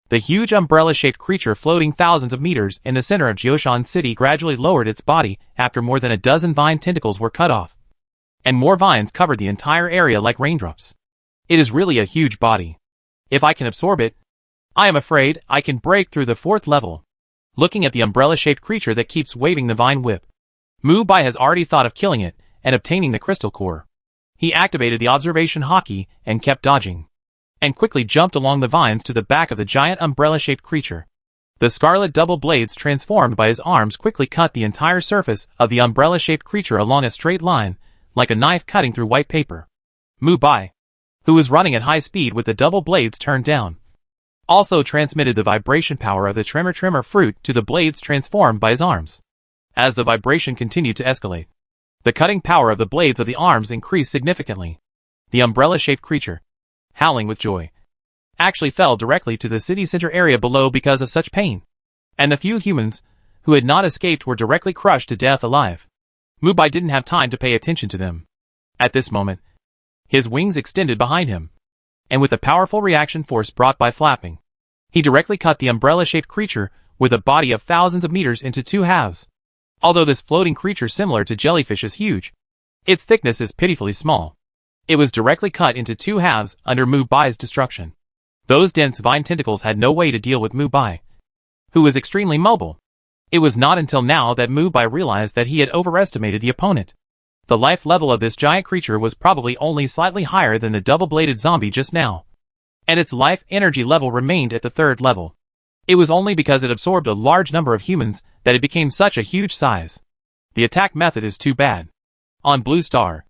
The huge umbrella-shaped creature floating thousands of meters in the center of Jioshan City gradually lowered its body after more than a dozen vine tentacles were cut off. And more vines covered the entire area like raindrops. It is really a huge body. If I can absorb it, I am afraid I can break through the 4th level. Looking at the umbrella-shaped creature that keeps waving the vine whip, Mu Bai has already thought of killing it and obtaining the crystal core. He activated the observation hockey and kept dodging, and quickly jumped along the vines to the back of the giant umbrella-shaped creature. The scarlet double blades transformed by his arms quickly cut the entire surface of the umbrella-shaped creature along a straight line, like a knife cutting through white paper. Mu Bai, who was running at high speed with the double blades turned down, also transmitted the vibration power of the tremor fruit to the blades transformed by his arms. As the vibration continued to escalate, the cutting power of the blades of the arms increased significantly. The umbrella-shaped creature, howling with joy, actually fell directly to the city center area below because of such pain. And the few humans who had not escaped were directly crushed to death alive. Mu Bai didn't have time to pay attention to them. At this moment, his wings extended behind him, and with a powerful reaction force brought by flapping, he directly cut the umbrella-shaped creature with a body of thousands of meters into 2 halves. Although this floating creature similar to jellyfish is huge, its thickness is pitifully small. It was directly cut into 2 halves under Mu Bai's destruction. Those dense vine tentacles had no way to deal with Mu Bai, who was extremely mobile. It was not until now that Mu Bai realized that he had overestimated the opponent. The life level of this giant creature was probably only slightly higher than the double-bladed zombie just now, and its life energy level remained at the 3rd level. It was only because it absorbed a large number of humans that it became such a huge size. The attack method is too bad. On Blue Star,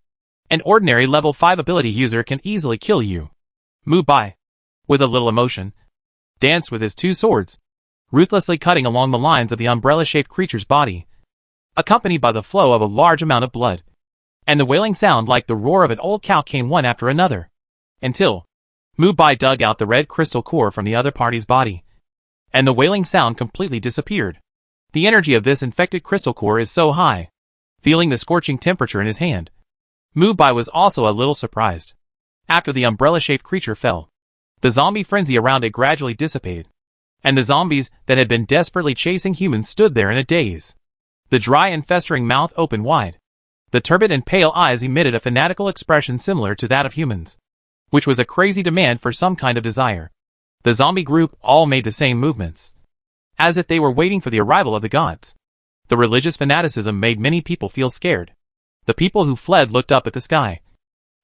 an ordinary level 5 ability user can easily kill you. Mu Bai, with a little emotion, danced with his 2 swords, ruthlessly cutting along the lines of the umbrella-shaped creature's body, accompanied by the flow of a large amount of blood, and the wailing sound like the roar of an old cow came one after another, until Mu Bai dug out the red crystal core from the other party's body, and the wailing sound completely disappeared. The energy of this infected crystal core is so high. Feeling the scorching temperature in his hand, Mu Bai was also a little surprised. After the umbrella-shaped creature fell, the zombie frenzy around it gradually dissipated, and the zombies that had been desperately chasing humans stood there in a daze. The dry and festering mouth opened wide. The turbid and pale eyes emitted a fanatical expression similar to that of humans, which was a crazy demand for some kind of desire. The zombie group all made the same movements, as if they were waiting for the arrival of the gods. The religious fanaticism made many people feel scared. The people who fled looked up at the sky,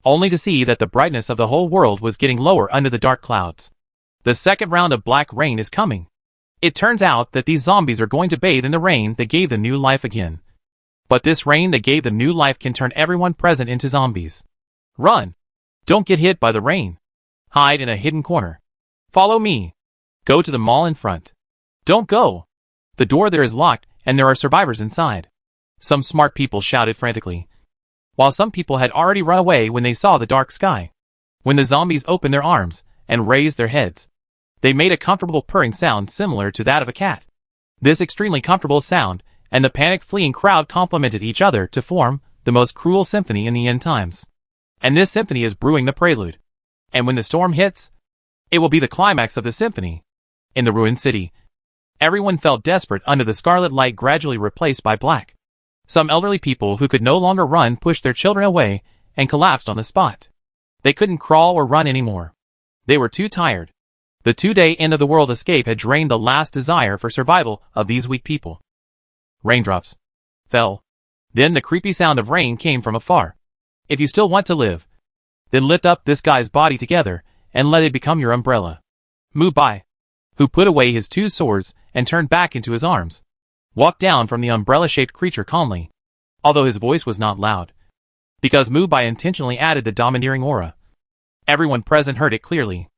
only to see that the brightness of the whole world was getting lower under the dark clouds. The second round of black rain is coming. It turns out that these zombies are going to bathe in the rain that gave them new life again. But this rain that gave them new life can turn everyone present into zombies. Run! Don't get hit by the rain. Hide in a hidden corner. Follow me. Go to the mall in front. Don't go. The door there is locked and there are survivors inside. Some smart people shouted frantically, while some people had already run away when they saw the dark sky. When the zombies opened their arms and raised their heads, they made a comfortable purring sound similar to that of a cat. This extremely comfortable sound and the panic fleeing crowd complemented each other to form the most cruel symphony in the end times. And this symphony is brewing the prelude. And when the storm hits, it will be the climax of the symphony. In the ruined city, everyone felt desperate under the scarlet light gradually replaced by black. Some elderly people who could no longer run pushed their children away and collapsed on the spot. They couldn't crawl or run anymore. They were too tired. The 2-day end of the world escape had drained the last desire for survival of these weak people. Raindrops fell. Then the creepy sound of rain came from afar. If you still want to live, then lift up this guy's body together and let it become your umbrella. Mu Bai, who put away his 2 swords and turned back into his arms, walked down from the umbrella-shaped creature calmly, although his voice was not loud, because Mu Bai intentionally added the domineering aura. Everyone present heard it clearly,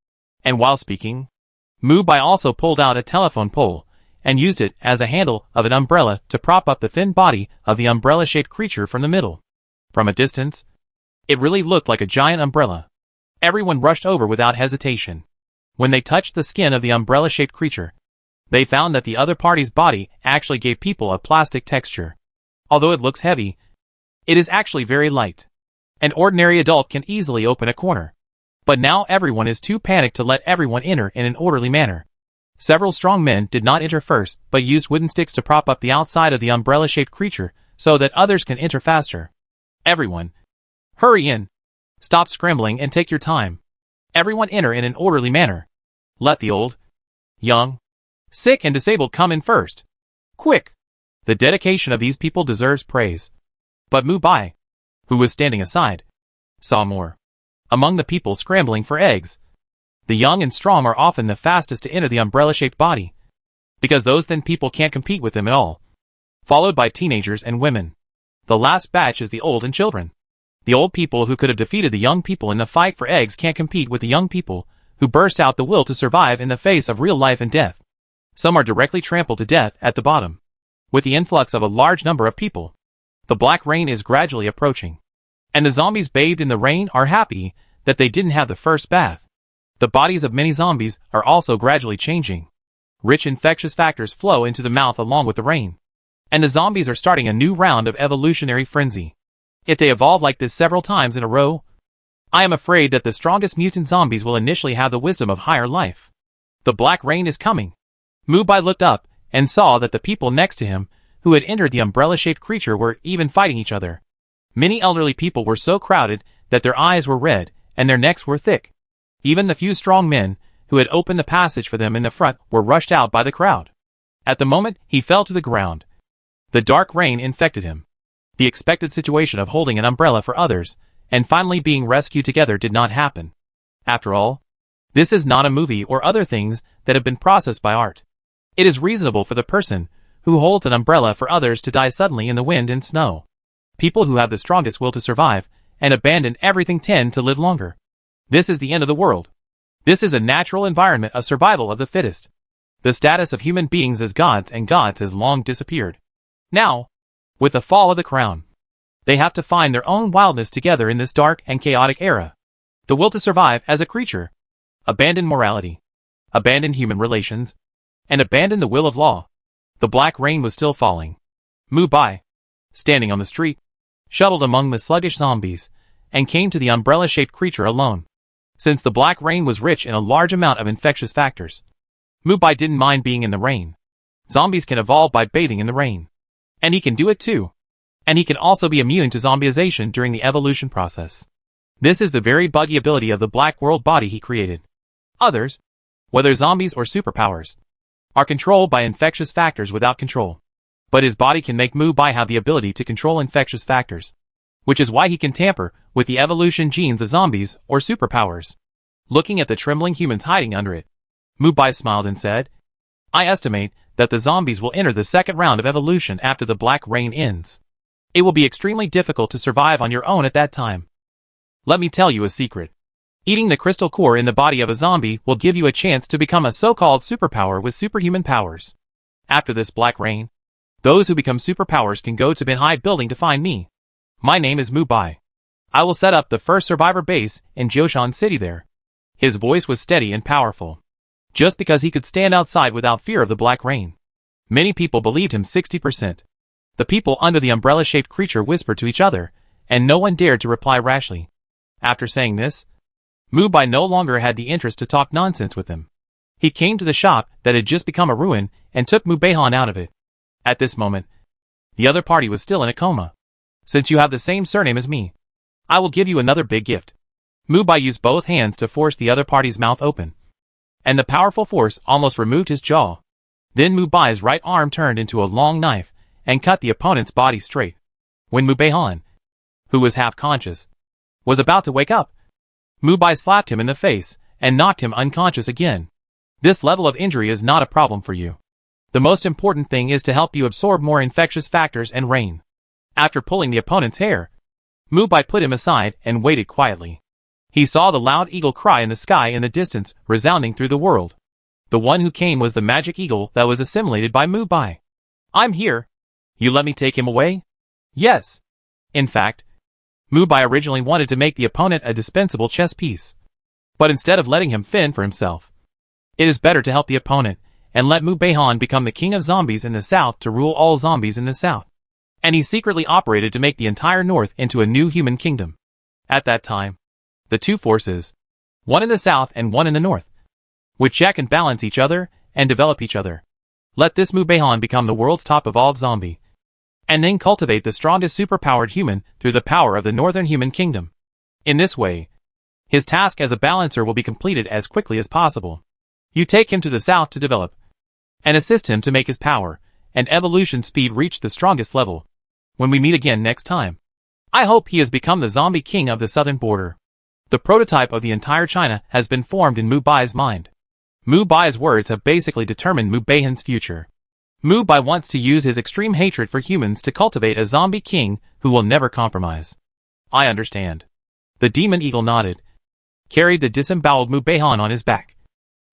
and while speaking, Mu Bai also pulled out a telephone pole and used it as a handle of an umbrella to prop up the thin body of the umbrella-shaped creature from the middle. From a distance, it really looked like a giant umbrella. Everyone rushed over without hesitation. When they touched the skin of the umbrella-shaped creature, they found that the other party's body actually gave people a plastic texture. Although it looks heavy, it is actually very light. An ordinary adult can easily open a corner. But now everyone is too panicked to let everyone enter in an orderly manner. Several strong men did not enter first, but used wooden sticks to prop up the outside of the umbrella-shaped creature so that others can enter faster. Everyone, hurry in. Stop scrambling and take your time. Everyone enter in an orderly manner. Let the old, young, sick and disabled come in first. Quick! The dedication of these people deserves praise. But Mubai, who was standing aside, saw more. Among the people scrambling for eggs, the young and strong are often the fastest to enter the umbrella-shaped body, because those thin people can't compete with them at all. Followed by teenagers and women. The last batch is the old and children. The old people who could have defeated the young people in the fight for eggs can't compete with the young people who burst out the will to survive in the face of real life and death. Some are directly trampled to death at the bottom. With the influx of a large number of people, the black rain is gradually approaching. And the zombies bathed in the rain are happy that they didn't have the first bath. The bodies of many zombies are also gradually changing. Rich infectious factors flow into the mouth along with the rain. And the zombies are starting a new round of evolutionary frenzy. If they evolve like this several times in a row, I am afraid that the strongest mutant zombies will initially have the wisdom of higher life. The black rain is coming. Mubai looked up and saw that the people next to him who had entered the umbrella-shaped creature were even fighting each other. Many elderly people were so crowded that their eyes were red and their necks were thick. Even the few strong men who had opened the passage for them in the front were rushed out by the crowd. At the moment, he fell to the ground. The dark rain infected him. The expected situation of holding an umbrella for others and finally being rescued together did not happen. After all, this is not a movie or other things that have been processed by art. It is reasonable for the person who holds an umbrella for others to die suddenly in the wind and snow. People who have the strongest will to survive and abandon everything tend to live longer. This is the end of the world. This is a natural environment of survival of the fittest. The status of human beings as gods and gods has long disappeared. Now, with the fall of the crown, they have to find their own wildness together in this dark and chaotic era. The will to survive as a creature, abandon morality, abandon human relations, and abandon the will of law. The black rain was still falling. Mubai, standing on the street, shuttled among the sluggish zombies, and came to the umbrella-shaped creature alone. Since the black rain was rich in a large amount of infectious factors, Mubai didn't mind being in the rain. Zombies can evolve by bathing in the rain. And he can do it too. And he can also be immune to zombieization during the evolution process. This is the very buggy ability of the black world body he created. Others, whether zombies or superpowers, are controlled by infectious factors without control. But his body can make Mubai have the ability to control infectious factors, which is why he can tamper with the evolution genes of zombies or superpowers. Looking at the trembling humans hiding under it, Mubai smiled and said, I estimate that the zombies will enter the second round of evolution after the black rain ends. It will be extremely difficult to survive on your own at that time. Let me tell you a secret. Eating the crystal core in the body of a zombie will give you a chance to become a so-called superpower with superhuman powers. After this black rain, those who become superpowers can go to Binhai building to find me. My name is Mubai. I will set up the first survivor base in Jioshan City there. His voice was steady and powerful. Just because he could stand outside without fear of the black rain. Many people believed him 60%. The people under the umbrella-shaped creature whispered to each other, and no one dared to reply rashly. After saying this, Mubai no longer had the interest to talk nonsense with him. He came to the shop that had just become a ruin and took Mubehan out of it. At this moment, the other party was still in a coma. Since you have the same surname as me, I will give you another big gift. Mubai used both hands to force the other party's mouth open, and the powerful force almost removed his jaw. Then Mubai's right arm turned into a long knife and cut the opponent's body straight. When Mubehan, who was half conscious, was about to wake up, Mubai slapped him in the face and knocked him unconscious again. This level of injury is not a problem for you. The most important thing is to help you absorb more infectious factors and rain. After pulling the opponent's hair, Mubai put him aside and waited quietly. He saw the loud eagle cry in the sky in the distance, resounding through the world. The one who came was the magic eagle that was assimilated by Mubai. I'm here. You let me take him away? Yes. In fact, Mubai originally wanted to make the opponent a dispensable chess piece. But instead of letting him fend for himself, it is better to help the opponent and let Mubehan become the king of zombies in the south to rule all zombies in the south. And he secretly operated to make the entire north into a new human kingdom. At that time, the two forces, one in the south and one in the north, would check and balance each other and develop each other. Let this Mubahan become the world's top evolved zombie. And then cultivate the strongest superpowered human through the power of the Northern Human Kingdom. In this way, his task as a balancer will be completed as quickly as possible. You take him to the south to develop, and assist him to make his power and evolution speed reach the strongest level. When we meet again next time, I hope he has become the zombie king of the southern border. The prototype of the entire China has been formed in Mubai's mind. Mubai's words have basically determined Mubahan's future. Mubai wants to use his extreme hatred for humans to cultivate a zombie king who will never compromise. I understand. The demon eagle nodded, carried the disemboweled Mubahan on his back,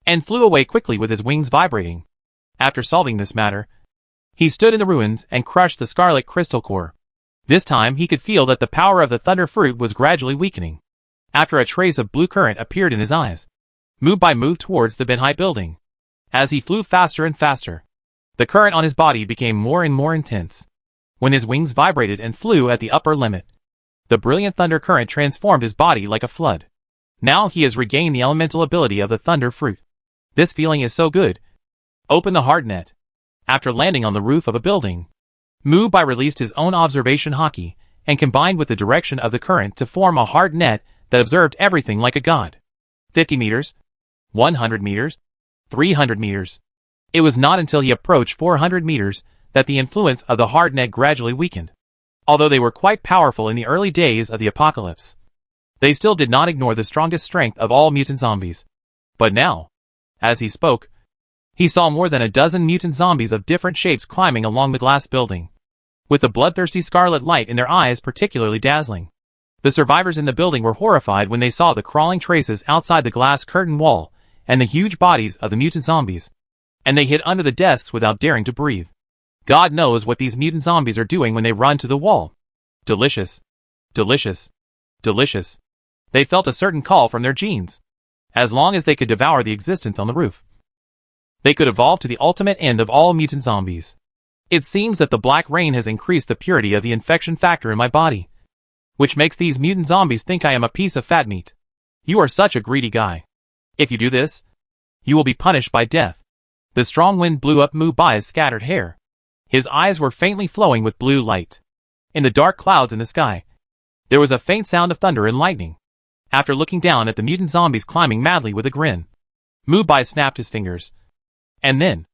and flew away quickly with his wings vibrating. After solving this matter, he stood in the ruins and crushed the scarlet crystal core. This time he could feel that the power of the thunder fruit was gradually weakening. After a trace of blue current appeared in his eyes, Mubai moved towards the Benhai building. As he flew faster and faster, the current on his body became more and more intense. When his wings vibrated and flew at the upper limit, the brilliant thunder current transformed his body like a flood. Now he has regained the elemental ability of the thunder fruit. This feeling is so good. Open the hard net. After landing on the roof of a building, Mubai released his own observation hockey and combined with the direction of the current to form a hard net that observed everything like a god. 50 meters, 100 meters, 300 meters. It was not until he approached 400 meters that the influence of the hard net gradually weakened. Although they were quite powerful in the early days of the apocalypse, they still did not ignore the strongest strength of all mutant zombies. But now, as he spoke, he saw more than a dozen mutant zombies of different shapes climbing along the glass building, with the bloodthirsty scarlet light in their eyes particularly dazzling. The survivors in the building were horrified when they saw the crawling traces outside the glass curtain wall and the huge bodies of the mutant zombies, and they hid under the desks without daring to breathe. God knows what these mutant zombies are doing when they run to the wall. Delicious. Delicious. Delicious. They felt a certain call from their genes. As long as they could devour the existence on the roof, they could evolve to the ultimate end of all mutant zombies. It seems that the black rain has increased the purity of the infection factor in my body, which makes these mutant zombies think I am a piece of fat meat. You are such a greedy guy. If you do this, you will be punished by death. The strong wind blew up Mubai's scattered hair. His eyes were faintly flowing with blue light. In the dark clouds in the sky, there was a faint sound of thunder and lightning. After looking down at the mutant zombies climbing madly with a grin, Mubai snapped his fingers. And then,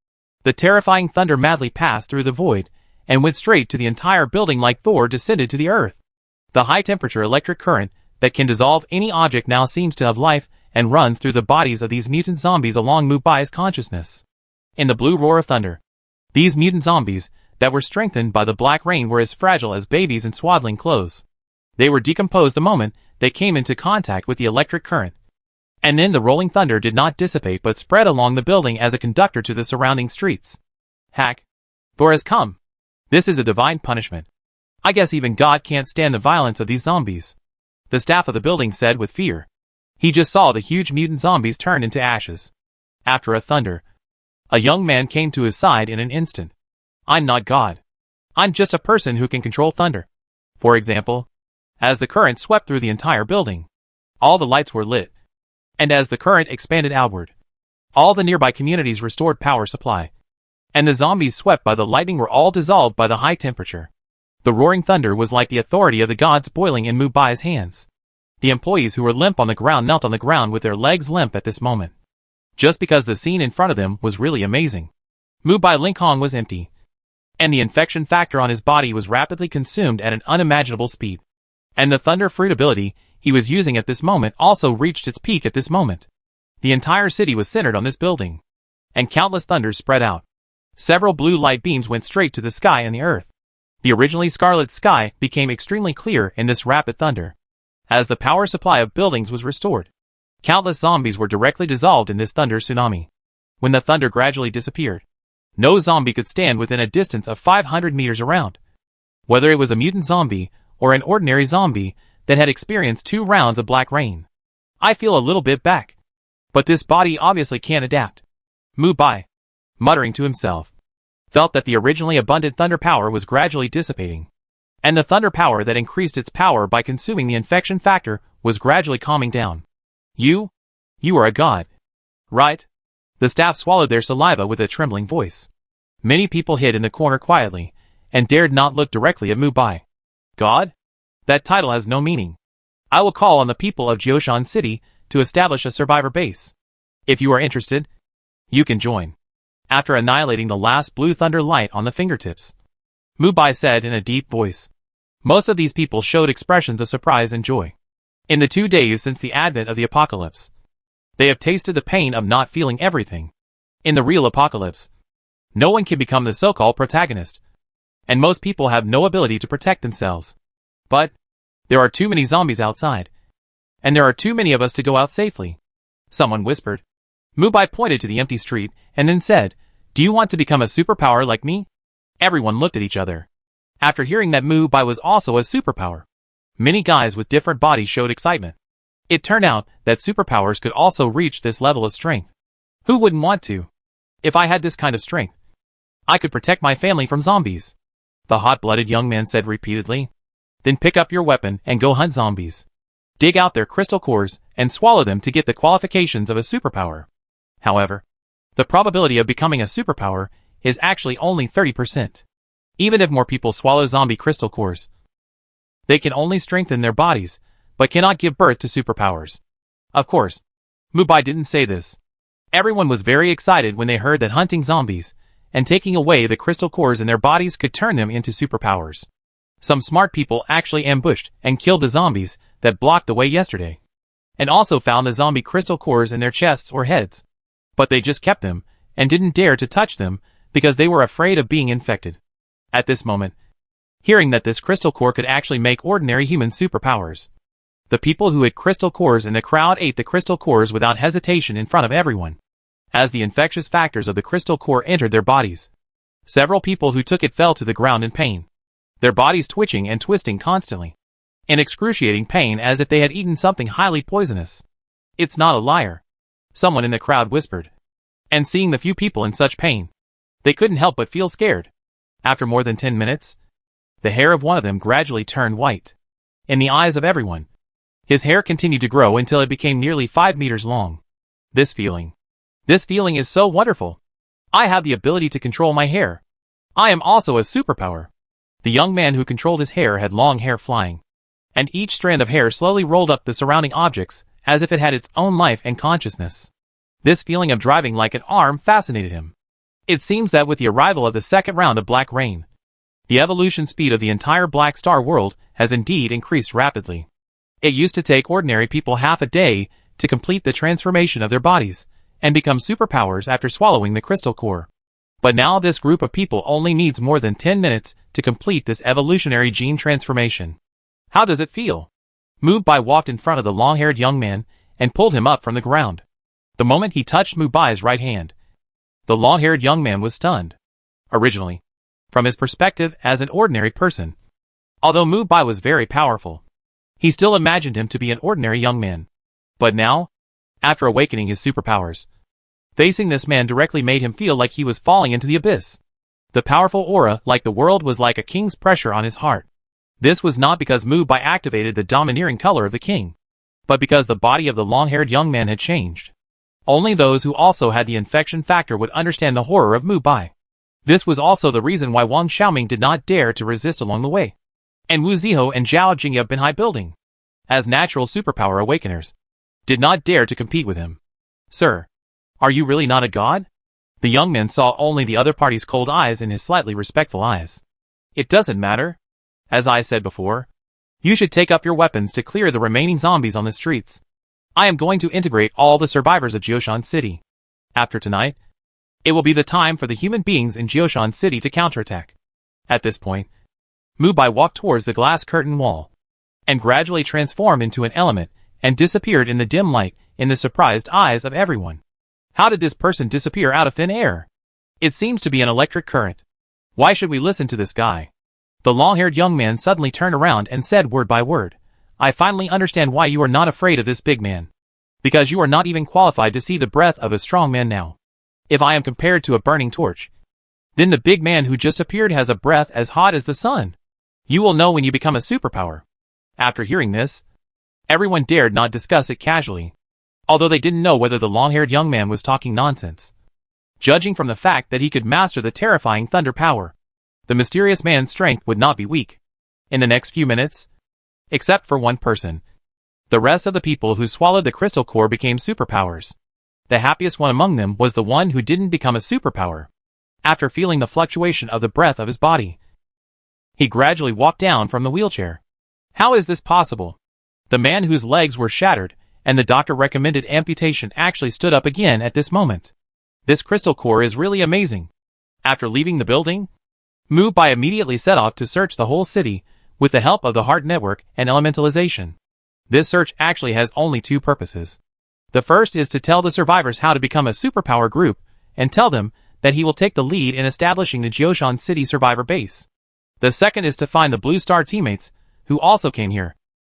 the terrifying thunder madly passed through the void and went straight to the entire building like Thor descended to the earth. The high-temperature electric current that can dissolve any object now seems to have life and runs through the bodies of these mutant zombies along Mubai's consciousness. In the blue roar of thunder, these mutant zombies that were strengthened by the black rain were as fragile as babies in swaddling clothes. They were decomposed the moment they came into contact with the electric current. And then the rolling thunder did not dissipate but spread along the building as a conductor to the surrounding streets. Hack. Thor has come. This is a divine punishment. I guess even God can't stand the violence of these zombies. The staff of the building said with fear. He just saw the huge mutant zombies turn into ashes. After a thunder, a young man came to his side in an instant. I'm not God. I'm just a person who can control thunder. For example, as the current swept through the entire building, all the lights were lit. And as the current expanded outward, all the nearby communities restored power supply. And the zombies swept by the lightning were all dissolved by the high temperature. The roaring thunder was like the authority of the gods boiling in Mubai's hands. The employees who were limp on the ground knelt on the ground with their legs limp at this moment. Just because the scene in front of them was really amazing. Mubai Linkhong was empty, and the infection factor on his body was rapidly consumed at an unimaginable speed. And the thunder fruit ability he was using at this moment also reached its peak at this moment. The entire city was centered on this building, and countless thunders spread out. Several blue light beams went straight to the sky and the earth. The originally scarlet sky became extremely clear in this rapid thunder. As the power supply of buildings was restored, countless zombies were directly dissolved in this thunder tsunami. When the thunder gradually disappeared, no zombie could stand within a distance of 500 meters around. Whether it was a mutant zombie or an ordinary zombie that had experienced 2 rounds of black rain. I feel a little bit back. But this body obviously can't adapt. Mubai, muttering to himself, felt that the originally abundant thunder power was gradually dissipating. And the thunder power that increased its power by consuming the infection factor was gradually calming down. You are a god. Right? The staff swallowed their saliva with a trembling voice. Many people hid in the corner quietly, and dared not look directly at Mubai. God? That title has no meaning. I will call on the people of Jioshan City to establish a survivor base. If you are interested, you can join. After annihilating the last blue thunder light on the fingertips, Mubai said in a deep voice. Most of these people showed expressions of surprise and joy. In the 2 days since the advent of the apocalypse, they have tasted the pain of not feeling everything. In the real apocalypse, no one can become the so-called protagonist, and most people have no ability to protect themselves. But there are too many zombies outside, and there are too many of us to go out safely. Someone whispered. Mubai pointed to the empty street and then said, "Do you want to become a superpower like me?" Everyone looked at each other. After hearing that Mubai was also a superpower, many guys with different bodies showed excitement. It turned out that superpowers could also reach this level of strength. Who wouldn't want to? If I had this kind of strength, I could protect my family from zombies, the hot-blooded young man said repeatedly. Then pick up your weapon and go hunt zombies. Dig out their crystal cores and swallow them to get the qualifications of a superpower. However, the probability of becoming a superpower is actually only 30%. Even if more people swallow zombie crystal cores, they can only strengthen their bodies, but cannot give birth to superpowers. Of course, Mubai didn't say this. Everyone was very excited when they heard that hunting zombies and taking away the crystal cores in their bodies could turn them into superpowers. Some smart people actually ambushed and killed the zombies that blocked the way yesterday, and also found the zombie crystal cores in their chests or heads. But they just kept them and didn't dare to touch them because they were afraid of being infected. At this moment, hearing that this crystal core could actually make ordinary human superpowers, the people who had crystal cores in the crowd ate the crystal cores without hesitation in front of everyone. As the infectious factors of the crystal core entered their bodies, several people who took it fell to the ground in pain, their bodies twitching and twisting constantly, in excruciating pain as if they had eaten something highly poisonous. "It's not a liar," someone in the crowd whispered. And seeing the few people in such pain, they couldn't help but feel scared. After more than 10 minutes, the hair of one of them gradually turned white. In the eyes of everyone, his hair continued to grow until it became nearly 5 meters long. This feeling is so wonderful. I have the ability to control my hair. I am also a superpower. The young man who controlled his hair had long hair flying, and each strand of hair slowly rolled up the surrounding objects as if it had its own life and consciousness. This feeling of driving like an arm fascinated him. It seems that with the arrival of the second round of Black Rain, the evolution speed of the entire Black Star world has indeed increased rapidly. It used to take ordinary people half a day to complete the transformation of their bodies and become superpowers after swallowing the crystal core. But now this group of people only needs more than 10 minutes to complete this evolutionary gene transformation. How does it feel? Mubai walked in front of the long-haired young man and pulled him up from the ground. The moment he touched Mubai's right hand, the long-haired young man was stunned. Originally, from his perspective as an ordinary person, although Mubai was very powerful, he still imagined him to be an ordinary young man. But now, after awakening his superpowers, facing this man directly made him feel like he was falling into the abyss. The powerful aura, like the world, was like a king's pressure on his heart. This was not because Mubai activated the domineering color of the king, but because the body of the long-haired young man had changed. Only those who also had the infection factor would understand the horror of Mubai. This was also the reason why Wang Xiaoming did not dare to resist along the way, and Wu Ziho and Zhao Jingyup in high building, as natural superpower awakeners, did not dare to compete with him. "Sir, are you really not a god?" The young man saw only the other party's cold eyes in his slightly respectful eyes. "It doesn't matter. As I said before, you should take up your weapons to clear the remaining zombies on the streets. I am going to integrate all the survivors of Jioshan City. After tonight, it will be the time for the human beings in Jioshan City to counterattack." At this point, Mubai walked towards the glass curtain wall, and gradually transformed into an element and disappeared in the dim light in the surprised eyes of everyone. How did this person disappear out of thin air? It seems to be an electric current. Why should we listen to this guy? The long-haired young man suddenly turned around and said word by word, "I finally understand why you are not afraid of this big man. Because you are not even qualified to see the breath of a strong man now. If I am compared to a burning torch, then the big man who just appeared has a breath as hot as the sun. You will know when you become a superpower." After hearing this, everyone dared not discuss it casually, although they didn't know whether the long-haired young man was talking nonsense. Judging from the fact that he could master the terrifying thunder power, the mysterious man's strength would not be weak. In the next few minutes, except for one person, the rest of the people who swallowed the crystal core became superpowers. The happiest one among them was the one who didn't become a superpower. After feeling the fluctuation of the breath of his body, he gradually walked down from the wheelchair. How is this possible? The man whose legs were shattered and the doctor recommended amputation actually stood up again at this moment. This crystal core is really amazing. After leaving the building, Mubai immediately set off to search the whole city with the help of the heart network and elementalization. This search actually has only two purposes. The first is to tell the survivors how to become a superpower group and tell them that he will take the lead in establishing the Jioshan City survivor base. The second is to find the Blue Star teammates who also came here.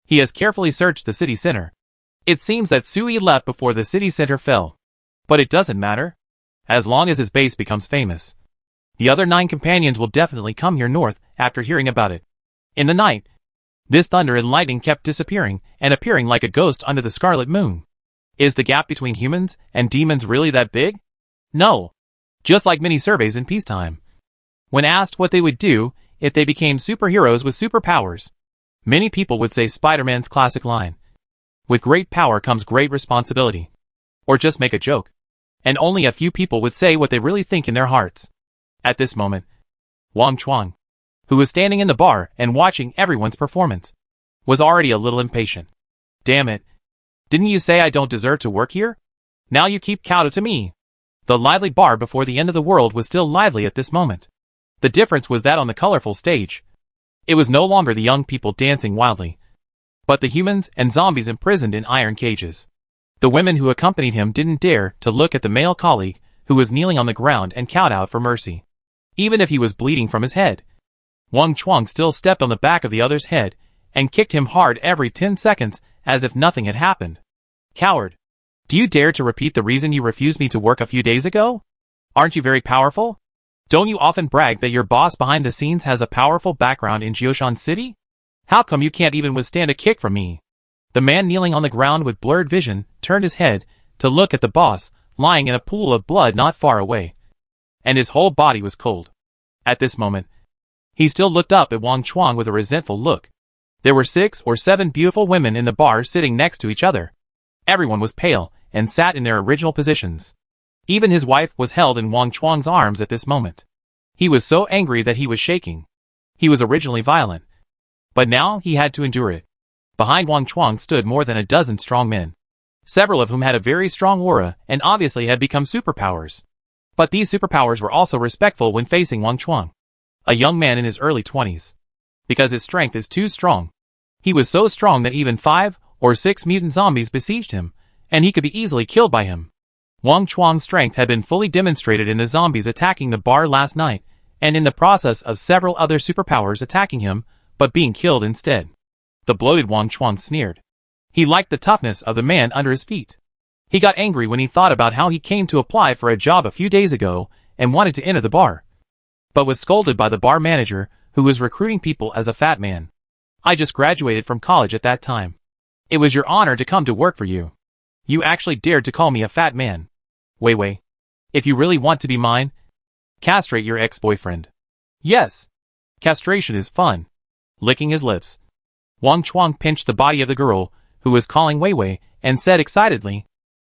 He has carefully searched the city center. It seems that Sui left before the city center fell. But it doesn't matter, as long as his base becomes famous. The other 9 companions will definitely come here north after hearing about it. In the night, this thunder and lightning kept disappearing and appearing like a ghost under the scarlet moon. Is the gap between humans and demons really that big? No. Just like mini surveys in peacetime. When asked what they would do if they became superheroes with superpowers, many people would say Spider-Man's classic line, "With great power comes great responsibility." Or just make a joke. And only a few people would say what they really think in their hearts. At this moment, Wang Chuang, who was standing in the bar and watching everyone's performance, was already a little impatient. Damn it. Didn't you say I don't deserve to work here? Now you keep kowtow to me. The lively bar before the end of the world was still lively at this moment. The difference was that on the colorful stage, it was no longer the young people dancing wildly, but the humans and zombies imprisoned in iron cages. The women who accompanied him didn't dare to look at the male colleague who was kneeling on the ground and kowtowed for mercy. Even if he was bleeding from his head, Wang Chuang still stepped on the back of the other's head and kicked him hard every 10 seconds as if nothing had happened. Coward! Do you dare to repeat the reason you refused me to work a few days ago? Aren't you very powerful? Don't you often brag that your boss behind the scenes has a powerful background in Jioshan City? How come you can't even withstand a kick from me? The man kneeling on the ground with blurred vision turned his head to look at the boss lying in a pool of blood not far away, and his whole body was cold. At this moment, he still looked up at Wang Chuang with a resentful look. There were 6 or 7 beautiful women in the bar sitting next to each other. Everyone was pale and sat in their original positions. Even his wife was held in Wang Chuang's arms at this moment. He was so angry that he was shaking. He was originally violent, but now he had to endure it. Behind Wang Chuang stood more than a dozen strong men, several of whom had a very strong aura and obviously had become superpowers. But these superpowers were also respectful when facing Wang Chuang, a young man in his early 20s. Because his strength is too strong. He was so strong that even 5 or 6 mutant zombies besieged him, and he could be easily killed by him. Wang Chuang's strength had been fully demonstrated in the zombies attacking the bar last night, and in the process of several other superpowers attacking him, but being killed instead. The bloated Wang Chuang sneered. He liked the toughness of the man under his feet. He got angry when he thought about how he came to apply for a job a few days ago and wanted to enter the bar, but was scolded by the bar manager who was recruiting people as a fat man. I just graduated from college at that time. It was your honor to come to work for you. You actually dared to call me a fat man. Wei, if you really want to be mine, castrate your ex-boyfriend. Yes, castration is fun. Licking his lips, Wang Chuang pinched the body of the girl who was calling Wei and said excitedly,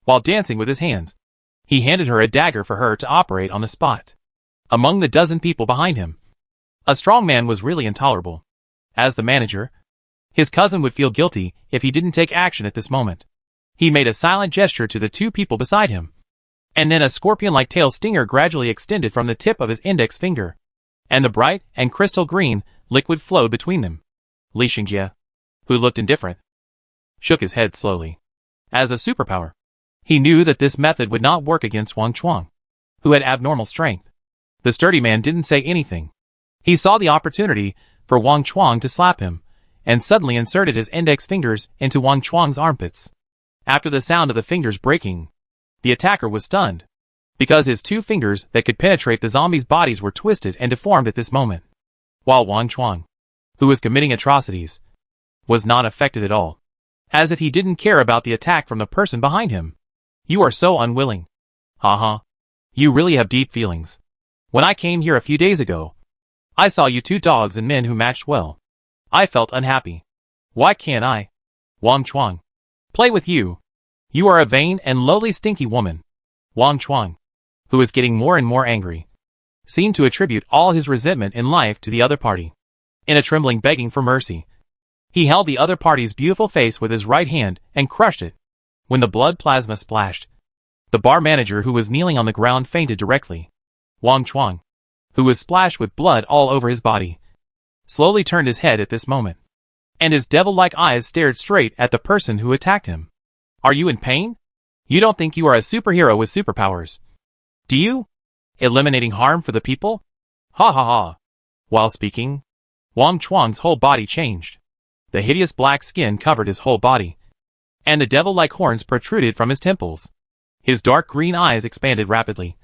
while dancing with his hands. He handed her a dagger for her to operate on the spot. Among the dozen people behind him, a strong man was really intolerable. As the manager, his cousin would feel guilty if he didn't take action at this moment. He made a silent gesture to the 2 people beside him, and then a scorpion-like tail stinger gradually extended from the tip of his index finger, and the bright and crystal green liquid flowed between them. Li Xingjie, who looked indifferent, shook his head slowly. As a superpower, he knew that this method would not work against Wang Chuang, who had abnormal strength. The sturdy man didn't say anything. He saw the opportunity for Wang Chuang to slap him, and suddenly inserted his index fingers into Wang Chuang's armpits. After the sound of the fingers breaking, the attacker was stunned, because his 2 fingers that could penetrate the zombies' bodies were twisted and deformed at this moment. While Wang Chuang, who was committing atrocities, was not affected at all, as if he didn't care about the attack from the person behind him. You are so unwilling. Haha. You really have deep feelings. When I came here a few days ago, I saw you two dogs and men who matched well. I felt unhappy. Why can't I, Wang Chuang, play with you? You are a vain and lowly stinky woman. Wang Chuang, who was getting more and more angry, seemed to attribute all his resentment in life to the other party. In a trembling begging for mercy, he held the other party's beautiful face with his right hand and crushed it. When the blood plasma splashed, the bar manager who was kneeling on the ground fainted directly. Wang Chuang, who was splashed with blood all over his body, slowly turned his head at this moment, and his devil-like eyes stared straight at the person who attacked him. Are you in pain? You don't think you are a superhero with superpowers, do you? Eliminating harm for the people? Ha ha ha. While speaking, Wang Chuang's whole body changed. The hideous black skin covered his whole body, and the devil-like horns protruded from his temples. His dark green eyes expanded rapidly,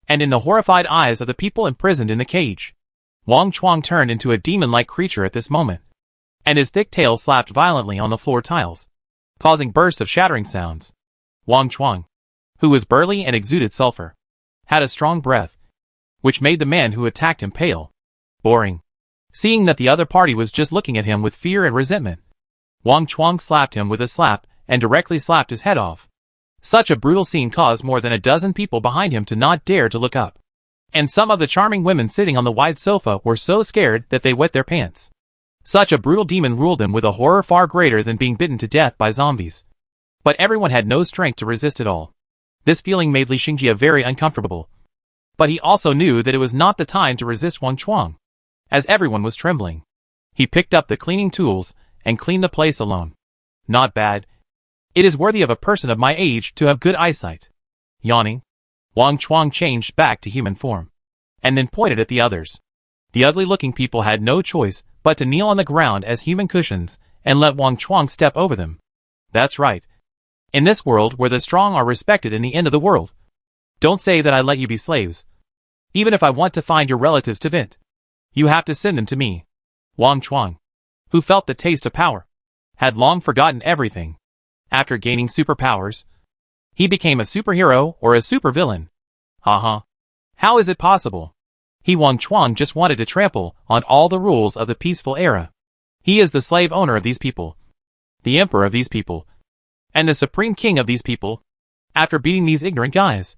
and in the horrified eyes of the people imprisoned in the cage, Wang Chuang turned into a demon-like creature at this moment, and his thick tail slapped violently on the floor tiles, causing bursts of shattering sounds. Wang Chuang, who was burly and exuded sulfur, had a strong breath, which made the man who attacked him pale. Boring. Seeing that the other party was just looking at him with fear and resentment, Wang Chuang slapped him with a slap and directly slapped his head off. Such a brutal scene caused more than a dozen people behind him to not dare to look up, and some of the charming women sitting on the wide sofa were so scared that they wet their pants. Such a brutal demon ruled them with a horror far greater than being bitten to death by zombies. But everyone had no strength to resist it all. This feeling made Li Xingjie very uncomfortable. But he also knew that it was not the time to resist Wang Chuang, as everyone was trembling. He picked up the cleaning tools and cleaned the place alone. Not bad. It is worthy of a person of my age to have good eyesight. Yawning, Wang Chuang changed back to human form, and then pointed at the others. The ugly-looking people had no choice but to kneel on the ground as human cushions and let Wang Chuang step over them. That's right. In this world where the strong are respected in the end of the world, don't say that I let you be slaves. Even if I want to find your relatives to vent, you have to send them to me. Wang Chuang, who felt the taste of power, had long forgotten everything. After gaining superpowers, he became a superhero or a supervillain. Haha. How is it possible? He Wang Chuang just wanted to trample on all the rules of the peaceful era. He is the slave owner of these people, the emperor of these people, and the supreme king of these people. After beating these ignorant guys,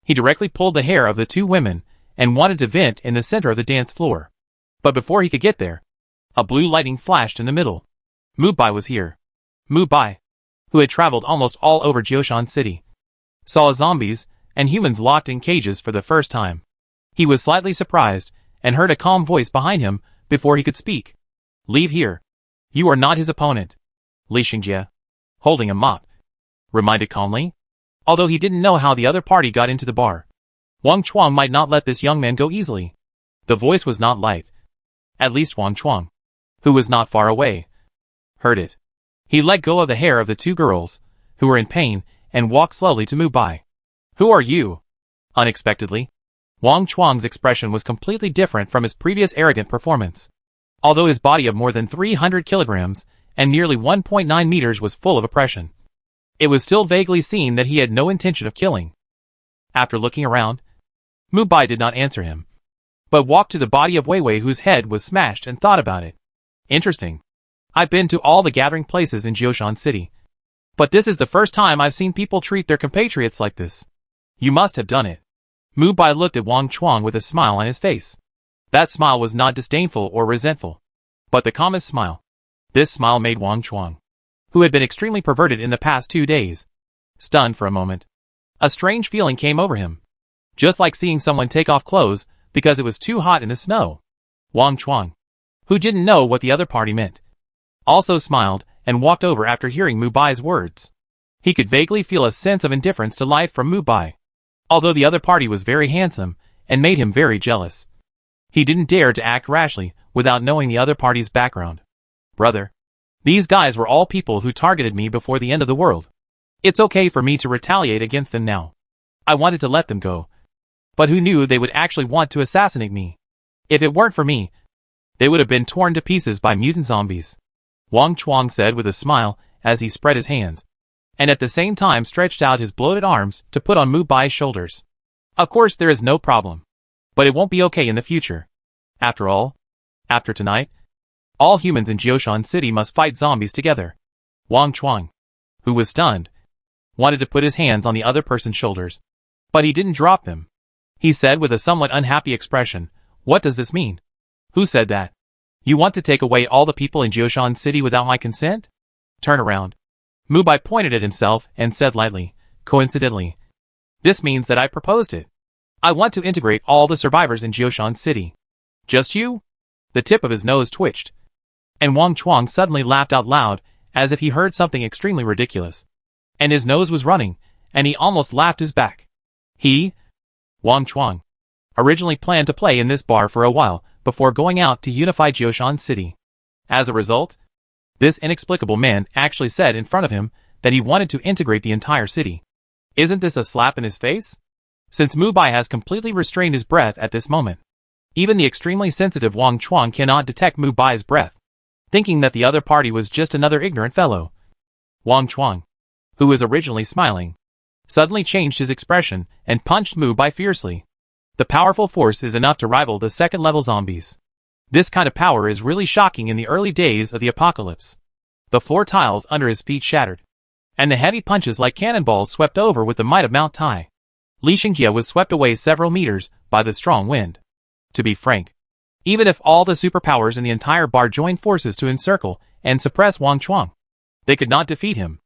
he directly pulled the hair of the two women and wanted to vent in the center of the dance floor. But before he could get there, a blue lightning flashed in the middle. Mu Bai was here. Mu Bai, who had traveled almost all over Jioshan City, saw zombies and humans locked in cages for the first time. He was slightly surprised and heard a calm voice behind him before he could speak. Leave here. You are not his opponent. Li Xingjie, holding a mop, reminded calmly, although he didn't know how the other party got into the bar. Wang Chuang might not let this young man go easily. The voice was not light. At least Wang Chuang, who was not far away, heard it. He let go of the hair of the two girls, who were in pain, and walked slowly to Mu Bai. Who are you? Unexpectedly, Wang Chuang's expression was completely different from his previous arrogant performance. Although his body of more than 300 kilograms and nearly 1.9 meters was full of oppression, it was still vaguely seen that he had no intention of killing. After looking around, Mu Bai did not answer him, but walked to the body of Wei Wei whose head was smashed and thought about it. Interesting. I've been to all the gathering places in Jioshan City, but this is the first time I've seen people treat their compatriots like this. You must have done it. Mu Bai looked at Wang Chuang with a smile on his face. That smile was not disdainful or resentful, but the calmest smile. This smile made Wang Chuang, who had been extremely perverted in the past 2 days, stunned for a moment. A strange feeling came over him, just like seeing someone take off clothes because it was too hot in the snow. Wang Chuang, who didn't know what the other party meant, also smiled and walked over after hearing Mu Bai's words. He could vaguely feel a sense of indifference to life from Mu Bai, although the other party was very handsome and made him very jealous. He didn't dare to act rashly without knowing the other party's background. Brother, these guys were all people who targeted me before the end of the world. It's okay for me to retaliate against them now. I wanted to let them go, but who knew they would actually want to assassinate me? If it weren't for me, they would have been torn to pieces by mutant zombies. Wang Chuang said with a smile as he spread his hands, and at the same time stretched out his bloated arms to put on Mu Bai's shoulders. Of course there is no problem. But it won't be okay in the future. After all, after tonight, all humans in Jioshan City must fight zombies together. Wang Chuang, who was stunned, wanted to put his hands on the other person's shoulders. But he didn't drop them. He said with a somewhat unhappy expression, "What does this mean? Who said that? You want to take away all the people in Jioshan City without my consent? Turn around." Mubai pointed at himself and said lightly, "Coincidentally, this means that I proposed it. I want to integrate all the survivors in Jioshan City." "Just you?" The tip of his nose twitched. And Wang Chuang suddenly laughed out loud, as if he heard something extremely ridiculous. And his nose was running, and he almost laughed his back. He, Wang Chuang, originally planned to play in this bar for a while, before going out to unify Jioshan City. As a result, this inexplicable man actually said in front of him that he wanted to integrate the entire city. Isn't this a slap in his face? Since Mubai has completely restrained his breath at this moment, even the extremely sensitive Wang Chuang cannot detect Mubai's breath, thinking that the other party was just another ignorant fellow. Wang Chuang, who was originally smiling, suddenly changed his expression and punched Mubai fiercely. The powerful force is enough to rival the second-level zombies. This kind of power is really shocking in the early days of the apocalypse. The floor tiles under his feet shattered, and the heavy punches like cannonballs swept over with the might of Mount Tai. Li Xingjie was swept away several meters by the strong wind. To be frank, even if all the superpowers in the entire bar joined forces to encircle and suppress Wang Chuang, they could not defeat him.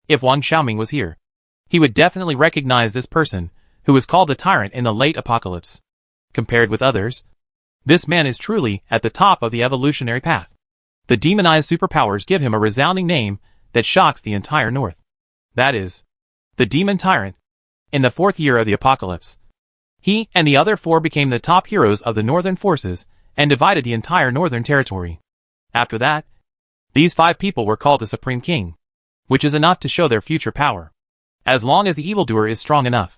If Wang Xiaoming was here, he would definitely recognize this person, who was called the Tyrant in the late apocalypse. Compared with others, this man is truly at the top of the evolutionary path. The demonized superpowers give him a resounding name that shocks the entire North. That is, the Demon Tyrant. In the 4th year of the apocalypse, he and the other 4 became the top heroes of the northern forces and divided the entire northern territory. After that, these 5 people were called the Supreme King, which is enough to show their future power. As long as the evildoer is strong enough,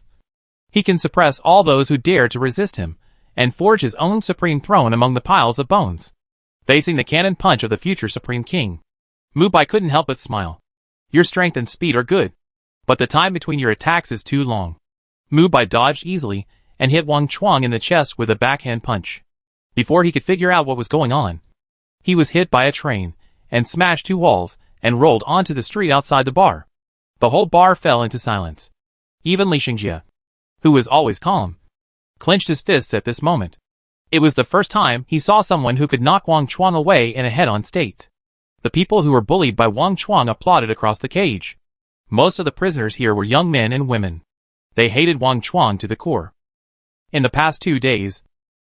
he can suppress all those who dare to resist him and forge his own supreme throne among the piles of bones. Facing the cannon punch of the future Supreme King, Mubai couldn't help but smile. Your strength and speed are good, but the time between your attacks is too long. Mubai dodged easily and hit Wang Chuang in the chest with a backhand punch. Before he could figure out what was going on, he was hit by a train and smashed 2 walls and rolled onto the street outside the bar. The whole bar fell into silence. Even Li Xingjie, who was always calm, clenched his fists at this moment. It was the first time he saw someone who could knock Wang Chuang away in a head-on state. The people who were bullied by Wang Chuang applauded across the cage. Most of the prisoners here were young men and women. They hated Wang Chuang to the core. In the past 2 days,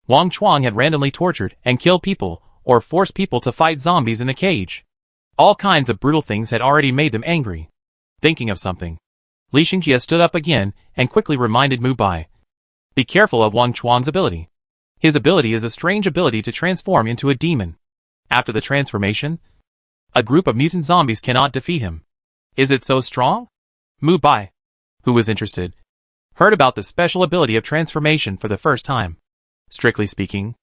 Wang Chuang had randomly tortured and killed people or forced people to fight zombies in the cage. All kinds of brutal things had already made them angry. Thinking of something, Li Xingjie stood up again and quickly reminded Mubai, "Be careful of Wang Chuang's ability. His ability is a strange ability to transform into a demon. After the transformation, a group of mutant zombies cannot defeat him. Is it so strong?" Mubai, who was interested, heard about the special ability of transformation for the first time. Strictly speaking,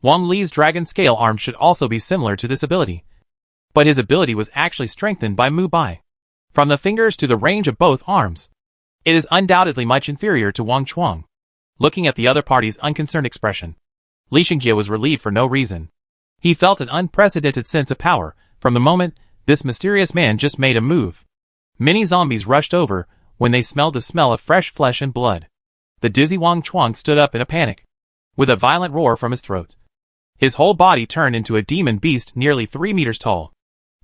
Wang Li's dragon scale arm should also be similar to this ability. But his ability was actually strengthened by Mubai. From the fingers to the range of both arms, it is undoubtedly much inferior to Wang Chuang. Looking at the other party's unconcerned expression, Li Xingjie was relieved for no reason. He felt an unprecedented sense of power from the moment this mysterious man just made a move. Many zombies rushed over when they smelled the smell of fresh flesh and blood. The dizzy Wang Chuang stood up in a panic, with a violent roar from his throat. His whole body turned into a demon beast nearly 3 meters tall.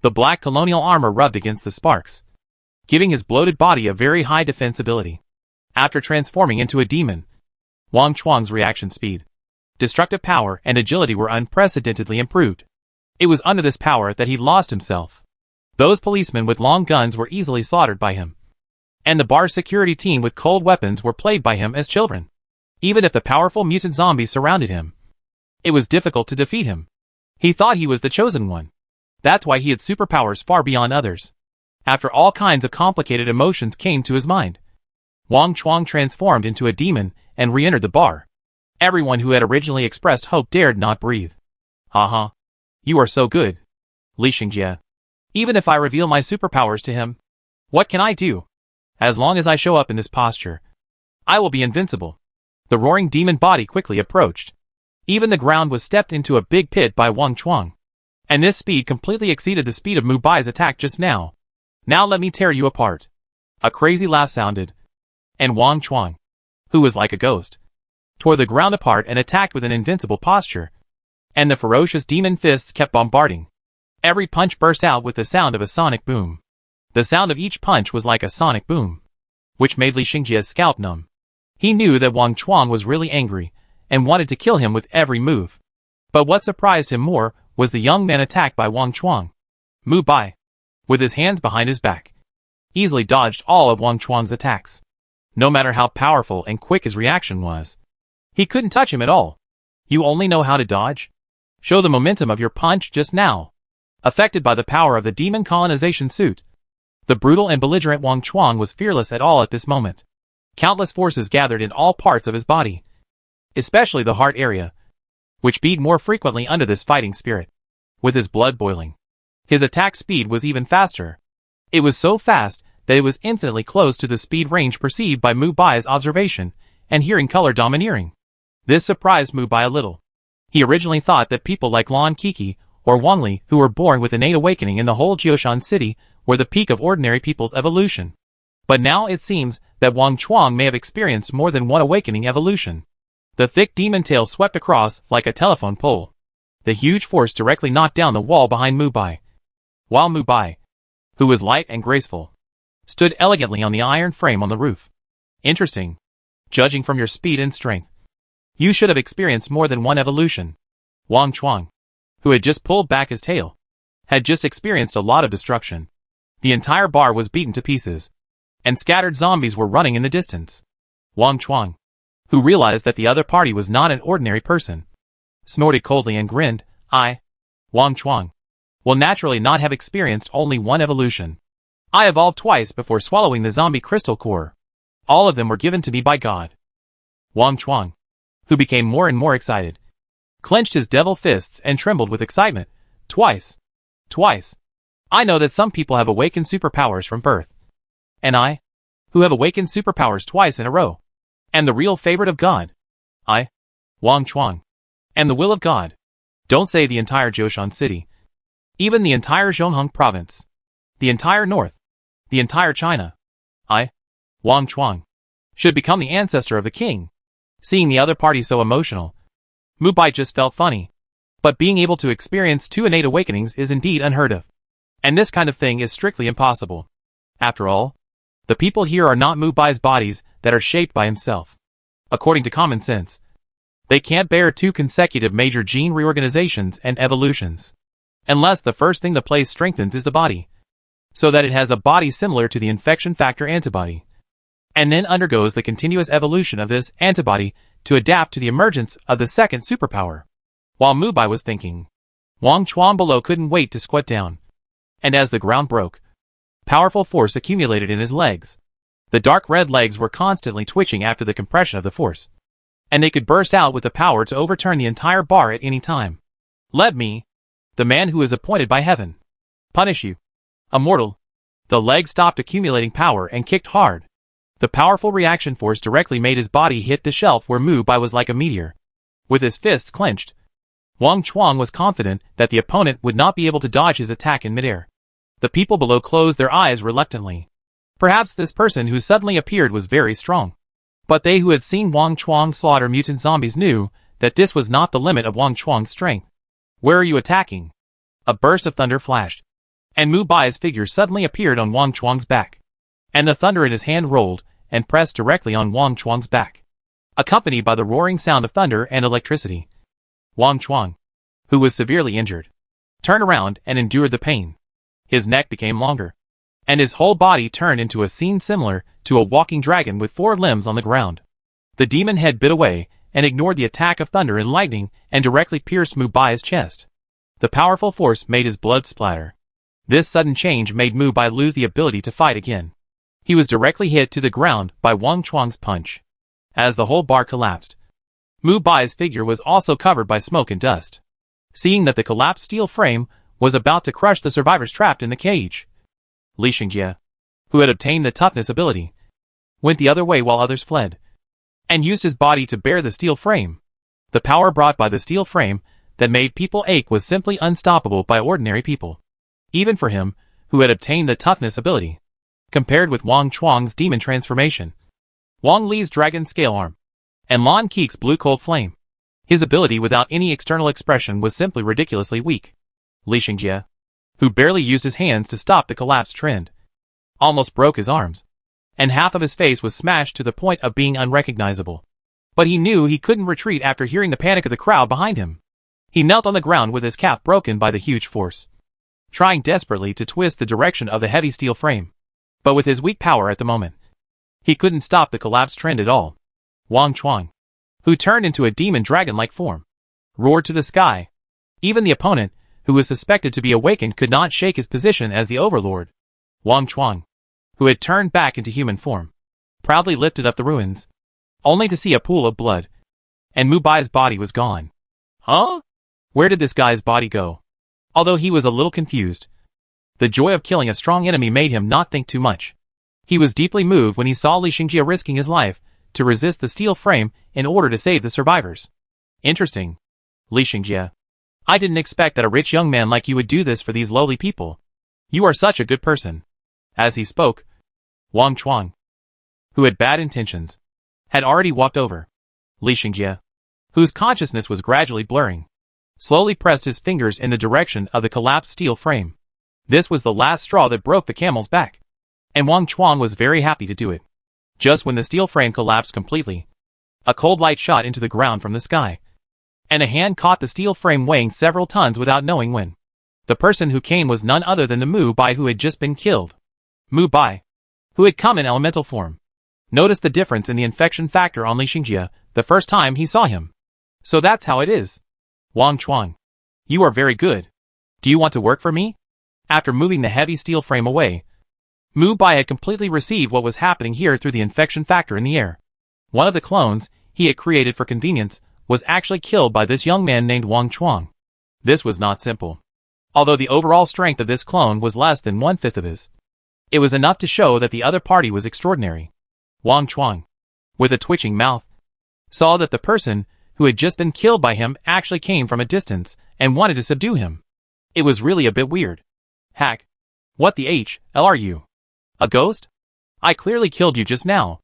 The black colonial armor rubbed against the sparks, giving his bloated body a very high defense ability. After transforming into a demon, Wang Chuang's reaction speed, destructive power, and agility were unprecedentedly improved. It was under this power that he lost himself. Those policemen with long guns were easily slaughtered by him, and the bar's security team with cold weapons were played by him as children. Even if the powerful mutant zombies surrounded him, it was difficult to defeat him. He thought he was the chosen one. That's why he had superpowers far beyond others. After all kinds of complicated emotions came to his mind, Wang Chuang transformed into a demon and re-entered the bar. Everyone who had originally expressed hope dared not breathe. Haha. You are so good, Li Xingjie. Even if I reveal my superpowers to him, what can I do? As long as I show up in this posture, I will be invincible. The roaring demon body quickly approached. Even the ground was stepped into a big pit by Wang Chuang. And this speed completely exceeded the speed of Mu Bai's attack just now. Now let me tear you apart. A crazy laugh sounded. And Wang Chuang, who was like a ghost, tore the ground apart and attacked with an invincible posture. And the ferocious demon fists kept bombarding. Every punch burst out with the sound of a sonic boom. The sound of each punch was like a sonic boom, which made Li Xingjia's scalp numb. He knew that Wang Chuang was really angry, and wanted to kill him with every move. But what surprised him more was the young man attacked by Wang Chuang. Mu Bai, with his hands behind his back, easily dodged all of Wang Chuang's attacks. No matter how powerful and quick his reaction was, he couldn't touch him at all. You only know how to dodge? Show the momentum of your punch just now. Affected by the power of the demon colonization suit, the brutal and belligerent Wang Chuang was fearless at all at this moment. Countless forces gathered in all parts of his body, especially the heart area, which beat more frequently under this fighting spirit. With his blood boiling, his attack speed was even faster. It was so fast that it was infinitely close to the speed range perceived by Mu Bai's observation and hearing color domineering. This surprised Mu Bai a little. He originally thought that people like Lan Kiki or Wang Li, who were born with innate awakening in the whole Jioshan city, were the peak of ordinary people's evolution. But now it seems that Wang Chuang may have experienced more than one awakening evolution. The thick demon tail swept across like a telephone pole. The huge force directly knocked down the wall behind Mu Bai, while Mu Bai, who was light and graceful, stood elegantly on the iron frame on the roof. Interesting. Judging from your speed and strength, you should have experienced more than one evolution. Wang Chuang, who had just pulled back his tail, had just experienced a lot of destruction. The entire bar was beaten to pieces, and scattered zombies were running in the distance. Wang Chuang, who realized that the other party was not an ordinary person, snorted coldly and grinned. Wang Chuang, will naturally not have experienced only one evolution. I evolved twice before swallowing the zombie crystal core. All of them were given to me by God. Wang Chuang, who became more and more excited, clenched his devil fists and trembled with excitement. Twice. I know that some people have awakened superpowers from birth. And I, who have awakened superpowers twice in a row, am the real favorite of God. I, Wang Chuang, am the will of God. Don't say the entire Jioshan city. Even the entire Zhonghong province. The entire north. The entire China. I, Wang Chuang, should become the ancestor of the king. Seeing the other party so emotional, Mu Bai just felt funny. But being able to experience two innate awakenings is indeed unheard of. And this kind of thing is strictly impossible. After all, the people here are not Mu Bai's bodies that are shaped by himself. According to common sense, they can't bear two consecutive major gene reorganizations and evolutions, unless the first thing the place strengthens is the body, so that it has a body similar to the infection factor antibody, and then undergoes the continuous evolution of this antibody to adapt to the emergence of the second superpower. While Mu Bai was thinking, Wang Chuang below couldn't wait to squat down. And as the ground broke, powerful force accumulated in his legs. The dark red legs were constantly twitching after the compression of the force, and they could burst out with the power to overturn the entire bar at any time. Let me, the man who is appointed by heaven, punish you, a mortal. The leg stopped accumulating power and kicked hard. The powerful reaction force directly made his body hit the shelf where Mu Bai was like a meteor. With his fists clenched, Wang Chuang was confident that the opponent would not be able to dodge his attack in midair. The people below closed their eyes reluctantly. Perhaps this person who suddenly appeared was very strong. But they who had seen Wang Chuang slaughter mutant zombies knew that this was not the limit of Wang Chuang's strength. Where are you attacking? A burst of thunder flashed, and Mu Bai's figure suddenly appeared on Wang Chuang's back. And the thunder in his hand rolled and pressed directly on Wang Chuang's back, accompanied by the roaring sound of thunder and electricity. Wang Chuang, who was severely injured, turned around and endured the pain. His neck became longer, and his whole body turned into a scene similar to a walking dragon with 4 limbs on the ground. The demon head bit away and ignored the attack of thunder and lightning and directly pierced Mu Bai's chest. The powerful force made his blood splatter. This sudden change made Mu Bai lose the ability to fight again. He was directly hit to the ground by Wang Chuang's punch. As the whole bar collapsed, Mu Bai's figure was also covered by smoke and dust. Seeing that the collapsed steel frame was about to crush the survivors trapped in the cage, Li Xingjie, who had obtained the toughness ability, went the other way while others fled. and used his body to bear the steel frame. The power brought by the steel frame that made people ache was simply unstoppable by ordinary people. Even for him, who had obtained the toughness ability. Compared with Wang Chuang's demon transformation, Wang Li's dragon scale arm, and Lan Keek's blue cold flame, his ability without any external expression was simply ridiculously weak. Li Xingjie, who barely used his hands to stop the collapse trend, almost broke his arms, and half of his face was smashed to the point of being unrecognizable. But he knew he couldn't retreat after hearing the panic of the crowd behind him. He knelt on the ground with his calf broken by the huge force, trying desperately to twist the direction of the heavy steel frame. But with his weak power at the moment, he couldn't stop the collapse trend at all. Wang Chuang, who turned into a demon dragon-like form, roared to the sky. Even the opponent, who was suspected to be awakened, could not shake his position as the overlord. Wang Chuang, who had turned back into human form, proudly lifted up the ruins, only to see a pool of blood, and Mu Bai's body was gone. Huh? Where did this guy's body go? Although he was a little confused, the joy of killing a strong enemy made him not think too much. He was deeply moved when he saw Li Xingjie risking his life to resist the steel frame in order to save the survivors. Interesting. Li Xingjie, I didn't expect that a rich young man like you would do this for these lowly people. You are such a good person. As he spoke, Wang Chuang, who had bad intentions, had already walked over. Li Xingjie, whose consciousness was gradually blurring, slowly pressed his fingers in the direction of the collapsed steel frame. This was the last straw that broke the camel's back, and Wang Chuang was very happy to do it. Just when the steel frame collapsed completely, a cold light shot into the ground from the sky, and a hand caught the steel frame weighing several tons without knowing when. The person who came was none other than the Mu Bai who had just been killed. Mu Bai, who had come in elemental form, noticed the difference in the infection factor on Li Xingjie the first time he saw him. So that's how it is. Wang Chuang, you are very good. Do you want to work for me? After moving the heavy steel frame away, Mu Bai had completely received what was happening here through the infection factor in the air. One of the clones he had created for convenience was actually killed by this young man named Wang Chuang. This was not simple. Although the overall strength of this clone was less than 1/5 of his, it was enough to show that the other party was extraordinary. Wang Chuang, with a twitching mouth, saw that the person who had just been killed by him actually came from a distance and wanted to subdue him. It was really a bit weird. Hack. What the hell are you? A ghost? I clearly killed you just now.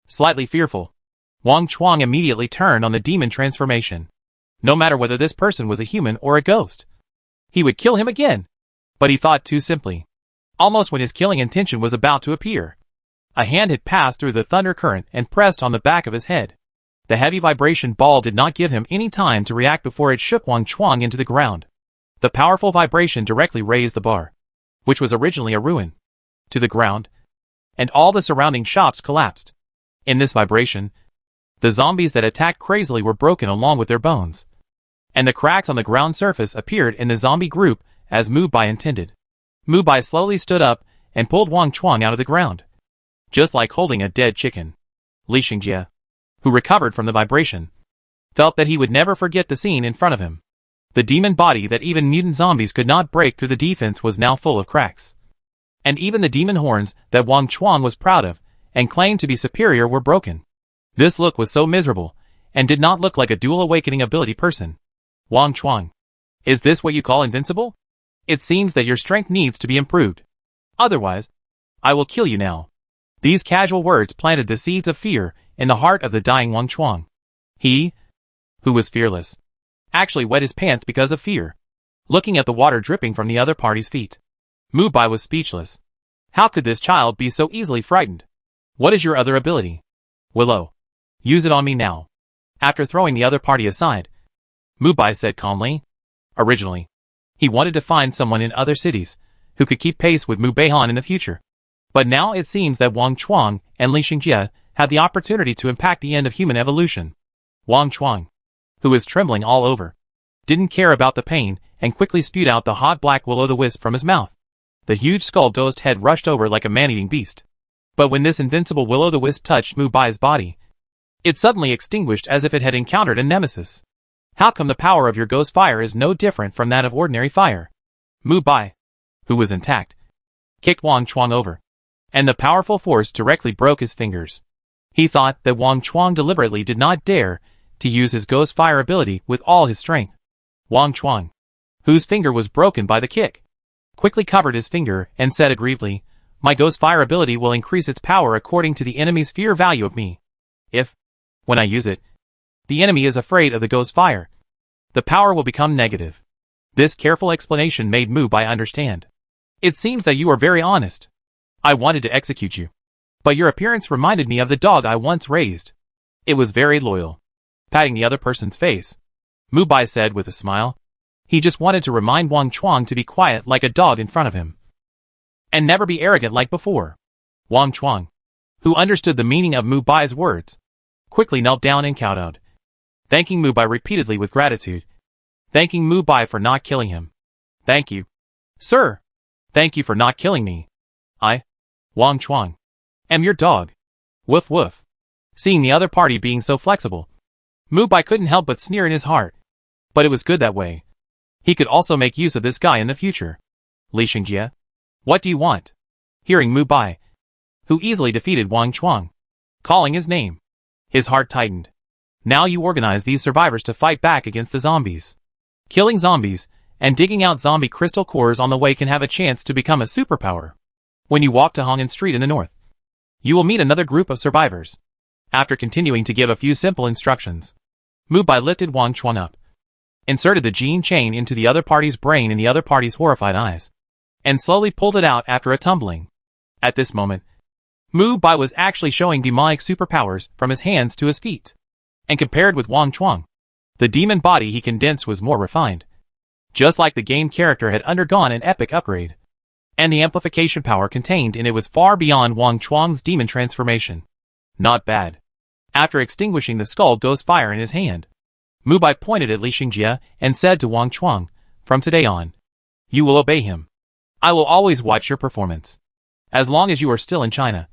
Slightly fearful, Wang Chuang immediately turned on the demon transformation. No matter whether this person was a human or a ghost, he would kill him again. But he thought too simply. Almost when his killing intention was about to appear, a hand had passed through the thunder current and pressed on the back of his head. The heavy vibration ball did not give him any time to react before it shook Wang Chuang into the ground. The powerful vibration directly raised the bar, which was originally a ruin, to the ground, and all the surrounding shops collapsed. In this vibration, the zombies that attacked crazily were broken along with their bones, and the cracks on the ground surface appeared in the zombie group as Mu Bai intended. Mu Bai slowly stood up and pulled Wang Chuang out of the ground, just like holding a dead chicken. Li Xingjie, who recovered from the vibration, felt that he would never forget the scene in front of him. The demon body that even mutant zombies could not break through the defense was now full of cracks. And even the demon horns that Wang Chuang was proud of and claimed to be superior were broken. This look was so miserable, and did not look like a dual awakening ability person. Wang Chuang, is this what you call invincible? It seems that your strength needs to be improved. Otherwise, I will kill you now. These casual words planted the seeds of fear in the heart of the dying Wang Chuang. He, who was fearless, actually wet his pants because of fear, looking at the water dripping from the other party's feet. Mu Bai was speechless. How could this child be so easily frightened? What is your other ability? Willow. Use it on me now. After throwing the other party aside, Mu Bai said calmly. Originally, he wanted to find someone in other cities who could keep pace with Mu Baihan in the future. But now it seems that Wang Chuang and Li Xingjie had the opportunity to impact the end of human evolution. Wang Chuang, who was trembling all over, didn't care about the pain and quickly spewed out the hot black will-o'-the-wisp from his mouth. The huge skull-dosed head rushed over like a man-eating beast. But when this invincible will-o'-the-wisp touched Mu Bai's body, it suddenly extinguished as if it had encountered a nemesis. How come the power of your ghost fire is no different from that of ordinary fire? Mu Bai, who was intact, kicked Wang Chuang over, and the powerful force directly broke his fingers. He thought that Wang Chuang deliberately did not dare to use his ghost fire ability with all his strength. Wang Chuang, whose finger was broken by the kick, quickly covered his finger and said aggrievedly, "My ghost fire ability will increase its power according to the enemy's fear value of me. If, when I use it, the enemy is afraid of the ghost fire, the power will become negative." This careful explanation made Mu Bai understand. "It seems that you are very honest. I wanted to execute you, but your appearance reminded me of the dog I once raised. It was very loyal." Patting the other person's face, Mu Bai said with a smile, he just wanted to remind Wang Chuang to be quiet like a dog in front of him, and never be arrogant like before. Wang Chuang, who understood the meaning of Mu Bai's words, quickly knelt down and kowtowed, thanking Mu Bai repeatedly with gratitude, thanking Mu Bai for not killing him. "Thank you, sir. Thank you for not killing me. I, Wang Chuang, am your dog. Woof woof." Seeing the other party being so flexible, Mu Bai couldn't help but sneer in his heart. But it was good that way. He could also make use of this guy in the future. "Li Xingjie, what do you want?" Hearing Mu Bai, who easily defeated Wang Chuang, calling his name, his heart tightened. "Now you organize these survivors to fight back against the zombies. Killing zombies and digging out zombie crystal cores on the way can have a chance to become a superpower. When you walk to Hong'an Street in the north, you will meet another group of survivors." After continuing to give a few simple instructions, Mu Bai lifted Wang Chuang up, inserted the gene chain into the other party's brain in the other party's horrified eyes, and slowly pulled it out after a tumbling. At this moment, Mu Bai was actually showing demonic superpowers from his hands to his feet. And compared with Wang Chuang, the demon body he condensed was more refined. Just like the game character had undergone an epic upgrade. And the amplification power contained in it was far beyond Wang Chuang's demon transformation. Not bad. After extinguishing the skull ghost fire in his hand, Mu Bai pointed at Li Xingjie and said to Wang Chuang, "From today on, you will obey him. I will always watch your performance. As long as you are still in China,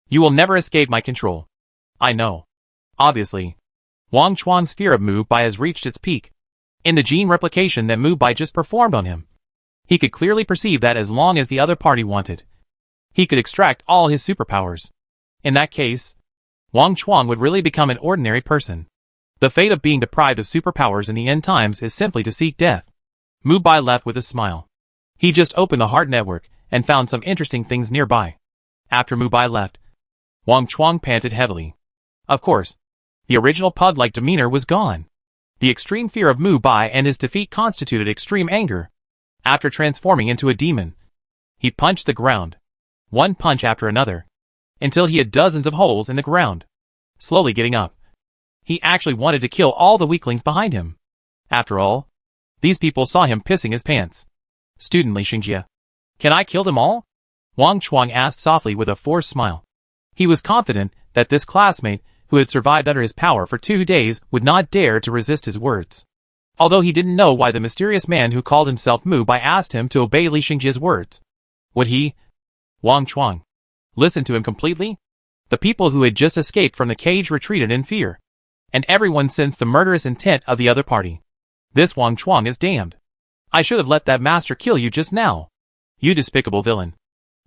you will never escape my control." I know. Obviously, Wang Chuang's fear of Mu Bai has reached its peak. In the gene replication that Mu Bai just performed on him, he could clearly perceive that as long as the other party wanted, he could extract all his superpowers. In that case, Wang Chuang would really become an ordinary person. The fate of being deprived of superpowers in the end times is simply to seek death. Mu Bai left with a smile. He just opened the heart network and found some interesting things nearby. After Mu Bai left, Wang Chuang panted heavily. Of course, the original pug-like demeanor was gone. The extreme fear of Mu Bai and his defeat constituted extreme anger. After transforming into a demon, he punched the ground, one punch after another, until he had dozens of holes in the ground. Slowly getting up, he actually wanted to kill all the weaklings behind him. After all, these people saw him pissing his pants. "Student Li Xingjie, can I kill them all?" Wang Chuang asked softly with a forced smile. He was confident that this classmate, who had survived under his power for 2 days, would not dare to resist his words. Although he didn't know why the mysterious man who called himself Mu Bai asked him to obey Li Xingjie's words. Would he, Wang Chuang, listen to him completely? The people who had just escaped from the cage retreated in fear, and everyone sensed the murderous intent of the other party. "This Wang Chuang is damned. I should have let that master kill you just now. You despicable villain.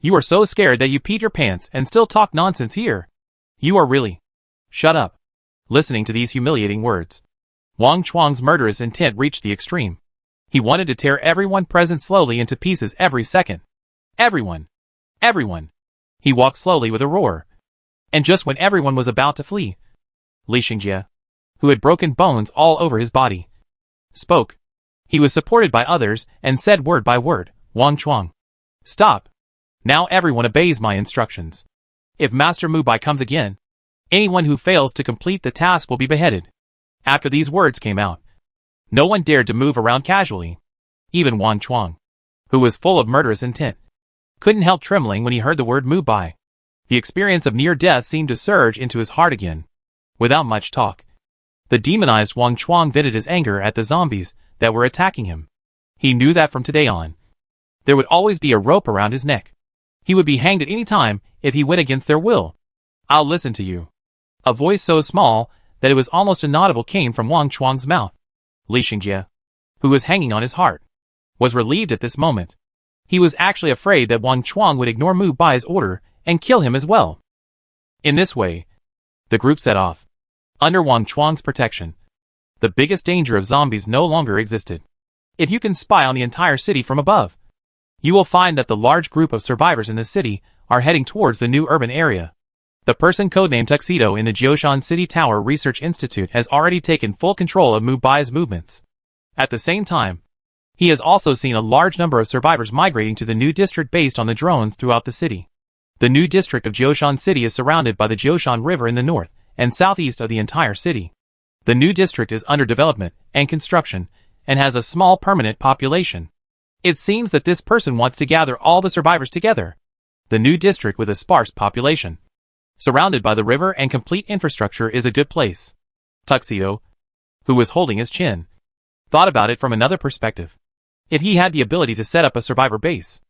You are so scared that you peed your pants and still talk nonsense here. You are really..." "Shut up." Listening to these humiliating words, Wang Chuang's murderous intent reached the extreme. He wanted to tear everyone present slowly into pieces every second. Everyone! Everyone! He walked slowly with a roar. And just when everyone was about to flee, Li Xingjie, who had broken bones all over his body, spoke. He was supported by others and said word by word, "Wang Chuang, stop. Now everyone obeys my instructions. If Master Mu Bai comes again, anyone who fails to complete the task will be beheaded." After these words came out, no one dared to move around casually. Even Wang Chuang, who was full of murderous intent, couldn't help trembling when he heard the word Mu Bai. The experience of near death seemed to surge into his heart again. Without much talk, the demonized Wang Chuang vented his anger at the zombies that were attacking him. He knew that from today on, there would always be a rope around his neck. He would be hanged at any time if he went against their will. "I'll listen to you." A voice so small that it was almost inaudible came from Wang Chuang's mouth. Li Xingjie, who was hanging on his heart, was relieved at this moment. He was actually afraid that Wang Chuang would ignore Mu Bai's order and kill him as well. In this way, The group set off. Under Wang Chuang's protection, the biggest danger of zombies no longer existed. If you can spy on the entire city from above, you will find that the large group of survivors in the city are heading towards the new urban area. The person codenamed Tuxedo in the Jioshan City Tower Research Institute has already taken full control of Mu Bai's movements. At the same time, he has also seen a large number of survivors migrating to the new district based on the drones throughout the city. The new district of Jioshan City is surrounded by the Jioshan River in the north and southeast of the entire city. The new district is under development and construction and has a small permanent population. It seems that this person wants to gather all the survivors together. The new district with a sparse population, surrounded by the river and complete infrastructure, is a good place. Tuxedo, who was holding his chin, thought about it from another perspective. If he had the ability to set up a survivor base,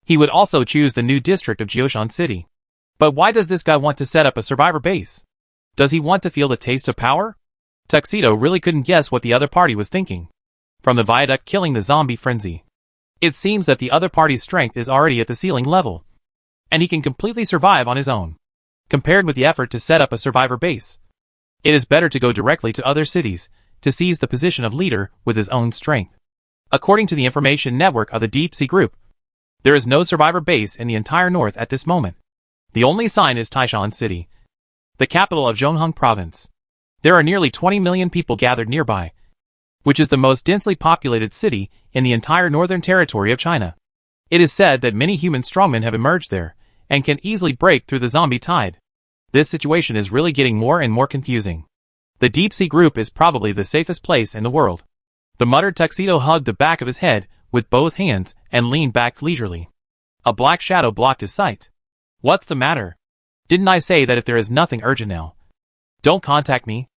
he would also choose the new district of Jioshan City. But why does this guy want to set up a survivor base? Does he want to feel the taste of power? Tuxedo really couldn't guess what the other party was thinking. From the viaduct killing the zombie frenzy, it seems that the other party's strength is already at the ceiling level, and he can completely survive on his own. Compared with the effort to set up a survivor base, it is better to go directly to other cities to seize the position of leader with his own strength. According to the information network of the Deep Sea Group, there is no survivor base in the entire north at this moment. The only sign is Taishan City, the capital of Zhonghong Province. There are nearly 20 million people gathered nearby, which is the most densely populated city in the entire northern territory of China. It is said that many human strongmen have emerged there and can easily break through the zombie tide. This situation is really getting more and more confusing. The Deep Sea Group is probably the safest place in the world. The muttered Tuxedo hugged the back of his head with both hands and leaned back leisurely. A black shadow blocked his sight. What's the matter? Didn't I say that if there is nothing urgent now, don't contact me?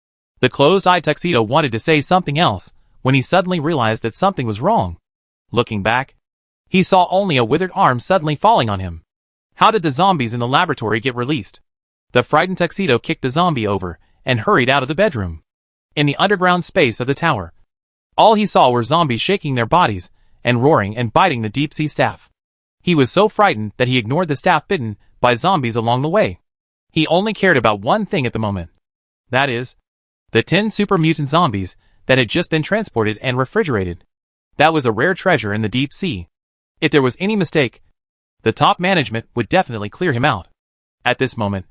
The closed-eyed Tuxedo wanted to say something else when he suddenly realized that something was wrong. Looking back, he saw only a withered arm suddenly falling on him. How did the zombies in the laboratory get released? The frightened Tuxedo kicked the zombie over and hurried out of the bedroom. In the underground space of the tower, all he saw were zombies shaking their bodies and roaring and biting the deep-sea staff. He was so frightened that he ignored the staff bitten by zombies along the way. He only cared about one thing at the moment. That is, the 10 super mutant zombies that had just been transported and refrigerated. That was a rare treasure in the deep sea. If there was any mistake, the top management would definitely clear him out. At this moment,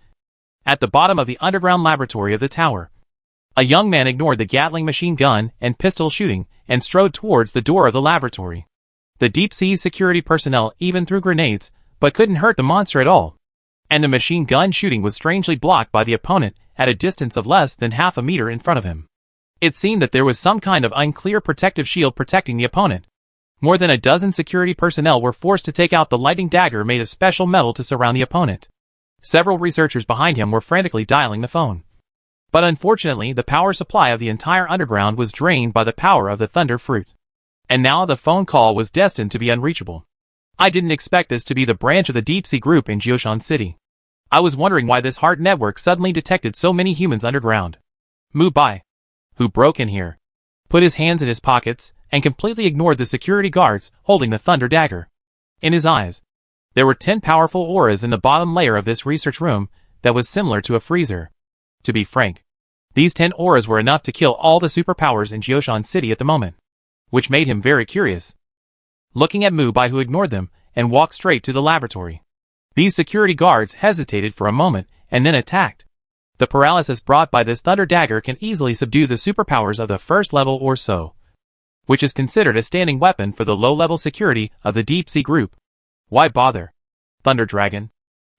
at the bottom of the underground laboratory of the tower, a young man ignored the Gatling machine gun and pistol shooting and strode towards the door of the laboratory. The deep-sea security personnel even threw grenades, but couldn't hurt the monster at all. And the machine gun shooting was strangely blocked by the opponent at a distance of less than half a meter in front of him. It seemed that there was some kind of unclear protective shield protecting the opponent. More than a dozen security personnel were forced to take out the lightning dagger made of special metal to surround the opponent. Several researchers behind him were frantically dialing the phone. But unfortunately, the power supply of the entire underground was drained by the power of the thunder fruit. And now the phone call was destined to be unreachable. I didn't expect this to be the branch of the Deep Sea Group in Jioshan City. I was wondering why this hard network suddenly detected so many humans underground. Mu Bai, who broke in here, put his hands in his pockets and completely ignored the security guards holding the thunder dagger. In his eyes, there were 10 powerful auras in the bottom layer of this research room that was similar to a freezer. To be frank, these 10 auras were enough to kill all the superpowers in Jioshan City at the moment, which made him very curious. Looking at Mu Bai, who ignored them and walked straight to the laboratory, these security guards hesitated for a moment and then attacked. The paralysis brought by this thunder dagger can easily subdue the superpowers of the first level or so, which is considered a standing weapon for the low-level security of the Deep Sea Group. Why bother? Thunder Dragon.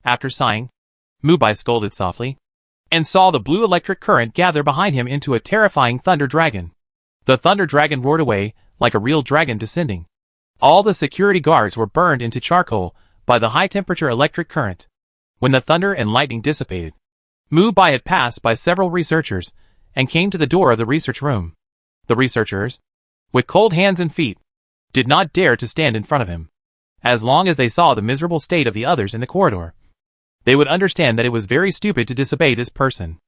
After sighing, Mu Bai scolded softly, and saw the blue electric current gather behind him into a terrifying thunder dragon. The thunder dragon roared away like a real dragon descending. All the security guards were burned into charcoal by the high-temperature electric current. When the thunder and lightning dissipated, Mu Bai had passed by several researchers and came to the door of the research room. The researchers, with cold hands and feet, did not dare to stand in front of him. As long as they saw the miserable state of the others in the corridor, they would understand that it was very stupid to disobey this person.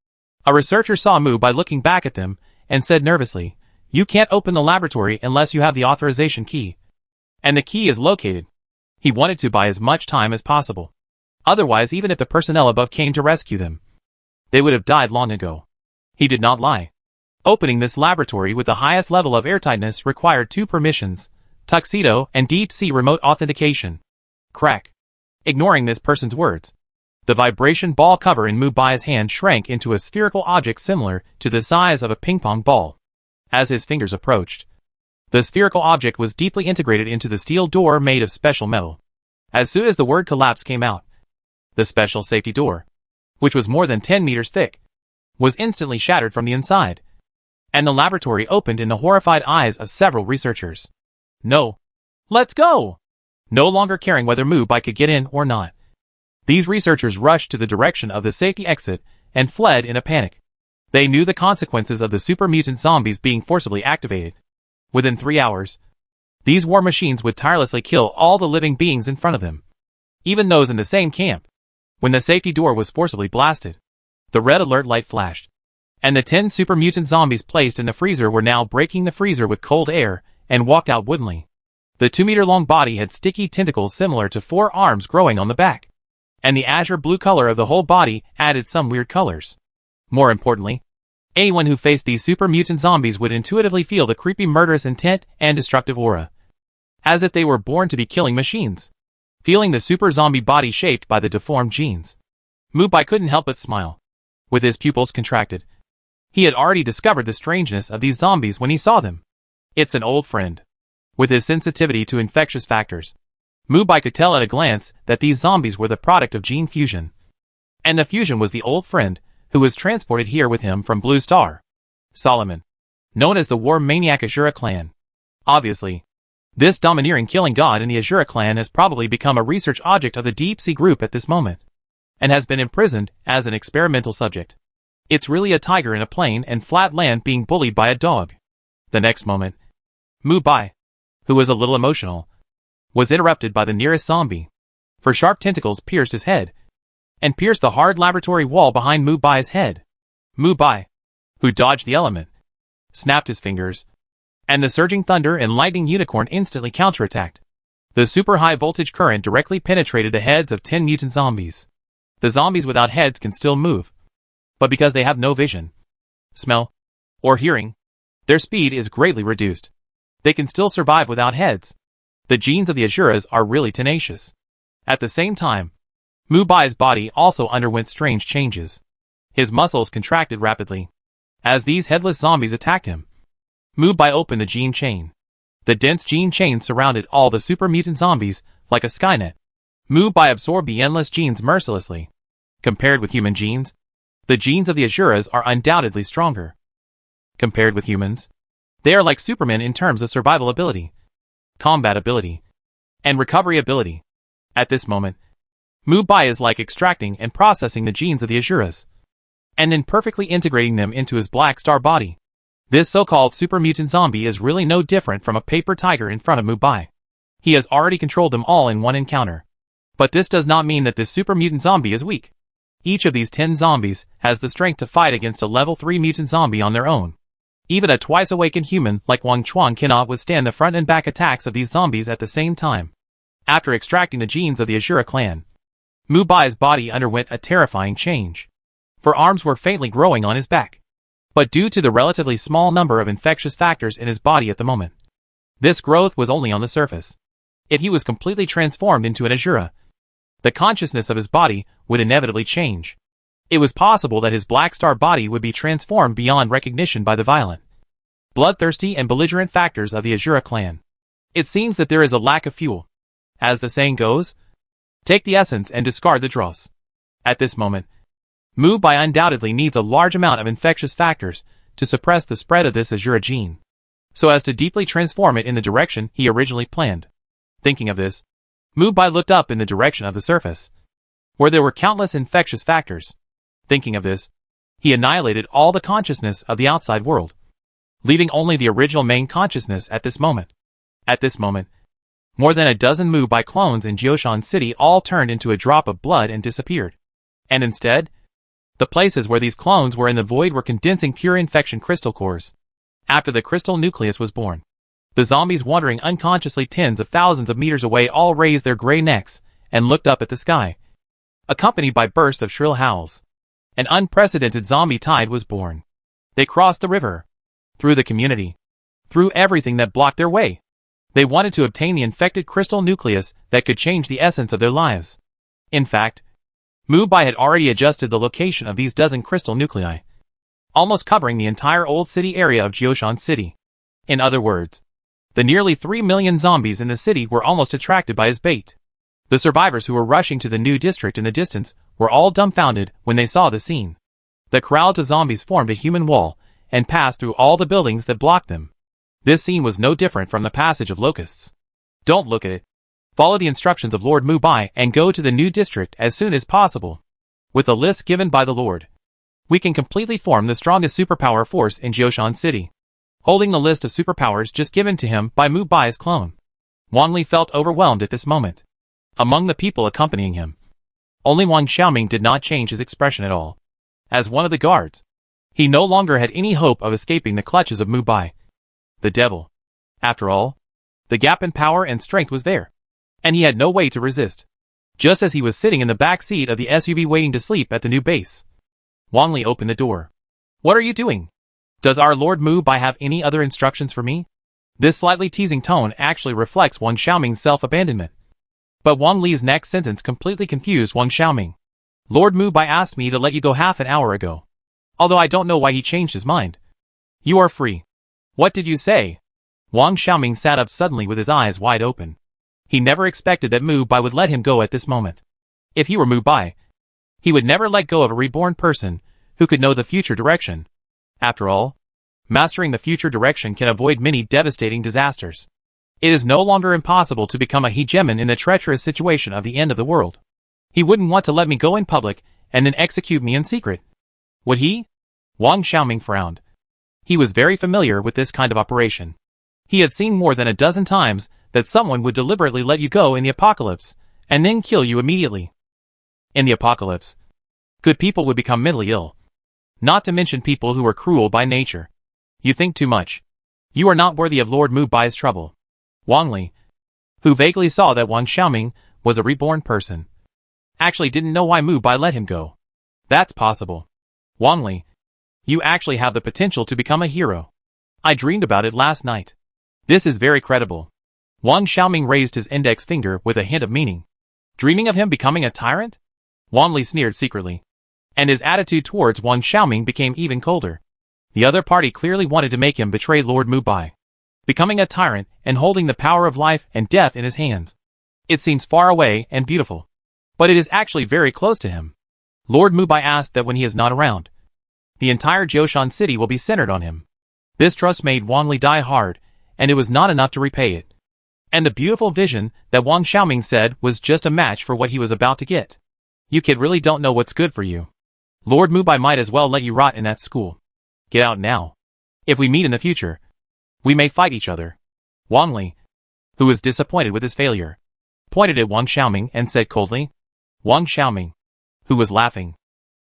A researcher saw Mu Bai looking back at them and said nervously, "You can't open the laboratory unless you have the authorization key. And the key is located." He wanted to buy as much time as possible. Otherwise, even if the personnel above came to rescue them, they would have died long ago. He did not lie. Opening this laboratory with the highest level of airtightness required 2 permissions, tuxedo and deep-sea remote authentication. Crack. Ignoring this person's words, the vibration ball cover in Mubai's hand shrank into a spherical object similar to the size of a ping-pong ball. As his fingers approached, the spherical object was deeply integrated into the steel door made of special metal. As soon as the word collapse came out, the special safety door, which was more than 10 meters thick, was instantly shattered from the inside, and the laboratory opened in the horrified eyes of several researchers. No. Let's go! No longer caring whether Mubai could get in or not, these researchers rushed to the direction of the safety exit and fled in a panic. They knew the consequences of the super mutant zombies being forcibly activated. Within 3 hours, these war machines would tirelessly kill all the living beings in front of them, even those in the same camp. When the safety door was forcibly blasted, the red alert light flashed, and the 10 super mutant zombies placed in the freezer were now breaking the freezer with cold air and walked out woodenly. The 2-meter-long body had sticky tentacles similar to 4 arms growing on the back, and the azure blue color of the whole body added some weird colors. More importantly, anyone who faced these super mutant zombies would intuitively feel the creepy murderous intent and destructive aura, as if they were born to be killing machines. Feeling the super zombie body shaped by the deformed genes, Mubai couldn't help but smile. With his pupils contracted, he had already discovered the strangeness of these zombies when he saw them. It's an old friend. With his sensitivity to infectious factors, Mubai could tell at a glance that these zombies were the product of gene fusion. And the fusion was the old friend who was transported here with him from Blue Star. Solomon, known as the war maniac Azura clan. Obviously, this domineering killing god in the Azura clan has probably become a research object of the Deep Sea group at this moment, and has been imprisoned as an experimental subject. It's really a tiger in a plain and flat land being bullied by a dog. The next moment, Mubai, who was a little emotional, was interrupted by the nearest zombie, for sharp tentacles pierced his head, and pierced the hard laboratory wall behind Mubai's head. Mubai, who dodged the element, snapped his fingers, and the surging thunder and lightning unicorn instantly counterattacked. The super high voltage current directly penetrated the heads of 10 mutant zombies. The zombies without heads can still move, but because they have no vision, smell, or hearing, their speed is greatly reduced. They can still survive without heads. The genes of the Azuras are really tenacious. At the same time, Mubai's body also underwent strange changes. His muscles contracted rapidly. As these headless zombies attacked him, Mubai opened the gene chain. The dense gene chain surrounded all the super mutant zombies like a skynet. Mubai absorbed the endless genes mercilessly. Compared with human genes, the genes of the Azuras are undoubtedly stronger. Compared with humans, they are like Supermen in terms of survival ability, combat ability, and recovery ability. At this moment, Mubai is like extracting and processing the genes of the Azuras, and then perfectly integrating them into his Black Star body. This so-called super mutant zombie is really no different from a paper tiger in front of Mubai. He has already controlled them all in one encounter. But this does not mean that this super mutant zombie is weak. Each of these 10 zombies has the strength to fight against a level 3 mutant zombie on their own. Even a twice-awakened human like Wang Chuan cannot withstand the front and back attacks of these zombies at the same time. After extracting the genes of the Azura clan, Mubai's body underwent a terrifying change. For arms were faintly growing on his back, but due to the relatively small number of infectious factors in his body at the moment, this growth was only on the surface. If he was completely transformed into an Azura, the consciousness of his body would inevitably change. It was possible that his Black Star body would be transformed beyond recognition by the violent, bloodthirsty and belligerent factors of the Azura clan. It seems that there is a lack of fuel. As the saying goes, take the essence and discard the dross. At this moment, Mubai undoubtedly needs a large amount of infectious factors to suppress the spread of this Azura gene, so as to deeply transform it in the direction he originally planned. Thinking of this, Mubai looked up in the direction of the surface, where there were countless infectious factors. Thinking of this, he annihilated all the consciousness of the outside world, leaving only the original main consciousness at this moment. At this moment, more than a dozen Mubai clones in Jioshan City all turned into a drop of blood and disappeared. And instead, the places where these clones were in the void were condensing pure infection crystal cores. After the crystal nucleus was born, the zombies wandering unconsciously tens of thousands of meters away all raised their gray necks and looked up at the sky, accompanied by bursts of shrill howls. An unprecedented zombie tide was born. They crossed the river, through the community, through everything that blocked their way. They wanted to obtain the infected crystal nucleus that could change the essence of their lives. In fact, Mumbai had already adjusted the location of these dozen crystal nuclei, almost covering the entire old city area of Jioshan City. In other words, the nearly 3 million zombies in the city were almost attracted by his bait. The survivors who were rushing to the new district in the distance were all dumbfounded when they saw the scene. The crowds of zombies formed a human wall and passed through all the buildings that blocked them. This scene was no different from the passage of locusts. Don't look at it. Follow the instructions of Lord Mumbai and go to the new district as soon as possible. With the list given by the Lord, we can completely form the strongest superpower force in Jioshan City. Holding the list of superpowers just given to him by Mumbai's clone, Wang Li felt overwhelmed at this moment. Among the people accompanying him, only Wang Xiaoming did not change his expression at all. As one of the guards, he no longer had any hope of escaping the clutches of Mumbai. The devil. After all, the gap in power and strength was there, and he had no way to resist. Just as he was sitting in the back seat of the SUV waiting to sleep at the new base, Wang Li opened the door. What are you doing? Does our Lord Mumbai have any other instructions for me? This slightly teasing tone actually reflects Wang Xiaoming's self-abandonment. But Wang Li's next sentence completely confused Wang Xiaoming. Lord Mumbai asked me to let you go half an hour ago. Although I don't know why he changed his mind. You are free. What did you say? Wang Xiaoming sat up suddenly with his eyes wide open. He never expected that Mumbai would let him go at this moment. If he were Mumbai, he would never let go of a reborn person who could know the future direction. After all, mastering the future direction can avoid many devastating disasters. It is no longer impossible to become a hegemon in the treacherous situation of the end of the world. He wouldn't want to let me go in public and then execute me in secret. Would he? Wang Xiaoming frowned. He was very familiar with this kind of operation. He had seen more than a dozen times that someone would deliberately let you go in the apocalypse and then kill you immediately. In the apocalypse, good people would become mentally ill. Not to mention people who were cruel by nature. You think too much. You are not worthy of Lord Mumbai's trouble. Wang Li, who vaguely saw that Wang Xiaoming was a reborn person, actually didn't know why Mumbai let him go. That's possible. Wang Li, you actually have the potential to become a hero. I dreamed about it last night. This is very credible. Wang Xiaoming raised his index finger with a hint of meaning. Dreaming of him becoming a tyrant? Wang Li sneered secretly, and his attitude towards Wang Xiaoming became even colder. The other party clearly wanted to make him betray Lord Mumbai, becoming a tyrant and holding the power of life and death in his hands. It seems far away and beautiful, but it is actually very close to him. Lord Mumbai asked that when he is not around, the entire Jioshan city will be centered on him. This trust made Wang Li die hard, and it was not enough to repay it. And the beautiful vision that Wang Xiaoming said was just a match for what he was about to get. You kid really don't know what's good for you. Lord Mumbai might as well let you rot in that school. Get out now. If we meet in the future, we may fight each other. Wang Li, who was disappointed with his failure, pointed at Wang Xiaoming and said coldly. Wang Xiaoming, who was laughing,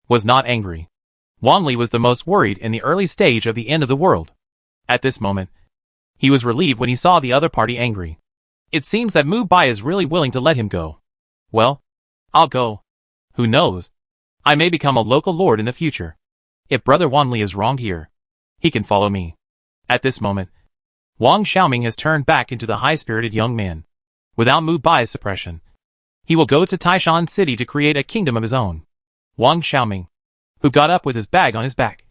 was not angry. Wang Li was the most worried in the early stage of the end of the world. At this moment, he was relieved when he saw the other party angry. It seems that Mumbai is really willing to let him go. Well, I'll go. Who knows? I may become a local lord in the future. If Brother Wang Li is wrong here, he can follow me. At this moment, Wang Xiaoming has turned back into the high-spirited young man. Without Mumbai's suppression, he will go to Taishan City to create a kingdom of his own. Wang Xiaoming, who got up with his bag on his back,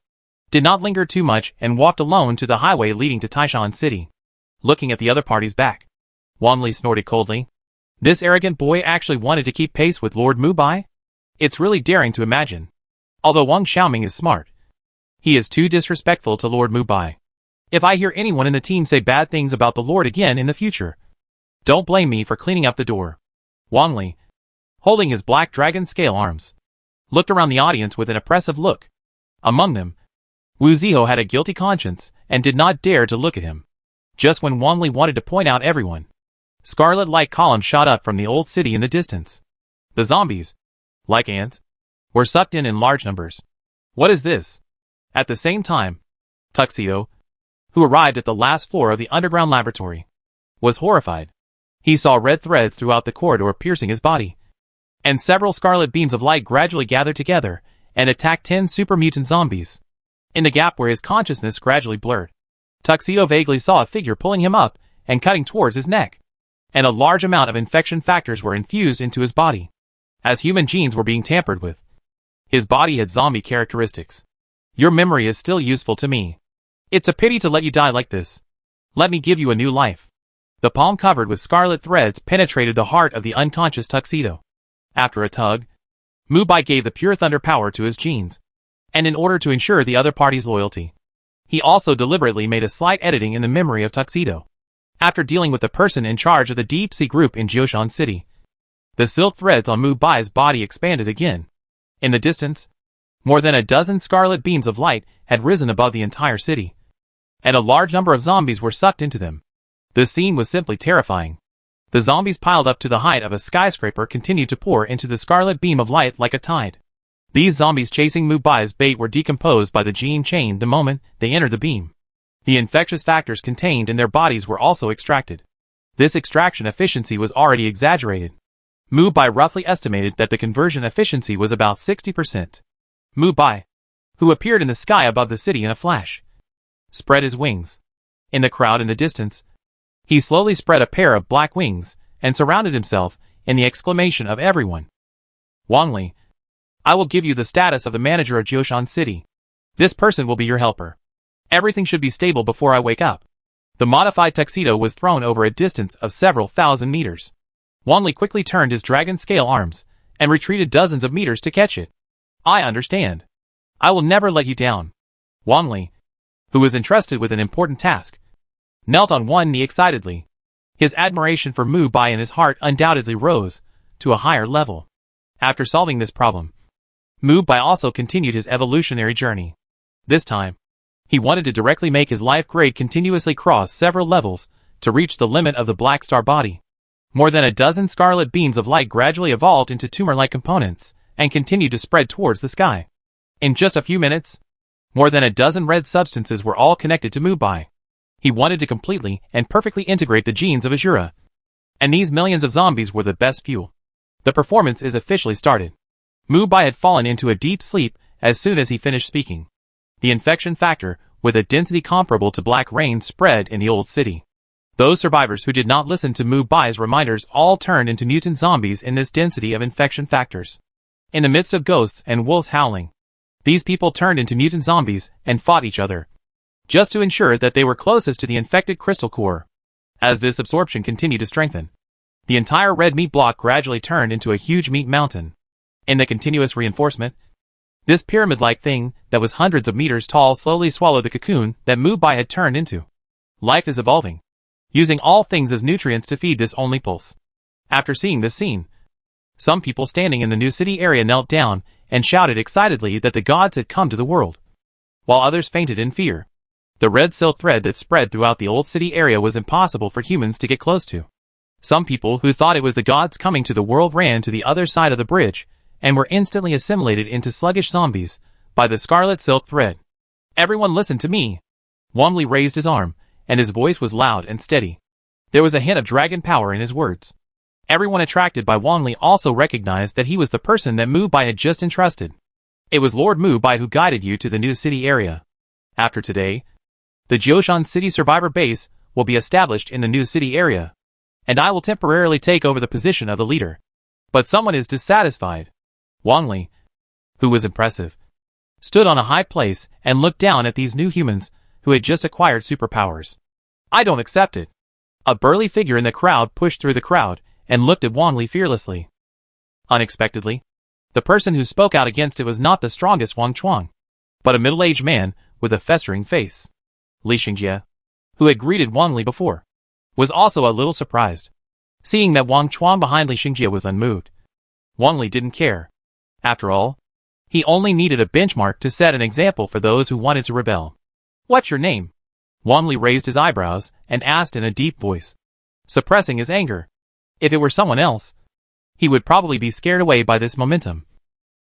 did not linger too much and walked alone to the highway leading to Taishan City. Looking at the other party's back, Wang Li snorted coldly. This arrogant boy actually wanted to keep pace with Lord Mumbai? It's really daring to imagine. Although Wang Xiaoming is smart, he is too disrespectful to Lord Mumbai. If I hear anyone in the team say bad things about the Lord again in the future, don't blame me for cleaning up the door. Wang Li, holding his black dragon scale arms, looked around the audience with an oppressive look. Among them, Wu Ziho had a guilty conscience and did not dare to look at him. Just when Wang Li wanted to point out everyone, scarlet light columns shot up from the old city in the distance. The zombies, like ants, were sucked in large numbers. What is this? At the same time, Tuxedo, who arrived at the last floor of the underground laboratory, was horrified. He saw red threads throughout the corridor piercing his body, and several scarlet beams of light gradually gathered together and attacked 10 super mutant zombies. In the gap where his consciousness gradually blurred, Tuxedo vaguely saw a figure pulling him up and cutting towards his neck, and a large amount of infection factors were infused into his body, as human genes were being tampered with. His body had zombie characteristics. Your memory is still useful to me. It's a pity to let you die like this. Let me give you a new life. The palm covered with scarlet threads penetrated the heart of the unconscious Tuxedo. After a tug, Mubai gave the pure thunder power to his genes, and in order to ensure the other party's loyalty, he also deliberately made a slight editing in the memory of Tuxedo. After dealing with the person in charge of the deep-sea group in Jioshan City, the silk threads on Mubai's body expanded again. In the distance, more than a dozen scarlet beams of light had risen above the entire city, and a large number of zombies were sucked into them. The scene was simply terrifying. The zombies piled up to the height of a skyscraper continued to pour into the scarlet beam of light like a tide. These zombies chasing Mubai's bait were decomposed by the gene chain the moment they entered the beam. The infectious factors contained in their bodies were also extracted. This extraction efficiency was already exaggerated. Mubai roughly estimated that the conversion efficiency was about 60%. Mubai, who appeared in the sky above the city in a flash, spread his wings. In the crowd in the distance, he slowly spread a pair of black wings and surrounded himself in the exclamation of everyone. Wang Li, I will give you the status of the manager of Jioshan City. This person will be your helper. Everything should be stable before I wake up. The modified tuxedo was thrown over a distance of several thousand meters. Wang Li quickly turned his dragon-scale arms and retreated dozens of meters to catch it. I understand. I will never let you down. Wang Li, who was entrusted with an important task, knelt on one knee excitedly. His admiration for Mubai in his heart undoubtedly rose to a higher level. After solving this problem, Mubai also continued his evolutionary journey. This time, he wanted to directly make his life grade continuously cross several levels to reach the limit of the Black Star body. More than a dozen scarlet beams of light gradually evolved into tumor-like components and continued to spread towards the sky. In just a few minutes, more than a dozen red substances were all connected to Mubai. He wanted to completely and perfectly integrate the genes of Azura. And these millions of zombies were the best fuel. The performance is officially started. Mubai had fallen into a deep sleep as soon as he finished speaking. The infection factor, with a density comparable to black rain, spread in the old city. Those survivors who did not listen to Mubai's reminders all turned into mutant zombies in this density of infection factors. In the midst of ghosts and wolves howling, these people turned into mutant zombies and fought each other, just to ensure that they were closest to the infected crystal core. As this absorption continued to strengthen, the entire red meat block gradually turned into a huge meat mountain. In the continuous reinforcement, this pyramid-like thing that was hundreds of meters tall slowly swallowed the cocoon that Mubai had turned into. Life is evolving, using all things as nutrients to feed this only pulse. After seeing this scene, some people standing in the new city area knelt down and shouted excitedly that the gods had come to the world, while others fainted in fear. The red silk thread that spread throughout the old city area was impossible for humans to get close to. Some people who thought it was the gods coming to the world ran to the other side of the bridge and were instantly assimilated into sluggish zombies by the scarlet silk thread. Everyone listen to me. Wang Li raised his arm, and his voice was loud and steady. There was a hint of dragon power in his words. Everyone attracted by Wang Li also recognized that he was the person that Mubai had just entrusted. It was Lord Mubai who guided you to the new city area. After today, the Jioshan City Survivor Base will be established in the new city area, and I will temporarily take over the position of the leader. But someone is dissatisfied. Wang Li, who was impressive, stood on a high place and looked down at these new humans who had just acquired superpowers. I don't accept it. A burly figure in the crowd pushed through the crowd and looked at Wang Li fearlessly. Unexpectedly, the person who spoke out against it was not the strongest Wang Chuang, but a middle-aged man with a festering face. Li Xingjie, who had greeted Wang Li before, was also a little surprised. Seeing that Wang Chuang behind Li Xingjie was unmoved, Wang Li didn't care. After all, he only needed a benchmark to set an example for those who wanted to rebel. What's your name? Wang Li raised his eyebrows and asked in a deep voice, suppressing his anger. If it were someone else, he would probably be scared away by this momentum.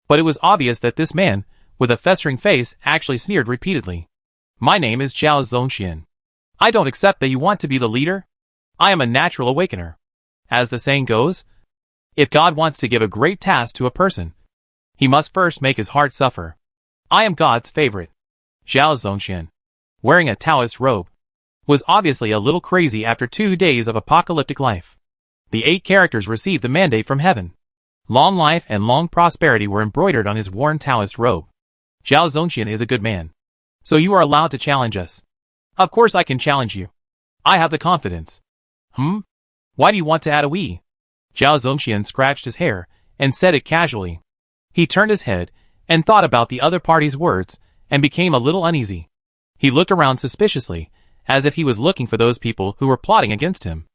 But it was obvious that this man, with a festering face, actually sneered repeatedly. My name is Zhao Zongxian. I don't accept that you want to be the leader. I am a natural awakener. As the saying goes, if God wants to give a great task to a person, He must first make his heart suffer. I am God's favorite. Zhao Zongxian, wearing a Taoist robe, was obviously a little crazy after 2 days of apocalyptic life. The 8 characters received the mandate from heaven. Long life and long prosperity were embroidered on his worn Taoist robe. Zhao Zongxian is a good man. So you are allowed to challenge us. Of course I can challenge you. I have the confidence. Why do you want to add a we? Zhao Zongxian scratched his hair and said it casually. He turned his head and thought about the other party's words and became a little uneasy. He looked around suspiciously, as if he was looking for those people who were plotting against him.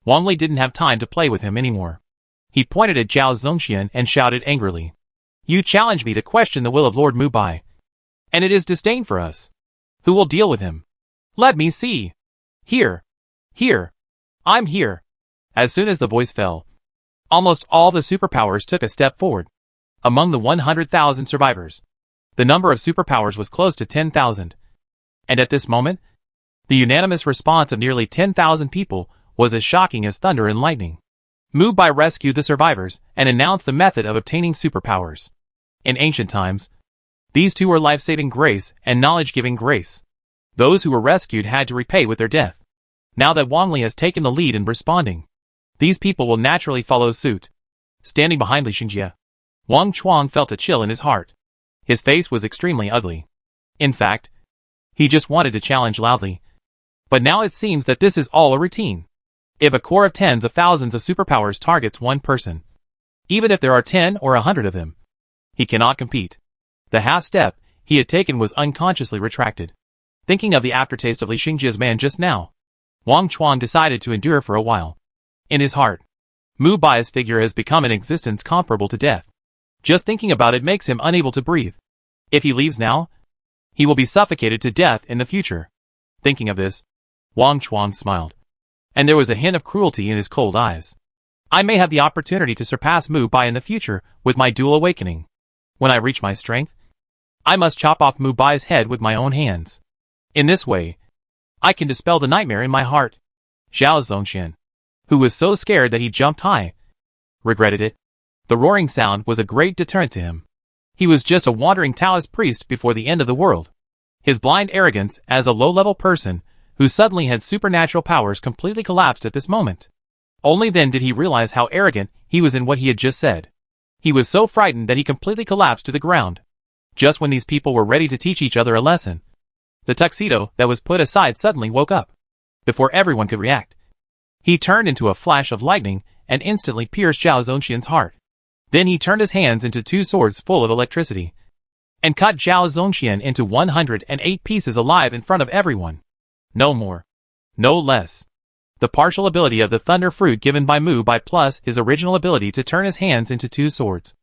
Wang Li didn't have time to play with him anymore. He pointed at Zhao Zongxian and shouted angrily. You challenge me to question the will of Lord Mu Bai. And it is disdain for us. Who will deal with him? Let me see. Here. Here. I'm here. As soon as the voice fell, almost all the superpowers took a step forward. Among the 100,000 survivors, the number of superpowers was close to 10,000. And at this moment, the unanimous response of nearly 10,000 people was as shocking as thunder and lightning. Mu Bai rescued the survivors and announced the method of obtaining superpowers. In ancient times, these two were life-saving grace and knowledge-giving grace. Those who were rescued had to repay with their death. Now that Wang Li has taken the lead in responding, these people will naturally follow suit. Standing behind Li Xingjie, Wang Chuang felt a chill in his heart. His face was extremely ugly. In fact, he just wanted to challenge loudly. But now it seems that this is all a routine. If a corps of tens of thousands of superpowers targets one person, even if there are 10 or 100 of them, he cannot compete. The half step he had taken was unconsciously retracted. Thinking of the aftertaste of Li Xingjie's man just now, Wang Chuang decided to endure for a while. In his heart, Mu Bai's figure has become an existence comparable to death. Just thinking about it makes him unable to breathe. If he leaves now, he will be suffocated to death in the future. Thinking of this, Wang Chuang smiled, and there was a hint of cruelty in his cold eyes. I may have the opportunity to surpass Mu Bai in the future with my dual awakening. When I reach my strength, I must chop off Mu Bai's head with my own hands. In this way, I can dispel the nightmare in my heart. Zhao Zongxian, who was so scared that he jumped high, regretted it. The roaring sound was a great deterrent to him. He was just a wandering Taoist priest before the end of the world. His blind arrogance as a low-level person who suddenly had supernatural powers completely collapsed at this moment. Only then did he realize how arrogant he was in what he had just said. He was so frightened that he completely collapsed to the ground. Just when these people were ready to teach each other a lesson, the tuxedo that was put aside suddenly woke up. Before everyone could react, he turned into a flash of lightning and instantly pierced Zhao Zongxian's heart. Then he turned his hands into 2 swords full of electricity and cut Zhao Zongxian into 108 pieces alive in front of everyone. No more. No less. The partial ability of the thunder fruit given by Mu Bai plus his original ability to turn his hands into 2 swords.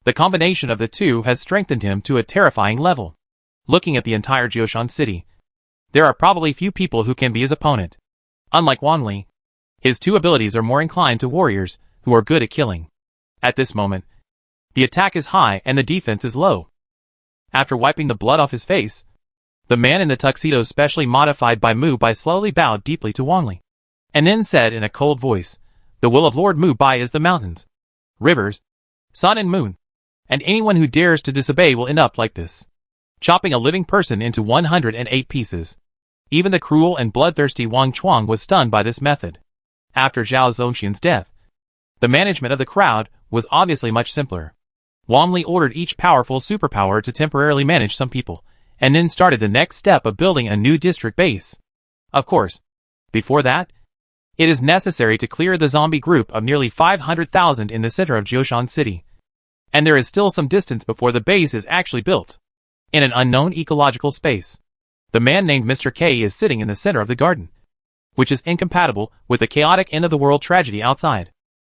The combination of the two has strengthened him to a terrifying level. Looking at the entire Jioshan city, there are probably few people who can be his opponent. Unlike Wang Li, his 2 abilities are more inclined to warriors who are good at killing. At this moment, the attack is high and the defense is low. After wiping the blood off his face, the man in the tuxedo specially modified by Mu Bai slowly bowed deeply to Wang Li, and then said in a cold voice, "The will of Lord Mu Bai is the mountains, rivers, sun and moon, and anyone who dares to disobey will end up like this." Chopping a living person into 108 pieces. Even the cruel and bloodthirsty Wang Chuang was stunned by this method. After Zhao Zongxian's death, the management of the crowd was obviously much simpler. Wang Li ordered each powerful superpower to temporarily manage some people, and then started the next step of building a new district base. Of course, before that, it is necessary to clear the zombie group of nearly 500,000 in the center of Jioshan City. And there is still some distance before the base is actually built. In an unknown ecological space, the man named Mr. K is sitting in the center of the garden, which is incompatible with the chaotic end-of-the-world tragedy outside.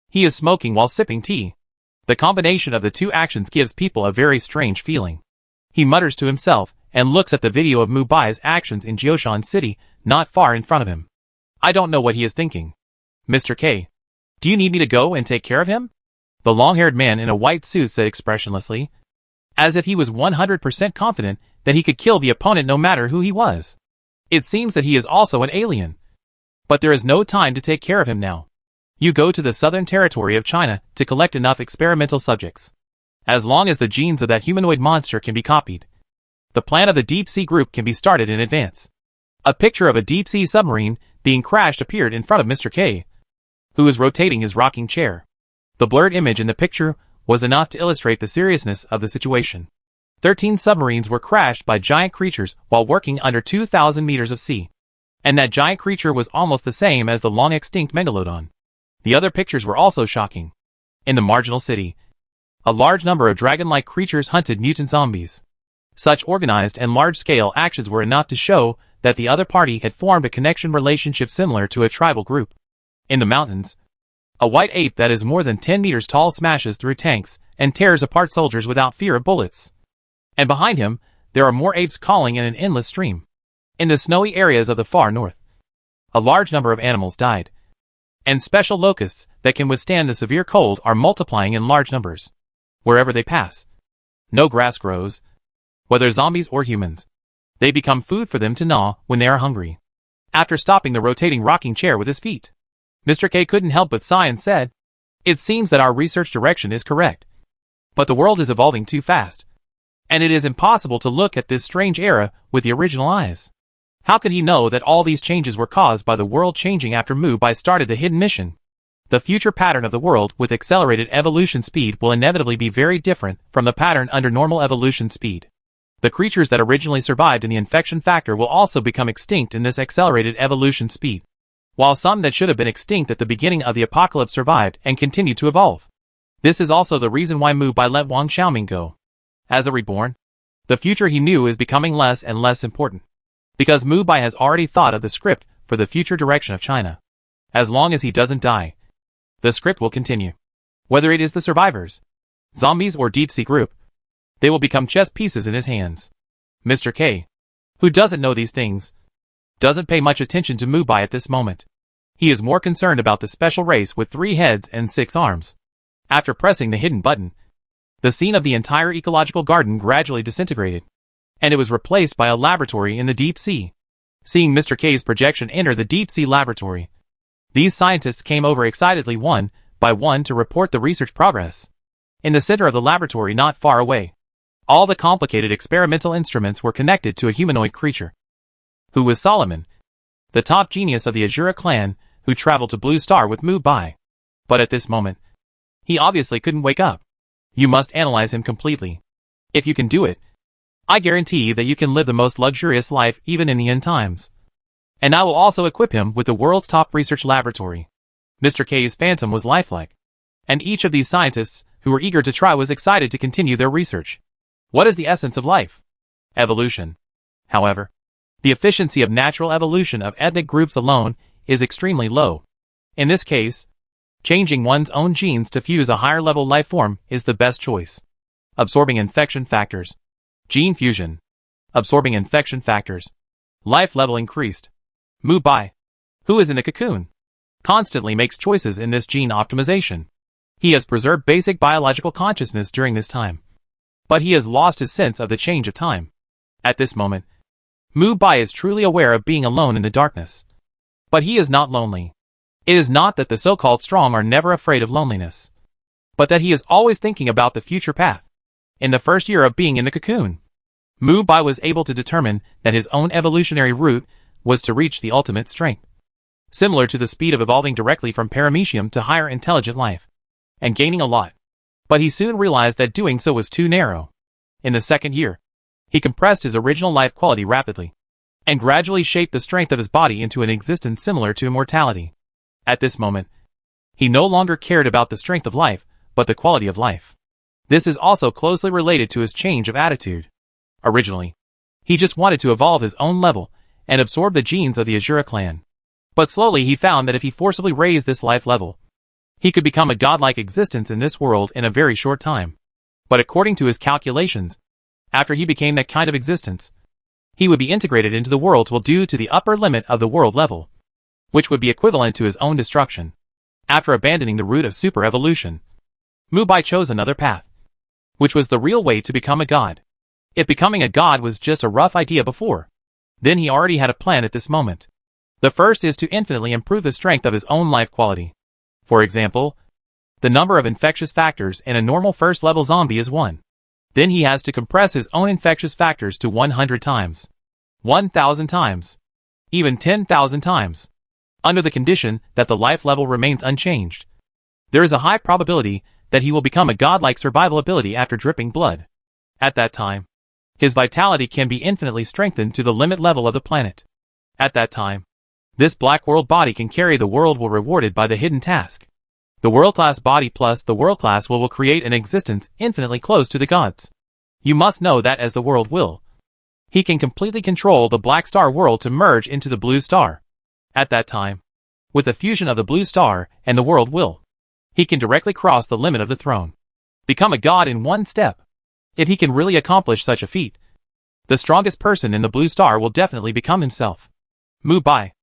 He is smoking while sipping tea. The combination of the 2 actions gives people a very strange feeling. He mutters to himself and looks at the video of Mu Bai's actions in Jioshan City not far in front of him. I don't know what he is thinking. Mr. K, do you need me to go and take care of him? The long-haired man in a white suit said expressionlessly, as if he was 100% confident that he could kill the opponent no matter who he was. It seems that he is also an alien. But there is no time to take care of him now. You go to the southern territory of China to collect enough experimental subjects. As long as the genes of that humanoid monster can be copied, the plan of the deep-sea group can be started in advance. A picture of a deep-sea submarine being crashed appeared in front of Mr. K, who was rotating his rocking chair. The blurred image in the picture was enough to illustrate the seriousness of the situation. 13 submarines were crashed by giant creatures while working under 2,000 meters of sea. And that giant creature was almost the same as the long-extinct megalodon. The other pictures were also shocking. In the marginal city, a large number of dragon-like creatures hunted mutant zombies. Such organized and large-scale actions were enough to show that the other party had formed a connection relationship similar to a tribal group. In the mountains, a white ape that is more than 10 meters tall smashes through tanks and tears apart soldiers without fear of bullets. And behind him, there are more apes calling in an endless stream. In the snowy areas of the far north, a large number of animals died. And special locusts that can withstand the severe cold are multiplying in large numbers. Wherever they pass, no grass grows, whether zombies or humans. They become food for them to gnaw when they are hungry. After stopping the rotating rocking chair with his feet, Mr. K couldn't help but sigh and said, "It seems that our research direction is correct. But the world is evolving too fast, and it is impossible to look at this strange era with the original eyes." How could he know that all these changes were caused by the world changing after Mu-Bai started the hidden mission? The future pattern of the world with accelerated evolution speed will inevitably be very different from the pattern under normal evolution speed. The creatures that originally survived in the infection factor will also become extinct in this accelerated evolution speed, while some that should have been extinct at the beginning of the apocalypse survived and continued to evolve. This is also the reason why Mu-Bai let Wang Xiaoming go. As a reborn, the future he knew is becoming less and less important, because Mu-Bai has already thought of the script for the future direction of China. As long as he doesn't die, the script will continue. Whether it is the survivors, zombies or deep-sea group, they will become chess pieces in his hands. Mr. K, who doesn't know these things, doesn't pay much attention to Mu-Bai at this moment. He is more concerned about the special race with 3 heads and 6 arms. After pressing the hidden button, the scene of the entire ecological garden gradually disintegrated, and it was replaced by a laboratory in the deep sea. Seeing Mr. K's projection enter the deep sea laboratory, these scientists came over excitedly one by one to report the research progress. In the center of the laboratory not far away, all the complicated experimental instruments were connected to a humanoid creature, who was Solomon, the top genius of the Azura clan, who traveled to Blue Star with Mu-Bai. But at this moment, he obviously couldn't wake up. You must analyze him completely. If you can do it, I guarantee that you can live the most luxurious life even in the end times. And I will also equip him with the world's top research laboratory. Mr. K's phantom was lifelike, and each of these scientists who were eager to try was excited to continue their research. What is the essence of life? Evolution. However, the efficiency of natural evolution of ethnic groups alone is extremely low. In this case, changing one's own genes to fuse a higher-level life form is the best choice. Absorbing infection factors. Gene fusion. Absorbing infection factors. Life level increased. Mu-Bai, who is in the cocoon, constantly makes choices in this gene optimization. He has preserved basic biological consciousness during this time, but he has lost his sense of the change of time. At this moment, Mu-Bai is truly aware of being alone in the darkness. But he is not lonely. It is not that the so-called strong are never afraid of loneliness, but that he is always thinking about the future path. In the first year of being in the cocoon, Mu-Bai was able to determine that his own evolutionary route was to reach the ultimate strength, similar to the speed of evolving directly from paramecium to higher intelligent life, and gaining a lot. But he soon realized that doing so was too narrow. In the second year, he compressed his original life quality rapidly, and gradually shaped the strength of his body into an existence similar to immortality. At this moment, he no longer cared about the strength of life, but the quality of life. This is also closely related to his change of attitude. Originally, he just wanted to evolve his own level and absorb the genes of the Azura clan. But slowly he found that if he forcibly raised this life level, he could become a godlike existence in this world in a very short time. But according to his calculations, after he became that kind of existence, he would be integrated into the world will due to the upper limit of the world level, which would be equivalent to his own destruction. After abandoning the route of super evolution, Mu-Bai chose another path, which was the real way to become a god. If becoming a god was just a rough idea before, then he already had a plan at this moment. The first is to infinitely improve the strength of his own life quality. For example, The number of infectious factors in a normal first-level zombie is 1. Then he has to compress his own infectious factors to 100 times. 1,000 times. Even 10,000 times. Under the condition that the life level remains unchanged. There is a high probability that he will become a godlike survival ability after dripping blood. At that time, his vitality can be infinitely strengthened to the limit level of the planet. At that time, this black world body can carry the world will rewarded by the hidden task. The world-class body plus the world-class will create an existence infinitely close to the gods. You must know that as the world will, he can completely control the black star world to merge into the blue star. At that time, with the fusion of the blue star and the world will, he can directly cross the limit of the throne. Become a god in one step. If he can really accomplish such a feat, the strongest person in the blue star will definitely become himself. Mu Bai,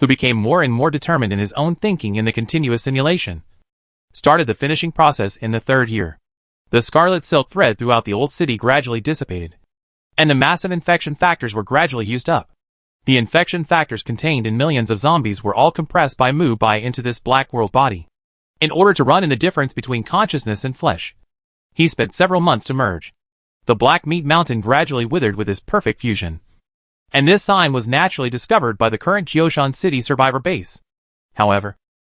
who became more and more determined in his own thinking in the continuous simulation, started the finishing process in the 3rd year. The scarlet silk thread throughout the old city gradually dissipated, and the massive infection factors were gradually used up. The infection factors contained in millions of zombies were all compressed by Mu Bai into this black world body. In order to run in the difference between consciousness and flesh, he spent several months to merge. The black meat mountain gradually withered with his perfect fusion. And this sign was naturally discovered by the current Jioshan City survivor base. However,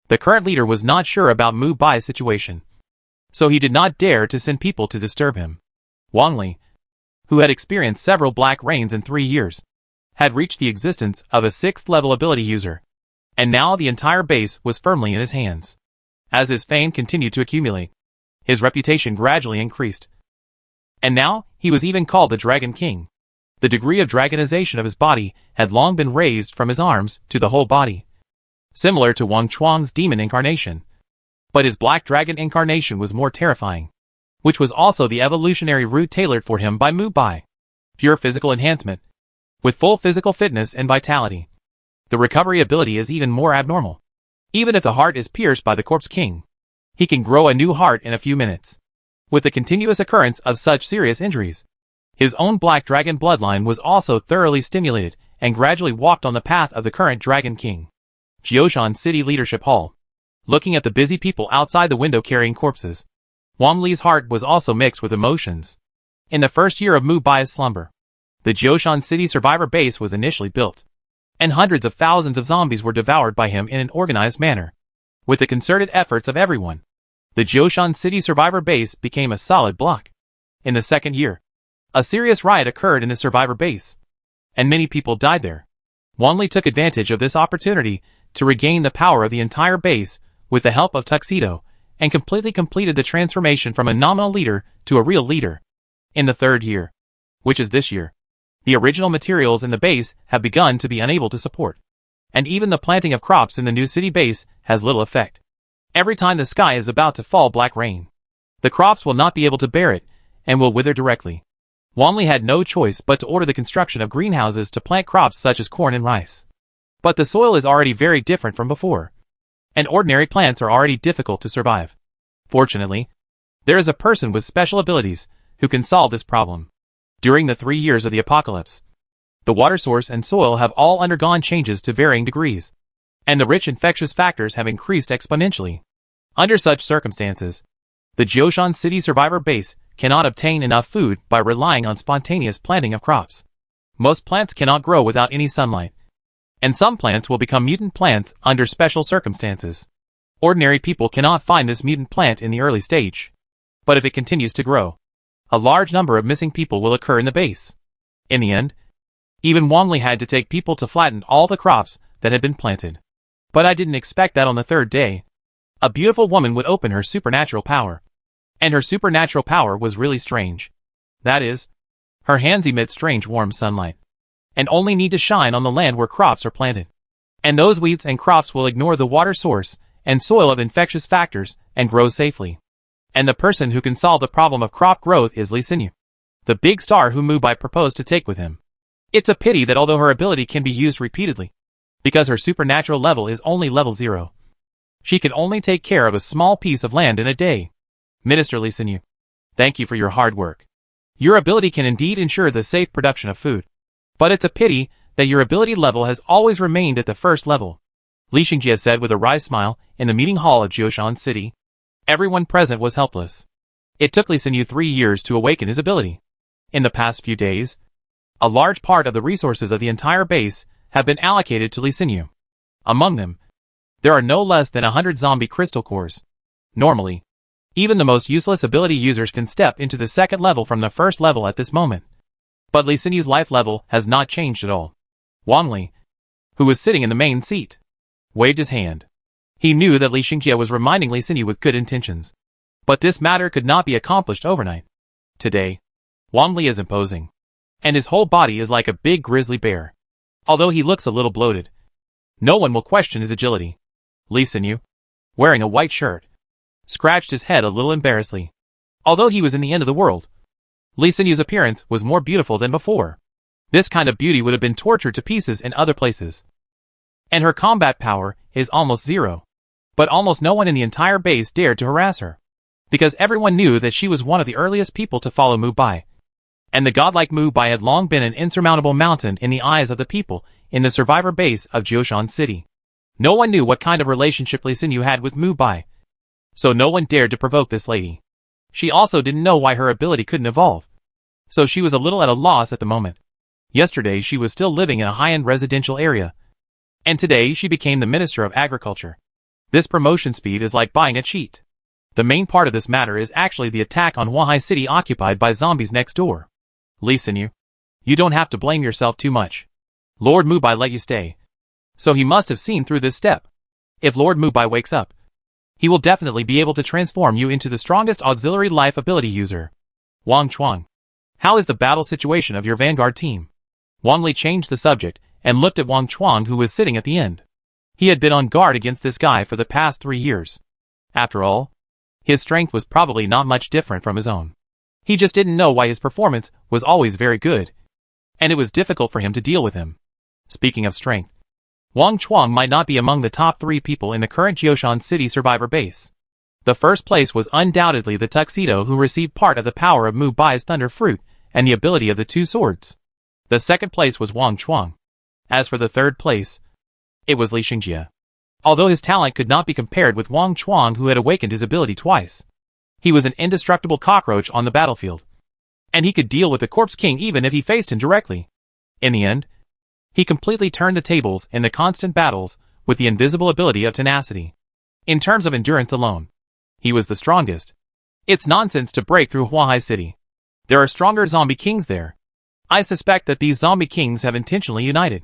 the current leader was not sure about Mu Bai's situation, so he did not dare to send people to disturb him. Wang Li, who had experienced several black rains in 3 years, had reached the existence of a 6th level ability user, and now the entire base was firmly in his hands. As his fame continued to accumulate, his reputation gradually increased. And now, he was even called the Dragon King. The degree of dragonization of his body had long been raised from his arms to the whole body, similar to Wang Chuang's demon incarnation. But his black dragon incarnation was more terrifying, which was also the evolutionary route tailored for him by Mu Bai. Pure physical enhancement, with full physical fitness and vitality. The recovery ability is even more abnormal. Even if the heart is pierced by the Corpse King, he can grow a new heart in a few minutes. With the continuous occurrence of such serious injuries, his own black dragon bloodline was also thoroughly stimulated and gradually walked on the path of the current Dragon King. Jioshan City Leadership Hall. Looking at the busy people outside the window carrying corpses, Wang Li's heart was also mixed with emotions. In the first year of Mu Bai's slumber, the Jioshan City survivor base was initially built, and hundreds of thousands of zombies were devoured by him in an organized manner. With the concerted efforts of everyone, the Jioshan City survivor base became a solid block. In the 2nd year, a serious riot occurred in the survivor base, and many people died there. Wang Li took advantage of this opportunity to regain the power of the entire base with the help of Tuxedo, and completely completed the transformation from a nominal leader to a real leader. In the 3rd year, which is this year, the original materials in the base have begun to be unable to support, and even the planting of crops in the new city base has little effect. Every time the sky is about to fall black rain, the crops will not be able to bear it, and will wither directly. Wang Li had no choice but to order the construction of greenhouses to plant crops such as corn and rice. But the soil is already very different from before, and ordinary plants are already difficult to survive. Fortunately, there is a person with special abilities who can solve this problem. During the 3 years of the apocalypse, the water source and soil have all undergone changes to varying degrees, and the rich infectious factors have increased exponentially. Under such circumstances, the Jioshan City survivor base cannot obtain enough food by relying on spontaneous planting of crops. Most plants cannot grow without any sunlight, and some plants will become mutant plants under special circumstances. Ordinary people cannot find this mutant plant in the early stage, but if it continues to grow, a large number of missing people will occur in the base. In the end, even Wang Li had to take people to flatten all the crops that had been planted. But I didn't expect that on the 3rd day, a beautiful woman would open her supernatural power. And her supernatural power was really strange. That is, her hands emit strange warm sunlight, and only need to shine on the land where crops are planted. And those weeds and crops will ignore the water source and soil of infectious factors and grow safely. And the person who can solve the problem of crop growth is Li Xinyu, the big star who Mu Bai proposed to take with him. It's a pity that although her ability can be used repeatedly, because her supernatural level is only level 0, she can only take care of a small piece of land in a day. Minister Li Xinyu, thank you for your hard work. Your ability can indeed ensure the safe production of food, but it's a pity that your ability level has always remained at the 1st level. Li Xingjie said with a wry smile in the meeting hall of Jioshan City. Everyone present was helpless. It took Li Xinyu 3 years to awaken his ability. In the past few days, a large part of the resources of the entire base have been allocated to Li Xinyu. Among them, there are no less than 100 zombie crystal cores. Normally, even the most useless ability users can step into the second level from the first level at this moment. But Li Xinyu's life level has not changed at all. Wang Li, who was sitting in the main seat, waved his hand. He knew that Li Xingjie was reminding Li Xinyu with good intentions. But this matter could not be accomplished overnight. Today, Wang Li is imposing, and his whole body is like a big grizzly bear. Although he looks a little bloated, no one will question his agility. Li Xinyu, wearing a white shirt, scratched his head a little embarrassedly. Although he was in the end of the world, Li Xinyu's appearance was more beautiful than before. This kind of beauty would have been tortured to pieces in other places. And her combat power is almost zero. But almost no one in the entire base dared to harass her, because everyone knew that she was one of the earliest people to follow Mu Bai. And the godlike Mu Bai had long been an insurmountable mountain in the eyes of the people in the survivor base of Jioshan City. No one knew what kind of relationship Li Xinyu had with Mu Bai, so no one dared to provoke this lady. She also didn't know why her ability couldn't evolve, so she was a little at a loss at the moment. Yesterday she was still living in a high-end residential area, and today she became the Minister of Agriculture. This promotion speed is like buying a cheat. The main part of this matter is actually the attack on Huahai City occupied by zombies next door. Li Xinyu, you don't have to blame yourself too much. Lord Mu Bai let you stay, so he must have seen through this step. If Lord Mu Bai wakes up, he will definitely be able to transform you into the strongest auxiliary life ability user. Wang Chuang, how is the battle situation of your vanguard team? Wang Li changed the subject and looked at Wang Chuang, who was sitting at the end. He had been on guard against this guy for the past 3 years. After all, his strength was probably not much different from his own. He just didn't know why his performance was always very good, and it was difficult for him to deal with him. Speaking of strength, Wang Chuang might not be among the top 3 people in the current Jioshan City survivor base. The first place was undoubtedly the Tuxedo, who received part of the power of Mu Bai's Thunder Fruit and the ability of the 2 swords. The second place was Wang Chuang. As for the third place, it was Li Xingjie. Although his talent could not be compared with Wang Chuang, who had awakened his ability twice, he was an indestructible cockroach on the battlefield, and he could deal with the Corpse King even if he faced him directly. In the end, he completely turned the tables in the constant battles with the invisible ability of tenacity. In terms of endurance alone, he was the strongest. It's nonsense to break through Huahai City. There are stronger zombie kings there. I suspect that these zombie kings have intentionally united.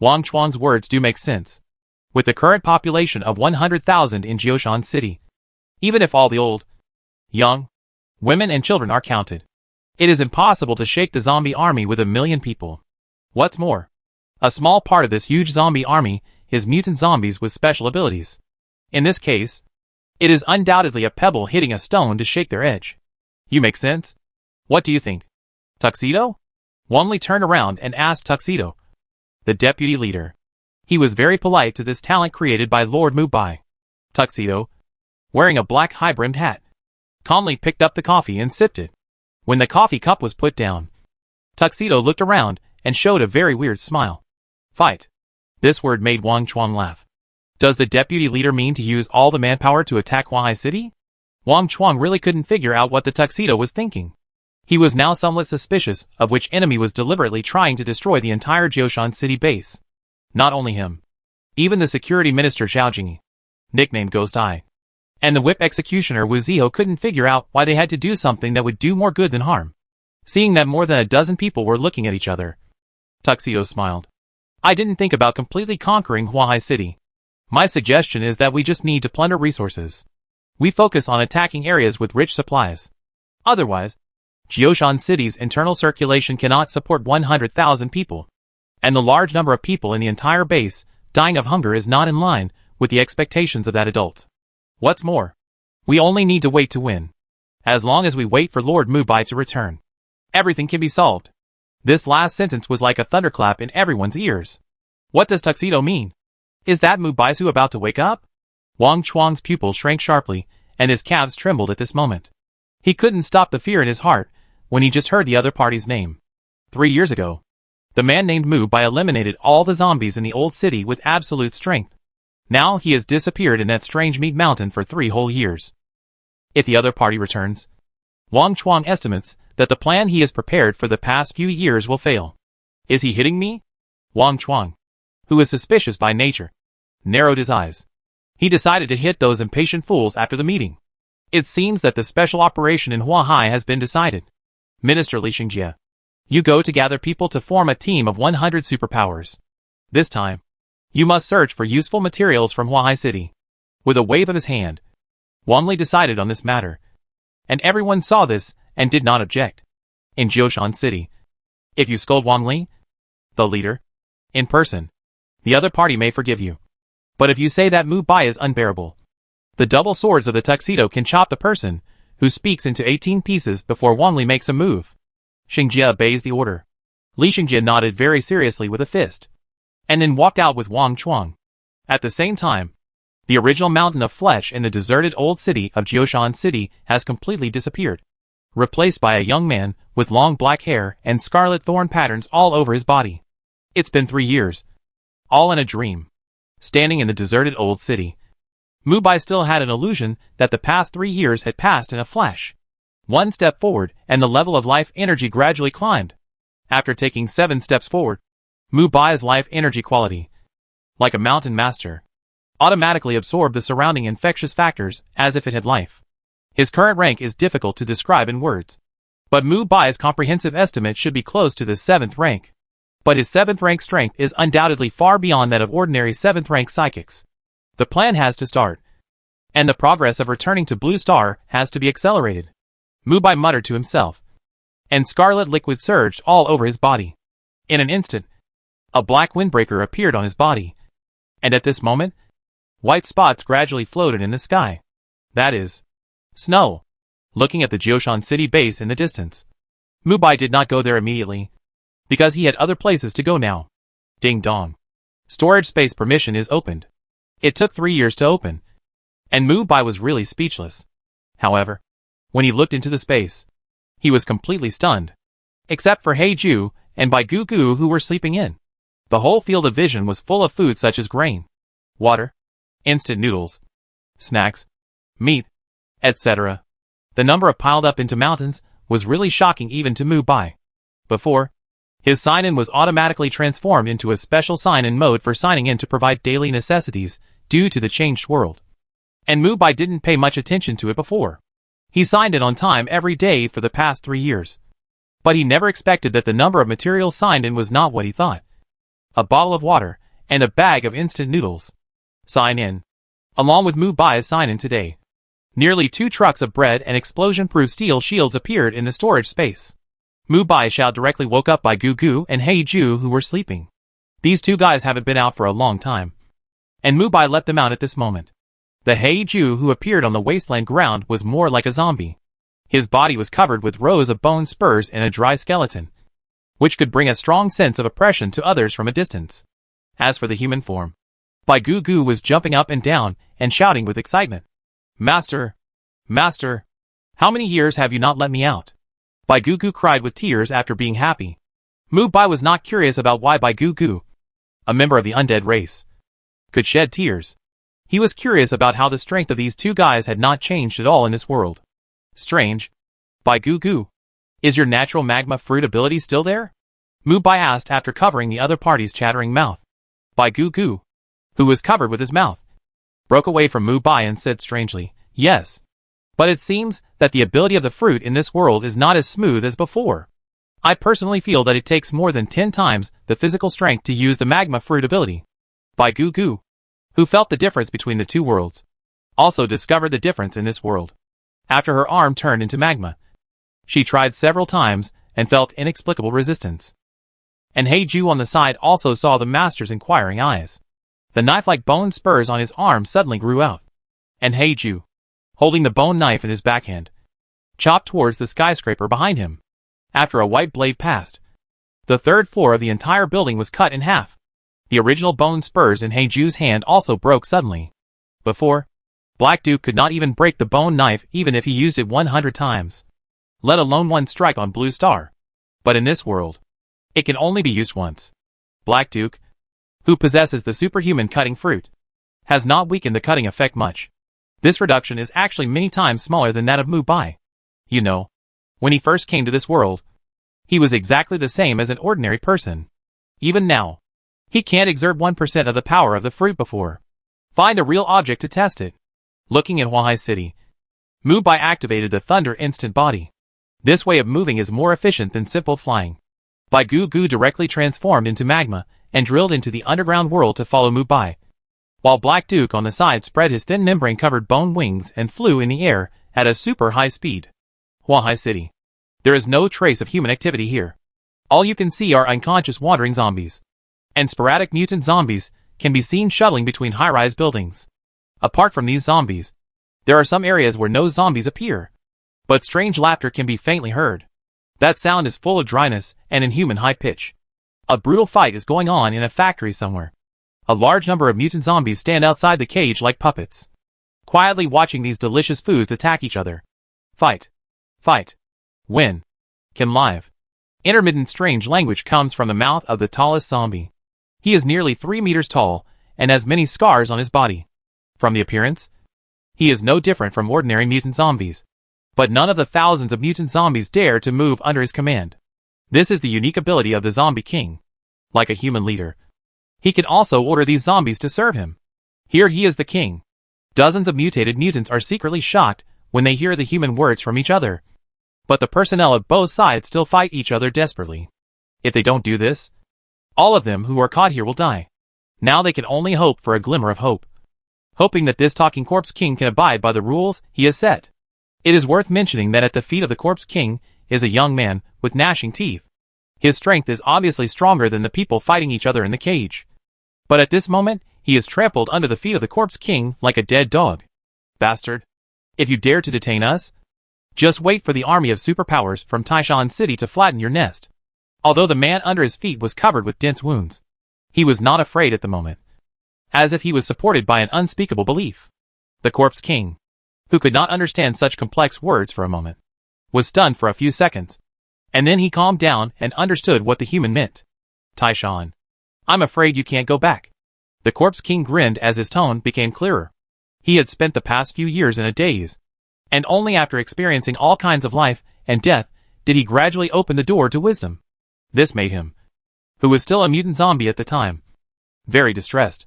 Wang Chuang's words do make sense. With the current population of 100,000 in Jioshan City, even if all the old, young, women and children are counted, it is impossible to shake the zombie army with 1 million people. What's more, a small part of this huge zombie army is mutant zombies with special abilities. In this case, it is undoubtedly a pebble hitting a stone to shake their edge. You make sense? What do you think? Tuxedo? Wang Li turned around and asked Tuxedo, the deputy leader. He was very polite to this talent created by Lord Mu Bai. Tuxedo, wearing a black high-brimmed hat, calmly picked up the coffee and sipped it. When the coffee cup was put down, Tuxedo looked around and showed a very weird smile. Fight. This word made Wang Chuang laugh. Does the deputy leader mean to use all the manpower to attack Huahai City? Wang Chuang really couldn't figure out what the Tuxedo was thinking. He was now somewhat suspicious of which enemy was deliberately trying to destroy the entire Jioshan City base. Not only him, even the security minister Zhao Jingyi, nicknamed Ghost Eye, and the whip executioner Wu Ziho couldn't figure out why they had to do something that would do more good than harm. Seeing that more than a dozen people were looking at each other, Tuxedo smiled. I didn't think about completely conquering Huahai City. My suggestion is that we just need to plunder resources. We focus on attacking areas with rich supplies. Otherwise, Jioshan City's internal circulation cannot support 100,000 people, and the large number of people in the entire base dying of hunger is not in line with the expectations of that adult. What's more, we only need to wait to win. As long as we wait for Lord Mu Bai to return, everything can be solved. This last sentence was like a thunderclap in everyone's ears. What does Tuxedo mean? Is that Mu Baisu about to wake up? Wang Chuang's pupil shrank sharply, and his calves trembled at this moment. He couldn't stop the fear in his heart when he just heard the other party's name. 3 years ago, the man named Mu Bai eliminated all the zombies in the old city with absolute strength. Now he has disappeared in that strange meat mountain for 3 whole years. if the other party returns. Wang Chuang estimates that the plan he has prepared for the past few years will fail. Is he hitting me? Wang Chuang, who is suspicious by nature, narrowed his eyes. He decided to hit those impatient fools after the meeting. It seems that the special operation in Huahai has been decided. Minister Li Xingjie, you go to gather people to form a team of 100 superpowers. This time, you must search for useful materials from Huahai City. With a wave of his hand, Wang Li decided on this matter. And everyone saw this and did not object. In Jioshan City, if you scold Wang Li, the leader, in person, the other party may forgive you. But if you say that Mu Bai is unbearable, the double swords of the tuxedo can chop the person who speaks into 18 pieces before Wang Li makes a move. Xingjie obeys the order. Li Xingjie nodded very seriously with a fist, and then walked out with Wang Chuang. At the same time, the original mountain of flesh in the deserted old city of Jioshan City has completely disappeared, replaced by a young man with long black hair and scarlet thorn patterns all over his body. It's been 3 years, all in a dream. Standing in the deserted old city, Mu Bai still had an illusion that the past 3 years had passed in a flash. One step forward and the level of life energy gradually climbed. After taking 7 steps forward, Mu Bai's life energy quality, like a mountain master, automatically absorbed the surrounding infectious factors as if it had life. His current rank is difficult to describe in words, but Mu Bai's comprehensive estimate should be close to the 7th rank. But his 7th rank strength is undoubtedly far beyond that of ordinary 7th rank psychics. The plan has to start, and the progress of returning to Blue Star has to be accelerated. Mu Bai muttered to himself, and scarlet liquid surged all over his body. In an instant, a black windbreaker appeared on his body, and at this moment, white spots gradually floated in the sky. That is snow. Looking at the Jioshan City base in the distance, Mu Bai did not go there immediately, because he had other places to go now. Ding dong. Storage space permission is opened. It took 3 years to open, and Mu Bai was really speechless. However, when he looked into the space, he was completely stunned. Except for He Ju and Bai Gu Gu who were sleeping in. The whole field of vision was full of food such as grain, water, instant noodles, snacks, meat, etc. The number of piled up into mountains was really shocking even to Mu Bai. Before, his sign-in was automatically transformed into a special sign-in mode for signing in to provide daily necessities due to the changed world. And Mu Bai didn't pay much attention to it before. He signed in on time every day for the past 3 years. But he never expected that the number of materials signed in was not what he thought. A bottle of water and a bag of instant noodles. Sign in. Along with Mu Bai's sign-in today, nearly 2 trucks of bread and explosion-proof steel shields appeared in the storage space. Mu Bai Xiao directly woke up Bai Gu Gu and He Ju who were sleeping. These 2 guys haven't been out for a long time, and Mu Bai let them out at this moment. The He Ju who appeared on the wasteland ground was more like a zombie. His body was covered with rows of bone spurs and a dry skeleton, which could bring a strong sense of oppression to others from a distance. As for the human form, Bai Gu Gu was jumping up and down and shouting with excitement. Master! Master! How many years have you not let me out? Bai Gu Gu cried with tears after being happy. Mu Bai was not curious about why Bai Gu Gu, a member of the undead race, could shed tears. He was curious about how the strength of these 2 guys had not changed at all in this world. Strange. Bai Gu Gu, is your natural magma fruit ability still there? Mu Bai asked after covering the other party's chattering mouth. Bai Gu Gu, who was covered with his mouth, broke away from Mu Bai and said strangely, yes. But it seems that the ability of the fruit in this world is not as smooth as before. I personally feel that it takes more than 10 times the physical strength to use the magma fruit ability. Bai Gu Gu, who felt the difference between the 2 worlds, also discovered the difference in this world. After her arm turned into magma, she tried several times and felt inexplicable resistance. And He Ju on the side also saw the master's inquiring eyes. The knife-like bone spurs on his arm suddenly grew out, and He Ju, holding the bone knife in his backhand, chopped towards the skyscraper behind him. After a white blade passed, the 3rd floor of the entire building was cut in half. The original bone spurs in He Ju's hand also broke suddenly. Before, Black Duke could not even break the bone knife even if he used it 100 times, let alone 1 strike on Blue Star. But in this world, it can only be used once. Black Duke, who possesses the superhuman cutting fruit, has not weakened the cutting effect much. This reduction is actually many times smaller than that of Mumbai. You know, when he first came to this world, he was exactly the same as an ordinary person. Even now, he can't exert 1% of the power of the fruit before. Find a real object to test it. Looking at Huahai City, Mumbai activated the Thunder Instant Body. This way of moving is more efficient than simple flying. Bai Gu directly transformed into magma and drilled into the underground world to follow Mumbai, while Black Duke on the side spread his thin membrane-covered bone wings and flew in the air at a super high speed. Huahai City. There is no trace of human activity here. All you can see are unconscious wandering zombies. And sporadic mutant zombies can be seen shuttling between high-rise buildings. Apart from these zombies, there are some areas where no zombies appear, but strange laughter can be faintly heard. That sound is full of dryness and inhuman high pitch. A brutal fight is going on in a factory somewhere. A large number of mutant zombies stand outside the cage like puppets, quietly watching these delicious foods attack each other. Fight. Fight. Win. Can live. Intermittent strange language comes from the mouth of the tallest zombie. He is nearly 3 meters tall and has many scars on his body. From the appearance, he is no different from ordinary mutant zombies. But none of the thousands of mutant zombies dare to move under his command. This is the unique ability of the Zombie King. Like a human leader, he can also order these zombies to serve him. Here he is the king. Dozens of mutated mutants are secretly shocked when they hear the human words from each other. But the personnel of both sides still fight each other desperately. If they don't do this, all of them who are caught here will die. Now they can only hope for a glimmer of hope. Hoping that this talking corpse king can abide by the rules he has set. It is worth mentioning that at the feet of the corpse king is a young man with gnashing teeth. His strength is obviously stronger than the people fighting each other in the cage. But at this moment, he is trampled under the feet of the corpse king like a dead dog. Bastard. If you dare to detain us, just wait for the army of superpowers from Taishan City to flatten your nest. Although the man under his feet was covered with dense wounds, he was not afraid at the moment. As if he was supported by an unspeakable belief. The corpse king, who could not understand such complex words for a moment, was stunned for a few seconds. And then he calmed down and understood what the human meant. Taishan, I'm afraid you can't go back. The corpse king grinned as his tone became clearer. He had spent the past few years in a daze, and only after experiencing all kinds of life and death did he gradually open the door to wisdom. This made him, who was still a mutant zombie at the time, very distressed.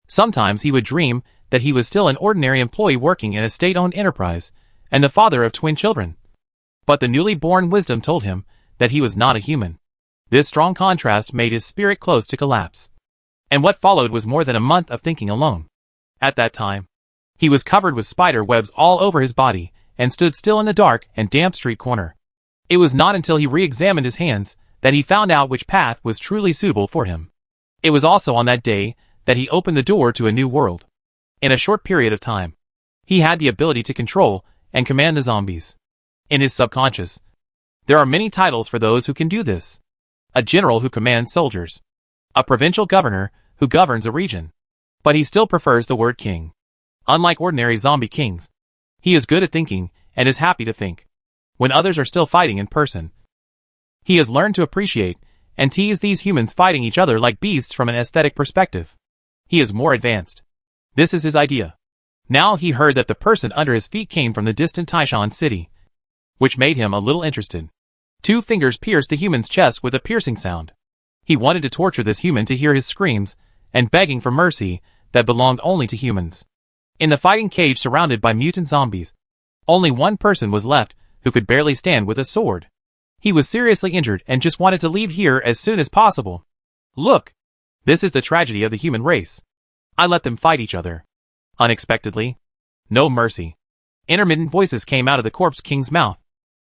Sometimes he would dream that he was still an ordinary employee working in a state-owned enterprise, and the father of twin children. But the newly born wisdom told him that he was not a human. This strong contrast made his spirit close to collapse. And what followed was more than a month of thinking alone. At that time, he was covered with spider webs all over his body, and stood still in the dark and damp street corner. It was not until he re-examined his hands that he found out which path was truly suitable for him. It was also on that day that he opened the door to a new world. In a short period of time, he had the ability to control and command the zombies. In his subconscious, there are many titles for those who can do this. A general who commands soldiers. A provincial governor who governs a region. But he still prefers the word king. Unlike ordinary zombie kings, he is good at thinking and is happy to think. When others are still fighting in person, he has learned to appreciate and tease these humans fighting each other like beasts from an aesthetic perspective. He is more advanced. This is his idea. Now he heard that the person under his feet came from the distant Taishan city, which made him a little interested. 2 fingers pierced the human's chest with a piercing sound. He wanted to torture this human to hear his screams and begging for mercy that belonged only to humans. In the fighting cage surrounded by mutant zombies, only one person was left who could barely stand with a sword. He was seriously injured and just wanted to leave here as soon as possible. Look! This is the tragedy of the human race. I let them fight each other. Unexpectedly. No mercy. Intermittent voices came out of the corpse king's mouth.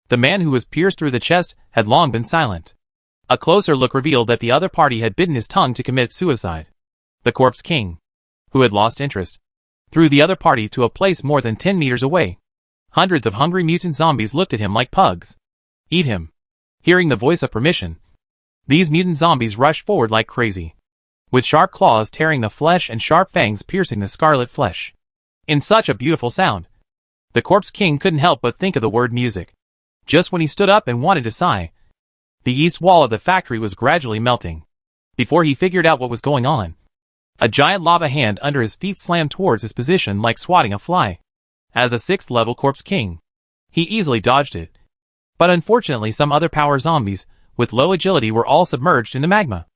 The man who was pierced through the chest had long been silent. A closer look revealed that the other party had bitten his tongue to commit suicide. The corpse king, who had lost interest, threw the other party to a place more than 10 meters away. Hundreds of hungry mutant zombies looked at him like pugs. Eat him. Hearing the voice of permission, these mutant zombies rushed forward like crazy, with sharp claws tearing the flesh and sharp fangs piercing the scarlet flesh. In such a beautiful sound, the corpse king couldn't help but think of the word music. Just when he stood up and wanted to sigh, the east wall of the factory was gradually melting. Before he figured out what was going on, a giant lava hand under his feet slammed towards his position like swatting a fly. As a 6th level Corpse King, he easily dodged it. But unfortunately some other power zombies, with low agility, were all submerged in the magma.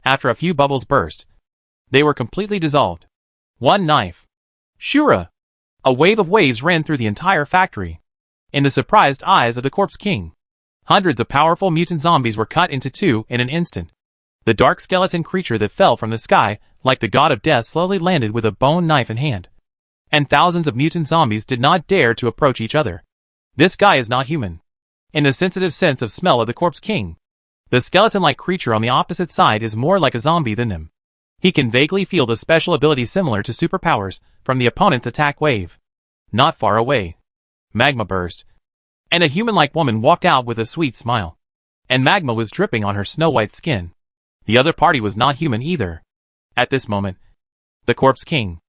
After a few bubbles burst, they were completely dissolved. One knife. Shura! A wave of waves ran through the entire factory. In the surprised eyes of the Corpse King, hundreds of powerful mutant zombies were cut into two in an instant. The dark skeleton creature that fell from the sky, like the god of death, slowly landed with a bone knife in hand. And thousands of mutant zombies did not dare to approach each other. This guy is not human. In the sensitive sense of smell of the Corpse King, the skeleton-like creature on the opposite side is more like a zombie than them. He can vaguely feel the special ability similar to superpowers from the opponent's attack wave. Not far away, magma burst, and a human-like woman walked out with a sweet smile. And magma was dripping on her snow-white skin. The other party was not human either. At this moment, the Corpse King,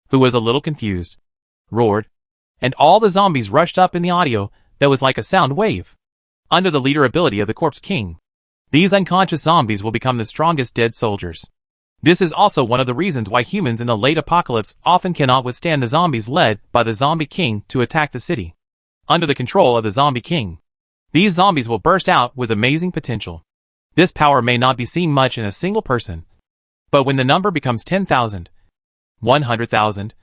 who was a little confused, roared, and all the zombies rushed up in the audio that was like a sound wave. Under the leader ability of the Corpse King, these unconscious zombies will become the strongest dead soldiers. This is also one of the reasons why humans in the late apocalypse often cannot withstand the zombies led by the Zombie King to attack the city. Under the control of the Zombie King, these zombies will burst out with amazing potential. This power may not be seen much in a single person, but when the number becomes 10,000, 100,000,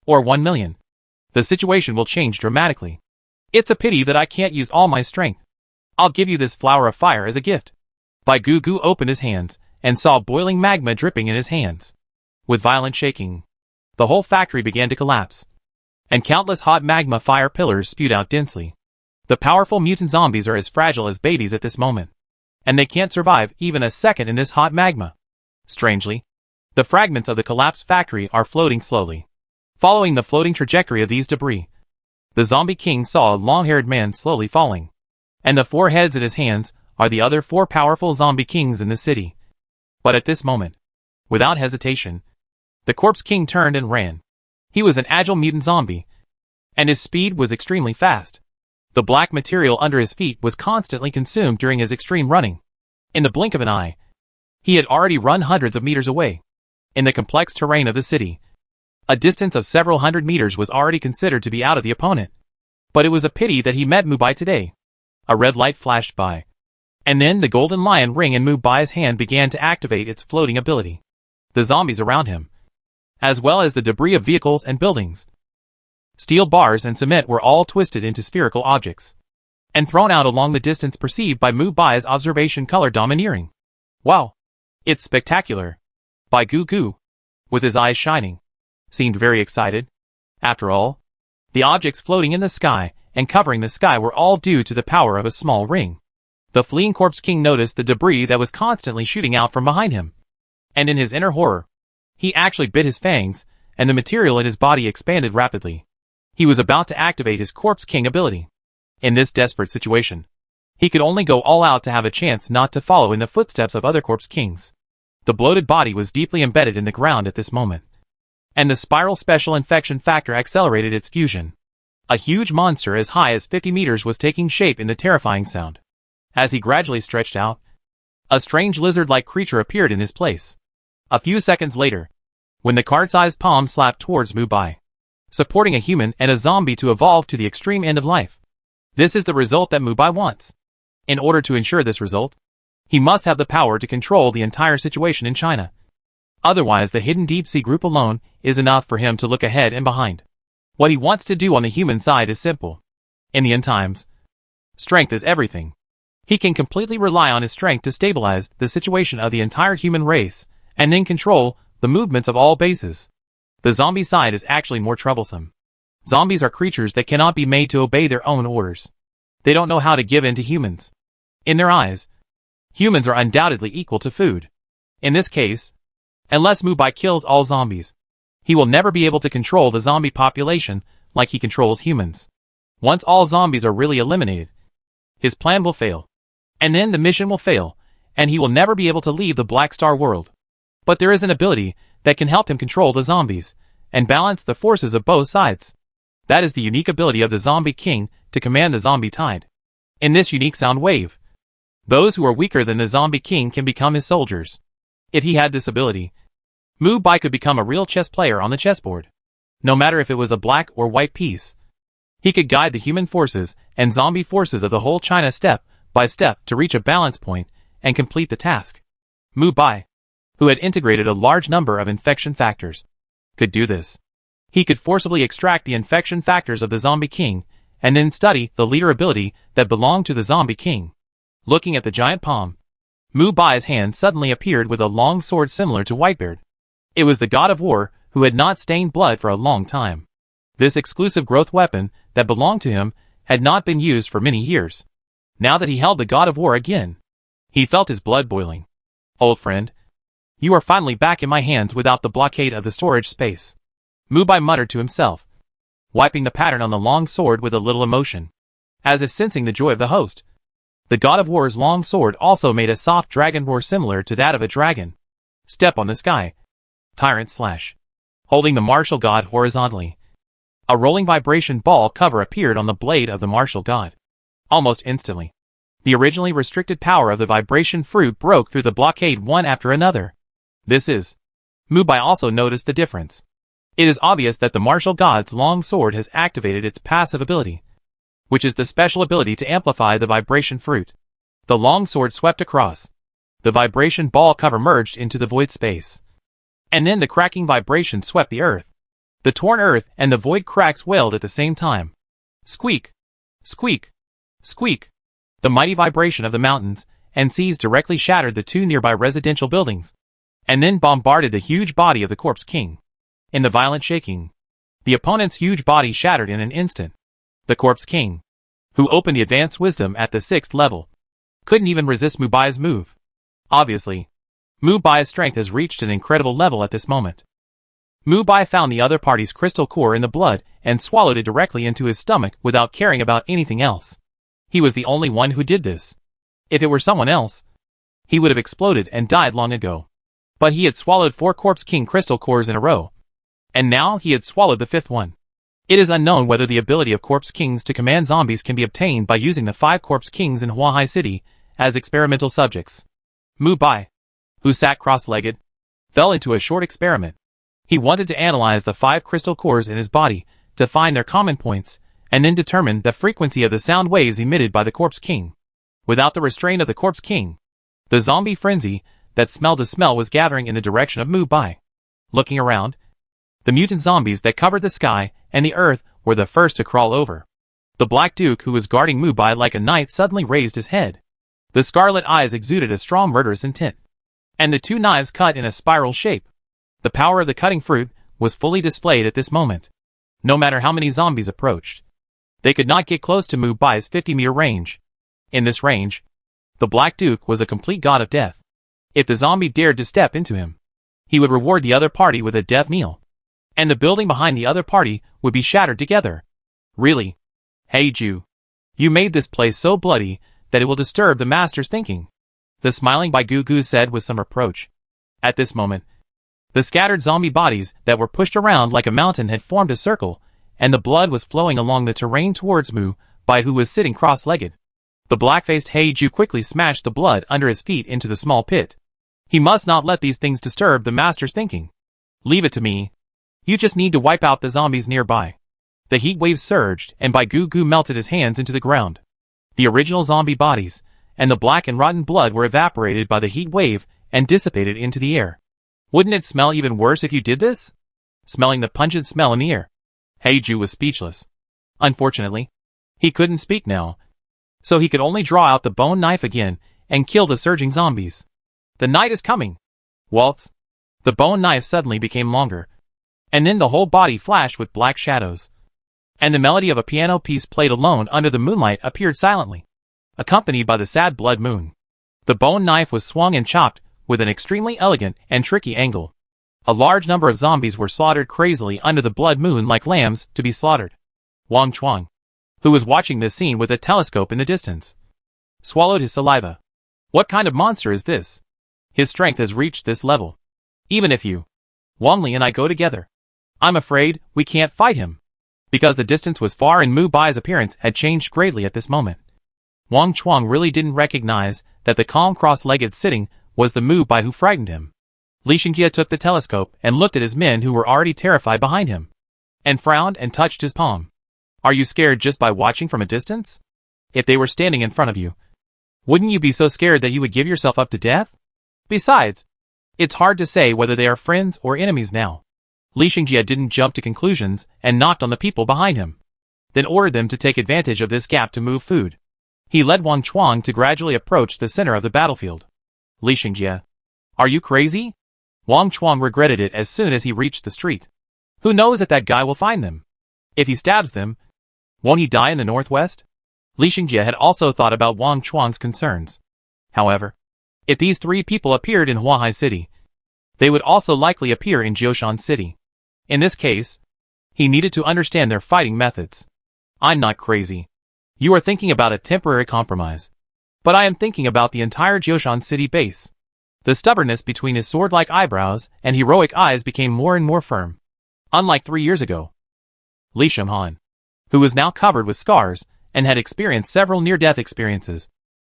or 1 million, the situation will change dramatically. It's a pity that I can't use all my strength. I'll give you this flower of fire as a gift. Bai Gugu opened his hands and saw boiling magma dripping in his hands. With violent shaking, the whole factory began to collapse, and countless hot magma fire pillars spewed out densely. The powerful mutant zombies are as fragile as babies at this moment, and they can't survive even a second in this hot magma. Strangely, the fragments of the collapsed factory are floating slowly. Following the floating trajectory of these debris, the Zombie King saw a long-haired man slowly falling, and the 4 heads in his hands are the other 4 powerful Zombie Kings in the city. But at this moment, without hesitation, the Corpse King turned and ran. He was an agile mutant zombie, and his speed was extremely fast. The black material under his feet was constantly consumed during his extreme running. In the blink of an eye, he had already run hundreds of meters away. In the complex terrain of the city, a distance of several hundred meters was already considered to be out of the opponent. But it was a pity that he met Mubai today. A red light flashed by, and then the golden lion ring in Mubai's hand began to activate its floating ability. The zombies around him, as well as the debris of vehicles and buildings, steel bars and cement, were all twisted into spherical objects and thrown out along the distance perceived by Mubai's observation color domineering. Wow! It's spectacular. Bai Gugu, with his eyes shining, seemed very excited. After all, the objects floating in the sky and covering the sky were all due to the power of a small ring. The fleeing Corpse King noticed the debris that was constantly shooting out from behind him, and in his inner horror, he actually bit his fangs, and the material in his body expanded rapidly. He was about to activate his Corpse King ability. In this desperate situation, he could only go all out to have a chance not to follow in the footsteps of other Corpse Kings. The bloated body was deeply embedded in the ground at this moment, and the spiral special infection factor accelerated its fusion. A huge monster as high as 50 meters was taking shape in the terrifying sound. As he gradually stretched out, a strange lizard-like creature appeared in his place. A few seconds later, when the card-sized palm slapped towards Mubai, supporting a human and a zombie to evolve to the extreme end of life. This is the result that Mubai wants. In order to ensure this result, he must have the power to control the entire situation in China. Otherwise, the hidden deep-sea group alone is enough for him to look ahead and behind. What he wants to do on the human side is simple. In the end times, strength is everything. He can completely rely on his strength to stabilize the situation of the entire human race, and then control the movements of all bases. The zombie side is actually more troublesome. Zombies are creatures that cannot be made to obey their own orders. They don't know how to give in to humans. In their eyes, humans are undoubtedly equal to food. In this case, unless Mubai kills all zombies, he will never be able to control the zombie population like he controls humans. Once all zombies are really eliminated, his plan will fail. And then the mission will fail, and he will never be able to leave the Black Star world. But there is an ability that can help him control the zombies, and balance the forces of both sides. That is the unique ability of the Zombie King to command the zombie tide. In this unique sound wave, those who are weaker than the Zombie King can become his soldiers. If he had this ability, Mubai could become a real chess player on the chessboard. No matter if it was a black or white piece, He could guide the human forces and zombie forces of the whole China step by step to reach a balance point and complete the task. Mu Bai, who had integrated a large number of infection factors, could do this. He could forcibly extract the infection factors of the Zombie King and then study the leader ability that belonged to the Zombie King. Looking at the giant palm, Mu Bai's hand suddenly appeared with a long sword similar to Whitebeard. It was the god of war who had not stained blood for a long time. This exclusive growth weapon that belonged to him had not been used for many years. Now that he held the god of war again, he felt his blood boiling. Old friend, you are finally back in my hands without the blockade of the storage space. Mu Bai muttered to himself, wiping the pattern on the long sword with a little emotion, as if sensing the joy of the host. The god of war's long sword also made a soft dragon roar similar to that of a dragon. Step on the sky. Tyrant slash. Holding the martial god horizontally, a rolling vibration ball cover appeared on the blade of the martial god. Almost instantly, the originally restricted power of the vibration fruit broke through the blockade one after another. This is. Mu Bai also noticed the difference. It is obvious that the martial god's long sword has activated its passive ability, which is the special ability to amplify the vibration fruit. The long sword swept across. The vibration ball cover merged into the void space. And then the cracking vibration swept the earth. The torn earth and the void cracks wailed at the same time. Squeak! Squeak! Squeak! The mighty vibration of the mountains and seas directly shattered the two nearby residential buildings, and then bombarded the huge body of the Corpse King. In the violent shaking, the opponent's huge body shattered in an instant. The Corpse King, who opened the advanced wisdom at the 6th level, couldn't even resist Mu Bai's move. Obviously, Mu Bai's strength has reached an incredible level at this moment. Mu Bai found the other party's crystal core in the blood and swallowed it directly into his stomach without caring about anything else. He was the only one who did this. If it were someone else, he would have exploded and died long ago. But he had swallowed 4 Corpse King crystal cores in a row, and now he had swallowed the 5th one. It is unknown whether the ability of Corpse Kings to command zombies can be obtained by using the 5 Corpse Kings in Huahai City as experimental subjects. Mu Bai, who sat cross-legged, fell into a short experiment. He wanted to analyze the 5 crystal cores in his body to find their common points and then determine the frequency of the sound waves emitted by the Corpse King. Without the restraint of the Corpse King, the zombie frenzy that smelled the smell was gathering in the direction of Mu Bai. Looking around, the mutant zombies that covered the sky and the earth were the first to crawl over. The Black Duke who was guarding Mu Bai like a knight suddenly raised his head. The scarlet eyes exuded a strong murderous intent, and the 2 knives cut in a spiral shape. The power of the cutting fruit was fully displayed at this moment. No matter how many zombies approached, they could not get close to Mu Bai's 50-meter range. In this range, the Black Duke was a complete god of death. If the zombie dared to step into him, he would reward the other party with a death meal, and the building behind the other party would be shattered together. Really? Hey Jew, you made this place so bloody that it will disturb the master's thinking, the smiling Bai Gu said with some reproach. At this moment, the scattered zombie bodies that were pushed around like a mountain had formed a circle, and the blood was flowing along the terrain towards Mu Bai, who was sitting cross-legged. The black-faced Heiju quickly smashed the blood under his feet into the small pit. He must not let these things disturb the master's thinking. Leave it to me. You just need to wipe out the zombies nearby. The heat waves surged, and Bai Gu melted his hands into the ground. The original zombie bodies and the black and rotten blood were evaporated by the heat wave and dissipated into the air. Wouldn't it smell even worse if you did this? Smelling the pungent smell in the air, Heiju was speechless. Unfortunately, he couldn't speak now, so he could only draw out the bone knife again and kill the surging zombies. The night is coming. Waltz. The bone knife suddenly became longer, and then the whole body flashed with black shadows, and the melody of a piano piece played alone under the moonlight appeared silently, accompanied by the sad blood moon. The bone knife was swung and chopped with an extremely elegant and tricky angle. A large number of zombies were slaughtered crazily under the blood moon like lambs to be slaughtered. Wang Chuang, who was watching this scene with a telescope in the distance, swallowed his saliva. What kind of monster is this? His strength has reached this level. Even if you, Wang Li and I go together, I'm afraid we can't fight him, because the distance was far and Mu Bai's appearance had changed greatly at this moment. Wang Chuang really didn't recognize that the calm cross-legged sitting was the Mu Bai who frightened him. Li Xingjie took the telescope and looked at his men who were already terrified behind him, and frowned and touched his palm. Are you scared just by watching from a distance? If they were standing in front of you, wouldn't you be so scared that you would give yourself up to death? Besides, it's hard to say whether they are friends or enemies now. Li Xingjie didn't jump to conclusions and knocked on the people behind him, then ordered them to take advantage of this gap to move food. He led Wang Chuang to gradually approach the center of the battlefield. Li Xingjie, are you crazy? Wang Chuang regretted it as soon as he reached the street. Who knows if that guy will find them? If he stabs them, won't he die in the northwest? Li Xingjie had also thought about Wang Chuang's concerns. However, if these three people appeared in Huahai City, they would also likely appear in Jiushan City. In this case, he needed to understand their fighting methods. I'm not crazy. You are thinking about a temporary compromise. But I am thinking about the entire Jiushan City base. The stubbornness between his sword-like eyebrows and heroic eyes became more and more firm. Unlike 3 years ago, Li Shimhan, who was now covered with scars and had experienced several near-death experiences,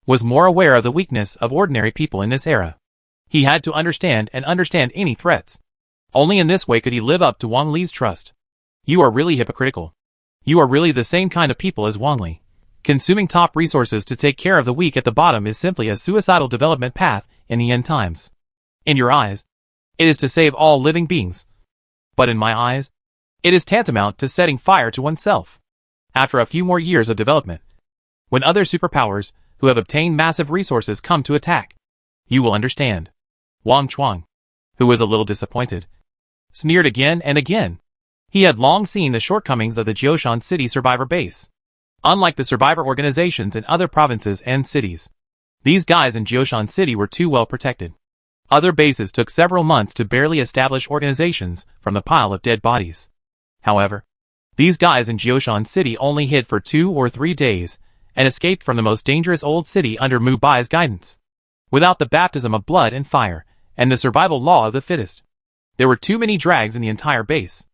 was more aware of the weakness of ordinary people in this era. He had to understand any threats. Only in this way could he live up to Wang Li's trust. You are really hypocritical. You are really the same kind of people as Wang Li. Consuming top resources to take care of the weak at the bottom is simply a suicidal development path in the end times. In your eyes, it is to save all living beings. But in my eyes, it is tantamount to setting fire to oneself. After a few more years of development, when other superpowers who have obtained massive resources come to attack, you will understand. Wang Chuang, who was a little disappointed, sneered again and again. He had long seen the shortcomings of the Jiushan City survivor base. Unlike the survivor organizations in other provinces and cities, these guys in Jiushan City were too well protected. Other bases took several months to barely establish organizations from the pile of dead bodies. However, these guys in Jiushan City only hid for 2 or 3 days and escaped from the most dangerous old city under Mu Bai's guidance. Without the baptism of blood and fire and the survival law of the fittest, there were too many drags in the entire base.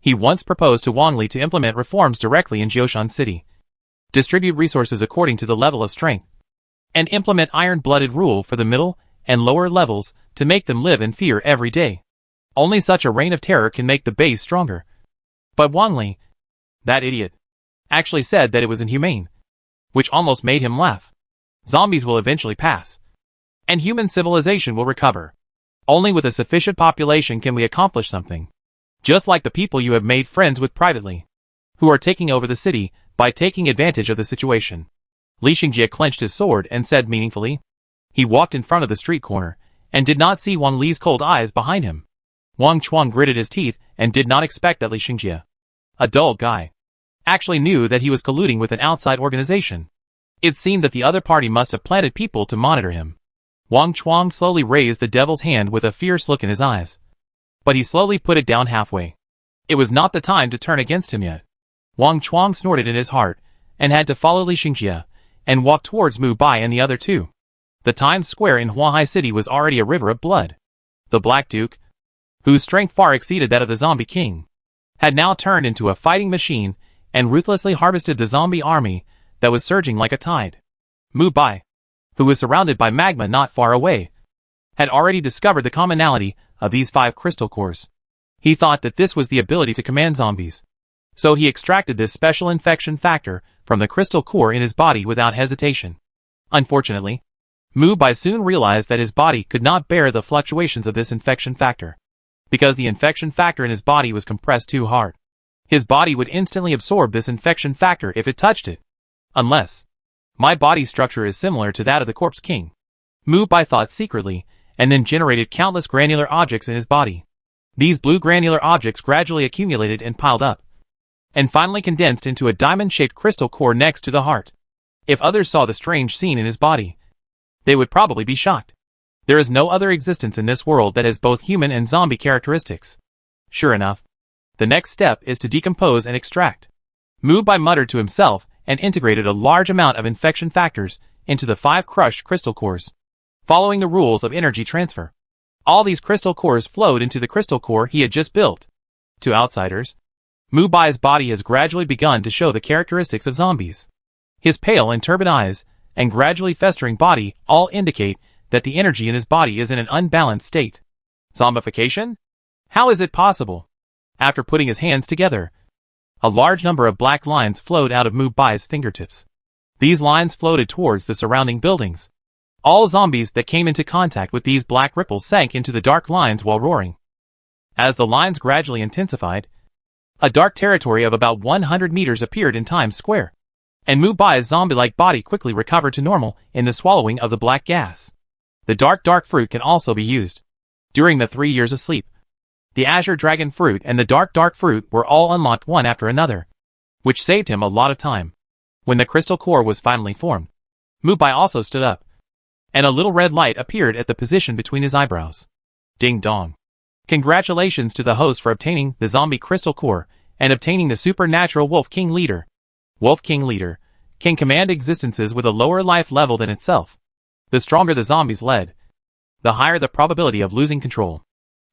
He once proposed to Wang Li to implement reforms directly in Jiushan City, distribute resources according to the level of strength, and implement iron-blooded rule for the middle and lower levels to make them live in fear every day. Only such a reign of terror can make the base stronger. But Wang Li, that idiot, actually said that it was inhumane, which almost made him laugh. Zombies will eventually pass, and human civilization will recover. Only with a sufficient population can we accomplish something. Just like the people you have made friends with privately, who are taking over the city by taking advantage of the situation. Li Xingjie clenched his sword and said meaningfully. He walked in front of the street corner and did not see Wang Li's cold eyes behind him. Wang Chuang gritted his teeth and did not expect that Li Xingjie, a dull guy, actually knew that he was colluding with an outside organization. It seemed that the other party must have planted people to monitor him. Wang Chuang slowly raised the devil's hand with a fierce look in his eyes. But he slowly put it down halfway. It was not the time to turn against him yet. Wang Chuang snorted in his heart and had to follow Li Xingjie and walk towards Mu Bai and the other two. The Times Square in Huahai City was already a river of blood. The Black Duke, whose strength far exceeded that of the Zombie King, had now turned into a fighting machine and ruthlessly harvested the zombie army that was surging like a tide. Mu Bai, who was surrounded by magma not far away, had already discovered the commonality of these 5 crystal cores. He thought that this was the ability to command zombies. So he extracted this special infection factor from the crystal core in his body without hesitation. Unfortunately, Mu Bai soon realized that his body could not bear the fluctuations of this infection factor, because the infection factor in his body was compressed too hard. His body would instantly absorb this infection factor if it touched it. Unless my body structure is similar to that of the Corpse King, Mu Bai thought secretly, and then generated countless granular objects in his body. These blue granular objects gradually accumulated and piled up, and finally condensed into a diamond-shaped crystal core next to the heart. If others saw the strange scene in his body, they would probably be shocked. There is no other existence in this world that has both human and zombie characteristics. Sure enough, the next step is to decompose and extract. Mu Bai muttered to himself and integrated a large amount of infection factors into the 5 crushed crystal cores, following the rules of energy transfer. All these crystal cores flowed into the crystal core he had just built. To outsiders, Mu Bai's body has gradually begun to show the characteristics of zombies. His pale and turbid eyes and gradually festering body all indicate that the energy in his body is in an unbalanced state. Zombification? How is it possible? After putting his hands together, A large number of black lines flowed out of Mu Bai's fingertips. These lines floated towards the surrounding buildings. All zombies that came into contact with these black ripples sank into the dark lines while roaring. As the lines gradually intensified, a dark territory of about 100 meters appeared in Times Square, and Mu Bai's zombie-like body quickly recovered to normal in the swallowing of the black gas. The dark fruit can also be used. During the 3 years of sleep, the Azure Dragon fruit and the dark fruit were all unlocked one after another, which saved him a lot of time. When the crystal core was finally formed, Mu Bai also stood up, and a little red light appeared at the position between his eyebrows. Ding dong. Congratulations to the host for obtaining the zombie crystal core and obtaining the supernatural Wolf King leader. Wolf King leader can command existences with a lower life level than itself. The stronger the zombies led, the higher the probability of losing control.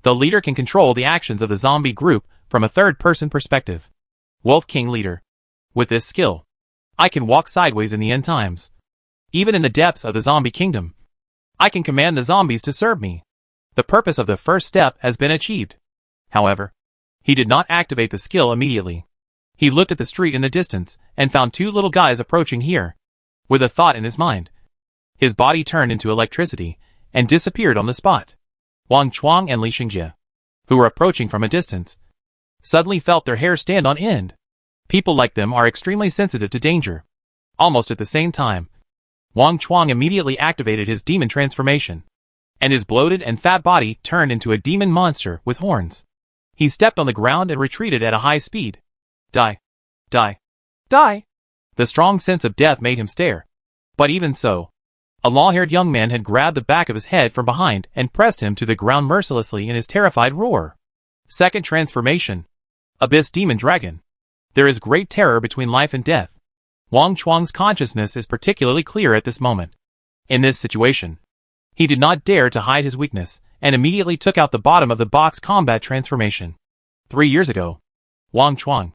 The leader can control the actions of the zombie group from a third-person perspective. Wolf King leader. With this skill, I can walk sideways in the end times. Even in the depths of the zombie kingdom, I can command the zombies to serve me. The purpose of the first step has been achieved. However, he did not activate the skill immediately. He looked at the street in the distance and found two little guys approaching here. With a thought in his mind, his body turned into electricity and disappeared on the spot. Wang Chuang and Li Xingjie, who were approaching from a distance, suddenly felt their hair stand on end. People like them are extremely sensitive to danger. Almost at the same time, Wang Chuang immediately activated his demon transformation, and his bloated and fat body turned into a demon monster with horns. He stepped on the ground and retreated at a high speed. Die. Die. Die. The strong sense of death made him stare. But even so, a long-haired young man had grabbed the back of his head from behind and pressed him to the ground mercilessly in his terrified roar. Second transformation. Abyss Demon Dragon. There is great terror between life and death. Wang Chuang's consciousness is particularly clear at this moment. In this situation, he did not dare to hide his weakness and immediately took out the bottom of the box combat transformation. 3 years ago, Wang Chuang,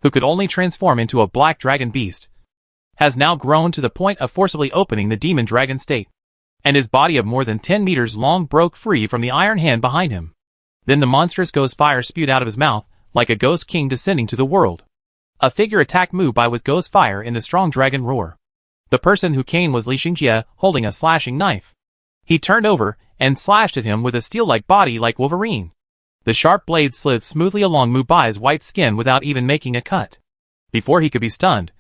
who could only transform into a black dragon beast, has now grown to the point of forcibly opening the demon dragon state, and his body of more than 10 meters long broke free from the iron hand behind him. Then the monstrous ghost fire spewed out of his mouth like a ghost king descending to the world. A figure attacked Mu Bai with ghost fire in the strong dragon roar. The person who came was Li Xingjie holding a slashing knife. He turned over and slashed at him with a steel-like body like Wolverine. The sharp blade slid smoothly along Mu Bai's white skin without even making a cut. Before he could be stunned,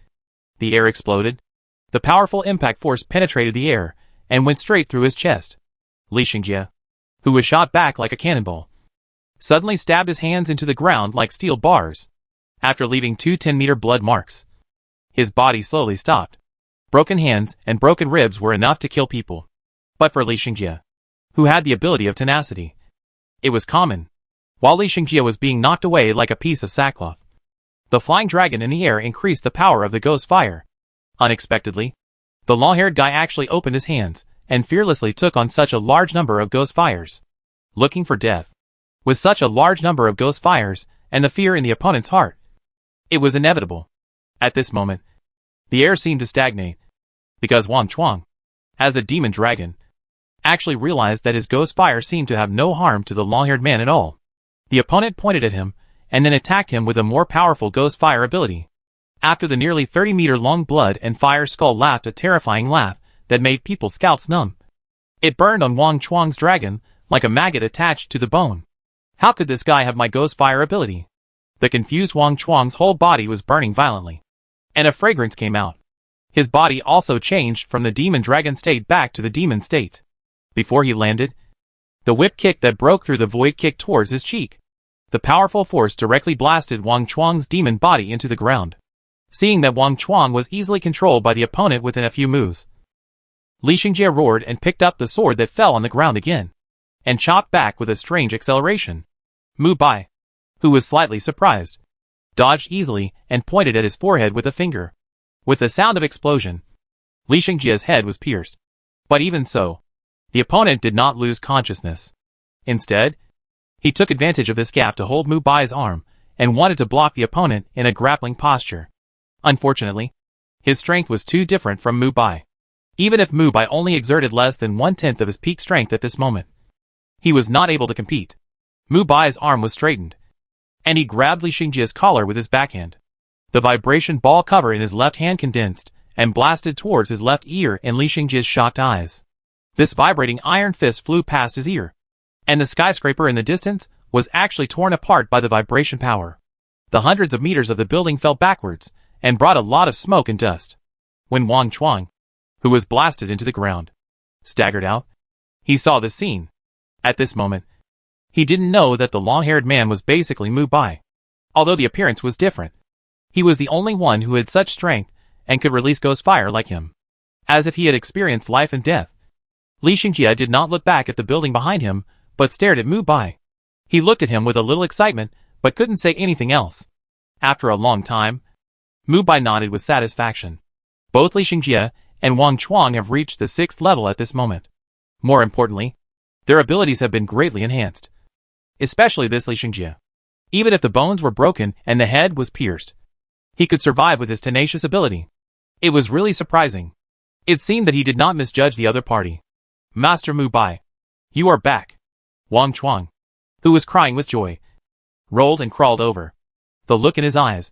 the air exploded. The powerful impact force penetrated the air and went straight through his chest. Li Xingjie, who was shot back like a cannonball, suddenly stabbed his hands into the ground like steel bars. After leaving 2 10-meter blood marks, his body slowly stopped. Broken hands and broken ribs were enough to kill people. But for Li Xingjie, who had the ability of tenacity, it was common. While Li Xingjie was being knocked away like a piece of sackcloth, the flying dragon in the air increased the power of the ghost fire. Unexpectedly, the long-haired guy actually opened his hands and fearlessly took on such a large number of ghost fires. Looking for death. With such a large number of ghost fires and the fear in the opponent's heart, it was inevitable. At this moment, the air seemed to stagnate, because Wang Chuang, as a demon dragon, actually realized that his ghost fire seemed to have no harm to the long-haired man at all. The opponent pointed at him and then attacked him with a more powerful ghost fire ability. After the nearly 30-meter-long blood and fire skull laughed a terrifying laugh that made people's scalps numb. It burned on Wang Chuang's dragon like a maggot attached to the bone. How could this guy have my ghost fire ability? The confused Wang Chuang's whole body was burning violently, and a fragrance came out. His body also changed from the demon dragon state back to the demon state. Before he landed, the whip kick that broke through the void kicked towards his cheek. The powerful force directly blasted Wang Chuang's demon body into the ground. Seeing that Wang Chuang was easily controlled by the opponent within a few moves, Li Xingjie roared and picked up the sword that fell on the ground again, and chopped back with a strange acceleration. Mu Bai, who was slightly surprised, dodged easily and pointed at his forehead with a finger. With the sound of explosion, Li Xingjie's head was pierced. But even so, the opponent did not lose consciousness. Instead, he took advantage of this gap to hold Mu Bai's arm and wanted to block the opponent in a grappling posture. Unfortunately, his strength was too different from Mu Bai. Even if Mu Bai only exerted less than 1/10 of his peak strength at this moment, he was not able to compete. Mu Bai's arm was straightened, and he grabbed Li Xingjie's collar with his backhand. The vibration ball cover in his left hand condensed and blasted towards his left ear in Li Xingjia's shocked eyes. This vibrating iron fist flew past his ear, and the skyscraper in the distance was actually torn apart by the vibration power. The hundreds of meters of the building fell backwards and brought a lot of smoke and dust. When Wang Chuang, who was blasted into the ground, staggered out, he saw the scene. At this moment, he didn't know that the long-haired man was basically Mu Bai. Although the appearance was different, he was the only one who had such strength and could release ghost fire like him. As if he had experienced life and death. Li Xingjie did not look back at the building behind him, but stared at Mu Bai. He looked at him with a little excitement, but couldn't say anything else. After a long time, Mu Bai nodded with satisfaction. Both Li Xingjie and Wang Chuang have reached the 6th level at this moment. More importantly, their abilities have been greatly enhanced. Especially this Li Xingjie. Even if the bones were broken and the head was pierced, he could survive with his tenacious ability. It was really surprising. It seemed that he did not misjudge the other party. Master Mu Bai, you are back. Wang Chuang, who was crying with joy, rolled and crawled over. The look in his eyes,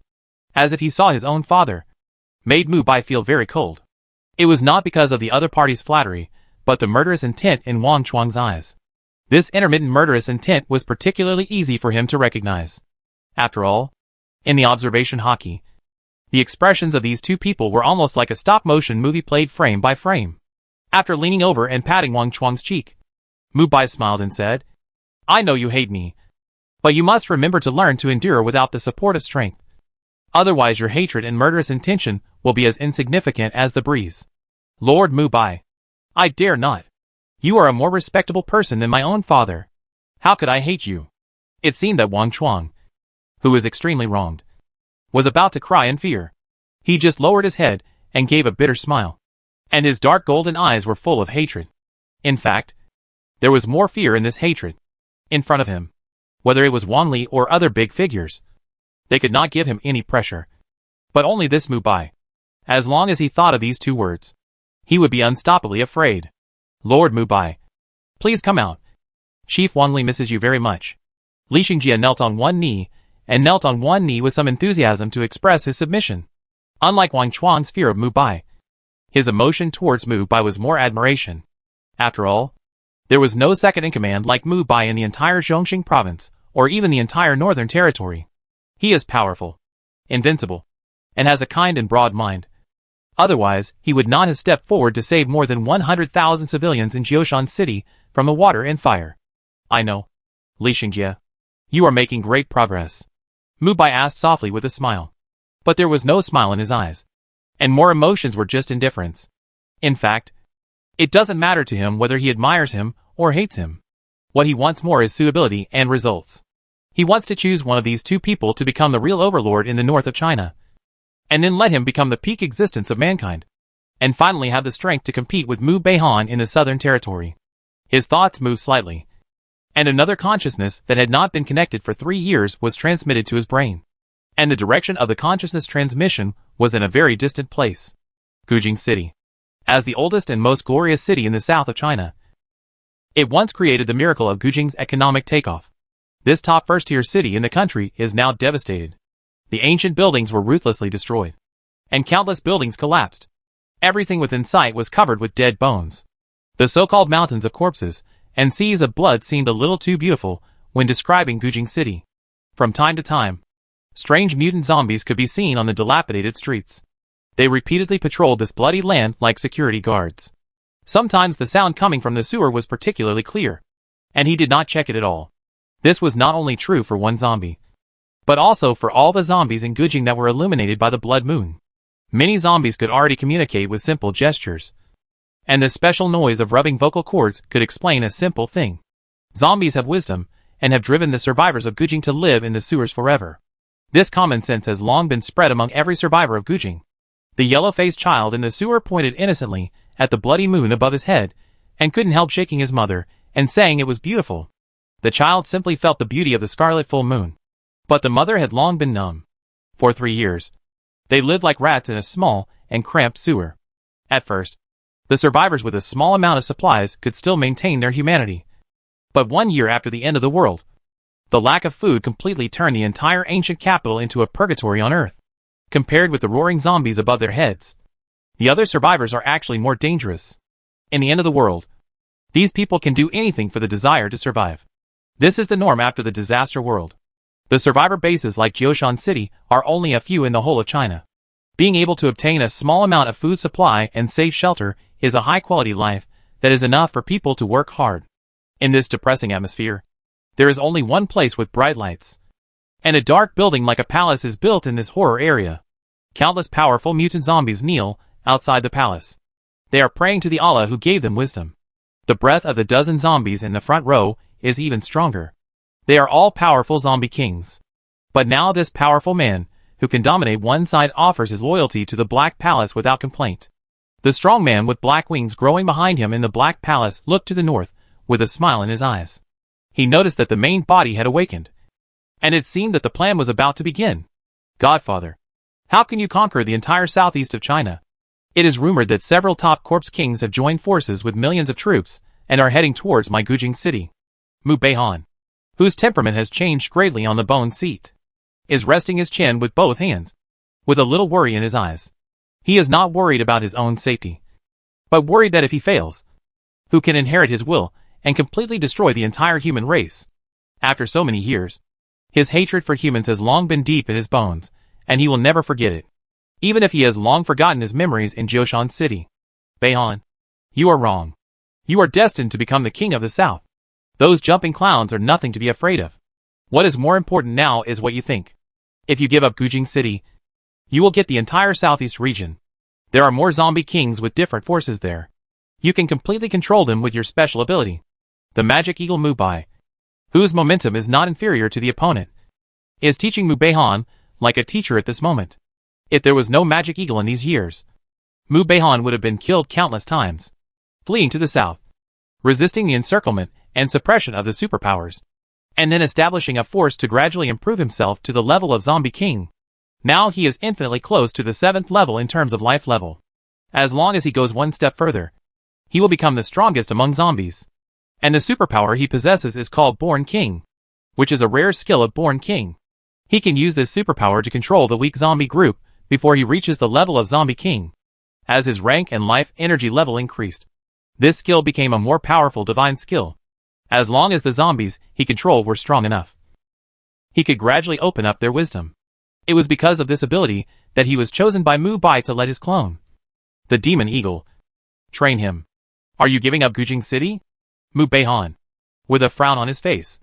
as if he saw his own father, made Mu Bai feel very cold. It was not because of the other party's flattery, but the murderous intent in Wang Chuang's eyes. This intermittent murderous intent was particularly easy for him to recognize. After all, in the observation hockey, the expressions of these two people were almost like a stop-motion movie played frame by frame. After leaning over and patting Wang Chuang's cheek, Mu Bai smiled and said, I know you hate me, but you must remember to learn to endure without the support of strength. Otherwise your hatred and murderous intention will be as insignificant as the breeze. Lord Mu Bai, I dare not. You are a more respectable person than my own father. How could I hate you? It seemed that Wang Chuang, who was extremely wronged, was about to cry in fear. He just lowered his head and gave a bitter smile. And his dark golden eyes were full of hatred. In fact, there was more fear in this hatred. In front of him, whether it was Wang Li or other big figures, they could not give him any pressure. But only this Mu Bai. As long as he thought of these 2 words, he would be unstoppably afraid. Lord Mu Bai, please come out. Chief Wang Li misses you very much. Li Xingjie knelt on one knee with some enthusiasm to express his submission. Unlike Wang Chuang's fear of Mu Bai, his emotion towards Mu Bai was more admiration. After all, there was no second-in-command like Mu Bai in the entire Zhongxing province, or even the entire northern territory. He is powerful, invincible, and has a kind and broad mind. Otherwise, he would not have stepped forward to save more than 100,000 civilians in Jioshan City from the water and fire. I know, Li Xingjie. You are making great progress. Mu Bai asked softly with a smile. But there was no smile in his eyes. And more emotions were just indifference. In fact, it doesn't matter to him whether he admires him or hates him. What he wants more is suitability and results. He wants to choose one of these 2 people to become the real overlord in the north of China. And then let him become the peak existence of mankind. And finally have the strength to compete with Mu Beihan in the southern territory. His thoughts moved slightly. And another consciousness that had not been connected for 3 years was transmitted to his brain. And the direction of the consciousness transmission was in a very distant place. Gujing City. As the oldest and most glorious city in the south of China, it once created the miracle of Gujing's economic takeoff. This top first-tier city in the country is now devastated. The ancient buildings were ruthlessly destroyed. And countless buildings collapsed. Everything within sight was covered with dead bones. The so-called mountains of corpses and seas of blood seemed a little too beautiful when describing Gujing City. From time to time, strange mutant zombies could be seen on the dilapidated streets. They repeatedly patrolled this bloody land like security guards. Sometimes the sound coming from the sewer was particularly clear, and he did not check it at all. This was not only true for one zombie, but also for all the zombies in Gujing that were illuminated by the blood moon. Many zombies could already communicate with simple gestures, and the special noise of rubbing vocal cords could explain a simple thing. Zombies have wisdom, and have driven the survivors of Gujing to live in the sewers forever. This common sense has long been spread among every survivor of Gujing. The yellow-faced child in the sewer pointed innocently at the bloody moon above his head, and couldn't help shaking his mother, and saying it was beautiful. The child simply felt the beauty of the scarlet full moon. But the mother had long been numb. For 3 years, they lived like rats in a small and cramped sewer. At first, the survivors with a small amount of supplies could still maintain their humanity. But 1 year after the end of the world, the lack of food completely turned the entire ancient capital into a purgatory on earth. Compared with the roaring zombies above their heads, the other survivors are actually more dangerous. In the end of the world, these people can do anything for the desire to survive. This is the norm after the disaster world. The survivor bases like Jioshan City are only a few in the whole of China. Being able to obtain a small amount of food supply and safe shelter is a high-quality life that is enough for people to work hard. In this depressing atmosphere, there is only one place with bright lights. And a dark building like a palace is built in this horror area. Countless powerful mutant zombies kneel outside the palace. They are praying to the Allah who gave them wisdom. The breath of the dozen zombies in the front row is even stronger. They are all powerful zombie kings. But now this powerful man, who can dominate one side, offers his loyalty to the Black Palace without complaint. The strong man with black wings growing behind him in the Black Palace looked to the north, with a smile in his eyes. He noticed that the main body had awakened, and it seemed that the plan was about to begin. Godfather, how can you conquer the entire southeast of China? It is rumored that several top corpse kings have joined forces with millions of troops and are heading towards my Gujing city. Mu Beihan, whose temperament has changed greatly on the bone seat, is resting his chin with both hands, with a little worry in his eyes. He is not worried about his own safety, but worried that if he fails, who can inherit his will and completely destroy the entire human race? After so many years, his hatred for humans has long been deep in his bones, and he will never forget it, even if he has long forgotten his memories in Jioshan City. Beihan, you are wrong. You are destined to become the king of the south. Those jumping clowns are nothing to be afraid of. What is more important now is what you think. If you give up Gujing City, you will get the entire southeast region. There are more zombie kings with different forces there. You can completely control them with your special ability, the magic eagle Mu Bai, whose momentum is not inferior to the opponent, is teaching Mu Beihan like a teacher at this moment. If there was no magic eagle in these years, Mu Beihan would have been killed countless times, fleeing to the south, resisting the encirclement and suppression of the superpowers, and then establishing a force to gradually improve himself to the level of zombie king. Now he is infinitely close to the 7th level in terms of life level. As long as he goes one step further, he will become the strongest among zombies. And the superpower he possesses is called Born King, which is a rare skill of Born King. He can use this superpower to control the weak zombie group before he reaches the level of Zombie King. As his rank and life energy level increased, this skill became a more powerful divine skill. As long as the zombies he controlled were strong enough, he could gradually open up their wisdom. It was because of this ability that he was chosen by Mu Bai to lead his clone, the Demon Eagle, train him. Are you giving up Gujing City? Mu Beihan, with a frown on his face,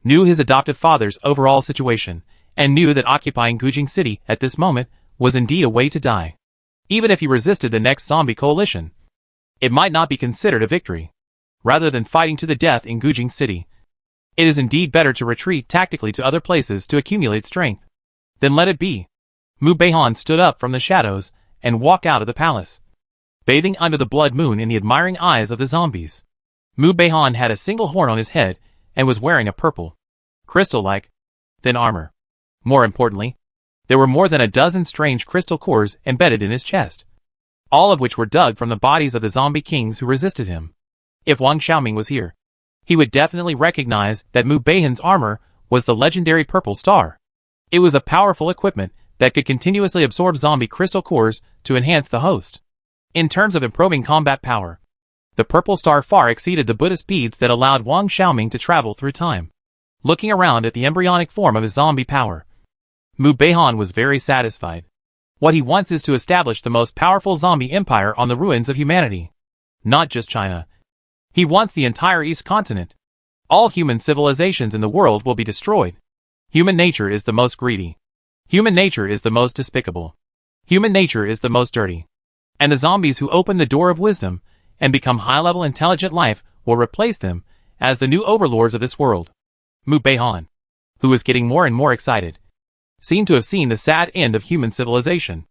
knew his adoptive father's overall situation, and knew that occupying Gujing City at this moment was indeed a way to die. Even if he resisted the next zombie coalition, it might not be considered a victory. Rather than fighting to the death in Gujing City, it is indeed better to retreat tactically to other places to accumulate strength. Then let it be. Mu Beihan stood up from the shadows and walked out of the palace, bathing under the blood moon in the admiring eyes of the zombies. Mu Beihan had a single horn on his head and was wearing a purple, crystal-like, thin armor. More importantly, there were more than a dozen strange crystal cores embedded in his chest, all of which were dug from the bodies of the zombie kings who resisted him. If Wang Xiaoming was here, he would definitely recognize that Mu Beihan's armor was the legendary Purple Star. It was a powerful equipment that could continuously absorb zombie crystal cores to enhance the host. In terms of improving combat power, the Purple Star far exceeded the Buddhist beads that allowed Wang Xiaoming to travel through time. Looking around at the embryonic form of his zombie power, Mu Beihan was very satisfied. What he wants is to establish the most powerful zombie empire on the ruins of humanity. Not just China. He wants the entire East continent. All human civilizations in the world will be destroyed. Human nature is the most greedy. Human nature is the most despicable. Human nature is the most dirty. And the zombies who open the door of wisdom and become high-level intelligent life will replace them as the new overlords of this world. Mu Beihan, who was getting more and more excited, seemed to have seen the sad end of human civilization.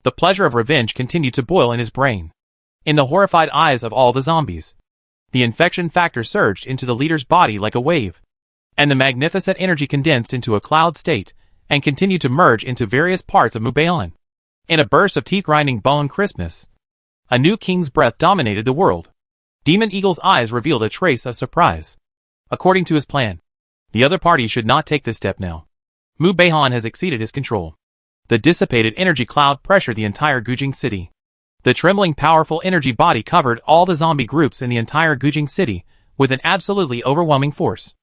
The pleasure of revenge continued to boil in his brain. In the horrified eyes of all the zombies, the infection factor surged into the leader's body like a wave, and the magnificent energy condensed into a cloud state and continued to merge into various parts of Mu Beihan. In a burst of teeth-grinding bone crispness, a new king's breath dominated the world. Demon Eagle's eyes revealed a trace of surprise. According to his plan, the other party should not take this step now. Mu Beihan has exceeded his control. The dissipated energy cloud pressured the entire Gujing city. The trembling powerful energy body covered all the zombie groups in the entire Gujing city with an absolutely overwhelming force.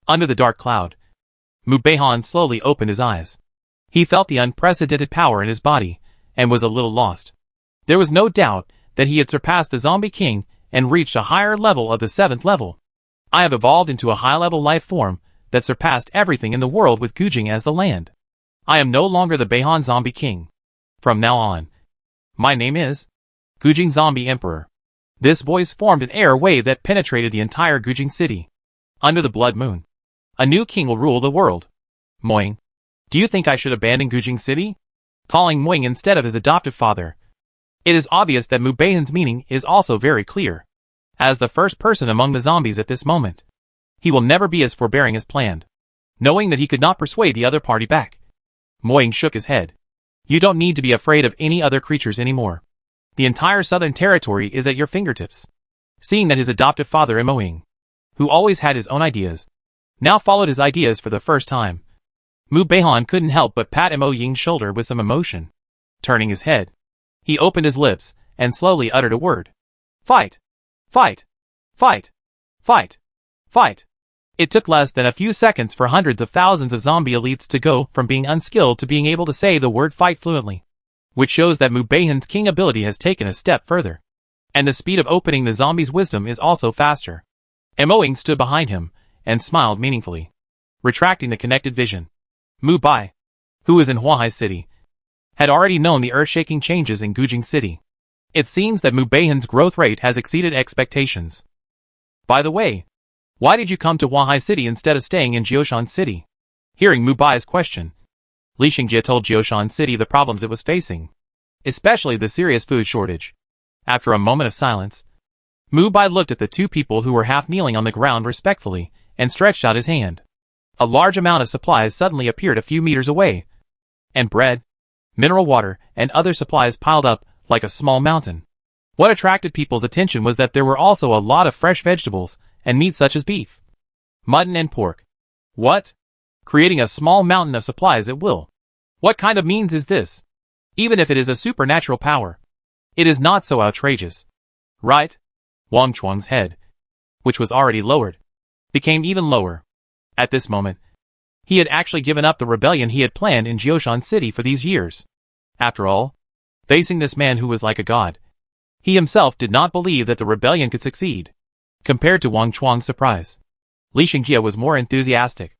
Under the dark cloud, Mu Beihan slowly opened his eyes. He felt the unprecedented power in his body and was a little lost. There was no doubt that he had surpassed the zombie king and reached a higher level of the 7th level. I have evolved into a high-level life form that surpassed everything in the world with Gujing as the land. I am no longer the Beihan Zombie King. From now on, my name is Gujing Zombie Emperor. This voice formed an air wave that penetrated the entire Gujing city. Under the blood moon, a new king will rule the world. Moing, do you think I should abandon Gujing city? Calling Moing instead of his adoptive father. It is obvious that Mu Beihan's meaning is also very clear. As the first person among the zombies at this moment, he will never be as forbearing as planned. Knowing that he could not persuade the other party back, Moing shook his head. You don't need to be afraid of any other creatures anymore. The entire southern territory is at your fingertips. Seeing that his adoptive father Moing, who always had his own ideas, now followed his ideas for the first time, Mu Beihan couldn't help but pat Mo Ying's shoulder with some emotion. Turning his head, he opened his lips and slowly uttered a word. Fight! Fight! Fight! Fight! Fight! It took less than a few seconds for hundreds of thousands of zombie elites to go from being unskilled to being able to say the word fight fluently, which shows that Mu Beihan's king ability has taken a step further. And the speed of opening the zombie's wisdom is also faster. Moing stood behind him and smiled meaningfully, retracting the connected vision. Mu Bai, who was in Huahai City, had already known the earth-shaking changes in Gujing City. It seems that Mu Beihan's growth rate has exceeded expectations. By the way, why did you come to Huahai City instead of staying in Jioshan City? Hearing Mu Bai's question, Li Xingjie told Jioshan City the problems it was facing, especially the serious food shortage. After a moment of silence, Mu Bai looked at the two people who were half kneeling on the ground respectfully and stretched out his hand. A large amount of supplies suddenly appeared a few meters away, and bread, mineral water, and other supplies piled up like a small mountain. What attracted people's attention was that there were also a lot of fresh vegetables and meat such as beef, mutton and pork. What? Creating a small mountain of supplies at will. What kind of means is this? Even if it is a supernatural power, it is not so outrageous. Right? Wang Chuang's head, which was already lowered, became even lower. At this moment, he had actually given up the rebellion he had planned in Jioshan City for these years. After all, facing this man who was like a god, he himself did not believe that the rebellion could succeed. Compared to Wang Chuang's surprise, Li Xingjie was more enthusiastic.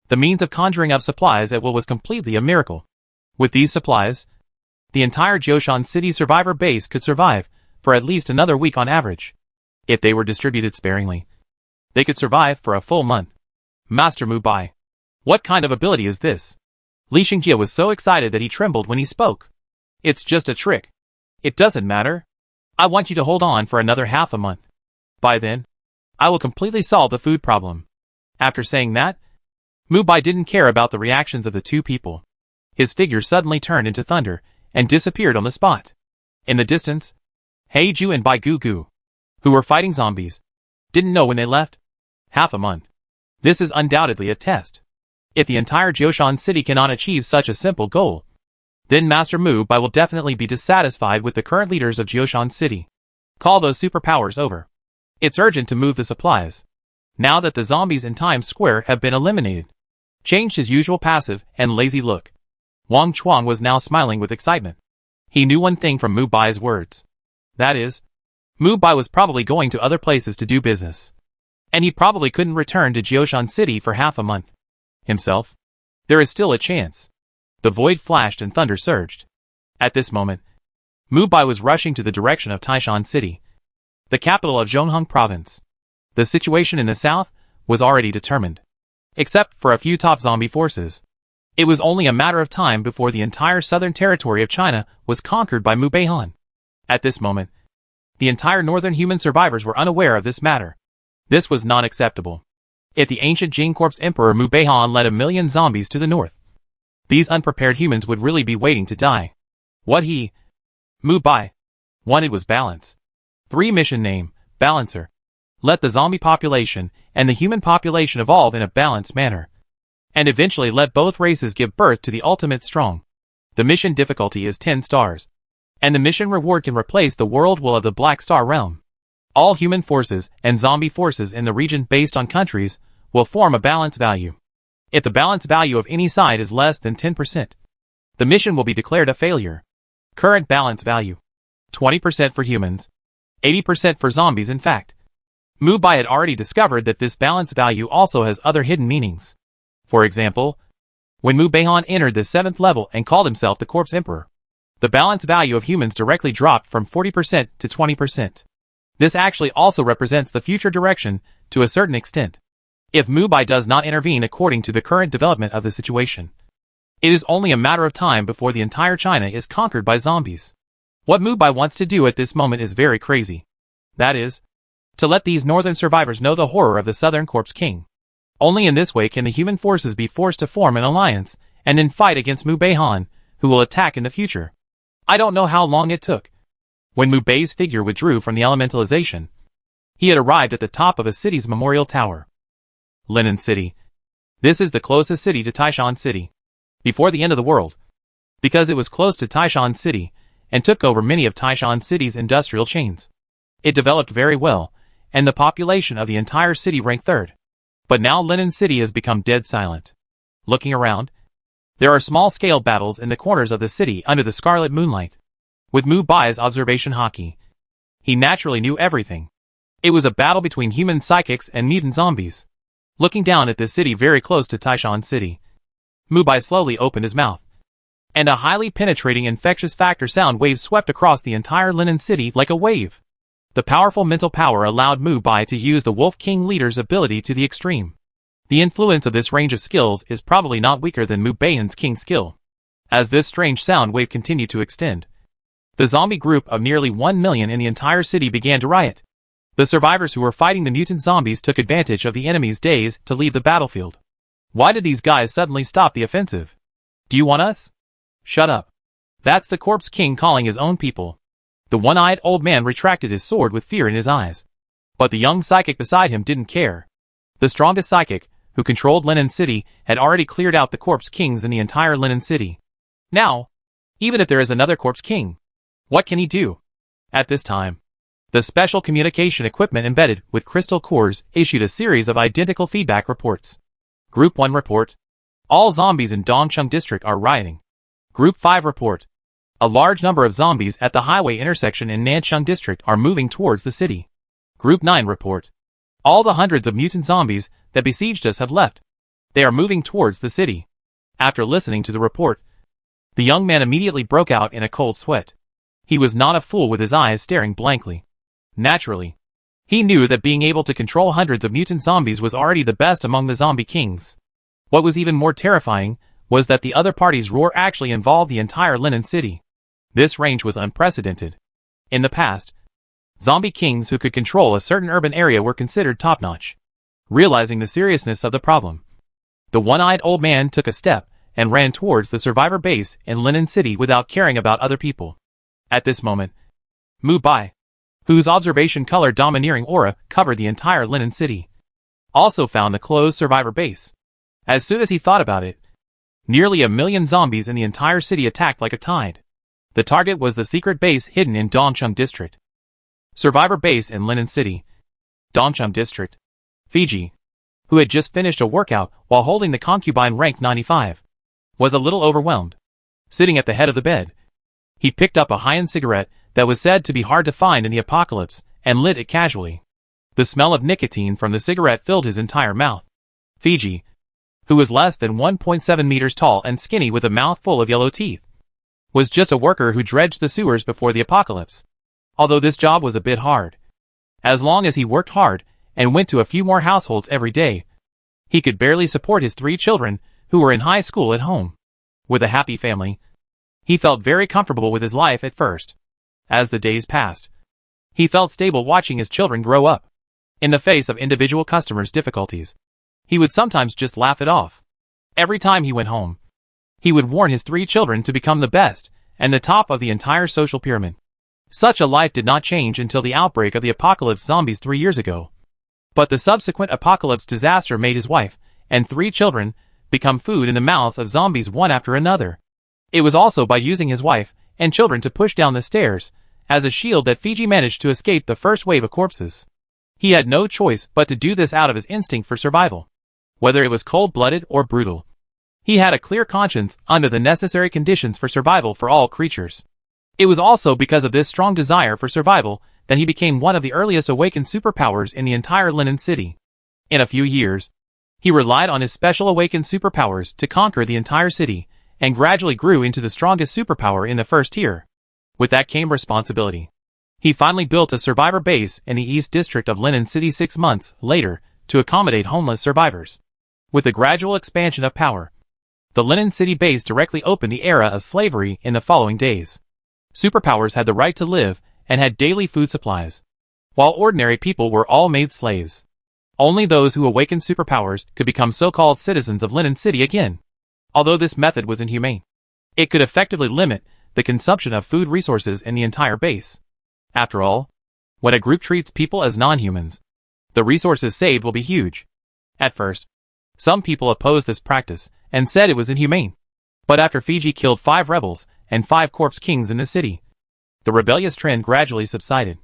The means of conjuring up supplies at will was completely a miracle. With these supplies, the entire Jioshan City survivor base could survive for at least another week on average. If they were distributed sparingly, they could survive for a full month. Master Mu Bai, what kind of ability is this? Li Xingjie was so excited that he trembled when he spoke. It's just a trick. It doesn't matter. I want you to hold on for another half a month. By then, I will completely solve the food problem. After saying that, Mu Bai didn't care about the reactions of the two people. His figure suddenly turned into thunder and disappeared on the spot. In the distance, He Ju and Bai Gu Gu, who were fighting zombies, didn't know when they left. Half a month. This is undoubtedly a test. If the entire Jioshan City cannot achieve such a simple goal, then Master Mu Bai will definitely be dissatisfied with the current leaders of Jioshan City. Call those superpowers over. It's urgent to move the supplies. Now that the zombies in Times Square have been eliminated. Changed his usual passive and lazy look, Wang Chuang was now smiling with excitement. He knew one thing from Mu Bai's words. That is, Mu Bai was probably going to other places to do business. And he probably couldn't return to Jioshan City for half a month. Himself? There is still a chance. The void flashed and thunder surged. At this moment, Mu Bai was rushing to the direction of Taishan City, the capital of Zhonghong Province. The situation in the south was already determined. Except for a few top zombie forces, it was only a matter of time before the entire southern territory of China was conquered by Mu Beihan. At this moment, the entire northern human survivors were unaware of this matter. This was not acceptable. If the ancient Jing Corp's emperor Mu Beihan led 1 million zombies to the north, these unprepared humans would really be waiting to die. What he, Mu Bai, wanted was balance. 3 mission name, Balancer. Let the zombie population and the human population evolve in a balanced manner, and eventually let both races give birth to the ultimate strong. The mission difficulty is 10 stars. And the mission reward can replace the world will of the Black Star realm. All human forces and zombie forces in the region based on countries will form a balance value. If the balance value of any side is less than 10%, the mission will be declared a failure. Current balance value: 20% for humans, 80% for zombies. In fact, Mubai had already discovered that this balance value also has other hidden meanings. For example, when Mu Beihan entered the 7th level and called himself the Corpse Emperor, the balance value of humans directly dropped from 40% to 20%. This actually also represents the future direction to a certain extent, if Mubai does not intervene according to the current development of the situation. It is only a matter of time before the entire China is conquered by zombies. What Mubai wants to do at this moment is very crazy. That is, to let these northern survivors know the horror of the southern Corpse King. Only in this way can the human forces be forced to form an alliance and then fight against Mu Beihan, who will attack in the future. I don't know how long it took. When Mu Bei's figure withdrew from the elementalization, he had arrived at the top of a city's memorial tower. Linen City. This is the closest city to Taishan City before the end of the world, because it was close to Taishan City and took over many of Taishan City's industrial chains. It developed very well, and the population of the entire city ranked 3rd. But now Linen City has become dead silent. Looking around, there are small-scale battles in the corners of the city under the scarlet moonlight. With Mu Bai's observation hockey, he naturally knew everything. It was a battle between human psychics and mutant zombies. Looking down at this city very close to Taishan City, Mu Bai slowly opened his mouth, and a highly penetrating infectious factor sound wave swept across the entire Linen City like a wave. The powerful mental power allowed Mu Bai to use the Wolf King leader's ability to the extreme. The influence of this range of skills is probably not weaker than Mu Beihan's King skill. As this strange sound wave continued to extend, the zombie group of nearly 1 million in the entire city began to riot. The survivors who were fighting the mutant zombies took advantage of the enemy's daze to leave the battlefield. Why did these guys suddenly stop the offensive? Do you want us? Shut up. That's the Corpse King calling his own people. The one-eyed old man retracted his sword with fear in his eyes. But the young psychic beside him didn't care. The strongest psychic, who controlled Linen City, had already cleared out the Corpse Kings in the entire Linen City. Now, even if there is another Corpse King, what can he do? At this time, the special communication equipment embedded with crystal cores issued a series of identical feedback reports. Group 1 report: all zombies in Dongcheng District are rioting. Group 5 report: a large number of zombies at the highway intersection in Nancheng District are moving towards the city. Group 9 report: all the hundreds of mutant zombies that besieged us have left. They are moving towards the city. After listening to the report, the young man immediately broke out in a cold sweat. He was not a fool with his eyes staring blankly. Naturally, he knew that being able to control hundreds of mutant zombies was already the best among the zombie kings. What was even more terrifying was that the other party's roar actually involved the entire Linen City. This range was unprecedented. In the past, zombie kings who could control a certain urban area were considered top-notch. Realizing the seriousness of the problem, the one-eyed old man took a step and ran towards the survivor base in Linen City without caring about other people. At this moment, Mu Bai, whose observation color domineering aura covered the entire Linen City, also found the closed survivor base. As soon as he thought about it, nearly 1 million zombies in the entire city attacked like a tide. The target was the secret base hidden in Dongcheng District. Survivor base in Linen City, Dongcheng District. Fiji, who had just finished a workout while holding the concubine rank 95, was a little overwhelmed. Sitting at the head of the bed, he picked up a high-end cigarette that was said to be hard to find in the apocalypse and lit it casually. The smell of nicotine from the cigarette filled his entire mouth. Fiji, who was less than 1.7 meters tall and skinny with a mouth full of yellow teeth, was just a worker who dredged the sewers before the apocalypse. Although this job was a bit hard, as long as he worked hard and went to a few more households every day, he could barely support his 3 children who were in high school at home. With a happy family, he felt very comfortable with his life at first. As the days passed, he felt stable watching his children grow up. In the face of individual customers' difficulties, he would sometimes just laugh it off. Every time he went home, he would warn his 3 children to become the best and the top of the entire social pyramid. Such a life did not change until the outbreak of the apocalypse zombies 3 years ago. But the subsequent apocalypse disaster made his wife and 3 children become food in the mouths of zombies one after another. It was also by using his wife and children to push down the stairs as a shield that Fiji managed to escape the first wave of corpses. He had no choice but to do this out of his instinct for survival. Whether it was cold-blooded or brutal, he had a clear conscience under the necessary conditions for survival for all creatures. It was also because of this strong desire for survival that he became one of the earliest awakened superpowers in the entire Linen City. In a few years, he relied on his special awakened superpowers to conquer the entire city, and gradually grew into the strongest superpower in the first tier. With that came responsibility. He finally built a survivor base in the East District of Linen City 6 months later to accommodate homeless survivors. With the gradual expansion of power, the Linen City base directly opened the era of slavery in the following days. Superpowers had the right to live and had daily food supplies, while ordinary people were all made slaves. Only those who awakened superpowers could become so-called citizens of Linen City again. Although this method was inhumane, it could effectively limit the consumption of food resources in the entire base. After all, when a group treats people as non-humans, the resources saved will be huge. At first, some people opposed this practice and said it was inhumane. But after Fiji killed 5 rebels and 5 corpse kings in the city, the rebellious trend gradually subsided.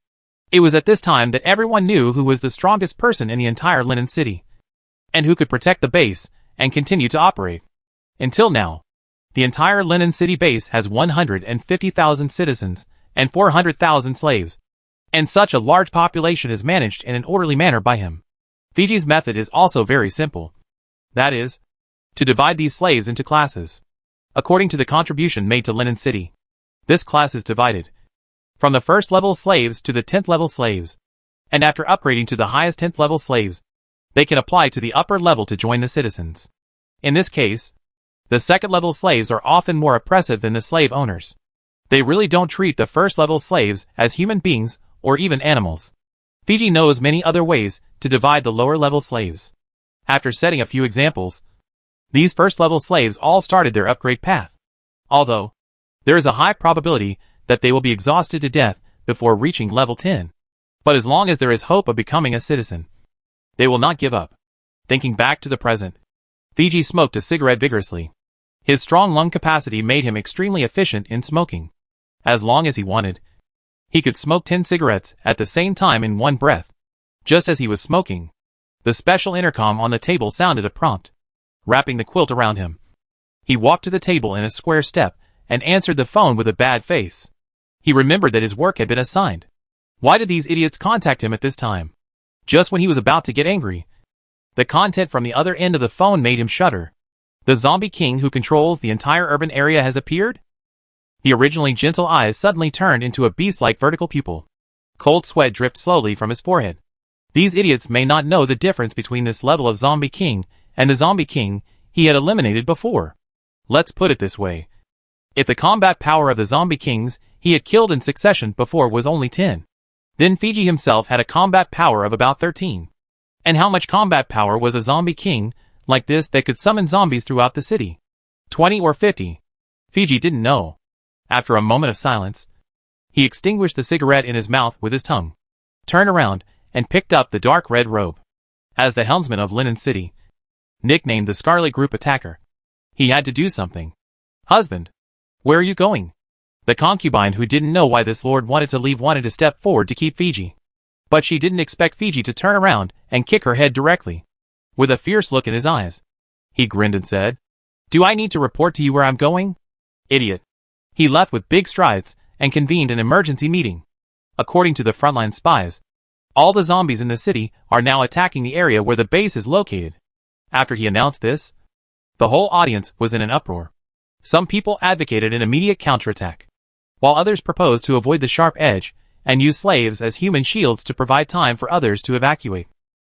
It was at this time that everyone knew who was the strongest person in the entire Linen City, and who could protect the base and continue to operate. Until now, the entire Linen City base has 150,000 citizens and 400,000 slaves, and such a large population is managed in an orderly manner by him. Fiji's method is also very simple. That is, to divide these slaves into classes, according to the contribution made to Linen City. This class is divided from the first level slaves to the 10th level slaves, and after upgrading to the highest 10th level slaves, they can apply to the upper level to join the citizens. In this case, the second level slaves are often more oppressive than the slave owners. They really don't treat the first level slaves as human beings or even animals. Fiji knows many other ways to divide the lower level slaves. After setting a few examples, these first level slaves all started their upgrade path. Although, there is a high probability that they will be exhausted to death before reaching level 10. But as long as there is hope of becoming a citizen, they will not give up. Thinking back to the present, Fiji smoked a cigarette vigorously. His strong lung capacity made him extremely efficient in smoking. As long as he wanted, he could smoke 10 cigarettes at the same time in one breath. Just as he was smoking, the special intercom on the table sounded a prompt. Wrapping the quilt around him, he walked to the table in a square step and answered the phone with a bad face. He remembered that his work had been assigned. Why did these idiots contact him at this time? Just when he was about to get angry. The content from the other end of the phone made him shudder. The zombie king who controls the entire urban area has appeared? The originally gentle eyes suddenly turned into a beast-like vertical pupil. Cold sweat dripped slowly from his forehead. These idiots may not know the difference between this level of zombie king and the zombie king he had eliminated before. Let's put it this way. If the combat power of the zombie kings he had killed in succession before was only 10, then Fiji himself had a combat power of about 13. And how much combat power was a zombie king like this that could summon zombies throughout the city? 20 or 50? Fiji didn't know. After a moment of silence, he extinguished the cigarette in his mouth with his tongue, turned around, and picked up the dark red robe. As the helmsman of Linen City, nicknamed the Scarlet Group Attacker, he had to do something. Husband, where are you going? The concubine who didn't know why this lord wanted to leave wanted to step forward to keep Fiji. But she didn't expect Fiji to turn around and kick her head directly. With a fierce look in his eyes, he grinned and said, "Do I need to report to you where I'm going? Idiot." He left with big strides and convened an emergency meeting. According to the frontline spies, all the zombies in the city are now attacking the area where the base is located. After he announced this, the whole audience was in an uproar. Some people advocated an immediate counterattack, while others proposed to avoid the sharp edge and use slaves as human shields to provide time for others to evacuate.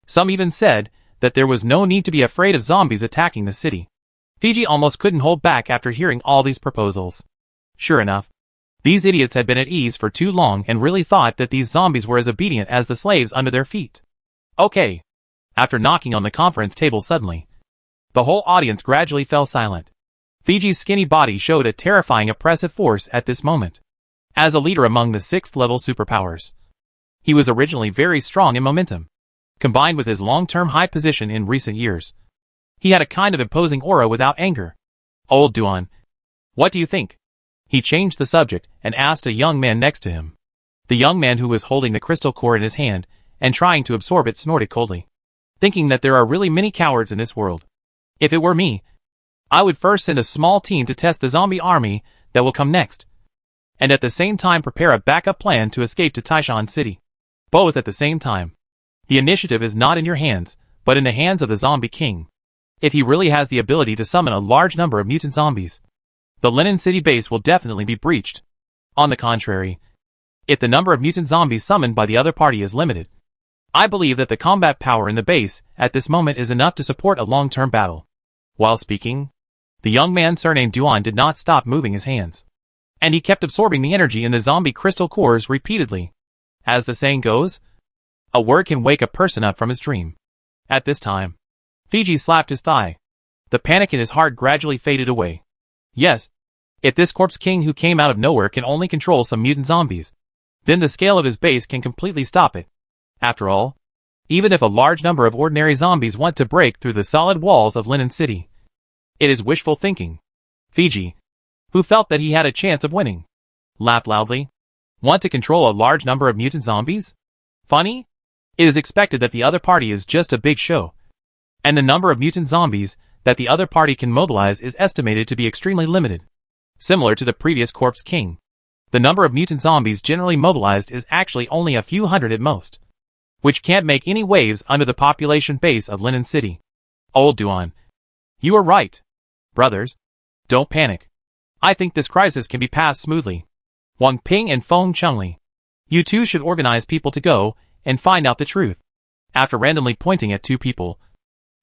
Some even said that there was no need to be afraid of zombies attacking the city. Fiji almost couldn't hold back after hearing all these proposals. Sure enough, these idiots had been at ease for too long and really thought that these zombies were as obedient as the slaves under their feet. Okay. After knocking on the conference table suddenly, the whole audience gradually fell silent. Fiji's skinny body showed a terrifying oppressive force at this moment. As a leader among the 6th level superpowers, he was originally very strong in momentum. Combined with his long-term high position in recent years, he had a kind of imposing aura without anger. Old Duan, What do you think? He changed the subject and asked a young man next to him. The young man who was holding the crystal core in his hand and trying to absorb it snorted coldly, thinking that there are really many cowards in this world. If it were me, I would first send a small team to test the zombie army that will come next, and at the same time prepare a backup plan to escape to Taishan City. Both at the same time. The initiative is not in your hands, but in the hands of the Zombie King. If he really has the ability to summon a large number of mutant zombies, the Linen City base will definitely be breached. On the contrary, if the number of mutant zombies summoned by the other party is limited, I believe that the combat power in the base at this moment is enough to support a long-term battle. While speaking, the young man surnamed Duan did not stop moving his hands, and he kept absorbing the energy in the zombie crystal cores repeatedly. As the saying goes, a word can wake a person up from his dream. At this time, Fiji slapped his thigh. The panic in his heart gradually faded away. Yes, if this corpse king who came out of nowhere can only control some mutant zombies, then the scale of his base can completely stop it. After all, even if a large number of ordinary zombies want to break through the solid walls of Linen City, it is wishful thinking. Fiji, who felt that he had a chance of winning, laughed loudly. Want to control a large number of mutant zombies? Funny? It is expected that the other party is just a big show, and the number of mutant zombies that the other party can mobilize is estimated to be extremely limited. Similar to the previous Corpse King, the number of mutant zombies generally mobilized is actually only a few hundred at most, which can't make any waves under the population base of Linen City. Old Duan, you are right. Brothers, don't panic. I think this crisis can be passed smoothly. Wang Ping and Feng Chengli, you two should organize people to go and find out the truth. After randomly pointing at two people,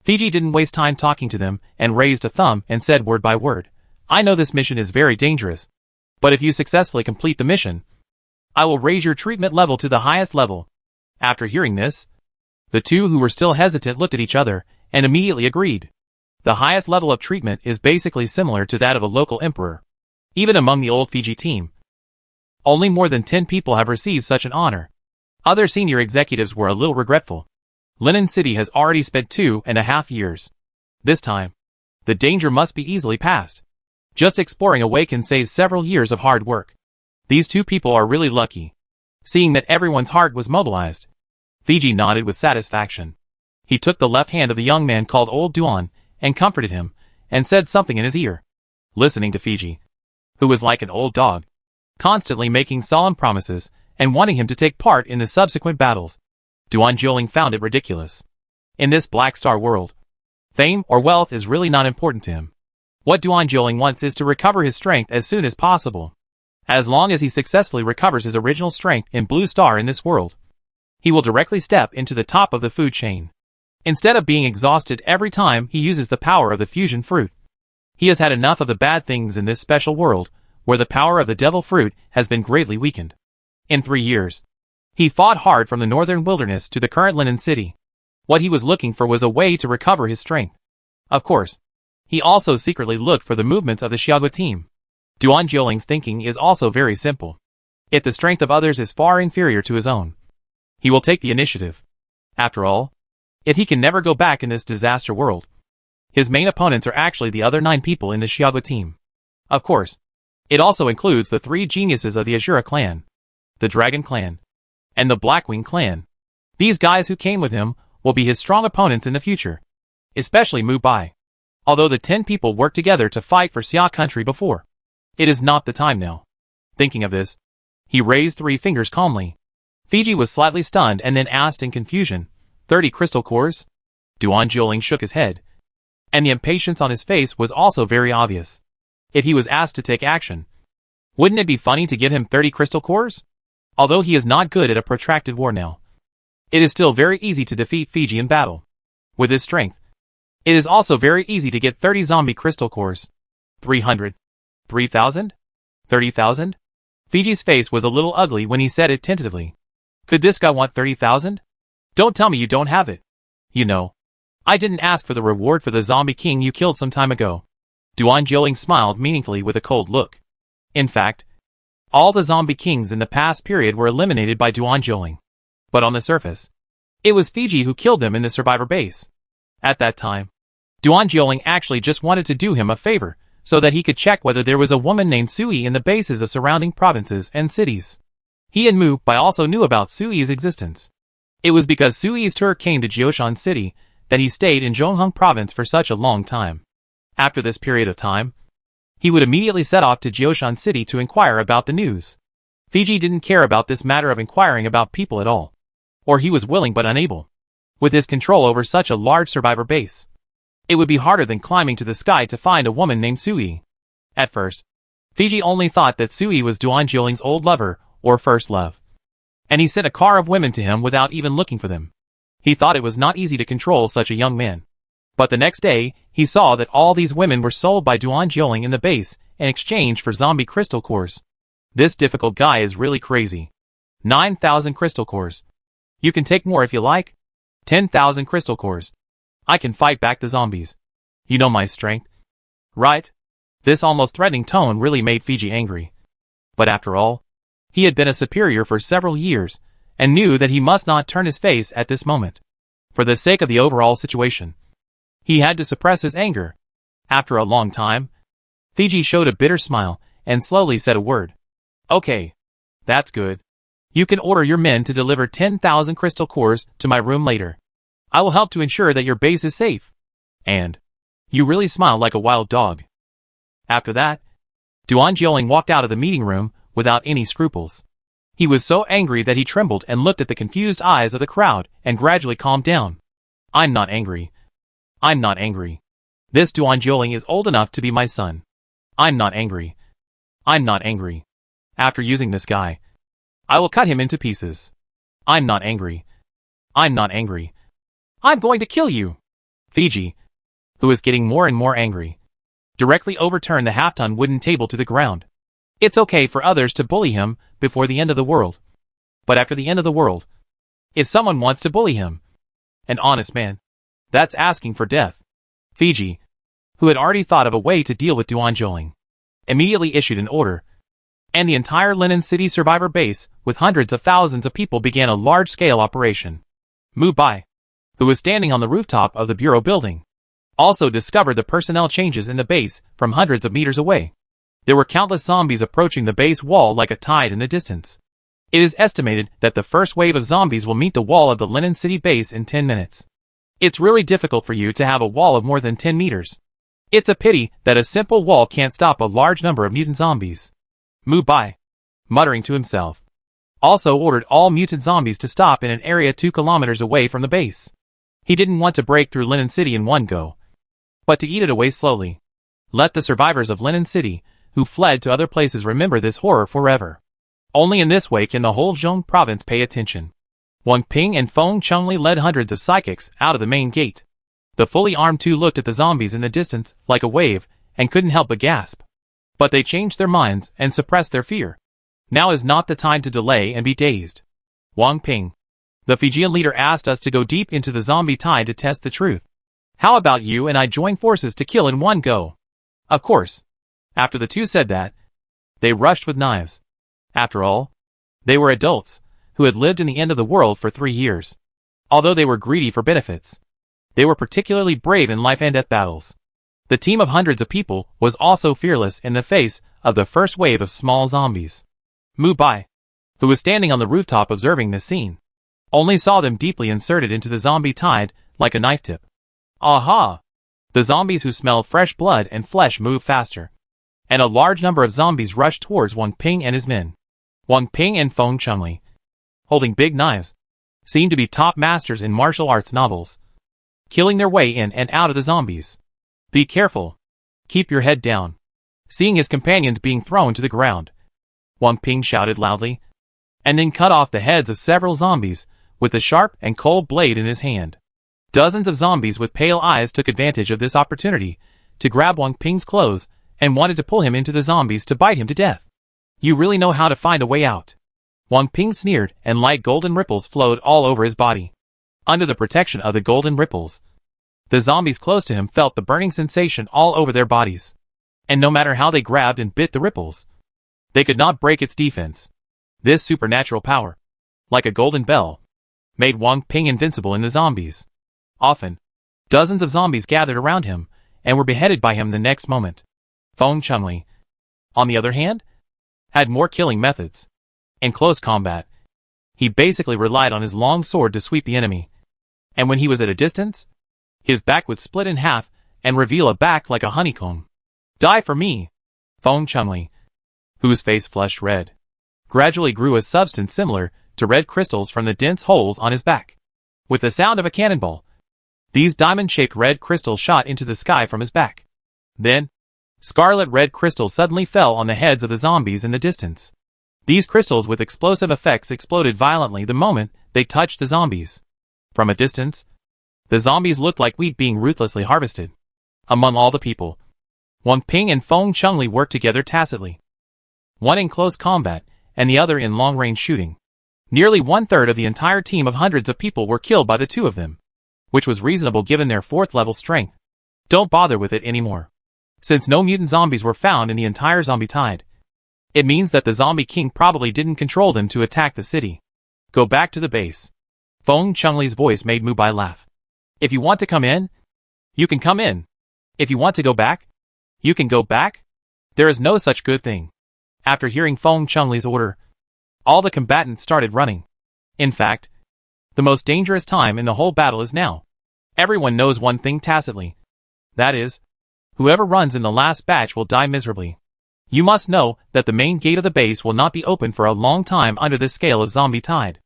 Fiji didn't waste time talking to them and raised a thumb and said word by word, I know this mission is very dangerous, but if you successfully complete the mission, I will raise your treatment level to the highest level. After hearing this, the two who were still hesitant looked at each other and immediately agreed. The highest level of treatment is basically similar to that of a local emperor. Even among the old Fiji team, only more than 10 people have received such an honor. Other senior executives were a little regretful. Linen City has already spent 2.5 years. This time, the danger must be easily passed. Just exploring a way can save several years of hard work. These two people are really lucky. Seeing that everyone's heart was mobilized, Fiji nodded with satisfaction. He took the left hand of the young man called Old Duan and comforted him, and said something in his ear. Listening to Fiji, who was like an old dog, constantly making solemn promises and wanting him to take part in the subsequent battles, Duan Jioling found it ridiculous. In this Black Star world, fame or wealth is really not important to him. What Duan Jioling wants is to recover his strength as soon as possible. As long as he successfully recovers his original strength in Blue Star in this world, he will directly step into the top of the food chain. Instead of being exhausted every time he uses the power of the fusion fruit, he has had enough of the bad things in this special world, where the power of the devil fruit has been greatly weakened. In 3 years, he fought hard from the northern wilderness to the current Linen City. What he was looking for was a way to recover his strength. Of course, he also secretly looked for the movements of the Xiaogua team. Duan Jioling's thinking is also very simple. If the strength of others is far inferior to his own, he will take the initiative. After all, if he can never go back in this disaster world, his main opponents are actually the other 9 people in the Xiaogua team. Of course, it also includes the 3 geniuses of the Azura clan, the Dragon clan, and the Blackwing clan. These guys who came with him will be his strong opponents in the future, especially Mu Bai. Although the 10 people worked together to fight for Xia country before, it is not the time now. Thinking of this, he raised 3 fingers calmly. Fiji was slightly stunned and then asked in confusion, 30 crystal cores? Duan Jioling shook his head, and the impatience on his face was also very obvious. If he was asked to take action, wouldn't it be funny to give him 30 crystal cores? Although he is not good at a protracted war now, it is still very easy to defeat Fiji in battle. With his strength, it is also very easy to get 30 zombie crystal cores. 300. 3,000? 30,000? Fiji's face was a little ugly when he said it tentatively. Could this guy want 30,000? Don't tell me you don't have it. You know, I didn't ask for the reward for the zombie king you killed some time ago. Duan Jioling smiled meaningfully with a cold look. In fact, all the zombie kings in the past period were eliminated by Duan Jioling. But on the surface, it was Fiji who killed them in the survivor base. At that time, Duan Jioling actually just wanted to do him a favor, so that he could check whether there was a woman named Sui in the bases of surrounding provinces and cities. He and Mu Bai also knew about Sui's existence. It was because Sui's tour came to Jioshan City that he stayed in Zhongheng province for such a long time. After this period of time, he would immediately set off to Jioshan City to inquire about the news. Fiji didn't care about this matter of inquiring about people at all. Or he was willing but unable. With his control over such a large survivor base, it would be harder than climbing to the sky to find a woman named Sui. At first, Fiji only thought that Sui was Duan Jioling's old lover, or first love. And he sent a car of women to him without even looking for them. He thought it was not easy to control such a young man. But the next day, he saw that all these women were sold by Duan Jioling in the base in exchange for zombie crystal cores. This difficult guy is really crazy. 9,000 crystal cores. You can take more if you like. 10,000 crystal cores. I can fight back the zombies. You know my strength. Right? This almost threatening tone really made Fiji angry. But after all, he had been a superior for several years, and knew that he must not turn his face at this moment. For the sake of the overall situation, he had to suppress his anger. After a long time, Fiji showed a bitter smile, and slowly said a word. Okay. That's good. You can order your men to deliver 10,000 crystal cores to my room later. I will help to ensure that your base is safe. And you really smile like a wild dog. After that, Duan Jioling walked out of the meeting room without any scruples. He was so angry that he trembled and looked at the confused eyes of the crowd and gradually calmed down. I'm not angry. I'm not angry. This Duan Jioling is old enough to be my son. I'm not angry. I'm not angry. After using this guy, I will cut him into pieces. I'm not angry. I'm not angry. I'm going to kill you. Fiji, who was getting more and more angry, directly overturned the half-ton wooden table to the ground. It's okay for others to bully him before the end of the world. But after the end of the world, if someone wants to bully him, an honest man, that's asking for death. Fiji, who had already thought of a way to deal with Duan Jioling, immediately issued an order, and the entire Linen City survivor base with hundreds of thousands of people began a large-scale operation. Mu Bai, who was standing on the rooftop of the bureau building, also discovered the personnel changes in the base from hundreds of meters away. There were countless zombies approaching the base wall like a tide in the distance. It is estimated that the first wave of zombies will meet the wall of the Linen City base in 10 minutes. It's really difficult for you to have a wall of more than 10 meters. It's a pity that a simple wall can't stop a large number of mutant zombies. Mu Bai, muttering to himself, also ordered all mutant zombies to stop in an area 2 kilometers away from the base. He didn't want to break through Linen City in one go, but to eat it away slowly. Let the survivors of Linen City, who fled to other places, remember this horror forever. Only in this way can the whole Zhong province pay attention. Wang Ping and Feng Chengli led hundreds of psychics out of the main gate. The fully armed two looked at the zombies in the distance like a wave and couldn't help but gasp. But they changed their minds and suppressed their fear. Now is not the time to delay and be dazed. Wang Ping, the Fijian leader, asked us to go deep into the zombie tide to test the truth. How about you and I join forces to kill in one go? Of course. After the two said that, they rushed with knives. After all, they were adults, who had lived in the end of the world for 3 years. Although they were greedy for benefits, they were particularly brave in life and death battles. The team of hundreds of people was also fearless in the face of the first wave of small zombies. Mu Bai, who was standing on the rooftop observing this scene, only saw them deeply inserted into the zombie tide like a knife tip. Aha! The zombies who smelled fresh blood and flesh moved faster, and a large number of zombies rushed towards Wang Ping and his men. Wang Ping and Feng Chengli, holding big knives, seemed to be top masters in martial arts novels, killing their way in and out of the zombies. Be careful. Keep your head down. Seeing his companions being thrown to the ground, Wang Ping shouted loudly, and then cut off the heads of several zombies with the sharp and cold blade in his hand. Dozens of zombies with pale eyes took advantage of this opportunity to grab Wang Ping's clothes and wanted to pull him into the zombies to bite him to death. You really know how to find a way out. Wang Ping sneered, and light golden ripples flowed all over his body. Under the protection of the golden ripples, the zombies close to him felt the burning sensation all over their bodies. And no matter how they grabbed and bit the ripples, they could not break its defense. This supernatural power, like a golden bell, made Wang Ping invincible in the zombies. Often, dozens of zombies gathered around him and were beheaded by him the next moment. Feng Chunli, on the other hand, had more killing methods. In close combat, he basically relied on his long sword to sweep the enemy. And when he was at a distance, his back would split in half and reveal a back like a honeycomb. Die for me! Feng Chunli, whose face flushed red, gradually grew a substance similar to red crystals from the dense holes on his back. With the sound of a cannonball, these diamond-shaped red crystals shot into the sky from his back. Then, scarlet red crystals suddenly fell on the heads of the zombies in the distance. These crystals with explosive effects exploded violently the moment they touched the zombies. From a distance, the zombies looked like wheat being ruthlessly harvested. Among all the people, Wang Ping and Feng Chunli worked together tacitly. One in close combat, and the other in long-range shooting. Nearly one-third of the entire team of hundreds of people were killed by the two of them, which was reasonable given their fourth-level strength. Don't bother with it anymore. Since no mutant zombies were found in the entire zombie tide, it means that the zombie king probably didn't control them to attack the city. Go back to the base. Feng Chunli's voice made Mu Bai laugh. If you want to come in, you can come in. If you want to go back, you can go back. There is no such good thing. After hearing Feng Chunli's order, all the combatants started running. In fact, the most dangerous time in the whole battle is now. Everyone knows one thing tacitly. That is, whoever runs in the last batch will die miserably. You must know that the main gate of the base will not be open for a long time under this scale of zombie tide.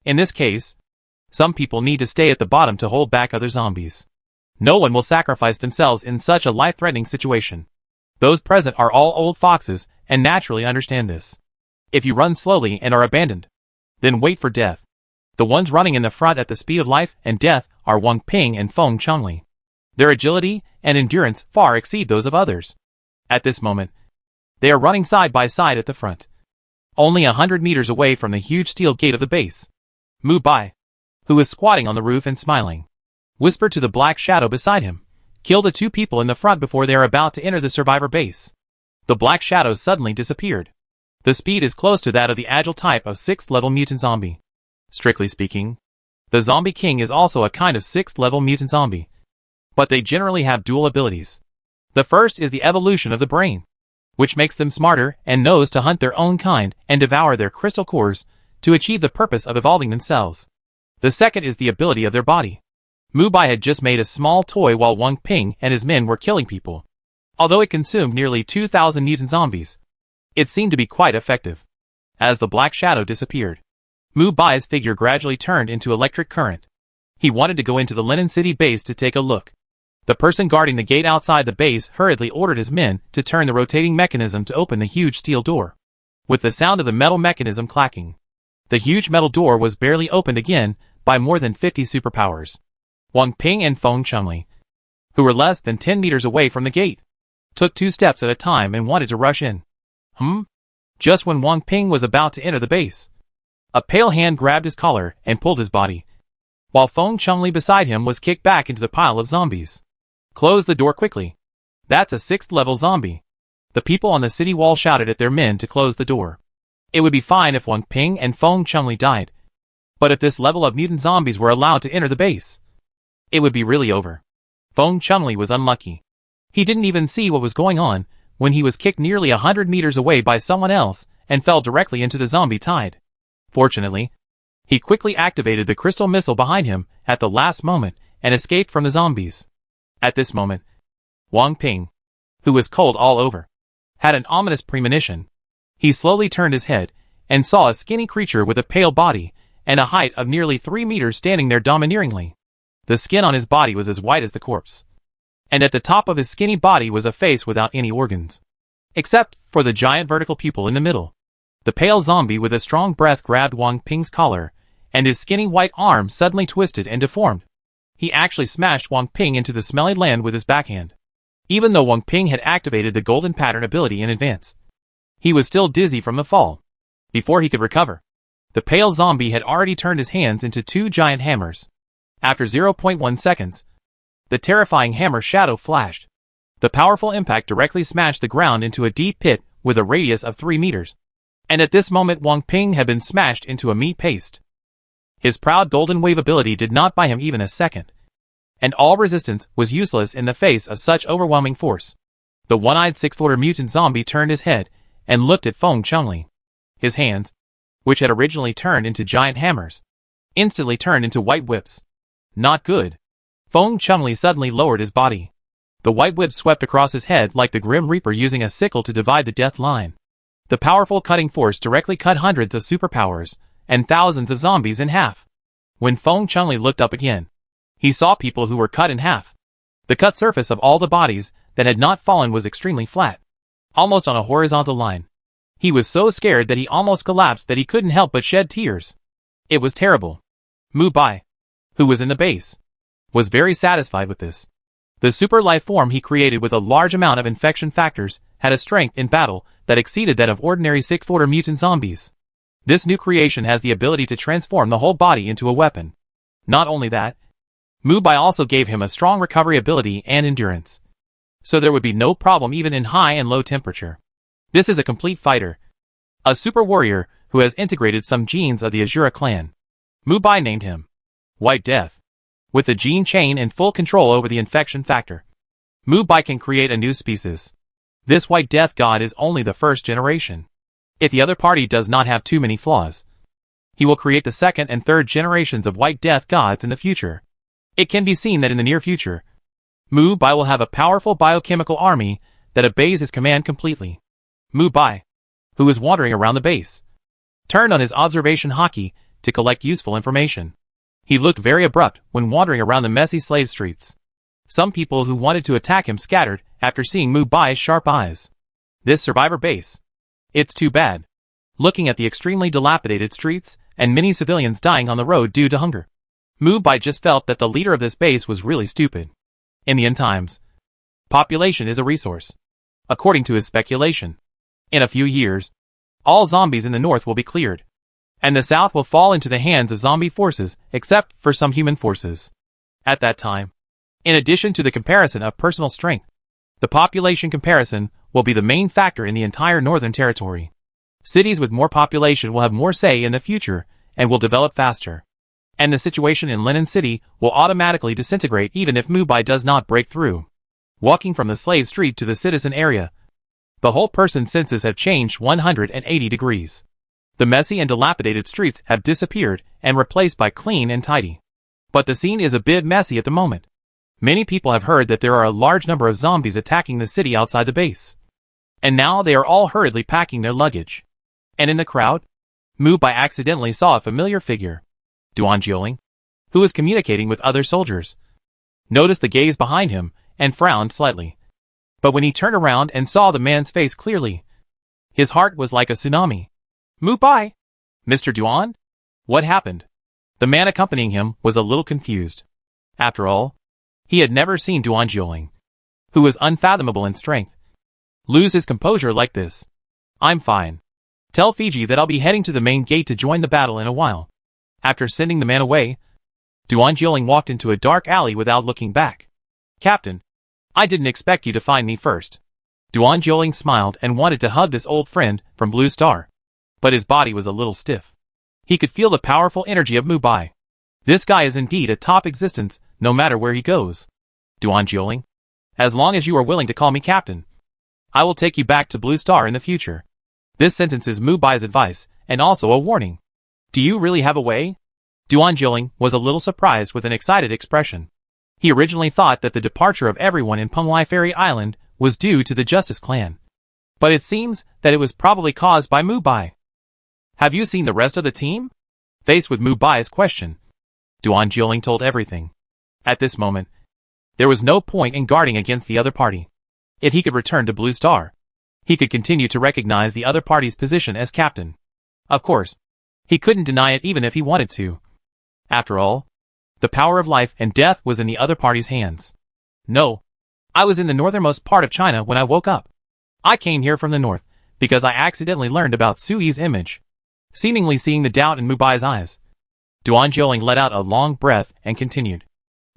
In this case, some people need to stay at the bottom to hold back other zombies. No one will sacrifice themselves in such a life-threatening situation. Those present are all old foxes and naturally understand this. If you run slowly and are abandoned, then wait for death. The ones running in the front at the speed of life and death are Wang Ping and Feng Chunli. Their agility and endurance far exceed those of others. At this moment, they are running side by side at the front, only 100 meters away from the huge steel gate of the base. Mu Bai, who was squatting on the roof and smiling, whispered to the black shadow beside him, "Kill the two people in the front before they are about to enter the survivor base." The black shadow suddenly disappeared. The speed is close to that of the agile type of 6th level mutant zombie. Strictly speaking, the zombie king is also a kind of 6th level mutant zombie, but they generally have dual abilities. The first is the evolution of the brain, which makes them smarter and knows to hunt their own kind and devour their crystal cores to achieve the purpose of evolving themselves. The second is the ability of their body. Mu Bai had just made a small toy while Wang Ping and his men were killing people. Although it consumed nearly 2,000 mutant zombies, it seemed to be quite effective. As the black shadow disappeared, Mu Bai's figure gradually turned into electric current. He wanted to go into the Linen City base to take a look. The person guarding the gate outside the base hurriedly ordered his men to turn the rotating mechanism to open the huge steel door. With the sound of the metal mechanism clacking, the huge metal door was barely opened again by more than 50 superpowers. Wang Ping and Feng Chunli, who were less than 10 meters away from the gate, took 2 steps at a time and wanted to rush in. Just when Wang Ping was about to enter the base, a pale hand grabbed his collar and pulled his body, while Feng Chunli beside him was kicked back into the pile of zombies. Close the door quickly. That's a 6th level zombie. The people on the city wall shouted at their men to close the door. It would be fine if Wang Ping and Feng Chunli died, but if this level of mutant zombies were allowed to enter the base, it would be really over. Feng Chunli was unlucky. He didn't even see what was going on when he was kicked nearly 100 meters away by someone else and fell directly into the zombie tide. Fortunately, he quickly activated the crystal missile behind him at the last moment and escaped from the zombies. At this moment, Wang Ping, who was cold all over, had an ominous premonition. He slowly turned his head and saw a skinny creature with a pale body and a height of nearly 3 meters standing there domineeringly. The skin on his body was as white as the corpse, and at the top of his skinny body was a face without any organs, except for the giant vertical pupil in the middle. The pale zombie with a strong breath grabbed Wang Ping's collar, and his skinny white arm suddenly twisted and deformed. He actually smashed Wang Ping into the smelly land with his backhand. Even though Wang Ping had activated the golden pattern ability in advance, he was still dizzy from the fall. Before he could recover, the pale zombie had already turned his hands into 2 giant hammers. After 0.1 seconds, the terrifying hammer shadow flashed. The powerful impact directly smashed the ground into a deep pit with a radius of 3 meters. And at this moment Wang Ping had been smashed into a meat paste. His proud golden wave ability did not buy him even a second, and all resistance was useless in the face of such overwhelming force. The one-eyed sixth-order mutant zombie turned his head and looked at Feng Chunli. His hands, which had originally turned into giant hammers, instantly turned into white whips. Not good. Feng Chunli suddenly lowered his body. The white whip swept across his head like the Grim Reaper using a sickle to divide the death line. The powerful cutting force directly cut hundreds of superpowers and thousands of zombies in half. When Feng Chunli looked up again, he saw people who were cut in half. The cut surface of all the bodies that had not fallen was extremely flat, almost on a horizontal line. He was so scared that he almost collapsed that he couldn't help but shed tears. It was terrible. Mu Bai, who was in the base, was very satisfied with this. The super life form he created with a large amount of infection factors had a strength in battle that exceeded that of ordinary sixth-order mutant zombies. This new creation has the ability to transform the whole body into a weapon. Not only that, Mu Bai also gave him a strong recovery ability and endurance, so there would be no problem even in high and low temperature. This is a complete fighter, a super warrior who has integrated some genes of the Azura clan. Mu Bai named him White Death. With the gene chain and full control over the infection factor, Mu Bai can create a new species. This White Death god is only the first generation. If the other party does not have too many flaws, he will create the second and third generations of White Death gods in the future. It can be seen that in the near future, Mu Bai will have a powerful biochemical army that obeys his command completely. Mu Bai, who was wandering around the base, turned on his observation hockey to collect useful information. He looked very abrupt when wandering around the messy slave streets. Some people who wanted to attack him scattered after seeing Mu Bai's sharp eyes. This survivor base. It's too bad. Looking at the extremely dilapidated streets and many civilians dying on the road due to hunger, Mu Bai just felt that the leader of this base was really stupid. In the end times, population is a resource. According to his speculation, in a few years, all zombies in the north will be cleared, and the south will fall into the hands of zombie forces except for some human forces. At that time, in addition to the comparison of personal strength, the population comparison will be the main factor in the entire northern territory. Cities with more population will have more say in the future and will develop faster. And the situation in Linen City will automatically disintegrate even if Mu Bai does not break through. Walking from the slave street to the citizen area, the whole person's senses have changed 180 degrees. The messy and dilapidated streets have disappeared and replaced by clean and tidy. But the scene is a bit messy at the moment. Many people have heard that there are a large number of zombies attacking the city outside the base. And now they are all hurriedly packing their luggage. And in the crowd, Mu Bai accidentally saw a familiar figure. Duan Jioling, who was communicating with other soldiers, noticed the gaze behind him and frowned slightly. But when he turned around and saw the man's face clearly, his heart was like a tsunami. Mu Bai! Mr. Duan? What happened? The man accompanying him was a little confused. After all, he had never seen Duan Jioling, who was unfathomable in strength, lose his composure like this. I'm fine. Tell Fiji that I'll be heading to the main gate to join the battle in a while. After sending the man away, Duan Jioling walked into a dark alley without looking back. Captain, I didn't expect you to find me first. Duan Jioling smiled and wanted to hug this old friend from Blue Star, but his body was a little stiff. He could feel the powerful energy of Mu Bai. This guy is indeed a top existence, no matter where he goes. Duan Jioling, as long as you are willing to call me captain, I will take you back to Blue Star in the future. This sentence is Mu Bai's advice, and also a warning. Do you really have a way? Duan Jioling was a little surprised with an excited expression. He originally thought that the departure of everyone in Penglai Fairy Island was due to the Justice Clan. But it seems that it was probably caused by Mu Bai. Have you seen the rest of the team? Faced with Mu Bai's question, Duan Jioling told everything. At this moment, there was no point in guarding against the other party. If he could return to Blue Star, he could continue to recognize the other party's position as captain. Of course, he couldn't deny it even if he wanted to. After all, the power of life and death was in the other party's hands. No, I was in the northernmost part of China when I woke up. I came here from the north because I accidentally learned about Sui's image. Seemingly seeing the doubt in Mu Bai's eyes, Duan Jioling let out a long breath and continued.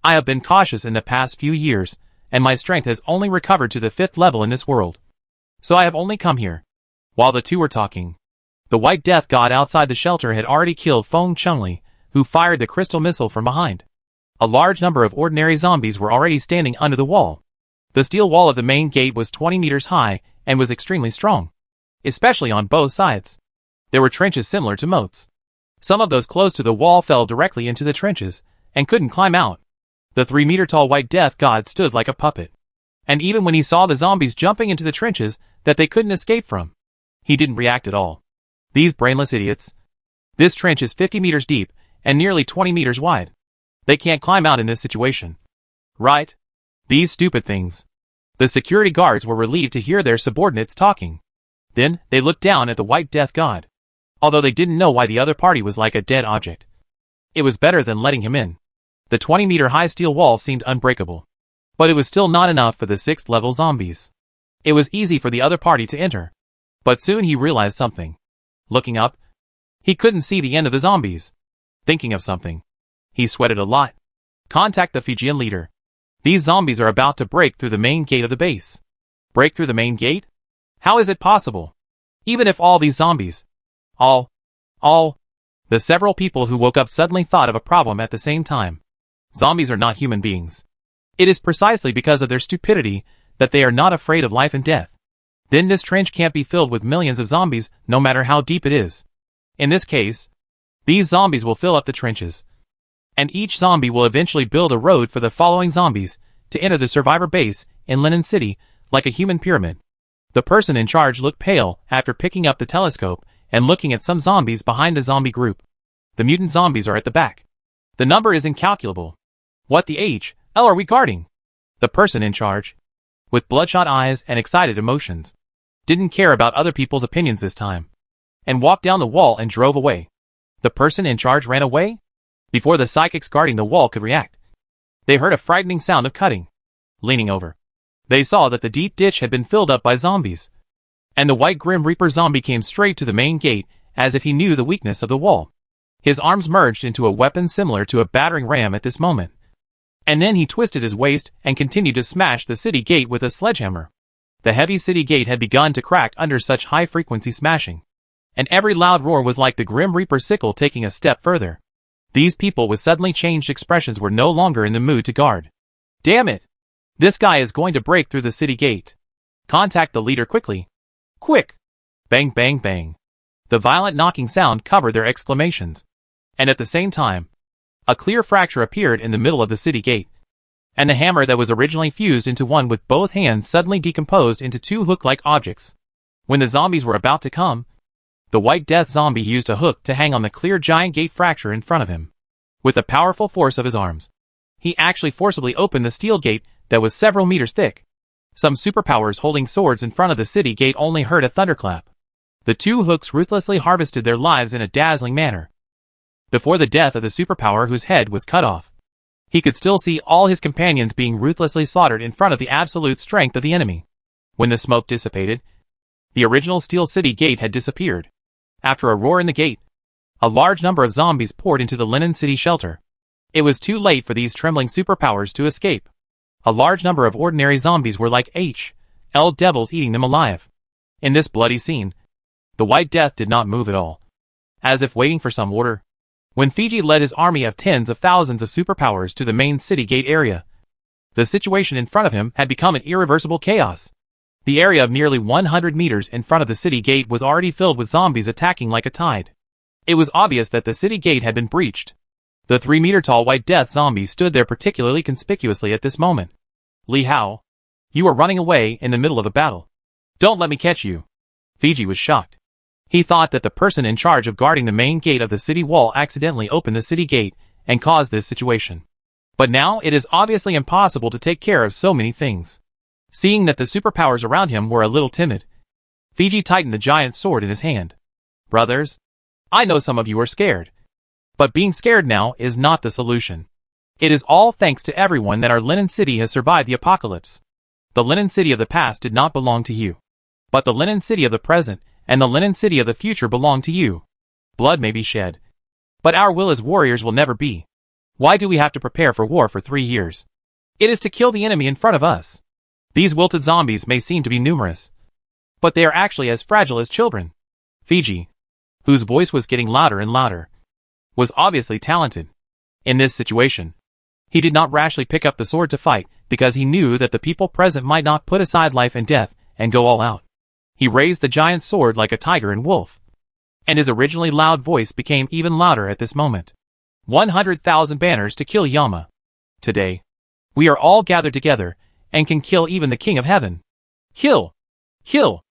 I have been cautious in the past few years, and my strength has only recovered to the 5th level in this world. So I have only come here. While the two were talking, the White Death god outside the shelter had already killed Feng Chunli, who fired the crystal missile from behind. A large number of ordinary zombies were already standing under the wall. The steel wall of the main gate was 20 meters high and was extremely strong, especially on both sides. There were trenches similar to moats. Some of those close to the wall fell directly into the trenches and couldn't climb out. The 3-meter-tall white death god stood like a puppet. And even when he saw the zombies jumping into the trenches that they couldn't escape from, he didn't react at all. These brainless idiots. This trench is 50 meters deep and nearly 20 meters wide. They can't climb out in this situation. Right? These stupid things. The security guards were relieved to hear their subordinates talking. Then, they looked down at the white death god. Although they didn't know why the other party was like a dead object. It was better than letting him in. The 20-meter-high steel wall seemed unbreakable. But it was still not enough for the 6th-level zombies. It was easy for the other party to enter. But soon he realized something. Looking up, he couldn't see the end of the zombies. Thinking of something, he sweated a lot. Contact the Fijian leader. These zombies are about to break through the main gate of the base. Break through the main gate? How is it possible? Even if all these zombies... The several people who woke up suddenly thought of a problem at the same time. Zombies are not human beings. It is precisely because of their stupidity that they are not afraid of life and death. Then this trench can't be filled with millions of zombies, no matter how deep it is. In this case, these zombies will fill up the trenches. And each zombie will eventually build a road for the following zombies to enter the survivor base in Linen City, like a human pyramid. The person in charge looked pale after picking up the telescope and looking at some zombies behind the zombie group. The mutant zombies are at the back. The number is incalculable. What the hell are we guarding? The person in charge, with bloodshot eyes and excited emotions, didn't care about other people's opinions this time, and walked down the wall and drove away. The person in charge ran away? Before the psychics guarding the wall could react, they heard a frightening sound of cutting. Leaning over, they saw that the deep ditch had been filled up by zombies. And the white Grim Reaper zombie came straight to the main gate as if he knew the weakness of the wall. His arms merged into a weapon similar to a battering ram at this moment. And then he twisted his waist and continued to smash the city gate with a sledgehammer. The heavy city gate had begun to crack under such high-frequency smashing. And every loud roar was like the Grim Reaper sickle taking a step further. These people with suddenly changed expressions were no longer in the mood to guard. Damn it! This guy is going to break through the city gate. Contact the leader quickly. Quick! Bang, bang, bang. The violent knocking sound covered their exclamations. And at the same time, a clear fracture appeared in the middle of the city gate. And the hammer that was originally fused into one with both hands suddenly decomposed into two hook-like objects. When the zombies were about to come, the White Death zombie used a hook to hang on the clear giant gate fracture in front of him. With the powerful force of his arms, he actually forcibly opened the steel gate that was several meters thick. Some superpowers holding swords in front of the city gate only heard a thunderclap. The two hooks ruthlessly harvested their lives in a dazzling manner. Before the death of the superpower whose head was cut off, he could still see all his companions being ruthlessly slaughtered in front of the absolute strength of the enemy. When the smoke dissipated, the original steel city gate had disappeared. After a roar in the gate, a large number of zombies poured into the Linen City shelter. It was too late for these trembling superpowers to escape. A large number of ordinary zombies were like HL devils eating them alive. In this bloody scene, the White Death did not move at all, as if waiting for some order. When Fiji led his army of tens of thousands of superpowers to the main city gate area, the situation in front of him had become an irreversible chaos. The area of nearly 100 meters in front of the city gate was already filled with zombies attacking like a tide. It was obvious that the city gate had been breached. The 3-meter-tall White Death zombie stood there particularly conspicuously at this moment. Li Hao, you are running away in the middle of a battle. Don't let me catch you. Fiji was shocked. He thought that the person in charge of guarding the main gate of the city wall accidentally opened the city gate and caused this situation. But now it is obviously impossible to take care of so many things. Seeing that the superpowers around him were a little timid, Fiji tightened the giant sword in his hand. Brothers, I know some of you are scared. But being scared now is not the solution. It is all thanks to everyone that our Linen City has survived the apocalypse. The Linen City of the past did not belong to you. But the Linen City of the present and the Linen City of the future belong to you. Blood may be shed, but our will as warriors will never be. Why do we have to prepare for war for 3 years? It is to kill the enemy in front of us. These wilted zombies may seem to be numerous, but they are actually as fragile as children. Fiji, whose voice was getting louder and louder, was obviously talented. In this situation, He did not rashly pick up the sword to fight, because he knew that the people present might not put aside life and death and go all out. He raised the giant sword like a tiger and wolf. And his originally loud voice became even louder at this moment. 100,000 banners to kill Yama. Today, we are all gathered together, and can kill even the King of Heaven. Kill! Kill!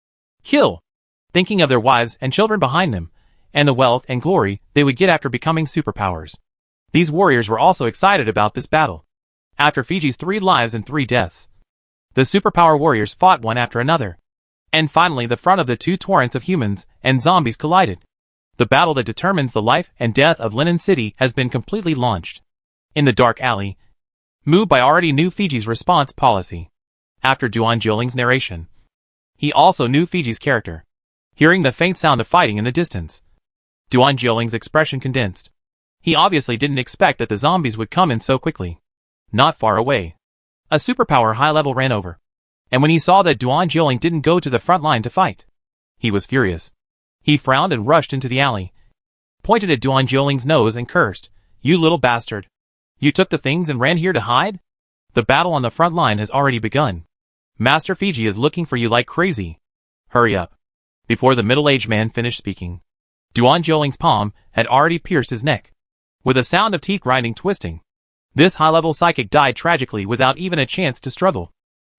Kill! Thinking of their wives and children behind them, and the wealth and glory they would get after becoming superpowers. These warriors were also excited about this battle. After Fiji's 3 lives and 3 deaths, the superpower warriors fought one after another. And finally the front of the 2 torrents of humans and zombies collided. The battle that determines the life and death of Linen City has been completely launched. In the dark alley, Mubai already knew Fiji's response policy. After Duan Jioling's narration, he also knew Fiji's character. Hearing the faint sound of fighting in the distance, Duan Jioling's expression condensed. He obviously didn't expect that the zombies would come in so quickly. Not far away, a superpower high level ran over. And when he saw that Duan Jioling didn't go to the front line to fight, he was furious. He frowned and rushed into the alley, pointed at Duan Jioling's nose and cursed, "You little bastard! You took the things and ran here to hide? The battle on the front line has already begun. Master Fiji is looking for you like crazy. Hurry up." Before the middle-aged man finished speaking, Duan Jioling's palm had already pierced his neck, with a sound of teeth grinding twisting. This high-level psychic died tragically without even a chance to struggle.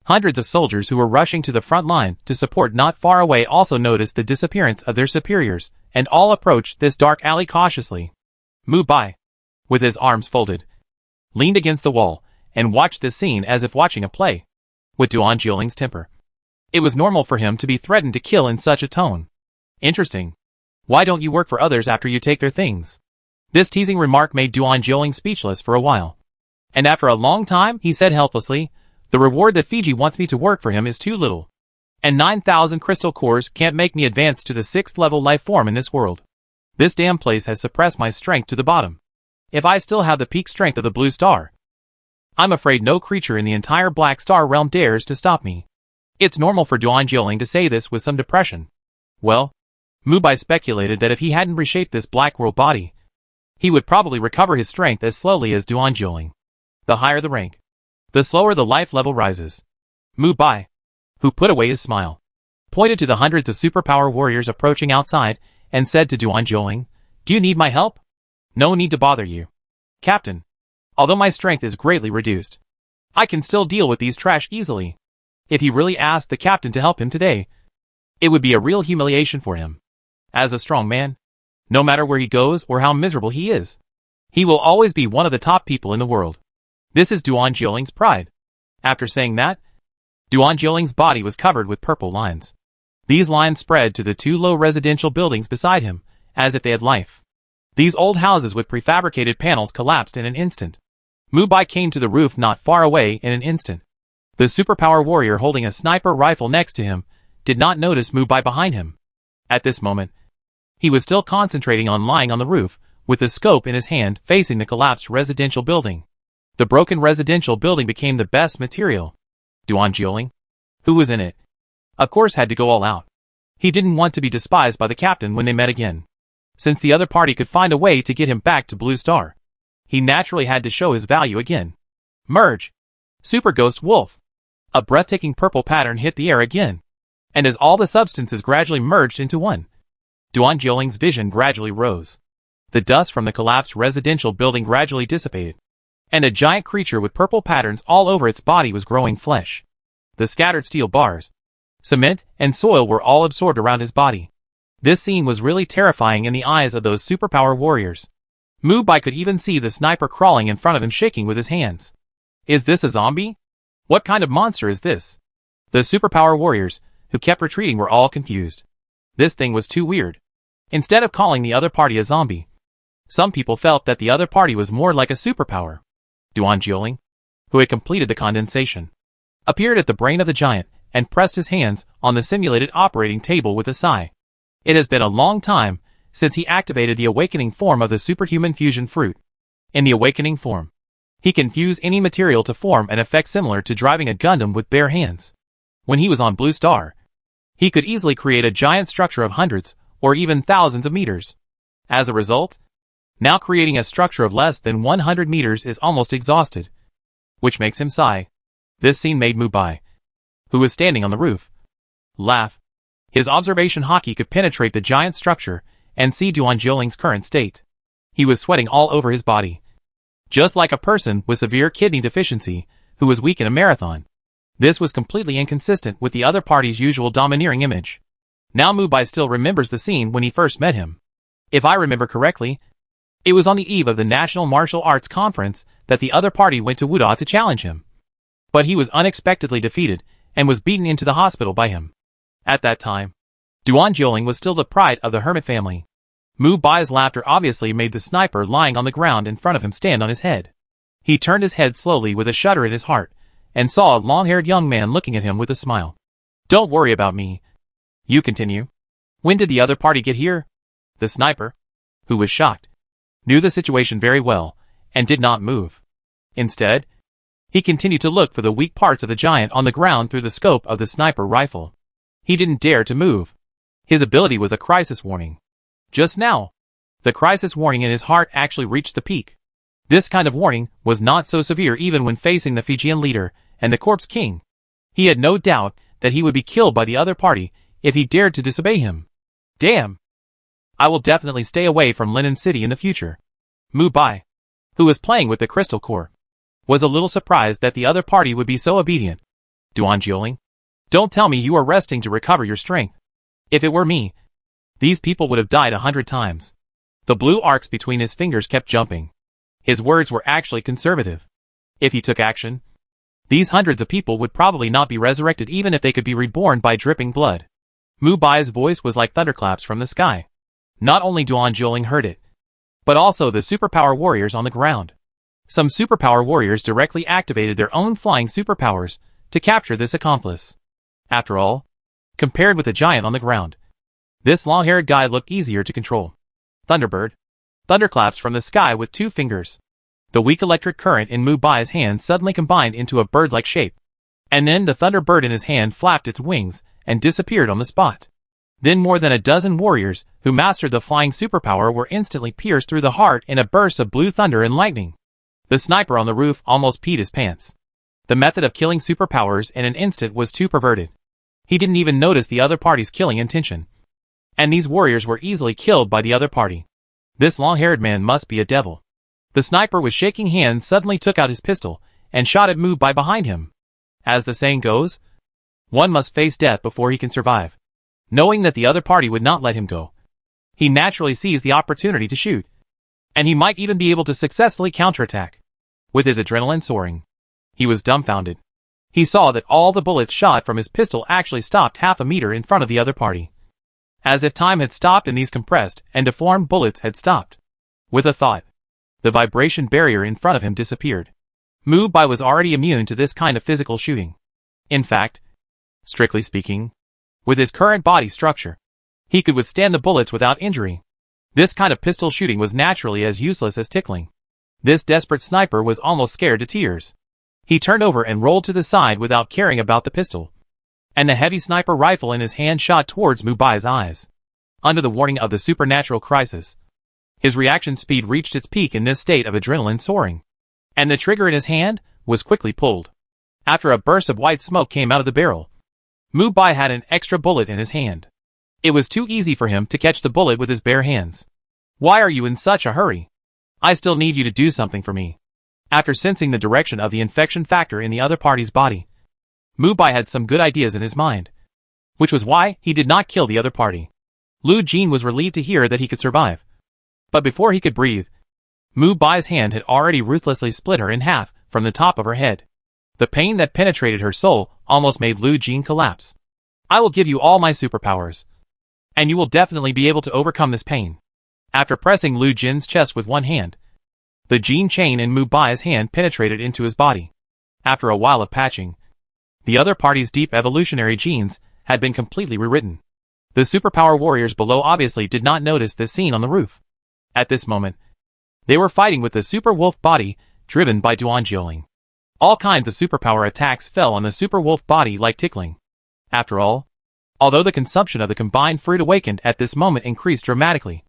Hundreds of soldiers who were rushing to the front line to support not far away also noticed the disappearance of their superiors, and all approached this dark alley cautiously. Mubai, with his arms folded, leaned against the wall, and watched this scene as if watching a play. With Duan Jioling's temper, it was normal for him to be threatened to kill in such a tone. Interesting. Why don't you work for others after you take their things? This teasing remark made Duan Jioling speechless for a while. And after a long time, he said helplessly, "The reward that Fiji wants me to work for him is too little. And 9,000 crystal cores can't make me advance to the 6th level life form in this world. This damn place has suppressed my strength to the bottom. If I still have the peak strength of the blue star, I'm afraid no creature in the entire Black Star realm dares to stop me." It's normal for Duan Jioling to say this with some depression. Well, Mubai speculated that if he hadn't reshaped this black world body, he would probably recover his strength as slowly as Duan Jioling. The higher the rank, the slower the life level rises. Mubai, who put away his smile, pointed to the hundreds of superpower warriors approaching outside, and said to Duan Jioling, "Do you need my help?" "No need to bother you, Captain. Although my strength is greatly reduced, I can still deal with these trash easily." If he really asked the captain to help him today, it would be a real humiliation for him. As a strong man, no matter where he goes or how miserable he is, he will always be one of the top people in the world. This is Duan Jioling's pride. After saying that, Duan Jioling's body was covered with purple lines. These lines spread to the 2 low residential buildings beside him, as if they had life. These old houses with prefabricated panels collapsed in an instant. Mubai came to the roof not far away in an instant. The superpower warrior holding a sniper rifle next to him did not notice Mubai behind him. At this moment, he was still concentrating on lying on the roof, with the scope in his hand facing the collapsed residential building. The broken residential building became the best material. Duan Jioling, who was in it, of course had to go all out. He didn't want to be despised by the captain when they met again. Since the other party could find a way to get him back to Blue Star, he naturally had to show his value again. Merge! Super Ghost Wolf! A breathtaking purple pattern hit the air again. And as all the substances gradually merged into one, Duan Jioling's vision gradually rose. The dust from the collapsed residential building gradually dissipated, and a giant creature with purple patterns all over its body was growing flesh. The scattered steel bars, cement, and soil were all absorbed around his body. This scene was really terrifying in the eyes of those superpower warriors. Mubai could even see the sniper crawling in front of him, shaking with his hands. Is this a zombie? What kind of monster is this? The superpower warriors, who kept retreating, were all confused. This thing was too weird. Instead of calling the other party a zombie, some people felt that the other party was more like a superpower. Duan Jioling, who had completed the condensation, appeared at the brain of the giant and pressed his hands on the simulated operating table with a sigh. It has been a long time since he activated the awakening form of the superhuman fusion fruit. In the awakening form, he can fuse any material to form an effect similar to driving a Gundam with bare hands. When he was on Blue Star, he could easily create a giant structure of hundreds or even thousands of meters. As a result, Now creating a structure of less than 100 meters is almost exhausted, which makes him sigh. This scene made Mubai, who was standing on the roof, laugh. His observation hockey could penetrate the giant structure and see Duan Jioling's current state. He was sweating all over his body, just like a person with severe kidney deficiency who was weak in a marathon. This was completely inconsistent with the other party's usual domineering image. Now Mubai still remembers the scene when he first met him. If I remember correctly, it was on the eve of the National Martial Arts Conference that the other party went to Wuda to challenge him. But he was unexpectedly defeated and was beaten into the hospital by him. At that time, Duan Jioling was still the pride of the hermit family. Mubai's laughter obviously made the sniper lying on the ground in front of him stand on his head. He turned his head slowly with a shudder in his heart, and saw a long-haired young man looking at him with a smile. Don't worry about me. You continue. When did the other party get here? The sniper, who was shocked, knew the situation very well, and did not move. Instead, he continued to look for the weak parts of the giant on the ground through the scope of the sniper rifle. He didn't dare to move. His ability was a crisis warning. Just now, the crisis warning in his heart actually reached the peak. This kind of warning was not so severe even when facing the Fijian leader and the corpse king. He had no doubt that he would be killed by the other party if he dared to disobey him. Damn! I will definitely stay away from Linen City in the future. Mubai, who was playing with the crystal core, was a little surprised that the other party would be so obedient. Duan Jioling, don't tell me you are resting to recover your strength. If it were me, these people would have died 100 times. The blue arcs between his fingers kept jumping. His words were actually conservative. If he took action, these hundreds of people would probably not be resurrected even if they could be reborn by dripping blood. Mubai's voice was like thunderclaps from the sky. Not only Duan Jioling heard it, but also the superpower warriors on the ground. Some superpower warriors directly activated their own flying superpowers to capture this accomplice. After all, compared with the giant on the ground, this long-haired guy looked easier to control. Thunderbird. Thunderclaps from the sky with 2 fingers. The weak electric current in Mubai's hand suddenly combined into a bird-like shape. And then the thunderbird in his hand flapped its wings and disappeared on the spot. Then more than a dozen warriors who mastered the flying superpower were instantly pierced through the heart in a burst of blue thunder and lightning. The sniper on the roof almost peed his pants. The method of killing superpowers in an instant was too perverted. He didn't even notice the other party's killing intention. And these warriors were easily killed by the other party. This long-haired man must be a devil. The sniper with shaking hands suddenly took out his pistol and shot at Mubai behind him. As the saying goes, one must face death before he can survive. Knowing that the other party would not let him go, he naturally seized the opportunity to shoot. And he might even be able to successfully counterattack. With his adrenaline soaring, he was dumbfounded. He saw that all the bullets shot from his pistol actually stopped half a meter in front of the other party. As if time had stopped and these compressed and deformed bullets had stopped. With a thought, the vibration barrier in front of him disappeared. Mubai was already immune to this kind of physical shooting. In fact, strictly speaking, with his current body structure, he could withstand the bullets without injury. This kind of pistol shooting was naturally as useless as tickling. This desperate sniper was almost scared to tears. He turned over and rolled to the side without caring about the pistol. And the heavy sniper rifle in his hand shot towards Mubai's eyes. Under the warning of the supernatural crisis, his reaction speed reached its peak in this state of adrenaline soaring. And the trigger in his hand was quickly pulled. After a burst of white smoke came out of the barrel, Mubai had an extra bullet in his hand. It was too easy for him to catch the bullet with his bare hands. Why are you in such a hurry? I still need you to do something for me. After sensing the direction of the infection factor in the other party's body, Mubai had some good ideas in his mind, which was why he did not kill the other party. Lu Jin was relieved to hear that he could survive. But before he could breathe, Mubai's hand had already ruthlessly split her in half from the top of her head. The pain that penetrated her soul almost made Lu Jin collapse. I will give you all my superpowers, and you will definitely be able to overcome this pain. After pressing Lu Jin's chest with one hand, the gene chain in Mubai's hand penetrated into his body. After a while of patching, the other party's deep evolutionary genes had been completely rewritten. The superpower warriors below obviously did not notice this scene on the roof. At this moment, they were fighting with the super wolf body driven by Duan Jioling. All kinds of superpower attacks fell on the super wolf body like tickling. After all, although the consumption of the combined fruit awakened at this moment increased dramatically,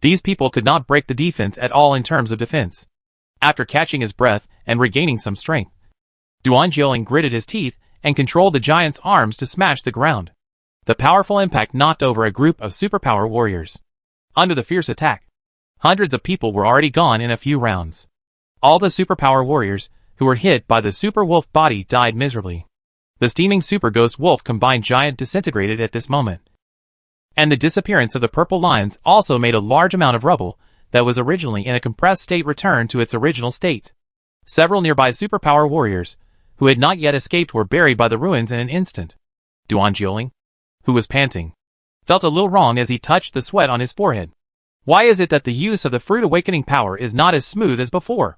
These people could not break the defense at all in terms of defense. After catching his breath and regaining some strength, Duan Jioling gritted his teeth and controlled the giant's arms to smash the ground. The powerful impact knocked over a group of superpower warriors. Under the fierce attack, hundreds of people were already gone in a few rounds. All the superpower warriors who were hit by the super wolf body died miserably. The steaming super ghost wolf combined giant disintegrated at this moment. And the disappearance of the purple lions also made a large amount of rubble that was originally in a compressed state return to its original state. Several nearby superpower warriors, who had not yet escaped, were buried by the ruins in an instant. Duan Jioling, who was panting, felt a little wrong as he touched the sweat on his forehead. Why is it that the use of the fruit awakening power is not as smooth as before?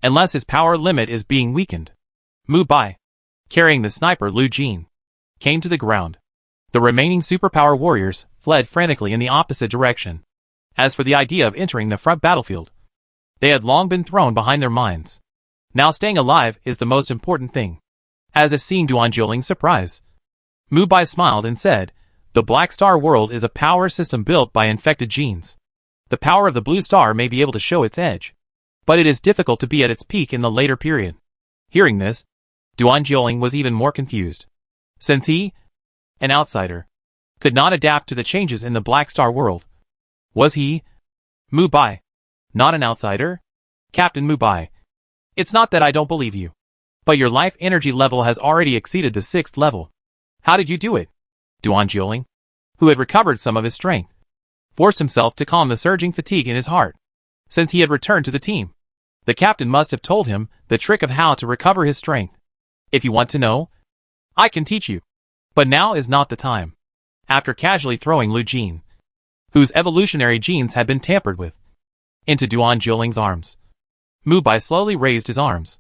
Unless his power limit is being weakened. Mu Bai, carrying the sniper Lu Jin, came to the ground. The remaining superpower warriors fled frantically in the opposite direction. As for the idea of entering the front battlefield, they had long been thrown behind their minds. Now staying alive is the most important thing. As if seeing Duan Jioling's surprise, Mu Bai smiled and said, "The Black Star world is a power system built by infected genes. The power of the Blue Star may be able to show its edge, but it is difficult to be at its peak in the later period." Hearing this, Duan Jioling was even more confused. Since he, an outsider, could not adapt to the changes in the Black Star world. Was he, Mu Bai, not an outsider? Captain Mu Bai, it's not that I don't believe you, but your life energy level has already exceeded the 6th level. How did you do it? Duan Jioling, who had recovered some of his strength, forced himself to calm the surging fatigue in his heart. Since he had returned to the team, the captain must have told him the trick of how to recover his strength. If you want to know, I can teach you. But now is not the time. After casually throwing Lu Jin, whose evolutionary genes had been tampered with, into Duan Jioling's arms, Mu Bai slowly raised his arms.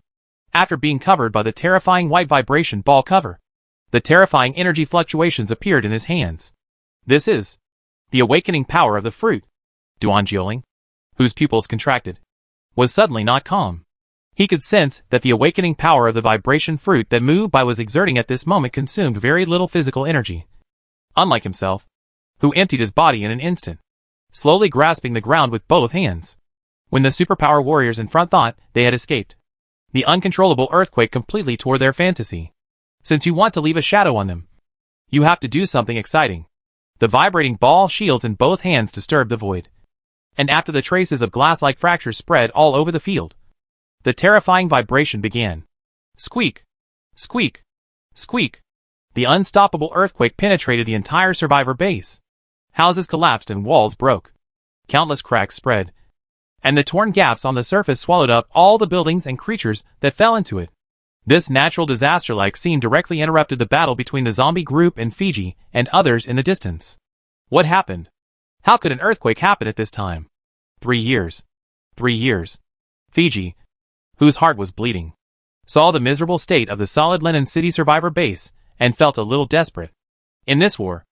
After being covered by the terrifying white vibration ball cover, the terrifying energy fluctuations appeared in his hands. This is the awakening power of the fruit. Duan Jioling, whose pupils contracted, was suddenly not calm. He could sense that the awakening power of the vibration fruit that Mu Bai was exerting at this moment consumed very little physical energy. Unlike himself, who emptied his body in an instant, slowly grasping the ground with both hands. When the superpower warriors in front thought they had escaped, the uncontrollable earthquake completely tore their fantasy. Since you want to leave a shadow on them, you have to do something exciting. The vibrating ball shields in both hands disturbed the void. And after the traces of glass-like fractures spread all over the field, the terrifying vibration began. Squeak! Squeak! Squeak! The unstoppable earthquake penetrated the entire survivor base. Houses collapsed and walls broke. Countless cracks spread, and the torn gaps on the surface swallowed up all the buildings and creatures that fell into it. This natural disaster-like scene directly interrupted the battle between the zombie group and Fiji and others in the distance. What happened? How could an earthquake happen at this time? 3 years. 3 years. Fiji, whose heart was bleeding, saw the miserable state of the Solid Linen City survivor base and felt a little desperate. In this war,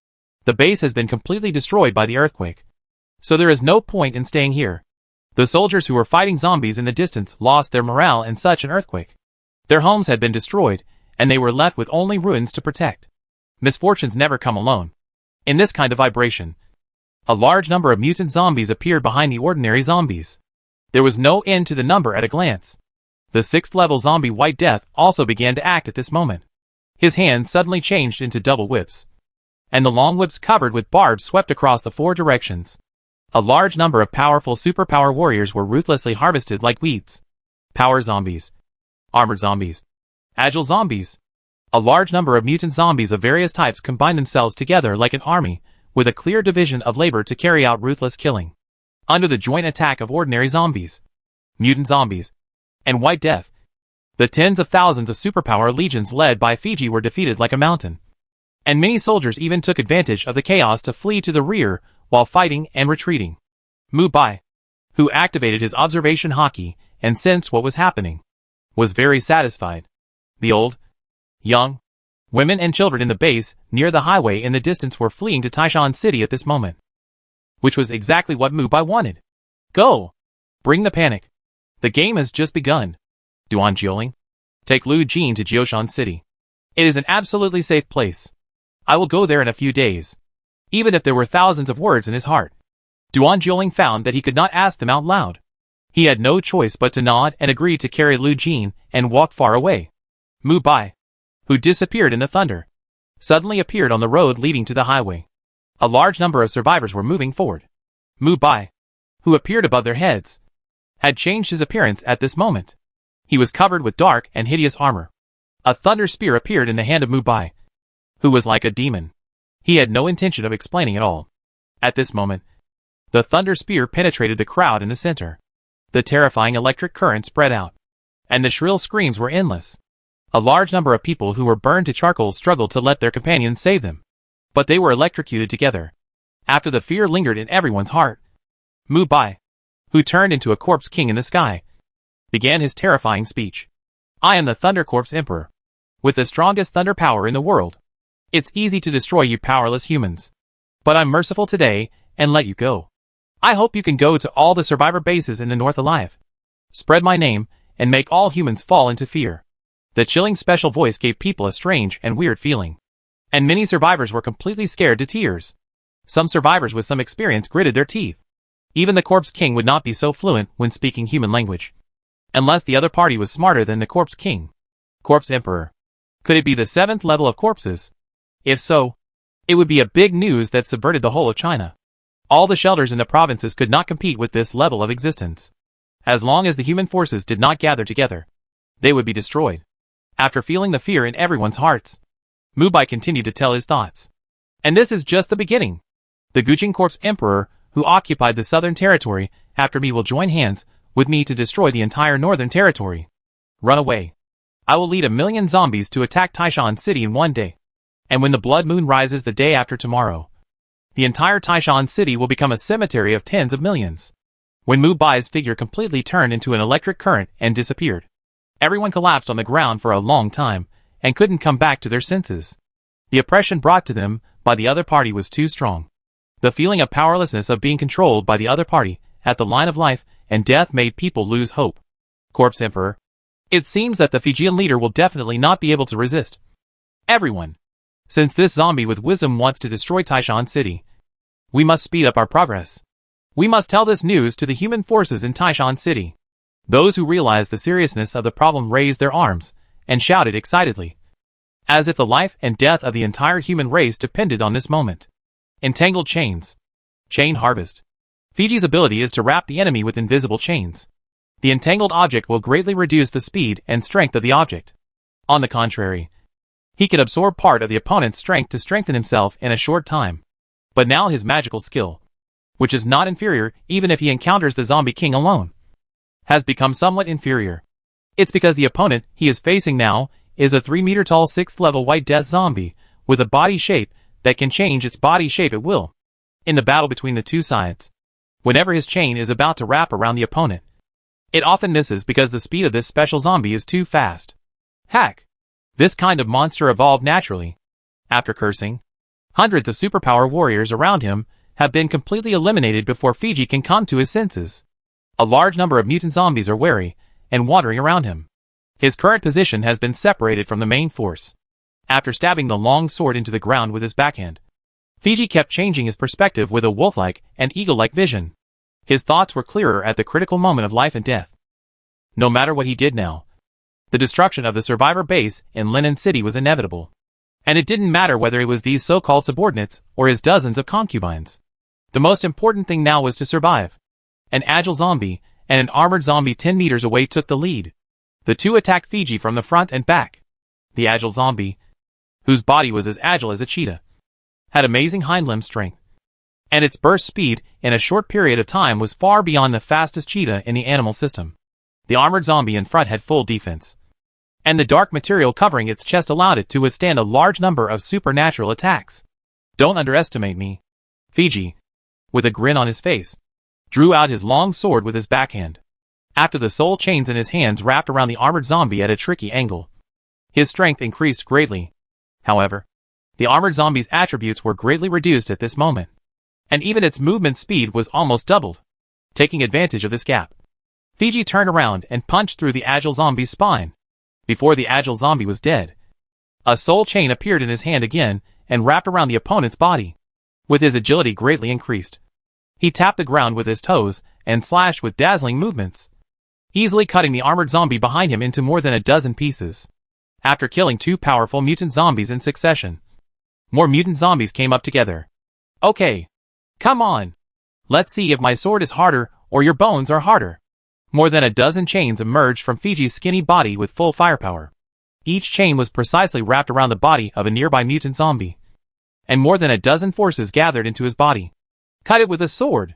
the base has been completely destroyed by the earthquake, so there is no point in staying here. The soldiers who were fighting zombies in the distance lost their morale in such an earthquake. Their homes had been destroyed, and they were left with only ruins to protect. Misfortunes never come alone. In this kind of vibration, a large number of mutant zombies appeared behind the ordinary zombies. There was no end to the number at a glance. The 6th level zombie White Death also began to act at this moment. His hands suddenly changed into double whips, and the long whips covered with barbs swept across the 4 directions. A large number of powerful superpower warriors were ruthlessly harvested like weeds. Power zombies, armored zombies, agile zombies. A large number of mutant zombies of various types combined themselves together like an army, with a clear division of labor to carry out ruthless killing. Under the joint attack of ordinary zombies, mutant zombies, and White Death, the tens of thousands of superpower legions led by Fiji were defeated like a mountain. And many soldiers even took advantage of the chaos to flee to the rear while fighting and retreating. Mu Bai, who activated his observation hockey and sensed what was happening, was very satisfied. The old, young, women and children in the base near the highway in the distance were fleeing to Taishan City at this moment, which was exactly what Mu Bai wanted. Go! Bring the panic. The game has just begun. Duan Jioling, take Lu Jin to Jioshan City. It is an absolutely safe place. I will go there in a few days, even if there were thousands of words in his heart. Duan Zhuoling found that he could not ask them out loud. He had no choice but to nod and agree to carry Lu Jin and walk far away. Mu Bai, who disappeared in the thunder, suddenly appeared on the road leading to the highway. A large number of survivors were moving forward. Mu Bai, who appeared above their heads, had changed his appearance at this moment. He was covered with dark and hideous armor. A thunder spear appeared in the hand of Mu Bai, who was like a demon. He had no intention of explaining at all. At this moment, the thunder spear penetrated the crowd in the center. The terrifying electric current spread out, and the shrill screams were endless. A large number of people who were burned to charcoal struggled to let their companions save them, but they were electrocuted together. After the fear lingered in everyone's heart, Mu Bai, who turned into a corpse king in the sky, began his terrifying speech. I am the Thunder Corpse Emperor, with the strongest thunder power in the world. It's easy to destroy you powerless humans, but I'm merciful today and let you go. I hope you can go to all the survivor bases in the north alive. Spread my name and make all humans fall into fear. The chilling special voice gave people a strange and weird feeling, and many survivors were completely scared to tears. Some survivors with some experience gritted their teeth. Even the Corpse King would not be so fluent when speaking human language, unless the other party was smarter than the Corpse King. Corpse Emperor. Could it be the 7th level of corpses? If so, it would be a big news that subverted the whole of China. All the shelters in the provinces could not compete with this level of existence. As long as the human forces did not gather together, they would be destroyed. After feeling the fear in everyone's hearts, Mu Bai continued to tell his thoughts. And this is just the beginning. The Guqing Corpse Emperor, who occupied the southern territory, after me will join hands with me to destroy the entire northern territory. Run away. I will lead 1,000,000 zombies to attack Taishan City in one day. And when the blood moon rises the day after tomorrow, the entire Taishan City will become a cemetery of tens of millions. When Mu Bai's figure completely turned into an electric current and disappeared, everyone collapsed on the ground for a long time and couldn't come back to their senses. The oppression brought to them by the other party was too strong. The feeling of powerlessness of being controlled by the other party at the line of life and death made people lose hope. Corpse Emperor. It seems that the Fijian leader will definitely not be able to resist. Everyone. Since this zombie with wisdom wants to destroy Taishan City, we must speed up our progress. We must tell this news to the human forces in Taishan City. Those who realized the seriousness of the problem raised their arms and shouted excitedly, as if the life and death of the entire human race depended on this moment. Entangled chains. Chain harvest. Fiji's ability is to wrap the enemy with invisible chains. The entangled object will greatly reduce the speed and strength of the object. On the contrary, he can absorb part of the opponent's strength to strengthen himself in a short time. But now his magical skill, which is not inferior even if he encounters the zombie king alone, has become somewhat inferior. It's because the opponent he is facing now is a 3-meter tall 6th level White Death zombie with a body shape that can change its body shape at will. In the battle between the two sides, whenever his chain is about to wrap around the opponent, it often misses because the speed of this special zombie is too fast. Hack! This kind of monster evolved naturally. After cursing, hundreds of superpower warriors around him have been completely eliminated before Fiji can come to his senses. A large number of mutant zombies are wary and wandering around him. His current position has been separated from the main force. After stabbing the long sword into the ground with his backhand, Fiji kept changing his perspective with a wolf-like and eagle-like vision. His thoughts were clearer at the critical moment of life and death. No matter what he did now, the destruction of the survivor base in Linen City was inevitable. And it didn't matter whether it was these so-called subordinates or his dozens of concubines. The most important thing now was to survive. An agile zombie and an armored zombie 10 meters away took the lead. The two attacked Fiji from the front and back. The agile zombie, whose body was as agile as a cheetah, had amazing hind limb strength, and its burst speed in a short period of time was far beyond the fastest cheetah in the animal system. The armored zombie in front had full defense, and the dark material covering its chest allowed it to withstand a large number of supernatural attacks. Don't underestimate me. Fiji, with a grin on his face, drew out his long sword with his backhand. After the soul chains in his hands wrapped around the armored zombie at a tricky angle, his strength increased greatly. However, the armored zombie's attributes were greatly reduced at this moment, and even its movement speed was almost doubled. Taking advantage of this gap, Fiji turned around and punched through the agile zombie's spine. Before the agile zombie was dead, a soul chain appeared in his hand again and wrapped around the opponent's body. With his agility greatly increased, He tapped the ground with his toes and slashed with dazzling movements, easily cutting the armored zombie behind him into more than a dozen pieces. After killing 2 powerful mutant zombies in succession, more mutant zombies came up together. Okay. Come on. Let's see if my sword is harder or your bones are harder. More than a dozen chains emerged from Fiji's skinny body with full firepower. Each chain was precisely wrapped around the body of a nearby mutant zombie. And more than a dozen forces gathered into his body. Cut it with a sword.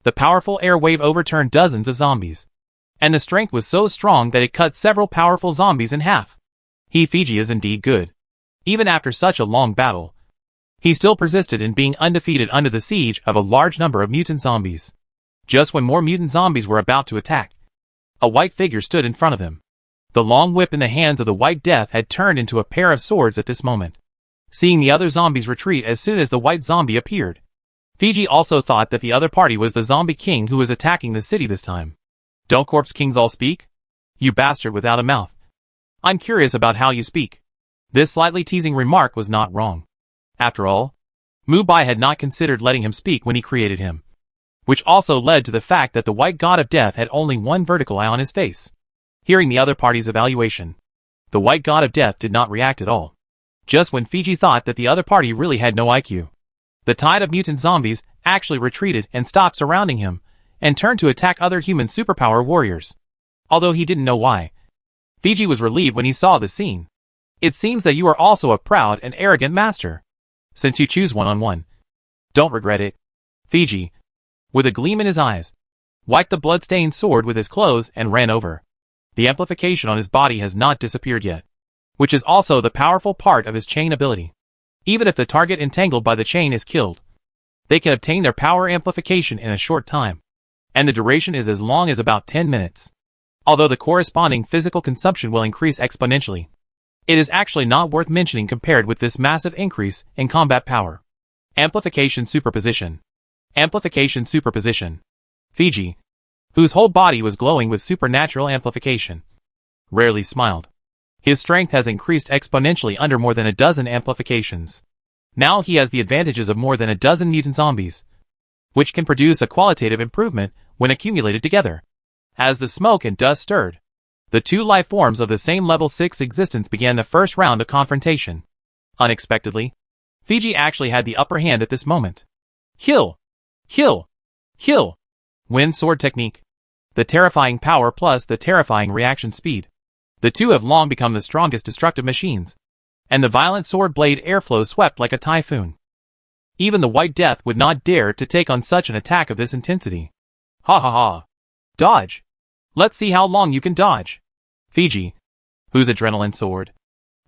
The powerful air wave overturned dozens of zombies. And the strength was so strong that it cut several powerful zombies in half. Fiji is indeed good. Even after such a long battle, he still persisted in being undefeated under the siege of a large number of mutant zombies. Just when more mutant zombies were about to attack, a white figure stood in front of him. The long whip in the hands of the White Death had turned into a pair of swords at this moment. Seeing the other zombies retreat as soon as the white zombie appeared, Fiji also thought that the other party was the zombie king who was attacking the city this time. Don't corpse kings all speak? You bastard without a mouth. I'm curious about how you speak. This slightly teasing remark was not wrong. After all, Mubai had not considered letting him speak when he created him. Which also led to the fact that the white god of death had only one vertical eye on his face. Hearing the other party's evaluation, the white god of death did not react at all. Just when Fiji thought that the other party really had no IQ, the tide of mutant zombies actually retreated and stopped surrounding him, and turned to attack other human superpower warriors. Although he didn't know why, Fiji was relieved when he saw the scene. It seems that you are also a proud and arrogant master. Since you choose one-on-one, don't regret it. Fiji, with a gleam in his eyes, wiped the blood-stained sword with his clothes and ran over. The amplification on his body has not disappeared yet, which is also the powerful part of his chain ability. Even if the target entangled by the chain is killed, they can obtain their power amplification in a short time, and the duration is as long as about 10 minutes. Although the corresponding physical consumption will increase exponentially, it is actually not worth mentioning compared with this massive increase in combat power. Amplification superposition. Amplification superposition. Fiji, whose whole body was glowing with supernatural amplification, rarely smiled. His strength has increased exponentially under more than a dozen amplifications. Now he has the advantages of more than a dozen mutant zombies, which can produce a qualitative improvement when accumulated together. As the smoke and dust stirred, the 2 life forms of the same level 6 existence began the first round of confrontation. Unexpectedly, Fiji actually had the upper hand at this moment. Kill! Kill! Kill! Wind sword technique. The terrifying power plus the terrifying reaction speed. The two have long become the strongest destructive machines, and the violent sword blade airflow swept like a typhoon. Even the White Death would not dare to take on such an attack of this intensity. Ha ha ha. Dodge. Let's see how long you can dodge. Fiji, whose adrenaline soared,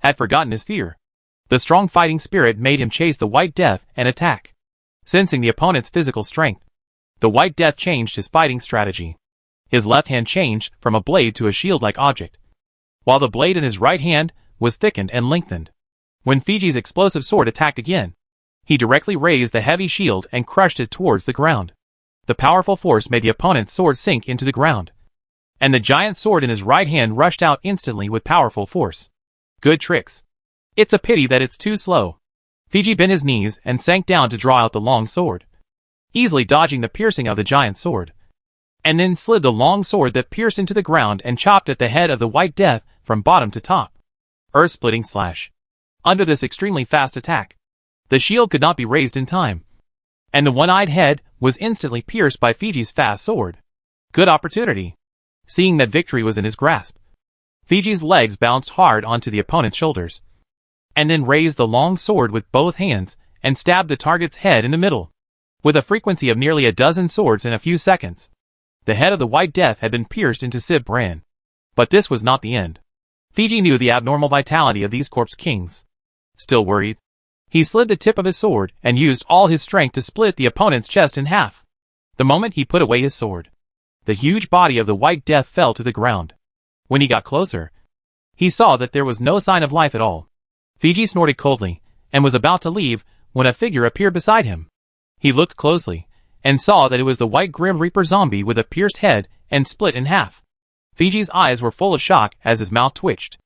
had forgotten his fear. The strong fighting spirit made him chase the White Death and attack. Sensing the opponent's physical strength, the White Death changed his fighting strategy. His left hand changed from a blade to a shield-like object, while the blade in his right hand was thickened and lengthened. When Fiji's explosive sword attacked again, he directly raised the heavy shield and crushed it towards the ground. The powerful force made the opponent's sword sink into the ground, and the giant sword in his right hand rushed out instantly with powerful force. Good tricks. It's a pity that it's too slow. Fiji bent his knees and sank down to draw out the long sword, easily dodging the piercing of the giant sword, and then slid the long sword that pierced into the ground and chopped at the head of the White Death from bottom to top. Earth-splitting slash. Under this extremely fast attack, the shield could not be raised in time, and the one-eyed head was instantly pierced by Fiji's fast sword. Good opportunity. Seeing that victory was in his grasp, Fiji's legs bounced hard onto the opponent's shoulders, and then raised the long sword with both hands and stabbed the target's head in the middle. With a frequency of nearly a dozen swords in a few seconds, the head of the White Death had been pierced into Sib Bran. But this was not the end. Fiji knew the abnormal vitality of these corpse kings. Still worried, he slid the tip of his sword and used all his strength to split the opponent's chest in half. The moment he put away his sword, the huge body of the White Death fell to the ground. When he got closer, he saw that there was no sign of life at all. Fiji snorted coldly and was about to leave when a figure appeared beside him. He looked closely and saw that it was the White Grim Reaper zombie with a pierced head and split in half. Fiji's eyes were full of shock as his mouth twitched.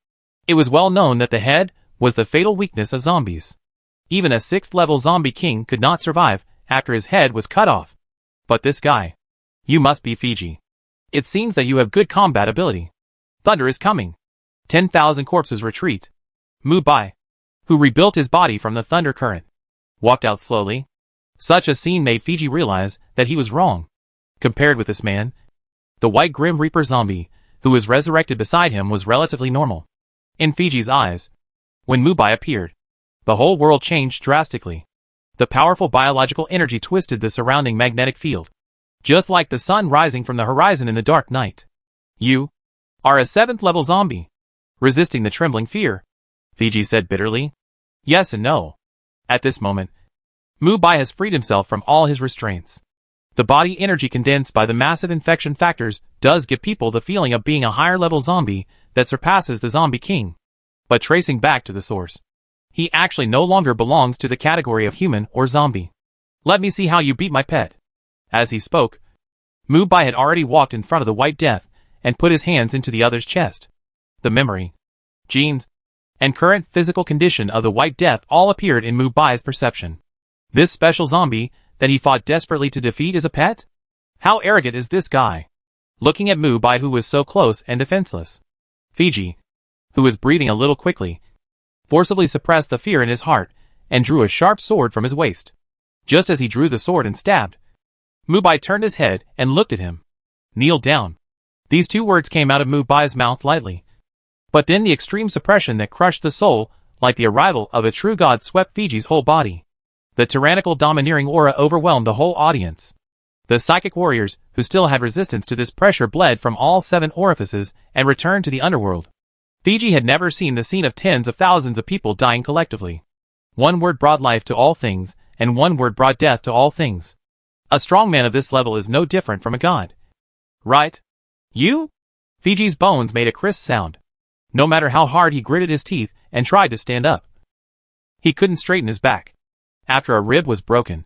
It was well known that the head was the fatal weakness of zombies. Even a 6th level zombie king could not survive after his head was cut off. But this guy. You must be Fiji. It seems that you have good combat ability. Thunder is coming. 10,000 corpses retreat. Mubai, who rebuilt his body from the thunder current, walked out slowly. Such a scene made Fiji realize that he was wrong. Compared with this man, the white Grim Reaper zombie, who was resurrected beside him, was relatively normal. In Fiji's eyes, when Mubai appeared, the whole world changed drastically. The powerful biological energy twisted the surrounding magnetic field, just like the sun rising from the horizon in the dark night. You are a 7th-level zombie. Resisting the trembling fear, Fiji said bitterly. Yes and no. At this moment, Mubai has freed himself from all his restraints. The body energy condensed by the massive infection factors does give people the feeling of being a higher-level zombie that surpasses the zombie king. But tracing back to the source, he actually no longer belongs to the category of human or zombie. Let me see how you beat my pet. As he spoke, Mubai had already walked in front of the White Death and put his hands into the other's chest. The memory, genes, and current physical condition of the White Death all appeared in Mubai's perception. This special zombie that he fought desperately to defeat is a pet? How arrogant is this guy? Looking at Mubai, who was so close and defenseless, Fiji, who was breathing a little quickly, forcibly suppressed the fear in his heart and drew a sharp sword from his waist. Just as he drew the sword and stabbed, Mubai turned his head and looked at him. Kneel down. These 2 words came out of Mubai's mouth lightly. But then the extreme suppression that crushed the soul, like the arrival of a true god, swept Fiji's whole body. The tyrannical domineering aura overwhelmed the whole audience. The psychic warriors, who still had resistance to this pressure, bled from all 7 orifices and returned to the underworld. Fiji had never seen the scene of tens of thousands of people dying collectively. 1 word brought life to all things, and 1 word brought death to all things. A strong man of this level is no different from a god. Right? You? Fiji's bones made a crisp sound. No matter how hard he gritted his teeth and tried to stand up, he couldn't straighten his back. After a rib was broken,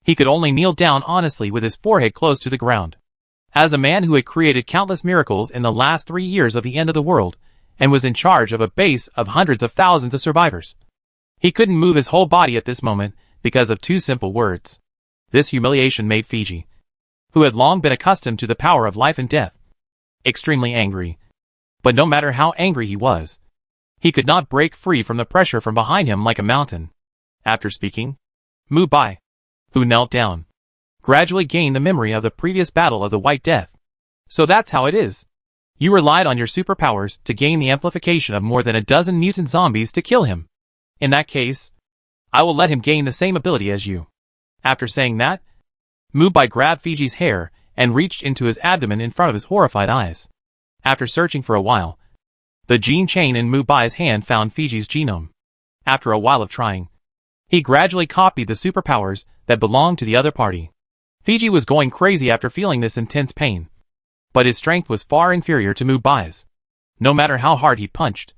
he could only kneel down honestly with his forehead close to the ground. As a man who had created countless miracles in the last 3 years of the end of the world, and was in charge of a base of hundreds of thousands of survivors, he couldn't move his whole body at this moment because of 2 simple words. This humiliation made Fiji, who had long been accustomed to the power of life and death, extremely angry. But no matter how angry he was, he could not break free from the pressure from behind him like a mountain. After speaking, Mubai, who knelt down, gradually gained the memory of the previous battle of the White Death. So that's how it is. You relied on your superpowers to gain the amplification of more than a dozen mutant zombies to kill him. In that case, I will let him gain the same ability as you. After saying that, Mubai grabbed Fiji's hair and reached into his abdomen in front of his horrified eyes. After searching for a while, the gene chain in Mubai's hand found Fiji's genome. After a while of trying, he gradually copied the superpowers that belonged to the other party. Fiji was going crazy after feeling this intense pain, but his strength was far inferior to Mubai's. No matter how hard he punched,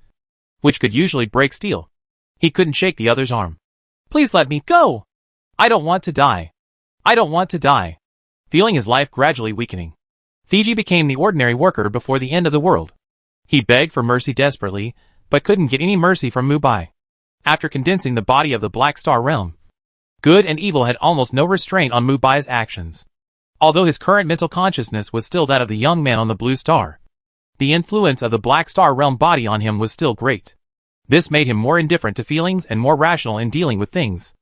which could usually break steel, he couldn't shake the other's arm. Please let me go! I don't want to die. I don't want to die. Feeling his life gradually weakening, Fiji became the ordinary worker before the end of the world. He begged for mercy desperately, but couldn't get any mercy from Mubai. After condensing the body of the Black Star realm, good and evil had almost no restraint on Mubai's actions. Although his current mental consciousness was still that of the young man on the Blue Star, the influence of the Black Star realm body on him was still great. This made him more indifferent to feelings and more rational in dealing with things.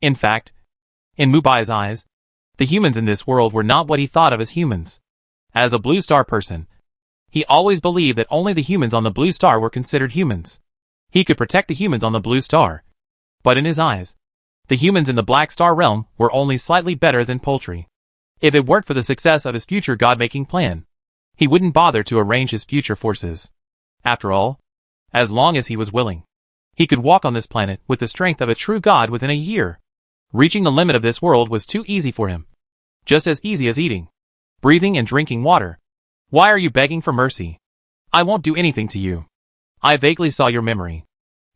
In fact, in Mubai's eyes, the humans in this world were not what he thought of as humans. As a Blue Star person, he always believed that only the humans on the Blue Star were considered humans. He could protect the humans on the Blue Star, but in his eyes, the humans in the Black Star realm were only slightly better than poultry. If it weren't for the success of his future god-making plan, he wouldn't bother to arrange his future forces. After all, as long as he was willing, he could walk on this planet with the strength of a true god within a year. Reaching the limit of this world was too easy for him. Just as easy as eating, breathing and drinking water. Why are you begging for mercy? I won't do anything to you. I vaguely saw your memory.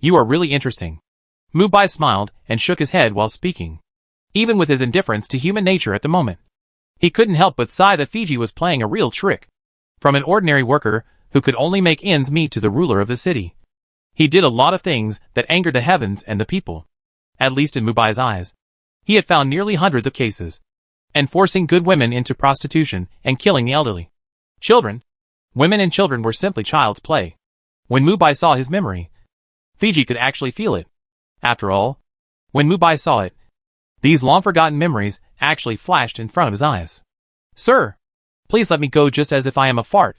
You are really interesting. Mubai smiled and shook his head while speaking. Even with his indifference to human nature at the moment, he couldn't help but sigh that Fiji was playing a real trick. From an ordinary worker who could only make ends meet to the ruler of the city, he did a lot of things that angered the heavens and the people. At least in Mubai's eyes, he had found nearly hundreds of cases and forcing good women into prostitution and killing the elderly. Children, women and children were simply child's play. When Mubai saw his memory, Fiji could actually feel it. After all, when Mubai saw it, these long-forgotten memories actually flashed in front of his eyes. Sir, please let me go just as if I am a fart.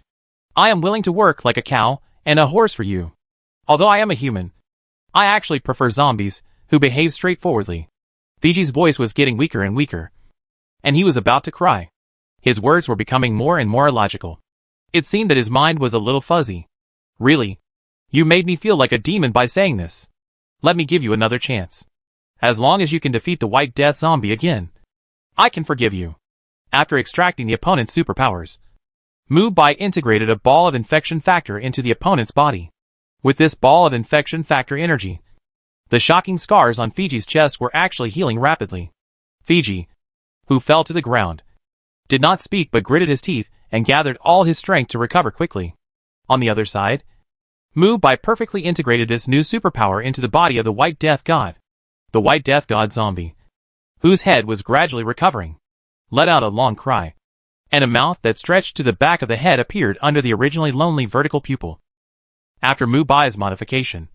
I am willing to work like a cow and a horse for you. Although I am a human, I actually prefer zombies who behave straightforwardly. Fiji's voice was getting weaker and weaker, and he was about to cry. His words were becoming more and more illogical. It seemed that his mind was a little fuzzy. Really? You made me feel like a demon by saying this. Let me give you another chance. As long as you can defeat the White Death zombie again, I can forgive you. After extracting the opponent's superpowers, Mubai integrated a ball of infection factor into the opponent's body. With this ball of infection factor energy, the shocking scars on Fiji's chest were actually healing rapidly. Fiji, who fell to the ground, did not speak but gritted his teeth and gathered all his strength to recover quickly. On the other side, Mubai perfectly integrated this new superpower into the body of the White Death God. The White Death God zombie, whose head was gradually recovering, let out a long cry, and a mouth that stretched to the back of the head appeared under the originally lonely vertical pupil. After Mubai's modification,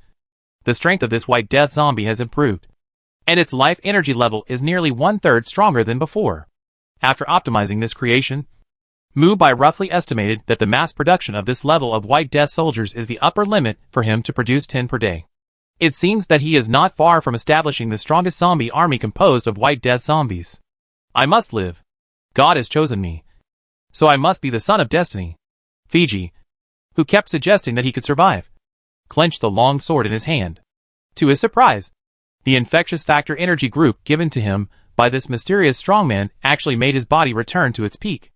the strength of this White Death zombie has improved, and its life energy level is nearly 1/3 stronger than before. After optimizing this creation, Mubai roughly estimated that the mass production of this level of White Death soldiers is the upper limit for him to produce 10 per day. It seems that he is not far from establishing the strongest zombie army composed of White Death zombies. I must live. God has chosen me, so I must be the son of destiny. Fiji, who kept suggesting that he could survive, clenched the long sword in his hand. To his surprise, the infectious factor energy group given to him by this mysterious strongman actually made his body return to its peak.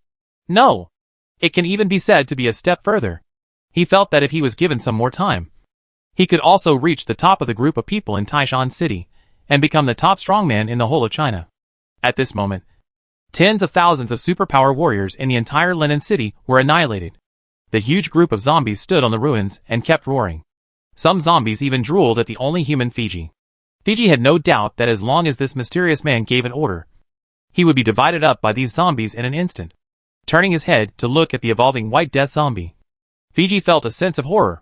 No! It can even be said to be a step further. He felt that if he was given some more time, he could also reach the top of the group of people in Taishan City and become the top strongman in the whole of China. At this moment, tens of thousands of superpower warriors in the entire Lenin city were annihilated. The huge group of zombies stood on the ruins and kept roaring. Some zombies even drooled at the only human Fiji. Fiji had no doubt that as long as this mysterious man gave an order, he would be divided up by these zombies in an instant. Turning his head to look at the evolving White Death zombie, Fiji felt a sense of horror.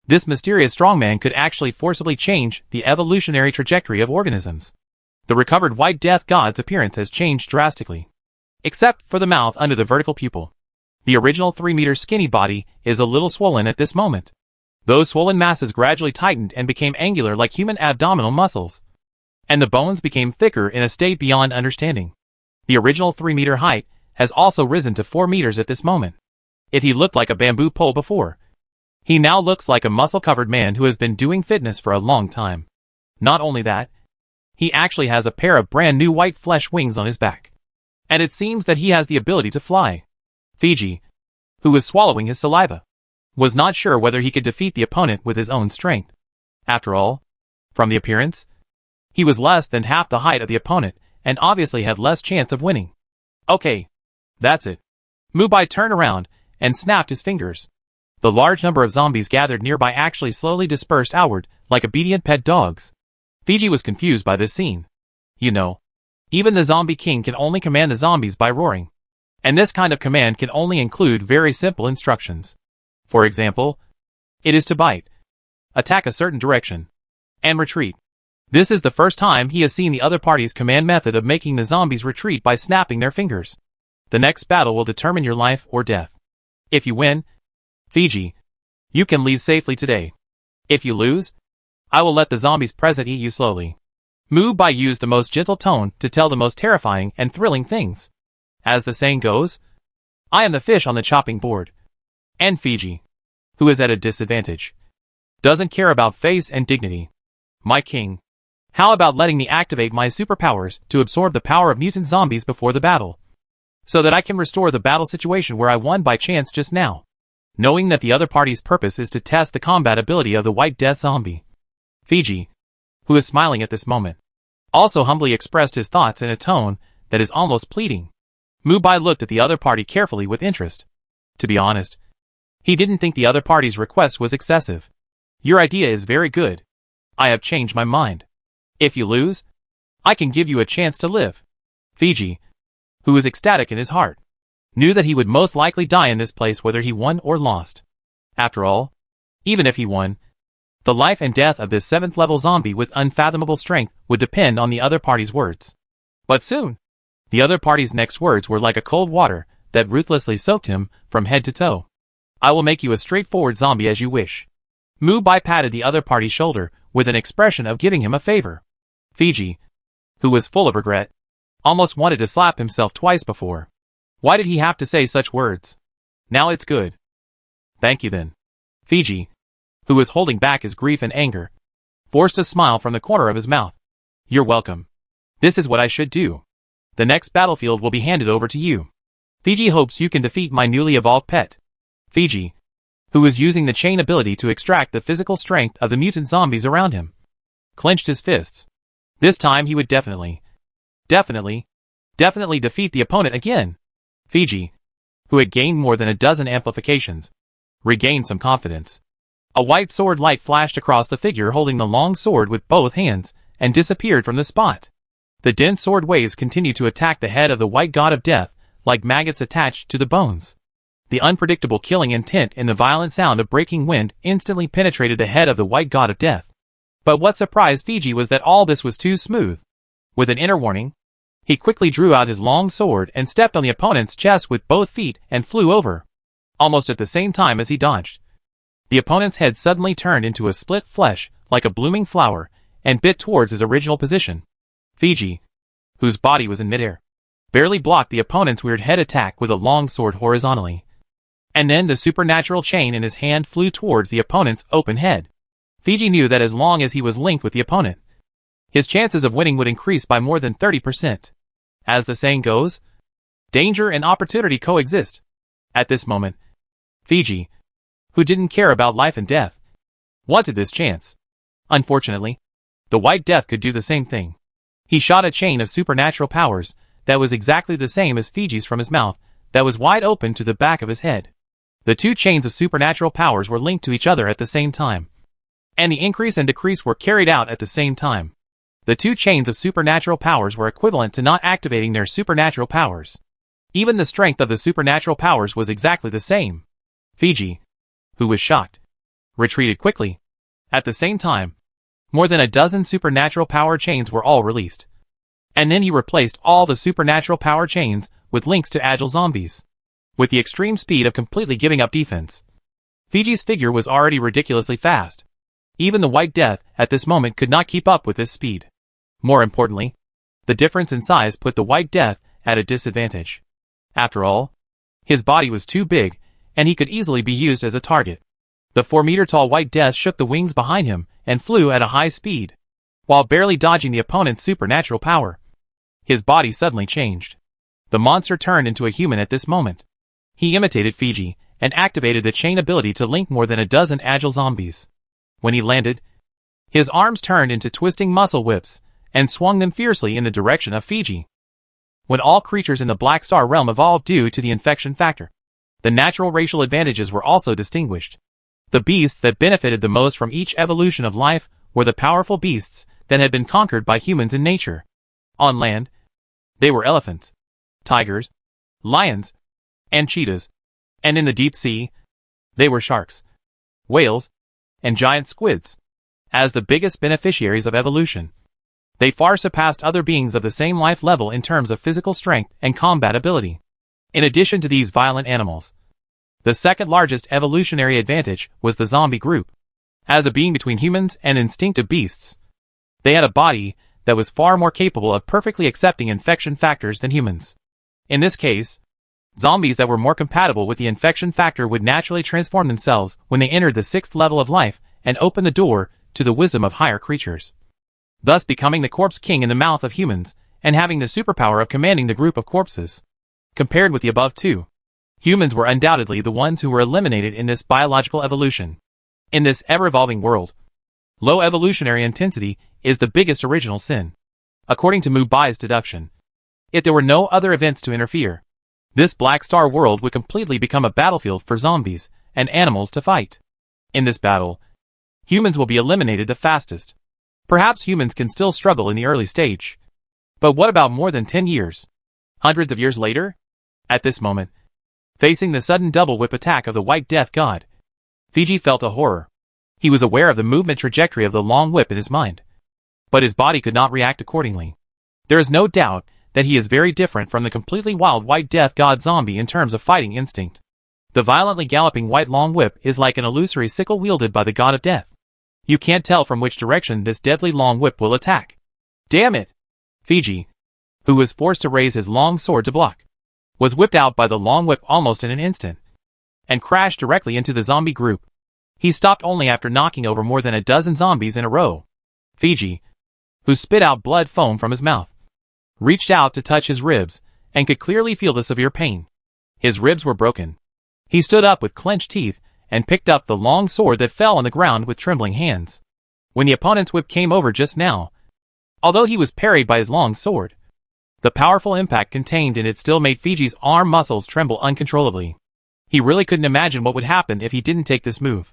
This mysterious strongman could actually forcibly change the evolutionary trajectory of organisms. The recovered White Death God's appearance has changed drastically, except for the mouth under the vertical pupil. The original 3-meter skinny body is a little swollen at this moment. Those swollen masses gradually tightened and became angular like human abdominal muscles, and the bones became thicker in a state beyond understanding. The original 3-meter height has also risen to 4 meters at this moment. If he looked like a bamboo pole before, he now looks like a muscle-covered man who has been doing fitness for a long time. Not only that, he actually has a pair of brand new white flesh wings on his back. And it seems that he has the ability to fly. Fiji, who was swallowing his saliva, was not sure whether he could defeat the opponent with his own strength. After all, from the appearance, he was less than half the height of the opponent and obviously had less chance of winning. Okay, that's it. Mubai turned around and snapped his fingers. The large number of zombies gathered nearby actually slowly dispersed outward like obedient pet dogs. Fiji was confused by this scene. You know, even the zombie king can only command the zombies by roaring. And this kind of command can only include very simple instructions. For example, it is to bite, attack a certain direction, and retreat. This is the first time he has seen the other party's command method of making the zombies retreat by snapping their fingers. The next battle will determine your life or death. If you win, Fiji, you can leave safely today. If you lose, I will let the zombies present eat you slowly. Mubai used the most gentle tone to tell the most terrifying and thrilling things. As the saying goes, I am the fish on the chopping board. And Fiji, who is at a disadvantage, doesn't care about face and dignity. My king, how about letting me activate my superpowers to absorb the power of mutant zombies before the battle, so that I can restore the battle situation where I won by chance just now, knowing that the other party's purpose is to test the combat ability of the White Death zombie. Fiji, who is smiling at this moment, also humbly expressed his thoughts in a tone that is almost pleading. Mubai looked at the other party carefully with interest. To be honest, he didn't think the other party's request was excessive. Your idea is very good. I have changed my mind. If you lose, I can give you a chance to live. Fiji, who was ecstatic in his heart, knew that he would most likely die in this place whether he won or lost. After all, even if he won, the life and death of this 7th level zombie with unfathomable strength would depend on the other party's words. But soon, the other party's next words were like a cold water that ruthlessly soaked him from head to toe. I will make you a straightforward zombie as you wish. Mu Bai patted the other party's shoulder with an expression of giving him a favor. Fiji, who was full of regret, almost wanted to slap himself twice before. Why did he have to say such words? Now it's good. Thank you then. Fiji, who was holding back his grief and anger, forced a smile from the corner of his mouth. You're welcome. This is what I should do. The next battlefield will be handed over to you. Fiji hopes you can defeat my newly evolved pet. Fiji, who was using the chain ability to extract the physical strength of the mutant zombies around him, clenched his fists. This time he would definitely defeat the opponent again. Fiji, who had gained more than a dozen amplifications, regained some confidence. A white sword light flashed across the figure holding the long sword with both hands and disappeared from the spot. The dense sword waves continued to attack the head of the white god of death like maggots attached to the bones. The unpredictable killing intent and the violent sound of breaking wind instantly penetrated the head of the white god of death. But what surprised Fiji was that all this was too smooth. With an inner warning, he quickly drew out his long sword and stepped on the opponent's chest with both feet and flew over. Almost at the same time as he dodged, the opponent's head suddenly turned into a split flesh like a blooming flower and bit towards his original position. Fiji, whose body was in midair, barely blocked the opponent's weird head attack with a long sword horizontally. And then the supernatural chain in his hand flew towards the opponent's open head. Fiji knew that as long as he was linked with the opponent, his chances of winning would increase by more than 30%. As the saying goes, danger and opportunity coexist. At this moment, Fiji, who didn't care about life and death, wanted this chance. Unfortunately, the White Death could do the same thing. He shot a chain of supernatural powers that was exactly the same as Fiji's from his mouth that was wide open to the back of his head. The two chains of supernatural powers were linked to each other at the same time, and the increase and decrease were carried out at the same time. The two chains of supernatural powers were equivalent to not activating their supernatural powers. Even the strength of the supernatural powers was exactly the same. Fiji, who was shocked, retreated quickly. At the same time, more than a dozen supernatural power chains were all released. And then he replaced all the supernatural power chains with links to agile zombies. With the extreme speed of completely giving up defense, Fiji's figure was already ridiculously fast. Even the White Death at this moment could not keep up with this speed. More importantly, the difference in size put the White Death at a disadvantage. After all, his body was too big, and he could easily be used as a target. The 4-meter-tall White Death shook the wings behind him and flew at a high speed, while barely dodging the opponent's supernatural power. His body suddenly changed. The monster turned into a human at this moment. He imitated Fiji and activated the chain ability to link more than a dozen agile zombies. When he landed, his arms turned into twisting muscle whips and swung them fiercely in the direction of Fiji. When all creatures in the Black Star realm evolved due to the infection factor, the natural racial advantages were also distinguished. The beasts that benefited the most from each evolution of life were the powerful beasts that had been conquered by humans in nature. On land, they were elephants, tigers, lions, and cheetahs, and in the deep sea, they were sharks, whales, and giant squids. As the biggest beneficiaries of evolution, they far surpassed other beings of the same life level in terms of physical strength and combat ability. In addition to these violent animals, the second largest evolutionary advantage was the zombie group. As a being between humans and instinctive beasts, they had a body that was far more capable of perfectly accepting infection factors than humans. In this case, zombies that were more compatible with the infection factor would naturally transform themselves when they entered the 6th level of life and open the door to the wisdom of higher creatures, thus becoming the corpse king in the mouth of humans and having the superpower of commanding the group of corpses. Compared with the above two, humans were undoubtedly the ones who were eliminated in this biological evolution. In this ever-evolving world, low evolutionary intensity is the biggest original sin. According to Mu Bai's deduction, if there were no other events to interfere, this Black Star world would completely become a battlefield for zombies and animals to fight. In this battle, humans will be eliminated the fastest. Perhaps humans can still struggle in the early stage. But what about more than 10 years? Hundreds of years later? At this moment, facing the sudden double whip attack of the White Death God, Fiji felt a horror. He was aware of the movement trajectory of the long whip in his mind, but his body could not react accordingly. There is no doubt that he is very different from the completely wild White Death God zombie in terms of fighting instinct. The violently galloping white long whip is like an illusory sickle wielded by the god of death. You can't tell from which direction this deadly long whip will attack. Damn it! Fiji, who was forced to raise his long sword to block, was whipped out by the long whip almost in an instant, and crashed directly into the zombie group. He stopped only after knocking over more than a dozen zombies in a row. Fiji, who spit out blood foam from his mouth, reached out to touch his ribs, and could clearly feel the severe pain. His ribs were broken. He stood up with clenched teeth, and picked up the long sword that fell on the ground with trembling hands. When the opponent's whip came over just now, although he was parried by his long sword, the powerful impact contained in it still made Fiji's arm muscles tremble uncontrollably. He really couldn't imagine what would happen if he didn't take this move.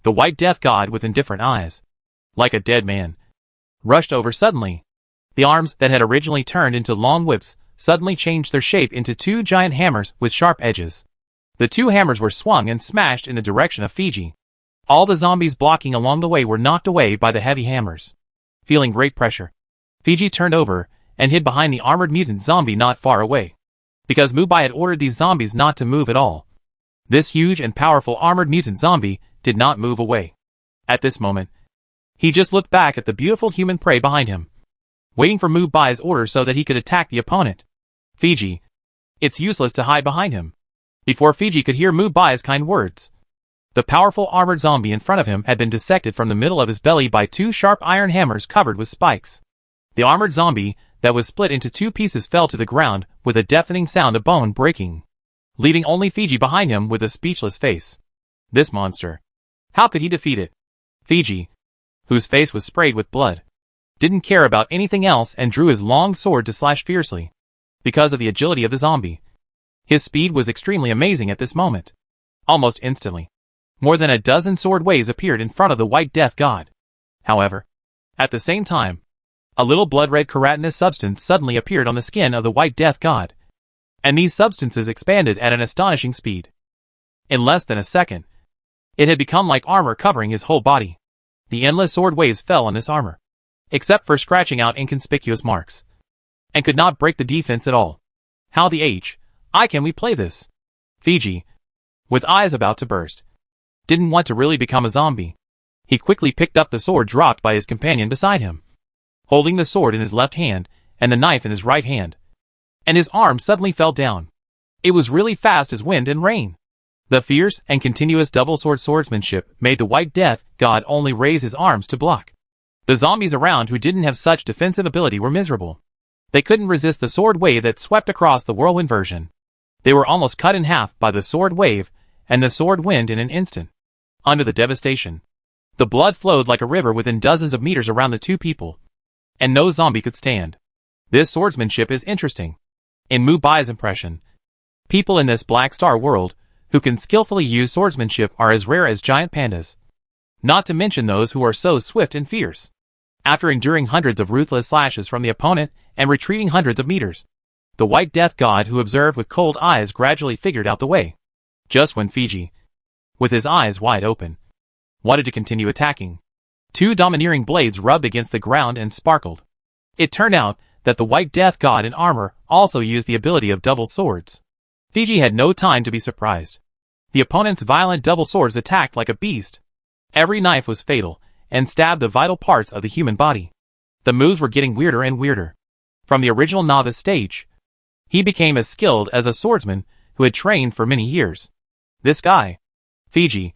The White Death God, with indifferent eyes, like a dead man, rushed over suddenly. The arms that had originally turned into long whips suddenly changed their shape into two giant hammers with sharp edges. The two hammers were swung and smashed in the direction of Fiji. All the zombies blocking along the way were knocked away by the heavy hammers. Feeling great pressure, Fiji turned over and hid behind the armored mutant zombie not far away, because Mubai had ordered these zombies not to move at all. This huge and powerful armored mutant zombie did not move away. At this moment, he just looked back at the beautiful human prey behind him, waiting for Mubai's order so that he could attack the opponent. Fiji, it's useless to hide behind him. Before Fiji could hear Mubai's kind words, the powerful armored zombie in front of him had been dissected from the middle of his belly by two sharp iron hammers covered with spikes. The armored zombie that was split into two pieces fell to the ground with a deafening sound of bone breaking, leaving only Fiji behind him with a speechless face. This monster. How could he defeat it? Fiji, whose face was sprayed with blood, didn't care about anything else and drew his long sword to slash fiercely. Because of the agility of the zombie, his speed was extremely amazing at this moment. Almost instantly, more than a dozen sword waves appeared in front of the White Death God. However, at the same time, a little blood-red keratinous substance suddenly appeared on the skin of the White Death God, and these substances expanded at an astonishing speed. In less than a second, it had become like armor covering his whole body. The endless sword waves fell on this armor, except for scratching out inconspicuous marks, and could not break the defense at all. How the I can we play this? Fiji, with eyes about to burst, didn't want to really become a zombie. He quickly picked up the sword dropped by his companion beside him, holding the sword in his left hand and the knife in his right hand, and his arm suddenly fell down. It was really fast as wind and rain. The fierce and continuous double-sword swordsmanship made the White Death God only raise his arms to block. The zombies around who didn't have such defensive ability were miserable. They couldn't resist the sword wave that swept across the whirlwind version. They were almost cut in half by the sword wave and the sword wind in an instant. Under the devastation, the blood flowed like a river within dozens of meters around the two people, and no zombie could stand. This swordsmanship is interesting. In Mubai's impression, people in this Black Star world who can skillfully use swordsmanship are as rare as giant pandas. Not to mention those who are so swift and fierce. After enduring hundreds of ruthless slashes from the opponent and retreating hundreds of meters, the White Death God who observed with cold eyes gradually figured out the way. Just when Fiji, with his eyes wide open, wanted to continue attacking, two domineering blades rubbed against the ground and sparkled. It turned out that the White Death God in armor also used the ability of double swords. Fiji had no time to be surprised. The opponent's violent double swords attacked like a beast. Every knife was fatal and stabbed the vital parts of the human body. The moves were getting weirder and weirder. From the original novice stage, he became as skilled as a swordsman who had trained for many years. This guy, Fiji,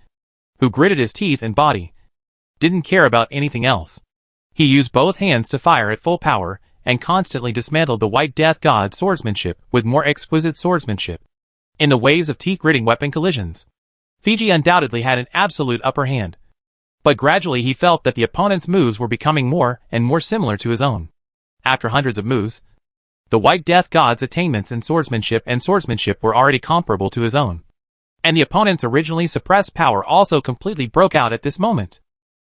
who gritted his teeth and body, didn't care about anything else. He used both hands to fire at full power and constantly dismantled the White Death God's swordsmanship with more exquisite swordsmanship. In the waves of teeth-gritting weapon collisions, Fiji undoubtedly had an absolute upper hand. But gradually he felt that the opponent's moves were becoming more and more similar to his own. After hundreds of moves, the White Death God's attainments in swordsmanship were already comparable to his own. And the opponent's originally suppressed power also completely broke out at this moment.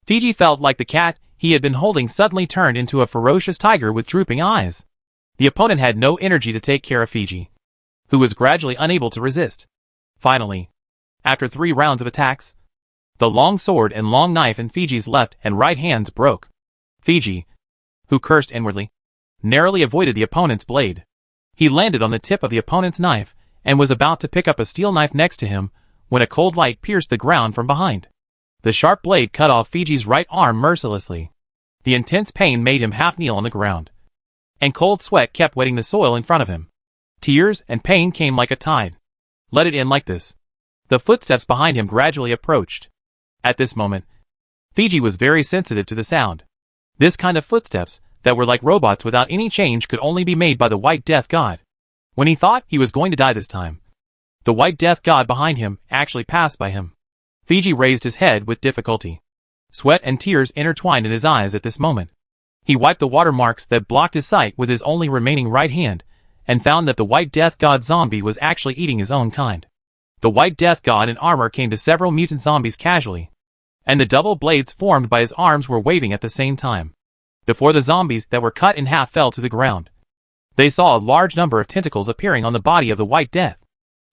Fiji felt like the cat he had been holding suddenly turned into a ferocious tiger with drooping eyes. The opponent had no energy to take care of Fiji, who was gradually unable to resist. Finally, after 3 rounds of attacks, the long sword and long knife in Fiji's left and right hands broke. Fiji, who cursed inwardly, narrowly avoided the opponent's blade. He landed on the tip of the opponent's knife and was about to pick up a steel knife next to him when a cold light pierced the ground from behind. The sharp blade cut off Fiji's right arm mercilessly. The intense pain made him half kneel on the ground, and cold sweat kept wetting the soil in front of him. Tears and pain came like a tide. Let it in like this. The footsteps behind him gradually approached. At this moment, Fiji was very sensitive to the sound. This kind of footsteps, that were like robots without any change, could only be made by the White Death God. When he thought he was going to die this time, the White Death God behind him actually passed by him. Fiji raised his head with difficulty. Sweat and tears intertwined in his eyes at this moment. He wiped the watermarks that blocked his sight with his only remaining right hand, and found that the White Death God zombie was actually eating his own kind. The White Death God in armor came to several mutant zombies casually, and the double blades formed by his arms were waving at the same time. Before the zombies that were cut in half fell to the ground, they saw a large number of tentacles appearing on the body of the White Death.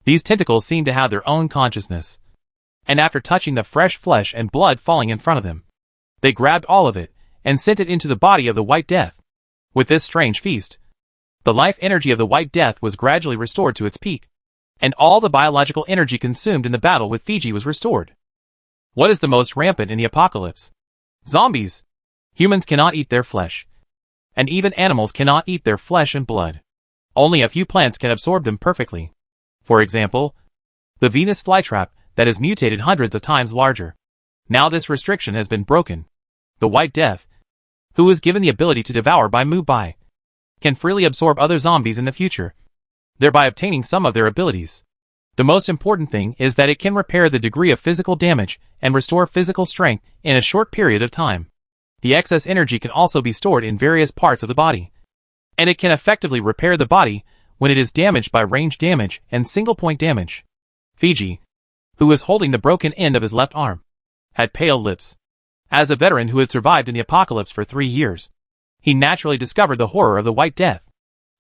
These tentacles seemed to have their own consciousness, and after touching the fresh flesh and blood falling in front of them, they grabbed all of it and sent it into the body of the White Death. With this strange feast, the life energy of the White Death was gradually restored to its peak, and all the biological energy consumed in the battle with Fiji was restored. What is the most rampant in the apocalypse? Zombies. Humans cannot eat their flesh, and even animals cannot eat their flesh and blood. Only a few plants can absorb them perfectly. For example, the Venus flytrap that is mutated hundreds of times larger. Now this restriction has been broken. The White Death, who was given the ability to devour by Mubai, can freely absorb other zombies in the future, thereby obtaining some of their abilities. The most important thing is that it can repair the degree of physical damage and restore physical strength in a short period of time. The excess energy can also be stored in various parts of the body, and it can effectively repair the body when it is damaged by range damage and single-point damage. Fiji, who was holding the broken end of his left arm, had pale lips. As a veteran who had survived in the apocalypse for 3 years, he naturally discovered the horror of the White Death.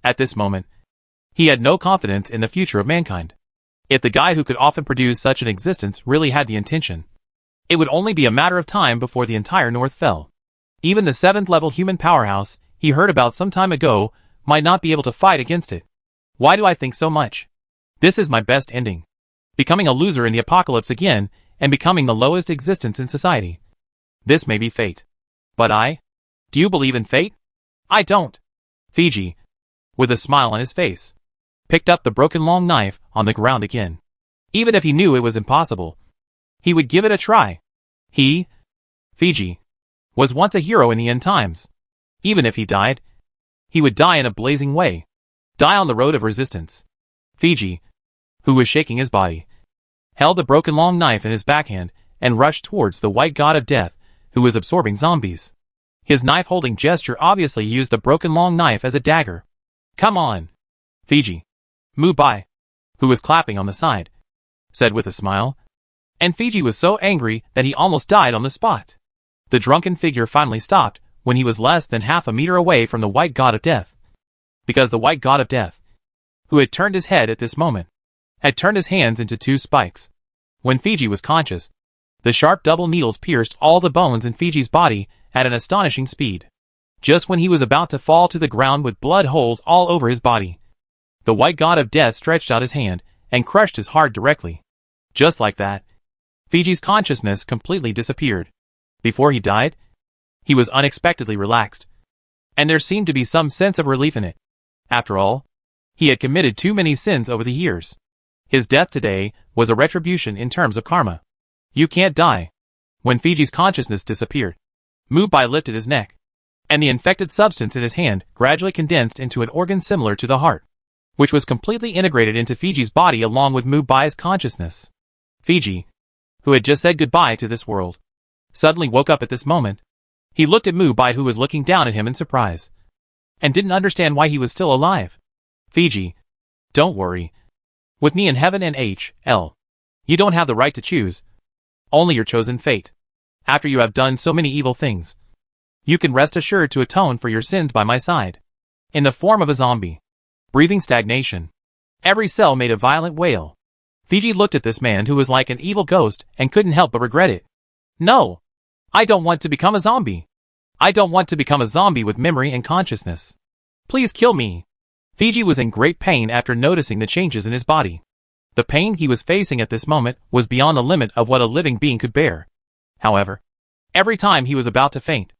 At this moment, he had no confidence in the future of mankind. If the guy who could often produce such an existence really had the intention, it would only be a matter of time before the entire North fell. Even the 7th-level human powerhouse he heard about some time ago might not be able to fight against it. Why do I think so much? This is my best ending. Becoming a loser in the apocalypse again, and becoming the lowest existence in society. This may be fate. But do you believe in fate? I don't. Fiji, with a smile on his face, picked up the broken long knife on the ground again. Even if he knew it was impossible, he would give it a try. He, Fiji, was once a hero in the end times. Even if he died, he would die in a blazing way. Die on the road of resistance. Fiji, who was shaking his body, held the broken long knife in his backhand and rushed towards the White God of Death, who was absorbing zombies. His knife-holding gesture obviously used the broken long knife as a dagger. Come on, Fiji. Mubai, who was clapping on the side, said with a smile. And Fiji was so angry that he almost died on the spot. The drunken figure finally stopped when he was less than half a meter away from the White God of Death. Because the White God of Death, who had turned his head at this moment, had turned his hands into 2 spikes. When Fiji was conscious, the sharp double needles pierced all the bones in Fiji's body at an astonishing speed. Just when he was about to fall to the ground with blood holes all over his body, the White God of Death stretched out his hand and crushed his heart directly. Just like that, Fiji's consciousness completely disappeared. Before he died, he was unexpectedly relaxed, and there seemed to be some sense of relief in it. After all, he had committed too many sins over the years. His death today was a retribution in terms of karma. You can't die. When Fiji's consciousness disappeared, Mubai lifted his neck, and the infected substance in his hand gradually condensed into an organ similar to the heart, which was completely integrated into Fiji's body along with Mubai's consciousness. Fiji, who had just said goodbye to this world, suddenly woke up at this moment. He looked at Mubai, who was looking down at him in surprise, and didn't understand why he was still alive. Fiji, don't worry. With me in heaven and HL, you don't have the right to choose, only your chosen fate. After you have done so many evil things, you can rest assured to atone for your sins by my side. in the form of a zombie. Breathing stagnation. Every cell made a violent wail. Fiji looked at this man who was like an evil ghost and couldn't help but regret it. No! I don't want to become a zombie. I don't want to become a zombie with memory and consciousness. Please kill me. Fiji was in great pain after noticing the changes in his body. The pain he was facing at this moment was beyond the limit of what a living being could bear. However, every time he was about to faint,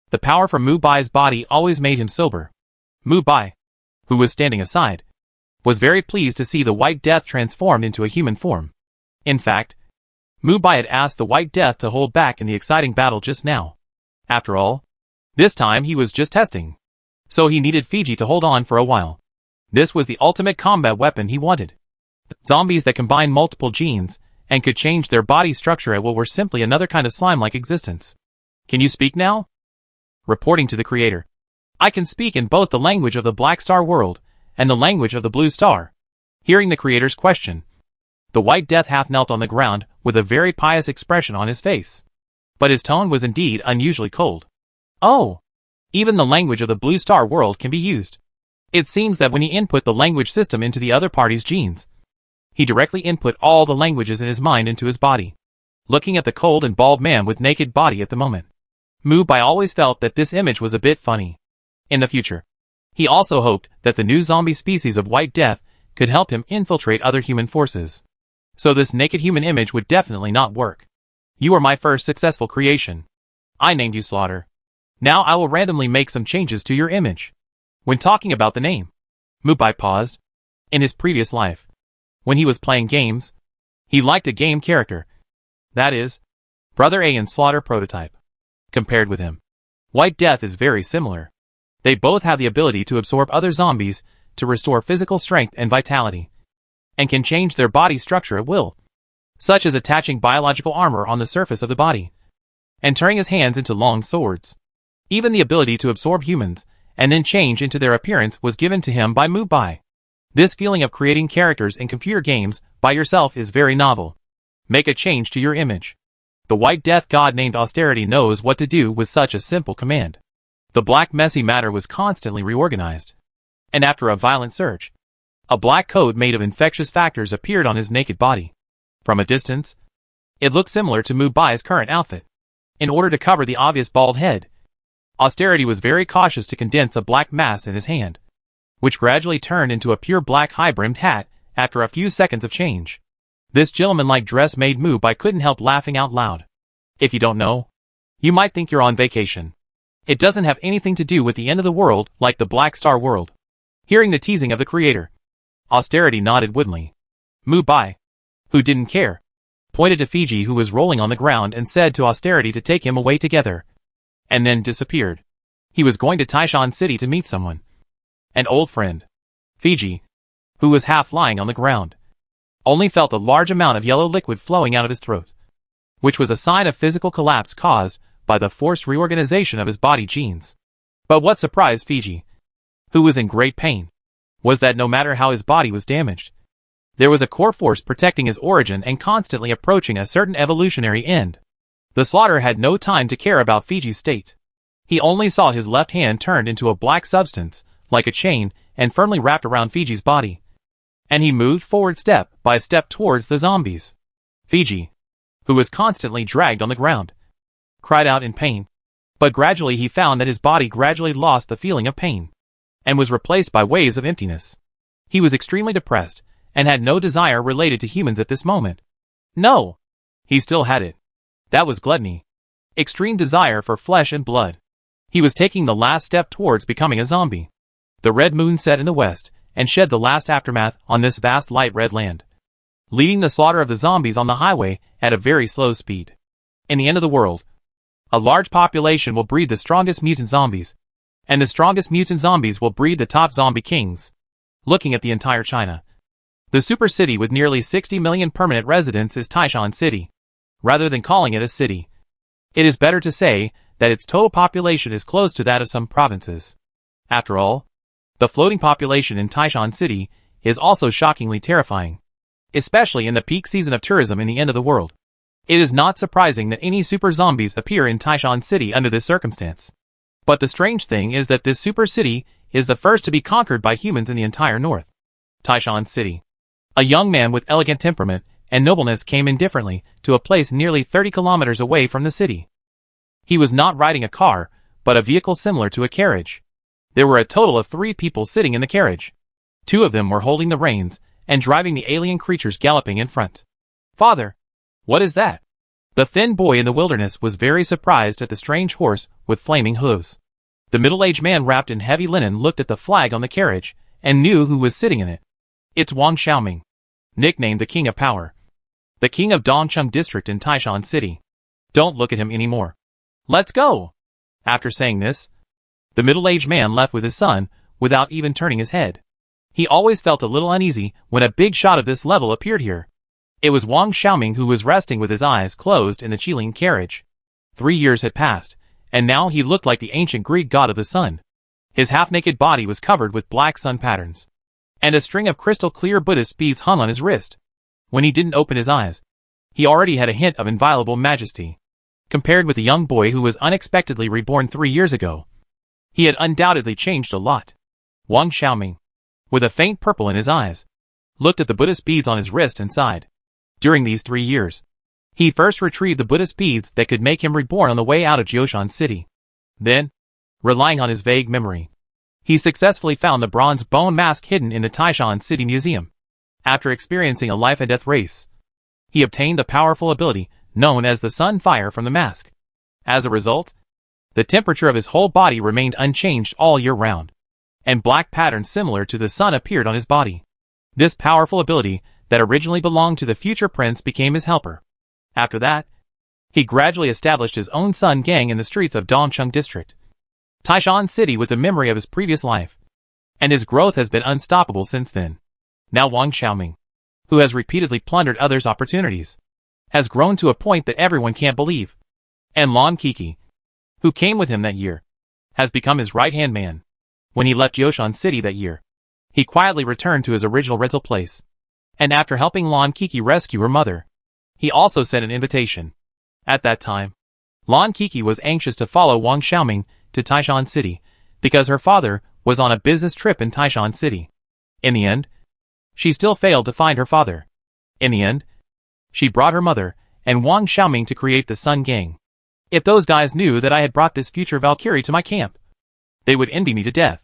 the power from Mu Bai's body always made him sober. Mu Bai, who was standing aside, was very pleased to see the White Death transformed into a human form. In fact, Mu Bai had asked the White Death to hold back in the exciting battle just now. After all, this time he was just testing. So he needed Fiji to hold on for a while. This was the ultimate combat weapon he wanted. Zombies that combined multiple genes and could change their body structure at will were simply another kind of slime-like existence. Can you speak now? Reporting to the creator. I can speak in both the language of the Black Star world and the language of the Blue Star. Hearing the creator's question, the White Death half knelt on the ground with a very pious expression on his face. But his tone was indeed unusually cold. Oh! Even the language of the Blue Star world can be used. It seems that when he input the language system into the other party's genes, he directly input all the languages in his mind into his body. Looking at the cold and bald man with naked body at the moment, Mu Bai always felt that this image was a bit funny. In the future, he also hoped that the new zombie species of White Death could help him infiltrate other human forces. So this naked human image would definitely not work. You are my first successful creation. I named you Slaughter. Now I will randomly make some changes to your image. When talking about the name, Mu Bai paused. In his previous life, when he was playing games, he liked a game character. That is, Brother A and Slaughter prototype. Compared with him, White Death is very similar. They both have the ability to absorb other zombies to restore physical strength and vitality, and can change their body structure at will, such as attaching biological armor on the surface of the body, and turning his hands into long swords. Even the ability to absorb humans and then change into their appearance was given to him by Mu Bai. This feeling of creating characters in computer games by yourself is very novel. Make a change to your image. The White Death god named Austerity knows what to do with such a simple command. The black messy matter was constantly reorganized. And after a violent search, a black code made of infectious factors appeared on his naked body. From a distance, it looked similar to Mu Bai's current outfit. In order to cover the obvious bald head, Austerity was very cautious to condense a black mass in his hand, which gradually turned into a pure black high-brimmed hat after a few seconds of change. This gentleman-like dress made Mu Bai couldn't help laughing out loud. If you don't know, you might think you're on vacation. It doesn't have anything to do with the end of the world like the Black Star world. Hearing the teasing of the creator, Austerity nodded woodenly. Mu Bai, who didn't care, pointed to Fiji who was rolling on the ground and said to Austerity to take him away together, and then disappeared. He was going to Taishan City to meet someone. An old friend. Fiji, who was half lying on the ground, only felt a large amount of yellow liquid flowing out of his throat, which was a sign of physical collapse caused by the forced reorganization of his body genes. But what surprised Fiji, who was in great pain, was that no matter how his body was damaged, there was a core force protecting his origin and constantly approaching a certain evolutionary end. The Slaughter had no time to care about Fiji's state. He only saw his left hand turned into a black substance, like a chain, and firmly wrapped around Fiji's body. And he moved forward step by step towards the zombies. Fiji, who was constantly dragged on the ground, cried out in pain. But gradually he found that his body gradually lost the feeling of pain, and was replaced by waves of emptiness. He was extremely depressed, and had no desire related to humans at this moment. No! He still had it. That was gluttony. Extreme desire for flesh and blood. He was taking the last step towards becoming a zombie. The red moon set in the west, and shed the last aftermath on this vast light red land, leading the slaughter of the zombies on the highway at a very slow speed. In the end of the world, a large population will breed the strongest mutant zombies, and the strongest mutant zombies will breed the top zombie kings. Looking at the entire China, the super city with nearly 60 million permanent residents is Taishan City. Rather than calling it a city, it is better to say that its total population is close to that of some provinces. After all, the floating population in Taishan City is also shockingly terrifying, especially in the peak season of tourism in the end of the world. It is not surprising that any super zombies appear in Taishan City under this circumstance. But the strange thing is that this super city is the first to be conquered by humans in the entire north. Taishan City. A young man with elegant temperament and nobleness came indifferently to a place nearly 30 kilometers away from the city. He was not riding a car, but a vehicle similar to a carriage. There were a total of 3 people sitting in the carriage. 2 of them were holding the reins and driving the alien creatures galloping in front. "Father, what is that?" The thin boy in the wilderness was very surprised at the strange horse with flaming hooves. The middle-aged man wrapped in heavy linen looked at the flag on the carriage and knew who was sitting in it. It's Wang Xiaoming, nicknamed the King of Power. The King of Dongcheng District in Taishan City. Don't look at him anymore. Let's go! After saying this, the middle-aged man left with his son without even turning his head. He always felt a little uneasy when a big shot of this level appeared here. It was Wang Xiaoming who was resting with his eyes closed in the Qilin carriage. 3 years had passed, and now he looked like the ancient Greek god of the sun. His half-naked body was covered with black sun patterns, and a string of crystal-clear Buddhist beads hung on his wrist. When he didn't open his eyes, he already had a hint of inviolable majesty. Compared with the young boy who was unexpectedly reborn 3 years ago, he had undoubtedly changed a lot. Wang Xiaoming, with a faint purple in his eyes, looked at the Buddhist beads on his wrist and sighed. During these 3 years, he first retrieved the Buddhist beads that could make him reborn on the way out of Jioshan City. Then, relying on his vague memory, he successfully found the bronze bone mask hidden in the Taishan City Museum. After experiencing a life-and-death race, he obtained the powerful ability known as the Sun Fire from the mask. As a result, the temperature of his whole body remained unchanged all year round, and black patterns similar to the sun appeared on his body. This powerful ability that originally belonged to the future prince became his helper. After that, he gradually established his own Sun Gang in the streets of Dongcheng District, Taishan City, with the memory of his previous life, and his growth has been unstoppable since then. Now Wang Xiaoming, who has repeatedly plundered others' opportunities, has grown to a point that everyone can't believe. And Lan Kiki, who came with him that year, has become his right-hand man. When he left Jioshan City that year, he quietly returned to his original rental place. And after helping Lan Kiki rescue her mother, he also sent an invitation. At that time, Lan Kiki was anxious to follow Wang Xiaoming to Taishan City because her father was on a business trip in Taishan City. In the end, she still failed to find her father. In the end, she brought her mother and Wang Xiaoming to create the Sun Gang. If those guys knew that I had brought this future Valkyrie to my camp, they would envy me to death.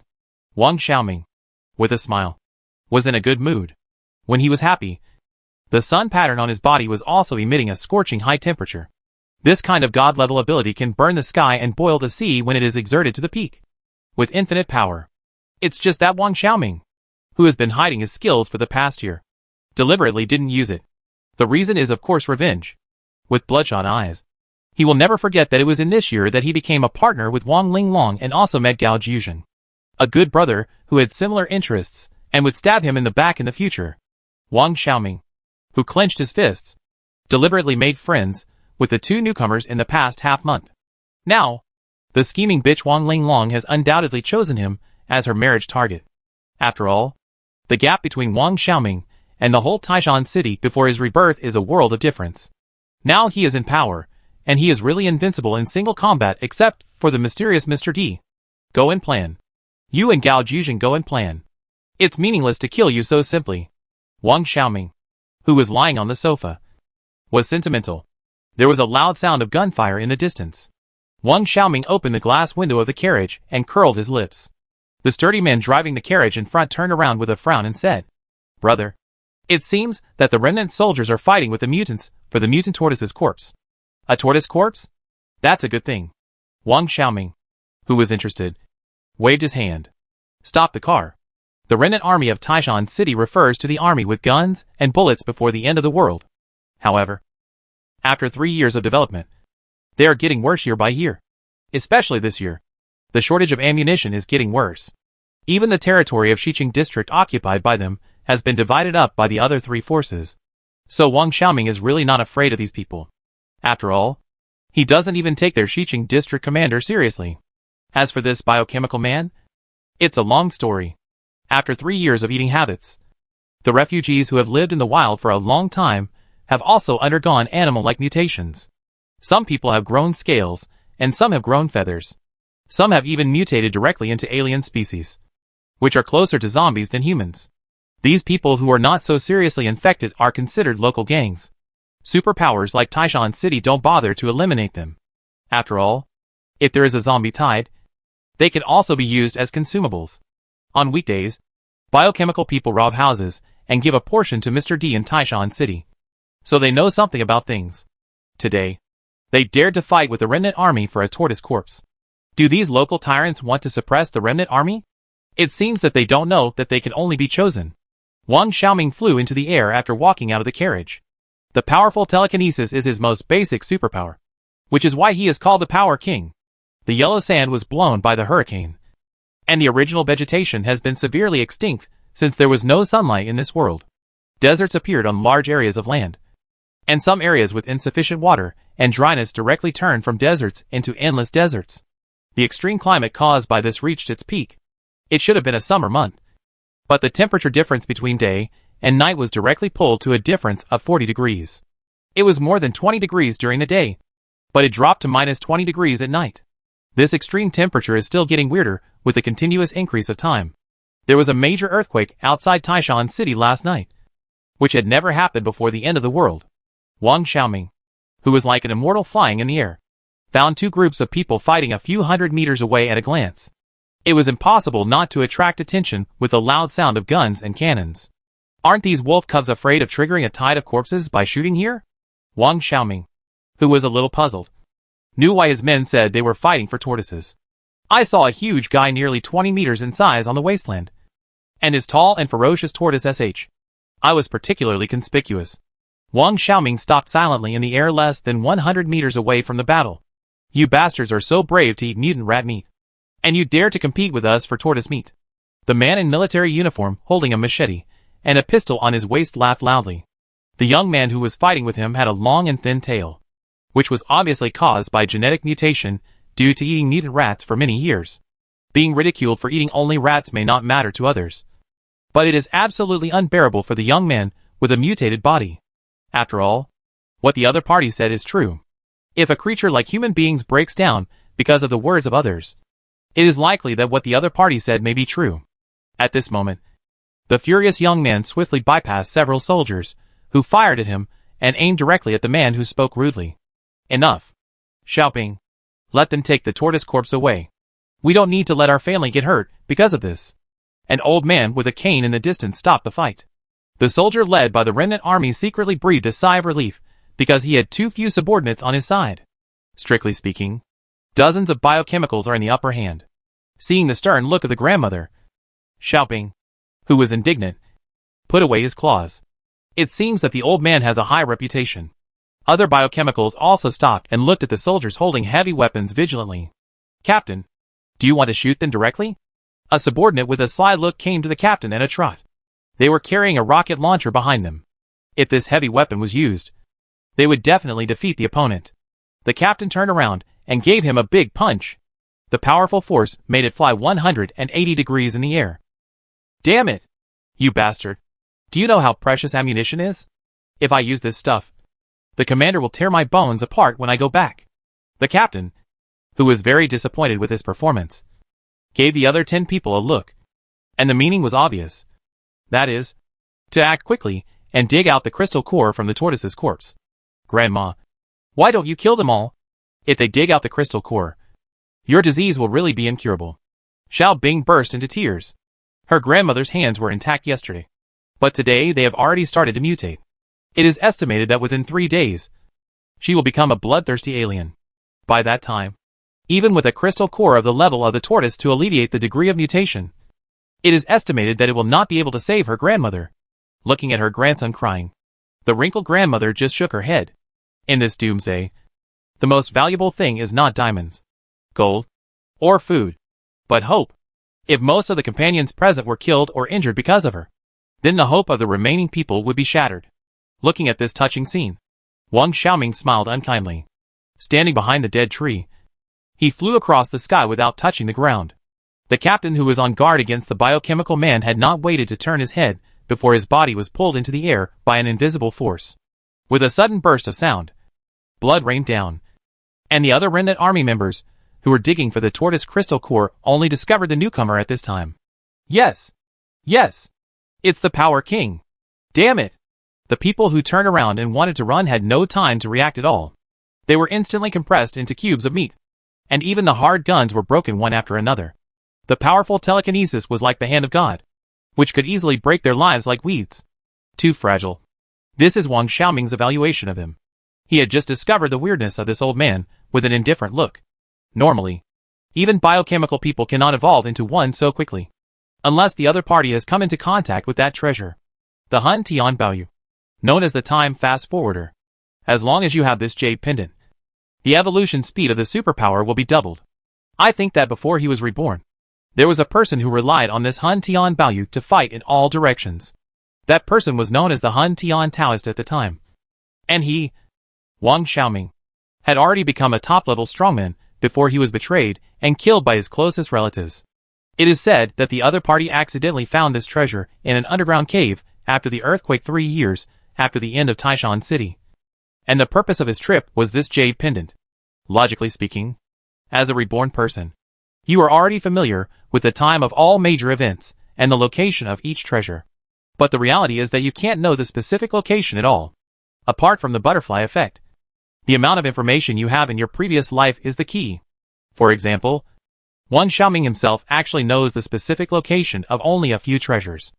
Wang Xiaoming, with a smile, was in a good mood. When he was happy, the sun pattern on his body was also emitting a scorching high temperature. This kind of god-level ability can burn the sky and boil the sea when it is exerted to the peak, with infinite power. It's just that Wang Xiaoming, who has been hiding his skills for the past year, deliberately didn't use it. The reason is of course revenge. With bloodshot eyes, he will never forget that it was in this year that he became a partner with Wang Linglong and also met Gao Juzhen, a good brother who had similar interests and would stab him in the back in the future. Wang Xiaoming, who clenched his fists, deliberately made friends with the 2 newcomers in the past half-month. Now, the scheming bitch Wang Linglong has undoubtedly chosen him as her marriage target. After all, the gap between Wang Xiaoming and the whole Taishan City before his rebirth is a world of difference. Now he is in power, and he is really invincible in single combat except for the mysterious Mr. D. Go and plan. You and Gao Juzhen go and plan. It's meaningless to kill you so simply. Wang Xiaoming, who was lying on the sofa, was sentimental. There was a loud sound of gunfire in the distance. Wang Xiaoming opened the glass window of the carriage and curled his lips. The sturdy man driving the carriage in front turned around with a frown and said, "Brother, it seems that the remnant soldiers are fighting with the mutants for the mutant tortoise's corpse." A tortoise corpse? That's a good thing. Wang Xiaoming, who was interested, waved his hand. Stop the car. The remnant army of Taishan City refers to the army with guns and bullets before the end of the world. However, after 3 years of development, they are getting worse year by year. Especially this year, the shortage of ammunition is getting worse. Even the territory of Xiqing district occupied by them has been divided up by the other 3 forces. So Wang Xiaoming is really not afraid of these people. After all, he doesn't even take their Xiqing district commander seriously. As for this biochemical man, it's a long story. After 3 years of eating habits, the refugees who have lived in the wild for a long time have also undergone animal-like mutations. Some people have grown scales, and some have grown feathers. Some have even mutated directly into alien species. which are closer to zombies than humans. These people who are not so seriously infected are considered local gangs. Superpowers like Taishan City don't bother to eliminate them. After all, if there is a zombie tide, they can also be used as consumables. On weekdays, biochemical people rob houses and give a portion to Mr. D in Taishan City. So they know something about things. Today, they dared to fight with the remnant army for a tortoise corpse. Do these local tyrants want to suppress the remnant army? It seems that they don't know that they can only be chosen. Wang Xiaoming flew into the air after walking out of the carriage. The powerful telekinesis is his most basic superpower, which is why he is called the Power King. The yellow sand was blown by the hurricane, and the original vegetation has been severely extinct since there was no sunlight in this world. Deserts appeared on large areas of land, and some areas with insufficient water and dryness directly turned from deserts into endless deserts. The extreme climate caused by this reached its peak. It should have been a summer month, but the temperature difference between day and night was directly pulled to a difference of 40 degrees. It was more than 20 degrees during the day, but it dropped to minus 20 degrees at night. This extreme temperature is still getting weirder with the continuous increase of time. There was a major earthquake outside Taishan City last night, which had never happened before the end of the world. Wang Xiaoming, who was like an immortal flying in the air, found two groups of people fighting a few hundred meters away at a glance. It was impossible not to attract attention with the loud sound of guns and cannons. Aren't these wolf cubs afraid of triggering a tide of corpses by shooting here? Wang Xiaoming, who was a little puzzled, knew why his men said they were fighting for tortoises. I saw a huge guy nearly 20 meters in size on the wasteland, and his tall and ferocious tortoise sh. I was particularly conspicuous. Wang Xiaoming stopped silently in the air less than 100 meters away from the battle. You bastards are so brave to eat mutant rat meat, and you dare to compete with us for tortoise meat. The man in military uniform, holding a machete and a pistol on his waist, laughed loudly. The young man who was fighting with him had a long and thin tail, which was obviously caused by genetic mutation due to eating mutant rats for many years. Being ridiculed for eating only rats may not matter to others, but it is absolutely unbearable for the young man with a mutated body. After all, what the other party said is true. If a creature like human beings breaks down because of the words of others, it is likely that what the other party said may be true. At this moment, the furious young man swiftly bypassed several soldiers, who fired at him, and aimed directly at the man who spoke rudely. Enough. Xiaoping. Let them take the tortoise corpse away. We don't need to let our family get hurt because of this. An old man with a cane in the distance stopped the fight. The soldier led by the remnant army secretly breathed a sigh of relief, because he had too few subordinates on his side. Strictly speaking, dozens of biochemicals are in the upper hand. Seeing the stern look of the grandmother, Xiaoping, who was indignant, put away his claws. It seems that the old man has a high reputation. Other biochemicals also stopped and looked at the soldiers holding heavy weapons vigilantly. Captain, do you want to shoot them directly? A subordinate with a sly look came to the captain at a trot. They were carrying a rocket launcher behind them. If this heavy weapon was used, they would definitely defeat the opponent. The captain turned around and gave him a big punch. The powerful force made it fly 180 degrees in the air. Damn it! You bastard! Do you know how precious ammunition is? If I use this stuff, the commander will tear my bones apart when I go back. The captain, who was very disappointed with his performance, gave the other 10 people a look, and the meaning was obvious. That is, to act quickly and dig out the crystal core from the tortoise's corpse. Grandma, why don't you kill them all? If they dig out the crystal core, your disease will really be incurable. Xiao Bing burst into tears. Her grandmother's hands were intact yesterday, but today they have already started to mutate. It is estimated that within 3 days, she will become a bloodthirsty alien. By that time, even with a crystal core of the level of the tortoise to alleviate the degree of mutation, it is estimated that it will not be able to save her grandmother. Looking at her grandson crying, the wrinkled grandmother just shook her head. In this doomsday, the most valuable thing is not diamonds, gold, or food, but hope. If most of the companions present were killed or injured because of her, then the hope of the remaining people would be shattered. Looking at this touching scene, Wang Xiaoming smiled unkindly. Standing behind the dead tree, he flew across the sky without touching the ground. The captain who was on guard against the biochemical man had not waited to turn his head before his body was pulled into the air by an invisible force. With a sudden burst of sound, blood rained down, and the other remnant army members, who were digging for the tortoise crystal core, only discovered the newcomer at this time. Yes. Yes. It's the Power King. Damn it. The people who turned around and wanted to run had no time to react at all. They were instantly compressed into cubes of meat. And even the hard guns were broken one after another. The powerful telekinesis was like the hand of God, which could easily break their lives like weeds. Too fragile. This is Wang Xiaoming's evaluation of him. He had just discovered the weirdness of this old man, with an indifferent look. Normally, even biochemical people cannot evolve into one so quickly. Unless the other party has come into contact with that treasure. The Hun Tian Baoyu, known as the time fast-forwarder. As long as you have this jade pendant, the evolution speed of the superpower will be doubled. I think that before he was reborn, there was a person who relied on this Hun Tian Baoyu to fight in all directions. That person was known as the Hun Tian Taoist at the time. And he, Wang Xiaoming, had already become a top-level strongman before he was betrayed and killed by his closest relatives. It is said that the other party accidentally found this treasure in an underground cave after the earthquake 3 years after the end of Taishan City. And the purpose of his trip was this jade pendant. Logically speaking, as a reborn person, you are already familiar with the time of all major events and the location of each treasure. But the reality is that you can't know the specific location at all. Apart from the butterfly effect, the amount of information you have in your previous life is the key. For example, Wang Xiaoming himself actually knows the specific location of only a few treasures.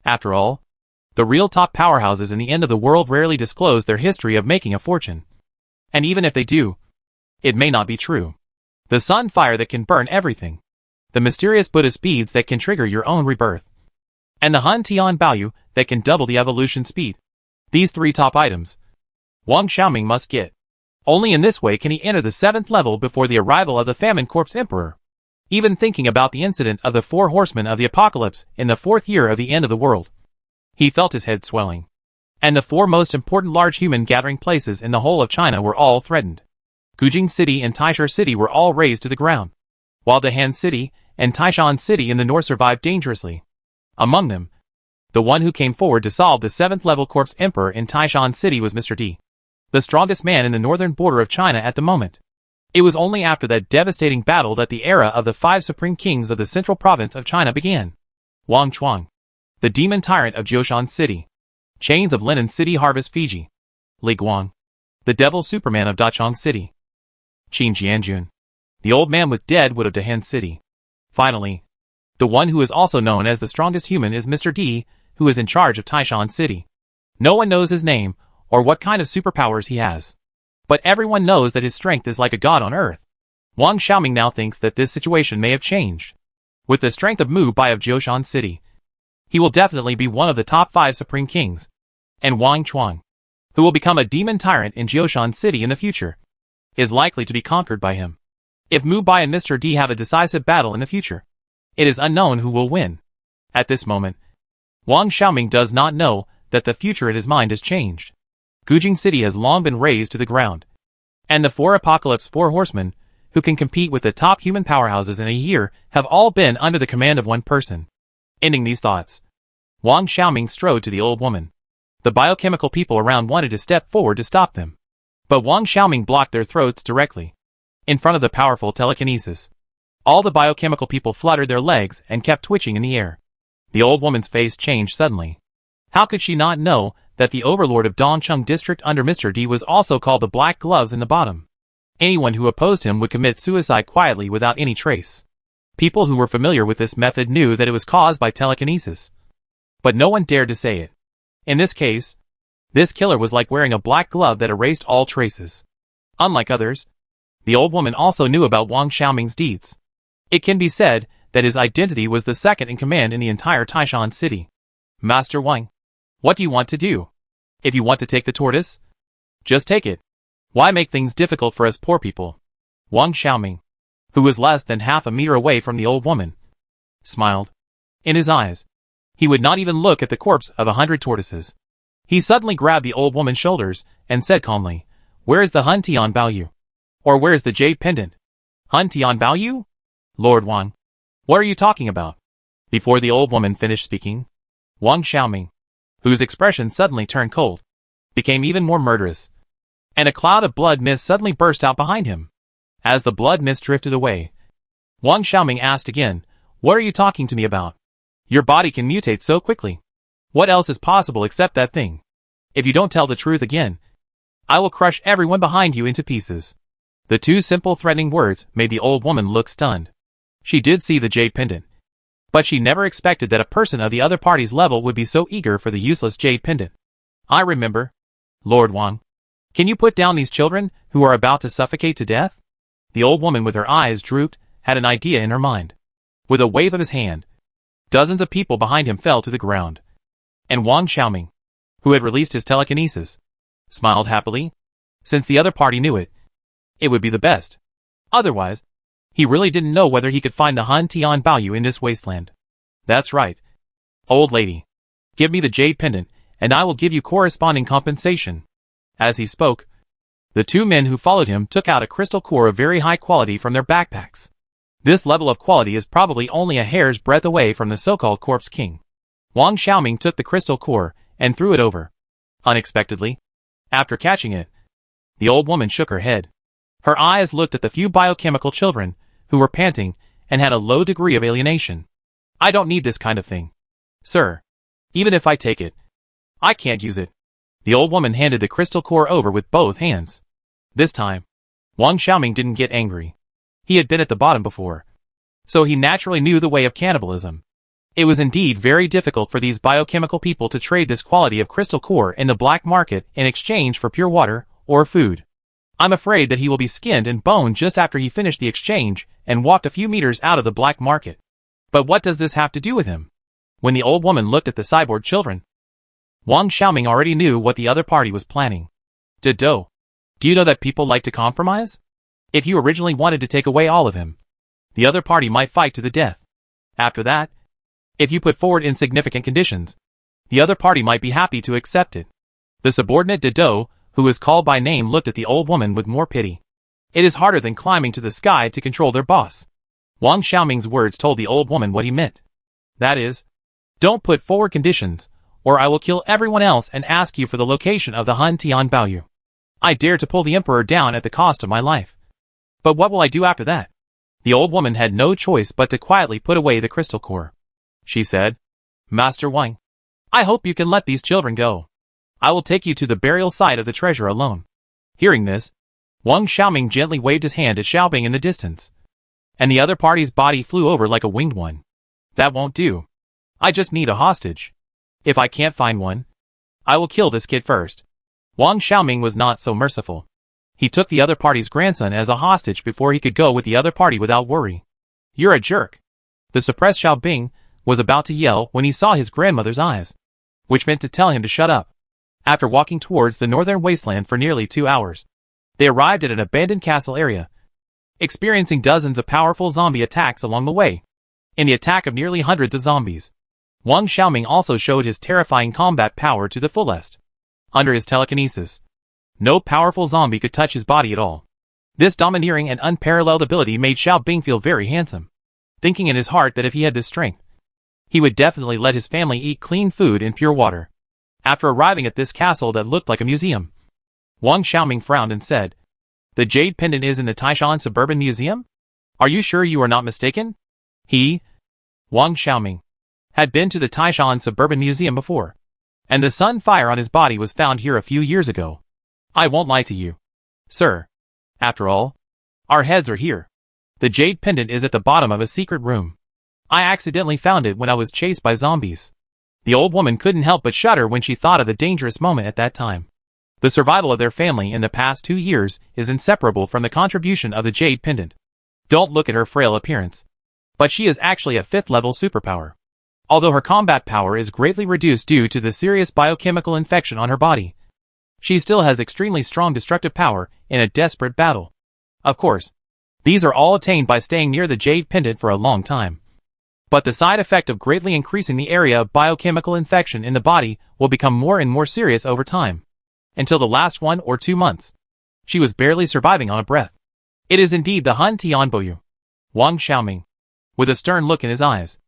After all, the real top powerhouses in the end of the world rarely disclose their history of making a fortune. And even if they do, it may not be true. The sun fire that can burn everything. The mysterious Buddhist beads that can trigger your own rebirth. And the Hun Tian Baoyu that can double the evolution speed. These 3 top items, Wang Xiaoming must get. Only in this way can he enter the 7th level before the arrival of the Famine Corpse Emperor. Even thinking about the incident of the 4 horsemen of the apocalypse in the 4th year of the end of the world, he felt his head swelling. And the 4 most important large human gathering places in the whole of China were all threatened. Gujing City and Taishan City were all razed to the ground, while Dahan City and Taishan City in the north survived dangerously. Among them, the one who came forward to solve the 7th level corpse emperor in Taishan City was Mr. D, the strongest man in the northern border of China at the moment. It was only after that devastating battle that the era of the 5 supreme kings of the central province of China began. Wang Chuang, the demon tyrant of Jioshan City, Chains of Linen City Harvest Fiji, Li Guang, the devil superman of Dachang City, Qin Jianjun, the old man with dead wood of Dahan City. Finally, the one who is also known as the strongest human is Mr. D, who is in charge of Taishan City. No one knows his name or what kind of superpowers he has. But everyone knows that his strength is like a god on earth. Wang Xiaoming now thinks that this situation may have changed. With the strength of Mu Bai of Jioshan City, he will definitely be one of the top 5 supreme kings. And Wang Chuang, who will become a demon tyrant in Jioshan City in the future, is likely to be conquered by him. If Mu Bai and Mr. D have a decisive battle in the future, it is unknown who will win. At this moment, Wang Xiaoming does not know that the future in his mind has changed. Gujing City has long been razed to the ground. And the 4 apocalypse 4 horsemen, who can compete with the top human powerhouses in a year, have all been under the command of one person. Ending these thoughts, Wang Xiaoming strode to the old woman. The biochemical people around wanted to step forward to stop them. But Wang Xiaoming blocked their throats directly, in front of the powerful telekinesis. All the biochemical people fluttered their legs and kept twitching in the air. The old woman's face changed suddenly. How could she not know that the overlord of Dongcheng district under Mr. D was also called the Black Gloves in the bottom? Anyone who opposed him would commit suicide quietly without any trace. People who were familiar with this method knew that it was caused by telekinesis. But no one dared to say it. In this case, this killer was like wearing a black glove that erased all traces. Unlike others, the old woman also knew about Wang Xiaoming's deeds. It can be said that his identity was the second in command in the entire Taishan City. Master Wang, what do you want to do? If you want to take the tortoise, just take it. Why make things difficult for us poor people? Wang Xiaoming, who was less than half a meter away from the old woman, smiled. In his eyes, he would not even look at the corpse of 100 tortoises. He suddenly grabbed the old woman's shoulders and said calmly, "Where is the Hun Tian Baoyu? Or where is the jade pendant?" Hun Tian Baoyu? Lord Wang, what are you talking about? Before the old woman finished speaking, Wang Xiaoming, whose expression suddenly turned cold, became even more murderous. And a cloud of blood mist suddenly burst out behind him. As the blood mist drifted away, Wang Xiaoming asked again, "What are you talking to me about?" Your body can mutate so quickly. What else is possible except that thing? If you don't tell the truth again, I will crush everyone behind you into pieces. The two simple threatening words made the old woman look stunned. She did see the jade pendant, but she never expected that a person of the other party's level would be so eager for the useless jade pendant. I remember. Lord Wang. Can you put down these children who are about to suffocate to death? The old woman with her eyes drooped had an idea in her mind. With a wave of his hand, dozens of people behind him fell to the ground. And Wang Xiaoming, who had released his telekinesis, smiled happily. Since the other party knew it, it would be the best. Otherwise, he really didn't know whether he could find the Han Tian Baoyu in this wasteland. That's right. Old lady. Give me the jade pendant, and I will give you corresponding compensation. As he spoke, the two men who followed him took out a crystal core of very high quality from their backpacks. This level of quality is probably only a hair's breadth away from the so-called Corpse King. Wang Xiaoming took the crystal core and threw it over. Unexpectedly, after catching it, the old woman shook her head. Her eyes looked at the few biochemical children who were panting and had a low degree of alienation. I don't need this kind of thing. Sir, even if I take it, I can't use it. The old woman handed the crystal core over with both hands. This time, Wang Xiaoming didn't get angry. He had been at the bottom before, so he naturally knew the way of cannibalism. It was indeed very difficult for these biochemical people to trade this quality of crystal core in the black market in exchange for pure water or food. I'm afraid that he will be skinned and boned just after he finished the exchange and walked a few meters out of the black market. But what does this have to do with him? When the old woman looked at the cyborg children, Wang Xiaoming already knew what the other party was planning. Do you know that people like to compromise? If you originally wanted to take away all of him, the other party might fight to the death. After that, if you put forward insignificant conditions, the other party might be happy to accept it. The subordinate Dido, who was called by name, looked at the old woman with more pity. It is harder than climbing to the sky to control their boss. Wang Xiaoming's words told the old woman what he meant. That is, don't put forward conditions, or I will kill everyone else and ask you for the location of the Han Tian Baoyu. I dare to pull the emperor down at the cost of my life. But what will I do after that? The old woman had no choice but to quietly put away the crystal core. She said, Master Wang, I hope you can let these children go. I will take you to the burial site of the treasure alone. Hearing this, Wang Xiaoming gently waved his hand at Xiaobing in the distance, and the other party's body flew over like a winged one. That won't do. I just need a hostage. If I can't find one, I will kill this kid first. Wang Xiaoming was not so merciful. He took the other party's grandson as a hostage before he could go with the other party without worry. You're a jerk. The suppressed Xiaobing was about to yell when he saw his grandmother's eyes, which meant to tell him to shut up. After walking towards the northern wasteland for nearly 2 hours, they arrived at an abandoned castle area, experiencing dozens of powerful zombie attacks along the way. In the attack of nearly hundreds of zombies, Wang Xiaoming also showed his terrifying combat power to the fullest. Under his telekinesis, no powerful zombie could touch his body at all. This domineering and unparalleled ability made Xiaobing feel very handsome, thinking in his heart that if he had this strength, he would definitely let his family eat clean food and pure water. After arriving at this castle that looked like a museum, Wang Xiaoming frowned and said, The jade pendant is in the Taishan Suburban Museum? Are you sure you are not mistaken? He, Wang Xiaoming, had been to the Taishan Suburban Museum before, and the sun fire on his body was found here a few years ago. I won't lie to you, sir. After all, our heads are here. The jade pendant is at the bottom of a secret room. I accidentally found it when I was chased by zombies. The old woman couldn't help but shudder when she thought of the dangerous moment at that time. The survival of their family in the past 2 years is inseparable from the contribution of the jade pendant. Don't look at her frail appearance, but she is actually a 5th-level superpower. Although her combat power is greatly reduced due to the serious biochemical infection on her body, she still has extremely strong destructive power in a desperate battle. Of course, these are all attained by staying near the jade pendant for a long time. But the side effect of greatly increasing the area of biochemical infection in the body will become more and more serious over time. Until the last 1 or 2 months, she was barely surviving on a breath. It is indeed the Han Tian Baoyu. Wang Xiaoming, with a stern look in his eyes,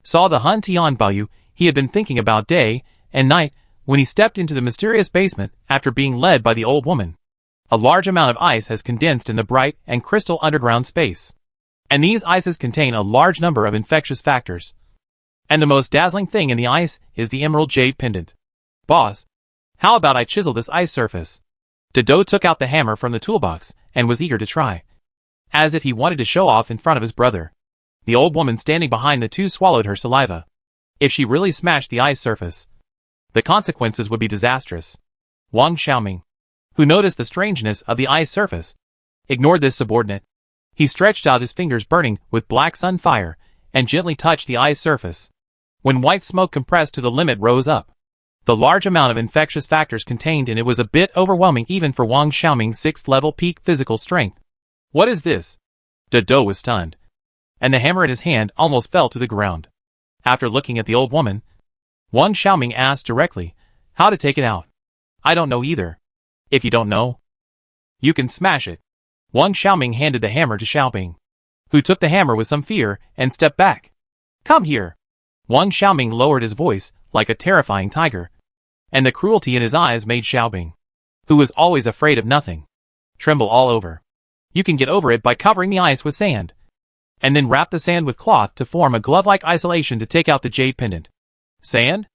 saw the Han Tian Baoyu he had been thinking about day and night when he stepped into the mysterious basement after being led by the old woman. A large amount of ice has condensed in the bright and crystal underground space, and these ices contain a large number of infectious factors. And the most dazzling thing in the ice is the emerald jade pendant. Boss, how about I chisel this ice surface? Dodo took out the hammer from the toolbox and was eager to try, as if he wanted to show off in front of his brother. The old woman standing behind the two swallowed her saliva. If she really smashed the ice surface, the consequences would be disastrous. Wang Xiaoming, who noticed the strangeness of the ice surface, ignored this subordinate. He stretched out his fingers burning with black sun fire and gently touched the ice surface. When white smoke compressed to the limit rose up, the large amount of infectious factors contained in it was a bit overwhelming even for Wang Xiaoming's 6th level peak physical strength. What is this? Dodo was stunned, and the hammer in his hand almost fell to the ground. After looking at the old woman, Wang Xiaoming asked directly how to take it out. I don't know either. If you don't know, you can smash it. Wang Xiaoming handed the hammer to Xiaobing, who took the hammer with some fear and stepped back. Come here. Wang Xiaoming lowered his voice like a terrifying tiger, and the cruelty in his eyes made Xiaobing, who was always afraid of nothing, tremble all over. You can get over it by covering the ice with sand, and then wrap the sand with cloth to form a glove-like isolation to take out the jade pendant. Sand?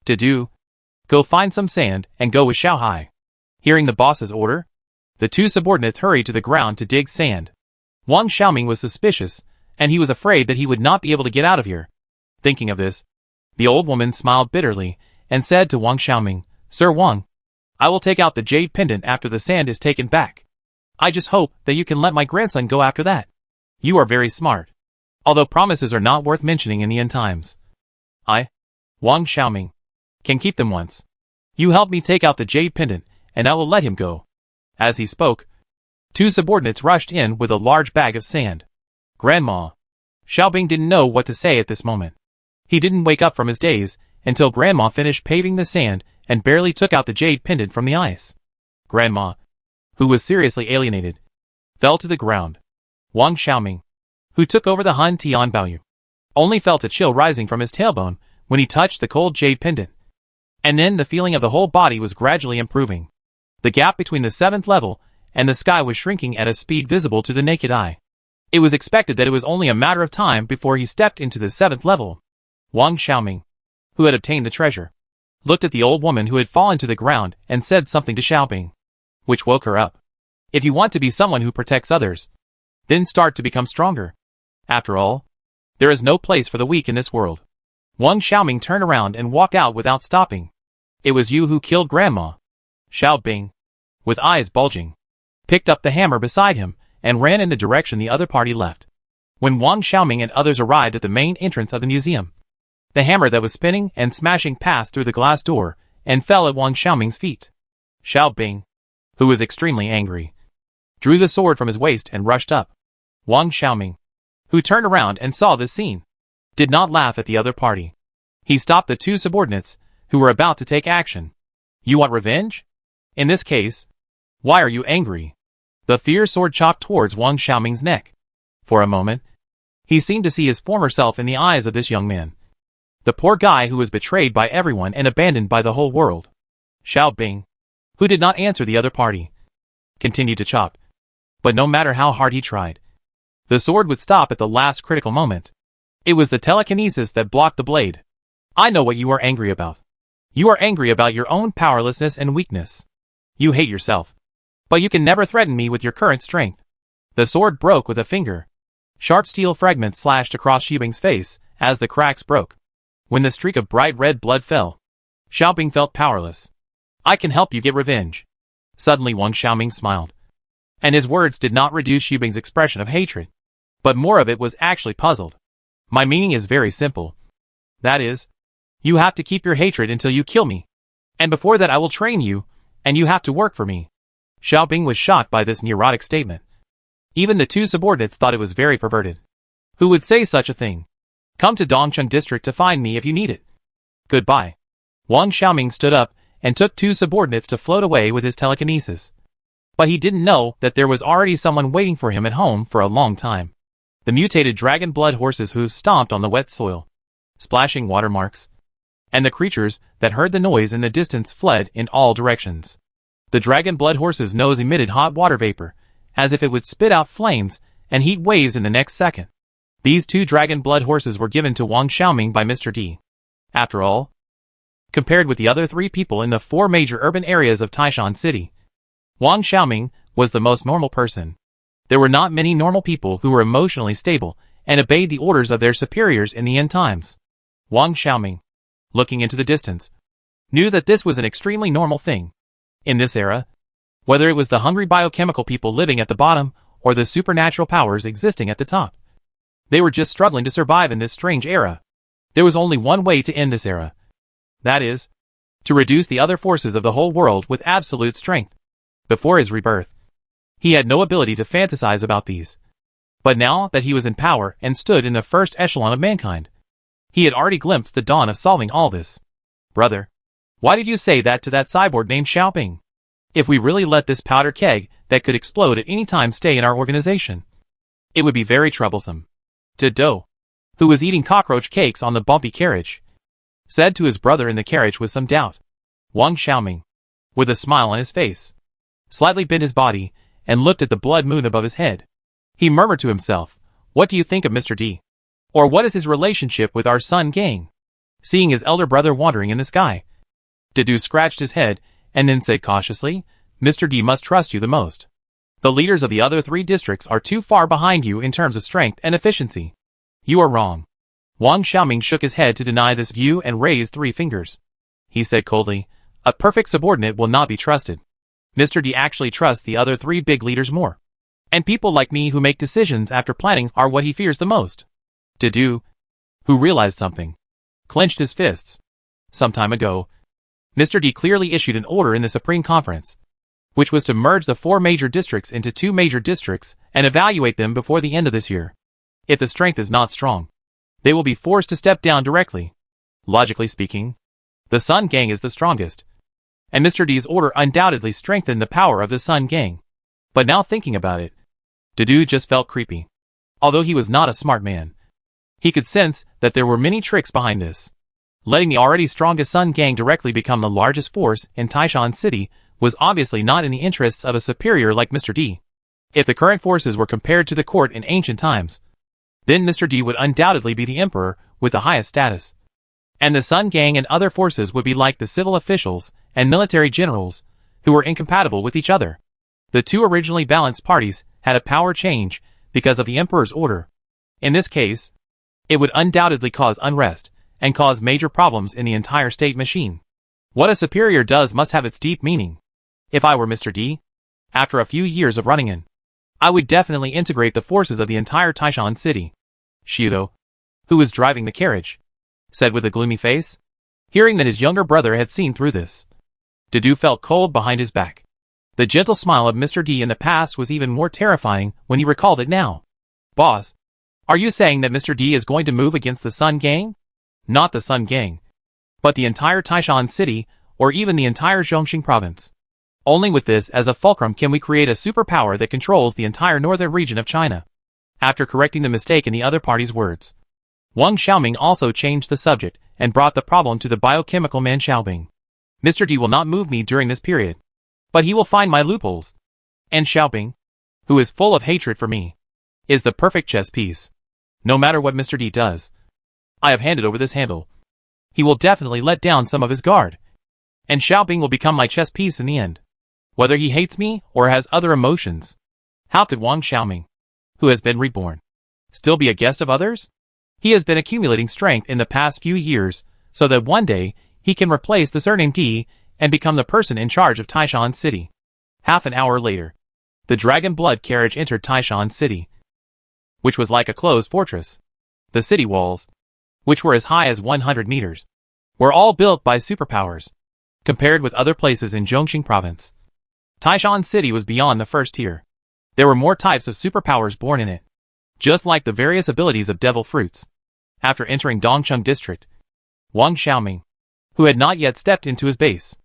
To do? Go find some sand and go with Xiaohai. Hearing the boss's order, the two subordinates hurried to the ground to dig sand. Wang Xiaoming was suspicious, and he was afraid that he would not be able to get out of here. Thinking of this, the old woman smiled bitterly and said to Wang Xiaoming, Sir Wang, I will take out the jade pendant after the sand is taken back. I just hope that you can let my grandson go after that. You are very smart. Although promises are not worth mentioning in the end times. I, Wang Xiaoming, can keep them once. You help me take out the jade pendant, and I will let him go. As he spoke, two subordinates rushed in with a large bag of sand. Grandma. Xiaobing didn't know what to say at this moment. He didn't wake up from his daze until Grandma finished paving the sand and barely took out the jade pendant from the ice. Grandma, who was seriously alienated, fell to the ground. Wang Xiaoming, who took over the Hun Tian Baoyu, only felt a chill rising from his tailbone when he touched the cold jade pendant. And then the feeling of the whole body was gradually improving. The gap between the 7th level and the sky was shrinking at a speed visible to the naked eye. It was expected that it was only a matter of time before he stepped into the 7th level. Wang Xiaoming, who had obtained the treasure, looked at the old woman who had fallen to the ground and said something to Xiaobing, which woke her up. If you want to be someone who protects others, then start to become stronger. After all, there is no place for the weak in this world. Wang Xiaoming turned around and walked out without stopping. It was you who killed Grandma. Xiaobing, with eyes bulging, picked up the hammer beside him and ran in the direction the other party left. When Wang Xiaoming and others arrived at the main entrance of the museum, the hammer that was spinning and smashing passed through the glass door and fell at Wang Xiaoming's feet. Xiaobing, who was extremely angry, drew the sword from his waist and rushed up. Wang Xiaoming, who turned around and saw this scene, did not laugh at the other party. He stopped the two subordinates who were about to take action. You want revenge? In this case, why are you angry? The fierce sword chopped towards Wang Xiaoming's neck. For a moment, he seemed to see his former self in the eyes of this young man. The poor guy who was betrayed by everyone and abandoned by the whole world. Xiaobing, who did not answer the other party, continued to chop. But no matter how hard he tried, the sword would stop at the last critical moment. It was the telekinesis that blocked the blade. I know what you are angry about. You are angry about your own powerlessness and weakness. You hate yourself. But you can never threaten me with your current strength. The sword broke with a finger. Sharp steel fragments slashed across Xiaobing's face as the cracks broke. When the streak of bright red blood fell, Xiaobing felt powerless. I can help you get revenge. Suddenly Wang Xiaoming smiled. And his words did not reduce Xiaobing's expression of hatred, but more of it was actually puzzled. My meaning is very simple. That is, you have to keep your hatred until you kill me. And before that I will train you, and you have to work for me. Xiaobing was shocked by this neurotic statement. Even the two subordinates thought it was very perverted. Who would say such a thing? Come to Dongcheng district to find me if you need it. Goodbye. Wang Xiaoming stood up and took two subordinates to float away with his telekinesis. But he didn't know that there was already someone waiting for him at home for a long time. The mutated dragon blood horses who stomped on the wet soil, splashing watermarks, and the creatures that heard the noise in the distance fled in all directions. The dragon blood horse's nose emitted hot water vapor, as if it would spit out flames and heat waves in the next second. These 2 dragon blood horses were given to Wang Xiaoming by Mr. D. After all, compared with the other 3 people in the 4 major urban areas of Taishan City, Wang Xiaoming was the most normal person. There were not many normal people who were emotionally stable and obeyed the orders of their superiors in the end times. Wang Xiaoming, looking into the distance, knew that this was an extremely normal thing. In this era, whether it was the hungry biochemical people living at the bottom or the supernatural powers existing at the top, they were just struggling to survive in this strange era. There was only one way to end this era. That is, to reduce the other forces of the whole world with absolute strength. Before his rebirth, he had no ability to fantasize about these. But now that he was in power and stood in the first echelon of mankind, he had already glimpsed the dawn of solving all this. Brother, why did you say that to that cyborg named Xiaoping? If we really let this powder keg that could explode at any time stay in our organization, it would be very troublesome. Do, who was eating cockroach cakes on the bumpy carriage, said to his brother in the carriage with some doubt. Wang Xiaoming, with a smile on his face, slightly bent his body and looked at the blood moon above his head. He murmured to himself, "What do you think of Mr. D? Or what is his relationship with our Sun Gang?" Seeing his elder brother wandering in the sky, Dedu scratched his head and then said cautiously, "Mr. D must trust you the most. The leaders of the other 3 districts are too far behind you in terms of strength and efficiency." "You are wrong." Wang Xiaoming shook his head to deny this view and raised 3 fingers. He said coldly, "A perfect subordinate will not be trusted. Mr. D actually trusts the other 3 big leaders more. And people like me who make decisions after planning are what he fears the most." Dedu, who realized something, clenched his fists. Some time ago, Mr. D clearly issued an order in the Supreme Conference, which was to merge the 4 major districts into 2 major districts and evaluate them before the end of this year. If the strength is not strong, they will be forced to step down directly. Logically speaking, the Sun Gang is the strongest, and Mr. D's order undoubtedly strengthened the power of the Sun Gang. But now thinking about it, Dedu just felt creepy. Although he was not a smart man, he could sense that there were many tricks behind this. Letting the already strongest Sun Gang directly become the largest force in Taishan City was obviously not in the interests of a superior like Mr. D. If the current forces were compared to the court in ancient times, then Mr. D would undoubtedly be the emperor with the highest status. And the Sun Gang and other forces would be like the civil officials and military generals, who were incompatible with each other. The 2 originally balanced parties had a power change because of the emperor's order. In this case, it would undoubtedly cause unrest and cause major problems in the entire state machine. What a superior does must have its deep meaning. If I were Mr. D, after a few years of running in, I would definitely integrate the forces of the entire Taishan City. Shido, who was driving the carriage, said with a gloomy face, hearing that his younger brother had seen through this. Dedu felt cold behind his back. The gentle smile of Mr. D in the past was even more terrifying when he recalled it now. "Boss, are you saying that Mr. D is going to move against the Sun Gang?" "Not the Sun Gang, but the entire Taishan City or even the entire Zhongxing province. Only with this as a fulcrum can we create a superpower that controls the entire northern region of China." After correcting the mistake in the other party's words, Wang Xiaoming also changed the subject and brought the problem to the biochemical man Xiaobing. "Mr. D will not move me during this period, but he will find my loopholes. And Xiaobing, who is full of hatred for me, is the perfect chess piece. No matter what Mr. D does, I have handed over this handle. He will definitely let down some of his guard, and Xiaobing will become my chess piece in the end. Whether he hates me or has other emotions, how could Wang Xiaoming, who has been reborn, still be a guest of others? He has been accumulating strength in the past few years so that one day he can replace the surname D and become the person in charge of Taishan City." Half an hour later, the dragon blood carriage entered Taishan City, which was like a closed fortress. The city walls, which were as high as 100 meters, were all built by superpowers. Compared with other places in Zhongxing province, Taishan City was beyond the first tier. There were more types of superpowers born in it, just like the various abilities of devil fruits. After entering Dongcheng district, Wang Xiaoming, who had not yet stepped into his base,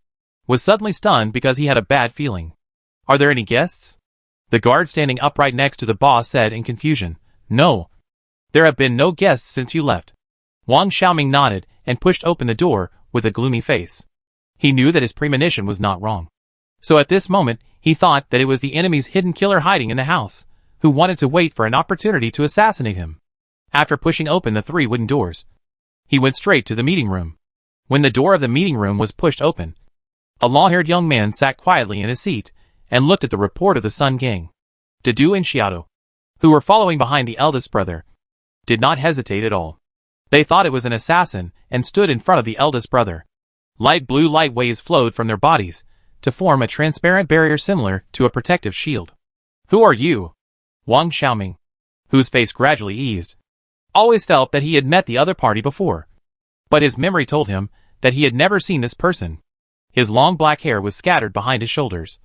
was suddenly stunned because he had a bad feeling. "Are there any guests?" The guard standing upright next to the boss said in confusion. "No. There have been no guests since you left." Wang Xiaoming nodded and pushed open the door with a gloomy face. He knew that his premonition was not wrong. So at this moment, he thought that it was the enemy's hidden killer hiding in the house, who wanted to wait for an opportunity to assassinate him. After pushing open the 3 wooden doors, he went straight to the meeting room. When the door of the meeting room was pushed open, a long-haired young man sat quietly in his seat and looked at the report of the Sun Gang. Dedu and Xiaodo, who were following behind the eldest brother, did not hesitate at all. They thought it was an assassin and stood in front of the eldest brother. Light blue light waves flowed from their bodies to form a transparent barrier similar to a protective shield. "Who are you?" Wang Xiaoming, whose face gradually eased, always felt that he had met the other party before. But his memory told him that he had never seen this person. His long black hair was scattered behind his shoulders,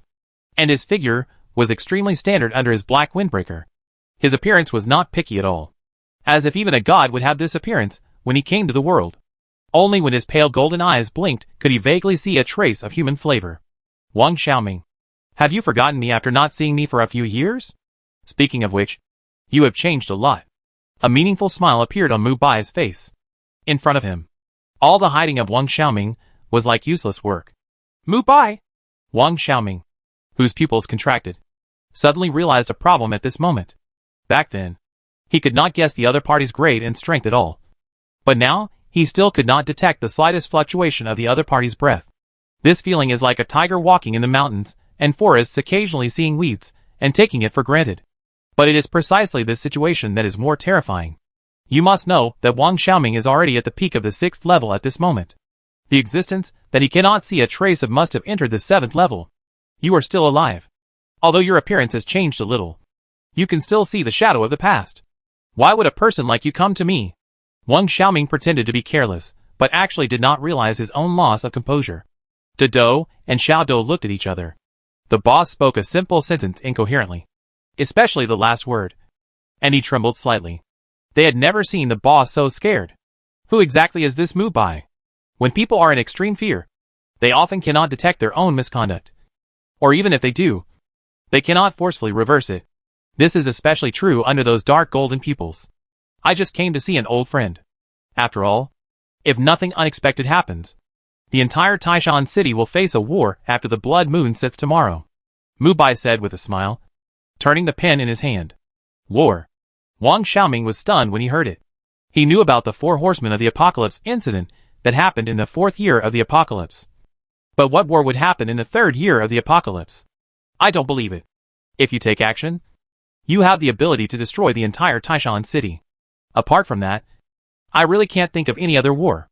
and his figure was extremely standard under his black windbreaker. His appearance was not picky at all, as if even a god would have this appearance when he came to the world. Only when his pale golden eyes blinked could he vaguely see a trace of human flavor. "Wang Xiaoming, have you forgotten me after not seeing me for a few years? Speaking of which, you have changed a lot." A meaningful smile appeared on Mu Bai's face. In front of him, all the hiding of Wang Xiaoming was like useless work. "Mu Bai!" Wang Xiaoming, whose pupils contracted, suddenly realized a problem at this moment. Back then, he could not guess the other party's grade and strength at all. But now, he still could not detect the slightest fluctuation of the other party's breath. This feeling is like a tiger walking in the mountains and forests, occasionally seeing weeds and taking it for granted. But it is precisely this situation that is more terrifying. You must know that Wang Xiaoming is already at the peak of the 6th level at this moment. The existence that he cannot see a trace of must have entered the 7th level. You are still alive. Although your appearance has changed a little, you can still see the shadow of the past. Why would a person like you come to me? Wang Xiaoming pretended to be careless, but actually did not realize his own loss of composure. Dedu and Xiaodo looked at each other. The boss spoke a simple sentence incoherently, especially the last word, and he trembled slightly. They had never seen the boss so scared. Who exactly is this Mu Bai? When people are in extreme fear, they often cannot detect their own misconduct. Or even if they do, they cannot forcefully reverse it. This is especially true under those dark golden pupils. I just came to see an old friend. After all, if nothing unexpected happens, the entire Taishan city will face a war after the blood moon sets tomorrow. Mu Bai said with a smile, turning the pen in his hand. War. Wang Xiaoming was stunned when he heard it. He knew about the 4 horsemen of the apocalypse incident that happened in the 4th year of the apocalypse. But what war would happen in the 3rd year of the apocalypse? I don't believe it. If you take action, you have the ability to destroy the entire Taishan city. Apart from that, I really can't think of any other war.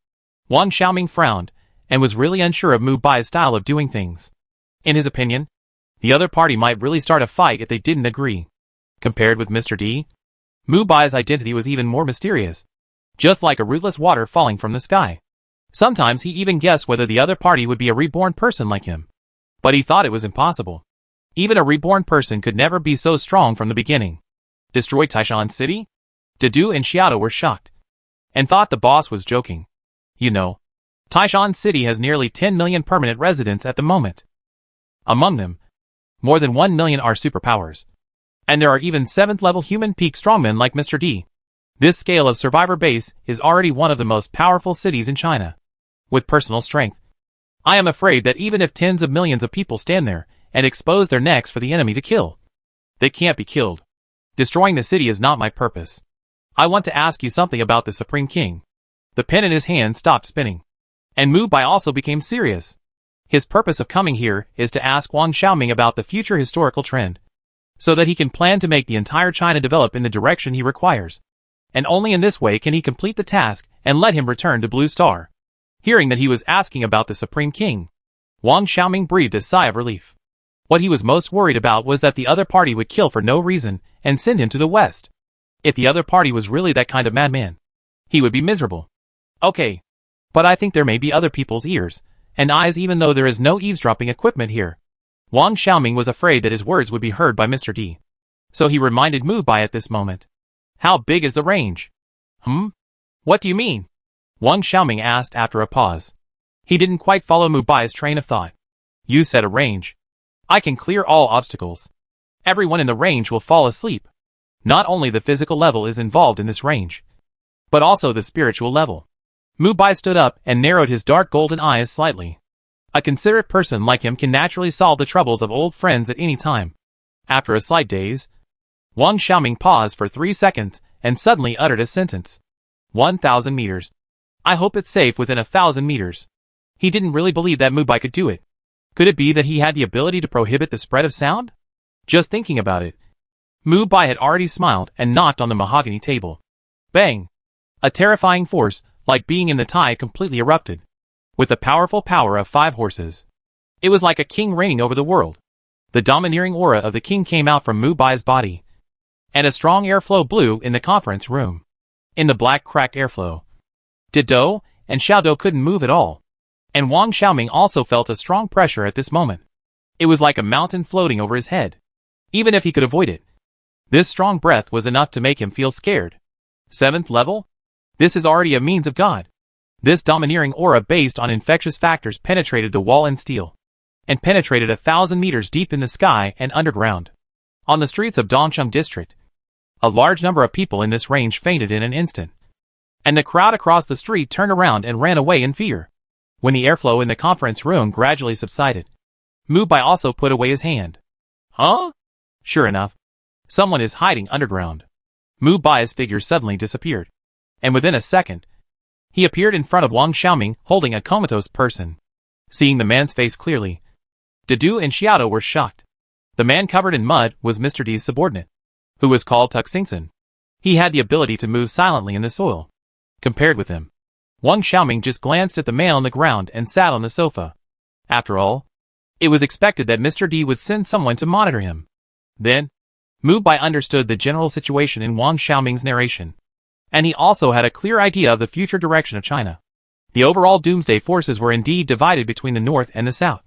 Wang Xiaoming frowned and was really unsure of Mu Bai's style of doing things. In his opinion, the other party might really start a fight if they didn't agree. Compared with Mr. D, Mu Bai's identity was even more mysterious, just like a rootless water falling from the sky. Sometimes he even guessed whether the other party would be a reborn person like him. But he thought it was impossible. Even a reborn person could never be so strong from the beginning. Destroy Taishan City? Dedu and Xiaodo were shocked, and thought the boss was joking. You know, Taishan City has nearly 10 million permanent residents at the moment. Among them, more than 1 million are superpowers. And there are even 7th level human peak strongmen like Mr. D. This scale of survivor base is already one of the most powerful cities in China. With personal strength, I am afraid that even if tens of millions of people stand there and expose their necks for the enemy to kill, they can't be killed. Destroying the city is not my purpose. I want to ask you something about the Supreme King. The pen in his hand stopped spinning, and Mu Bai also became serious. His purpose of coming here is to ask Wang Xiaoming about the future historical trend, so that he can plan to make the entire China develop in the direction he requires. And only in this way can he complete the task and let him return to Blue Star. Hearing that he was asking about the Supreme King, Wang Xiaoming breathed a sigh of relief. What he was most worried about was that the other party would kill for no reason and send him to the west. If the other party was really that kind of madman, he would be miserable. Okay, but I think there may be other people's ears and eyes even though there is no eavesdropping equipment here. Wang Xiaoming was afraid that his words would be heard by Mr. D. So he reminded Mu Bai at this moment. How big is the range? What do you mean? Wang Xiaoming asked after a pause. He didn't quite follow Mu Bai's train of thought. You said a range. I can clear all obstacles. Everyone in the range will fall asleep. Not only the physical level is involved in this range, but also the spiritual level. Mu Bai stood up and narrowed his dark golden eyes slightly. A considerate person like him can naturally solve the troubles of old friends at any time. After a slight daze, Wang Xiaoming paused for 3 seconds and suddenly uttered a sentence. 1,000 meters. I hope it's safe within 1,000 meters. He didn't really believe that Mubai could do it. Could it be that he had the ability to prohibit the spread of sound? Just thinking about it, Mubai had already smiled and knocked on the mahogany table. Bang! A terrifying force, like being in the tide, completely erupted. With the powerful power of 5 horses. It was like a king reigning over the world. The domineering aura of the king came out from Mubai's body. And a strong airflow blew in the conference room. In the black cracked airflow, Didou and Xiaodou couldn't move at all. And Wang Xiaoming also felt a strong pressure at this moment. It was like a mountain floating over his head. Even if he could avoid it. This strong breath was enough to make him feel scared. 7th level? This is already a means of God. This domineering aura based on infectious factors penetrated the wall and steel. And penetrated 1,000 meters deep in the sky and underground. On the streets of Dongcheng district, a large number of people in this range fainted in an instant. And the crowd across the street turned around and ran away in fear. When the airflow in the conference room gradually subsided, Mubai also put away his hand. Huh? Sure enough, someone is hiding underground. Mubai's figure suddenly disappeared. And within a second, he appeared in front of Wang Xiaoming holding a comatose person. Seeing the man's face clearly, Didou and Xiaodou were shocked. The man covered in mud was Mr. D's subordinate, who was called Tuk Xingxin. He had the ability to move silently in the soil. Compared with him, Wang Xiaoming just glanced at the man on the ground and sat on the sofa. After all, it was expected that Mr. D would send someone to monitor him. Then, Mubai understood the general situation in Wang Xiaoming's narration. And he also had a clear idea of the future direction of China. The overall doomsday forces were indeed divided between the north and the south.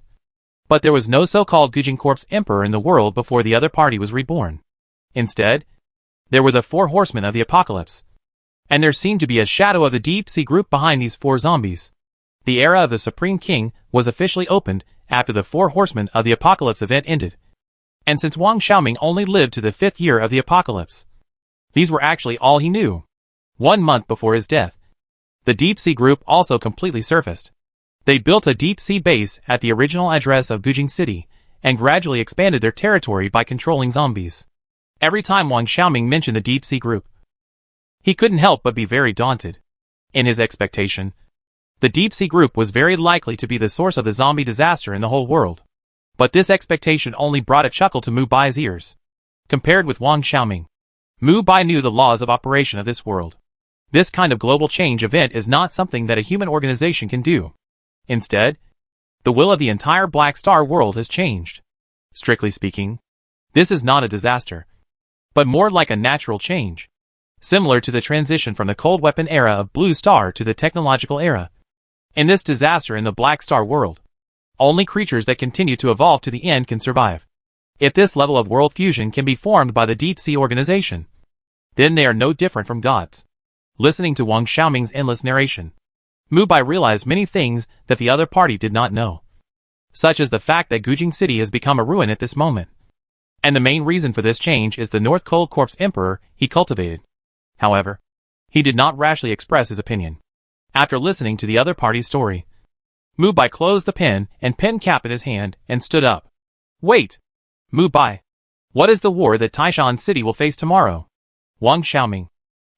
But there was no so-called Gujing Corp's emperor in the world before the other party was reborn. Instead, there were the 4 horsemen of the apocalypse. And there seemed to be a shadow of the deep sea group behind these 4 zombies. The era of the Supreme King was officially opened after the 4 horsemen of the apocalypse event ended. And since Wang Xiaoming only lived to the 5th year of the apocalypse, these were actually all he knew. 1 month before his death, the deep sea group also completely surfaced. They built a deep sea base at the original address of Gujing City, and gradually expanded their territory by controlling zombies. Every time Wang Xiaoming mentioned the deep sea group, he couldn't help but be very daunted. In his expectation, the deep sea group was very likely to be the source of the zombie disaster in the whole world. But this expectation only brought a chuckle to Mubai's ears. Compared with Wang Xiaoming, Mubai knew the laws of operation of this world. This kind of global change event is not something that a human organization can do. Instead, the will of the entire Black Star world has changed. Strictly speaking, this is not a disaster, but more like a natural change. Similar to the transition from the cold weapon era of Blue Star to the technological era. In this disaster in the Black Star world, only creatures that continue to evolve to the end can survive. If this level of world fusion can be formed by the Deep Sea Organization, then they are no different from gods. Listening to Wang Xiaoming's endless narration, Mubai realized many things that the other party did not know. Such as the fact that Gujing City has become a ruin at this moment. And the main reason for this change is the North Cold Corp's emperor he cultivated. However, he did not rashly express his opinion. After listening to the other party's story, Mubai closed the pen and pen cap in his hand and stood up. Wait! Mubai, what is the war that Taishan City will face tomorrow? Wang Xiaoming,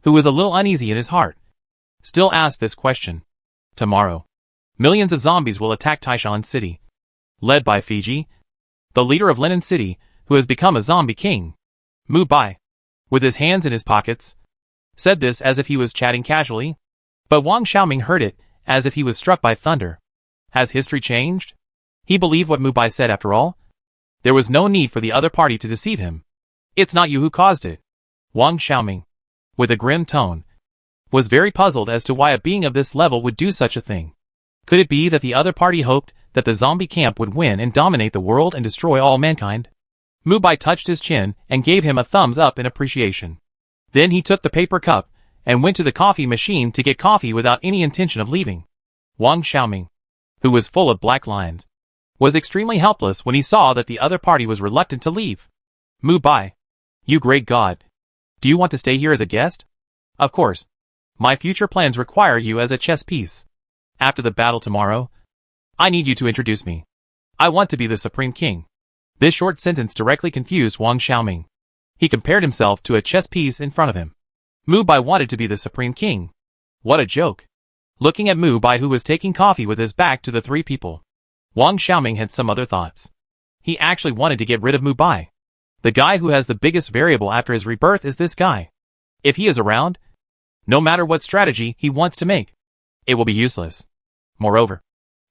who was a little uneasy in his heart, still asked this question. Tomorrow, millions of zombies will attack Taishan City, led by Fiji, the leader of Linen City, who has become a zombie king. Mubai, with his hands in his pockets, said this as if he was chatting casually. But Wang Xiaoming heard it as if he was struck by thunder. Has history changed? He believed what Mubai said after all. There was no need for the other party to deceive him. It's not you who caused it. Wang Xiaoming, with a grim tone, was very puzzled as to why a being of this level would do such a thing. Could it be that the other party hoped that the zombie camp would win and dominate the world and destroy all mankind? Mubai touched his chin and gave him a thumbs up in appreciation. Then he took the paper cup and went to the coffee machine to get coffee without any intention of leaving. Wang Xiaoming, who was full of black lines, was extremely helpless when he saw that the other party was reluctant to leave. Mubai, you great god, do you want to stay here as a guest? Of course. My future plans require you as a chess piece. After the battle tomorrow, I need you to introduce me. I want to be the Supreme King. This short sentence directly confused Wang Xiaoming. He compared himself to a chess piece in front of him. Mu Bai wanted to be the supreme king. What a joke. Looking at Mu Bai, who was taking coffee with his back to the three people, Wang Xiaoming had some other thoughts. He actually wanted to get rid of Mu Bai. The guy who has the biggest variable after his rebirth is this guy. If he is around, no matter what strategy he wants to make, it will be useless. Moreover,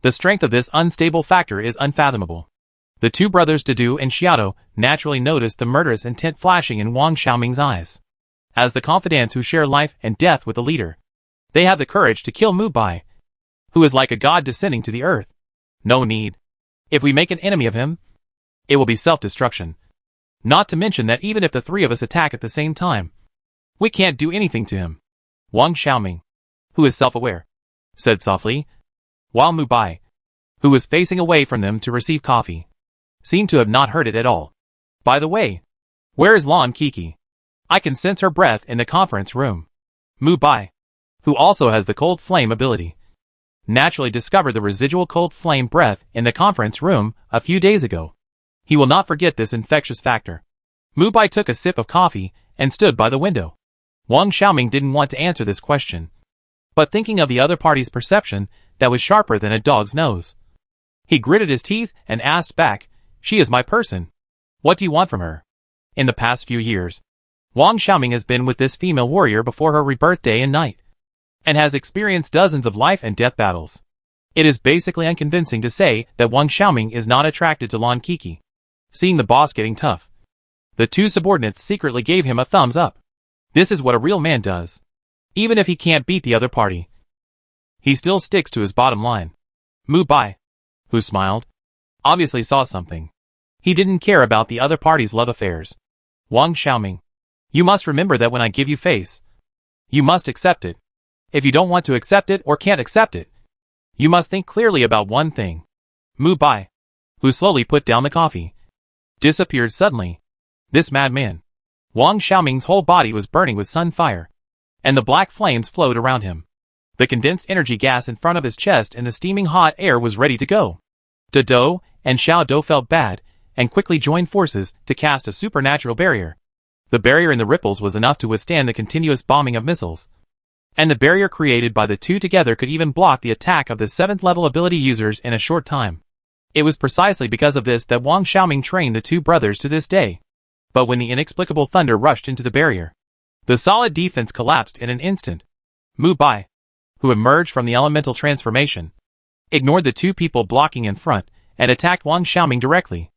the strength of this unstable factor is unfathomable. The two brothers Dudu and Xiaodo naturally noticed the murderous intent flashing in Wang Xiaoming's eyes. As the confidants who share life and death with the leader, they have the courage to kill Mu Bai, who is like a god descending to the earth. No need. If we make an enemy of him, it will be self-destruction. Not to mention that even if the three of us attack at the same time, we can't do anything to him. Wang Xiaoming, who is self-aware, said softly, while Mu Bai, who was facing away from them to receive coffee, seemed to have not heard it at all. By the way, where is Lan Kiki? I can sense her breath in the conference room. Mu Bai, who also has the cold flame ability, naturally discovered the residual cold flame breath in the conference room a few days ago. He will not forget this infectious factor. Mu Bai took a sip of coffee and stood by the window. Wang Xiaoming didn't want to answer this question, but thinking of the other party's perception that was sharper than a dog's nose, he gritted his teeth and asked back, "She is my person. What do you want from her?" In the past few years, Wang Xiaoming has been with this female warrior before her rebirth day and night, and has experienced dozens of life and death battles. It is basically unconvincing to say that Wang Xiaoming is not attracted to Lan Kiki. Seeing the boss getting tough, the two subordinates secretly gave him a thumbs up. This is what a real man does. Even if he can't beat the other party, he still sticks to his bottom line. Mu Bai, who smiled, obviously saw something. He didn't care about the other party's love affairs. Wang Xiaoming, you must remember that when I give you face, you must accept it. If you don't want to accept it or can't accept it, you must think clearly about one thing. Mu Bai, who slowly put down the coffee, disappeared suddenly. This madman. Wang Xiaoming's whole body was burning with sun fire, and the black flames flowed around him. The condensed energy gas in front of his chest and the steaming hot air was ready to go. Dudu and Xiaodo felt bad and quickly joined forces to cast a supernatural barrier. The barrier in the ripples was enough to withstand the continuous bombing of missiles, and the barrier created by the two together could even block the attack of the 7th level ability users in a short time. It was precisely because of this that Wang Xiaoming trained the two brothers to this day. But when the inexplicable thunder rushed into the barrier, the solid defense collapsed in an instant. Mu Bai, who emerged from the elemental transformation, ignored the two people blocking in front and attacked Wang Xiaoming directly.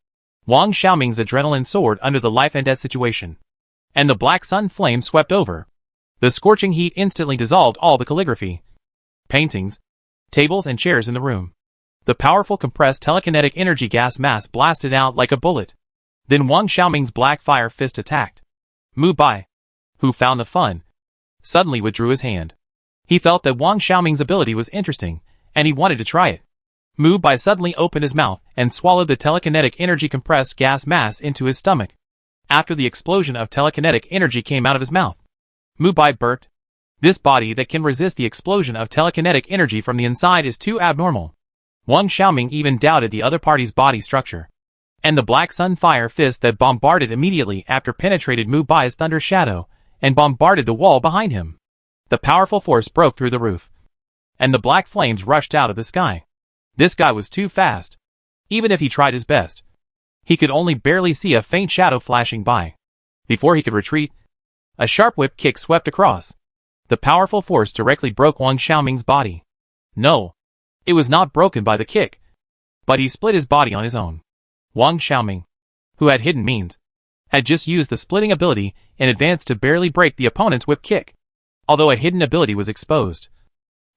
Wang Xiaoming's adrenaline soared under the life and death situation, and the black sun flame swept over. The scorching heat instantly dissolved all the calligraphy, paintings, tables and chairs in the room. The powerful compressed telekinetic energy gas mass blasted out like a bullet. Then Wang Xiaoming's black fire fist attacked. Mu Bai, who found the fun, suddenly withdrew his hand. He felt that Wang Xiaoming's ability was interesting, and he wanted to try it. Mu Bai suddenly opened his mouth and swallowed the telekinetic energy compressed gas mass into his stomach. After the explosion of telekinetic energy came out of his mouth, Mu Bai burped. This body that can resist the explosion of telekinetic energy from the inside is too abnormal. Wang Xiaoming even doubted the other party's body structure, and the black sun fire fist that bombarded immediately after penetrated Mu Bai's thunder shadow and bombarded the wall behind him. The powerful force broke through the roof, and the black flames rushed out of the sky. This guy was too fast. Even if he tried his best, he could only barely see a faint shadow flashing by. Before he could retreat, a sharp whip kick swept across. The powerful force directly broke Wang Xiaoming's body. No, it was not broken by the kick, but he split his body on his own. Wang Xiaoming, who had hidden means, had just used the splitting ability in advance to barely break the opponent's whip kick. Although a hidden ability was exposed,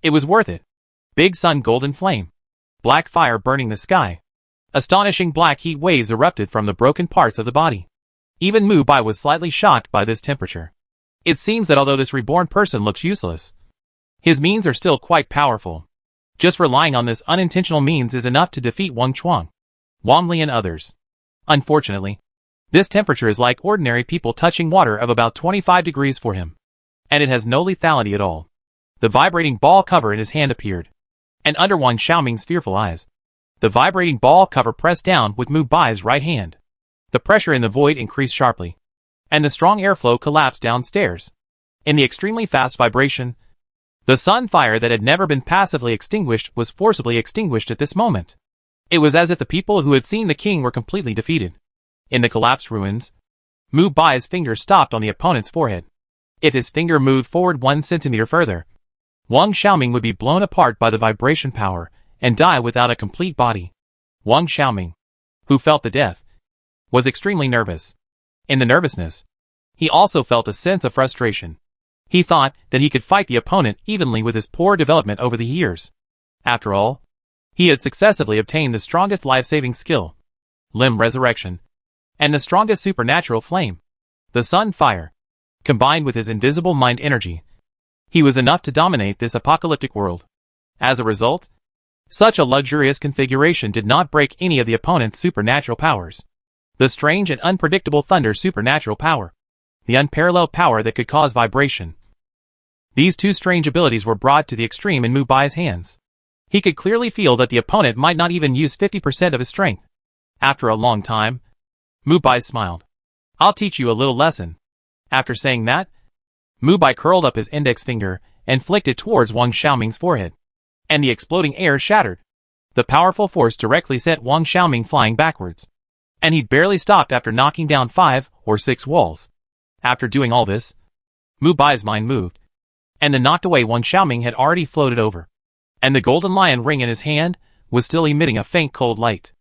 it was worth it. Big sun golden flame, black fire burning the sky. Astonishing black heat waves erupted from the broken parts of the body. Even Mu Bai was slightly shocked by this temperature. It seems that although this reborn person looks useless, his means are still quite powerful. Just relying on this unintentional means is enough to defeat Wang Chuang, Wang Li and others. Unfortunately, this temperature is like ordinary people touching water of about 25 degrees for him, and it has no lethality at all. The vibrating ball cover in his hand appeared, and under Wang Xiaoming's fearful eyes, the vibrating ball cover pressed down with Mu Bai's right hand. The pressure in the void increased sharply, and the strong airflow collapsed downstairs. In the extremely fast vibration, the sun fire that had never been passively extinguished was forcibly extinguished at this moment. It was as if the people who had seen the king were completely defeated. In the collapsed ruins, Mu Bai's finger stopped on the opponent's forehead. If his finger moved forward 1 centimeter further, Wang Xiaoming would be blown apart by the vibration power and die without a complete body. Wang Xiaoming, who felt the death, was extremely nervous. In the nervousness, he also felt a sense of frustration. He thought that he could fight the opponent evenly with his poor development over the years. After all, he had successively obtained the strongest life-saving skill, limb resurrection, and the strongest supernatural flame, the sun fire. Combined with his invisible mind energy, he was enough to dominate this apocalyptic world. As a result, such a luxurious configuration did not break any of the opponent's supernatural powers. The strange and unpredictable thunder supernatural power, the unparalleled power that could cause vibration. These two strange abilities were brought to the extreme in Mu Bai's hands. He could clearly feel that the opponent might not even use 50% of his strength. After a long time, Mu Bai smiled. "I'll teach you a little lesson." After saying that, Mu Bai curled up his index finger and flicked it towards Wang Xiaoming's forehead. And the exploding air shattered. The powerful force directly sent Wang Xiaoming flying backwards. And he'd barely stopped after knocking down 5 or 6 walls. After doing all this, Mu Bai's mind moved, and the knocked away Wang Xiaoming had already floated over. And the golden lion ring in his hand was still emitting a faint cold light.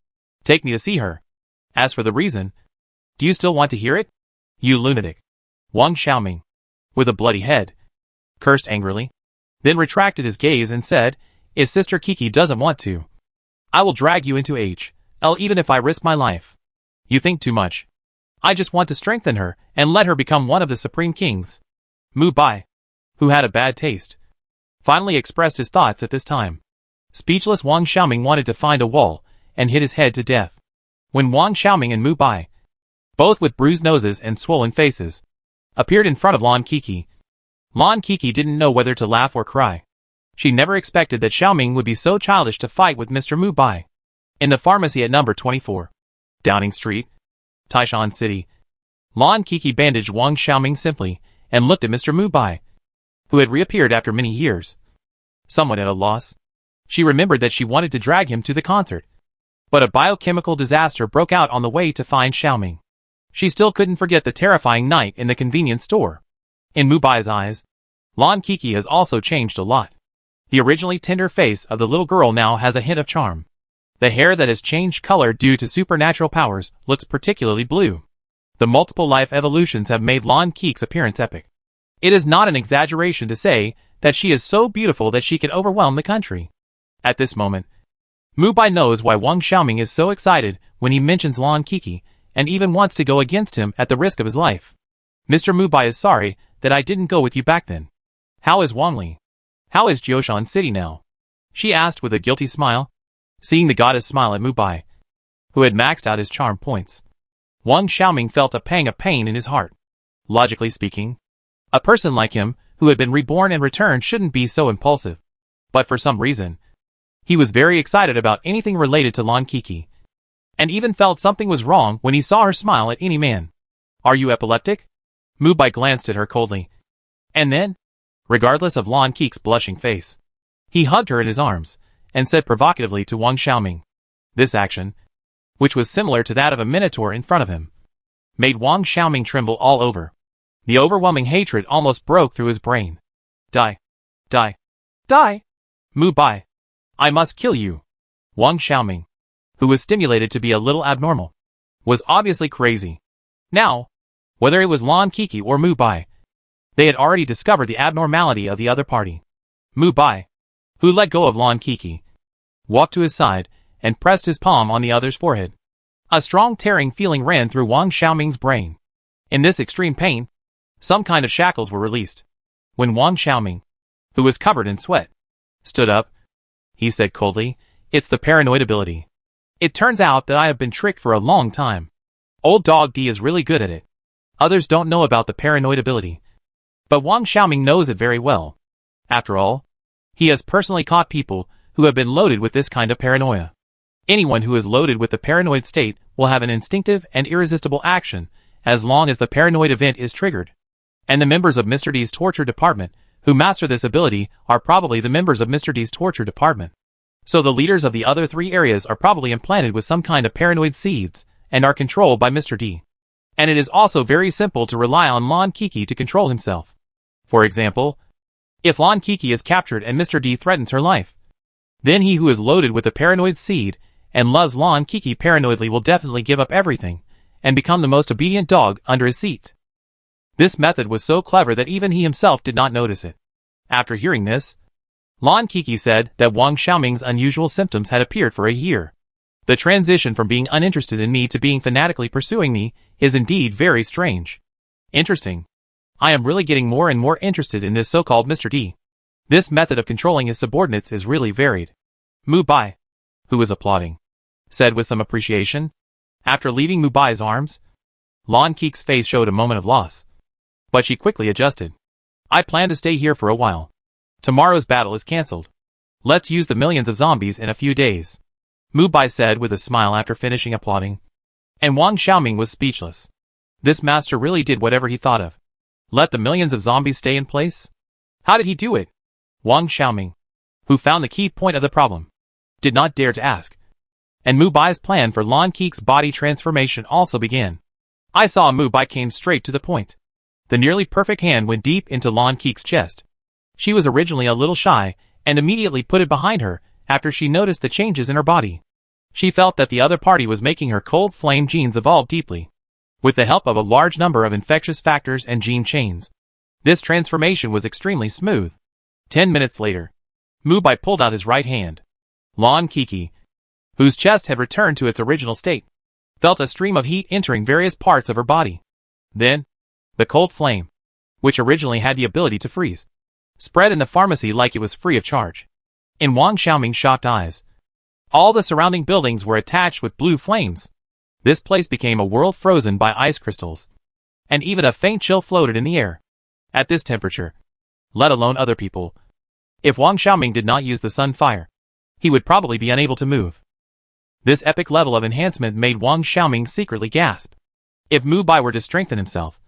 "Take me to see her. As for the reason, do you still want to hear it? You lunatic." Wang Xiaoming, with a bloody head, cursed angrily, then retracted his gaze and said, "If Sister Kiki doesn't want to, I will drag you into HL even if I risk my life. You think too much. I just want to strengthen her and let her become one of the supreme kings." Mu Bai, who had a bad taste, finally expressed his thoughts at this time. Speechless Wang Xiaoming wanted to find a wall and hit his head to death. When Wang Xiaoming and Mu Bai, both with bruised noses and swollen faces, appeared in front of Lan Kiki, Lan Kiki didn't know whether to laugh or cry. She never expected that Xiaoming would be so childish to fight with Mr. Mu Bai. In the pharmacy at number 24, Downing Street, Taishan City, Lan Kiki bandaged Wang Xiaoming simply and looked at Mr. Mu Bai, who had reappeared after many years. Somewhat at a loss, she remembered that she wanted to drag him to the concert. But a biochemical disaster broke out on the way to find Xiaoming. She still couldn't forget the terrifying night in the convenience store. In Mu Bai's eyes, Lan Kiki has also changed a lot. The originally tender face of the little girl now has a hint of charm. The hair that has changed color due to supernatural powers looks particularly blue. The multiple life evolutions have made Lan Kiki's appearance epic. It is not an exaggeration to say that she is so beautiful that she can overwhelm the country. At this moment, Mu Bai knows why Wang Xiaoming is so excited when he mentions Lan Kiki, and even wants to go against him at the risk of his life. "Mr. Mu Bai is sorry that I didn't go with you back then. How is Wangli? How is Jioshan City now?" she asked with a guilty smile, seeing the goddess smile at Mu Bai, who had maxed out his charm points. Wang Xiaoming felt a pang of pain in his heart. Logically speaking, a person like him, who had been reborn and returned, shouldn't be so impulsive. But for some reason, he was very excited about anything related to Lan Kiki, and even felt something was wrong when he saw her smile at any man. "Are you epileptic?" Mu Bai glanced at her coldly. And then, regardless of Lan Kiki's blushing face, he hugged her in his arms, and said provocatively to Wang Xiaoming. This action, which was similar to that of a minotaur in front of him, made Wang Xiaoming tremble all over. The overwhelming hatred almost broke through his brain. "Die! Die! Die! Mu Bai! I must kill you!" Wang Xiaoming, who was stimulated to be a little abnormal, was obviously crazy. Now, whether it was Lan Kiki or Mu Bai, they had already discovered the abnormality of the other party. Mu Bai, who let go of Lan Kiki, walked to his side and pressed his palm on the other's forehead. A strong tearing feeling ran through Wang Xiaoming's brain. In this extreme pain, some kind of shackles were released. When Wang Xiaoming, who was covered in sweat, stood up, he said coldly, "It's the paranoid ability. It turns out that I have been tricked for a long time. Old Dog D is really good at it. Others don't know about the paranoid ability, but Wang Xiaoming knows it very well. After all, he has personally caught people who have been loaded with this kind of paranoia. Anyone who is loaded with the paranoid state will have an instinctive and irresistible action as long as the paranoid event is triggered. And the members of Mr. D's torture department who master this ability are probably the members of Mr. D's torture department. So the leaders of the other 3 areas are probably implanted with some kind of paranoid seeds and are controlled by Mr. D. And it is also very simple to rely on Lon Kiki to control himself. For example, if Lon Kiki is captured and Mr. D threatens her life, then he who is loaded with a paranoid seed and loves Lon Kiki paranoidly will definitely give up everything and become the most obedient dog under his seat. This method was so clever that even he himself did not notice it. After hearing this, Lon Kiki said that Wang Xiaoming's unusual symptoms had appeared for a year. The transition from being uninterested in me to being fanatically pursuing me is indeed very strange. Interesting. I am really getting more and more interested in this so-called Mr. D. This method of controlling his subordinates is really varied. Mu Bai, who was applauding, said with some appreciation. After leaving Mu Bai's arms, Lon Kiki's face showed a moment of loss. But she quickly adjusted. I plan to stay here for a while. Tomorrow's battle is cancelled. Let's use the millions of zombies in a few days. Mu Bai said with a smile after finishing applauding. And Wang Xiaoming was speechless. This master really did whatever he thought of. Let the millions of zombies stay in place? How did he do it? Wang Xiaoming, who found the key point of the problem, did not dare to ask. And Mu Bai's plan for Lon Kiki's body transformation also began. I saw Mu Bai came straight to the point. The nearly perfect hand went deep into Lon Kiki's chest. She was originally a little shy, and immediately put it behind her after she noticed the changes in her body. She felt that the other party was making her cold flame genes evolve deeply, with the help of a large number of infectious factors and gene chains. This transformation was extremely smooth. 10 minutes later, Mu Bai pulled out his right hand. Lon Kiki, whose chest had returned to its original state, felt a stream of heat entering various parts of her body. Then, the cold flame, which originally had the ability to freeze, spread in the pharmacy like it was free of charge. In Wang Xiaoming's shocked eyes, all the surrounding buildings were attached with blue flames. This place became a world frozen by ice crystals, and even a faint chill floated in the air. At this temperature, let alone other people, if Wang Xiaoming did not use the sun fire, he would probably be unable to move. This epic level of enhancement made Wang Xiaoming secretly gasp. If Mu Bai were to strengthen himself,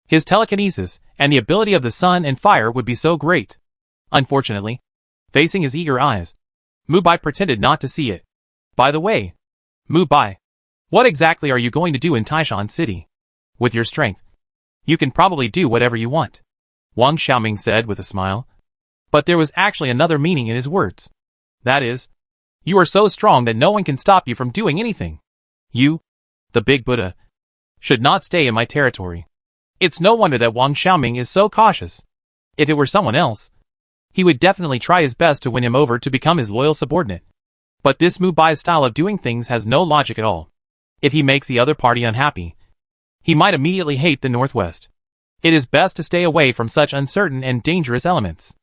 his telekinesis and the ability of the sun and fire would be so great. Unfortunately, facing his eager eyes, Mu Bai pretended not to see it. By the way, Mu Bai, what exactly are you going to do in Taishan City? With your strength, you can probably do whatever you want, Wang Xiaoming said with a smile. But there was actually another meaning in his words. That is, you are so strong that no one can stop you from doing anything. You, the big Buddha, should not stay in my territory. It's no wonder that Wang Xiaoming is so cautious. If it were someone else, he would definitely try his best to win him over to become his loyal subordinate. But this Mu Bai's style of doing things has no logic at all. If he makes the other party unhappy, he might immediately hate the Northwest. It is best to stay away from such uncertain and dangerous elements.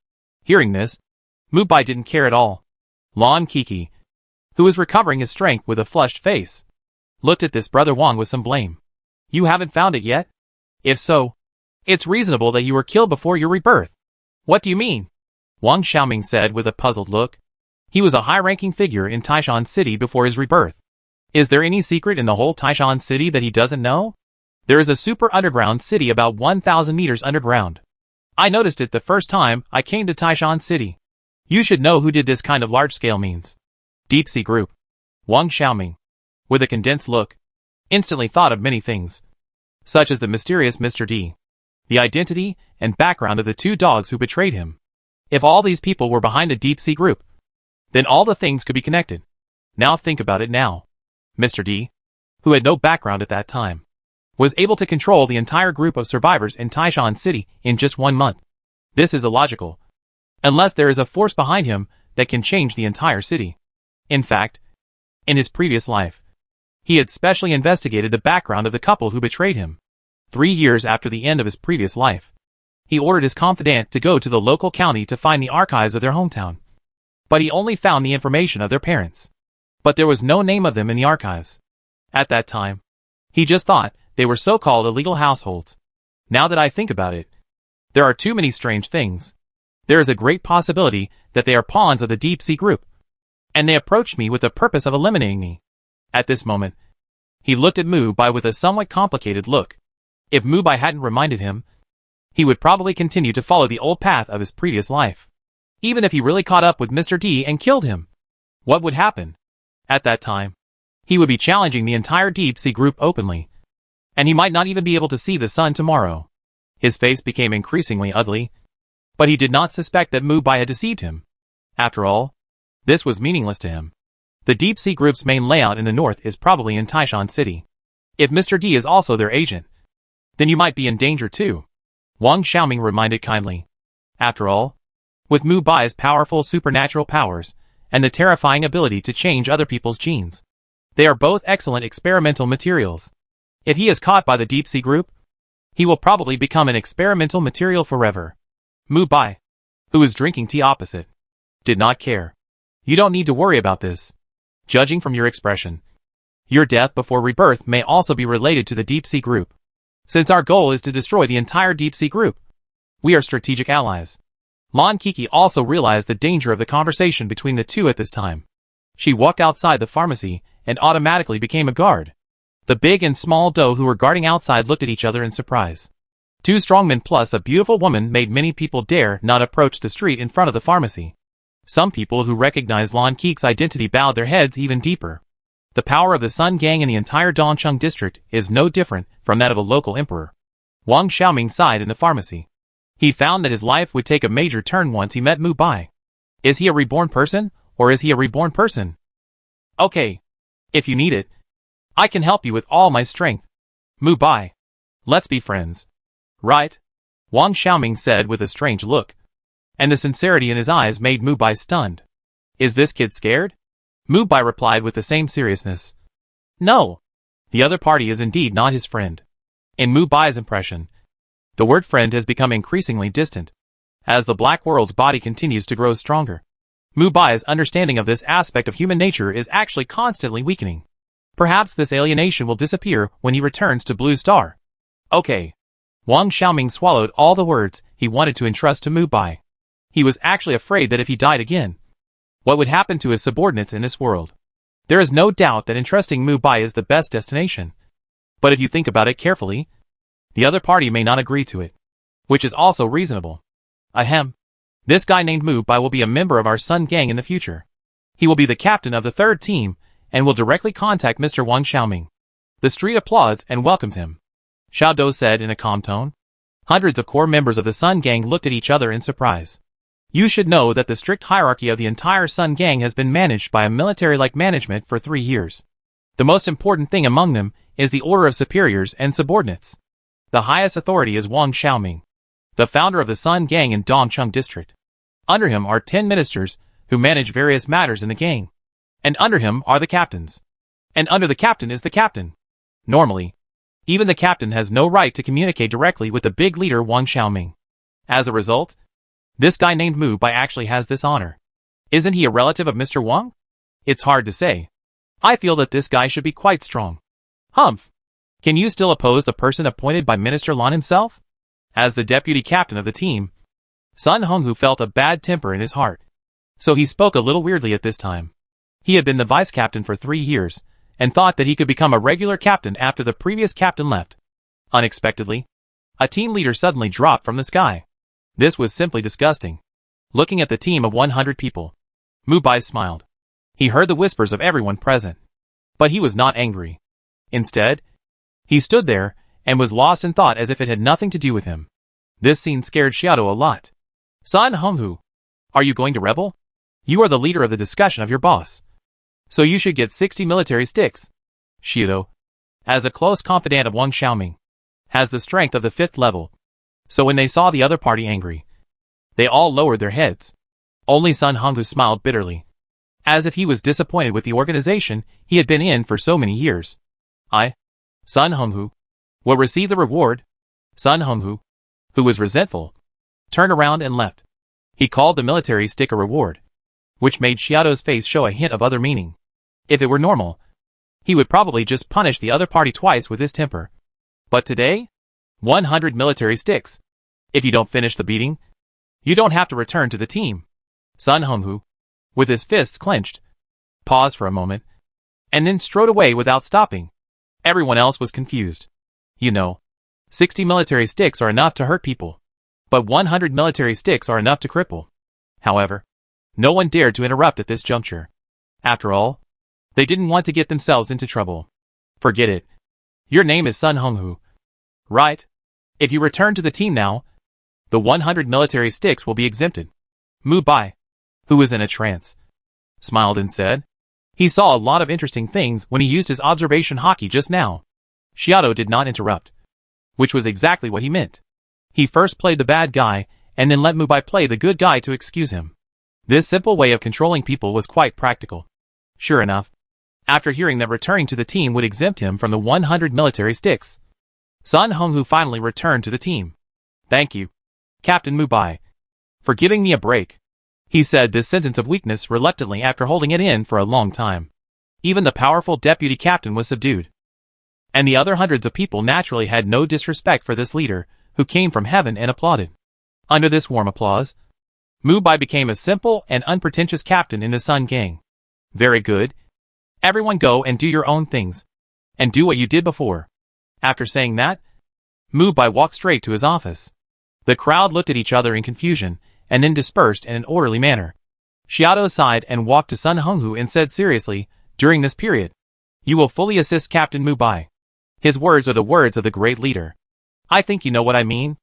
Hearing this, Mu Bai didn't care at all. Lon Kiki, who was recovering his strength with a flushed face, looked at this brother Wang with some blame. You haven't found it yet? If so, it's reasonable that you were killed before your rebirth. What do you mean? Wang Xiaoming said with a puzzled look. He was a high-ranking figure in Taishan City before his rebirth. Is there any secret in the whole Taishan City that he doesn't know? There is a super underground city about 1,000 meters underground. I noticed it the first time I came to Taishan City. You should know who did this kind of large-scale means. Deep Sea Group. Wang Xiaoming, with a condensed look, instantly thought of many things, such as the mysterious Mr. D, the identity and background of the 2 dogs who betrayed him. If all these people were behind the Deep Sea Group, then all the things could be connected. Now think about it now. Mr. D, who had no background at that time, was able to control the entire group of survivors in Taishan City in just 1 month. This is illogical, unless there is a force behind him that can change the entire city. In fact, in his previous life, he had specially investigated the background of the couple who betrayed him. 3 years after the end of his previous life, he ordered his confidant to go to the local county to find the archives of their hometown. But he only found the information of their parents. But there was no name of them in the archives. At that time, he just thought they were so-called illegal households. Now that I think about it, there are too many strange things. There is a great possibility that they are pawns of the Deep Sea Group, and they approached me with the purpose of eliminating me. At this moment, he looked at Mu Bai with a somewhat complicated look. If Mu Bai hadn't reminded him he would probably continue to follow the old path of his previous life. Even if he really caught up with Mr. D and killed him, what would happen? At that time, he would be challenging the entire Deep Sea group openly, and he might not even be able to see the sun tomorrow. His face became increasingly ugly, but he did not suspect that Mubai had deceived him. After all, this was meaningless to him. The Deep Sea group's main layout in the north is probably in Taishan City. If Mr. D is also their agent, then you might be in danger too, Wang Xiaoming reminded kindly. After all, with Mubai's powerful supernatural powers and the terrifying ability to change other people's genes, they are both excellent experimental materials. If he is caught by the Deep Sea group, he will probably become an experimental material forever. Mubai, who was drinking tea opposite, did not care. You don't need to worry about this. Judging from your expression, your death before rebirth may also be related to the Deep Sea group. Since our goal is to destroy the entire Deep Sea group, we are strategic allies. Lan Kiki also realized the danger of the conversation between the two at this time. She walked outside the pharmacy and automatically became a guard. The big and small doe who were guarding outside looked at each other in surprise. Two strongmen plus a beautiful woman made many people dare not approach the street in front of the pharmacy. Some people who recognized Lan Kiki's identity bowed their heads even deeper. The power of the Sun Gang in the entire Dongcheng district is no different from that of a local emperor. Wang Xiaoming sighed in the pharmacy. He found that his life would take a major turn once he met Mubai. Is he a reborn person, or is he a reborn person? Okay. If you need it, I can help you with all my strength. Mubai. Let's be friends. Right? Wang Xiaoming said with a strange look, and the sincerity in his eyes made Mubai stunned. Is this kid scared? Mubai replied with the same seriousness. No. The other party is indeed not his friend. In Mubai's impression, the word friend has become increasingly distant, as the black world's body continues to grow stronger. Mubai's understanding of this aspect of human nature is actually constantly weakening. Perhaps this alienation will disappear when he returns to Blue Star. Okay. Wang Xiaoming swallowed all the words he wanted to entrust to Mubai. He was actually afraid that if he died again, what would happen to his subordinates in this world? There is no doubt that entrusting Mubai is the best destination. But if you think about it carefully, the other party may not agree to it, which is also reasonable. Ahem. This guy named Mubai will be a member of our Sun Gang in the future. He will be the captain of the third team and will directly contact Mr. Wang Xiaoming. The street applauds and welcomes him, Xiao Dou said in a calm tone. Hundreds of core members of the Sun Gang looked at each other in surprise. You should know that the strict hierarchy of the entire Sun Gang has been managed by a military-like management for 3 years. The most important thing among them is the order of superiors and subordinates. The highest authority is Wang Xiaoming, the founder of the Sun Gang in Dongcheng district. Under him are 10 ministers who manage various matters in the gang. And under him are the captains. And under the captain is the captain. Normally, even the captain has no right to communicate directly with the big leader Wang Xiaoming. As a result, this guy named Mubai actually has this honor. Isn't he a relative of Mr. Wang? It's hard to say. I feel that this guy should be quite strong. Humph. Can you still oppose the person appointed by Minister Lan himself? As the deputy captain of the team, Sun Honghu felt a bad temper in his heart. So he spoke a little weirdly at this time. He had been the vice captain for 3 years, and thought that he could become a regular captain after the previous captain left. Unexpectedly, a team leader suddenly dropped from the sky. This was simply disgusting. Looking at the team of 100 people, Mubai smiled. He heard the whispers of everyone present. But he was not angry. Instead, he stood there and was lost in thought as if it had nothing to do with him. This scene scared Xiaodo a lot. Sun Honghu, are you going to rebel? You are the leader of the discussion of your boss, so you should get 60 military sticks. Xiaodo, as a close confidant of Wang Xiaoming, has the strength of the 5th level. So when they saw the other party angry, they all lowered their heads. Only Sun Honghu smiled bitterly, as if he was disappointed with the organization he had been in for so many years. Sun Honghu, will receive the reward. Sun Honghu, who was resentful, turned around and left. He called the military stick a reward, which made Xiaodo's face show a hint of other meaning. If it were normal, he would probably just punish the other party twice with his temper. But today, 100 military sticks. If you don't finish the beating, you don't have to return to the team. Sun Honghu, with his fists clenched, paused for a moment, and then strode away without stopping. Everyone else was confused. 60 military sticks are enough to hurt people. but 100 military sticks are enough to cripple. However, no one dared to interrupt at this juncture. After all, they didn't want to get themselves into trouble. Forget it. Your name is Sun Honghu, right? If you return to the team now, the 100 military sticks will be exempted. Mu Bai, who was in a trance, smiled and said, he saw a lot of interesting things when he used his observation hockey just now. Xiao did not interrupt, which was exactly what he meant. He first played the bad guy, and then let Mu Bai play the good guy to excuse him. This simple way of controlling people was quite practical. Sure enough, after hearing that returning to the team would exempt him from the 100 military sticks, Sun Honghu finally returned to the team. Thank you, Captain Mu Bai, for giving me a break. He said this sentence of weakness reluctantly after holding it in for a long time. Even the powerful deputy captain was subdued. And the other hundreds of people naturally had no disrespect for this leader, who came from heaven and applauded. Under this warm applause, Mu Bai became a simple and unpretentious captain in the Sun Gang. Very good. Everyone go and do your own things. And do what you did before. After saying that, Mu Bai walked straight to his office. The crowd looked at each other in confusion, and then dispersed in an orderly manner. Xiao sighed and walked to Sun Honghu and said seriously, during this period, you will fully assist Captain Mu Bai. His words are the words of the great leader. I think you know what I mean.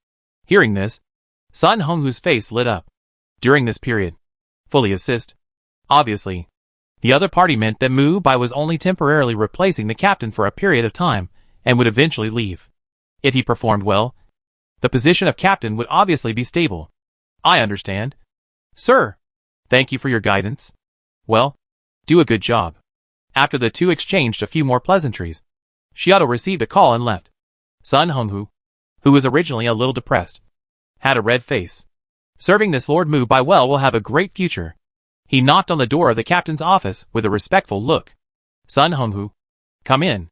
Hearing this, Sun Honghu's face lit up. During this period, fully assist. Obviously, the other party meant that Mu Bai was only temporarily replacing the captain for a period of time, and would eventually leave. If he performed well, the position of captain would obviously be stable. I understand. Sir, thank you for your guidance. Well, do a good job. After the two exchanged a few more pleasantries, Xiao received a call and left. Sun Honghu, who was originally a little depressed, had a red face. Serving this Lord Mu Bai well will have a great future. He knocked on the door of the captain's office with a respectful look. Sun Honghu, come in.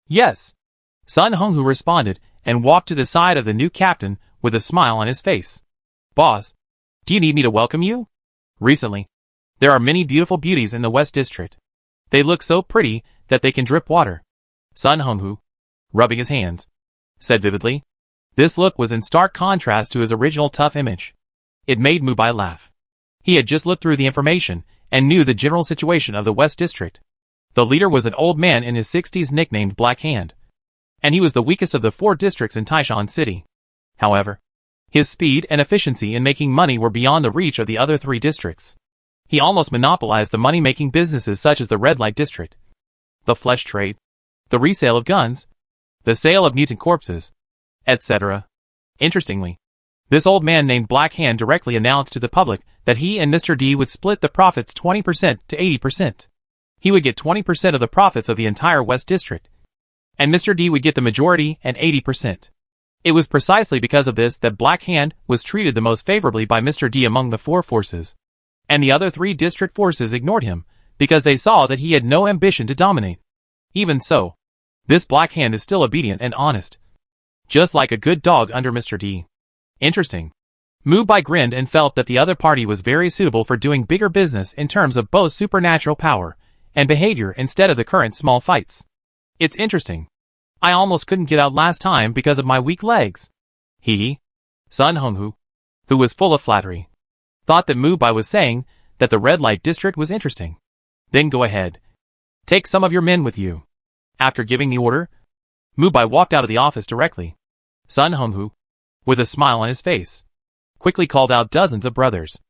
Yes. Sun Honghu responded and walked to the side of the new captain with a smile on his face. Boss, do you need me to welcome you? Recently, there are many beautiful beauties in the West District. They look so pretty that they can drip water. Sun Honghu, rubbing his hands, said vividly. This look was in stark contrast to his original tough image. It made Mu Bai laugh. He had just looked through the information and knew the general situation of the West District. The leader was an old man in his 60s nicknamed Black Hand, and he was the weakest of the 4 districts in Taishan City. However, his speed and efficiency in making money were beyond the reach of the other 3 districts. He almost monopolized the money-making businesses such as the Red Light District, the flesh trade, the resale of guns, the sale of mutant corpses, etc. Interestingly, this old man named Black Hand directly announced to the public that he and Mr. D would split the profits 20% to 80%. He would get 20% of the profits of the entire West District, and Mr. D would get the majority and 80%. It was precisely because of this that Black Hand was treated the most favorably by Mr. D among the 4 forces, and the other 3 district forces ignored him because they saw that he had no ambition to dominate. Even so, this Black Hand is still obedient and honest, just like a good dog under Mr. D. Interesting. Mu Bai grinned and felt that the other party was very suitable for doing bigger business in terms of both supernatural power and behavior instead of the current small fights. It's interesting. I almost couldn't get out last time because of my weak legs. Hee. Sun Honghu, who was full of flattery, thought that Mu Bai was saying that the Red Light District was interesting. Then go ahead. Take some of your men with you. After giving the order, Mu Bai walked out of the office directly. Sun Honghu, with a smile on his face, quickly called out dozens of brothers.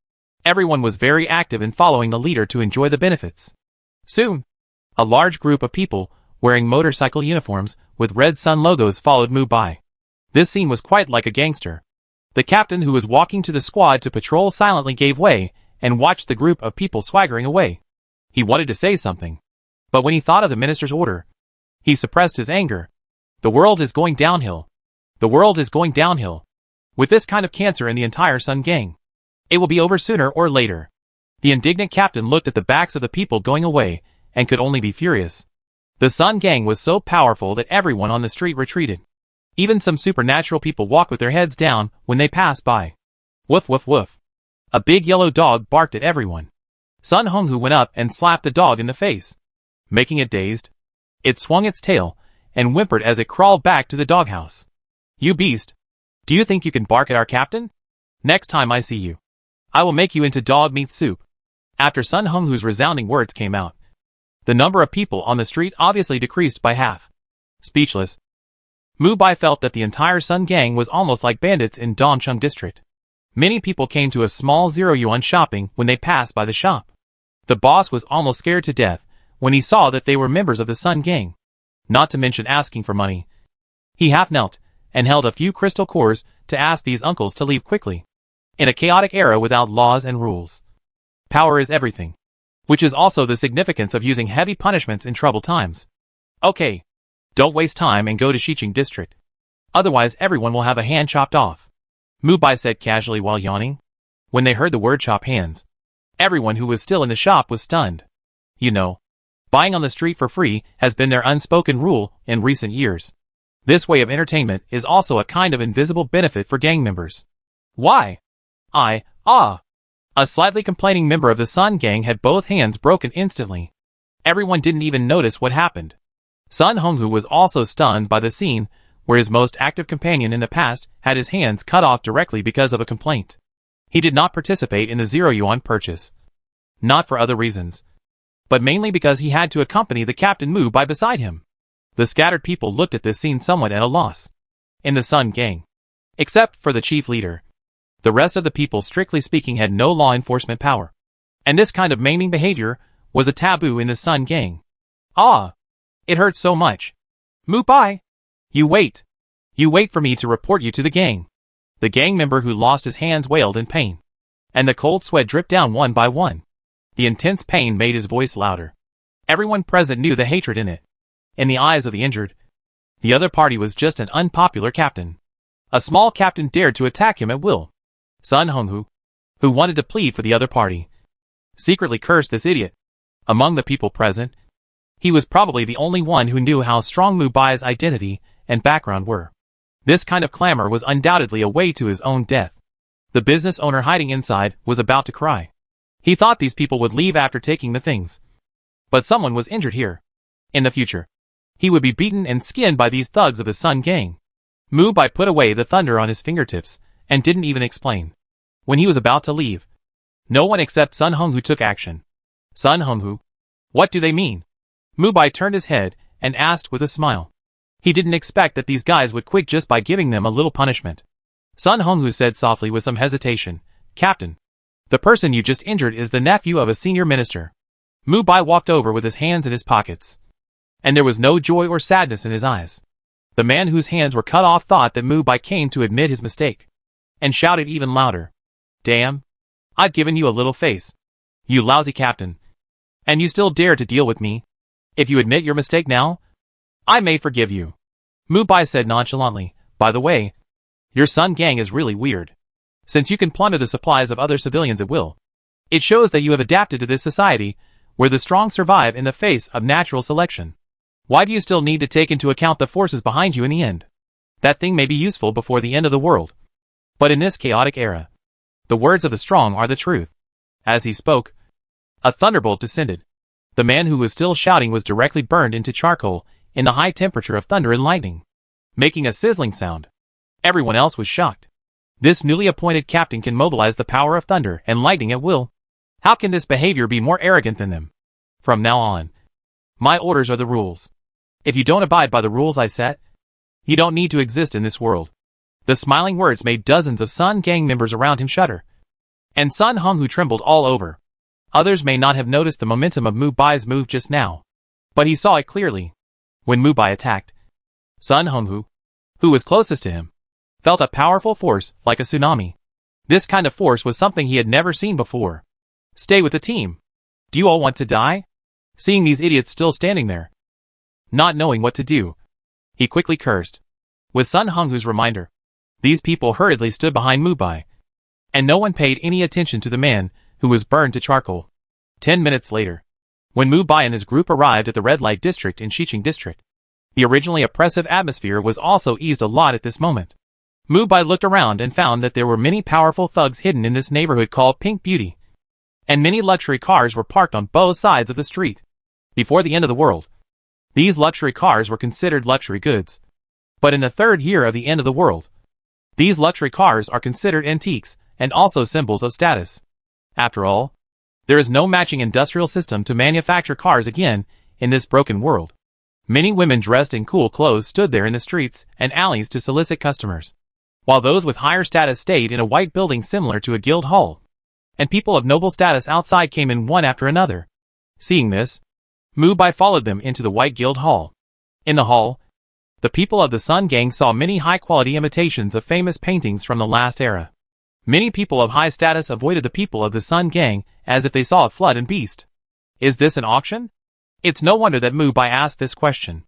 Everyone was very active in following the leader to enjoy the benefits. Soon, a large group of people wearing motorcycle uniforms with red sun logos followed Mu Bai. This scene was quite like a gangster. The captain who was walking to the squad to patrol silently gave way and watched the group of people swaggering away. He wanted to say something, but when he thought of the minister's order, he suppressed his anger. The world is going downhill. The world is going downhill. With this kind of cancer in the entire Sun Gang, it will be over sooner or later. The indignant captain looked at the backs of the people going away and could only be furious. The Sun Gang was so powerful that everyone on the street retreated. Even some supernatural people walked with their heads down when they passed by. Woof woof woof. A big yellow dog barked at everyone. Sun Honghu went up and slapped the dog in the face, making it dazed. It swung its tail and whimpered as it crawled back to the doghouse. You beast! Do you think you can bark at our captain? Next time I see you, I will make you into dog meat soup. After Sun Honghu's resounding words came out, the number of people on the street obviously decreased by half. Speechless, Mu Bai felt that the entire Sun gang was almost like bandits in Dongcheng district. Many people came to a small 0 yuan shopping when they passed by the shop. The boss was almost scared to death when he saw that they were members of the Sun gang, not to mention asking for money. He half knelt and held a few crystal cores to ask these uncles to leave quickly. In a chaotic era without laws and rules, power is everything, which is also the significance of using heavy punishments in troubled times. Okay, don't waste time and go to Xiqing district. Otherwise everyone will have a hand chopped off, Mu Bai said casually while yawning. When they heard the word chop hands, everyone who was still in the shop was stunned. You know, buying on the street for free has been their unspoken rule in recent years. This way of entertainment is also a kind of invisible benefit for gang members. Why? A slightly complaining member of the Sun gang had both hands broken instantly. Everyone didn't even notice what happened. Sun Honghu was also stunned by the scene where his most active companion in the past had his hands cut off directly because of a complaint. He did not participate in the 0 yuan purchase. Not for other reasons, but mainly because he had to accompany the Captain Mu Bai beside him. The scattered people looked at this scene somewhat at a loss. In the Sun gang, except for the chief leader, the rest of the people strictly speaking had no law enforcement power. And this kind of maiming behavior was a taboo in the Sun gang. It hurts so much. Mu Bai! You wait for me to report you to the gang. The gang member who lost his hands wailed in pain, and the cold sweat dripped down one by one. The intense pain made his voice louder. Everyone present knew the hatred in it. In the eyes of the injured, the other party was just an unpopular captain. A small captain dared to attack him at will. Sun Honghu, who wanted to plead for the other party, secretly cursed this idiot. Among the people present, he was probably the only one who knew how strong Mu Bai's identity and background were. This kind of clamor was undoubtedly a way to his own death. The business owner hiding inside was about to cry. He thought these people would leave after taking the things. But someone was injured here. In the future, he would be beaten and skinned by these thugs of the Sun gang. Mu Bai put away the thunder on his fingertips and didn't even explain. When he was about to leave, no one except Sun Honghu took action. Sun Honghu? What do they mean? Mu Bai turned his head and asked with a smile. He didn't expect that these guys would quit just by giving them a little punishment. Sun Honghu said softly with some hesitation, Captain, the person you just injured is the nephew of a senior minister. Mu Bai walked over with his hands in his pockets, and there was no joy or sadness in his eyes. The man whose hands were cut off thought that Mu Bai came to admit his mistake, and shouted even louder. Damn! I've given you a little face. You lousy captain. And you still dare to deal with me? If you admit your mistake now, I may forgive you. Mu Bai said nonchalantly, by the way, your Sun gang is really weird. Since you can plunder the supplies of other civilians at will, it shows that you have adapted to this society, where the strong survive in the face of natural selection. Why do you still need to take into account the forces behind you in the end? That thing may be useful before the end of the world, but in this chaotic era, the words of the strong are the truth. As he spoke, a thunderbolt descended. The man who was still shouting was directly burned into charcoal in the high temperature of thunder and lightning, making a sizzling sound. Everyone else was shocked. This newly appointed captain can mobilize the power of thunder and lightning at will. How can this behavior be more arrogant than them? From now on, my orders are the rules. If you don't abide by the rules I set, you don't need to exist in this world. The smiling words made dozens of Sun gang members around him shudder. And Sun Honghu trembled all over. Others may not have noticed the momentum of Mu Bai's move just now, but he saw it clearly. When Mu Bai attacked, Sun Honghu, who was closest to him, felt a powerful force like a tsunami. This kind of force was something he had never seen before. Stay with the team. Do you all want to die? Seeing these idiots still standing there, not knowing what to do, he quickly cursed. With Sun Honghu's reminder, these people hurriedly stood behind Mu Bai, and no one paid any attention to the man who was burned to charcoal. 10 minutes later, when Mu Bai and his group arrived at the red light district in Xiqing district, the originally oppressive atmosphere was also eased a lot at this moment. Mu Bai looked around and found that there were many powerful thugs hidden in this neighborhood called Pink Beauty, and many luxury cars were parked on both sides of the street. Before the end of the world, these luxury cars were considered luxury goods. But in the third year of the end of the world, these luxury cars are considered antiques and also symbols of status. After all, there is no matching industrial system to manufacture cars again in this broken world. Many women dressed in cool clothes stood there in the streets and alleys to solicit customers, while those with higher status stayed in a white building similar to a guild hall, and people of noble status outside came in one after another. Seeing this, Mubai followed them into the white guild hall. In the hall, the people of the Sun Gang saw many high-quality imitations of famous paintings from the last era. Many people of high status avoided the people of the Sun Gang as if they saw a flood and beast. Is this an auction? It's no wonder that Mubai asked this question.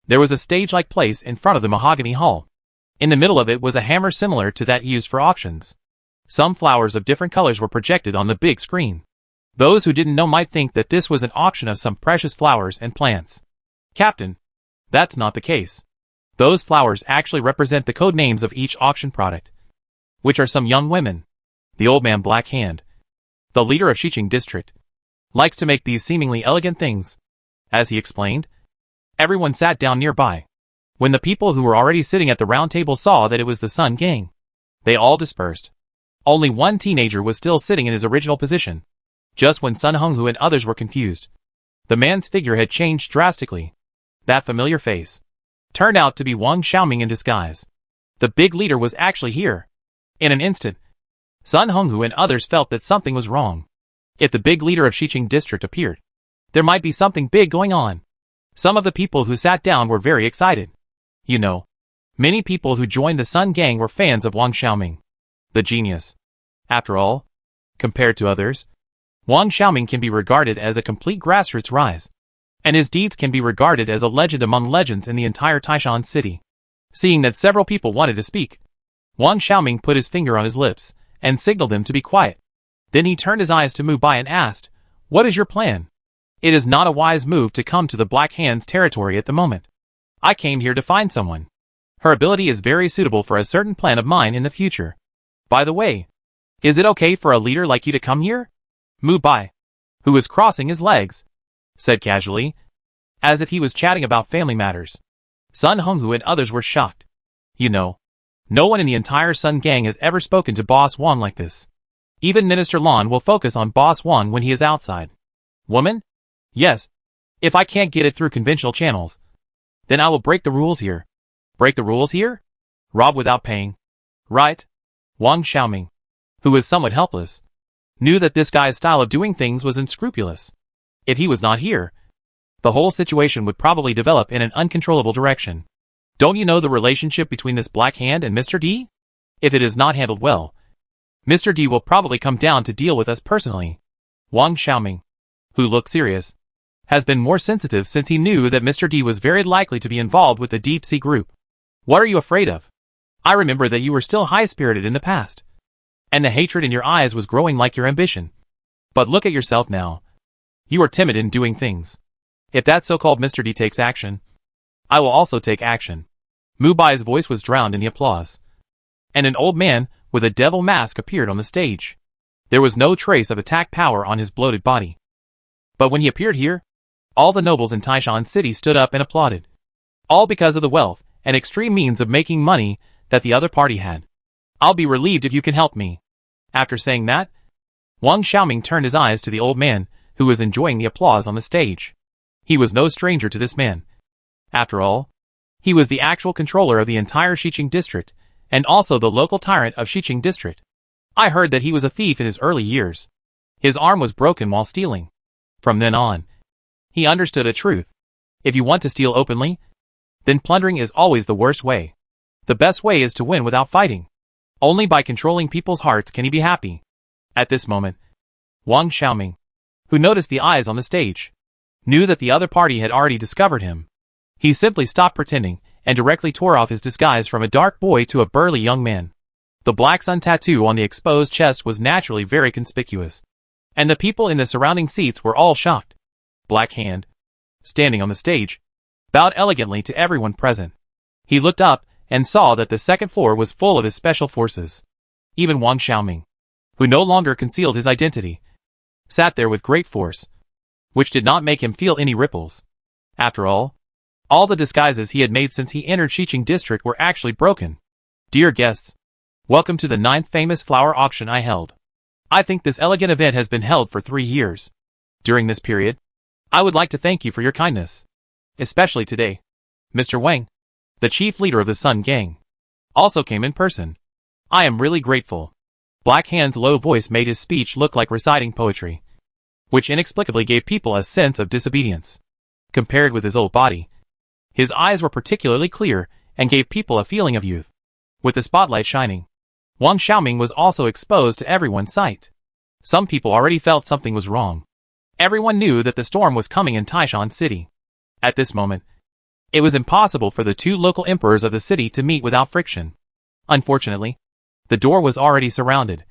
There was a stage-like place in front of the mahogany hall. In the middle of it was a hammer similar to that used for auctions. Some flowers of different colors were projected on the big screen. Those who didn't know might think that this was an auction of some precious flowers and plants. Captain, that's not the case. Those flowers actually represent the code names of each auction product, which are some young women. The old man Black Hand, the leader of Xiqing district, likes to make these seemingly elegant things. As he explained, everyone sat down nearby. When the people who were already sitting at the round table saw that it was the Sun Gang, they all dispersed. Only one teenager was still sitting in his original position. Just when Sun Honghu and others were confused, the man's figure had changed drastically. That familiar face turned out to be Wang Xiaoming in disguise. The big leader was actually here. In an instant, Sun Honghu and others felt that something was wrong. If the big leader of Xiqing district appeared, there might be something big going on. Some of the people who sat down were very excited. You know, many people who joined the Sun Gang were fans of Wang Xiaoming, the genius. After all, compared to others, Wang Xiaoming can be regarded as a complete grassroots rise, and his deeds can be regarded as a legend among legends in the entire Taishan city. Seeing that several people wanted to speak, Wang Xiaoming put his finger on his lips and signaled them to be quiet. Then he turned his eyes to Mubai and asked, "What is your plan?" It is not a wise move to come to the Black Hand's territory at the moment. I came here to find someone. Her ability is very suitable for a certain plan of mine in the future. By the way, is it okay for a leader like you to come here? Mubai, who was crossing his legs, said casually, as if he was chatting about family matters. Sun Honghu and others were shocked. You know, no one in the entire Sun Gang has ever spoken to Boss Wang like this. Even Minister Lan will focus on Boss Wang when he is outside. Woman? Yes. If I can't get it through conventional channels, then I will break the rules here. Break the rules here? Rob without paying. Right? Wang Xiaoming, who was somewhat helpless, knew that this guy's style of doing things was unscrupulous. If he was not here, the whole situation would probably develop in an uncontrollable direction. Don't you know the relationship between this Black Hand and Mr. D? If it is not handled well, Mr. D will probably come down to deal with us personally. Wang Xiaoming, who looked serious, has been more sensitive since he knew that Mr. D was very likely to be involved with the Deep Sea Group. What are you afraid of? I remember that you were still high-spirited in the past, and the hatred in your eyes was growing like your ambition. But look at yourself now. You are timid in doing things. If that so-called Mr. D takes action, I will also take action. Mubai's voice was drowned in the applause, and an old man with a devil mask appeared on the stage. There was no trace of attack power on his bloated body. But when he appeared here, all the nobles in Taishan City stood up and applauded. All because of the wealth and extreme means of making money that the other party had. I'll be relieved if you can help me. After saying that, Wang Xiaoming turned his eyes to the old man, who was enjoying the applause on the stage. He was no stranger to this man. After all, he was the actual controller of the entire Xiqing district, and also the local tyrant of Xiqing district. I heard that he was a thief in his early years. His arm was broken while stealing. From then on, he understood a truth. If you want to steal openly, then plundering is always the worst way. The best way is to win without fighting. Only by controlling people's hearts can he be happy. At this moment, Wang Xiaoming, who noticed the eyes on the stage, knew that the other party had already discovered him. He simply stopped pretending and directly tore off his disguise from a dark boy to a burly young man. The black sun tattoo on the exposed chest was naturally very conspicuous, and the people in the surrounding seats were all shocked. Black Hand, standing on the stage, bowed elegantly to everyone present. He looked up and saw that the second floor was full of his special forces. Even Wang Xiaoming, who no longer concealed his identity, sat there with great force, which did not make him feel any ripples. After all the disguises he had made since he entered Xiqing district were actually broken. Dear guests, Welcome to the 9th famous flower auction I held. I think this elegant event has been held for 3 years. During this period, I would like to thank you for your kindness. Especially today. Mr. Wang, the chief leader of the Sun Gang, also came in person. I am really grateful. Black Hand's low voice made his speech look like reciting poetry, which inexplicably gave people a sense of disobedience. Compared with his old body, his eyes were particularly clear and gave people a feeling of youth. With the spotlight shining, Wang Xiaoming was also exposed to everyone's sight. Some people already felt something was wrong. Everyone knew that the storm was coming in Taishan City. At this moment, it was impossible for the 2 local emperors of the city to meet without friction. Unfortunately, the door was already surrounded,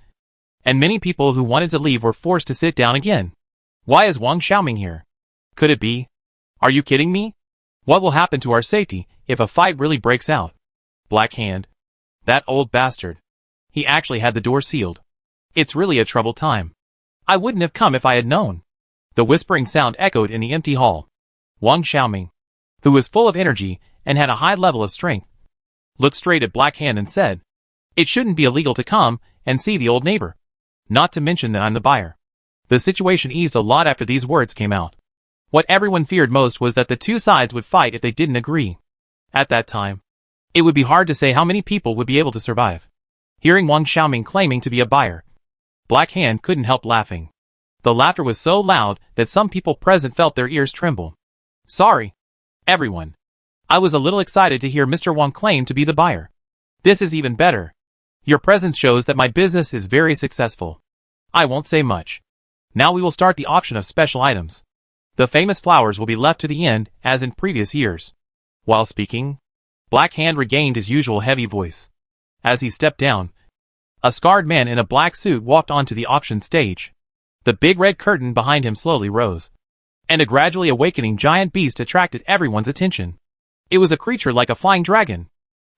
and many people who wanted to leave were forced to sit down again. Why is Wang Xiaoming here? Could it be? Are you kidding me? What will happen to our safety if a fight really breaks out? Black Hand. That old bastard. He actually had the door sealed. It's really a troubled time. I wouldn't have come if I had known. The whispering sound echoed in the empty hall. Wang Xiaoming, who was full of energy and had a high level of strength, looked straight at Black Hand and said, "It shouldn't be illegal to come and see the old neighbor. Not to mention that I'm the buyer." The situation eased a lot after these words came out. What everyone feared most was that the 2 sides would fight if they didn't agree. At that time, it would be hard to say how many people would be able to survive. Hearing Wang Xiaoming claiming to be a buyer, Black Hand couldn't help laughing. The laughter was so loud that some people present felt their ears tremble. Sorry, everyone. I was a little excited to hear Mr. Wang claim to be the buyer. This is even better. Your presence shows that my business is very successful. I won't say much. Now we will start the auction of special items. The famous flowers will be left to the end, as in previous years. While speaking, Black Hand regained his usual heavy voice. As he stepped down, a scarred man in a black suit walked onto the auction stage. The big red curtain behind him slowly rose, and a gradually awakening giant beast attracted everyone's attention. It was a creature like a flying dragon.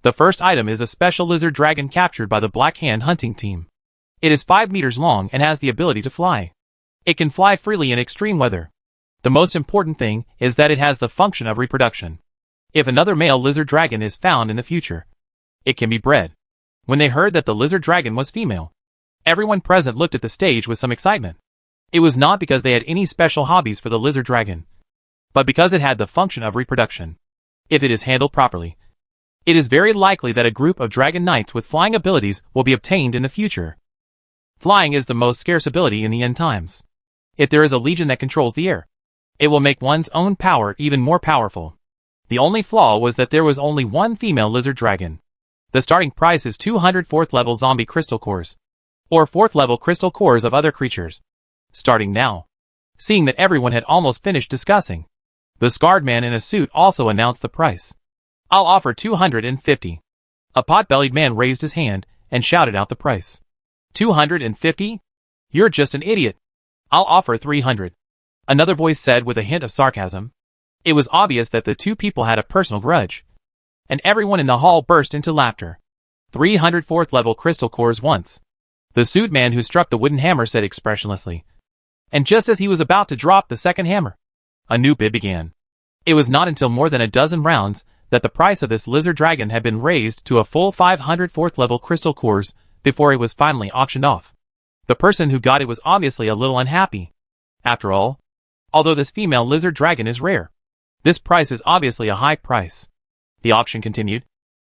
The first item is a special lizard dragon captured by the Black Hand hunting team. It is 5 meters long and has the ability to fly. It can fly freely in extreme weather. The most important thing is that it has the function of reproduction. If another male lizard dragon is found in the future, it can be bred. When they heard that the lizard dragon was female, everyone present looked at the stage with some excitement. It was not because they had any special hobbies for the lizard dragon, but because it had the function of reproduction. If it is handled properly, it is very likely that a group of dragon knights with flying abilities will be obtained in the future. Flying is the most scarce ability in the end times. If there is a legion that controls the air, it will make one's own power even more powerful. The only flaw was that there was only 1 female lizard dragon. The starting price is 200 4th level zombie crystal cores, or 4th level crystal cores of other creatures. Starting now. Seeing that everyone had almost finished discussing, the scarred man in a suit also announced the price. I'll offer 250. A pot-bellied man raised his hand and shouted out the price. 250? You're just an idiot. I'll offer 300. Another voice said with a hint of sarcasm. It was obvious that the 2 people had a personal grudge, and everyone in the hall burst into laughter. 300 4th level crystal cores once. The suit man who struck the wooden hammer said expressionlessly. And just as he was about to drop the second hammer, a new bid began. It was not until more than a dozen rounds that the price of this lizard dragon had been raised to a full 500 4th level crystal cores before it was finally auctioned off. The person who got it was obviously a little unhappy. After all, although this female lizard dragon is rare, this price is obviously a high price. The auction continued.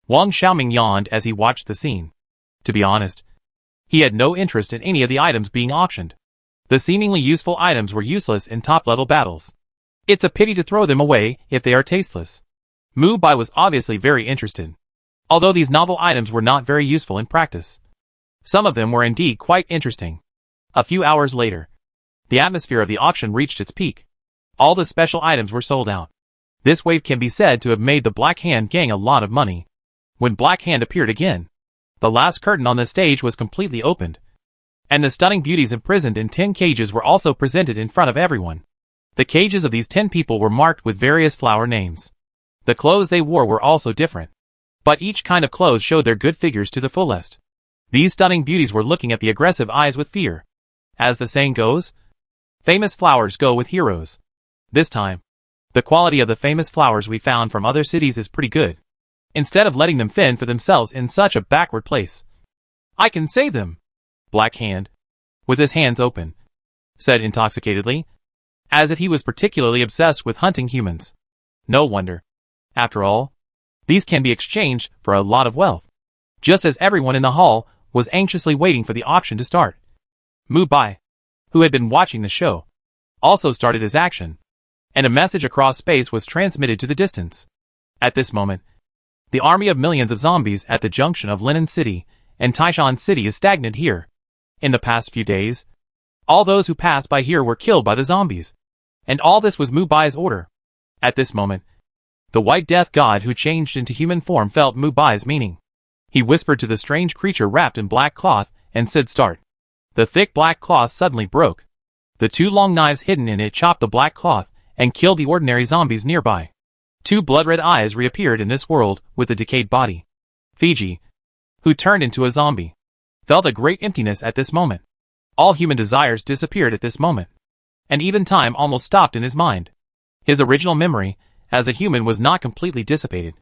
Wang Xiaoming yawned as he watched the scene. To be honest, he had no interest in any of the items being auctioned. The seemingly useful items were useless in top-level battles. It's a pity to throw them away if they are tasteless. Mu Bai was obviously very interested, although these novel items were not very useful in practice. Some of them were indeed quite interesting. A few hours later, the atmosphere of the auction reached its peak. All the special items were sold out. This wave can be said to have made the Black Hand gang a lot of money. When Black Hand appeared again, the last curtain on the stage was completely opened, and the stunning beauties imprisoned in 10 cages were also presented in front of everyone. The cages of these 10 people were marked with various flower names. The clothes they wore were also different, but each kind of clothes showed their good figures to the fullest. These stunning beauties were looking at the aggressive eyes with fear. As the saying goes, famous flowers go with heroes. This time, the quality of the famous flowers we found from other cities is pretty good. Instead of letting them fend for themselves in such a backward place, I can save them. Black Hand, with his hands open, said intoxicatedly, as if he was particularly obsessed with hunting humans. No wonder. After all, these can be exchanged for a lot of wealth. Just as everyone in the hall was anxiously waiting for the auction to start, Mu Bai, who had been watching the show, also started his action, and a message across space was transmitted to the distance. At this moment, the army of millions of zombies at the junction of Linen City and Taishan City is stagnant here. In the past few days, all those who passed by here were killed by the zombies, and all this was Mu Bai's order. At this moment, the white death god who changed into human form felt Mu Bai's meaning. He whispered to the strange creature wrapped in black cloth and said start. The thick black cloth suddenly broke. The two long knives hidden in it chopped the black cloth and killed the ordinary zombies nearby. Two blood-red eyes reappeared in this world with a decayed body. Fiji, who turned into a zombie, felt a great emptiness at this moment. All human desires disappeared at this moment, and even time almost stopped in his mind. His original memory, as a human, was not completely dissipated.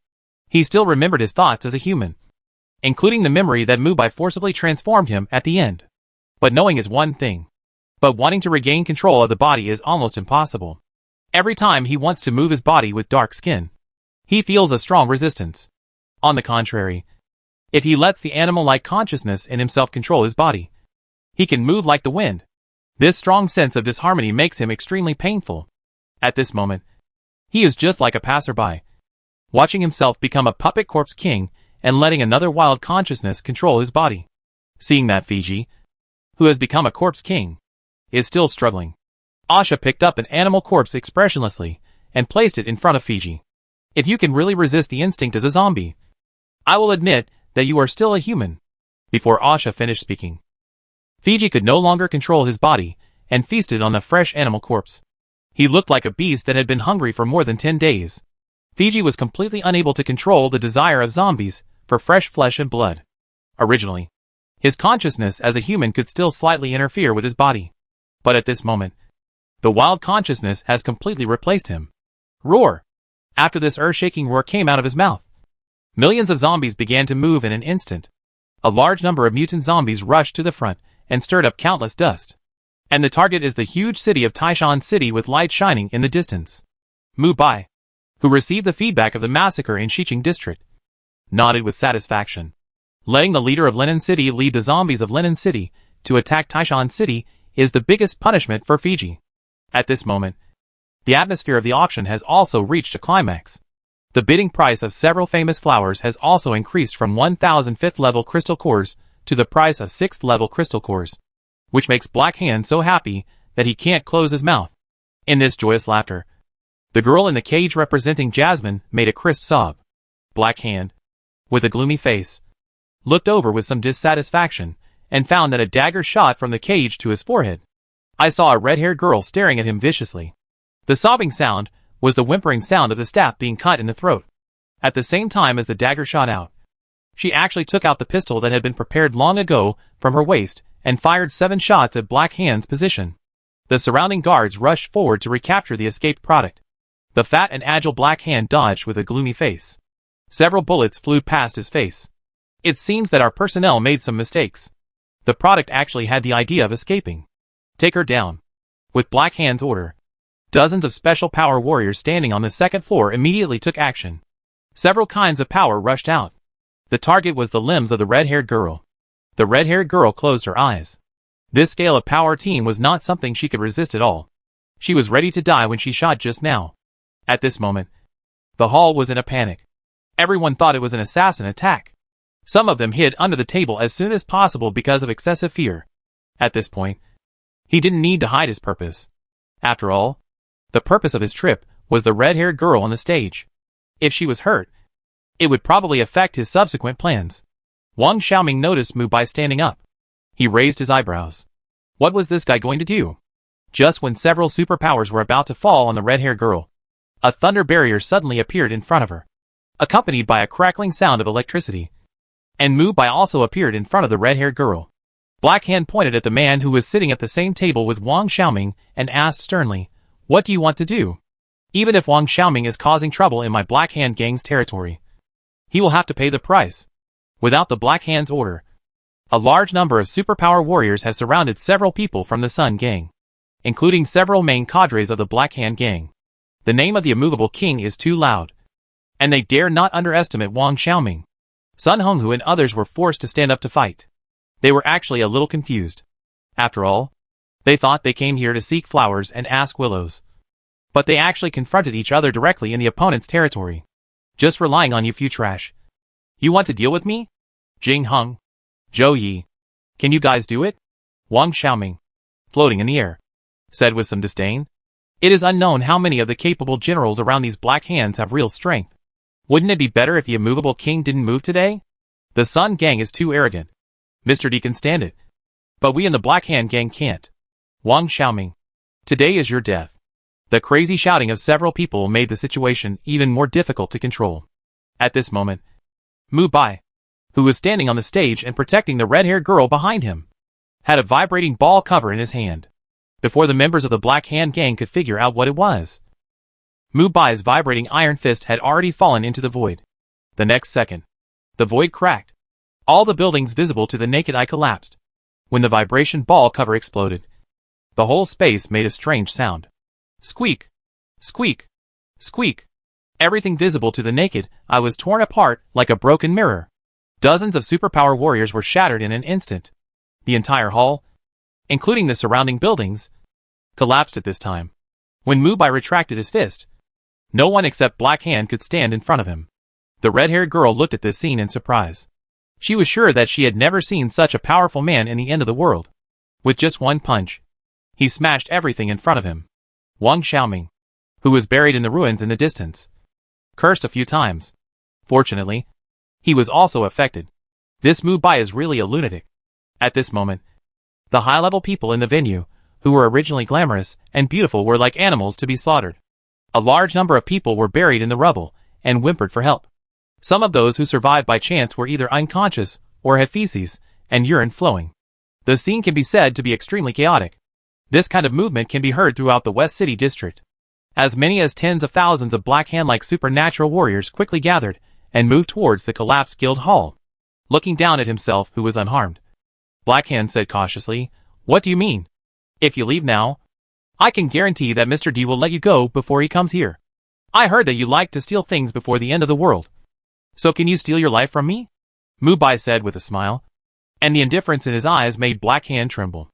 He still remembered his thoughts as a human, including the memory that Mu Bai forcibly transformed him at the end. But knowing is one thing, but wanting to regain control of the body is almost impossible. Every time he wants to move his body with dark skin, he feels a strong resistance. On the contrary, if he lets the animal-like consciousness in himself control his body, he can move like the wind. This strong sense of disharmony makes him extremely painful. At this moment, he is just like a passerby, watching himself become a puppet corpse king and letting another wild consciousness control his body. Seeing that Fiji, who has become a corpse king, is still struggling, Asha picked up an animal corpse expressionlessly and placed it in front of Fiji. If you can really resist the instinct as a zombie, I will admit that you are still a human. Before Asha finished speaking, Fiji could no longer control his body and feasted on the fresh animal corpse. He looked like a beast that had been hungry for more than 10 days. Fiji was completely unable to control the desire of zombies for fresh flesh and blood. Originally, his consciousness as a human could still slightly interfere with his body. But at this moment, the wild consciousness has completely replaced him. Roar! After this earth-shaking roar came out of his mouth, millions of zombies began to move in an instant. A large number of mutant zombies rushed to the front and stirred up countless dust. And the target is the huge city of Taishan City with light shining in the distance. Mu Bai, who received the feedback of the massacre in Xiqing district, nodded with satisfaction. Letting the leader of Linen City lead the zombies of Linen City to attack Taishan City is the biggest punishment for Fiji. At this moment, the atmosphere of the auction has also reached a climax. The bidding price of several famous flowers has also increased from 1,000 5th level crystal cores to the price of 6th level crystal cores, which makes Black Hand so happy that he can't close his mouth. In this joyous laughter, the girl in the cage representing Jasmine made a crisp sob. Black Hand, with a gloomy face, looked over with some dissatisfaction and found that a dagger shot from the cage to his forehead. I saw a red-haired girl staring at him viciously. The sobbing sound was the whimpering sound of the staff being cut in the throat. At the same time as the dagger shot out, she actually took out the pistol that had been prepared long ago from her waist and fired 7 shots at Black Hand's position. The surrounding guards rushed forward to recapture the escaped product. The fat and agile Black Hand dodged with a gloomy face. Several bullets flew past his face. It seems that our personnel made some mistakes. The product actually had the idea of escaping. Take her down. With Black Hand's order, dozens of special power warriors standing on the second floor immediately took action. Several kinds of power rushed out. The target was the limbs of the red-haired girl. The red-haired girl closed her eyes. This scale of power team was not something she could resist at all. She was ready to die when she shot just now. At this moment, the hall was in a panic. Everyone thought it was an assassin attack. Some of them hid under the table as soon as possible because of excessive fear. At this point, he didn't need to hide his purpose. After all, the purpose of his trip was the red-haired girl on the stage. If she was hurt, it would probably affect his subsequent plans. Wang Xiaoming noticed Mu Bai standing up. He raised his eyebrows. What was this guy going to do? Just when several superpowers were about to fall on the red-haired girl, a thunder barrier suddenly appeared in front of her, accompanied by a crackling sound of electricity. And Mu Bai also appeared in front of the red-haired girl. Black Hand pointed at the man who was sitting at the same table with Wang Xiaoming and asked sternly, "What do you want to do?" Even if Wang Xiaoming is causing trouble in my Black Hand gang's territory, he will have to pay the price. Without the Black Hand's order, A large number of superpower warriors has surrounded several people from the Sun Gang, including several main cadres of the Black Hand Gang. The name of the immovable king is too loud, and they dare not underestimate Wang Xiaoming. Sun Honghu and others were forced to stand up to fight. They were actually a little confused. After all, they thought they came here to seek flowers and ask willows. But they actually confronted each other directly in the opponent's territory. Just relying on you few trash. You want to deal with me? Jing Heng. Zhou Yi. Can you guys do it? Wang Xiaoming, floating in the air, said with some disdain. It is unknown how many of the capable generals around these Black Hands have real strength. Wouldn't it be better if the immovable king didn't move today? The Sun Gang is too arrogant. Mr. D can stand it. But we in the Black Hand Gang can't. Wang Xiaoming, today is your death. The crazy shouting of several people made the situation even more difficult to control. At this moment, Mu Bai, who was standing on the stage and protecting the red-haired girl behind him, had a vibrating ball cover in his hand. Before the members of the Black Hand Gang could figure out what it was, Mu Bai's vibrating iron fist had already fallen into the void. The next second, the void cracked. All the buildings visible to the naked eye collapsed. When the vibration ball cover exploded, the whole space made a strange sound. Squeak! Squeak! Squeak! Everything visible to the naked eye was torn apart like a broken mirror. Dozens of superpower warriors were shattered in an instant. The entire hall, including the surrounding buildings, collapsed at this time. When Mu Bai retracted his fist, no one except Black Hand could stand in front of him. The red-haired girl looked at this scene in surprise. She was sure that she had never seen such a powerful man in the end of the world. With just one punch, he smashed everything in front of him. Wang Xiaoming, who was buried in the ruins in the distance, cursed a few times. Fortunately, he was also affected. This Mu Bai is really a lunatic. At this moment, the high-level people in the venue, who were originally glamorous and beautiful, were like animals to be slaughtered. A large number of people were buried in the rubble and whimpered for help. Some of those who survived by chance were either unconscious or had feces and urine flowing. The scene can be said to be extremely chaotic. This kind of movement can be heard throughout the West City district. As many as tens of thousands of Black Hand-like supernatural warriors quickly gathered and moved towards the collapsed guild hall. Looking down at himself, who was unharmed, Black Hand said cautiously, "What do you mean? If you leave now, I can guarantee that Mr. D will let you go before he comes here. I heard that you like to steal things before the end of the world. So can you steal your life from me?" Mu Bai said with a smile, and the indifference in his eyes made Black Hand tremble.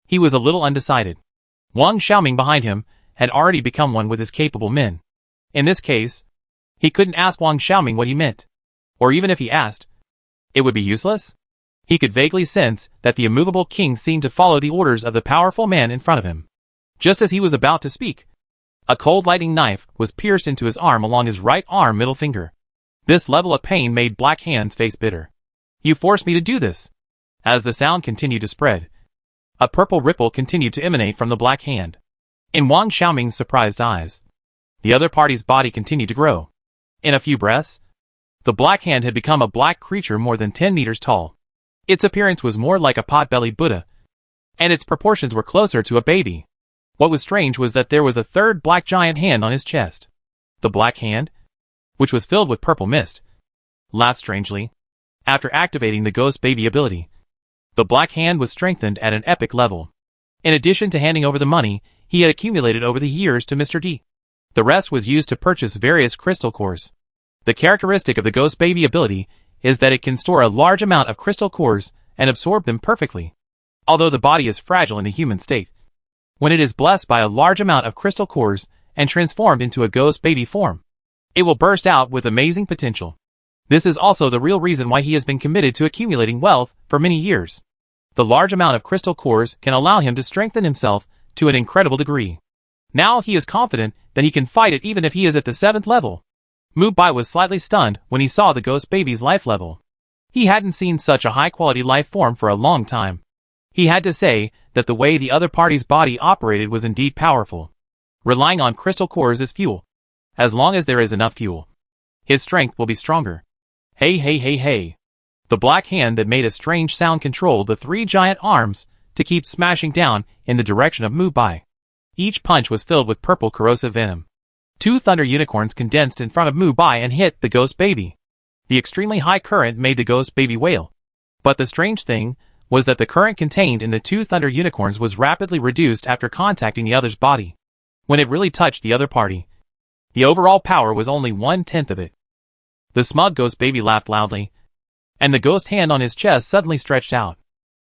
He was a little undecided. Wang Xiaoming behind him had already become one with his capable men. In this case, he couldn't ask Wang Xiaoming what he meant. Or even if he asked, it would be useless. He could vaguely sense that the immovable king seemed to follow the orders of the powerful man in front of him. Just as he was about to speak, a cold lightning knife was pierced into his arm along his right arm middle finger. This level of pain made Black Hand's face bitter. "You forced me to do this." As the sound continued to spread, a purple ripple continued to emanate from the Black Hand. In Wang Xiaoming's surprised eyes, the other party's body continued to grow. In a few breaths, the Black Hand had become a black creature more than 10 meters tall. Its appearance was more like a pot-bellied Buddha, and its proportions were closer to a baby. What was strange was that there was a third black giant hand on his chest. The Black Hand, which was filled with purple mist, laughed strangely. After activating the Ghost Baby ability, the Black Hand was strengthened at an epic level. In addition to handing over the money he had accumulated over the years to Mr. D, the rest was used to purchase various crystal cores. The characteristic of the Ghost Baby ability is that it can store a large amount of crystal cores and absorb them perfectly. Although the body is fragile in the human state, when it is blessed by a large amount of crystal cores and transformed into a Ghost Baby form, it will burst out with amazing potential. This is also the real reason why he has been committed to accumulating wealth for many years. The large amount of crystal cores can allow him to strengthen himself to an incredible degree. Now he is confident that he can fight it even if he is at the 7th level. Mu Bai was slightly stunned when he saw the Ghost Baby's life level. He hadn't seen such a high-quality life form for a long time. He had to say that the way the other party's body operated was indeed powerful. Relying on crystal cores as fuel. As long as there is enough fuel, his strength will be stronger. Hey hey hey hey. The Black Hand that made a strange sound controlled the 3 giant arms to keep smashing down in the direction of Mu Bai. Each punch was filled with purple corrosive venom. 2 thunder unicorns condensed in front of Mu Bai and hit the Ghost Baby. The extremely high current made the Ghost Baby wail. But the strange thing was that the current contained in the two thunder unicorns was rapidly reduced after contacting the other's body. When it really touched the other party, the overall power was only 1/10 of it. The smug ghost baby laughed loudly, and the ghost hand on his chest suddenly stretched out.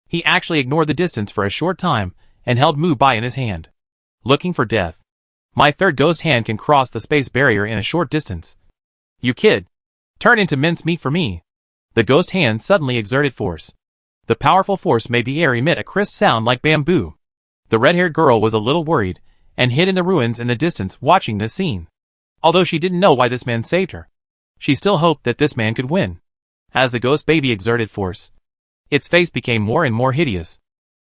He actually ignored the distance for a short time and held Mu Bai in his hand. Looking for death. My third ghost hand can cross the space barrier in a short distance. You kid. Turn into mincemeat for me. The ghost hand suddenly exerted force. The powerful force made the air emit a crisp sound like bamboo. The red-haired girl was a little worried and hid in the ruins in the distance watching this scene. Although she didn't know why this man saved her, she still hoped that this man could win. As the ghost baby exerted force, its face became more and more hideous.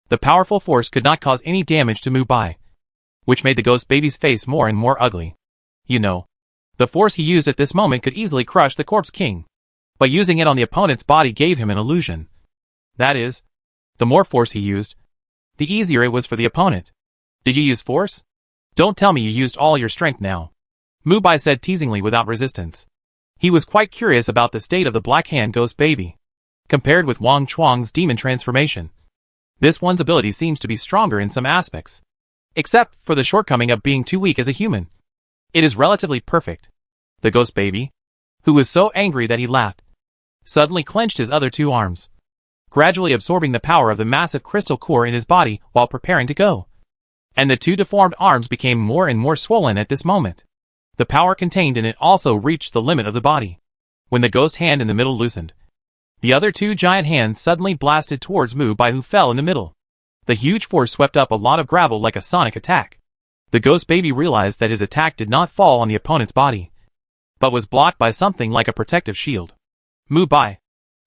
The powerful force could not cause any damage to Mu Bai, which made the ghost baby's face more and more ugly. You know, the force he used at this moment could easily crush the corpse king, but using it on the opponent's body gave him an illusion. That is, the more force he used, the easier it was for the opponent. Did you use force? Don't tell me you used all your strength now. Mu Bai said teasingly without resistance. He was quite curious about the state of the Black Hand ghost baby. Compared with Wang Chuang's demon transformation, this one's ability seems to be stronger in some aspects, except for the shortcoming of being too weak as a human. It is relatively perfect. The ghost baby, who was so angry that he laughed, suddenly clenched his other two arms, gradually absorbing the power of the massive crystal core in his body while preparing to go. And the two deformed arms became more and more swollen at this moment. The power contained in it also reached the limit of the body. When the ghost hand in the middle loosened, the other two giant hands suddenly blasted towards Mu Bai, who fell in the middle. The huge force swept up a lot of gravel like a sonic attack. The ghost baby realized that his attack did not fall on the opponent's body, but was blocked by something like a protective shield. Mu Bai,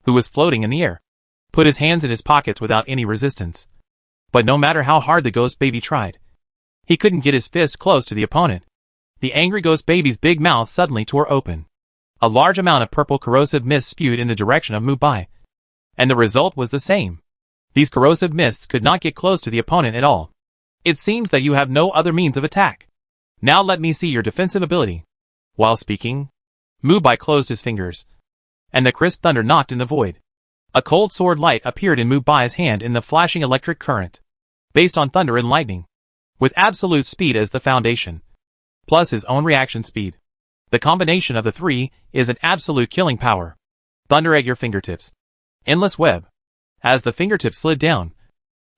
who was floating in the air, put his hands in his pockets without any resistance. But no matter how hard the ghost baby tried, he couldn't get his fist close to the opponent. The angry ghost baby's big mouth suddenly tore open. A large amount of purple corrosive mist spewed in the direction of Mu Bai, and the result was the same. These corrosive mists could not get close to the opponent at all. It seems that you have no other means of attack. Now let me see your defensive ability. While speaking, Mu Bai closed his fingers, and the crisp thunder knocked in the void. A cold sword light appeared in Mu Bai's hand in the flashing electric current, based on thunder and lightning, with absolute speed as the foundation, plus his own reaction speed. The combination of the three is an absolute killing power. Thunder at your fingertips. Endless web. As the fingertips slid down,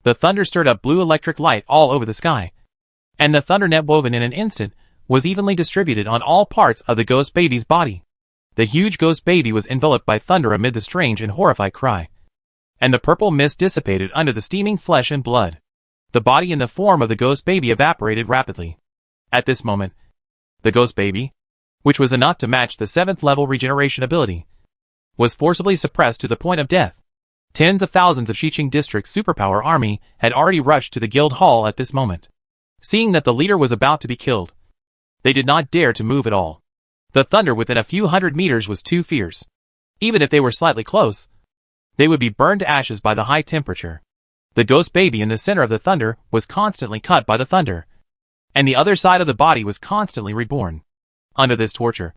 the thunder stirred up blue electric light all over the sky, and the thunder net woven in an instant was evenly distributed on all parts of the ghost baby's body. The huge ghost baby was enveloped by thunder amid the strange and horrified cry, and the purple mist dissipated under the steaming flesh and blood. The body and the form of the ghost baby evaporated rapidly. At this moment, the ghost baby, which was enough to match the 7th level regeneration ability, was forcibly suppressed to the point of death. Tens of thousands of Xiqing District's superpower army had already rushed to the guild hall at this moment. Seeing that the leader was about to be killed, they did not dare to move at all. The thunder within a few hundred meters was too fierce. Even if they were slightly close, they would be burned to ashes by the high temperature. The ghost baby in the center of the thunder was constantly cut by the thunder, and the other side of the body was constantly reborn. Under this torture,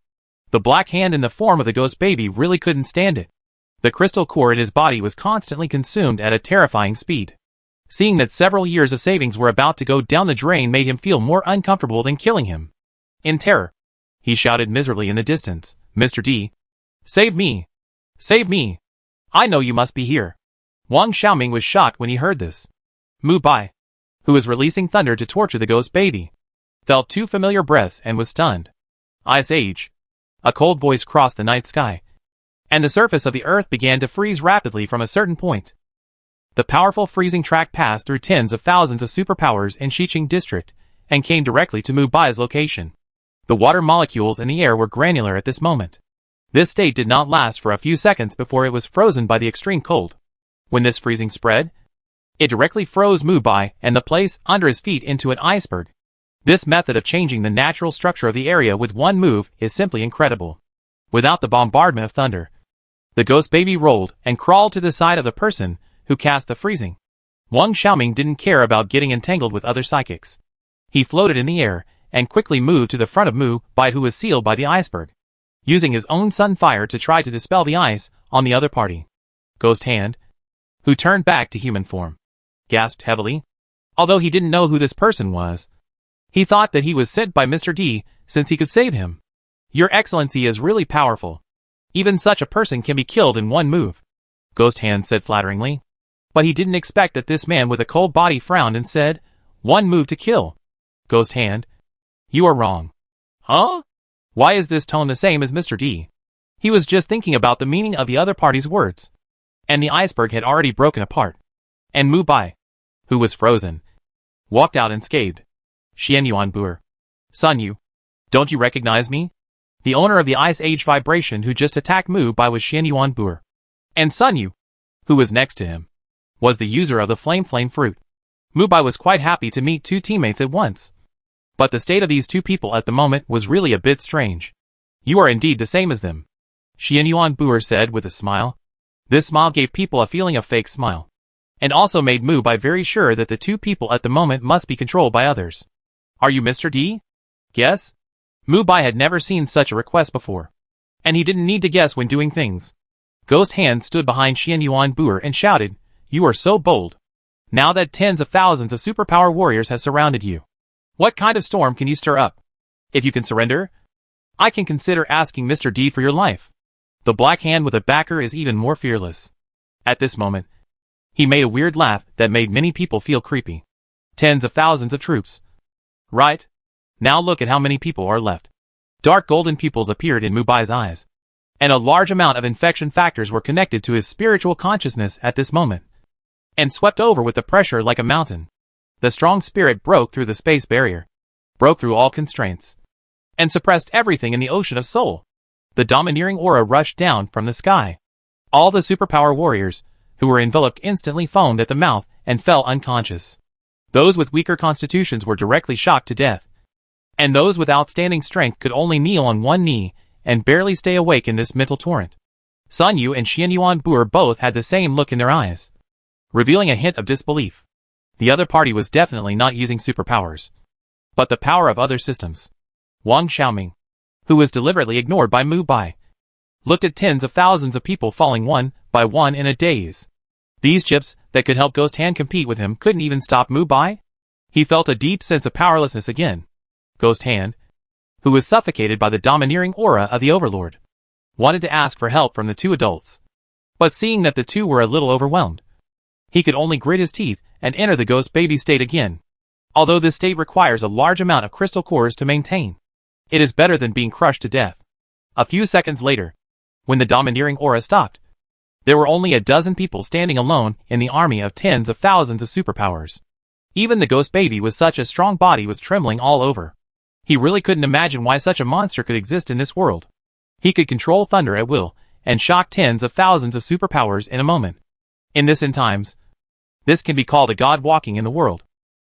the Black Hand in the form of the ghost baby really couldn't stand it. The crystal core in his body was constantly consumed at a terrifying speed. Seeing that several years of savings were about to go down the drain made him feel more uncomfortable than killing him. In terror, he shouted miserably in the distance, "Mr. D, save me! Save me! I know you must be here." Wang Xiaoming was shocked when he heard this. Mu Bai, who was releasing thunder to torture the ghost baby, felt two familiar breaths and was stunned. Ice Age. A cold voice crossed the night sky, and the surface of the earth began to freeze rapidly from a certain point. The powerful freezing track passed through tens of thousands of superpowers in Xiqing District and came directly to Mu Bai's location. The water molecules in the air were granular at this moment. This state did not last for a few seconds before it was frozen by the extreme cold. When this freezing spread, it directly froze Mu Bai and the place under his feet into an iceberg. This method of changing the natural structure of the area with one move is simply incredible. Without the bombardment of thunder, the ghost baby rolled and crawled to the side of the person who cast the freezing. Wang Xiaoming didn't care about getting entangled with other psychics. He floated in the air and quickly moved to the front of Mu Bai, who was sealed by the iceberg, using his own sun fire to try to dispel the ice on the other party. Ghost Hand, who turned back to human form, gasped heavily. Although he didn't know who this person was, he thought that he was sent by Mr. D since he could save him. Your Excellency is really powerful. Even such a person can be killed in one move, Ghost Hand said flatteringly. But he didn't expect that this man with a cold body frowned and said, "One move to kill." Ghost Hand, you are wrong. Huh? Why is this tone the same as Mr. D? He was just thinking about the meaning of the other party's words. And the iceberg had already broken apart. And Mu Bai, who was frozen, walked out unscathed. Xian Yuan Buer. Sun Yu, don't you recognize me? The owner of the Ice Age Vibration who just attacked Mu Bai was Xian Yuan Buer. And Sun Yu, who was next to him, was the user of the Flame Fruit. Mu Bai was quite happy to meet two teammates at once. But the state of these two people at the moment was really a bit strange. You are indeed the same as them, Xian Yuan Buer said with a smile. This smile gave people a feeling of fake smile, and also made Mu Bai very sure that the two people at the moment must be controlled by others. Are you Mr. D? Guess? Mu Bai had never seen such a request before, and he didn't need to guess when doing things. Ghost Hand stood behind Xian Yuan Buer and shouted, "You are so bold. Now that tens of thousands of superpower warriors have surrounded you, what kind of storm can you stir up? If you can surrender, I can consider asking Mr. D for your life." The Black Hand with a backer is even more fearless. At this moment, he made a weird laugh that made many people feel creepy. Tens of thousands of troops. Right? Now look at how many people are left. Dark golden pupils appeared in Mu Bai's eyes, and a large amount of infection factors were connected to his spiritual consciousness at this moment, and swept over with the pressure like a mountain. The strong spirit broke through the space barrier, broke through all constraints, and suppressed everything in the ocean of soul. The domineering aura rushed down from the sky. All the superpower warriors, who were enveloped, instantly foamed at the mouth and fell unconscious. Those with weaker constitutions were directly shocked to death, and those with outstanding strength could only kneel on one knee and barely stay awake in this mental torrent. Sun Yu and Xian Yuan Buer both had the same look in their eyes, revealing a hint of disbelief. The other party was definitely not using superpowers, but the power of other systems. Wang Xiaoming, who was deliberately ignored by Mu Bai, looked at tens of thousands of people falling one by one in a daze. These chips that could help Ghost Hand compete with him couldn't even stop Mu Bai? He felt a deep sense of powerlessness again. Ghost Hand, who was suffocated by the domineering aura of the Overlord, wanted to ask for help from the two adults. But seeing that the two were a little overwhelmed, he could only grit his teeth and enter the ghost baby state again. Although this state requires a large amount of crystal cores to maintain, it is better than being crushed to death. A few seconds later, when the domineering aura stopped, there were only a dozen people standing alone in the army of tens of thousands of superpowers. Even the ghost baby with such a strong body was trembling all over. He really couldn't imagine why such a monster could exist in this world. He could control thunder at will and shock tens of thousands of superpowers in a moment. In this end times, this can be called a god walking in the world.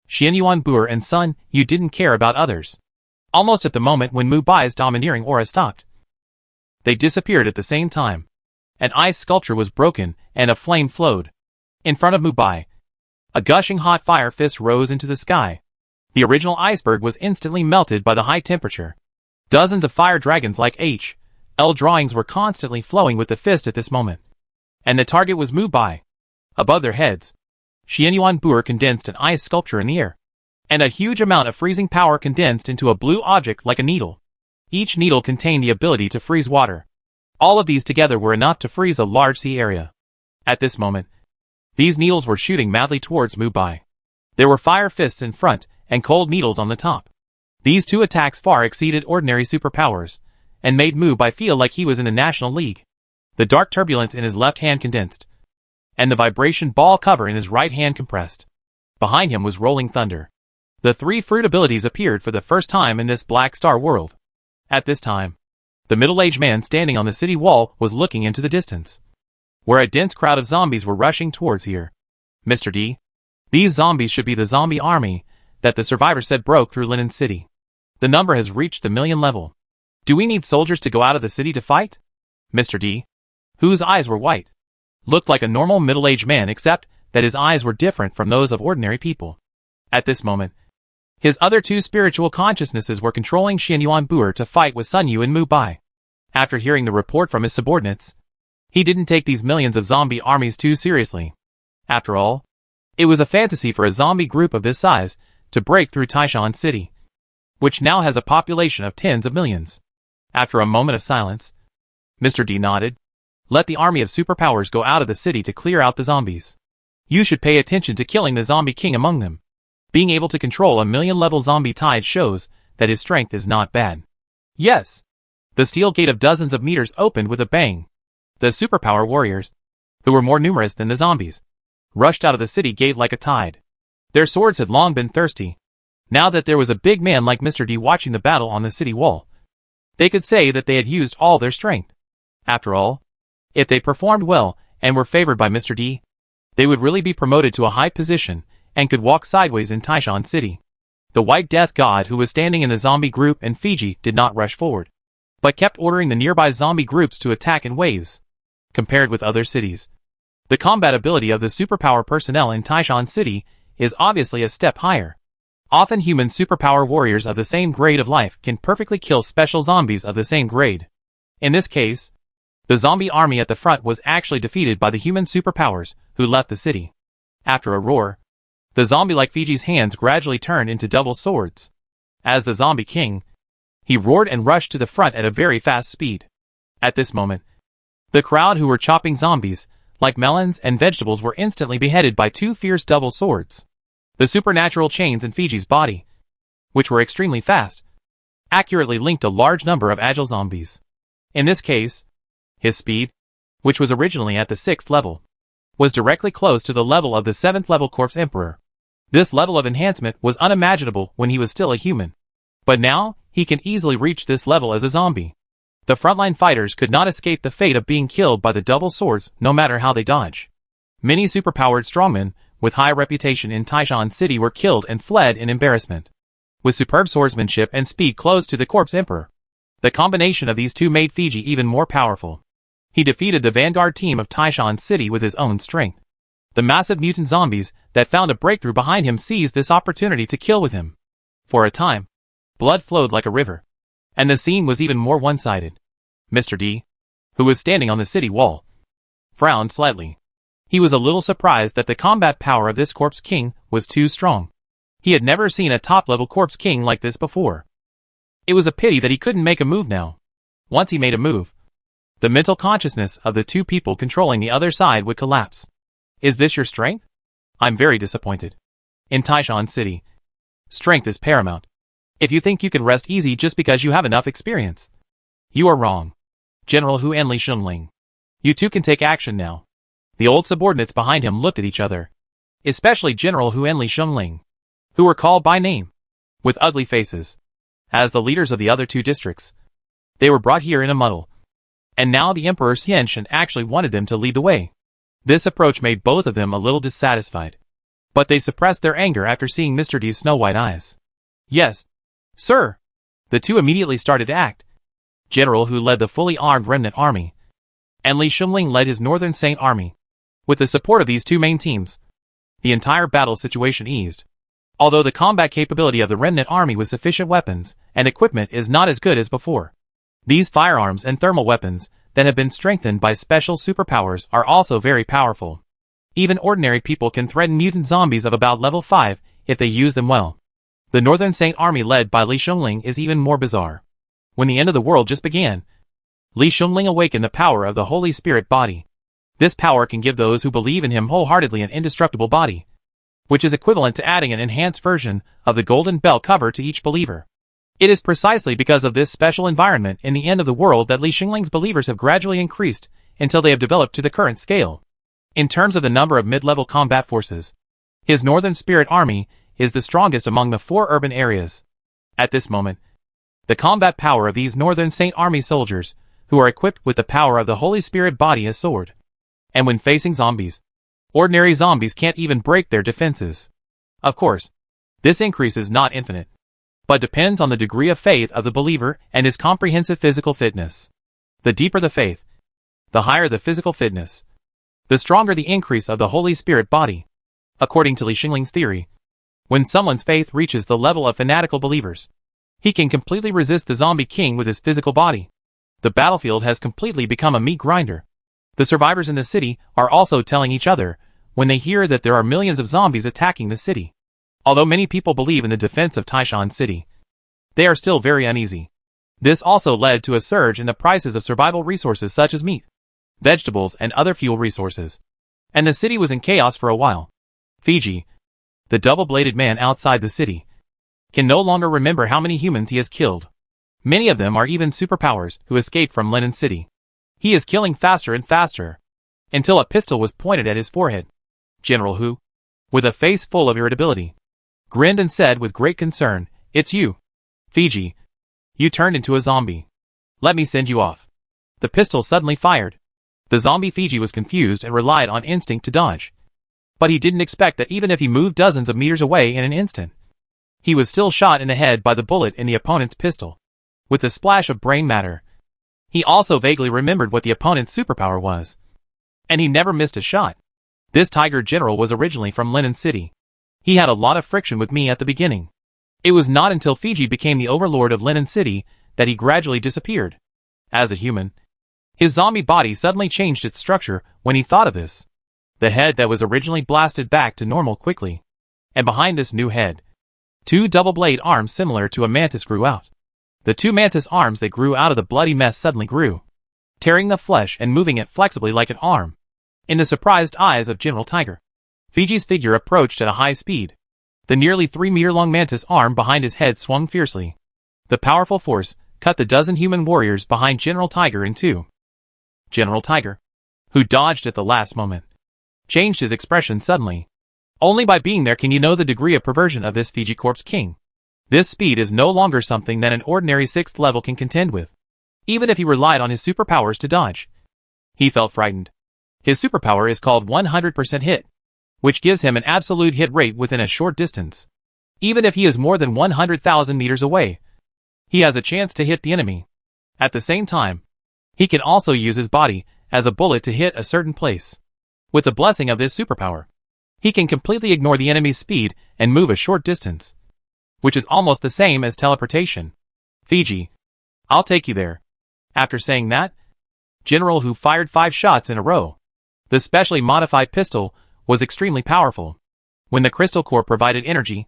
Xian Yuan Buer and Sun Yu didn't care about others. Almost at the moment when Mu Bai's domineering aura stopped, they disappeared at the same time. An ice sculpture was broken and a flame flowed. In front of Mu Bai, a gushing hot fire fist rose into the sky. The original iceberg was instantly melted by the high temperature. Dozens of fire dragons like H.L. drawings were constantly flowing with the fist at this moment. And the target was Mu Bai. Above their heads, Xian Yuan Buer condensed an ice sculpture in the air, and a huge amount of freezing power condensed into a blue object like a needle. Each needle contained the ability to freeze water. All of these together were enough to freeze a large sea area. At this moment, these needles were shooting madly towards Mu Bai. There were fire fists in front and cold needles on the top. These two attacks far exceeded ordinary superpowers, and made Mu Bai feel like he was in the National League. The dark turbulence in his left hand condensed, and the vibration ball cover in his right hand compressed. Behind him was rolling thunder. The three fruit abilities appeared for the first time in this Black Star world. At this time, the middle-aged man standing on the city wall was looking into the distance, where a dense crowd of zombies were rushing towards here. Mr. D, these zombies should be the zombie army that the survivor said broke through Linen City. The number has reached the million level. Do we need soldiers to go out of the city to fight? Mr. D, whose eyes were white, looked like a normal middle-aged man except that his eyes were different from those of ordinary people. At this moment, his other two spiritual consciousnesses were controlling Xian Yuan Buer to fight with Sun Yu and Mu Bai. After hearing the report from his subordinates, he didn't take these millions of zombie armies too seriously. After all, it was a fantasy for a zombie group of this size to break through Taishan City, which now has a population of tens of millions. After a moment of silence, Mr. D nodded. Let the army of superpowers go out of the city to clear out the zombies. You should pay attention to killing the zombie king among them. Being able to control a million-level zombie tide shows that his strength is not bad. Yes. The steel gate of dozens of meters opened with a bang. The superpower warriors, who were more numerous than the zombies, rushed out of the city gate like a tide. Their swords had long been thirsty. Now that there was a big man like Mr. D watching the battle on the city wall, they could say that they had used all their strength. After all, if they performed well and were favored by Mr. D, they would really be promoted to a high position and could walk sideways in Taishan City. The White Death God who was standing in the zombie group and Fiji did not rush forward, but kept ordering the nearby zombie groups to attack in waves. Compared with other cities, the combat ability of the superpower personnel in Taishan City is obviously a step higher. Often human superpower warriors of the same grade of life can perfectly kill special zombies of the same grade. In this case, the zombie army at the front was actually defeated by the human superpowers who left the city. After a roar, the zombie like Fiji's hands gradually turned into double swords. As the zombie king, he roared and rushed to the front at a very fast speed. At this moment, the crowd who were chopping zombies, like melons and vegetables, were instantly beheaded by two fierce double swords. The supernatural chains in Fiji's body, which were extremely fast, accurately linked a large number of agile zombies. In this case, his speed, which was originally at the 6th level, was directly close to the level of the 7th level Corpse Emperor. This level of enhancement was unimaginable when he was still a human. But now, he can easily reach this level as a zombie. The frontline fighters could not escape the fate of being killed by the double swords no matter how they dodge. Many superpowered strongmen with high reputation in Taishan City were killed and fled in embarrassment. With superb swordsmanship and speed close to the Corpse Emperor, the combination of these two made Fiji even more powerful. He defeated the vanguard team of Taishan City with his own strength. The massive mutant zombies that found a breakthrough behind him seized this opportunity to kill with him. For a time, blood flowed like a river, and the scene was even more one-sided. Mr. D, who was standing on the city wall, frowned slightly. He was a little surprised that the combat power of this Corpse King was too strong. He had never seen a top-level Corpse King like this before. It was a pity that he couldn't make a move now. Once he made a move, the mental consciousness of the two people controlling the other side would collapse. Is this your strength? I'm very disappointed. In Taishan City, strength is paramount. If you think you can rest easy just because you have enough experience, you are wrong. General Hu and Li Shunling, you two can take action now. The old subordinates behind him looked at each other, especially General Hu and Li Shunling, who were called by name, with ugly faces. As the leaders of the other two districts, they were brought here in a muddle. And now the Emperor Xianshan actually wanted them to lead the way. This approach made both of them a little dissatisfied. But they suppressed their anger after seeing Mr. D's snow-white eyes. Yes, sir. The two immediately started to act. General Hu led the fully armed remnant army, and Li Shunling led his Northern Saint army. With the support of these two main teams, the entire battle situation eased. Although the combat capability of the remnant army with sufficient weapons and equipment is not as good as before, these firearms and thermal weapons that have been strengthened by special superpowers are also very powerful. Even ordinary people can threaten mutant zombies of about level 5 if they use them well. The Northern Saint army led by Li Shunling is even more bizarre. When the end of the world just began, Li Shunling awakened the power of the Holy Spirit body. This power can give those who believe in him wholeheartedly an indestructible body, which is equivalent to adding an enhanced version of the Golden Bell cover to each believer. It is precisely because of this special environment in the end of the world that Li Shunling's believers have gradually increased until they have developed to the current scale. In terms of the number of mid-level combat forces, his Northern Spirit Army is the strongest among the 4 urban areas. At this moment, the combat power of these Northern Saint Army soldiers, who are equipped with the power of the Holy Spirit body as sword. And when facing zombies, ordinary zombies can't even break their defenses. Of course, this increase is not infinite, but depends on the degree of faith of the believer and his comprehensive physical fitness. The deeper the faith, the higher the physical fitness, the stronger the increase of the Holy Spirit body. According to Li Shunling's theory, when someone's faith reaches the level of fanatical believers, he can completely resist the zombie king with his physical body. The battlefield has completely become a meat grinder. The survivors in the city are also telling each other, when they hear that there are millions of zombies attacking the city. Although many people believe in the defense of Taishan City, they are still very uneasy. This also led to a surge in the prices of survival resources such as meat, vegetables, and other fuel resources. And the city was in chaos for a while. Fiji, the double-bladed man outside the city, can no longer remember how many humans he has killed. Many of them are even superpowers who escaped from Linen City. He is killing faster and faster, until a pistol was pointed at his forehead. General Hu, with a face full of irritability, grinned and said with great concern, "It's you, Fiji. You turned into a zombie. Let me send you off." The pistol suddenly fired. The zombie Fiji was confused and relied on instinct to dodge. But he didn't expect that even if he moved dozens of meters away in an instant, he was still shot in the head by the bullet in the opponent's pistol, with a splash of brain matter. He also vaguely remembered what the opponent's superpower was. And he never missed a shot. This Tiger General was originally from Linen City. He had a lot of friction with me at the beginning. It was not until Fiji became the overlord of Linen City that he gradually disappeared. As a human, his zombie body suddenly changed its structure when he thought of this. The head that was originally blasted back to normal quickly. And behind this new head, two double-blade arms similar to a mantis grew out. The two mantis arms that grew out of the bloody mess suddenly grew, tearing the flesh and moving it flexibly like an arm. In the surprised eyes of General Tiger, Fiji's figure approached at a high speed. The nearly 3-meter-long mantis arm behind his head swung fiercely. The powerful force cut the dozen human warriors behind General Tiger in two. General Tiger, who dodged at the last moment, changed his expression suddenly. Only by being there can you know the degree of perversion of this Fiji Corpse King. This speed is no longer something that an ordinary 6th level can contend with, even if he relied on his superpowers to dodge. He felt frightened. His superpower is called 100% hit, which gives him an absolute hit rate within a short distance. Even if he is more than 100,000 meters away, he has a chance to hit the enemy. At the same time, he can also use his body as a bullet to hit a certain place. With the blessing of this superpower, he can completely ignore the enemy's speed and move a short distance, which is almost the same as teleportation. Fiji, I'll take you there. After saying that, General Hu fired 5 shots in a row. The specially modified pistol was extremely powerful. When the crystal core provided energy,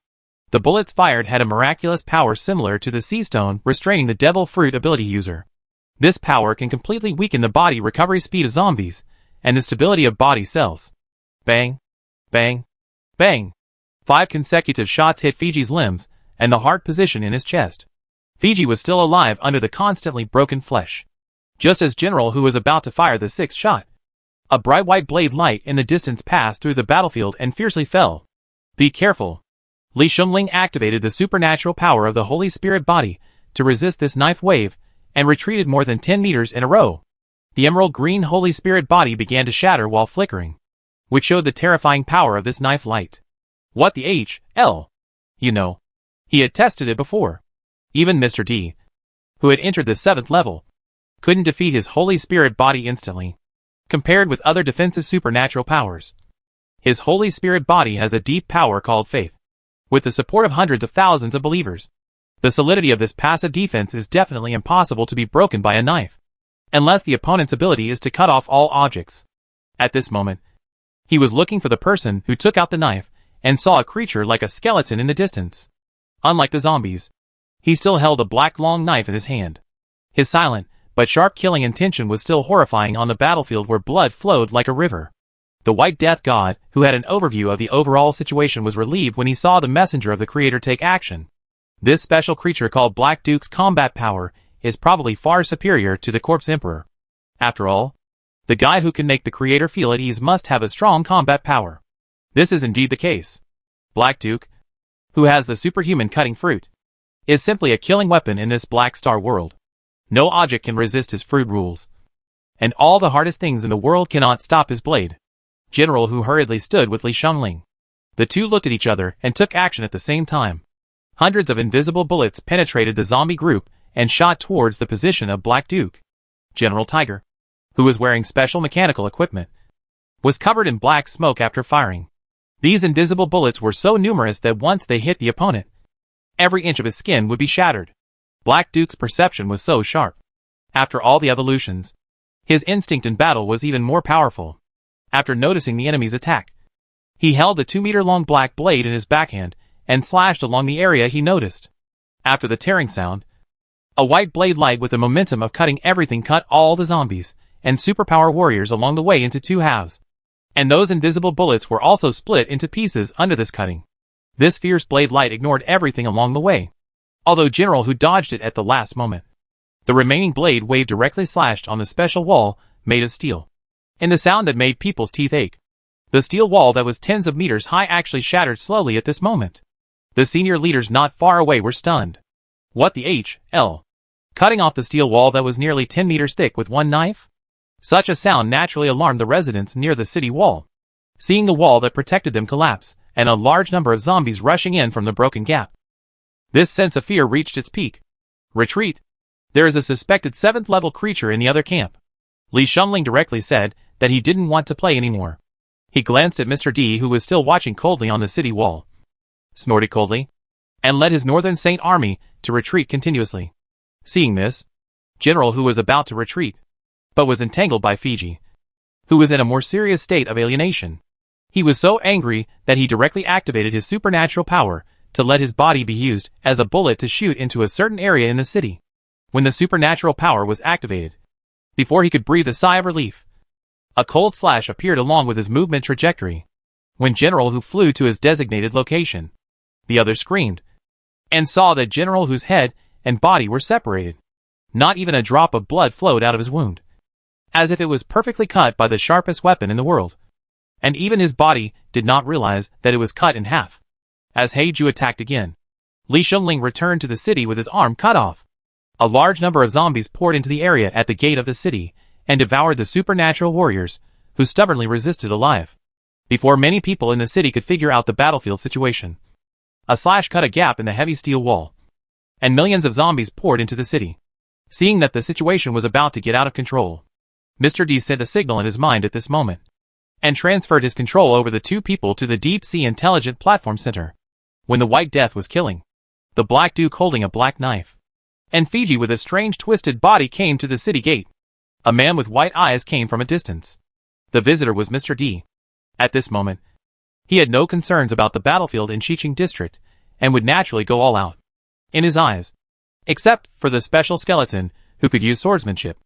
the bullets fired had a miraculous power similar to the sea stone restraining the devil fruit ability user. This power can completely weaken the body recovery speed of zombies and the stability of body cells. Bang, bang, bang. 5 consecutive shots hit Fiji's limbs and the heart position in his chest. Fiji was still alive under the constantly broken flesh. Just as General Hu was about to fire the 6th shot, a bright white blade light in the distance passed through the battlefield and fiercely fell. Be careful. Li Shunling activated the supernatural power of the Holy Spirit body to resist this knife wave and retreated more than 10 meters in a row. The emerald green Holy Spirit body began to shatter while flickering, which showed the terrifying power of this knife light. What the hell? You know, he had tested it before. Even Mr. D, who had entered the 7th level, couldn't defeat his Holy Spirit body instantly. Compared with other defensive supernatural powers, his Holy Spirit body has a deep power called faith. With the support of hundreds of thousands of believers, the solidity of this passive defense is definitely impossible to be broken by a knife, unless the opponent's ability is to cut off all objects. At this moment, he was looking for the person who took out the knife and saw a creature like a skeleton in the distance. Unlike the zombies, he still held a black long knife in his hand. His silent but sharp killing intention was still horrifying on the battlefield where blood flowed like a river. The White Death God, who had an overview of the overall situation, was relieved when he saw the messenger of the Creator take action. This special creature called Black Duke's combat power is probably far superior to the Corpse Emperor. After all, the guy who can make the Creator feel at ease must have a strong combat power. This is indeed the case. Black Duke, who has the superhuman cutting fruit, is simply a killing weapon in this Black Star world. No object can resist his fruit rules, and all the hardest things in the world cannot stop his blade. General Hu hurriedly stood with Li Shunling. The two looked at each other and took action at the same time. Hundreds of invisible bullets penetrated the zombie group and shot towards the position of Black Duke. General Tiger, who was wearing special mechanical equipment, was covered in black smoke after firing. These invisible bullets were so numerous that once they hit the opponent, every inch of his skin would be shattered. Black Duke's perception was so sharp. After all the evolutions, his instinct in battle was even more powerful. After noticing the enemy's attack, He held the 2-meter-long black blade in his backhand and slashed along the area he noticed. After the tearing sound, a white blade light with the momentum of cutting everything cut all the zombies and superpower warriors along the way into 2 halves. And those invisible bullets were also split into pieces under this cutting. This fierce blade light ignored everything along the way, although General Hu dodged it at the last moment. The remaining blade wave directly slashed on the special wall made of steel, in the sound that made people's teeth ache. The steel wall that was tens of meters high actually shattered slowly at this moment. The senior leaders not far away were stunned. What the hell? Cutting off the steel wall that was nearly 10 meters thick with one knife? Such a sound naturally alarmed the residents near the city wall. Seeing the wall that protected them collapse, and a large number of zombies rushing in from the broken gap, this sense of fear reached its peak. Retreat! There is a suspected 7th-level creature in the other camp. Li Shumling directly said that he didn't want to play anymore. He glanced at Mr. D, who was still watching coldly on the city wall, snorted coldly, and led his Northern Saint army to retreat continuously. Seeing this, General Hu was about to retreat, but was entangled by Fiji, who was in a more serious state of alienation. He was so angry that he directly activated his supernatural power to let his body be used as a bullet to shoot into a certain area in the city. When the supernatural power was activated, before he could breathe a sigh of relief, a cold slash appeared along with his movement trajectory. When General Hu flew to his designated location, the other screamed, and saw that General Hu's head and body were separated. Not even a drop of blood flowed out of his wound, as if it was perfectly cut by the sharpest weapon in the world. And even his body did not realize that it was cut in half. As Heiju attacked again, Li Shumling returned to the city with his arm cut off. A large number of zombies poured into the area at the gate of the city and devoured the supernatural warriors, who stubbornly resisted alive. Before many people in the city could figure out the battlefield situation, a slash cut a gap in the heavy steel wall, and millions of zombies poured into the city. Seeing that the situation was about to get out of control, Mr. D sent a signal in his mind at this moment, and transferred his control over the 2 people to the Deep Sea Intelligent Platform Center. When the White Death was killing, the Black Duke holding a black knife, and Fiji with a strange twisted body came to the city gate. A man with white eyes came from a distance. The visitor was Mr. D. At this moment, he had no concerns about the battlefield in Xiqing District, and would naturally go all out. In his eyes, except for the special skeleton, who could use swordsmanship,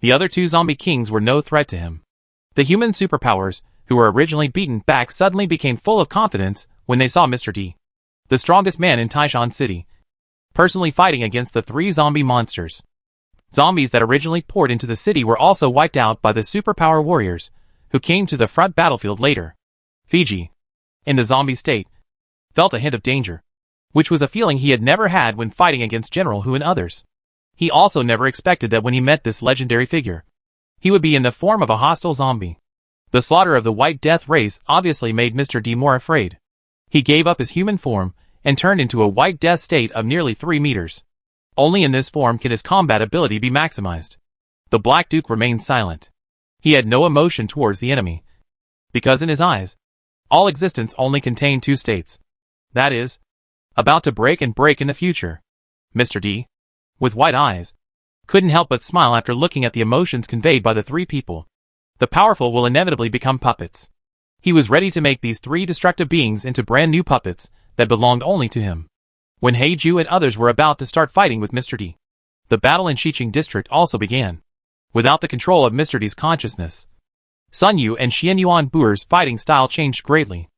the other 2 zombie kings were no threat to him. The human superpowers, who were originally beaten back, suddenly became full of confidence when they saw Mr. D, the strongest man in Taishan City, personally fighting against the 3 zombie monsters. Zombies that originally poured into the city were also wiped out by the superpower warriors, who came to the front battlefield later. Fiji, in the zombie state, felt a hint of danger, which was a feeling he had never had when fighting against General Hu and others. He also never expected that when he met this legendary figure, he would be in the form of a hostile zombie. The slaughter of the White Death race obviously made Mr. D more afraid. He gave up his human form and turned into a White Death state of nearly 3 meters. Only in this form can his combat ability be maximized. The Black Duke remained silent. He had no emotion towards the enemy, because in his eyes, all existence only contained 2 states. That is, about to break and break in the future. Mr. D, with white eyes, couldn't help but smile after looking at the emotions conveyed by the 3 people. The powerful will inevitably become puppets. He was ready to make these 3 destructive beings into brand new puppets that belonged only to him. When Heiju and others were about to start fighting with Mr. D, the battle in Xiqing District also began. Without the control of Mr. D's consciousness, Sun Yu and Xian Yuan Buer's fighting style changed greatly.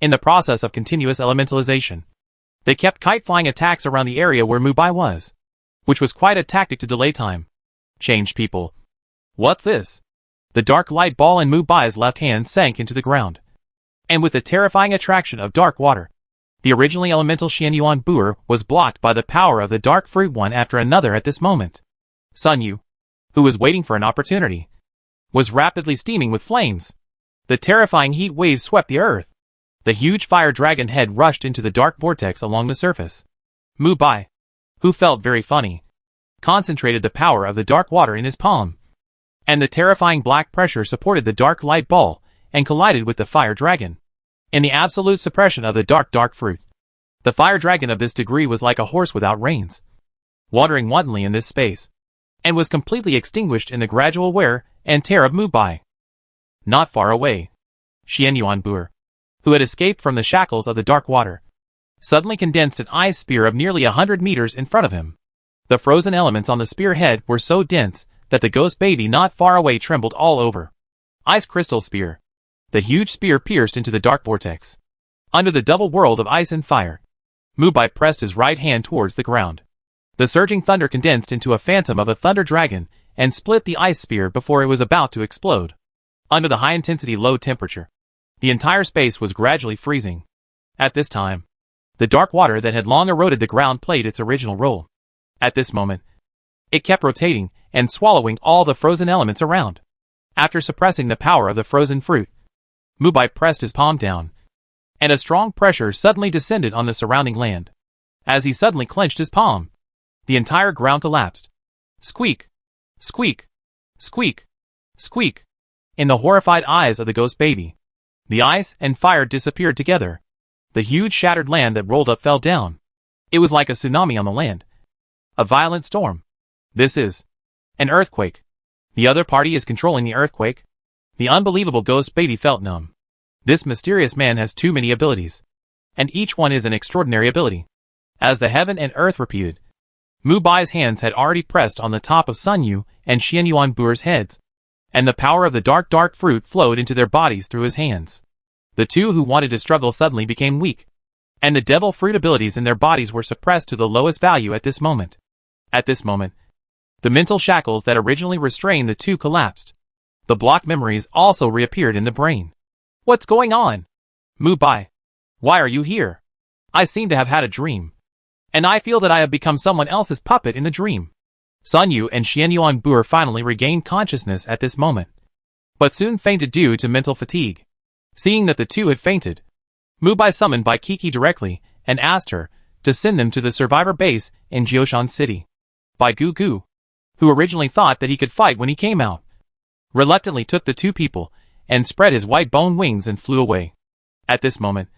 In the process of continuous elementalization, they kept kite-flying attacks around the area where Mubai was, which was quite a tactic to delay time. Changed people. What's this? The dark light ball in Mubai's left hand sank into the ground, and with the terrifying attraction of dark water, the originally elemental Xian Yuan Buer was blocked by the power of the dark fruit one after another at this moment. Sun Yu, who was waiting for an opportunity, was rapidly steaming with flames. The terrifying heat wave swept the earth. The huge fire dragon head rushed into the dark vortex along the surface. Mubai, who felt very funny, concentrated the power of the dark water in his palm, and the terrifying black pressure supported the dark light ball and collided with the fire dragon. In the absolute suppression of the dark fruit, the fire dragon of this degree was like a horse without reins, wandering wantonly in this space, and was completely extinguished in the gradual wear and tear of Mubai. Not far away, Xian Yuan Buer, who had escaped from the shackles of the dark water, suddenly condensed an ice spear of nearly 100 meters in front of him. The frozen elements on the spearhead were so dense that the ghost baby not far away trembled all over. Ice crystal spear. The huge spear pierced into the dark vortex. Under the double world of ice and fire, Mubai pressed his right hand towards the ground. The surging thunder condensed into a phantom of a thunder dragon and split the ice spear before it was about to explode. Under the high-intensity low temperature, the entire space was gradually freezing. At this time, the dark water that had long eroded the ground played its original role. At this moment, it kept rotating and swallowing all the frozen elements around. After suppressing the power of the frozen fruit, Mubai pressed his palm down, and a strong pressure suddenly descended on the surrounding land. As he suddenly clenched his palm, the entire ground collapsed. Squeak! Squeak! Squeak! Squeak! In the horrified eyes of the ghost baby, the ice and fire disappeared together. The huge shattered land that rolled up fell down. It was like a tsunami on the land. A violent storm. This is an earthquake. The other party is controlling the earthquake. The unbelievable ghost baby felt numb. This mysterious man has too many abilities, and each one is an extraordinary ability. As the heaven and earth repeated, Mubai's hands had already pressed on the top of Sun Yu and Xian Yuan Buer's heads, and the power of the dark fruit flowed into their bodies through his hands. The two who wanted to struggle suddenly became weak, and the devil fruit abilities in their bodies were suppressed to the lowest value at this moment. At this moment, the mental shackles that originally restrained the two collapsed. The blocked memories also reappeared in the brain. What's going on? Mubai, why are you here? I seem to have had a dream, and I feel that I have become someone else's puppet in the dream. Sun Yu and Xian Yuan Buer finally regained consciousness at this moment, but soon fainted due to mental fatigue. Seeing that the two had fainted, Mubai summoned Bai Kiki directly and asked her to send them to the survivor base in Jioshan City. Bai Gugu, who originally thought that he could fight when he came out, reluctantly took the two people and spread his white bone wings and flew away. At this moment,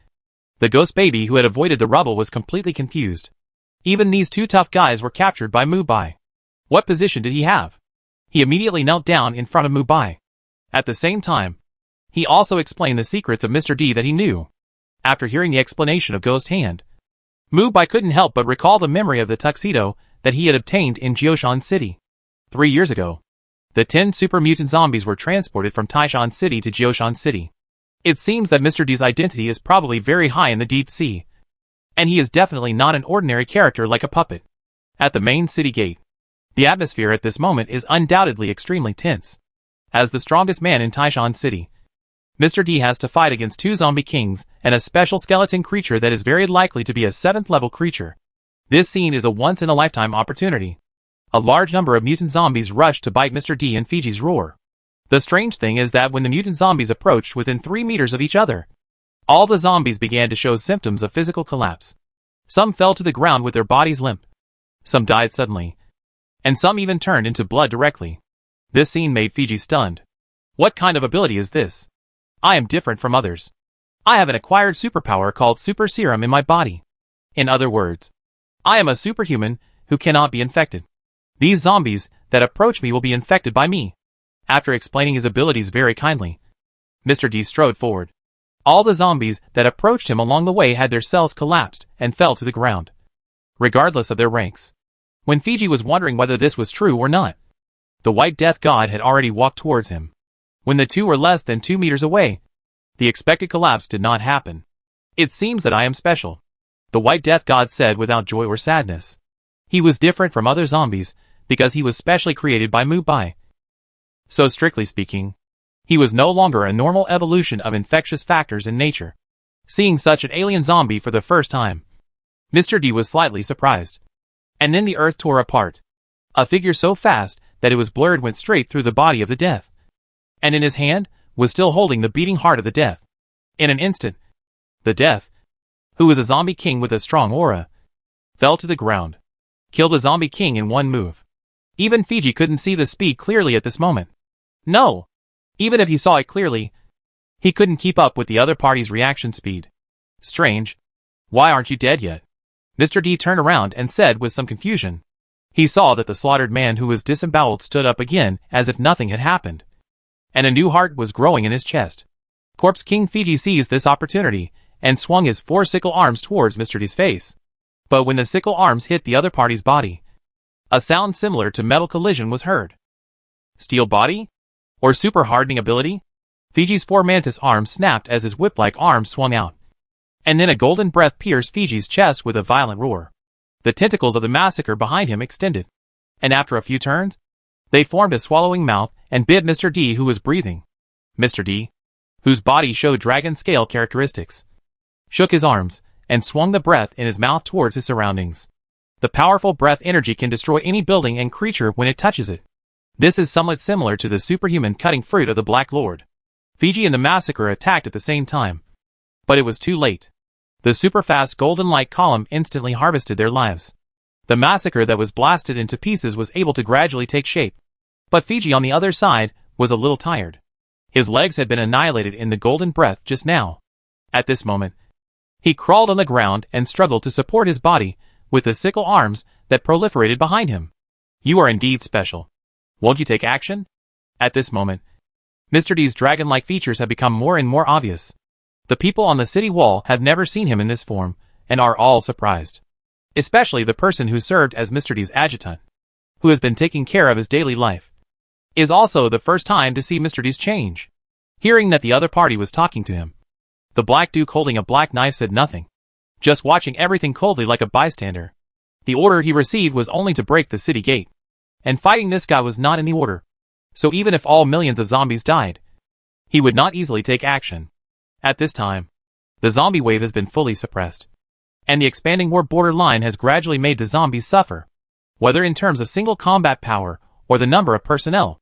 the ghost baby who had avoided the rubble was completely confused. Even these two tough guys were captured by Mubai. What position did he have? He immediately knelt down in front of Mubai. At the same time, he also explained the secrets of Mr. D that he knew. After hearing the explanation of Ghost Hand, Mubai couldn't help but recall the memory of the tuxedo that he had obtained in Jioshan City. 3 years ago, the 10 super mutant zombies were transported from Taishan City to Jioshan City. It seems that Mr. D's identity is probably very high in the deep sea, and he is definitely not an ordinary character like a puppet. At the main city gate, the atmosphere at this moment is undoubtedly extremely tense. As the strongest man in Taishan City, Mr. D has to fight against 2 zombie kings and a special skeleton creature that is very likely to be a 7th level creature. This scene is a once-in-a-lifetime opportunity. A large number of mutant zombies rushed to bite Mr. D and Fiji's roar. The strange thing is that when the mutant zombies approached within 3 meters of each other, all the zombies began to show symptoms of physical collapse. Some fell to the ground with their bodies limp. Some died suddenly, and some even turned into blood directly. This scene made Fiji stunned. What kind of ability is this? I am different from others. I have an acquired superpower called Super Serum in my body. In other words, I am a superhuman who cannot be infected. These zombies that approach me will be infected by me. After explaining his abilities very kindly, Mr. D strode forward. All the zombies that approached him along the way had their cells collapsed and fell to the ground, regardless of their ranks. When Fiji was wondering whether this was true or not, the White Death God had already walked towards him. When the two were less than 2 meters away, the expected collapse did not happen. It seems that I am special, the White Death God said without joy or sadness. He was different from other zombies because he was specially created by Mubai. So strictly speaking, he was no longer a normal evolution of infectious factors in nature. Seeing such an alien zombie for the first time, Mr. D was slightly surprised. And then the earth tore apart. A figure so fast that it was blurred went straight through the body of the Death. And in his hand was still holding the beating heart of the Death. In an instant, the Death, who was a zombie king with a strong aura, fell to the ground, killed a zombie king in one move. Even Fiji couldn't see the speed clearly at this moment. No! Even if he saw it clearly, he couldn't keep up with the other party's reaction speed. Strange. Why aren't you dead yet? Mr. D turned around and said with some confusion. He saw that the slaughtered man who was disemboweled stood up again as if nothing had happened, and a new heart was growing in his chest. Corpse King Fiji seized this opportunity and swung his 4 sickle arms towards Mr. D's face. But when the sickle arms hit the other party's body, a sound similar to metal collision was heard. Steel body? Or super hardening ability? Fiji's 4 mantis arms snapped as his whip-like arms swung out. And then a golden breath pierced Fiji's chest with a violent roar. The tentacles of the massacre behind him extended. And after a few turns, they formed a swallowing mouth and bit Mr. D, who was breathing. Mr. D, whose body showed dragon scale characteristics, shook his arms and swung the breath in his mouth towards his surroundings. The powerful breath energy can destroy any building and creature when it touches it. This is somewhat similar to the superhuman cutting fruit of the Black Lord. Fiji and the massacre attacked at the same time. But it was too late. The super-fast golden light column instantly harvested their lives. The massacre that was blasted into pieces was able to gradually take shape. But Fiji on the other side was a little tired. His legs had been annihilated in the golden breath just now. At this moment, he crawled on the ground and struggled to support his body with the sickle arms that proliferated behind him. You are indeed special. Won't you take action? At this moment, Mr. D's dragon-like features have become more and more obvious. The people on the city wall have never seen him in this form, and are all surprised. Especially the person who served as Mr. D's adjutant, who has been taking care of his daily life. Is also the first time to see Mr. D's change. Hearing that the other party was talking to him, the Black Duke holding a black knife said nothing, just watching everything coldly like a bystander. The order he received was only to break the city gate, and fighting this guy was not in the order. So even if all millions of zombies died, he would not easily take action. At this time, the zombie wave has been fully suppressed, and the expanding war borderline has gradually made the zombies suffer. Whether in terms of single combat power or the number of personnel,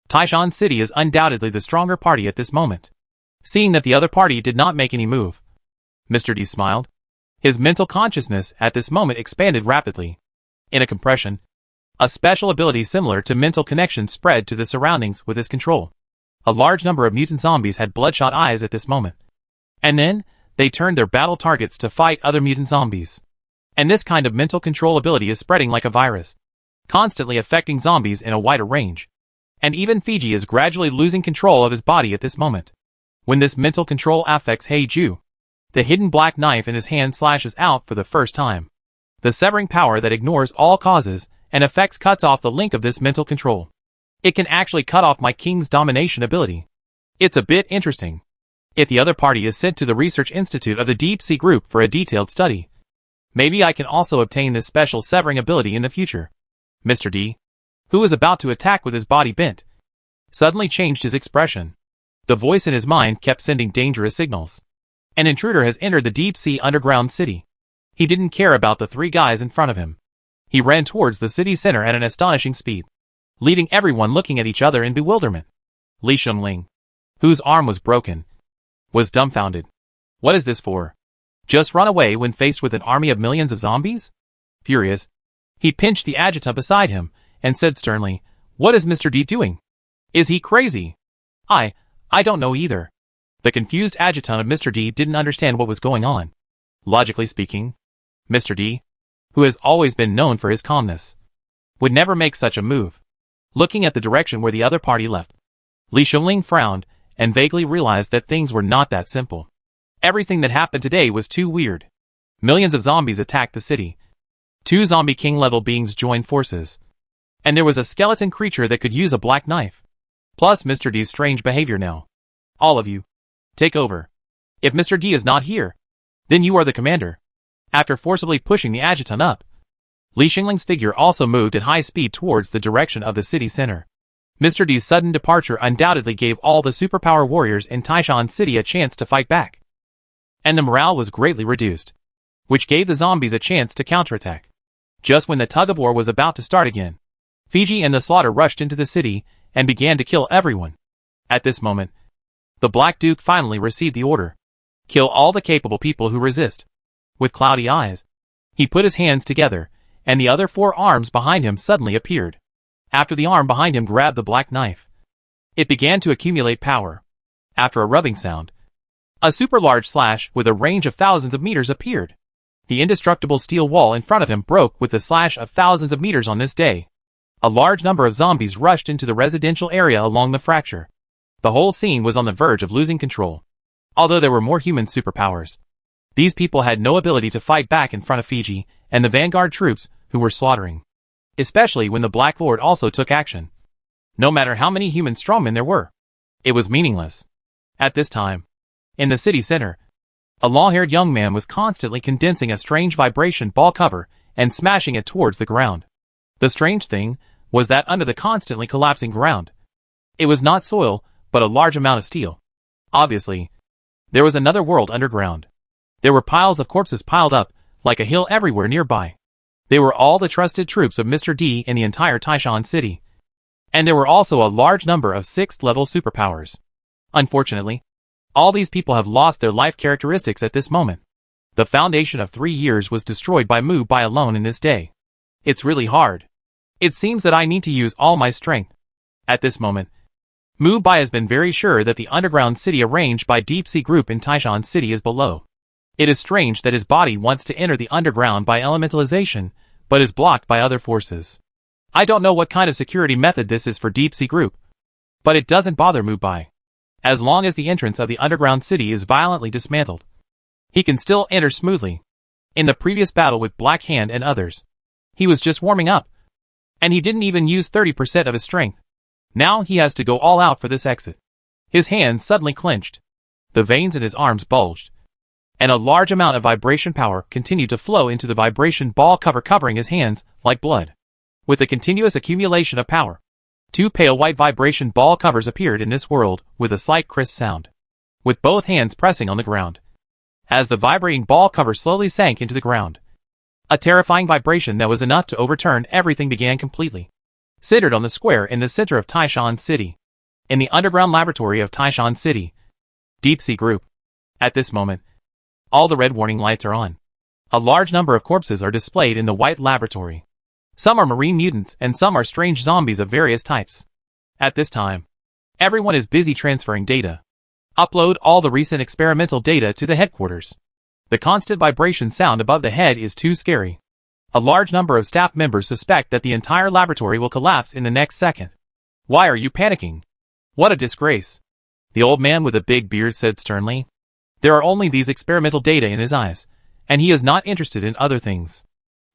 Taishan City is undoubtedly the stronger party at this moment. Seeing that the other party did not make any move, Mr. D smiled. His mental consciousness at this moment expanded rapidly. In a compression, a special ability similar to mental connection spread to the surroundings with his control. A large number of mutant zombies had bloodshot eyes at this moment. And then, they turned their battle targets to fight other mutant zombies. And this kind of mental control ability is spreading like a virus, constantly affecting zombies in a wider range. And even Fiji is gradually losing control of his body at this moment. When this mental control affects Heiju, the hidden black knife in his hand slashes out for the first time. The severing power that ignores all causes and effects cuts off the link of this mental control. It can actually cut off my king's domination ability. It's a bit interesting. If the other party is sent to the Research Institute of the Deep Sea Group for a detailed study, maybe I can also obtain this special severing ability in the future. Mr. D, who was about to attack with his body bent, suddenly changed his expression. The voice in his mind kept sending dangerous signals. An intruder has entered the deep sea underground city. He didn't care about the 3 guys in front of him. He ran towards the city center at an astonishing speed, leaving everyone looking at each other in bewilderment. Li Shengling, whose arm was broken, was dumbfounded. What is this for? Just run away when faced with an army of millions of zombies? Furious, he pinched the adjutant beside him and said sternly, "What is Mr. D doing? Is he crazy?" I don't know either. The confused adjutant of Mr. D didn't understand what was going on. Logically speaking, Mr. D, who has always been known for his calmness, would never make such a move. Looking at the direction where the other party left, Li Shengling frowned and vaguely realized that things were not that simple. Everything that happened today was too weird. Millions of zombies attacked the city. 2 zombie king-level beings joined forces. And there was a skeleton creature that could use a black knife. Plus Mr. D's strange behavior now. All of you, take over. If Mr. D is not here, then you are the commander. After forcibly pushing the adjutant up, Li Shengling's figure also moved at high speed towards the direction of the city center. Mr. D's sudden departure undoubtedly gave all the superpower warriors in Taishan City a chance to fight back. And the morale was greatly reduced, which gave the zombies a chance to counterattack. Just when the tug-of-war was about to start again, Fiji and the Slaughter rushed into the city and began to kill everyone. At this moment, the Black Duke finally received the order. Kill all the capable people who resist. With cloudy eyes, he put his hands together, and the other 4 arms behind him suddenly appeared. After the arm behind him grabbed the black knife, it began to accumulate power. After a rubbing sound, a super large slash with a range of thousands of meters appeared. The indestructible steel wall in front of him broke with the slash of thousands of meters on this day. A large number of zombies rushed into the residential area along the fracture. The whole scene was on the verge of losing control. Although there were more human superpowers, these people had no ability to fight back in front of Fiji and the vanguard troops who were slaughtering. Especially when the Black Lord also took action. No matter how many human strongmen there were, it was meaningless. At this time, in the city center, a long-haired young man was constantly condensing a strange vibration ball cover and smashing it towards the ground. The strange thing was that under the constantly collapsing ground, it was not soil, but a large amount of steel. Obviously, there was another world underground. There were piles of corpses piled up, like a hill everywhere nearby. They were all the trusted troops of Mr. D in the entire Taishan city. And there were also a large number of 6th-level superpowers. Unfortunately, all these people have lost their life characteristics at this moment. The foundation of 3 years was destroyed by Mu Bai alone in this day. It's really hard. It seems that I need to use all my strength. At this moment, Mu Bai has been very sure that the underground city arranged by Deep Sea Group in Taishan City is below. It is strange that his body wants to enter the underground by elementalization, but is blocked by other forces. I don't know what kind of security method this is for Deep Sea Group, but it doesn't bother Mu Bai. As long as the entrance of the underground city is violently dismantled, he can still enter smoothly. In the previous battle with Black Hand and others, he was just warming up, and he didn't even use 30% of his strength. Now he has to go all out for this exit. His hands suddenly clenched. The veins in his arms bulged, and a large amount of vibration power continued to flow into the vibration ball cover covering his hands like blood. With a continuous accumulation of power, 2 pale white vibration ball covers appeared in this world with a slight crisp sound, with both hands pressing on the ground. As the vibrating ball cover slowly sank into the ground, a terrifying vibration that was enough to overturn everything began completely. Centered on the square in the center of Taishan City, in the underground laboratory of Taishan City, Deep Sea Group. At this moment, all the red warning lights are on. A large number of corpses are displayed in the white laboratory. Some are marine mutants and some are strange zombies of various types. At this time, everyone is busy transferring data. Upload all the recent experimental data to the headquarters. The constant vibration sound above the head is too scary. A large number of staff members suspect that the entire laboratory will collapse in the next second. Why are you panicking? What a disgrace. The old man with a big beard said sternly. There are only these experimental data in his eyes, and he is not interested in other things.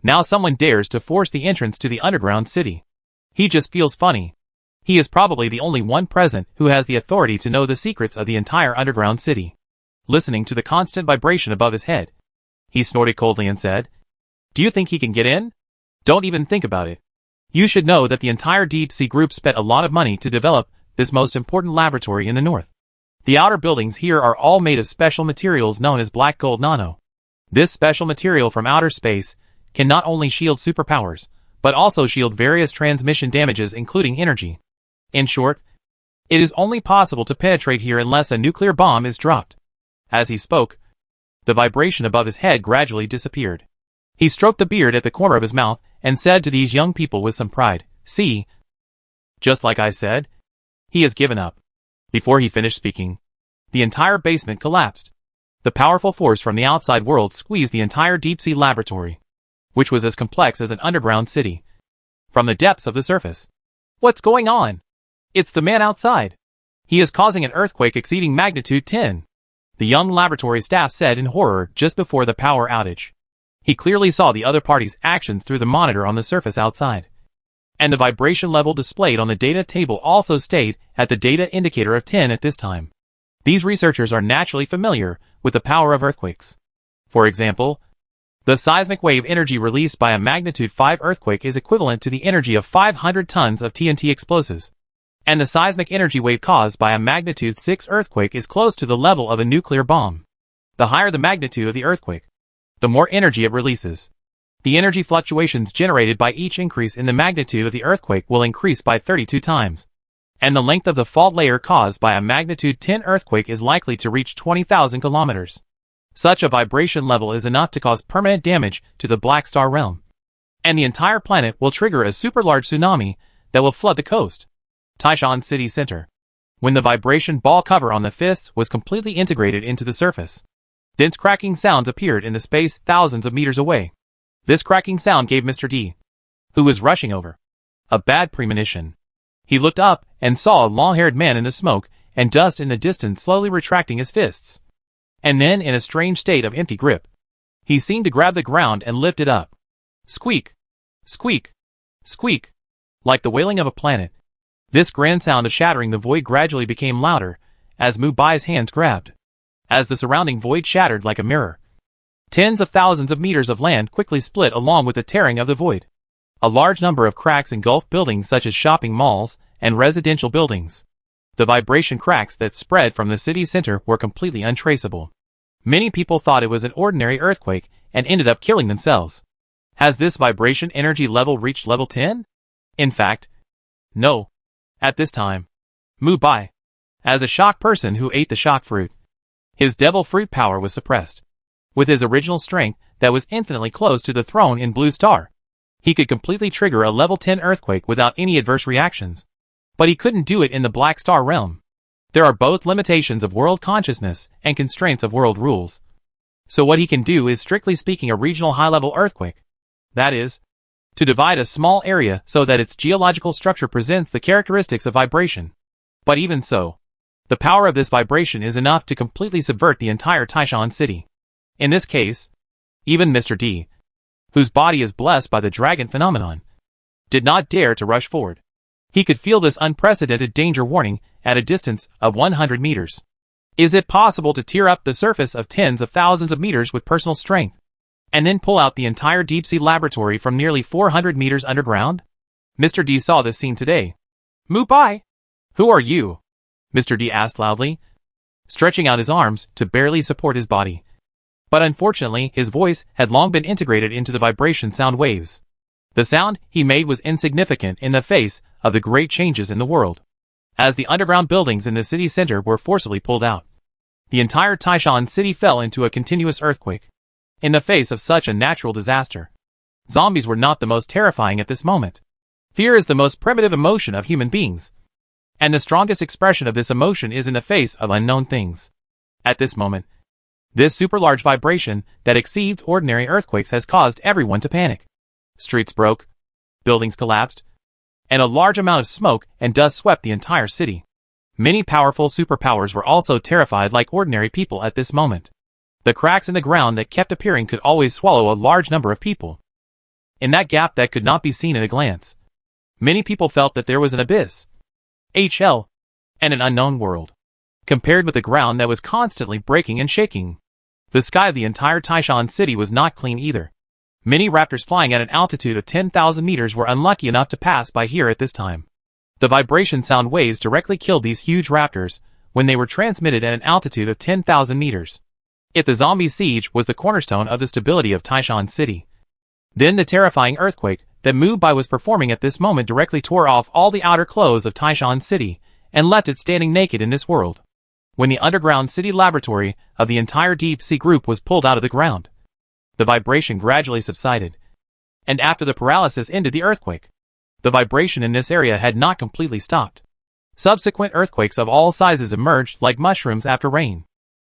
Now someone dares to force the entrance to the underground city. He just feels funny. He is probably the only one present who has the authority to know the secrets of the entire underground city. Listening to the constant vibration above his head, he snorted coldly and said, "Do you think he can get in? Don't even think about it. You should know that the entire Deep Sea Group spent a lot of money to develop this most important laboratory in the north. The outer buildings here are all made of special materials known as black gold nano. This special material from outer space can not only shield superpowers, but also shield various transmission damages including energy. In short, it is only possible to penetrate here unless a nuclear bomb is dropped." As he spoke, the vibration above his head gradually disappeared. He stroked the beard at the corner of his mouth and said to these young people with some pride, "See, just like I said, he has given up." Before he finished speaking, the entire basement collapsed. The powerful force from the outside world squeezed the entire deep sea laboratory, which was as complex as an underground city, from the depths of the surface. "What's going on? It's the man outside. He is causing an earthquake exceeding magnitude 10. The young laboratory staff said in horror just before the power outage. He clearly saw the other party's actions through the monitor on the surface outside. And the vibration level displayed on the data table also stayed at the data indicator of 10 at this time. These researchers are naturally familiar with the power of earthquakes. For example, the seismic wave energy released by a magnitude 5 earthquake is equivalent to the energy of 500 tons of TNT explosives. And the seismic energy wave caused by a magnitude 6 earthquake is close to the level of a nuclear bomb. The higher the magnitude of the earthquake, the more energy it releases. The energy fluctuations generated by each increase in the magnitude of the earthquake will increase by 32 times. And the length of the fault layer caused by a magnitude 10 earthquake is likely to reach 20,000 kilometers. Such a vibration level is enough to cause permanent damage to the Black Star realm. And the entire planet will trigger a super large tsunami that will flood the coast. Taishan City Center. When the vibration ball cover on the fists was completely integrated into the surface, dense cracking sounds appeared in the space thousands of meters away. This cracking sound gave Mr. D, who was rushing over, a bad premonition. He looked up and saw a long-haired man in the smoke and dust in the distance slowly retracting his fists. And then, in a strange state of empty grip, he seemed to grab the ground and lift it up. Squeak! Squeak! Squeak! Like the wailing of a planet. This grand sound of shattering the void gradually became louder, as Mu Bai's hands grabbed. As the surrounding void shattered like a mirror, tens of thousands of meters of land quickly split along with the tearing of the void. A large number of cracks engulfed buildings such as shopping malls and residential buildings. The vibration cracks that spread from the city's center were completely untraceable. Many people thought it was an ordinary earthquake and ended up killing themselves. Has this vibration energy level reached level 10? In fact, no. At this time, Mu Bai, as a shock person who ate the shock fruit, his devil fruit power was suppressed. With his original strength that was infinitely close to the throne in Blue Star, he could completely trigger a level 10 earthquake without any adverse reactions. But he couldn't do it in the Black Star realm. There are both limitations of world consciousness and constraints of world rules. So what he can do is, strictly speaking, a regional high-level earthquake. That is, to divide a small area so that its geological structure presents the characteristics of vibration. But even so, the power of this vibration is enough to completely subvert the entire Taishan city. In this case, even Mr. D, whose body is blessed by the dragon phenomenon, did not dare to rush forward. He could feel this unprecedented danger warning at a distance of 100 meters. Is it possible to tear up the surface of tens of thousands of meters with personal strength, and then pull out the entire deep-sea laboratory from nearly 400 meters underground? Mr. D saw this scene today. Mu Bai! Who are you? Mr. D asked loudly, stretching out his arms to barely support his body. But unfortunately, his voice had long been integrated into the vibration sound waves. The sound he made was insignificant in the face of the great changes in the world. As the underground buildings in the city center were forcibly pulled out, the entire Taishan city fell into a continuous earthquake. In the face of such a natural disaster, zombies were not the most terrifying at this moment. Fear is the most primitive emotion of human beings, and the strongest expression of this emotion is in the face of unknown things. At this moment, this super large vibration that exceeds ordinary earthquakes has caused everyone to panic. Streets broke, buildings collapsed, and a large amount of smoke and dust swept the entire city. Many powerful superpowers were also terrified like ordinary people at this moment. The cracks in the ground that kept appearing could always swallow a large number of people. In that gap that could not be seen at a glance, many people felt that there was an abyss, HL, and an unknown world, compared with the ground that was constantly breaking and shaking. The sky of the entire Taishan city was not clean either. Many raptors flying at an altitude of 10,000 meters were unlucky enough to pass by here at this time. The vibration sound waves directly killed these huge raptors when they were transmitted at an altitude of 10,000 meters. If the zombie siege was the cornerstone of the stability of Taishan city, then the terrifying earthquake that Mu Bai was performing at this moment directly tore off all the outer clothes of Taishan city and left it standing naked in this world. When the underground city laboratory of the entire deep sea group was pulled out of the ground, the vibration gradually subsided, and after the paralysis ended the earthquake, the vibration in this area had not completely stopped. Subsequent earthquakes of all sizes emerged like mushrooms after rain.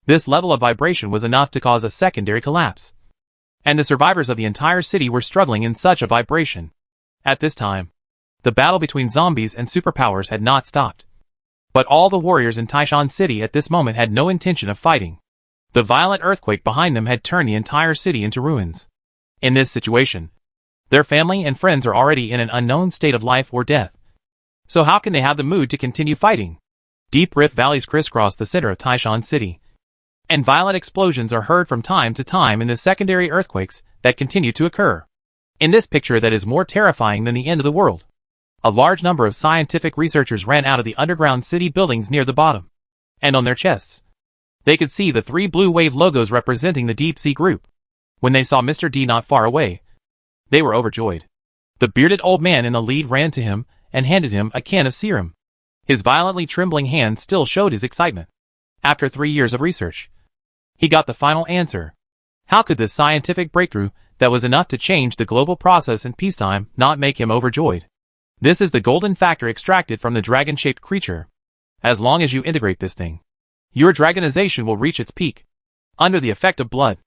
This level of vibration was enough to cause a secondary collapse, and the survivors of the entire city were struggling in such a vibration. At this time, the battle between zombies and superpowers had not stopped. But all the warriors in Taishan city at this moment had no intention of fighting. The violent earthquake behind them had turned the entire city into ruins. In this situation, their family and friends are already in an unknown state of life or death. So how can they have the mood to continue fighting? Deep rift valleys crisscross the center of Taishan city, and violent explosions are heard from time to time in the secondary earthquakes that continue to occur. In this picture that is more terrifying than the end of the world, a large number of scientific researchers ran out of the underground city buildings near the bottom, and on their chests, they could see the 3 blue wave logos representing the deep sea group. When they saw Mr. D not far away, they were overjoyed. The bearded old man in the lead ran to him and handed him a can of serum. His violently trembling hand still showed his excitement. After 3 years of research, he got the final answer. How could this scientific breakthrough that was enough to change the global process in peacetime not make him overjoyed? This is the golden factor extracted from the dragon-shaped creature. As long as you integrate this thing, your dragonization will reach its peak. Under the effect of blood,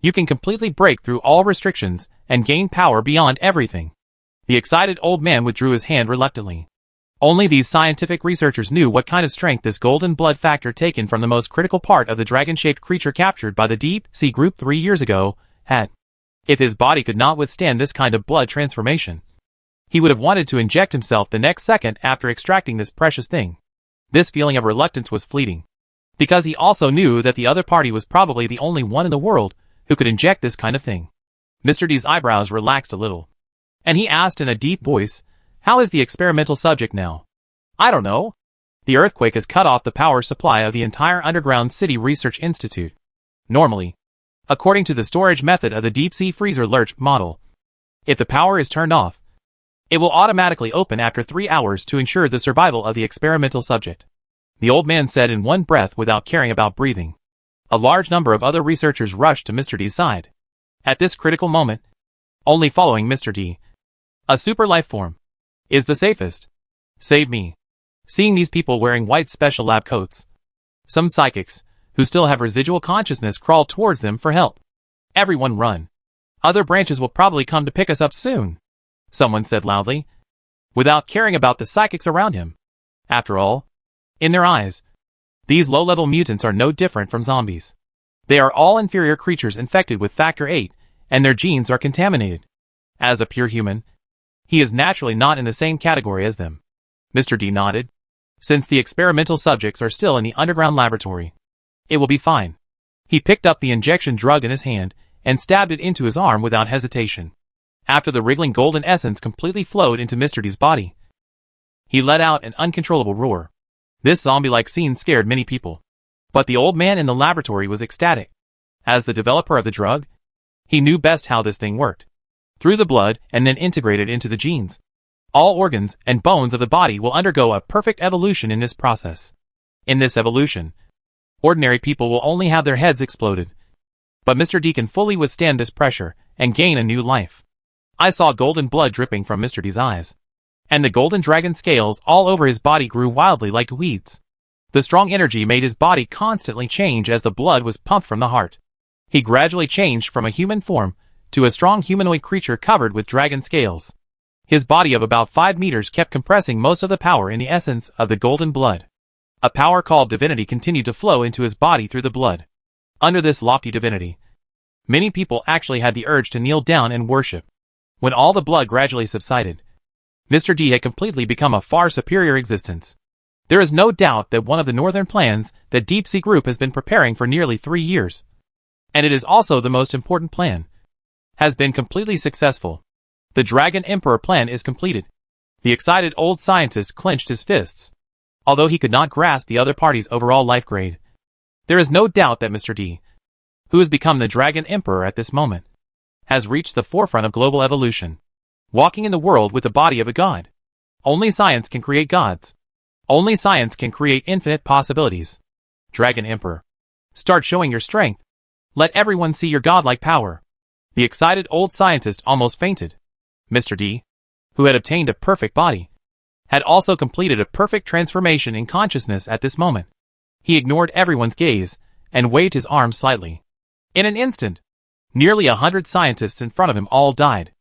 you can completely break through all restrictions and gain power beyond everything. The excited old man withdrew his hand reluctantly. Only these scientific researchers knew what kind of strength this golden blood factor taken from the most critical part of the dragon-shaped creature captured by the Deep Sea Group 3 years ago had. If his body could not withstand this kind of blood transformation, he would have wanted to inject himself the next second after extracting this precious thing. This feeling of reluctance was fleeting, because he also knew that the other party was probably the only one in the world who could inject this kind of thing. Mr. D's eyebrows relaxed a little, and he asked in a deep voice, "How is the experimental subject now?" "I don't know. The earthquake has cut off the power supply of the entire underground city research institute. Normally, according to the storage method of the deep-sea freezer lurch model, if the power is turned off, it will automatically open after 3 hours to ensure the survival of the experimental subject," the old man said in one breath without caring about breathing. A large number of other researchers rushed to Mr. D's side. At this critical moment, only following Mr. D, a super life form, is the safest. Save me. Seeing these people wearing white special lab coats, some psychics, who still have residual consciousness, crawl towards them for help. "Everyone run. Other branches will probably come to pick us up soon," someone said loudly, without caring about the psychics around him. After all, in their eyes, these low-level mutants are no different from zombies. They are all inferior creatures infected with Factor 8, and their genes are contaminated. As a pure human, he is naturally not in the same category as them. Mr. D nodded. Since the experimental subjects are still in the underground laboratory, it will be fine. He picked up the injection drug in his hand and stabbed it into his arm without hesitation. After the wriggling golden essence completely flowed into Mr. D's body, he let out an uncontrollable roar. This zombie-like scene scared many people, but the old man in the laboratory was ecstatic. As the developer of the drug, he knew best how this thing worked. Through the blood and then integrated into the genes, all organs and bones of the body will undergo a perfect evolution in this process. In this evolution, ordinary people will only have their heads exploded. But Mr. D can fully withstand this pressure and gain a new life. I saw golden blood dripping from Mr. D's eyes, and the golden dragon scales all over his body grew wildly like weeds. The strong energy made his body constantly change as the blood was pumped from the heart. He gradually changed from a human form to a strong humanoid creature covered with dragon scales. His body of about 5 meters kept compressing most of the power in the essence of the golden blood. A power called divinity continued to flow into his body through the blood. Under this lofty divinity, many people actually had the urge to kneel down and worship. When all the blood gradually subsided, Mr. D had completely become a far superior existence. There is no doubt that one of the northern plans that Deep Sea Group has been preparing for nearly 3 years, and it is also the most important plan, has been completely successful. The Dragon Emperor plan is completed. The excited old scientist clenched his fists. Although he could not grasp the other party's overall life grade, there is no doubt that Mr. D, who has become the Dragon Emperor at this moment, has reached the forefront of global evolution, walking in the world with the body of a god. Only science can create gods. Only science can create infinite possibilities. Dragon Emperor, start showing your strength. Let everyone see your godlike power. The excited old scientist almost fainted. Mr. D, who had obtained a perfect body, had also completed a perfect transformation in consciousness at this moment. He ignored everyone's gaze and waved his arms slightly. In an instant, nearly 100 scientists in front of him all died.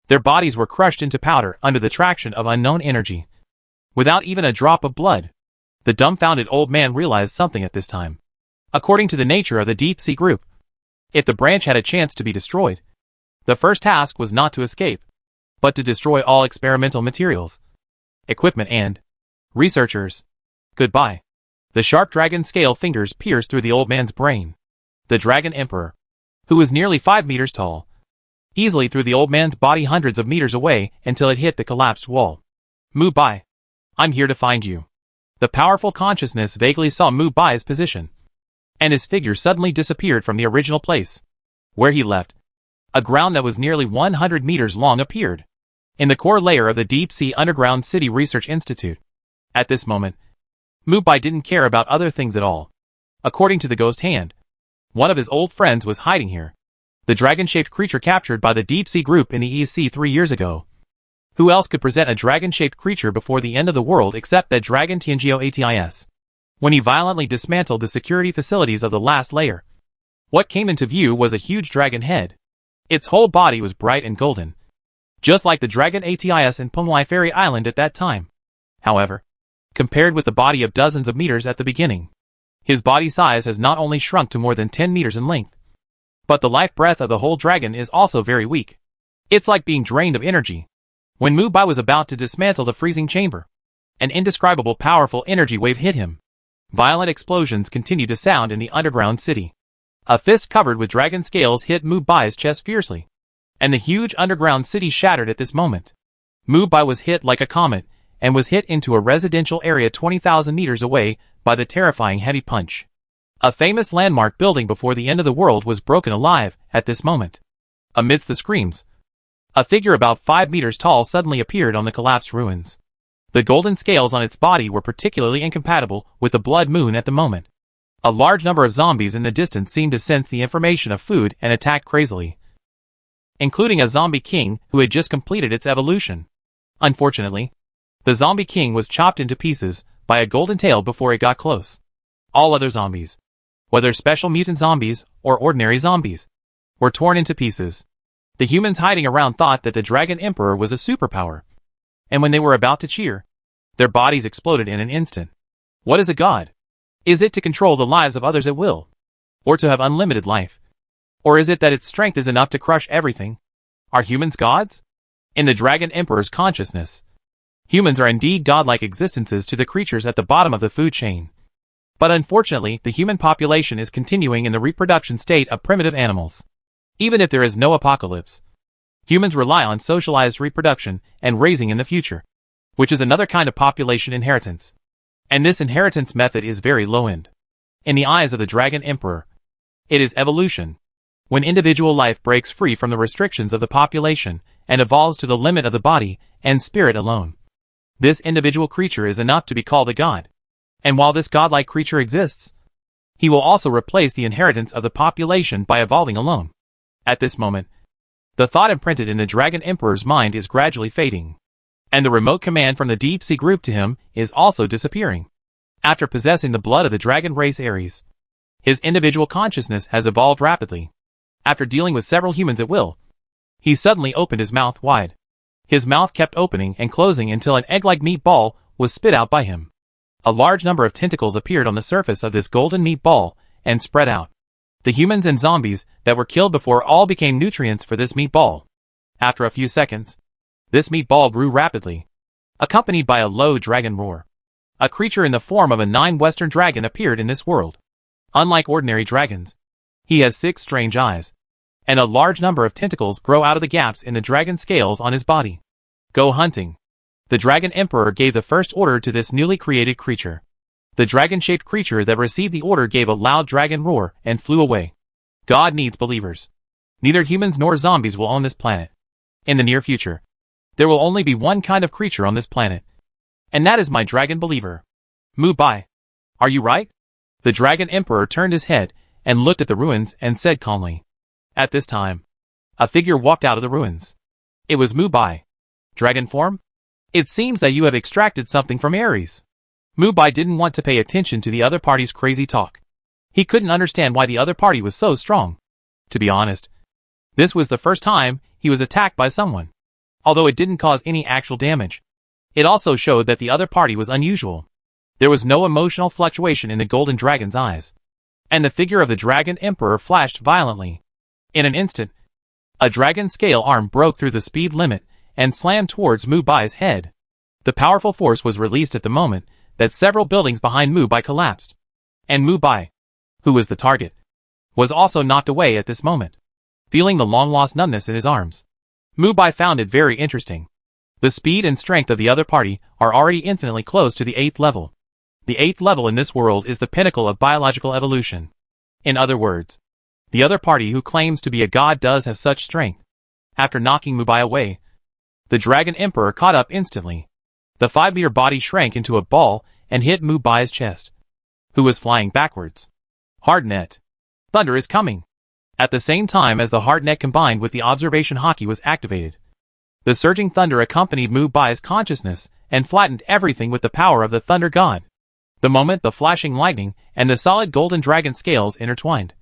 Their bodies were crushed into powder under the traction of unknown energy. Without even a drop of blood, the dumbfounded old man realized something at this time. According to the nature of the Deep Sea Group, if the branch had a chance to be destroyed, the first task was not to escape, but to destroy all experimental materials, equipment and researchers. Goodbye. The sharp dragon scale fingers pierced through the old man's brain. The Dragon Emperor, who was nearly 5 meters tall, easily threw the old man's body hundreds of meters away until it hit the collapsed wall. Move by. I'm here to find you. The powerful consciousness vaguely saw Mu Bai's position, and his figure suddenly disappeared from the original place where he left. A ground that was nearly 100 meters long appeared in the core layer of the Deep Sea Underground City Research Institute. At this moment, Mu Bai didn't care about other things at all. According to the ghost hand, one of his old friends was hiding here. The dragon-shaped creature captured by the Deep Sea Group in the EC 3 years ago. Who else could present a dragon-shaped creature before the end of the world except that dragon Tianjiao Atis? When he violently dismantled the security facilities of the last layer, what came into view was a huge dragon head. Its whole body was bright and golden, just like the dragon Atis in Pumlai Fairy Island at that time. However, compared with the body of dozens of meters at the beginning, his body size has not only shrunk to more than 10 meters in length, but the life breath of the whole dragon is also very weak. It's like being drained of energy. When Mu Bai was about to dismantle the freezing chamber, an indescribable powerful energy wave hit him. Violent explosions continued to sound in the underground city. A fist covered with dragon scales hit Mu Bai's chest fiercely, and the huge underground city shattered at this moment. Mu Bai was hit like a comet, and was hit into a residential area 20,000 meters away by the terrifying heavy punch. A famous landmark building before the end of the world was broken alive at this moment. Amidst the screams, a figure about 5 meters tall suddenly appeared on the collapsed ruins. The golden scales on its body were particularly incompatible with the blood moon at the moment. A large number of zombies in the distance seemed to sense the information of food and attacked crazily, including a zombie king who had just completed its evolution. Unfortunately, the zombie king was chopped into pieces by a golden tail before it got close. All other zombies, whether special mutant zombies or ordinary zombies, were torn into pieces. The humans hiding around thought that the Dragon Emperor was a superpower, and when they were about to cheer, their bodies exploded in an instant. What is a god? Is it to control the lives of others at will? Or to have unlimited life? Or is it that its strength is enough to crush everything? Are humans gods? In the Dragon Emperor's consciousness, humans are indeed godlike existences to the creatures at the bottom of the food chain. But unfortunately, the human population is continuing in the reproduction state of primitive animals. Even if there is no apocalypse, humans rely on socialized reproduction and raising in the future, which is another kind of population inheritance. And this inheritance method is very low-end. In the eyes of the Dragon Emperor, it is evolution. When individual life breaks free from the restrictions of the population and evolves to the limit of the body and spirit alone, this individual creature is enough to be called a god. And while this godlike creature exists, he will also replace the inheritance of the population by evolving alone. At this moment, the thought imprinted in the Dragon Emperor's mind is gradually fading, and the remote command from the Deep Sea group to him is also disappearing. After possessing the blood of the dragon race Ares, his individual consciousness has evolved rapidly. After dealing with several humans at will, he suddenly opened his mouth wide. His mouth kept opening and closing until an egg-like meat ball was spit out by him. A large number of tentacles appeared on the surface of this golden meat ball and spread out. The humans and zombies that were killed before all became nutrients for this meat ball. After a few seconds, this meat ball grew rapidly, accompanied by a low dragon roar. A creature in the form of a 9-western dragon appeared in this world. Unlike ordinary dragons, he has 6 strange eyes, and a large number of tentacles grow out of the gaps in the dragon scales on his body. Go hunting. The Dragon Emperor gave the first order to this newly created creature. The dragon-shaped creature that received the order gave a loud dragon roar and flew away. God needs believers. Neither humans nor zombies will own this planet. In the near future, there will only be one kind of creature on this planet, and that is my dragon believer. Mu Bai. Are you right? The Dragon Emperor turned his head and looked at the ruins and said calmly. At this time, a figure walked out of the ruins. It was Mu Bai. Dragon form? It seems that you have extracted something from Ares. Mu Bai didn't want to pay attention to the other party's crazy talk. He couldn't understand why the other party was so strong. To be honest, this was the first time he was attacked by someone. Although it didn't cause any actual damage, it also showed that the other party was unusual. There was no emotional fluctuation in the golden dragon's eyes, and the figure of the Dragon Emperor flashed violently. In an instant, a dragon scale arm broke through the speed limit and slammed towards Mu Bai's head. The powerful force was released at the moment that several buildings behind Mu Bai collapsed, and Mu Bai, who was the target, was also knocked away at this moment. Feeling the long-lost numbness in his arms, Mu Bai found it very interesting. The speed and strength of the other party are already infinitely close to the 8th level. The 8th level in this world is the pinnacle of biological evolution. In other words, the other party who claims to be a god does have such strength. After knocking Mu Bai away, the Dragon Emperor caught up instantly. The 5-meter body shrank into a ball and hit Mu Bai's chest, who was flying backwards. Hard net. Thunder is coming. At the same time as the hard net combined with the observation hockey was activated, the surging thunder accompanied Mu Bai's consciousness and flattened everything with the power of the thunder god. The moment the flashing lightning and the solid golden dragon scales intertwined,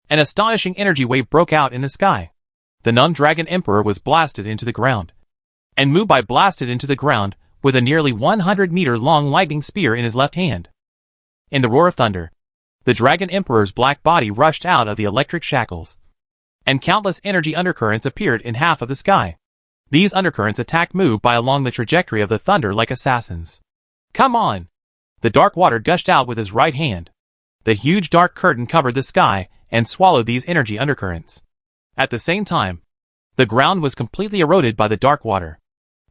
an astonishing energy wave broke out in the sky. The numbed Dragon Emperor was blasted into the ground, and Mu Bai blasted into the ground with a nearly 100-meter-long lightning spear in his left hand. In the roar of thunder, the Dragon Emperor's black body rushed out of the electric shackles, and countless energy undercurrents appeared in half of the sky. These undercurrents attacked Mu Bai along the trajectory of the thunder like assassins. "Come on!" The dark water gushed out with his right hand. The huge dark curtain covered the sky and swallowed these energy undercurrents. At the same time, the ground was completely eroded by the dark water.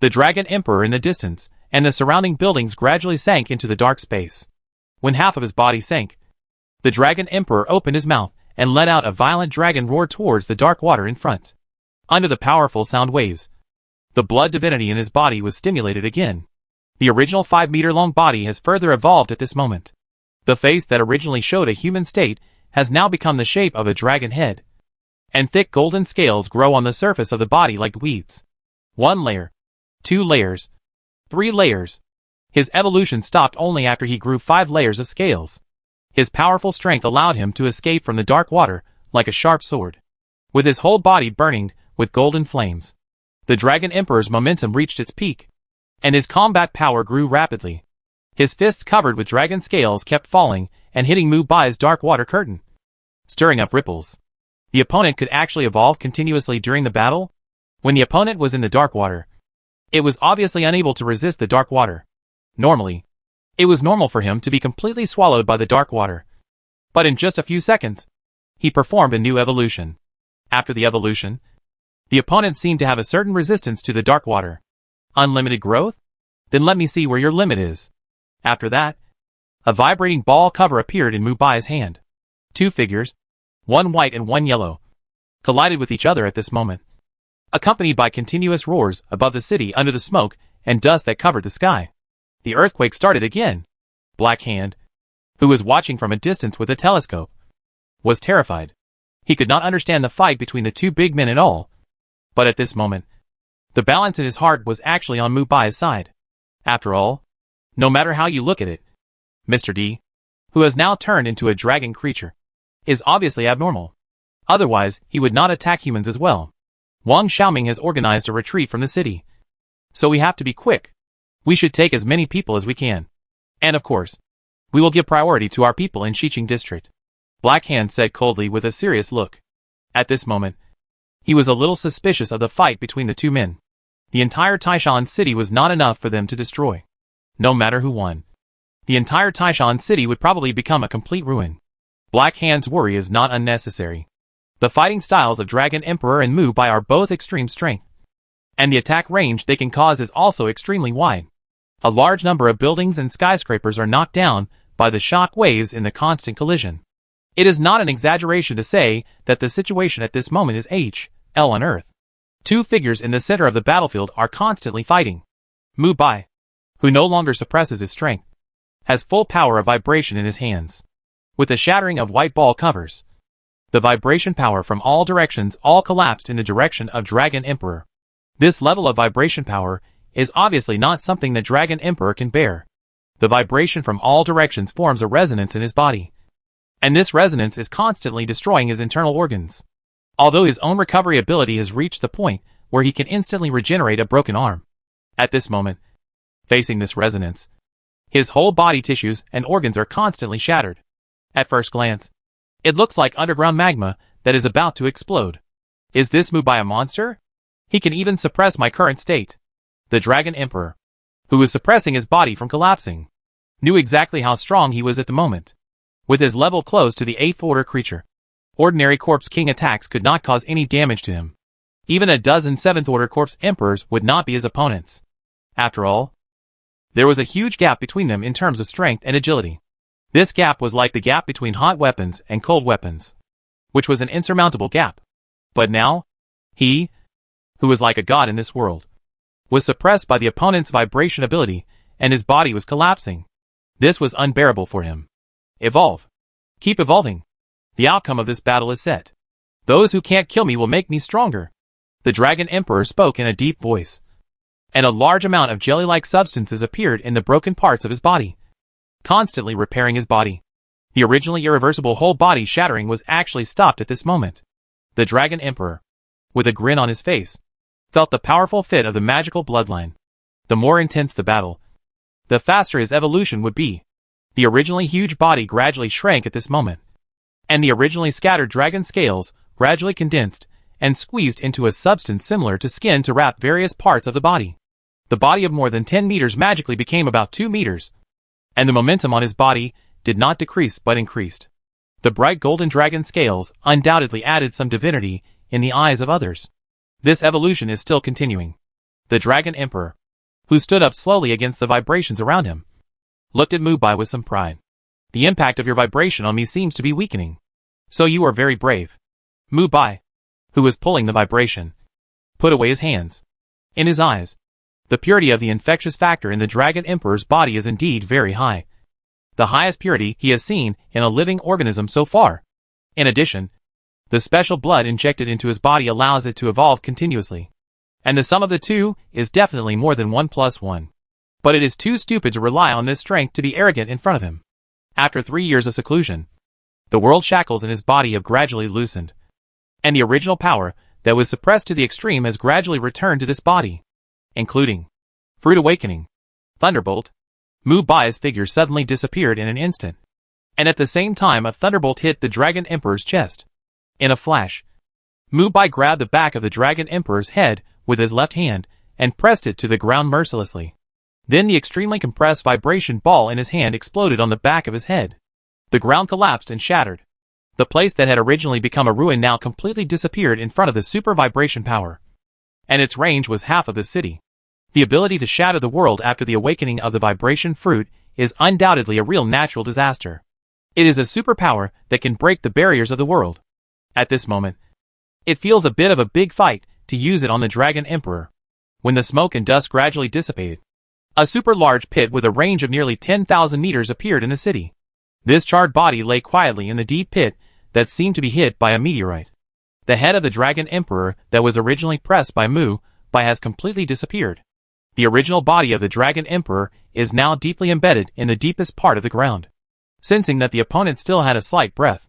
The Dragon Emperor in the distance, and the surrounding buildings gradually sank into the dark space. When half of his body sank, the Dragon Emperor opened his mouth and let out a violent dragon roar towards the dark water in front. Under the powerful sound waves, the blood divinity in his body was stimulated again. The original 5-meter-long body has further evolved at this moment. The face that originally showed a human state has now become the shape of a dragon head, and thick golden scales grow on the surface of the body like weeds. 1 layer, 2 layers, 3 layers. His evolution stopped only after he grew 5 layers of scales. His powerful strength allowed him to escape from the dark water like a sharp sword, with his whole body burning with golden flames. The Dragon Emperor's momentum reached its peak, and his combat power grew rapidly. His fists covered with dragon scales kept falling and hitting Mu Bai's dark water curtain, stirring up ripples. The opponent could actually evolve continuously during the battle. When the opponent was in the dark water, it was obviously unable to resist the dark water. Normally, it was normal for him to be completely swallowed by the dark water. But in just a few seconds, he performed a new evolution. After the evolution, the opponent seemed to have a certain resistance to the dark water. Unlimited growth? Then let me see where your limit is. After that, a vibrating ball cover appeared in Mu Bai's hand. 2 figures, one white and one yellow, collided with each other at this moment, accompanied by continuous roars above the city under the smoke and dust that covered the sky. The earthquake started again. Black Hand, who was watching from a distance with a telescope, was terrified. He could not understand the fight between the 2 big men at all. But at this moment, the balance in his heart was actually on Mu Bai's side. After all, no matter how you look at it, Mr. D, who has now turned into a dragon creature, is obviously abnormal. Otherwise, he would not attack humans as well. Wang Xiaoming has organized a retreat from the city, so we have to be quick. We should take as many people as we can. And of course, we will give priority to our people in Xiqing district. Black Hand said coldly with a serious look. At this moment, he was a little suspicious of the fight between the 2 men. The entire Taishan city was not enough for them to destroy. No matter who won, the entire Taishan city would probably become a complete ruin. Black Hand's worry is not unnecessary. The fighting styles of Dragon Emperor and Mu Bai are both extreme strength, and the attack range they can cause is also extremely wide. A large number of buildings and skyscrapers are knocked down by the shock waves in the constant collision. It is not an exaggeration to say that the situation at this moment is hell on earth. 2 figures in the center of the battlefield are constantly fighting. Mu Bai, who no longer suppresses his strength, has full power of vibration in his hands. With the shattering of white ball covers, the vibration power from all directions all collapsed in the direction of Dragon Emperor. This level of vibration power is obviously not something that Dragon Emperor can bear. The vibration from all directions forms a resonance in his body, and this resonance is constantly destroying his internal organs. Although his own recovery ability has reached the point where he can instantly regenerate a broken arm. At this moment, facing this resonance, his whole body tissues and organs are constantly shattered. At first glance, it looks like underground magma that is about to explode. Is this Mu Bai a monster? He can even suppress my current state. The Dragon Emperor, who was suppressing his body from collapsing, knew exactly how strong he was at the moment. With his level close to the 8th order creature, ordinary Corpse King attacks could not cause any damage to him. Even a dozen 7th order Corpse Emperors would not be his opponents. After all, there was a huge gap between them in terms of strength and agility. This gap was like the gap between hot weapons and cold weapons, which was an insurmountable gap. But now, he, who was like a god in this world, was suppressed by the opponent's vibration ability, and his body was collapsing. This was unbearable for him. Evolve. Keep evolving. The outcome of this battle is set. Those who can't kill me will make me stronger. The Dragon Emperor spoke in a deep voice, and a large amount of jelly-like substances appeared in the broken parts of his body, constantly repairing his body. The originally irreversible whole body shattering was actually stopped at this moment. The Dragon Emperor, with a grin on his face, felt the powerful fit of the magical bloodline. The more intense the battle, the faster his evolution would be. The originally huge body gradually shrank at this moment, and the originally scattered dragon scales gradually condensed and squeezed into a substance similar to skin to wrap various parts of the body. The body of more than 10 meters magically became about 2 meters, and the momentum on his body did not decrease but increased. The bright golden dragon scales undoubtedly added some divinity in the eyes of others. This evolution is still continuing. The Dragon Emperor, who stood up slowly against the vibrations around him, looked at Mubai with some pride. The impact of your vibration on me seems to be weakening. So you are very brave. Mubai, who was pulling the vibration, put away his hands. In his eyes, the purity of the infectious factor in the Dragon Emperor's body is indeed very high. The highest purity he has seen in a living organism so far. In addition, the special blood injected into his body allows it to evolve continuously. And the sum of the two is definitely more than 1 plus 1. But it is too stupid to rely on this strength to be arrogant in front of him. After 3 years of seclusion, the world shackles in his body have gradually loosened, and the original power that was suppressed to the extreme has gradually returned to this body, including Fruit Awakening, Thunderbolt. Mubai's figure suddenly disappeared in an instant, and at the same time a thunderbolt hit the Dragon Emperor's chest. In a flash, Mubai grabbed the back of the Dragon Emperor's head with his left hand and pressed it to the ground mercilessly. Then the extremely compressed vibration ball in his hand exploded on the back of his head. The ground collapsed and shattered. The place that had originally become a ruin now completely disappeared in front of the super vibration power, and its range was half of the city. The ability to shatter the world after the awakening of the vibration fruit is undoubtedly a real natural disaster. It is a superpower that can break the barriers of the world. At this moment, it feels a bit of a big fight to use it on the Dragon Emperor. When the smoke and dust gradually dissipated, a super large pit with a range of nearly 10,000 meters appeared in the city. This charred body lay quietly in the deep pit that seemed to be hit by a meteorite. The head of the Dragon Emperor that was originally pressed by Mubai has completely disappeared. The original body of the Dragon Emperor is now deeply embedded in the deepest part of the ground. Sensing that the opponent still had a slight breath,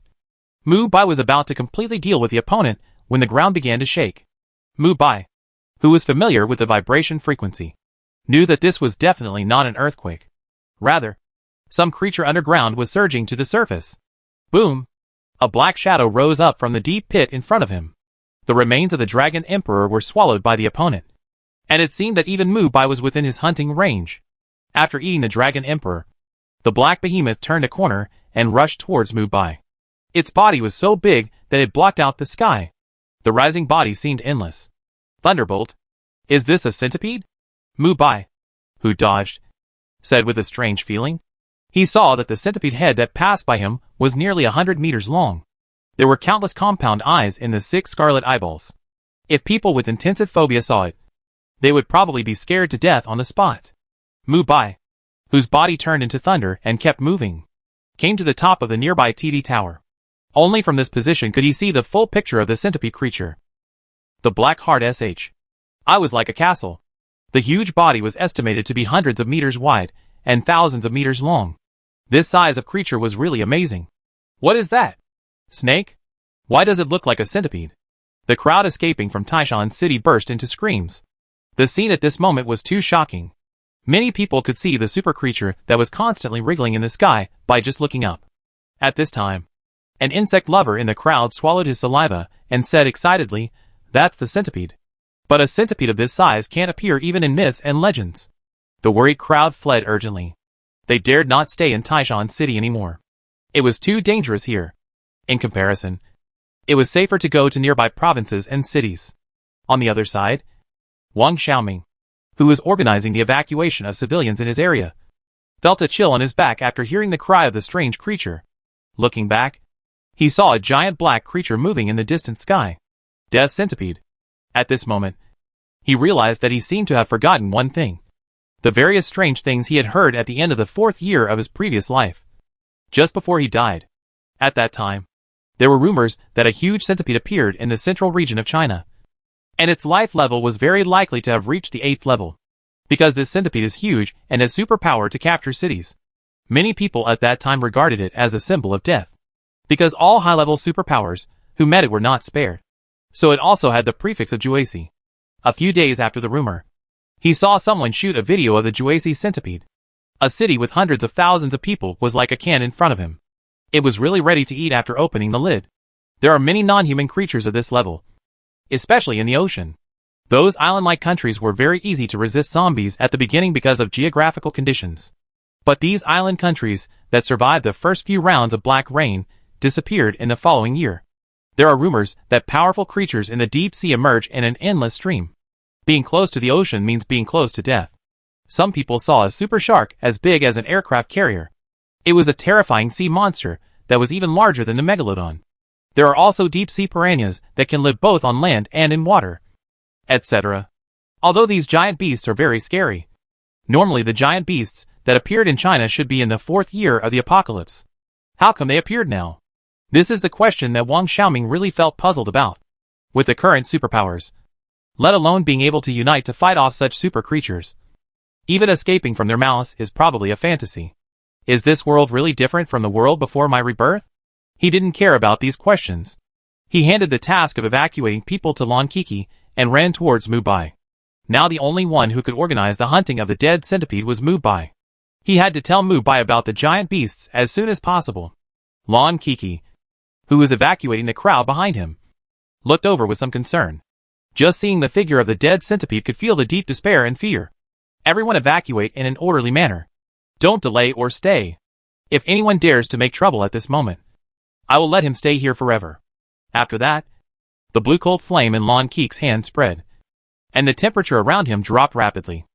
Mubai was about to completely deal with the opponent when the ground began to shake. Mubai, who was familiar with the vibration frequency, knew that this was definitely not an earthquake. Rather, some creature underground was surging to the surface. Boom! A black shadow rose up from the deep pit in front of him. The remains of the Dragon Emperor were swallowed by the opponent, and it seemed that even Mubai was within his hunting range. After eating the Dragon Emperor, the black behemoth turned a corner and rushed towards Mubai. Its body was so big that it blocked out the sky. The rising body seemed endless. Thunderbolt? Is this a centipede? Mubai, who dodged, said with a strange feeling. He saw that the centipede head that passed by him was nearly 100 meters long. There were countless compound eyes in the 6 scarlet eyeballs. If people with intensive phobia saw it, they would probably be scared to death on the spot. Mubai, whose body turned into thunder and kept moving, came to the top of the nearby TV tower. Only from this position could he see the full picture of the centipede creature. The black heart I was like a castle. The huge body was estimated to be hundreds of meters wide and thousands of meters long. This size of creature was really amazing. What is that? Snake? Why does it look like a centipede? The crowd escaping from Taishan City burst into screams. The scene at this moment was too shocking. Many people could see the super creature that was constantly wriggling in the sky by just looking up. At this time, an insect lover in the crowd swallowed his saliva and said excitedly, "That's the centipede." But a centipede of this size can't appear even in myths and legends. The worried crowd fled urgently. They dared not stay in Taishan City anymore. It was too dangerous here. In comparison, it was safer to go to nearby provinces and cities. On the other side, Wang Xiaoming, who was organizing the evacuation of civilians in his area, felt a chill on his back after hearing the cry of the strange creature. Looking back, he saw a giant black creature moving in the distant sky. Death centipede. At this moment, he realized that he seemed to have forgotten one thing. The various strange things he had heard at the end of the 4th year of his previous life. Just before he died. At that time, there were rumors that a huge centipede appeared in the central region of China, and its life level was very likely to have reached the 8th level. Because this centipede is huge and has superpower to capture cities, many people at that time regarded it as a symbol of death. Because all high-level superpowers who met it were not spared. So it also had the prefix of Juasi. A few days after the rumor, He saw someone shoot a video of the Juesi centipede. A city with hundreds of thousands of people was like a can in front of him. It was really ready to eat after opening the lid. There are many non-human creatures of this level, especially in the ocean. Those island-like countries were very easy to resist zombies at the beginning because of geographical conditions. But these island countries that survived the first few rounds of black rain disappeared in the following year. There are rumors that powerful creatures in the deep sea emerge in an endless stream. Being close to the ocean means being close to death. Some people saw a super shark as big as an aircraft carrier. It was a terrifying sea monster that was even larger than the megalodon. There are also deep-sea piranhas that can live both on land and in water, etc. Although these giant beasts are very scary. Normally the giant beasts that appeared in China should be in the 4th year of the apocalypse. How come they appeared now? This is the question that Wang Xiaoming really felt puzzled about. With the current superpowers, let alone being able to unite to fight off such super creatures, even escaping from their malice is probably a fantasy. Is this world really different from the world before my rebirth? He didn't care about these questions. He handed the task of evacuating people to Lan Kiki and ran towards Mu Bai. Now the only one who could organize the hunting of the dead centipede was Mu Bai. He had to tell Mu Bai about the giant beasts as soon as possible. Lan Kiki, who was evacuating the crowd behind him, looked over with some concern. Just seeing the figure of the dead centipede could feel the deep despair and fear. Everyone evacuate in an orderly manner. Don't delay or stay. If anyone dares to make trouble at this moment, I will let him stay here forever. After that, the blue cold flame in Lan Kiki's hand spread, and the temperature around him dropped rapidly.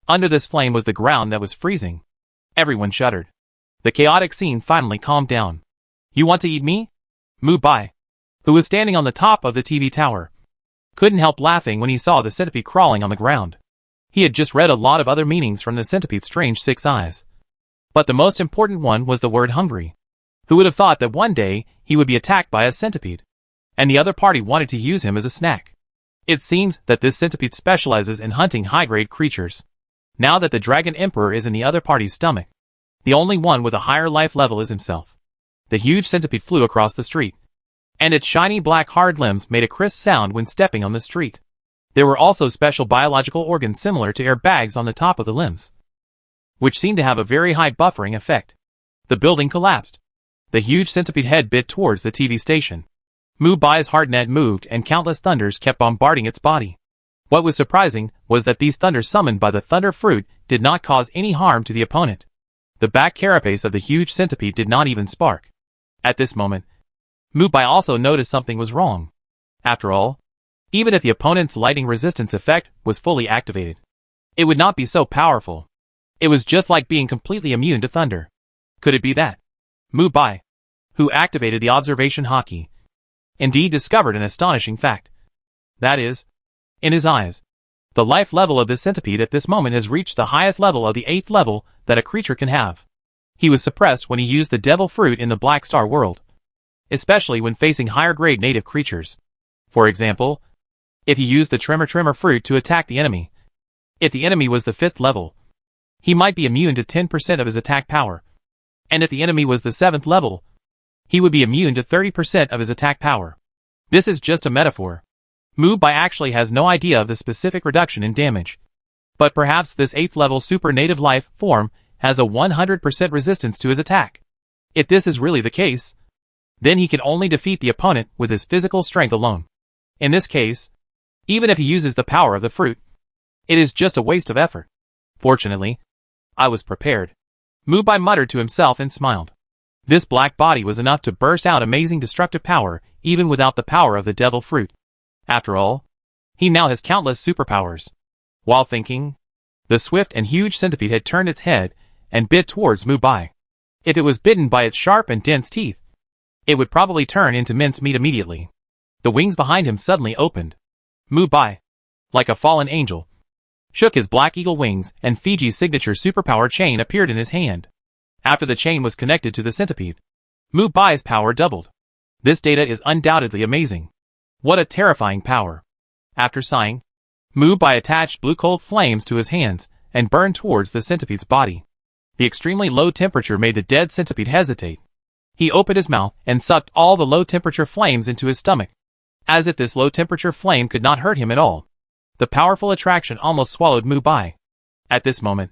Under this flame was the ground that was freezing. Everyone shuddered. The chaotic scene finally calmed down. You want to eat me? Mu Bai, who was standing on the top of the TV tower, couldn't help laughing when he saw the centipede crawling on the ground. He had just read a lot of other meanings from the centipede's strange 6 eyes. But the most important one was the word hungry. Who would have thought that one day he would be attacked by a centipede, and the other party wanted to use him as a snack? It seems that this centipede specializes in hunting high-grade creatures. Now that the Dragon Emperor is in the other party's stomach, the only one with a higher life level is himself. The huge centipede flew across the street, and its shiny black hard limbs made a crisp sound when stepping on the street. There were also special biological organs similar to air bags on the top of the limbs, which seemed to have a very high buffering effect. The building collapsed. The huge centipede head bit towards the TV station. Mu Bai's heart net moved and countless thunders kept bombarding its body. What was surprising was that these thunders summoned by the thunder fruit did not cause any harm to the opponent. The back carapace of the huge centipede did not even spark. At this moment, Mu Bai also noticed something was wrong. After all, even if the opponent's lightning resistance effect was fully activated, it would not be so powerful. It was just like being completely immune to thunder. Could it be that Mu Bai, who activated the observation hockey, indeed discovered an astonishing fact? That is, in his eyes, the life level of this centipede at this moment has reached the highest level of the 8th level that a creature can have. He was suppressed when he used the devil fruit in the Black Star world, especially when facing higher grade native creatures. For example, if he used the tremor fruit to attack the enemy, if the enemy was the 5th level, he might be immune to 10% of his attack power. And if the enemy was the 7th level, he would be immune to 30% of his attack power. This is just a metaphor. Mu Bai actually has no idea of the specific reduction in damage. But perhaps this 8th level super native life form has a 100% resistance to his attack. If this is really the case, then he can only defeat the opponent with his physical strength alone. In this case, even if he uses the power of the fruit, it is just a waste of effort. Fortunately, I was prepared. Mu Bai muttered to himself and smiled. This black body was enough to burst out amazing destructive power even without the power of the devil fruit. After all, he now has countless superpowers. While thinking, the swift and huge centipede had turned its head and bit towards Mu Bai. If it was bitten by its sharp and dense teeth, it would probably turn into mincemeat immediately. The wings behind him suddenly opened. Mu Bai, like a fallen angel, shook his black eagle wings and Fiji's signature superpower chain appeared in his hand. After the chain was connected to the centipede, Mu Bai's power doubled. This data is undoubtedly amazing. What a terrifying power. After sighing, Mu Bai attached blue cold flames to his hands and burned towards the centipede's body. The extremely low temperature made the dead centipede hesitate. He opened his mouth and sucked all the low temperature flames into his stomach, as if this low temperature flame could not hurt him at all. The powerful attraction almost swallowed Mu Bai. At this moment,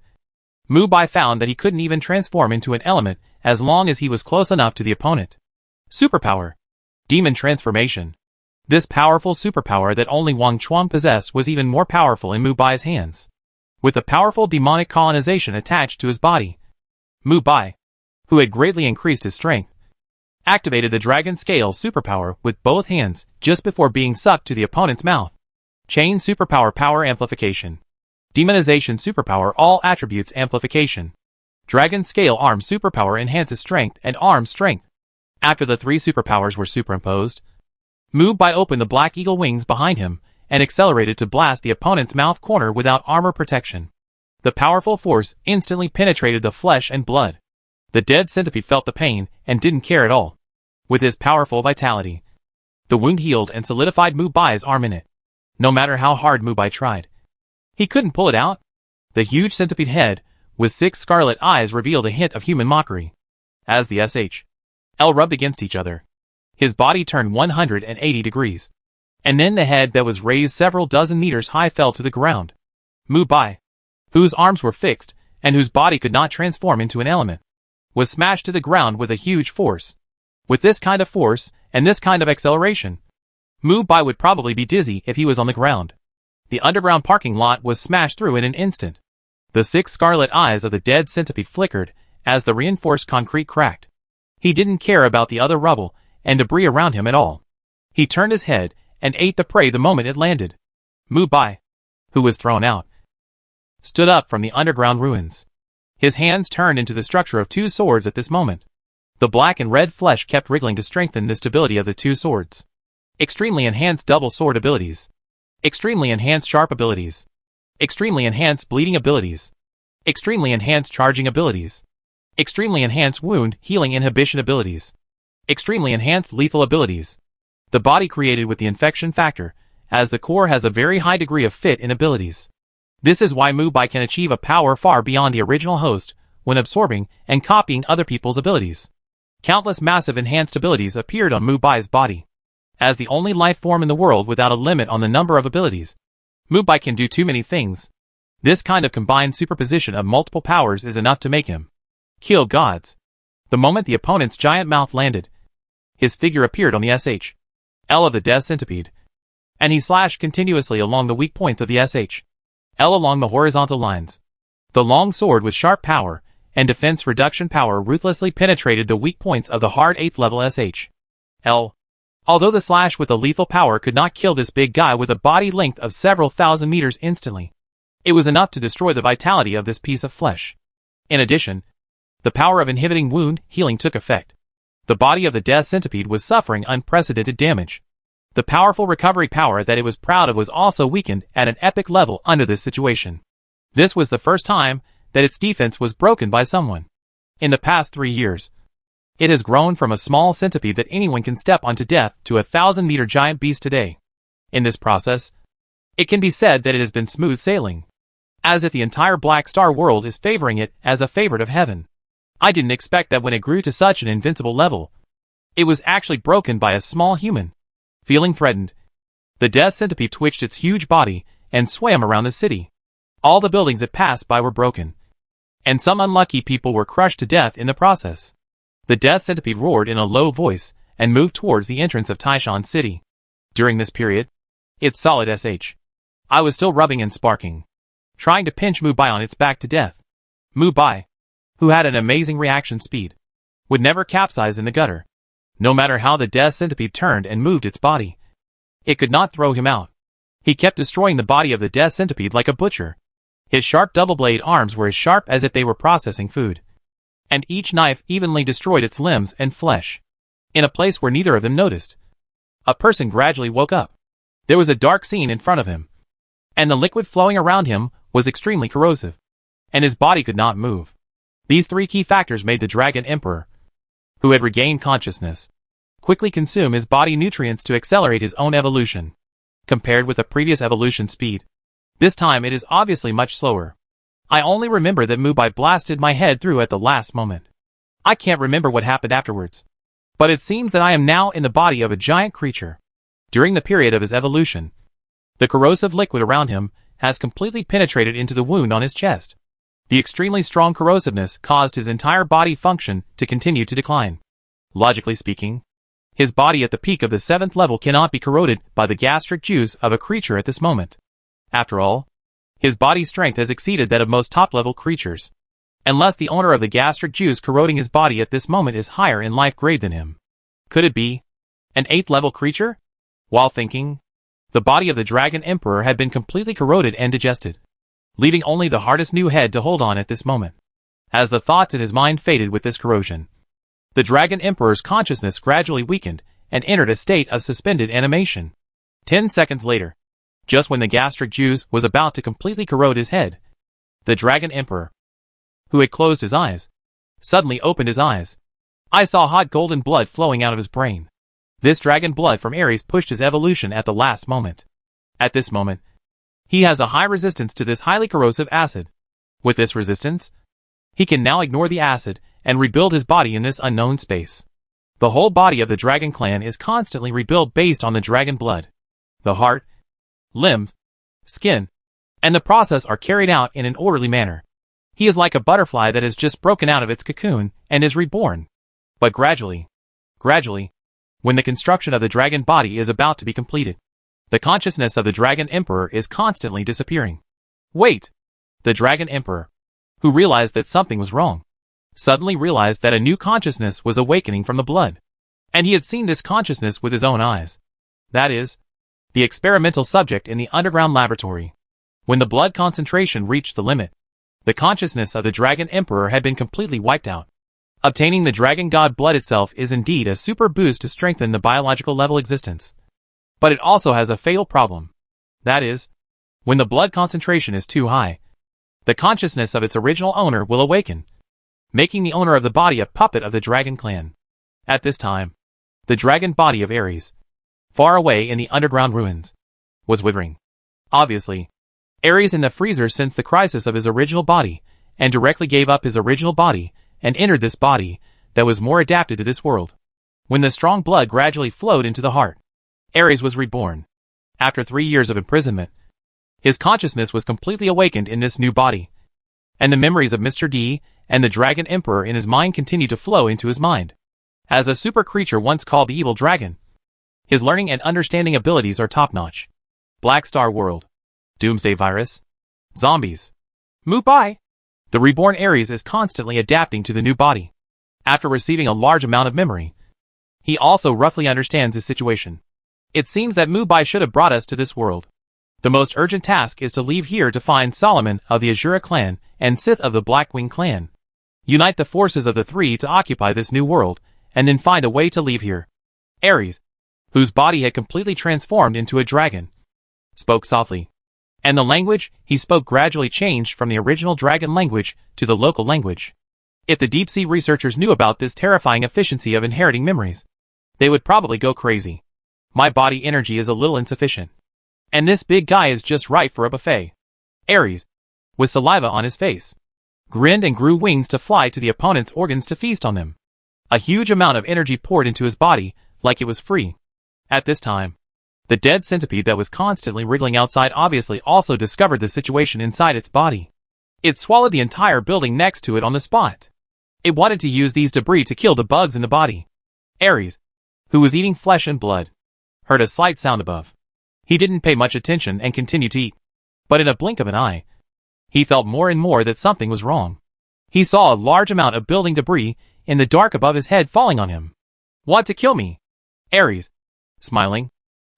Mu Bai found that he couldn't even transform into an element as long as he was close enough to the opponent. Superpower. Demon transformation. This powerful superpower that only Wang Chuan possessed was even more powerful in Mu Bai's hands. With a powerful demonic colonization attached to his body, Mu Bai, who had greatly increased his strength, activated the Dragon Scale superpower with both hands just before being sucked to the opponent's mouth. Chain superpower power amplification. Demonization superpower all attributes amplification. Dragon Scale arm superpower enhances strength and arm strength. After the three superpowers were superimposed, Mu Bai opened the Black Eagle wings behind him and accelerated to blast the opponent's mouth corner without armor protection. The powerful force instantly penetrated the flesh and blood. The dead centipede felt the pain and didn't care at all. With his powerful vitality, the wound healed and solidified Mu Bai's arm in it. No matter how hard Mu Bai tried, he couldn't pull it out. The huge centipede head, with 6 scarlet eyes, revealed a hint of human mockery. As the SHL rubbed against each other, his body turned 180 degrees. And then the head that was raised several dozen meters high fell to the ground. Mu Bai, whose arms were fixed and whose body could not transform into an element, was smashed to the ground with a huge force. With this kind of force and this kind of acceleration, Mu Bai would probably be dizzy if he was on the ground. The underground parking lot was smashed through in an instant. The 6 scarlet eyes of the dead centipede flickered as the reinforced concrete cracked. He didn't care about the other rubble and debris around him at all. He turned his head and ate the prey the moment it landed. Mu Bai, who was thrown out, stood up from the underground ruins. His hands turned into the structure of 2 swords at this moment. The black and red flesh kept wriggling to strengthen the stability of the 2 swords. Extremely enhanced double sword abilities. Extremely enhanced sharp abilities. Extremely enhanced bleeding abilities. Extremely enhanced charging abilities. Extremely enhanced wound healing inhibition abilities. Extremely enhanced lethal abilities. The body created with the infection factor, as the core has a very high degree of fit in abilities. This is why Mu Bai can achieve a power far beyond the original host when absorbing and copying other people's abilities. Countless massive enhanced abilities appeared on Mu Bai's body. As the only life form in the world without a limit on the number of abilities, Mu Bai can do too many things. This kind of combined superposition of multiple powers is enough to make him kill gods. The moment the opponent's giant mouth landed, his figure appeared on the SHL of the death centipede, and he slashed continuously along the weak points of the SHL along the horizontal lines. The long sword with sharp power and defense reduction power ruthlessly penetrated the weak points of the hard 8th level SHL. Although the slash with the lethal power could not kill this big guy with a body length of several thousand meters instantly, it was enough to destroy the vitality of this piece of flesh. In addition, the power of inhibiting wound healing took effect. The body of the death centipede was suffering unprecedented damage. The powerful recovery power that it was proud of was also weakened at an epic level under this situation. This was the first time that its defense was broken by someone. In the past 3 years, it has grown from a small centipede that anyone can step on to death to a 1,000-meter giant beast today. In this process, it can be said that it has been smooth sailing, as if the entire Black Star world is favoring it as a favorite of heaven. I didn't expect that when it grew to such an invincible level, it was actually broken by a small human. Feeling threatened, the death centipede twitched its huge body and swam around the city. All the buildings it passed by were broken, and some unlucky people were crushed to death in the process. The death centipede roared in a low voice and moved towards the entrance of Taishan City. During this period, its solid I was still rubbing and sparking, trying to pinch Mu Bai on its back to death. Mu Bai, who had an amazing reaction speed, would never capsize in the gutter. No matter how the death centipede turned and moved its body, it could not throw him out. He kept destroying the body of the death centipede like a butcher. His sharp double-blade arms were as sharp as if they were processing food, and each knife evenly destroyed its limbs and flesh. In a place where neither of them noticed, a person gradually woke up. There was a dark scene in front of him, and the liquid flowing around him was extremely corrosive, and his body could not move. These 3 key factors made the Dragon Emperor, who had regained consciousness, quickly consume his body nutrients to accelerate his own evolution. Compared with the previous evolution speed, this time it is obviously much slower. I only remember that Mu Bai blasted my head through at the last moment. I can't remember what happened afterwards, but it seems that I am now in the body of a giant creature. During the period of his evolution, The corrosive liquid around him has completely penetrated into the wound on his chest. The extremely strong corrosiveness caused his entire body function to continue to decline. Logically speaking, his body at the peak of the 7th level cannot be corroded by the gastric juice of a creature at this moment. After all, his body's strength has exceeded that of most top-level creatures. Unless the owner of the gastric juice corroding his body at this moment is higher in life grade than him. Could it be an 8th-level creature? While thinking, the body of the Dragon Emperor had been completely corroded and digested, leaving only the hardest new head to hold on at this moment. As the thoughts in his mind faded with this corrosion, the Dragon Emperor's consciousness gradually weakened and entered a state of suspended animation. 10 seconds later, just when the gastric juice was about to completely corrode his head, the Dragon Emperor, who had closed his eyes, suddenly opened his eyes. I saw hot golden blood flowing out of his brain. This dragon blood from Ares pushed his evolution at the last moment. At this moment, he has a high resistance to this highly corrosive acid. With this resistance, he can now ignore the acid and rebuild his body in this unknown space. The whole body of the Dragon Clan is constantly rebuilt based on the dragon blood. The heart, limbs, skin, and the process are carried out in an orderly manner. He is like a butterfly that has just broken out of its cocoon and is reborn. But gradually, when the construction of the dragon body is about to be completed, the consciousness of the Dragon Emperor is constantly disappearing. Wait! The Dragon Emperor, who realized that something was wrong, suddenly realized that a new consciousness was awakening from the blood. And he had seen this consciousness with his own eyes. That is, the experimental subject in the underground laboratory. When the blood concentration reached the limit, the consciousness of the Dragon Emperor had been completely wiped out. Obtaining the Dragon God blood itself is indeed a super boost to strengthen the biological level existence. But it also has a fatal problem. That is, when the blood concentration is too high, the consciousness of its original owner will awaken, making the owner of the body a puppet of the Dragon Clan. At this time, the dragon body of Ares, far away in the underground ruins, was withering. Obviously, Ares in the freezer sensed the crisis of his original body, and directly gave up his original body, and entered this body that was more adapted to this world. When the strong blood gradually flowed into the heart, Ares was reborn. After 3 years of imprisonment, his consciousness was completely awakened in this new body, and the memories of Mr. D and the Dragon Emperor in his mind continued to flow into his mind. As a super creature once called the Evil Dragon, his learning and understanding abilities are top-notch. Black Star World, Doomsday Virus, Zombies, Mubai. The reborn Ares is constantly adapting to the new body. After receiving a large amount of memory, he also roughly understands his situation. It seems that Mubai should have brought us to this world. The most urgent task is to leave here to find Solomon of the Azura clan and Sith of the Blackwing clan. Unite the forces of the three to occupy this new world, and then find a way to leave here. Ares, whose body had completely transformed into a dragon, spoke softly. And the language he spoke gradually changed from the original dragon language to the local language. If the deep-sea researchers knew about this terrifying efficiency of inheriting memories, they would probably go crazy. My body energy is a little insufficient. And this big guy is just right for a buffet. Ares, with saliva on his face, grinned and grew wings to fly to the opponent's organs to feast on them. A huge amount of energy poured into his body, like it was free. At this time, the dead centipede that was constantly wriggling outside obviously also discovered the situation inside its body. It swallowed the entire building next to it on the spot. It wanted to use these debris to kill the bugs in the body. Ares, who was eating flesh and blood, heard a slight sound above. He didn't pay much attention and continued to eat. But in a blink of an eye, he felt more and more that something was wrong. He saw a large amount of building debris in the dark above his head falling on him. Want to kill me? Ares, smiling,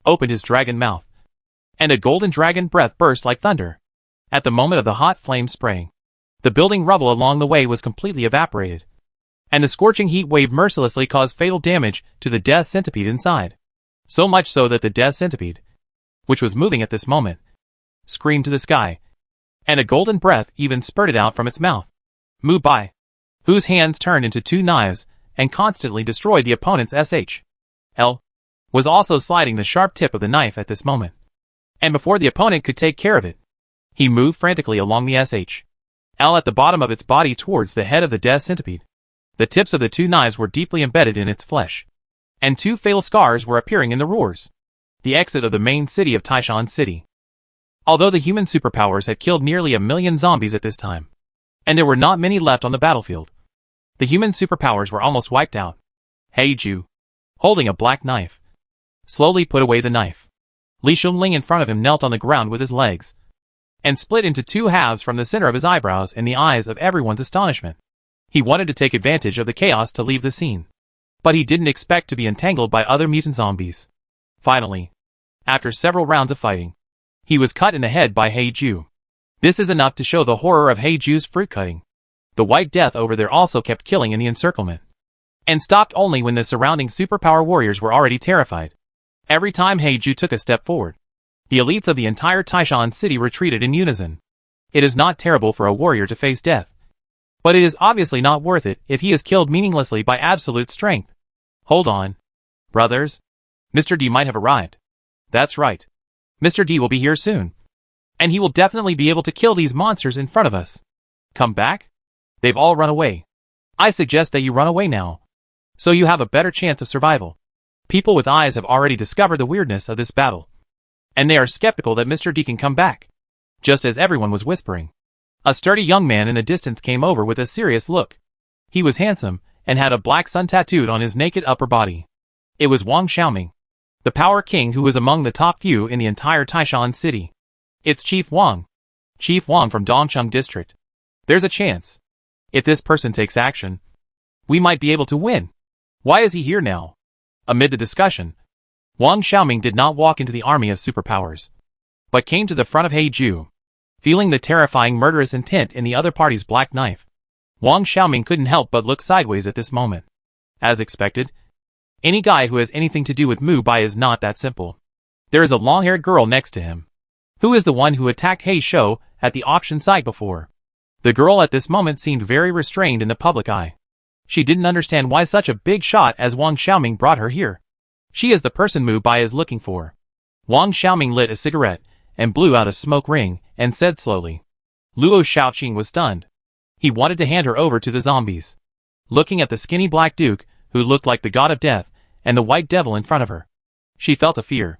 opened his dragon mouth, and a golden dragon breath burst like thunder. At the moment of the hot flame spraying, the building rubble along the way was completely evaporated, and the scorching heat wave mercilessly caused fatal damage to the death centipede inside. So much so that the death centipede, which was moving at this moment, screamed to the sky, and a golden breath even spurted out from its mouth. Mubai, whose hands turned into 2 knives and constantly destroyed the opponent's SHL, was also sliding the sharp tip of the knife at this moment. And before the opponent could take care of it, he moved frantically along the SHL at the bottom of its body towards the head of the death centipede. The tips of the 2 knives were deeply embedded in its flesh, and 2 fatal scars were appearing in the roars. The exit of the main city of Taishan City. Although the human superpowers had killed nearly 1,000,000 zombies at this time, and there were not many left on the battlefield, the human superpowers were almost wiped out. Heiju, holding a black knife, slowly put away the knife. Li Shunling in front of him knelt on the ground with his legs, and split into two halves from the center of his eyebrows in the eyes of everyone's astonishment. He wanted to take advantage of the chaos to leave the scene, but he didn't expect to be entangled by other mutant zombies. Finally, after several rounds of fighting, he was cut in the head by Heiju. This is enough to show the horror of Heiju's fruit cutting. The White Death over there also kept killing in the encirclement, and stopped only when the surrounding superpower warriors were already terrified. Every time Heiju took a step forward, the elites of the entire Taishan city retreated in unison. It is not terrible for a warrior to face death, but it is obviously not worth it if he is killed meaninglessly by absolute strength. Hold on, brothers. Mr. D might have arrived. That's right. Mr. D will be here soon, and he will definitely be able to kill these monsters in front of us. Come back? They've all run away. I suggest that you run away now, so you have a better chance of survival. People with eyes have already discovered the weirdness of this battle, and they are skeptical that Mr. D can come back. Just as everyone was whispering, a sturdy young man in the distance came over with a serious look. He was handsome, and had a black sun tattooed on his naked upper body. It was Wang Xiaoming, the Power King who was among the top few in the entire Taishan city. It's Chief Wang. Chief Wang from Dongcheng District. There's a chance. If this person takes action, we might be able to win. Why is he here now? Amid the discussion, Wang Xiaoming did not walk into the army of superpowers, but came to the front of Heiju. Feeling the terrifying murderous intent in the other party's black knife, Wang Xiaoming couldn't help but look sideways at this moment. As expected, any guy who has anything to do with Mu Bai is not that simple. There is a long-haired girl next to him, who is the one who attacked He Shou at the auction site before. The girl at this moment seemed very restrained in the public eye. She didn't understand why such a big shot as Wang Xiaoming brought her here. She is the person Mu Bai is looking for. Wang Xiaoming lit a cigarette, and blew out a smoke ring, and said slowly. Luo Shaoqing was stunned. He wanted to hand her over to the zombies. Looking at the skinny black duke, who looked like the god of death, and the white devil in front of her, she felt a fear.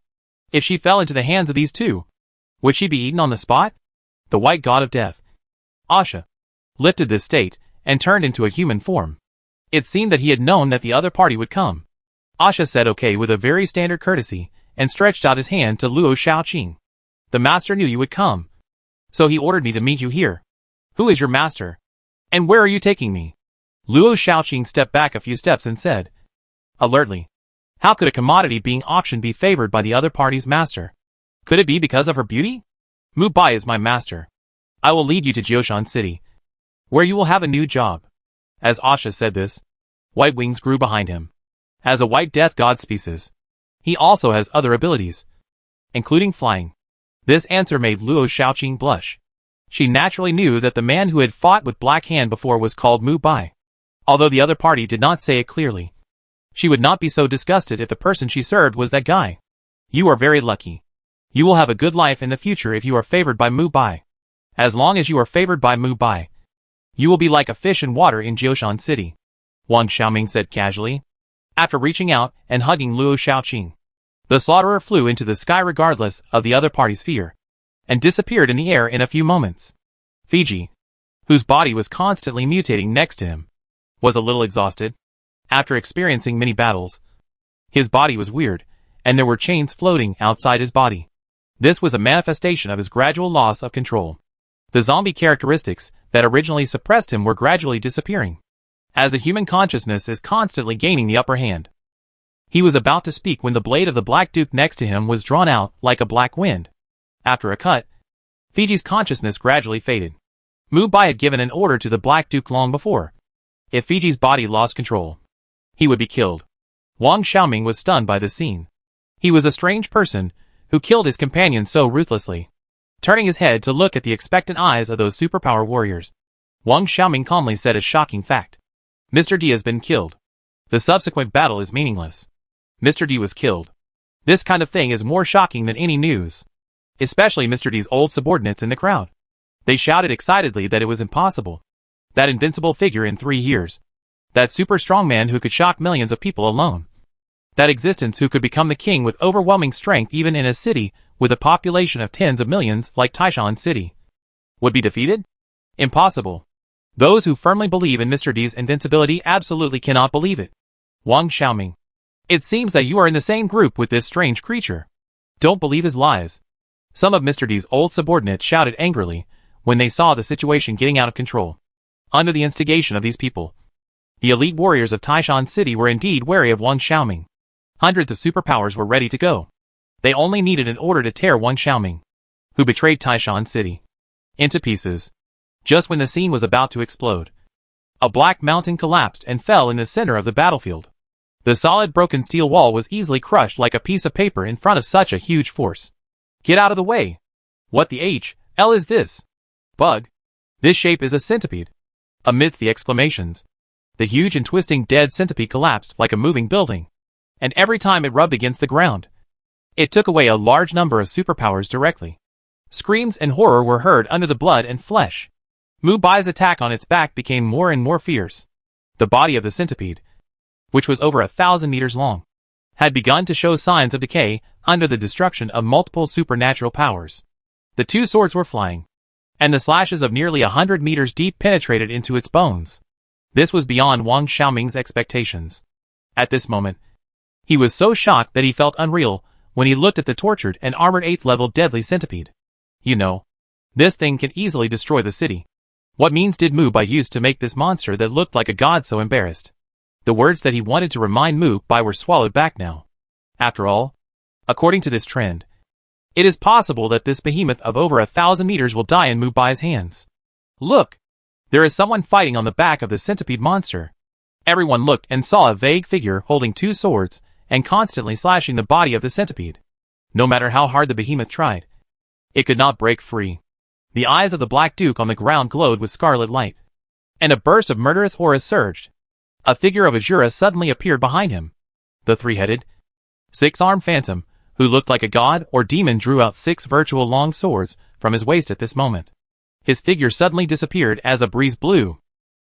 If she fell into the hands of these two, would she be eaten on the spot? The white god of death, Asha, lifted this state, and turned into a human form. It seemed that he had known that the other party would come. Asha said okay with a very standard courtesy, and stretched out his hand to Luo Shaoqing. The master knew you would come, so he ordered me to meet you here. Who is your master? And where are you taking me? Luo Shaoqing stepped back a few steps and said, alertly, how could a commodity being auctioned be favored by the other party's master? Could it be because of her beauty? Mu Bai is my master. I will lead you to Jioshan City, where you will have a new job. As Asha said this, white wings grew behind him. As a white death god species, he also has other abilities, including flying. This answer made Luo Shaoqing blush. She naturally knew that the man who had fought with Black Hand before was called Mu Bai. Although the other party did not say it clearly, she would not be so disgusted if the person she served was that guy. You are very lucky. You will have a good life in the future if you are favored by Mu Bai. As long as you are favored by Mu Bai, you will be like a fish in water in Jioshan City, Wang Xiaoming said casually. After reaching out and hugging Luo Shaoqing, the slaughterer flew into the sky regardless of the other party's fear, and disappeared in the air in a few moments. Fiji, whose body was constantly mutating next to him, was a little exhausted. After experiencing many battles, his body was weird, and there were chains floating outside his body. This was a manifestation of his gradual loss of control. The zombie characteristics that originally suppressed him were gradually disappearing, as the human consciousness is constantly gaining the upper hand. He was about to speak when the blade of the Black Duke next to him was drawn out like a black wind. After a cut, Fiji's consciousness gradually faded. Mu Bai had given an order to the Black Duke long before. If Fiji's body lost control, he would be killed. Wang Xiaoming was stunned by this scene. He was a strange person who killed his companion so ruthlessly. Turning his head to look at the expectant eyes of those superpower warriors, Wang Xiaoming calmly said a shocking fact. Mr. D has been killed. The subsequent battle is meaningless. Mr. D was killed. This kind of thing is more shocking than any news. Especially Mr. D's old subordinates in the crowd. They shouted excitedly that it was impossible. That invincible figure in 3 years. That super strong man who could shock millions of people alone. That existence who could become the king with overwhelming strength even in a city with a population of tens of millions like Taishan City would be defeated? Impossible. Those who firmly believe in Mr. D's invincibility absolutely cannot believe it. Wang Xiaoming. It seems that you are in the same group with this strange creature. Don't believe his lies. Some of Mr. D's old subordinates shouted angrily when they saw the situation getting out of control. Under the instigation of these people, the elite warriors of Taishan City were indeed wary of Wang Xiaoming. Hundreds of superpowers were ready to go. They only needed an order to tear Wang Xiaoming, who betrayed Taishan City, into pieces. Just when the scene was about to explode, a black mountain collapsed and fell in the center of the battlefield. The solid broken steel wall was easily crushed like a piece of paper in front of such a huge force. Get out of the way! What the hell is this? Bug? This shape is a centipede. Amidst the exclamations, the huge and twisting dead centipede collapsed like a moving building, and every time it rubbed against the ground, it took away a large number of superpowers directly. Screams and horror were heard under the blood and flesh. Mu Bai's attack on its back became more and more fierce. The body of the centipede, which was over 1,000 meters long, had begun to show signs of decay under the destruction of multiple supernatural powers. The two swords were flying, and the slashes of nearly 100 meters deep penetrated into its bones. This was beyond Wang Xiaoming's expectations. At this moment, he was so shocked that he felt unreal when he looked at the tortured and armored 8th level deadly centipede. You know, this thing can easily destroy the city. What means did Mu Bai use to make this monster that looked like a god so embarrassed? The words that he wanted to remind Mu Bai were swallowed back now. After all, according to this trend, it is possible that this behemoth of over 1,000 meters will die in Mu Bai's hands. Look! There is someone fighting on the back of the centipede monster. Everyone looked and saw a vague figure holding two swords and constantly slashing the body of the centipede. No matter how hard the behemoth tried, it could not break free. The eyes of the Black Duke on the ground glowed with scarlet light, and a burst of murderous auras surged. A figure of Azura suddenly appeared behind him. The three-headed, six-armed phantom, who looked like a god or demon, drew out 6 virtual long swords from his waist at this moment. His figure suddenly disappeared as a breeze blew.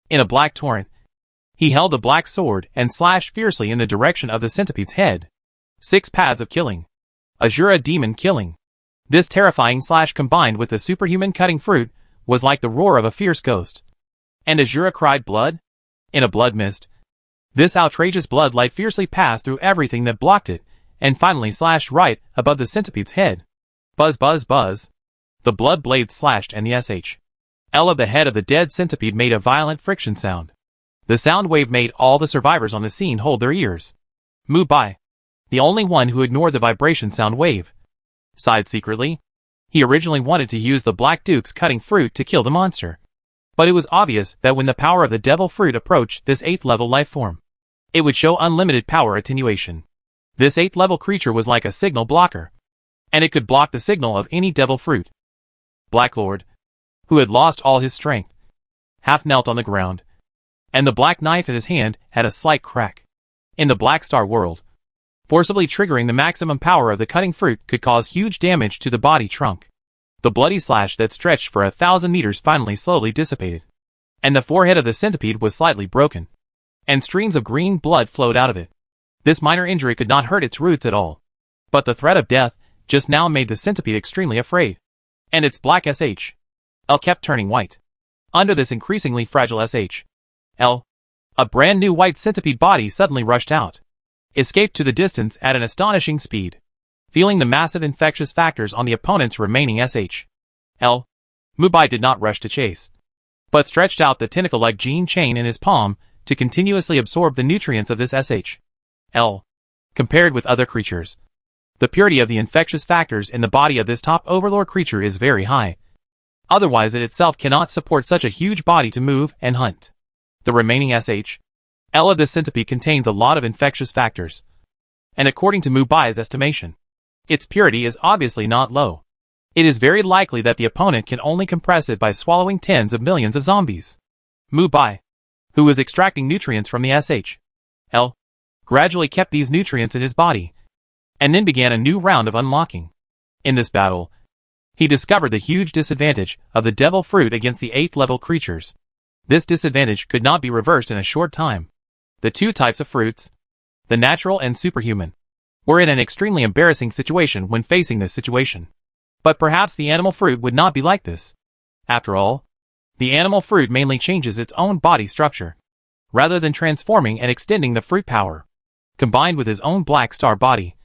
In a black torrent, he held the black sword and slashed fiercely in the direction of the centipede's head. 6 paths of killing. Azura demon killing. This terrifying slash combined with the superhuman cutting fruit was like the roar of a fierce ghost. And Azura cried blood? In a blood mist, this outrageous blood light fiercely passed through everything that blocked it, and finally slashed right above the centipede's head. Buzz buzz buzz. The blood blade slashed and the SHL of the head of the dead centipede made a violent friction sound. The sound wave made all the survivors on the scene hold their ears. Mu Bai, the only one who ignored the vibration sound wave, sighed secretly. He originally wanted to use the Black Duke's cutting fruit to kill the monster, but it was obvious that when the power of the devil fruit approached this 8th level life form, it would show unlimited power attenuation. This 8th level creature was like a signal blocker, and it could block the signal of any devil fruit. Black Lord, who had lost all his strength, half knelt on the ground, and the black knife in his hand had a slight crack. In the Black Star world, forcibly triggering the maximum power of the cutting fruit could cause huge damage to the body trunk. The bloody slash that stretched for 1,000 meters finally slowly dissipated, and the forehead of the centipede was slightly broken, and streams of green blood flowed out of it. This minor injury could not hurt its roots at all, but the threat of death just now made the centipede extremely afraid, and its black SHL kept turning white. Under this increasingly fragile SHL, a brand new white centipede body suddenly rushed out, escaped to the distance at an astonishing speed. Feeling the massive infectious factors on the opponent's remaining SHL, Mu Bai did not rush to chase, but stretched out the tentacle-like gene chain in his palm to continuously absorb the nutrients of this SHL. Compared with other creatures, the purity of the infectious factors in the body of this top overlord creature is very high. Otherwise it itself cannot support such a huge body to move and hunt. The remaining SHL of this centipede contains a lot of infectious factors, and according to Mu Bai's estimation, its purity is obviously not low. It is very likely that the opponent can only compress it by swallowing tens of millions of zombies. Mu Bai, who was extracting nutrients from the SHL, gradually kept these nutrients in his body, and then began a new round of unlocking. In this battle, he discovered the huge disadvantage of the devil fruit against the 8th level creatures. This disadvantage could not be reversed in a short time. The two types of fruits, the natural and superhuman, were in an extremely embarrassing situation when facing this situation. But perhaps the animal fruit would not be like this. After all, the animal fruit mainly changes its own body structure, rather than transforming and extending the fruit power. Combined with his own black star body,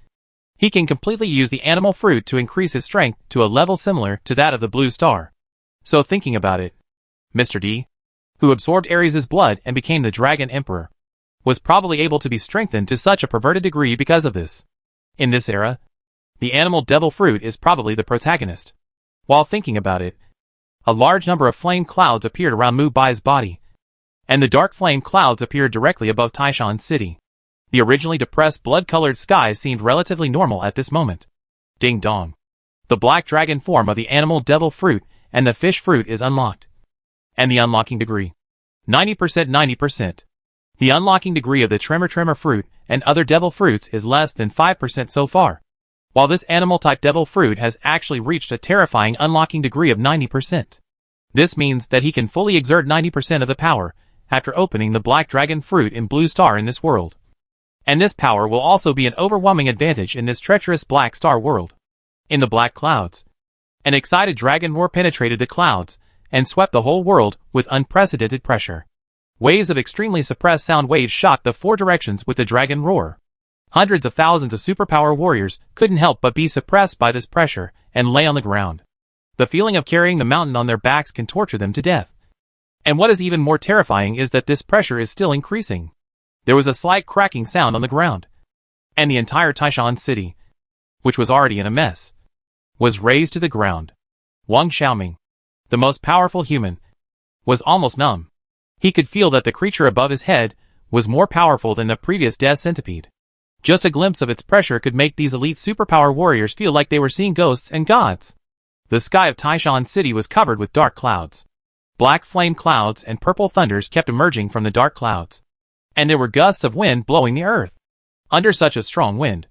he can completely use the animal fruit to increase his strength to a level similar to that of the blue star. So thinking about it, Mr. D, who absorbed Ares' blood and became the Dragon Emperor, was probably able to be strengthened to such a perverted degree because of this. In this era, the animal devil fruit is probably the protagonist. While thinking about it, a large number of flame clouds appeared around Mu Bai's body, and the dark flame clouds appeared directly above Taishan City. The originally depressed blood-colored sky seemed relatively normal at this moment. Ding dong. The black dragon form of the animal devil fruit and the fish fruit is unlocked. And the unlocking degree. 90%. 90%. The unlocking degree of the tremor fruit and other devil fruits is less than 5% so far, while this animal-type devil fruit has actually reached a terrifying unlocking degree of 90%. This means that he can fully exert 90% of the power after opening the black dragon fruit in blue star in this world. And this power will also be an overwhelming advantage in this treacherous black star world. In the black clouds, an excited dragon roar penetrated the clouds and swept the whole world with unprecedented pressure. Waves of extremely suppressed sound waves shocked the four directions with the dragon roar. Hundreds of thousands of superpower warriors couldn't help but be suppressed by this pressure and lay on the ground. The feeling of carrying the mountain on their backs can torture them to death. And what is even more terrifying is that this pressure is still increasing. There was a slight cracking sound on the ground, and the entire Taishan city, which was already in a mess, was razed to the ground. Wang Xiaoming, the most powerful human, was almost numb. He could feel that the creature above his head was more powerful than the previous death centipede. Just a glimpse of its pressure could make these elite superpower warriors feel like they were seeing ghosts and gods. The sky of Taishan City was covered with dark clouds. Black flame clouds and purple thunders kept emerging from the dark clouds, and there were gusts of wind blowing the earth. Under such a strong wind,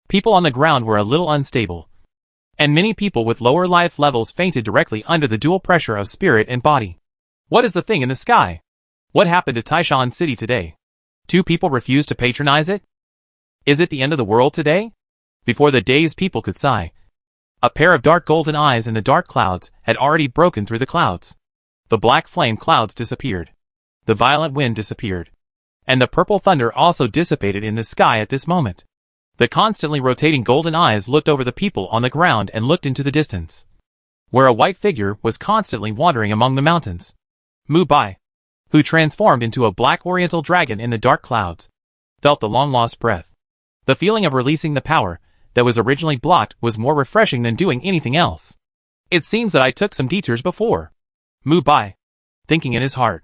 people on the ground were a little unstable, and many people with lower life levels fainted directly under the dual pressure of spirit and body. What is the thing in the sky? What happened to Taishan City today? 2 people refused to patronize it? Is it the end of the world today? Before the dazed people could sigh, a pair of dark golden eyes in the dark clouds had already broken through the clouds. The black flame clouds disappeared. The violent wind disappeared. And the purple thunder also dissipated in the sky at this moment. The constantly rotating golden eyes looked over the people on the ground and looked into the distance, where a white figure was constantly wandering among the mountains. Mu Bai, who transformed into a black oriental dragon in the dark clouds, felt the long-lost breath. The feeling of releasing the power that was originally blocked was more refreshing than doing anything else. It seems that I took some detours before. Mu Bai, thinking in his heart,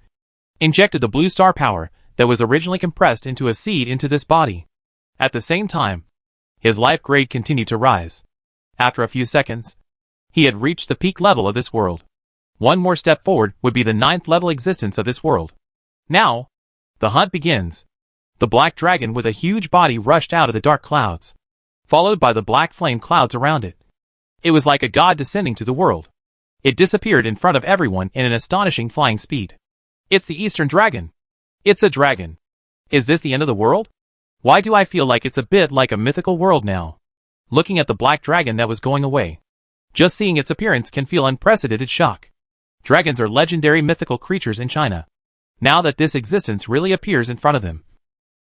injected the blue star power that was originally compressed into a seed into this body. At the same time, his life grade continued to rise. After a few seconds, he had reached the peak level of this world. One more step forward would be the 9th level existence of this world. Now, the hunt begins. The black dragon with a huge body rushed out of the dark clouds, followed by the black flame clouds around it. It was like a god descending to the world. It disappeared in front of everyone in an astonishing flying speed. It's the Eastern Dragon. It's a dragon. Is this the end of the world? Why do I feel like it's a bit like a mythical world now? Looking at the black dragon that was going away, just seeing its appearance can feel unprecedented shock. Dragons are legendary mythical creatures in China. Now that this existence really appears in front of them,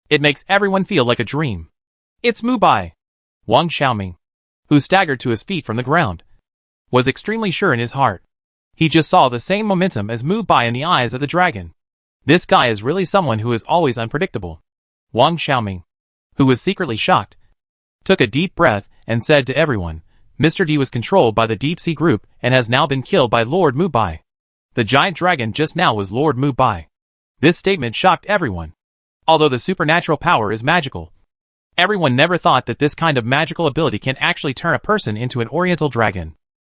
it makes everyone feel like a dream. It's Mu Bai. Wang Xiaoming, who staggered to his feet from the ground, was extremely sure in his heart. He just saw the same momentum as Mu Bai in the eyes of the dragon. This guy is really someone who is always unpredictable. Wang Xiaoming, who was secretly shocked, took a deep breath and said to everyone, Mr. D was controlled by the Deep Sea Group and has now been killed by Lord Mu Bai. The giant dragon just now was Lord Mu Bai. This statement shocked everyone. Although the supernatural power is magical, everyone never thought that this kind of magical ability can actually turn a person into an oriental dragon.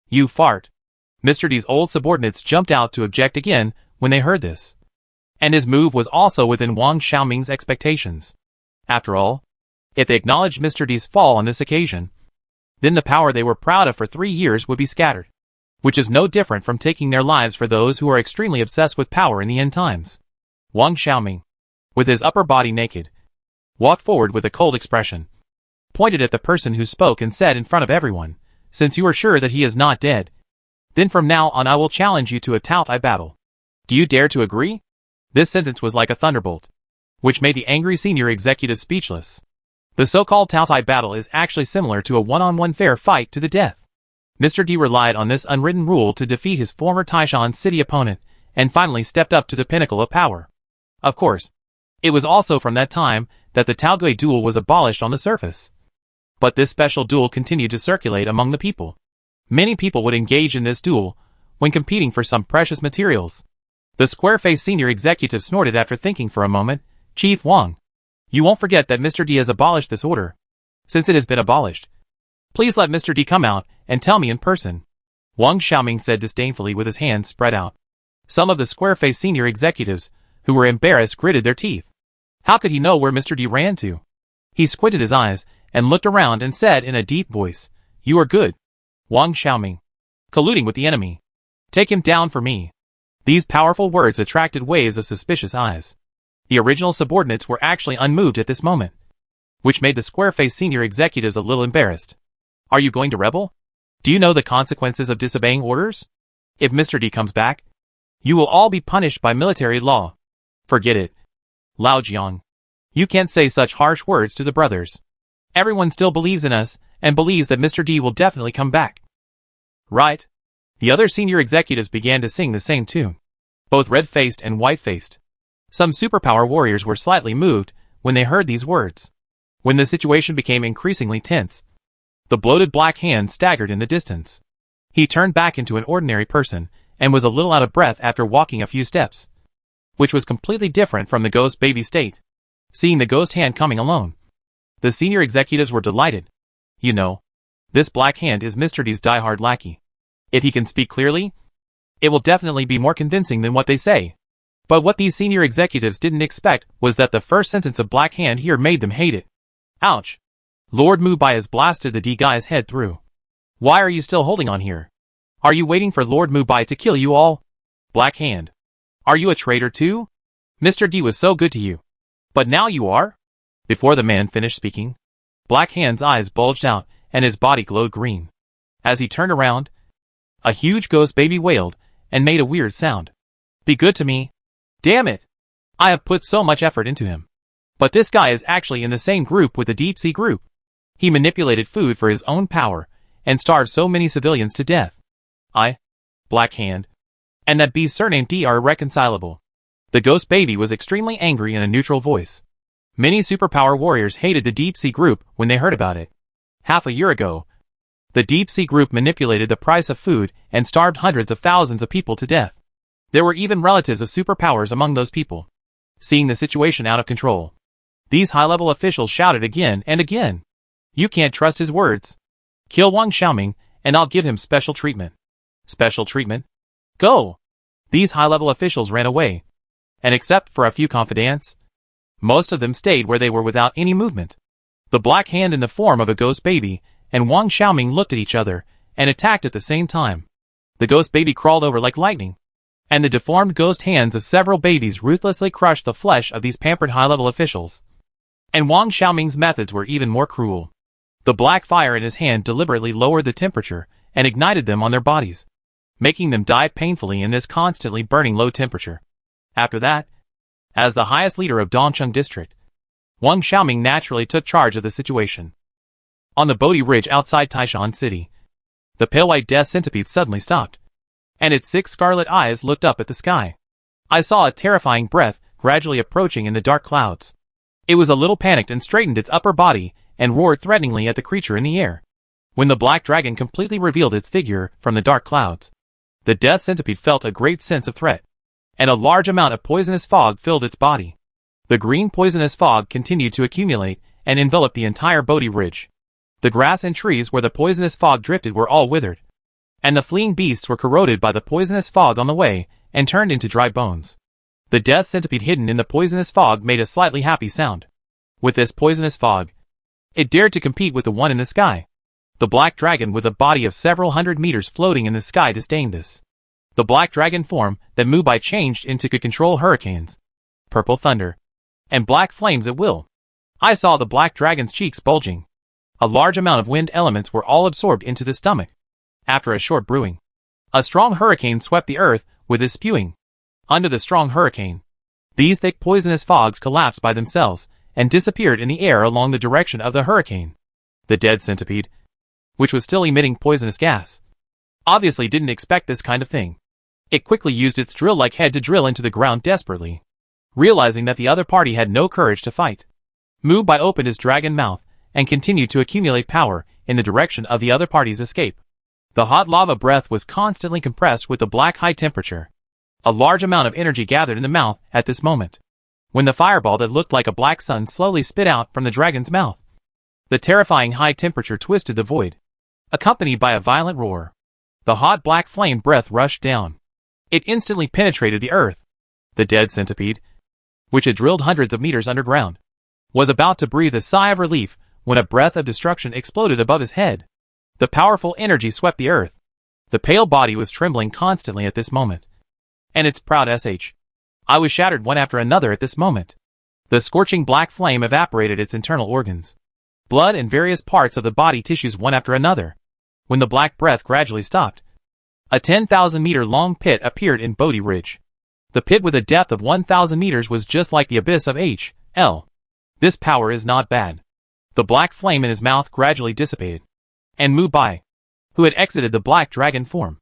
You fart. Mr. D's old subordinates jumped out to object again when they heard this. And his move was also within Wang Xiaoming's expectations. After all, if they acknowledged Mr. D's fall on this occasion, then the power they were proud of for 3 years would be scattered, which is no different from taking their lives for those who are extremely obsessed with power in the end times. Wang Xiaoming, with his upper body naked, walked forward with a cold expression, pointed at the person who spoke and said in front of everyone, "Since you are sure that he is not dead, then from now on I will challenge you to a Tao-Tai battle. Do you dare to agree?" This sentence was like a thunderbolt, which made the angry senior executive speechless. The so-called Tao-Tai battle is actually similar to a one-on-one fair fight to the death. Mr. D relied on this unwritten rule to defeat his former Taishan City opponent, and finally stepped up to the pinnacle of power. Of course, it was also from that time that the Tao Gui duel was abolished on the surface. But this special duel continued to circulate among the people. Many people would engage in this duel when competing for some precious materials. The square-faced senior executive snorted after thinking for a moment. "Chief Wang, you won't forget that Mr. D has abolished this order. Since it has been abolished, please let Mr. D come out and tell me in person." Wang Xiaoming said disdainfully with his hands spread out. Some of the square-faced senior executives, who were embarrassed, gritted their teeth. How could he know where Mr. D ran to? He squinted his eyes and looked around and said in a deep voice, "You are good, Wang Xiaoming. Colluding with the enemy. Take him down for me." These powerful words attracted waves of suspicious eyes. The original subordinates were actually unmoved at this moment, which made the square-faced senior executives a little embarrassed. "Are you going to rebel? Do you know the consequences of disobeying orders? If Mr. D comes back, you will all be punished by military law." "Forget it, Lao Jiang. You can't say such harsh words to the brothers. Everyone still believes in us, and believes that Mr. D will definitely come back." "Right." The other senior executives began to sing the same tune, both red-faced and white-faced. Some superpower warriors were slightly moved when they heard these words. When the situation became increasingly tense, the bloated Black Hand staggered in the distance. He turned back into an ordinary person, and was a little out of breath after walking a few steps, which was completely different from the ghost baby state. Seeing the ghost hand coming alone, the senior executives were delighted. "You know, this Black Hand is Mr. D's diehard lackey. If he can speak clearly, it will definitely be more convincing than what they say." But what these senior executives didn't expect was that the first sentence of Black Hand here made them hate it. Ouch! Lord Mubai has blasted the D guy's head through. Why are you still holding on here? Are you waiting for Lord Mubai to kill you all? Black Hand, are you a traitor too? Mr. D was so good to you, but now you are? Before the man finished speaking, Black Hand's eyes bulged out and his body glowed green. As he turned around, a huge ghost baby wailed and made a weird sound. "Be good to me. Damn it! I have put so much effort into him. But this guy is actually in the same group with the Deep Sea group. He manipulated food for his own power and starved so many civilians to death. Black Hand, and that B's surname D are irreconcilable." The ghost baby was extremely angry in a neutral voice. Many superpower warriors hated the Deep Sea group when they heard about it. Half a year ago, the Deep Sea group manipulated the price of food and starved hundreds of thousands of people to death. There were even relatives of superpowers among those people. Seeing the situation out of control, these high-level officials shouted again and again, "You can't trust his words. Kill Wang Xiaoming, and I'll give him special treatment." Special treatment? Go! These high-level officials ran away, and except for a few confidants, most of them stayed where they were without any movement. The Black Hand in the form of a ghost baby and Wang Xiaoming looked at each other and attacked at the same time. The ghost baby crawled over like lightning, and the deformed ghost hands of several babies ruthlessly crushed the flesh of these pampered high-level officials. And Wang Xiaoming's methods were even more cruel. The black fire in his hand deliberately lowered the temperature and ignited them on their bodies, making them die painfully in this constantly burning low temperature. After that, as the highest leader of Dongcheng district, Wang Xiaoming naturally took charge of the situation. On the Bodhi Ridge outside Taishan City, the pale white death centipede suddenly stopped, and its 6 scarlet eyes looked up at the sky. I saw a terrifying breath gradually approaching in the dark clouds. It was a little panicked and straightened its upper body and roared threateningly at the creature in the air. When the black dragon completely revealed its figure from the dark clouds, the death centipede felt a great sense of threat, and a large amount of poisonous fog filled its body. The green poisonous fog continued to accumulate and envelop the entire Bodhi Ridge. The grass and trees where the poisonous fog drifted were all withered, and the fleeing beasts were corroded by the poisonous fog on the way and turned into dry bones. The death centipede hidden in the poisonous fog made a slightly happy sound. With this poisonous fog, it dared to compete with the one in the sky. The black dragon with a body of several hundred meters floating in the sky disdained this. The black dragon form that Mubai changed into could control hurricanes, purple thunder, and black flames at will. I saw the black dragon's cheeks bulging. A large amount of wind elements were all absorbed into the stomach. After a short brewing, a strong hurricane swept the earth with his spewing. Under the strong hurricane, these thick poisonous fogs collapsed by themselves and disappeared in the air along the direction of the hurricane. The dead centipede, which was still emitting poisonous gas, obviously didn't expect this kind of thing. It quickly used its drill-like head to drill into the ground desperately. Realizing that the other party had no courage to fight, Mubai opened his dragon mouth and continued to accumulate power in the direction of the other party's escape. The hot lava breath was constantly compressed with the black high temperature. A large amount of energy gathered in the mouth at this moment. When the fireball that looked like a black sun slowly spit out from the dragon's mouth, the terrifying high temperature twisted the void, accompanied by a violent roar. The hot black flame breath rushed down. It instantly penetrated the earth. The dead centipede, which had drilled hundreds of meters underground, was about to breathe a sigh of relief when a breath of destruction exploded above his head. The powerful energy swept the earth. The pale body was trembling constantly at this moment. And its proud I was shattered one after another at this moment. The scorching black flame evaporated its internal organs, blood and various parts of the body tissues one after another. When the black breath gradually stopped, a 10,000-meter-long pit appeared in Bodhi Ridge. The pit with a depth of 1,000 meters was just like the abyss of H.L. This power is not bad. The black flame in his mouth gradually dissipated, and Mubai, who had exited the black dragon form,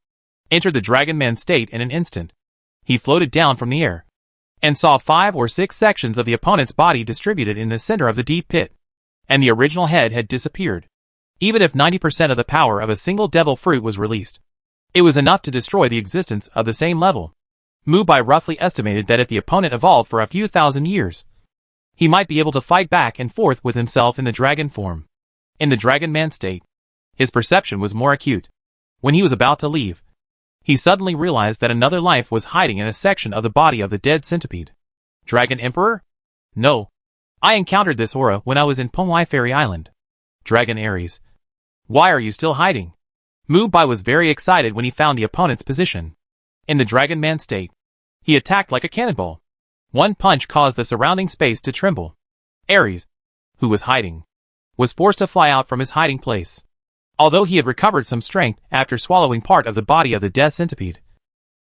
entered the dragon man state in an instant. He floated down from the air, and saw 5 or 6 sections of the opponent's body distributed in the center of the deep pit, and the original head had disappeared. Even if 90% of the power of a single devil fruit was released, it was enough to destroy the existence of the same level. Mubai roughly estimated that if the opponent evolved for a few thousand years, he might be able to fight back and forth with himself in the dragon form. In the dragon man state, his perception was more acute. When he was about to leave, he suddenly realized that another life was hiding in a section of the body of the dead centipede. Dragon Emperor? No. I encountered this aura when I was in Pomai Fairy Island. Dragon Ares. Why are you still hiding? Mubai was very excited when he found the opponent's position. In the dragon man state, he attacked like a cannonball. One punch caused the surrounding space to tremble. Ares, who was hiding, was forced to fly out from his hiding place. Although he had recovered some strength after swallowing part of the body of the death centipede,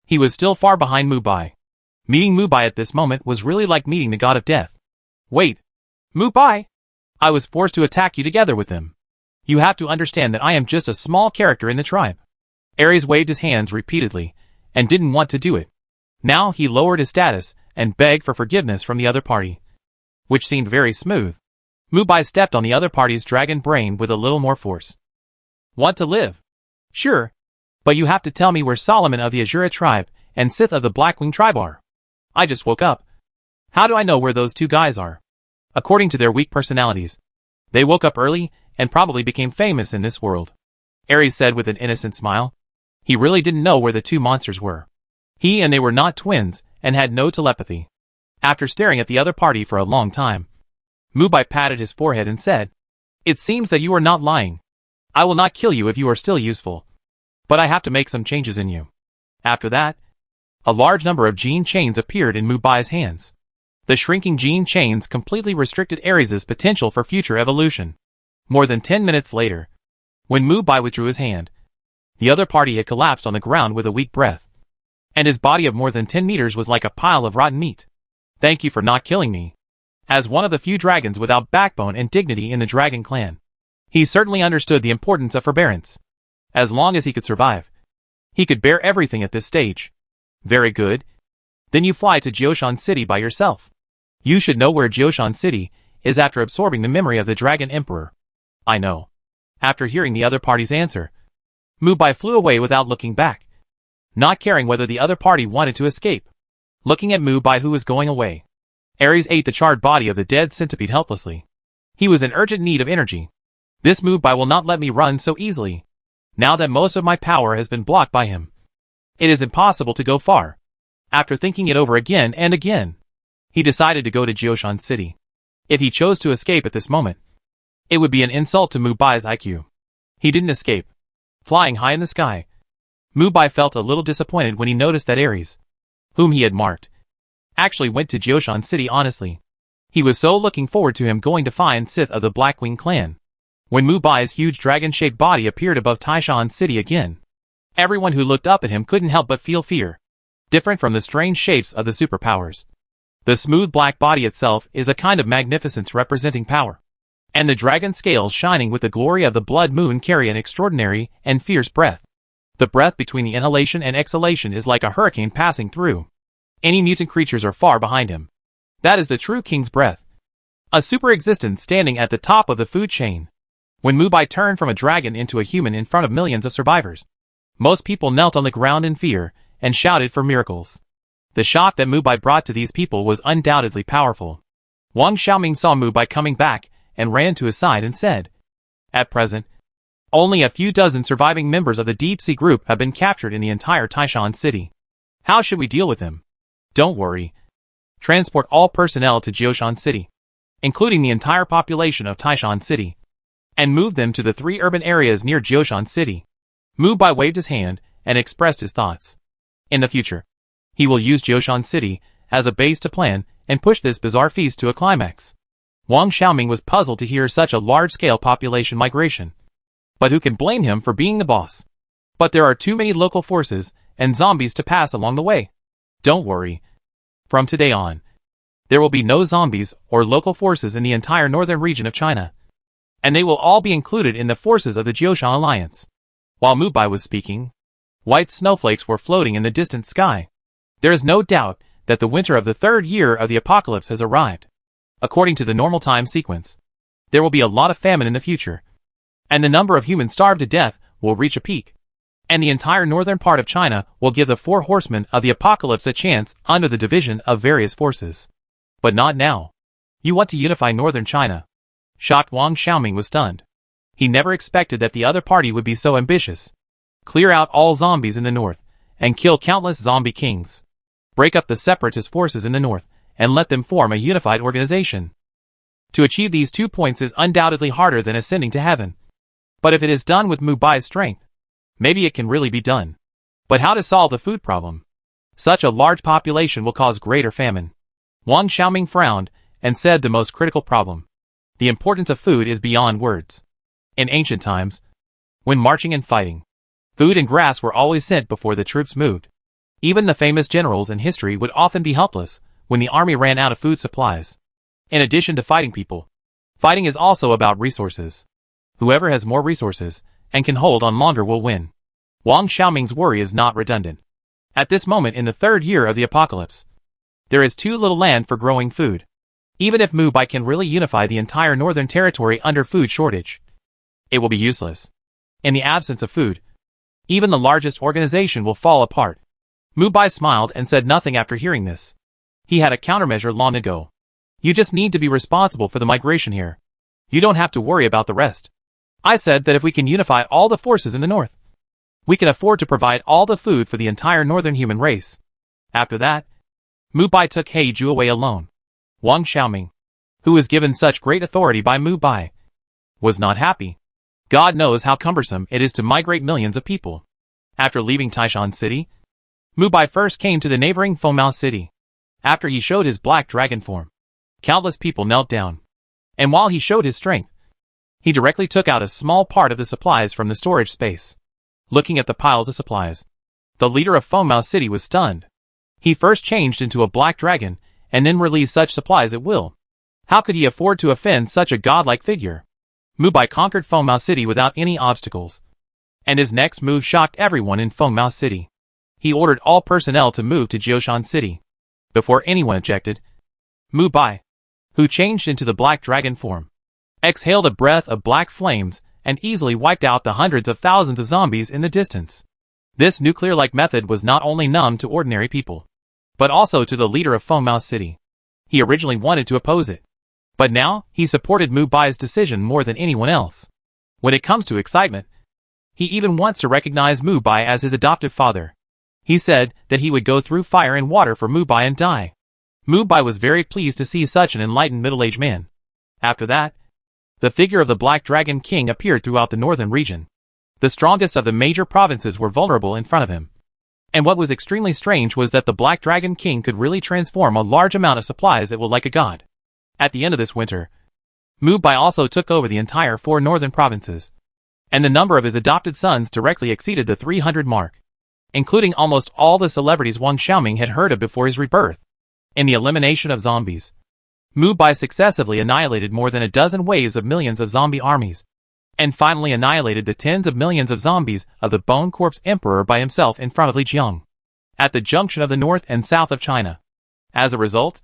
he was still far behind Mubai. Meeting Mubai at this moment was really like meeting the god of death. Wait, Mubai! I was forced to attack you together with them. You have to understand that I am just a small character in the tribe. Ares waved his hands repeatedly, and didn't want to do it. Now he lowered his status, and begged for forgiveness from the other party, which seemed very smooth. Mubai stepped on the other party's dragon brain with a little more force. Want to live? Sure. But you have to tell me where Solomon of the Azura tribe and Sith of the Blackwing tribe are. I just woke up. How do I know where those two guys are? According to their weak personalities, they woke up early and probably became famous in this world. Ares said with an innocent smile. He really didn't know where the two monsters were. He and they were not twins and had no telepathy. After staring at the other party for a long time, Mubai patted his forehead and said, It seems that you are not lying. I will not kill you if you are still useful. But I have to make some changes in you. After that, a large number of gene chains appeared in Mubai's hands. The shrinking gene chains completely restricted Ares' potential for future evolution. More than 10 minutes later, when Mubai withdrew his hand, the other party had collapsed on the ground with a weak breath, and his body of more than 10 meters was like a pile of rotten meat. Thank you for not killing me. As one of the few dragons without backbone and dignity in the dragon clan, he certainly understood the importance of forbearance. As long as he could survive, he could bear everything at this stage. Very good. Then you fly to Jioshan City by yourself. You should know where Jioshan City is after absorbing the memory of the Dragon Emperor. I know. After hearing the other party's answer, Mubai flew away without looking back, not caring whether the other party wanted to escape. Looking at Mubai, who was going away, Ares ate the charred body of the dead centipede helplessly. He was in urgent need of energy. This Mubai will not let me run so easily. Now that most of my power has been blocked by him, it is impossible to go far. After thinking it over again and again, he decided to go to Jioshan City. If he chose to escape at this moment, it would be an insult to Mubai's IQ. He didn't escape. Flying high in the sky, Mubai felt a little disappointed when he noticed that Ares, whom he had marked, actually went to Jioshan City honestly. He was so looking forward to him going to find Sith of the Blackwing clan. When Mu Bai's huge dragon-shaped body appeared above Taishan City again, everyone who looked up at him couldn't help but feel fear, different from the strange shapes of the superpowers. The smooth black body itself is a kind of magnificence representing power, and the dragon scales shining with the glory of the blood moon carry an extraordinary and fierce breath. The breath between the inhalation and exhalation is like a hurricane passing through. Any mutant creatures are far behind him. That is the true king's breath. A super existence standing at the top of the food chain. When Mu Bai turned from a dragon into a human in front of millions of survivors, most people knelt on the ground in fear and shouted for miracles. The shock that Mu Bai brought to these people was undoubtedly powerful. Wang Xiaoming saw Mu Bai coming back and ran to his side and said, "At present, only a few dozen surviving members of the Deep Sea Group have been captured in the entire Taishan City. How should we deal with them?" "Don't worry. Transport all personnel to Jioshan City, including the entire population of Taishan City, and move them to the 3 urban areas near Jioshan City." Mu Bai waved his hand and expressed his thoughts. In the future, he will use Jioshan City as a base to plan and push this bizarre feast to a climax. Wang Xiaoming was puzzled to hear such a large-scale population migration. But who can blame him for being the boss? But there are too many local forces and zombies to pass along the way. Don't worry. From today on, there will be no zombies or local forces in the entire northern region of China, and they will all be included in the forces of the Jioshan Alliance. While Mu Bai was speaking, white snowflakes were floating in the distant sky. There is no doubt that the winter of the 3rd year of the apocalypse has arrived. According to the normal time sequence, there will be a lot of famine in the future, and the number of humans starved to death will reach a peak, and the entire northern part of China will give the 4 horsemen of the apocalypse a chance under the division of various forces. But not now. You want to unify northern China? Shocked Wang Xiaoming was stunned. He never expected that the other party would be so ambitious. Clear out all zombies in the north, and kill countless zombie kings. Break up the separatist forces in the north, and let them form a unified organization. To achieve these 2 points is undoubtedly harder than ascending to heaven. But if it is done with Mu Bai's strength, maybe it can really be done. But how to solve the food problem? Such a large population will cause greater famine. Wang Xiaoming frowned and said the most critical problem. The importance of food is beyond words. In ancient times, when marching and fighting, food and grass were always sent before the troops moved. Even the famous generals in history would often be helpless when the army ran out of food supplies. In addition to fighting people, fighting is also about resources. Whoever has more resources and can hold on longer will win. Wang Xiaoming's worry is not redundant. At this moment in the 3rd year of the apocalypse, there is too little land for growing food. Even if Mu Bai can really unify the entire northern territory under food shortage, it will be useless. In the absence of food, even the largest organization will fall apart. Mu Bai smiled and said nothing after hearing this. He had a countermeasure long ago. You just need to be responsible for the migration here. You don't have to worry about the rest. I said that if we can unify all the forces in the north, we can afford to provide all the food for the entire northern human race. After that, Mu Bai took He Ju away alone. Wang Xiaoming, who was given such great authority by Mu Bai, was not happy. God knows how cumbersome it is to migrate millions of people. After leaving Taishan City, Mu Bai first came to the neighboring Fengmao City. After he showed his black dragon form, countless people knelt down. And while he showed his strength, he directly took out a small part of the supplies from the storage space. Looking at the piles of supplies, the leader of Fengmao City was stunned. He first changed into a black dragon, and then released such supplies at will. How could he afford to offend such a godlike figure? Mu Bai conquered Fengmao City without any obstacles, and his next move shocked everyone in Fengmao City. He ordered all personnel to move to Jioshan City. Before anyone objected, Mu Bai, who changed into the black dragon form, exhaled a breath of black flames and easily wiped out the hundreds of thousands of zombies in the distance. This nuclear-like method was not only numb to ordinary people, but also to the leader of Fengmao City. He originally wanted to oppose it, but now he supported Mu Bai's decision more than anyone else. When it comes to excitement, he even wants to recognize Mu Bai as his adoptive father. He said that he would go through fire and water for Mu Bai and die. Mu Bai was very pleased to see such an enlightened middle-aged man. After that, the figure of the Black Dragon King appeared throughout the northern region. The strongest of the major provinces were vulnerable in front of him. And what was extremely strange was that the Black Dragon King could really transform a large amount of supplies at will like a god. At the end of this winter, Mu Bai also took over the entire 4 northern provinces, and the number of his adopted sons directly exceeded the 300 mark, including almost all the celebrities Wang Xiaoming had heard of before his rebirth. In the elimination of zombies, Mu Bai successively annihilated more than a dozen waves of millions of zombie armies, and finally annihilated the tens of millions of zombies of the Bone Corpse Emperor by himself in front of Lijiang, at the junction of the north and south of China. As a result,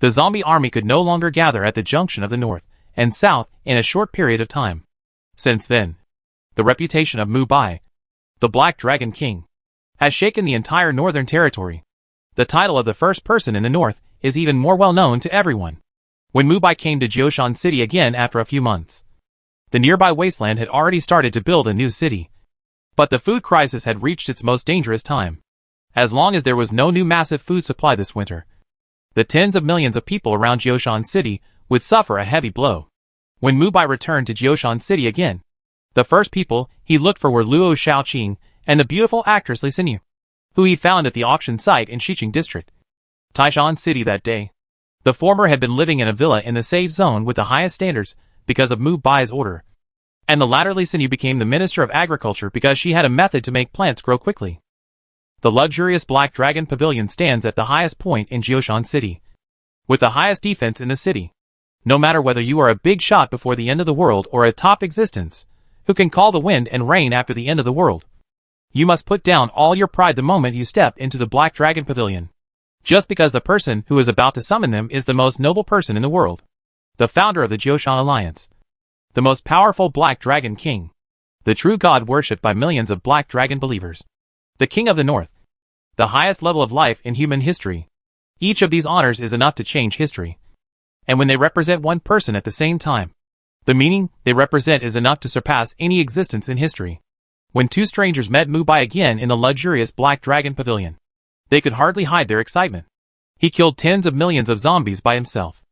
the zombie army could no longer gather at the junction of the north and south in a short period of time. Since then, the reputation of Mu Bai, the Black Dragon King, has shaken the entire northern territory. The title of the first person in the north is even more well known to everyone. When Mu Bai came to Jioshan City again after a few months, the nearby wasteland had already started to build a new city. But the food crisis had reached its most dangerous time. As long as there was no new massive food supply this winter, the tens of millions of people around Jioshan City would suffer a heavy blow. When Mu Bai returned to Jioshan City again, the first people he looked for were Luo Shaoqing and the beautiful actress Li Xinyu, who he found at the auction site in Xiqing District, Taishan City that day. The former had been living in a villa in the safe zone with the highest standards because of Mu Bai's order, and the latter Li Xinyu became the Minister of Agriculture because she had a method to make plants grow quickly. The luxurious Black Dragon Pavilion stands at the highest point in Jioshan City, with the highest defense in the city. No matter whether you are a big shot before the end of the world or a top existence, who can call the wind and rain after the end of the world, you must put down all your pride the moment you step into the Black Dragon Pavilion, just because the person who is about to summon them is the most noble person in the world, the founder of the Jioshan Alliance, the most powerful Black Dragon King, the true god worshipped by millions of Black Dragon believers, the King of the North, the highest level of life in human history. Each of these honors is enough to change history. And when they represent one person at the same time, the meaning they represent is enough to surpass any existence in history. When two strangers met Mu Bai again in the luxurious Black Dragon Pavilion, they could hardly hide their excitement. He killed tens of millions of zombies by himself.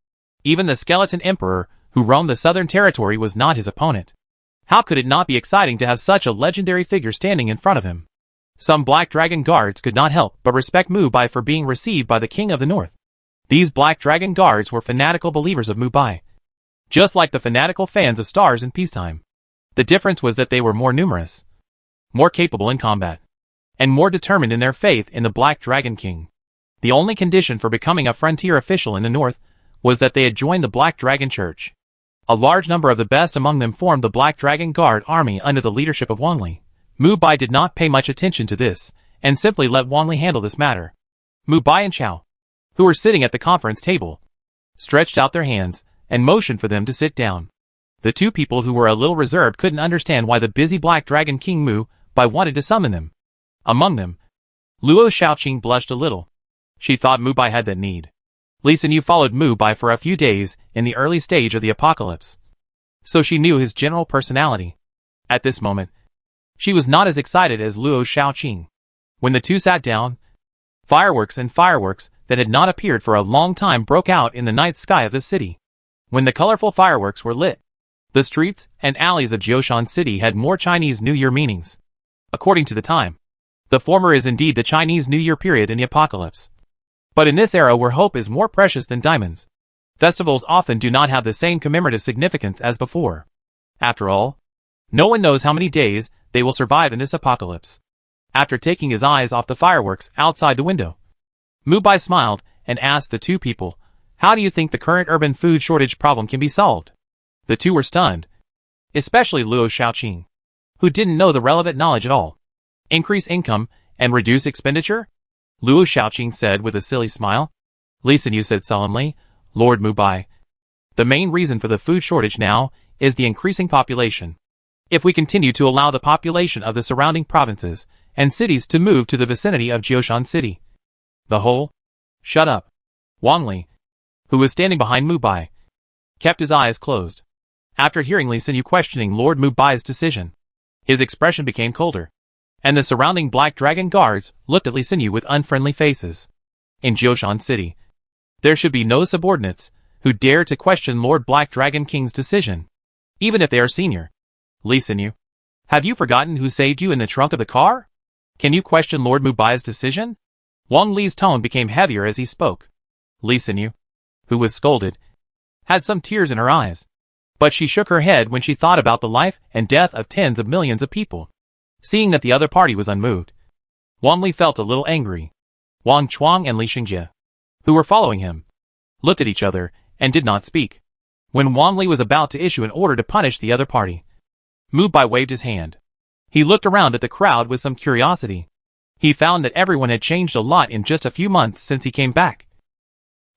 Even the Skeleton Emperor, who roamed the southern territory, was not his opponent. How could it not be exciting to have such a legendary figure standing in front of him? Some Black Dragon guards could not help but respect Mu Bai for being received by the King of the North. These Black Dragon guards were fanatical believers of Mu Bai, just like the fanatical fans of stars in peacetime. The difference was that they were more numerous, more capable in combat, and more determined in their faith in the Black Dragon King. The only condition for becoming a frontier official in the north was that they had joined the Black Dragon Church. A large number of the best among them formed the Black Dragon Guard army under the leadership of Wang Li. Mu Bai did not pay much attention to this, and simply let Wang Li handle this matter. Mu Bai and Chao, who were sitting at the conference table, stretched out their hands and motioned for them to sit down. The two people who were a little reserved couldn't understand why the busy Black Dragon King Mu Bai wanted to summon them. Among them, Luo Shaoqing blushed a little. She thought Mu Bai had that need. Li Xinyu followed Mu Bai for a few days in the early stage of the apocalypse, so she knew his general personality. At this moment, she was not as excited as Luo Shaoqing. When the two sat down, fireworks that had not appeared for a long time broke out in the night sky of the city. When the colorful fireworks were lit, the streets and alleys of Jioshan City had more Chinese New Year meanings. According to the time, the former is indeed the Chinese New Year period in the apocalypse. But in this era where hope is more precious than diamonds, festivals often do not have the same commemorative significance as before. After all, no one knows how many days they will survive in this apocalypse. After taking his eyes off the fireworks outside the window, Mu Bai smiled and asked the two people, "How do you think the current urban food shortage problem can be solved?" The two were stunned, especially Luo Shaoqing, who didn't know the relevant knowledge at all. "Increase income and reduce expenditure?" Luo Shaoqing said with a silly smile. Li Xinyu said solemnly, "Lord Mu Bai, the main reason for the food shortage now is the increasing population. If we continue to allow the population of the surrounding provinces and cities to move to the vicinity of Jioshan City, the whole..." "Shut up." Wang Li, who was standing behind Mu Bai, kept his eyes closed. After hearing Li Xinyu questioning Lord Mu Bai's decision, his expression became colder, and the surrounding Black Dragon guards looked at Li Xinyu with unfriendly faces. In Jioshan City, there should be no subordinates who dare to question Lord Black Dragon King's decision, even if they are senior. "Li Xinyu, have you forgotten who saved you in the trunk of the car? Can you question Lord Mu Bai's decision?" Wang Li's tone became heavier as he spoke. Li Xinyu, who was scolded, had some tears in her eyes. But she shook her head when she thought about the life and death of tens of millions of people. Seeing that the other party was unmoved, Wang Li felt a little angry. Wang Chuang and Li Xingjie, who were following him, looked at each other and did not speak. When Wang Li was about to issue an order to punish the other party, Mu Bai waved his hand. He looked around at the crowd with some curiosity. He found that everyone had changed a lot in just a few months since he came back.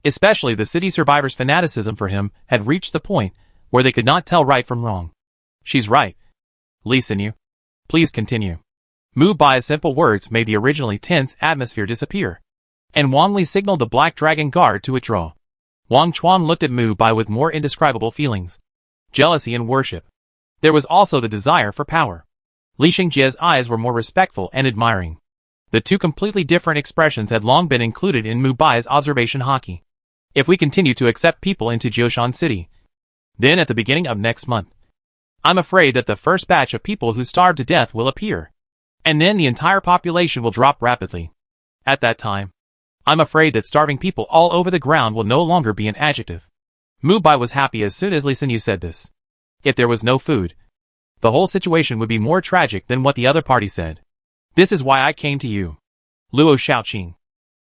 Especially the city survivors' fanaticism for him had reached the point where they could not tell right from wrong. She's right. Li Xinyu, please continue. Mu Bai's simple words made the originally tense atmosphere disappear, and Wang Li signaled the Black Dragon Guard to withdraw. Wang Chuan looked at Mu Bai with more indescribable feelings. Jealousy and worship. There was also the desire for power. Li Xingjie's eyes were more respectful and admiring. The two completely different expressions had long been included in Mu Bai's observation haki. If we continue to accept people into Jioshan City, then at the beginning of next month, I'm afraid that the first batch of people who starved to death will appear. And then the entire population will drop rapidly. At that time, I'm afraid that starving people all over the ground will no longer be an adjective. Mu Bai was happy as soon as Li Xinyu said this. If there was no food, the whole situation would be more tragic than what the other party said. This is why I came to you. Luo Shaoqing.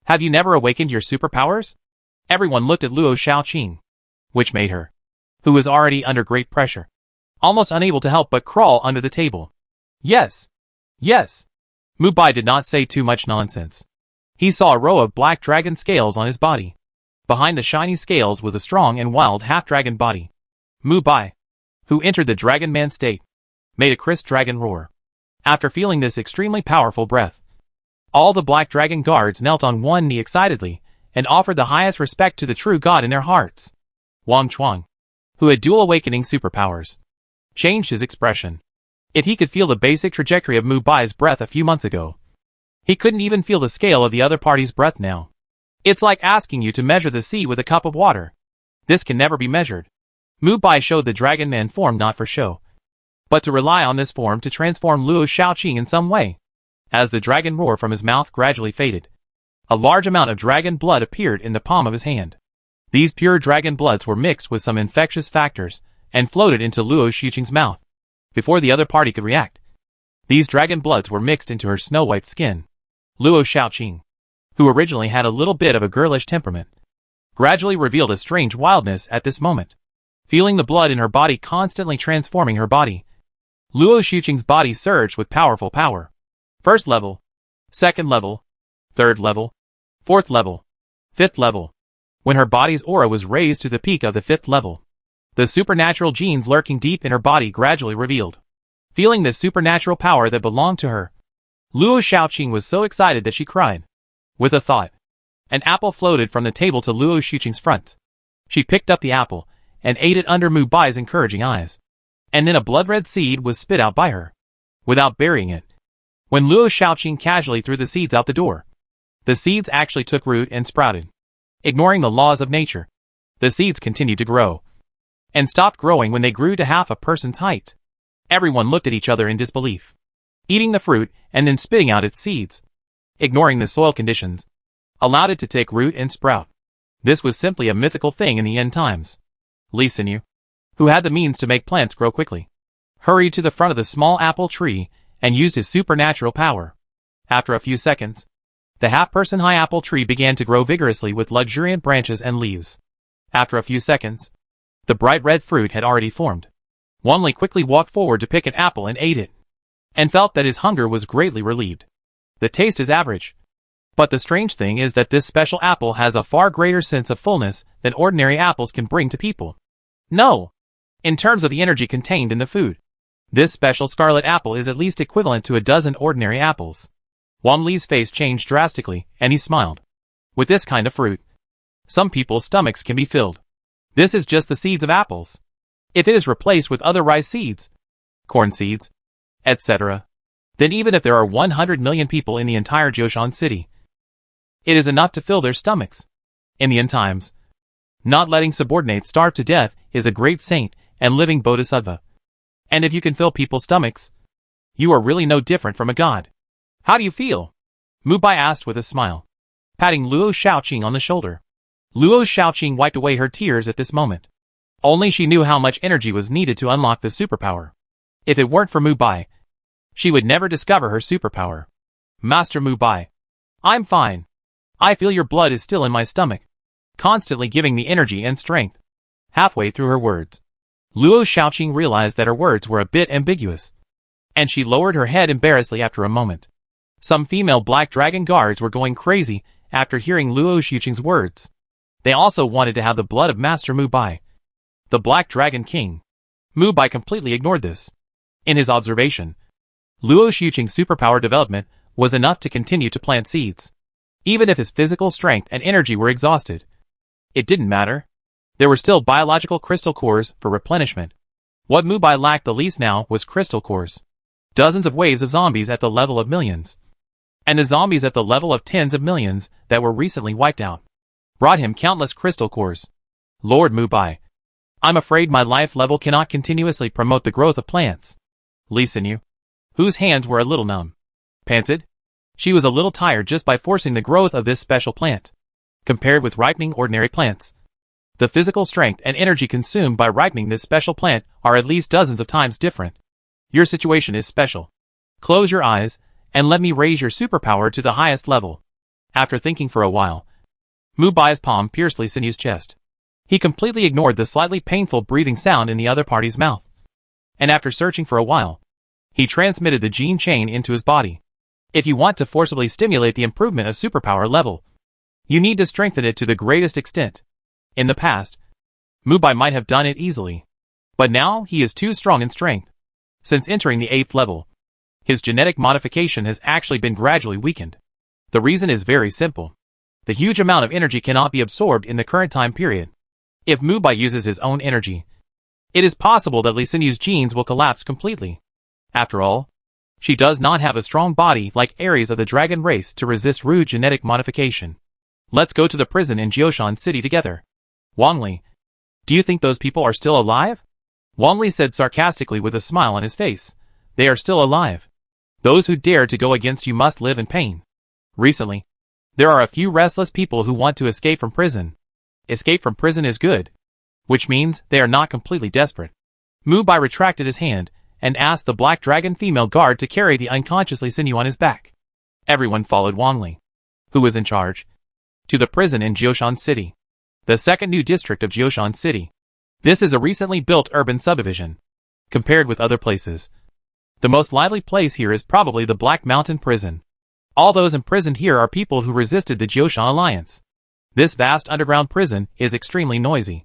Have you never awakened your superpowers? Everyone looked at Luo Shaoqing, which made her, who was already under great pressure, almost unable to help but crawl under the table. Yes. Yes. Mu Bai did not say too much nonsense. He saw a row of black dragon scales on his body. Behind the shiny scales was a strong and wild half-dragon body. Mu Bai, who entered the Dragon Man state, made a crisp dragon roar. After feeling this extremely powerful breath, all the Black Dragon guards knelt on one knee excitedly and offered the highest respect to the true god in their hearts. Wang Chuang, who had dual awakening superpowers, changed his expression. If he could feel the basic trajectory of Mu Bai's breath a few months ago, he couldn't even feel the scale of the other party's breath now. It's like asking you to measure the sea with a cup of water. This can never be measured. Mu Bai showed the Dragon Man form not for show, but to rely on this form to transform Luo Shaoqing in some way. As the dragon roar from his mouth gradually faded, a large amount of dragon blood appeared in the palm of his hand. These pure dragon bloods were mixed with some infectious factors and floated into Luo Shaoqing's mouth. Before the other party could react, these dragon bloods were mixed into her snow-white skin. Luo Shaoqing, who originally had a little bit of a girlish temperament, gradually revealed a strange wildness at this moment. Feeling the blood in her body constantly transforming her body, Luo Shaoqing's body surged with powerful power. First level, second level, third level, fourth level, fifth level. When her body's aura was raised to the peak of the fifth level, the supernatural genes lurking deep in her body gradually revealed. Feeling this supernatural power that belonged to her, Luo Shaoqing was so excited that she cried. With a thought, an apple floated from the table to Luo Shaoqing's front. She picked up the apple and ate it under Mu Bai's encouraging eyes. And then a blood-red seed was spit out by her, without burying it. When Luo Shaoqing casually threw the seeds out the door, the seeds actually took root and sprouted. Ignoring the laws of nature, the seeds continued to grow, and stopped growing when they grew to half a person's height. Everyone looked at each other in disbelief, eating the fruit and then spitting out its seeds. Ignoring the soil conditions, allowed it to take root and sprout. This was simply a mythical thing in the end times. Li Xinyu, who had the means to make plants grow quickly, hurried to the front of the small apple tree and used his supernatural power. After a few seconds, the half-person high apple tree began to grow vigorously with luxuriant branches and leaves. After a few seconds, the bright red fruit had already formed. Wang Li quickly walked forward to pick an apple and ate it, and felt that his hunger was greatly relieved. The taste is average, but the strange thing is that this special apple has a far greater sense of fullness than ordinary apples can bring to people. No! In terms of the energy contained in the food, this special scarlet apple is at least equivalent to a dozen ordinary apples. Wang Li's face changed drastically, and he smiled. With this kind of fruit, some people's stomachs can be filled. This is just the seeds of apples. If it is replaced with other rice seeds, corn seeds, etc., then even if there are 100 million people in the entire Jioshan city, it is enough to fill their stomachs. In the end times, not letting subordinates starve to death is a great saint and living bodhisattva. And if you can fill people's stomachs, you are really no different from a god. How do you feel? Mu Bai asked with a smile, patting Luo Shaoqing on the shoulder. Luo Shaoqing wiped away her tears at this moment. Only she knew how much energy was needed to unlock the superpower. If it weren't for Mu Bai, she would never discover her superpower. Master Mu Bai. I'm fine. I feel your blood is still in my stomach, constantly giving me energy and strength. Halfway through her words, Luo Shaoqing realized that her words were a bit ambiguous, and she lowered her head embarrassedly after a moment. Some female Black Dragon guards were going crazy after hearing Luo Shaoqing's words. They also wanted to have the blood of Master Mu Bai, the Black Dragon King. Mu Bai completely ignored this. In his observation, Luo Shaoqing's superpower development was enough to continue to plant seeds. Even if his physical strength and energy were exhausted, it didn't matter. There were still biological crystal cores for replenishment. What Mu Bai lacked the least now was crystal cores. Dozens of waves of zombies at the level of millions, and the zombies at the level of tens of millions that were recently wiped out, brought him countless crystal cores. Lord Mu Bai, I'm afraid my life level cannot continuously promote the growth of plants. Li Xinyu, whose hands were a little numb, panted. She was a little tired just by forcing the growth of this special plant. Compared with ripening ordinary plants, the physical strength and energy consumed by ripening this special plant are at least dozens of times different. Your situation is special. Close your eyes, and let me raise your superpower to the highest level. After thinking for a while, Mu Bai's palm pierced Li Xinyu's chest. He completely ignored the slightly painful breathing sound in the other party's mouth. And after searching for a while, he transmitted the gene chain into his body. If you want to forcibly stimulate the improvement of superpower level, you need to strengthen it to the greatest extent. In the past, Mu Bai might have done it easily, but now he is too strong in strength. Since entering the 8th level, his genetic modification has actually been gradually weakened. The reason is very simple. The huge amount of energy cannot be absorbed in the current time period. If Mu Bai uses his own energy, it is possible that Li Xinyu's genes will collapse completely. After all, she does not have a strong body like Ares of the dragon race to resist rude genetic modification. Let's go to the prison in Jioshan City together. Wang Li, do you think those people are still alive? Wang Li said sarcastically with a smile on his face. They are still alive. Those who dare to go against you must live in pain. Recently, there are a few restless people who want to escape from prison. Escape from prison is good, which means they are not completely desperate. Mu Bai retracted his hand and asked the Black Dragon female guard to carry the unconscious Li Xinyu on his back. Everyone followed Wang Li, who was in charge, to the prison in Jioshan City, the second new district of Jioshan City. This is a recently built urban subdivision. Compared with other places, the most lively place here is probably the Black Mountain Prison. All those imprisoned here are people who resisted the Jioshan Alliance. This vast underground prison is extremely noisy.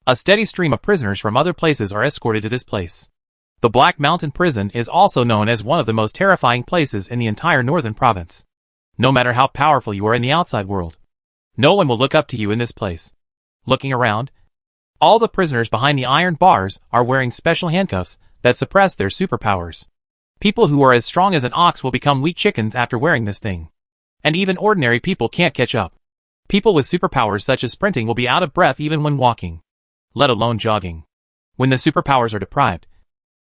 A steady stream of prisoners from other places are escorted to this place. The Black Mountain Prison is also known as one of the most terrifying places in the entire northern province. No matter how powerful you are in the outside world, no one will look up to you in this place. Looking around, all the prisoners behind the iron bars are wearing special handcuffs that suppress their superpowers. People who are as strong as an ox will become weak chickens after wearing this thing. And even ordinary people can't catch up. People with superpowers such as sprinting will be out of breath even when walking, let alone jogging. When the superpowers are deprived,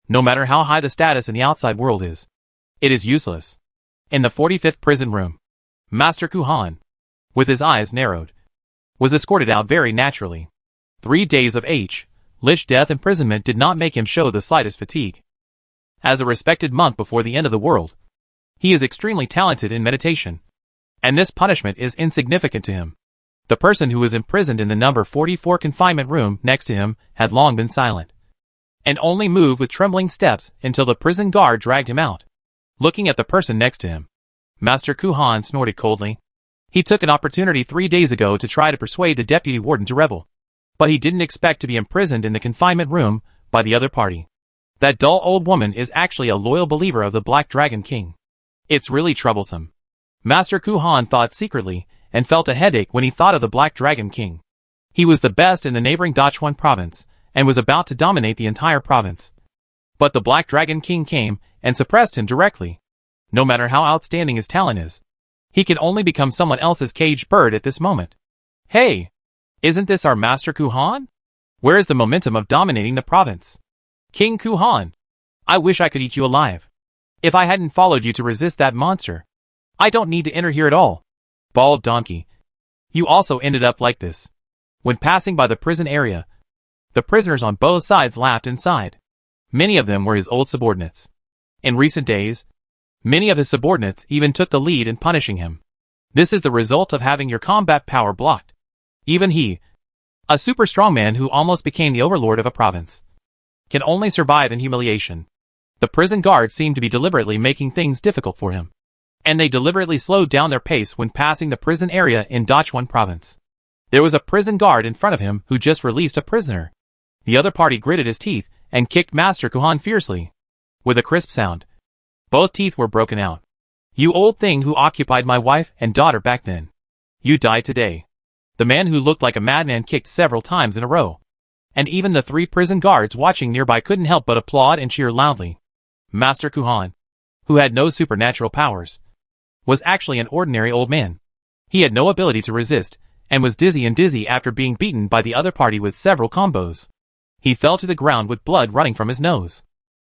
no matter how high the status in the outside world is, it is useless. In the 45th prison room, Master Kuhan, with his eyes narrowed, was escorted out very naturally. 3 days of Lich death imprisonment did not make him show the slightest fatigue. As a respected monk before the end of the world, he is extremely talented in meditation, and this punishment is insignificant to him. The person who was imprisoned in the number 44 confinement room next to him had long been silent, and only moved with trembling steps until the prison guard dragged him out. Looking at the person next to him, Master Kuhan snorted coldly. He took an opportunity 3 days ago to try to persuade the deputy warden to rebel, but he didn't expect to be imprisoned in the confinement room by the other party. That dull old woman is actually a loyal believer of the Black Dragon King. It's really troublesome. Master Kuhan thought secretly and felt a headache when he thought of the Black Dragon King. He was the best in the neighboring Dachuan province and was about to dominate the entire province. But the Black Dragon King came and suppressed him directly. No matter how outstanding his talent is, he can only become someone else's caged bird at this moment. Hey! Isn't this our Master Kuhan? Where is the momentum of dominating the province? King Kuhan! I wish I could eat you alive. If I hadn't followed you to resist that monster, I don't need to enter here at all. Bald donkey. You also ended up like this. When passing by the prison area, The prisoners on both sides laughed and sighed. Many of them were his old subordinates. In recent days, many of his subordinates even took the lead in punishing him. This is the result of having your combat power blocked. Even he, a super strong man who almost became the overlord of a province, can only survive in humiliation. The prison guards seemed to be deliberately making things difficult for him, and they deliberately slowed down their pace when passing the prison area in Dachwon province. There was a prison guard in front of him who just released a prisoner. The other party gritted his teeth and kicked Master Kuhan fiercely. With a crisp sound, both teeth were broken out. You old thing who occupied my wife and daughter back then. You die today. The man who looked like a madman kicked several times in a row, and even the 3 prison guards watching nearby couldn't help but applaud and cheer loudly. Master Kuhan, who had no supernatural powers, was actually an ordinary old man. He had no ability to resist, and was dizzy after being beaten by the other party with several combos. He fell to the ground with blood running from his nose.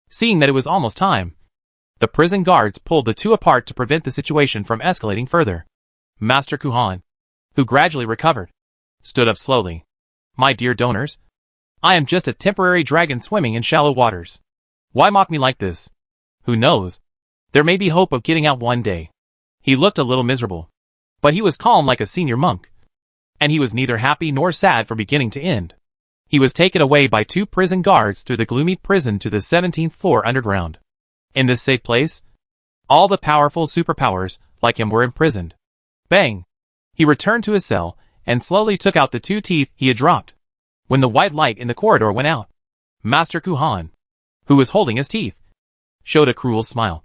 Seeing that it was almost time, the prison guards pulled the 2 apart to prevent the situation from escalating further. Master Kuhan, who gradually recovered, stood up slowly. My dear donors, I am just a temporary dragon swimming in shallow waters. Why mock me like this? Who knows? There may be hope of getting out one day. He looked a little miserable, but he was calm like a senior monk. And he was neither happy nor sad from beginning to end. He was taken away by 2 prison guards through the gloomy prison to the 17th floor underground. In this safe place, all the powerful superpowers like him were imprisoned. Bang! He returned to his cell and slowly took out the 2 teeth he had dropped. When the white light in the corridor went out, Master Kuhan, who was holding his teeth, showed a cruel smile.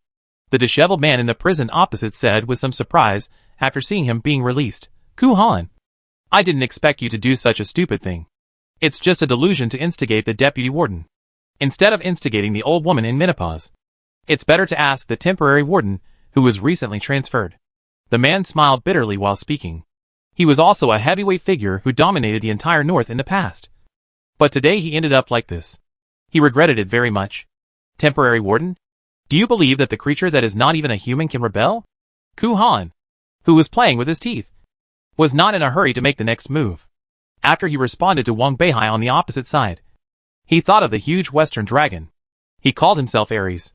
The disheveled man in the prison opposite said with some surprise after seeing him being released, Kuhan, I didn't expect you to do such a stupid thing. It's just a delusion to instigate the deputy warden, instead of instigating the old woman in menopause. It's better to ask the temporary warden, who was recently transferred. The man smiled bitterly while speaking. He was also a heavyweight figure who dominated the entire north in the past. But today he ended up like this. He regretted it very much. Temporary warden? Do you believe that the creature that is not even a human can rebel? Kuhan, who was playing with his teeth, was not in a hurry to make the next move. After he responded to Wang Beihai on the opposite side, he thought of the huge western dragon. He called himself Ares.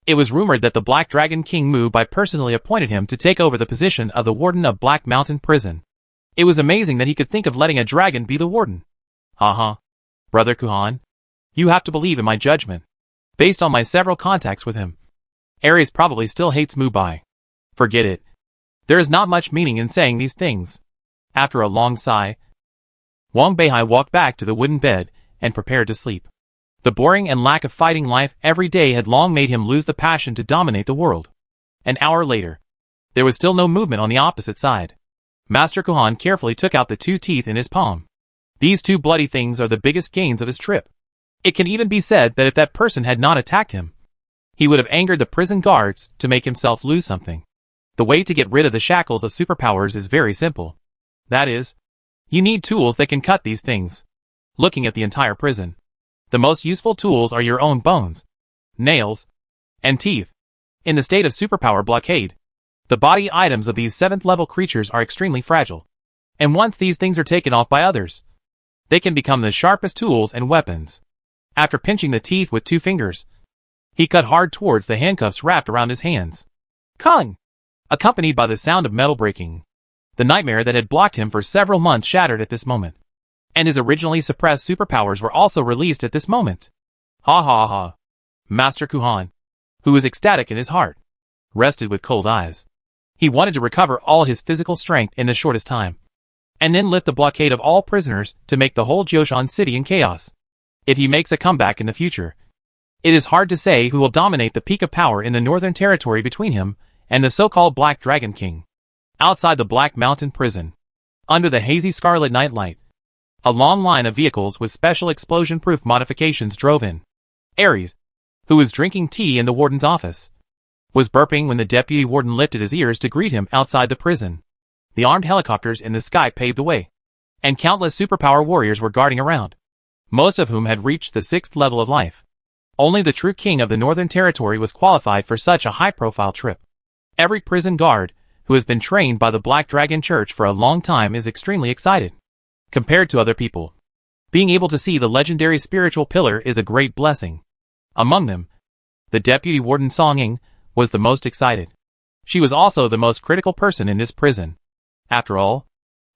It was rumored that the Black Dragon King Mu Bai personally appointed him to take over the position of the warden of Black Mountain Prison. It was amazing that he could think of letting a dragon be the warden. Haha. Brother Kuhan, you have to believe in my judgment. Based on my several contacts with him, Ares probably still hates Mu Bai. Forget it. There is not much meaning in saying these things. After a long sigh, Wang Beihai walked back to the wooden bed and prepared to sleep. The boring and lack of fighting life every day had long made him lose the passion to dominate the world. An hour later, there was still no movement on the opposite side. Master Kuhan carefully took out the 2 teeth in his palm. These 2 bloody things are the biggest gains of his trip. It can even be said that if that person had not attacked him, he would have angered the prison guards to make himself lose something. The way to get rid of the shackles of superpowers is very simple. That is, you need tools that can cut these things. Looking at the entire prison, the most useful tools are your own bones, nails, and teeth. In the state of superpower blockade, the body items of these 7th level creatures are extremely fragile. And once these things are taken off by others, they can become the sharpest tools and weapons. After pinching the teeth with 2 fingers, he cut hard towards the handcuffs wrapped around his hands. Kung! Accompanied by the sound of metal breaking. The nightmare that had blocked him for several months shattered at this moment. And his originally suppressed superpowers were also released at this moment. Ha ha ha. Master Kuhan, who was ecstatic in his heart, rested with cold eyes. He wanted to recover all his physical strength in the shortest time, and then lift the blockade of all prisoners to make the whole Jioshan city in chaos. If he makes a comeback in the future, it is hard to say who will dominate the peak of power in the northern territory between him and the so-called Black Dragon King. Outside the Black Mountain Prison, under the hazy scarlet night light, a long line of vehicles with special explosion-proof modifications drove in. Ares, who was drinking tea in the warden's office, was burping when the deputy warden lifted his ears to greet him outside the prison. The armed helicopters in the sky paved the way, and countless superpower warriors were guarding around, most of whom had reached the 6th level of life. Only the true king of the Northern Territory was qualified for such a high-profile trip. Every prison guard, who has been trained by the Black Dragon Church for a long time, is extremely excited, compared to other people, Being able to see the legendary spiritual pillar is a great blessing. Among them, the deputy warden Song Ying was the most excited. She was also the most critical person in this prison. After all,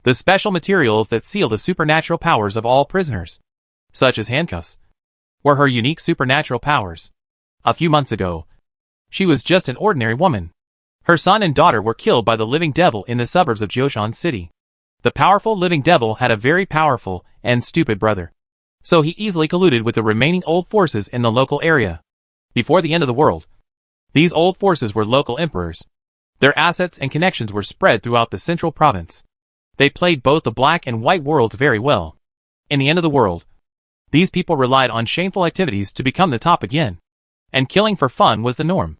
the special materials that seal the supernatural powers of all prisoners, such as handcuffs, were her unique supernatural powers. A few months ago, she was just an ordinary woman. Her son and daughter were killed by the living devil in the suburbs of Jioshan City. The powerful living devil had a very powerful and stupid brother, so he easily colluded with the remaining old forces in the local area. Before the end of the world, these old forces were local emperors. Their assets and connections were spread throughout the central province. They played both the black and white worlds very well. In the end of the world, these people relied on shameful activities to become the top again. And killing for fun was the norm.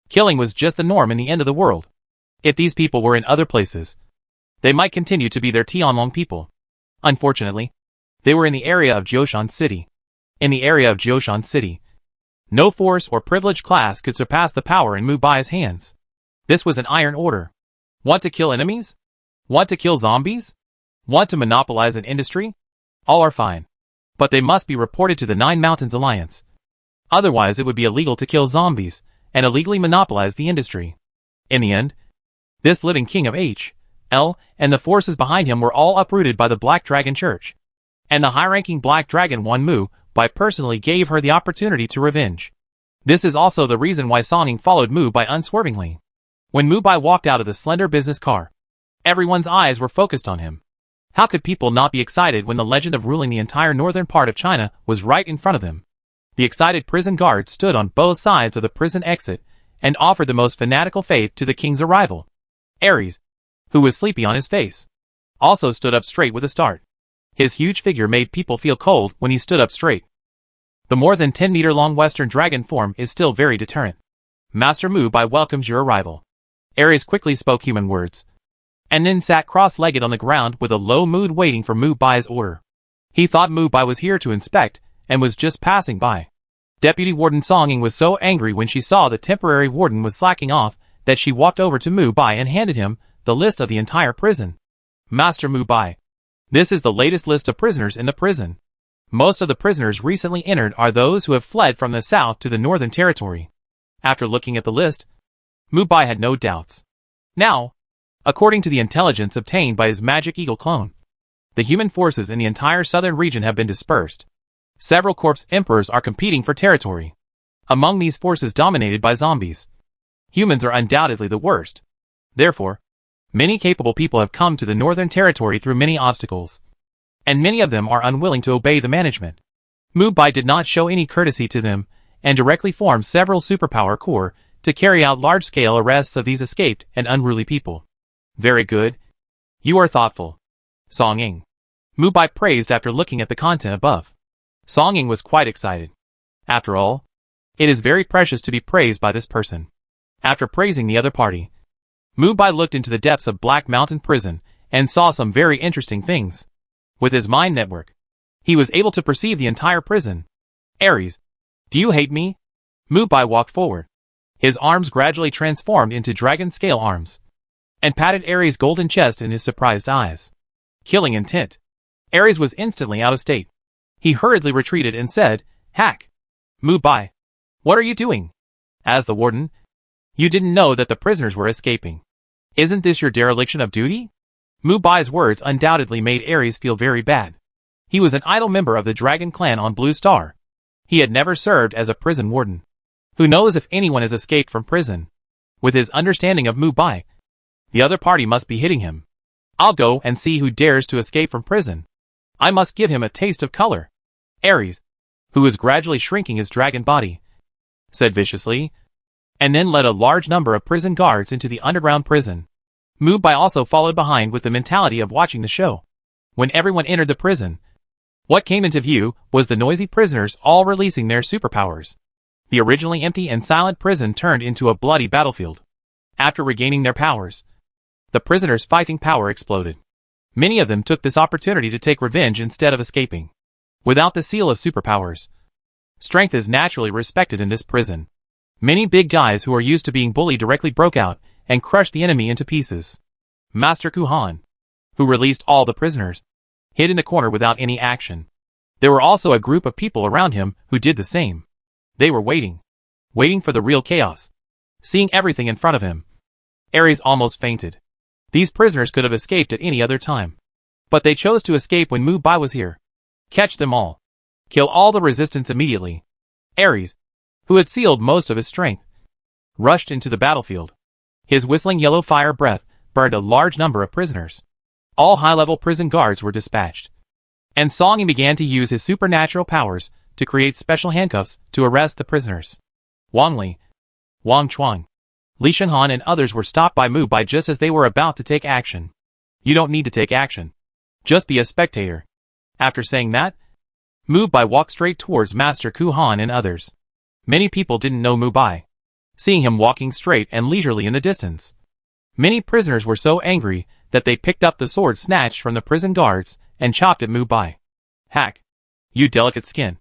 Killing was just the norm in the end of the world. If these people were in other places, they might continue to be their Tianlong people. Unfortunately, they were in the area of Jioshan City. In the area of Jioshan City, no force or privileged class could surpass the power in Mu Bai's hands. This was an iron order. Want to kill enemies? Want to kill zombies? Want to monopolize an industry? All are fine. But they must be reported to the Nine Mountains Alliance. Otherwise it would be illegal to kill zombies and illegally monopolize the industry. In the end, this living king of H.L. and the forces behind him were all uprooted by the Black Dragon Church. And the high-ranking Black Dragon Wan Mu Bai personally gave her the opportunity to revenge. This is also the reason why Song Ying followed Mu Bai unswervingly. When Mu Bai walked out of the slender business car, everyone's eyes were focused on him. How could people not be excited when the legend of ruling the entire northern part of China was right in front of them? The excited prison guards stood on both sides of the prison exit and offered the most fanatical faith to the king's arrival. Ares, who was sleepy on his face, also stood up straight with a start. His huge figure made people feel cold when he stood up straight. The more than 10-meter-long Western dragon form is still very deterrent. Master Mu Bai welcomes your arrival. Ares quickly spoke human words, and then sat cross-legged on the ground with a low mood waiting for Mu Bai's order. He thought Mu Bai was here to inspect, and was just passing by. Deputy Warden Song Ying was so angry when she saw the temporary warden was slacking off, that she walked over to Mu Bai and handed him the list of the entire prison. Master Mu Bai, this is the latest list of prisoners in the prison. Most of the prisoners recently entered are those who have fled from the south to the northern territory. After looking at the list, Mu Bai had no doubts. Now, according to the intelligence obtained by his magic eagle clone, the human forces in the entire southern region have been dispersed. Several corpse emperors are competing for territory. Among these forces dominated by zombies, humans are undoubtedly the worst. Therefore, many capable people have come to the northern territory through many obstacles, and many of them are unwilling to obey the management. Mu Bai did not show any courtesy to them, and directly formed several superpower corps to carry out large-scale arrests of these escaped and unruly people. Very good. You are thoughtful, Song Ying. Mu Bai praised after looking at the content above. Song Ying was quite excited. After all, it is very precious to be praised by this person. After praising the other party, Mu Bai looked into the depths of Black Mountain Prison and saw some very interesting things. With his mind network, he was able to perceive the entire prison. Ares, do you hate me? Mu Bai walked forward. His arms gradually transformed into dragon-scale arms, and patted Ares' golden chest in his surprised eyes. Killing intent. Ares was instantly out of state. He hurriedly retreated and said, Hack! Mu Bai, what are you doing? As the warden, you didn't know that the prisoners were escaping. Isn't this your dereliction of duty? Mu Bai's words undoubtedly made Ares feel very bad. He was an idle member of the Dragon Clan on Blue Star. He had never served as a prison warden. Who knows if anyone has escaped from prison? With his understanding of Mu Bai, the other party must be hitting him. I'll go and see who dares to escape from prison. I must give him a taste of color. Ares, who was gradually shrinking his dragon body, said viciously, and then led a large number of prison guards into the underground prison. Mu Bai also followed behind with the mentality of watching the show. When everyone entered the prison, what came into view was the noisy prisoners all releasing their superpowers. The originally empty and silent prison turned into a bloody battlefield. After regaining their powers, the prisoners' fighting power exploded. Many of them took this opportunity to take revenge instead of escaping. Without the seal of superpowers, strength is naturally respected in this prison. Many big guys who are used to being bullied directly broke out and crushed the enemy into pieces. Master Kuhan, who released all the prisoners, hid in the corner without any action. There were also a group of people around him who did the same. They were waiting for the real chaos. Seeing everything in front of him, Ares almost fainted. These prisoners could have escaped at any other time. But they chose to escape when Mu Bai was here. Catch them all. Kill all the resistance immediately. Ares, who had sealed most of his strength, rushed into the battlefield. His whistling yellow fire breath burned a large number of prisoners. All high-level prison guards were dispatched. And Song began to use his supernatural powers to create special handcuffs to arrest the prisoners. Wang Li, Wang Chuang, Li Shenhan and others were stopped by Mu Bai just as they were about to take action. You don't need to take action. Just be a spectator. After saying that, Mu Bai walked straight towards Master Ku Han and others. Many people didn't know Mu Bai. Seeing him walking straight and leisurely in the distance, many prisoners were so angry that they picked up the sword snatched from the prison guards and chopped at Mu Bai. Hack! You delicate skin.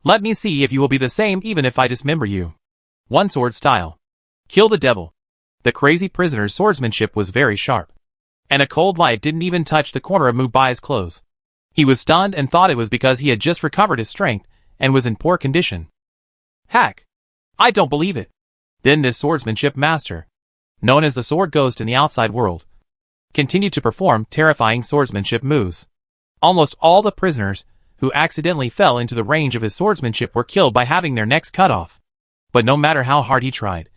Let me see if you will be the same even if I dismember you. One sword style. Kill the devil. The crazy prisoner's swordsmanship was very sharp. And a cold light didn't even touch the corner of Mu Bai's clothes. He was stunned and thought it was because he had just recovered his strength and was in poor condition. Hack! I don't believe it. Then this swordsmanship master, known as the Sword Ghost in the outside world, continued to perform terrifying swordsmanship moves. Almost all the prisoners who accidentally fell into the range of his swordsmanship were killed by having their necks cut off. But no matter how hard he tried,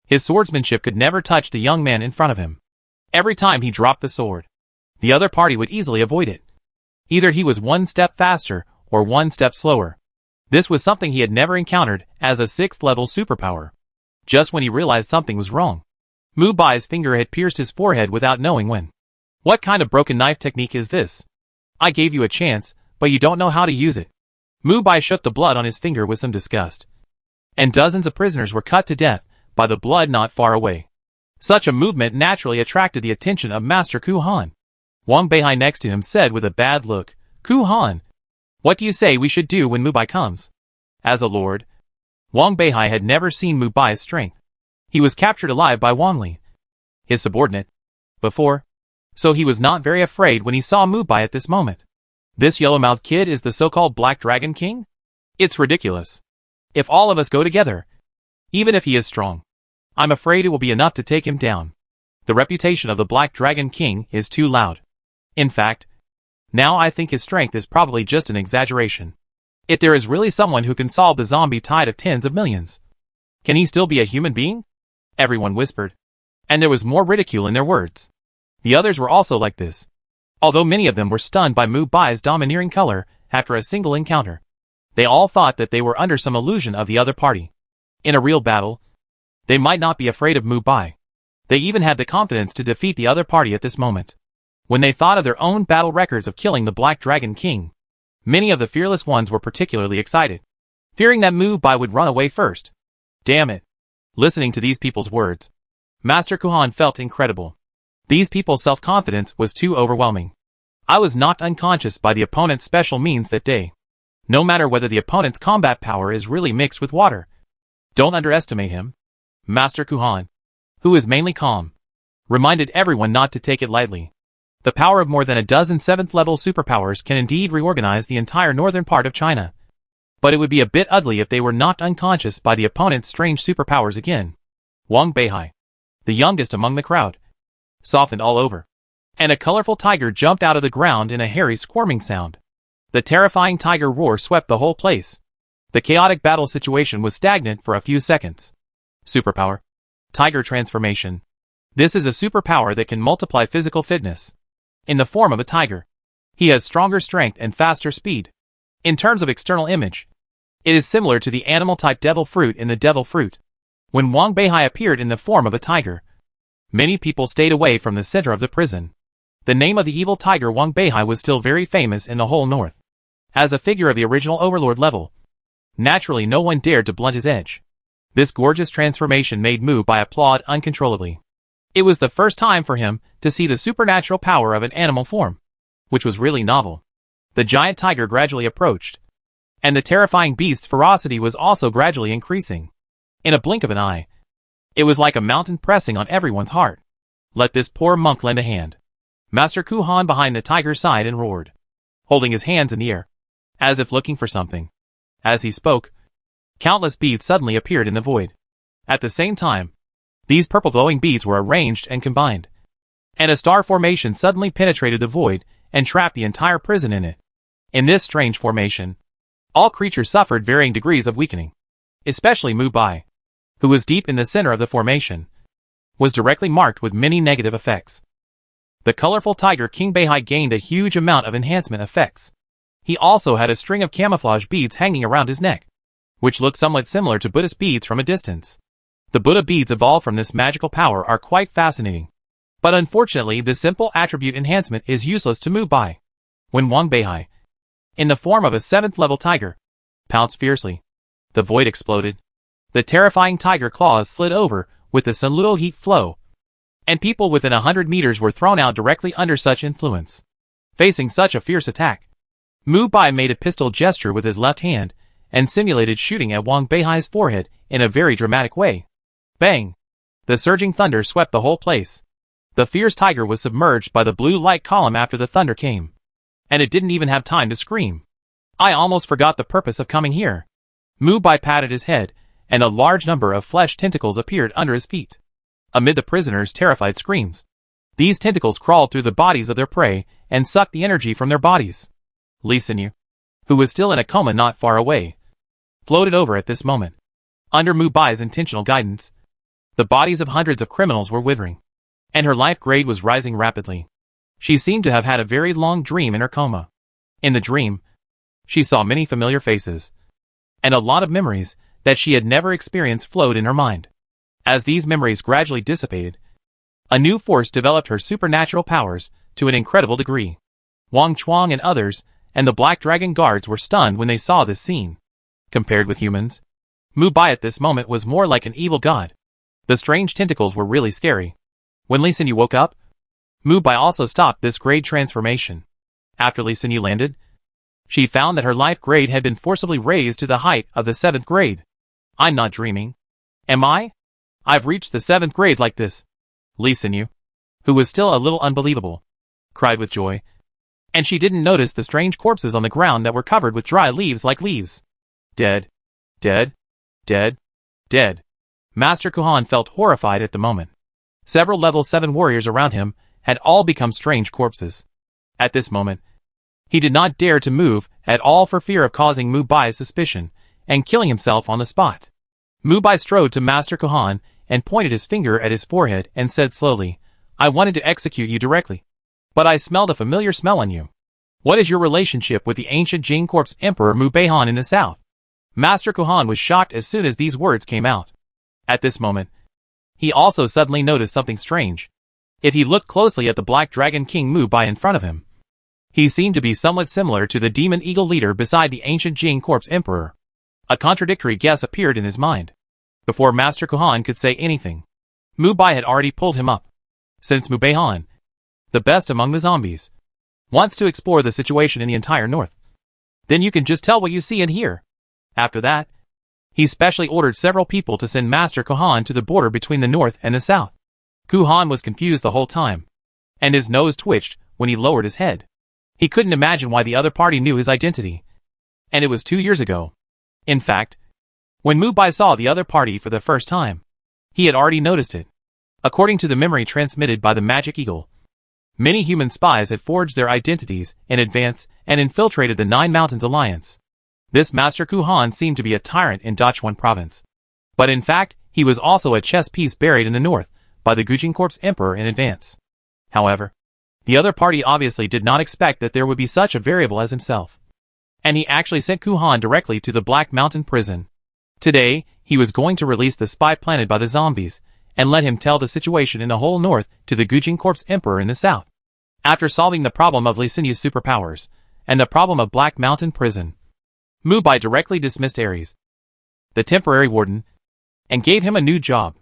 his swordsmanship could never touch the young man in front of him. Every time he dropped the sword, the other party would easily avoid it. Either he was one step faster or one step slower. This was something he had never encountered as a 6th level superpower. Just when he realized something was wrong, Mu Bai's finger had pierced his forehead without knowing when. What kind of broken knife technique is this? I gave you a chance, but you don't know how to use it. Mu Bai shook the blood on his finger with some disgust. And dozens of prisoners were cut to death by the blood not far away. Such a movement naturally attracted the attention of Master Ku Han. Wang Beihai next to him said with a bad look, Ku Han, what do you say we should do when Mu Bai comes? As a lord, Wang Beihai had never seen Mu Bai's strength. He was captured alive by Wang Li, his subordinate, before, so he was not very afraid when he saw Mu Bai at this moment. This yellow-mouthed kid is the so-called Black Dragon King? It's ridiculous. If all of us go together, even if he is strong, I'm afraid it will be enough to take him down. The reputation of the Black Dragon King is too loud. In fact, now I think his strength is probably just an exaggeration. If there is really someone who can solve the zombie tide of tens of millions, can he still be a human being? Everyone whispered. And there was more ridicule in their words. The others were also like this. Although many of them were stunned by Mu Bai's domineering color after a single encounter, they all thought that they were under some illusion of the other party. In a real battle, they might not be afraid of Mu Bai. They even had the confidence to defeat the other party at this moment. When they thought of their own battle records of killing the Black Dragon King, many of the fearless ones were particularly excited, fearing that Mu Bai would run away first. Damn it. Listening to these people's words, Master Ku Han felt incredible. These people's self-confidence was too overwhelming. I was knocked unconscious by the opponent's special means that day. No matter whether the opponent's combat power is really mixed with water, don't underestimate him. Master Ku Han, who is mainly calm, reminded everyone not to take it lightly. The power of more than a dozen 7th-level superpowers can indeed reorganize the entire northern part of China. But it would be a bit ugly if they were knocked unconscious by the opponent's strange superpowers again. Wang Beihai, the youngest among the crowd, softened all over. And a colorful tiger jumped out of the ground in a hairy squirming sound. The terrifying tiger roar swept the whole place. The chaotic battle situation was stagnant for a few seconds. Superpower. Tiger transformation. This is a superpower that can multiply physical fitness. In the form of a tiger, he has stronger strength and faster speed. In terms of external image, it is similar to the animal-type devil fruit in the devil fruit. When Wang Beihai appeared in the form of a tiger, many people stayed away from the center of the prison. The name of the evil tiger Wang Beihai was still very famous in the whole north. As a figure of the original overlord level, naturally no one dared to blunt his edge. This gorgeous transformation made Mu Bai applaud uncontrollably. It was the first time for him to see the supernatural power of an animal form, which was really novel. The giant tiger gradually approached, and the terrifying beast's ferocity was also gradually increasing. In a blink of an eye, it was like a mountain pressing on everyone's heart. Let this poor monk lend a hand. Master Ku Han behind the tiger's side and roared, holding his hands in the air. as if looking for something. As he spoke, countless beads suddenly appeared in the void. At the same time, these purple glowing beads were arranged and combined, and a star formation suddenly penetrated the void and trapped the entire prison in it. In this strange formation, all creatures suffered varying degrees of weakening. Especially Mu Bai, who was deep in the center of the formation, was directly marked with many negative effects. The colorful tiger King Beihai gained a huge amount of enhancement effects. He also had a string of camouflage beads hanging around his neck, which looked somewhat similar to Buddhist beads from a distance. The Buddha beads evolved from this magical power are quite fascinating. But unfortunately, this simple attribute enhancement is useless to Mu Bai. When Wang Beihai, in the form of a 7th level tiger, pounced fiercely, the void exploded. The terrifying tiger claws slid over with a cellular heat flow, and people within 100 meters were thrown out directly under such influence. Facing such a fierce attack, Mu Bai made a pistol gesture with his left hand and simulated shooting at Wang Beihai's forehead in a very dramatic way. Bang! The surging thunder swept the whole place. The fierce tiger was submerged by the blue light column after the thunder came, and it didn't even have time to scream. I almost forgot the purpose of coming here. Mu Bai patted his head, and a large number of flesh tentacles appeared under his feet. Amid the prisoners' terrified screams, these tentacles crawled through the bodies of their prey and sucked the energy from their bodies. Li Xinyu, who was still in a coma not far away, floated over at this moment. Under Mu Bai's intentional guidance, the bodies of hundreds of criminals were withering, and her life grade was rising rapidly. She seemed to have had a very long dream in her coma. In the dream, she saw many familiar faces, and a lot of memories that she had never experienced flowed in her mind. As these memories gradually dissipated, a new force developed her supernatural powers to an incredible degree. Wang Chuang and others, and the Black Dragon guards were stunned when they saw this scene. Compared with humans, Mu Bai at this moment was more like an evil god. The strange tentacles were really scary. When Li Xinyu woke up, Mu Bai also stopped this grade transformation. After Li Xinyu landed, she found that her life grade had been forcibly raised to the height of the 7th grade. I'm not dreaming. Am I? I've reached the 7th grade like this. Li Xinyu, who was still a little unbelievable, cried with joy. And she didn't notice the strange corpses on the ground that were covered with dry leaves like leaves. Dead. Dead. Dead. Dead. Master Kuhan felt horrified at the moment. Several level 7 warriors around him had all become strange corpses. At this moment, he did not dare to move at all for fear of causing Mu Bai's suspicion and killing himself on the spot. Mu Bai strode to Master Kuhan and pointed his finger at his forehead and said slowly, I wanted to execute you directly, but I smelled a familiar smell on you. What is your relationship with the ancient Jing Corp's Emperor Mu Baihan in the south? Master Kuhan was shocked as soon as these words came out. At this moment, he also suddenly noticed something strange. If he looked closely at the Black Dragon King Mu Bai in front of him, he seemed to be somewhat similar to the Demon Eagle leader beside the ancient Jing Corp's Emperor. A contradictory guess appeared in his mind. Before Master Kuhan could say anything, Mu Bai had already pulled him up. Since Mu Baihan, the best among the zombies, wants to explore the situation in the entire north, then you can just tell what you see and hear. After that, he specially ordered several people to send Master Kuhan to the border between the north and the south. Kuhan was confused the whole time, and his nose twitched when he lowered his head. He couldn't imagine why the other party knew his identity. And it was 2 years ago. In fact, when Mu Bai saw the other party for the first time, he had already noticed it. According to the memory transmitted by the Magic Eagle, many human spies had forged their identities in advance and infiltrated the Nine Mountains Alliance. This Master Kuhan seemed to be a tyrant in Dachuan province. But in fact, he was also a chess piece buried in the north by the Gujing Corp's Emperor in advance. However, the other party obviously did not expect that there would be such a variable as himself. And he actually sent Kuhan directly to the Black Mountain prison. Today, he was going to release the spy planted by the zombies, and let him tell the situation in the whole north to the Gujing Corp's Emperor in the south. After solving the problem of Li Xinyu's superpowers, and the problem of Black Mountain prison, Mu Bai directly dismissed Ares, the temporary warden, and gave him a new job.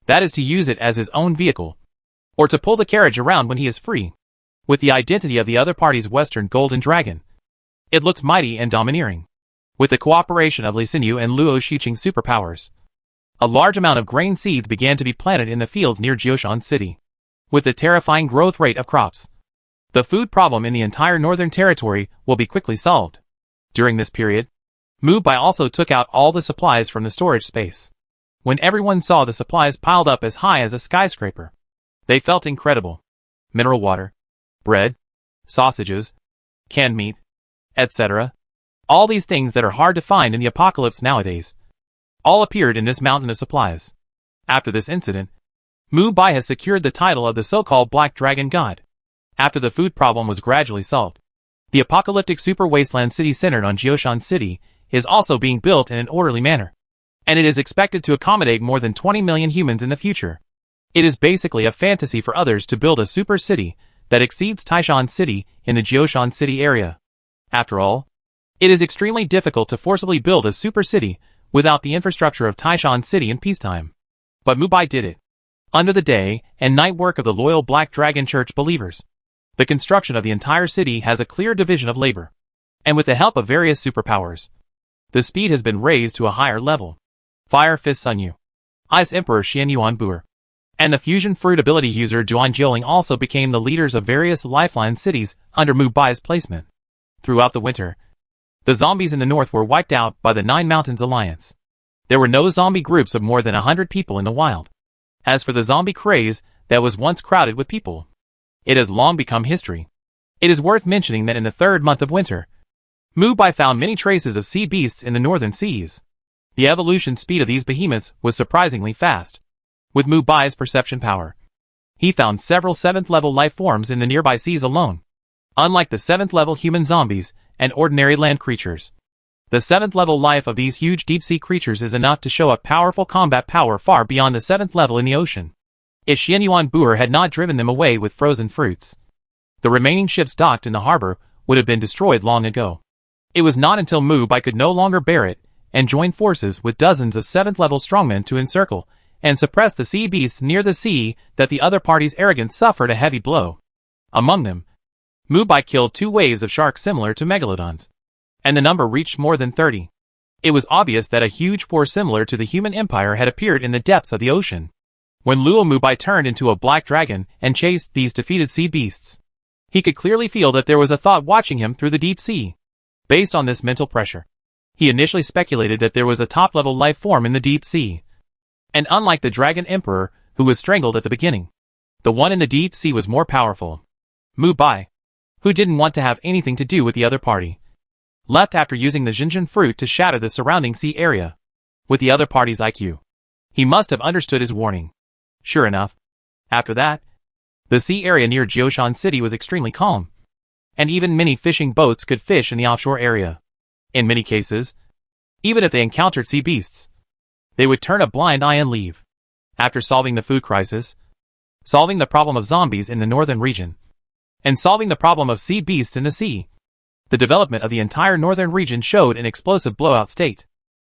That is to use it as his own vehicle, or to pull the carriage around when he is free. With the identity of the other party's Western Golden Dragon, it looks mighty and domineering. With the cooperation of Li Xinyu and Luo Shiqing's superpowers, a large amount of grain seeds began to be planted in the fields near Jioshan City. With the terrifying growth rate of crops, the food problem in the entire northern territory will be quickly solved. During this period, Bai also took out all the supplies from the storage space. When everyone saw the supplies piled up as high as a skyscraper, they felt incredible. Mineral water, bread, sausages, canned meat, etc. All these things that are hard to find in the apocalypse nowadays, all appeared in this mountain of supplies. After this incident, Bai has secured the title of the so-called Black Dragon God. After the food problem was gradually solved, the apocalyptic super wasteland city centered on Jioshan City is also being built in an orderly manner, and it is expected to accommodate more than 20 million humans in the future. It is basically a fantasy for others to build a super city that exceeds Taishan City in the Jioshan City area. After all, it is extremely difficult to forcibly build a super city without the infrastructure of Taishan City in peacetime. But Bai did it. Under the day and night work of the loyal Black Dragon Church believers, the construction of the entire city has a clear division of labor. And with the help of various superpowers, the speed has been raised to a higher level. Fire Fist Sun Yu, Ice Emperor Xian Yuan Buer, and the Fusion Fruit ability user Duan Jioling also became the leaders of various lifeline cities under Bai's placement. Throughout the winter, the zombies in the north were wiped out by the Nine Mountains Alliance. There were no zombie groups of more than 100 people in the wild. As for the zombie craze that was once crowded with people, it has long become history. It is worth mentioning that in the third month of winter, Bai found many traces of sea beasts in the northern seas. The evolution speed of these behemoths was surprisingly fast. With Bai's perception power, he found several 7th-level life forms in the nearby seas alone. Unlike the 7th-level human zombies and ordinary land creatures, the 7th-level life of these huge deep-sea creatures is enough to show a powerful combat power far beyond the 7th level in the ocean. If Xian Yuan Buer had not driven them away with frozen fruits, the remaining ships docked in the harbor would have been destroyed long ago. It was not until Bai could no longer bear it and joined forces with dozens of 7th-level strongmen to encircle and suppress the sea beasts near the sea that the other party's arrogance suffered a heavy blow. Among them, Bai killed 2 waves of sharks similar to megalodons, and the number reached more than 30. It was obvious that a huge force similar to the human empire had appeared in the depths of the ocean. When Luo Bai turned into a black dragon and chased these defeated sea beasts, he could clearly feel that there was a thought watching him through the deep sea. Based on this mental pressure, he initially speculated that there was a top-level life form in the deep sea. And unlike the Dragon Emperor, who was strangled at the beginning, the one in the deep sea was more powerful. Bai, who didn't want to have anything to do with the other party, left after using the Jinjin fruit to shatter the surrounding sea area. With the other party's IQ, he must have understood his warning. Sure enough, after that, the sea area near Jioshan City was extremely calm, and even many fishing boats could fish in the offshore area. In many cases, even if they encountered sea beasts, they would turn a blind eye and leave. After solving the food crisis, solving the problem of zombies in the northern region, and solving the problem of sea beasts in the sea, the development of the entire northern region showed an explosive blowout state.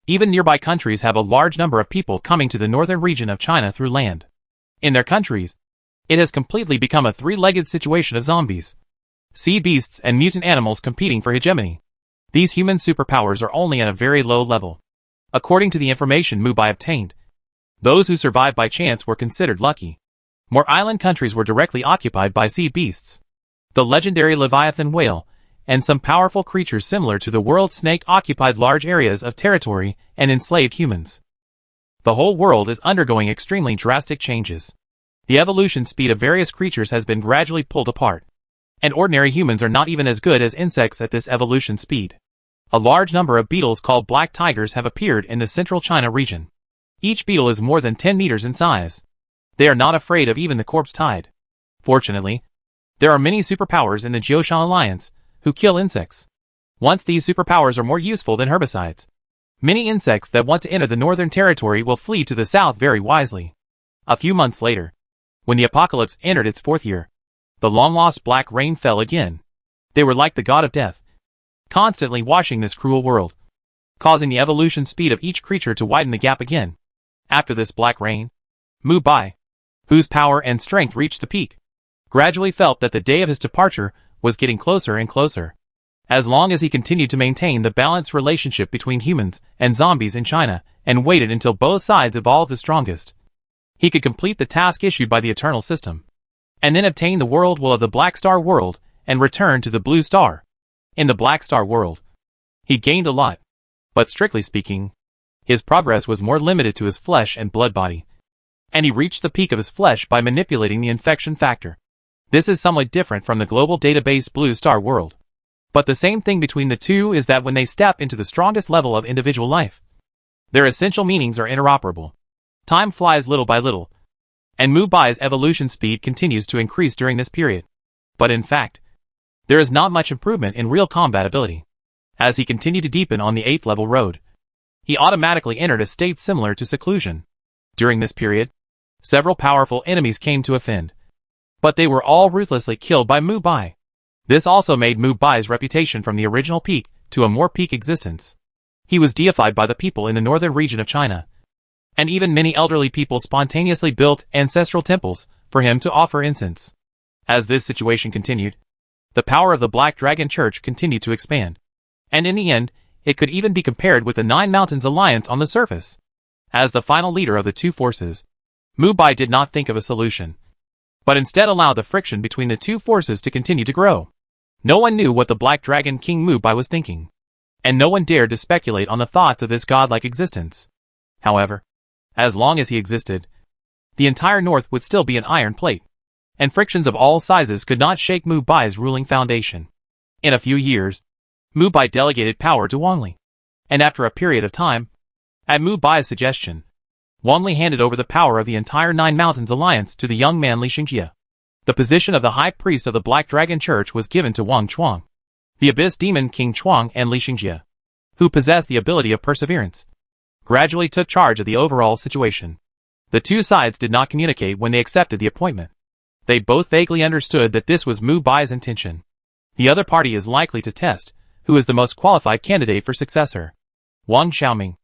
Even nearby countries have a large number of people coming to the northern region of China through land. In their countries, it has completely become a 3-legged situation of zombies, sea beasts and mutant animals competing for hegemony. These human superpowers are only at a very low level. According to the information Bai obtained, those who survived by chance were considered lucky. More island countries were directly occupied by sea beasts. The legendary Leviathan whale, and some powerful creatures similar to the world snake occupied large areas of territory and enslaved humans. The whole world is undergoing extremely drastic changes. The evolution speed of various creatures has been gradually pulled apart, and ordinary humans are not even as good as insects at this evolution speed. A large number of beetles called black tigers have appeared in the central China region. Each beetle is more than 10 meters in size. They are not afraid of even the corpse tide. Fortunately, there are many superpowers in the Jioshan Alliance who kill insects. Once these superpowers are more useful than herbicides, many insects that want to enter the northern territory will flee to the south very wisely. A few months later, when the apocalypse entered its 4th year, the long-lost black rain fell again. They were like the god of death, constantly washing this cruel world, causing the evolution speed of each creature to widen the gap again. After this black rain, Bai, whose power and strength reached the peak, gradually felt that the day of his departure was getting closer and closer. As long as he continued to maintain the balanced relationship between humans and zombies in China and waited until both sides evolved the strongest, he could complete the task issued by the Eternal System, and then obtain the world will of the Black Star world and return to the Blue Star. In the Black Star world, He gained a lot. But strictly speaking, his progress was more limited to his flesh and blood body. And he reached the peak of his flesh by manipulating the infection factor. This is somewhat different from the global database Blue Star world. But the same thing between the two is that when they step into the strongest level of individual life, their essential meanings are interoperable. Time flies little by little, and Mu Bai's evolution speed continues to increase during this period. But in fact, there is not much improvement in real combat ability. As he continued to deepen on the 8th level road, he automatically entered a state similar to seclusion. During this period, several powerful enemies came to offend, but they were all ruthlessly killed by Mu Bai. This also made Mu Bai's reputation from the original peak to a more peak existence. He was deified by the people in the northern region of China, and even many elderly people spontaneously built ancestral temples for him to offer incense. As this situation continued, the power of the Black Dragon Church continued to expand, and in the end, it could even be compared with the Nine Mountains Alliance on the surface. As the final leader of the two forces, Mu Bai did not think of a solution, but instead allowed the friction between the two forces to continue to grow. No one knew what the Black Dragon King Mu Bai was thinking, and no one dared to speculate on the thoughts of this godlike existence. However, as long as he existed, the entire north would still be an iron plate, and frictions of all sizes could not shake Mu Bai's ruling foundation. In a few years, Mu Bai delegated power to Wang Li, and after a period of time, at Mu Bai's suggestion, Wang Li handed over the power of the entire Nine Mountains Alliance to the young man Li Xingjie. The position of the High Priest of the Black Dragon Church was given to Wang Chuang, the Abyss Demon King Chuang, and Li Xingjie, who possessed the ability of perseverance, gradually took charge of the overall situation. The two sides did not communicate when they accepted the appointment. They both vaguely understood that this was Mu Bai's intention. The other party is likely to test who is the most qualified candidate for successor. Wang Xiaoming,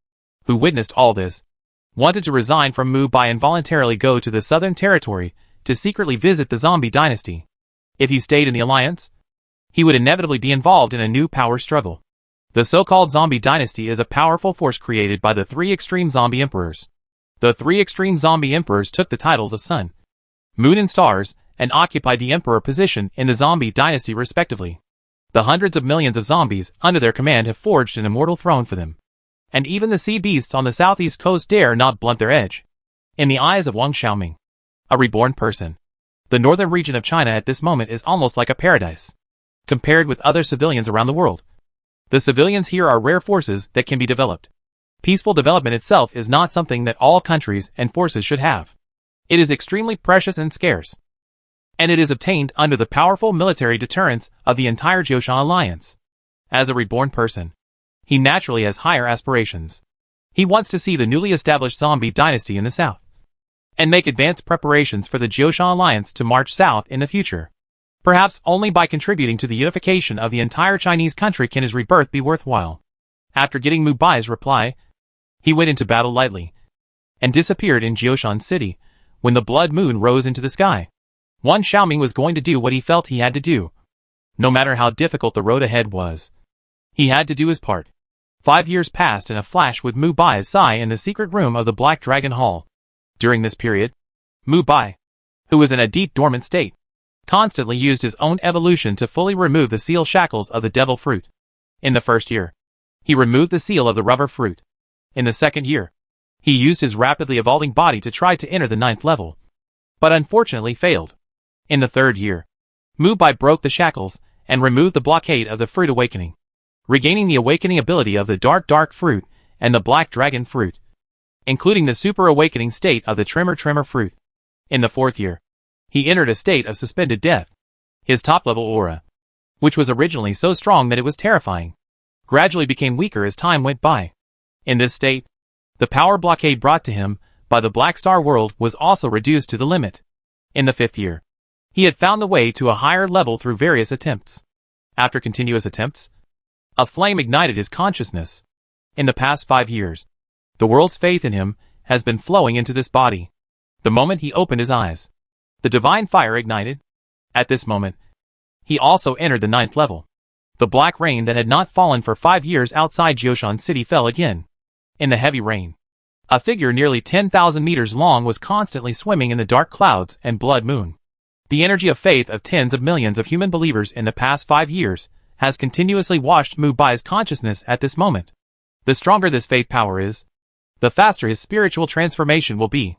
who witnessed all this, wanted to resign from Mu Bai and voluntarily go to the Southern Territory to secretly visit the zombie dynasty. If he stayed in the alliance, he would inevitably be involved in a new power struggle. The so-called zombie dynasty is a powerful force created by the three extreme zombie emperors. The three extreme zombie emperors took the titles of Sun, Moon and Stars, and occupied the emperor position in the zombie dynasty respectively. The hundreds of millions of zombies under their command have forged an immortal throne for them, and even the sea beasts on the southeast coast dare not blunt their edge. In the eyes of Wang Xiaoming, a reborn person, the northern region of China at this moment is almost like a paradise. Compared with other civilians around the world, the civilians here are rare forces that can be developed. Peaceful development itself is not something that all countries and forces should have. It is extremely precious and scarce, and it is obtained under the powerful military deterrence of the entire Jioshan alliance. As a reborn person, he naturally has higher aspirations. He wants to see the newly established zombie dynasty in the south, and make advanced preparations for the Jioshan alliance to march south in the future. Perhaps only by contributing to the unification of the entire Chinese country can his rebirth be worthwhile. After getting Mu Bai's reply, he went into battle lightly, and disappeared in Jioshan City when the blood moon rose into the sky. Wang Xiaoming was going to do what he felt he had to do. No matter how difficult the road ahead was, he had to do his part. 5 years passed in a flash with Mu Bai's side in the secret room of the Black Dragon Hall. During this period, Mu Bai, who was in a deep dormant state, constantly used his own evolution to fully remove the seal shackles of the devil fruit. In the first year, he removed the seal of the rubber fruit. In the second year, he used his rapidly evolving body to try to enter the 9th level, but unfortunately failed. In the third year, Mu Bai broke the shackles and removed the blockade of the fruit awakening, regaining the awakening ability of the dark fruit and the black dragon fruit, including the super awakening state of the tremor fruit. In the fourth year, he entered a state of suspended death. His top-level aura, which was originally so strong that it was terrifying, gradually became weaker as time went by. In this state, the power blockade brought to him by the Black Star world was also reduced to the limit. In the fifth year, he had found the way to a higher level through various attempts. After continuous attempts, a flame ignited his consciousness. In the past 5 years, the world's faith in him has been flowing into this body. The moment he opened his eyes, the divine fire ignited. At this moment, he also entered the 9th level. The black rain that had not fallen for 5 years outside Jioshan City fell again. In the heavy rain, a figure nearly 10,000 meters long was constantly swimming in the dark clouds and blood moon. The energy of faith of tens of millions of human believers in the past 5 years has continuously watched Mubai's consciousness at this moment. The stronger this faith power is, the faster his spiritual transformation will be.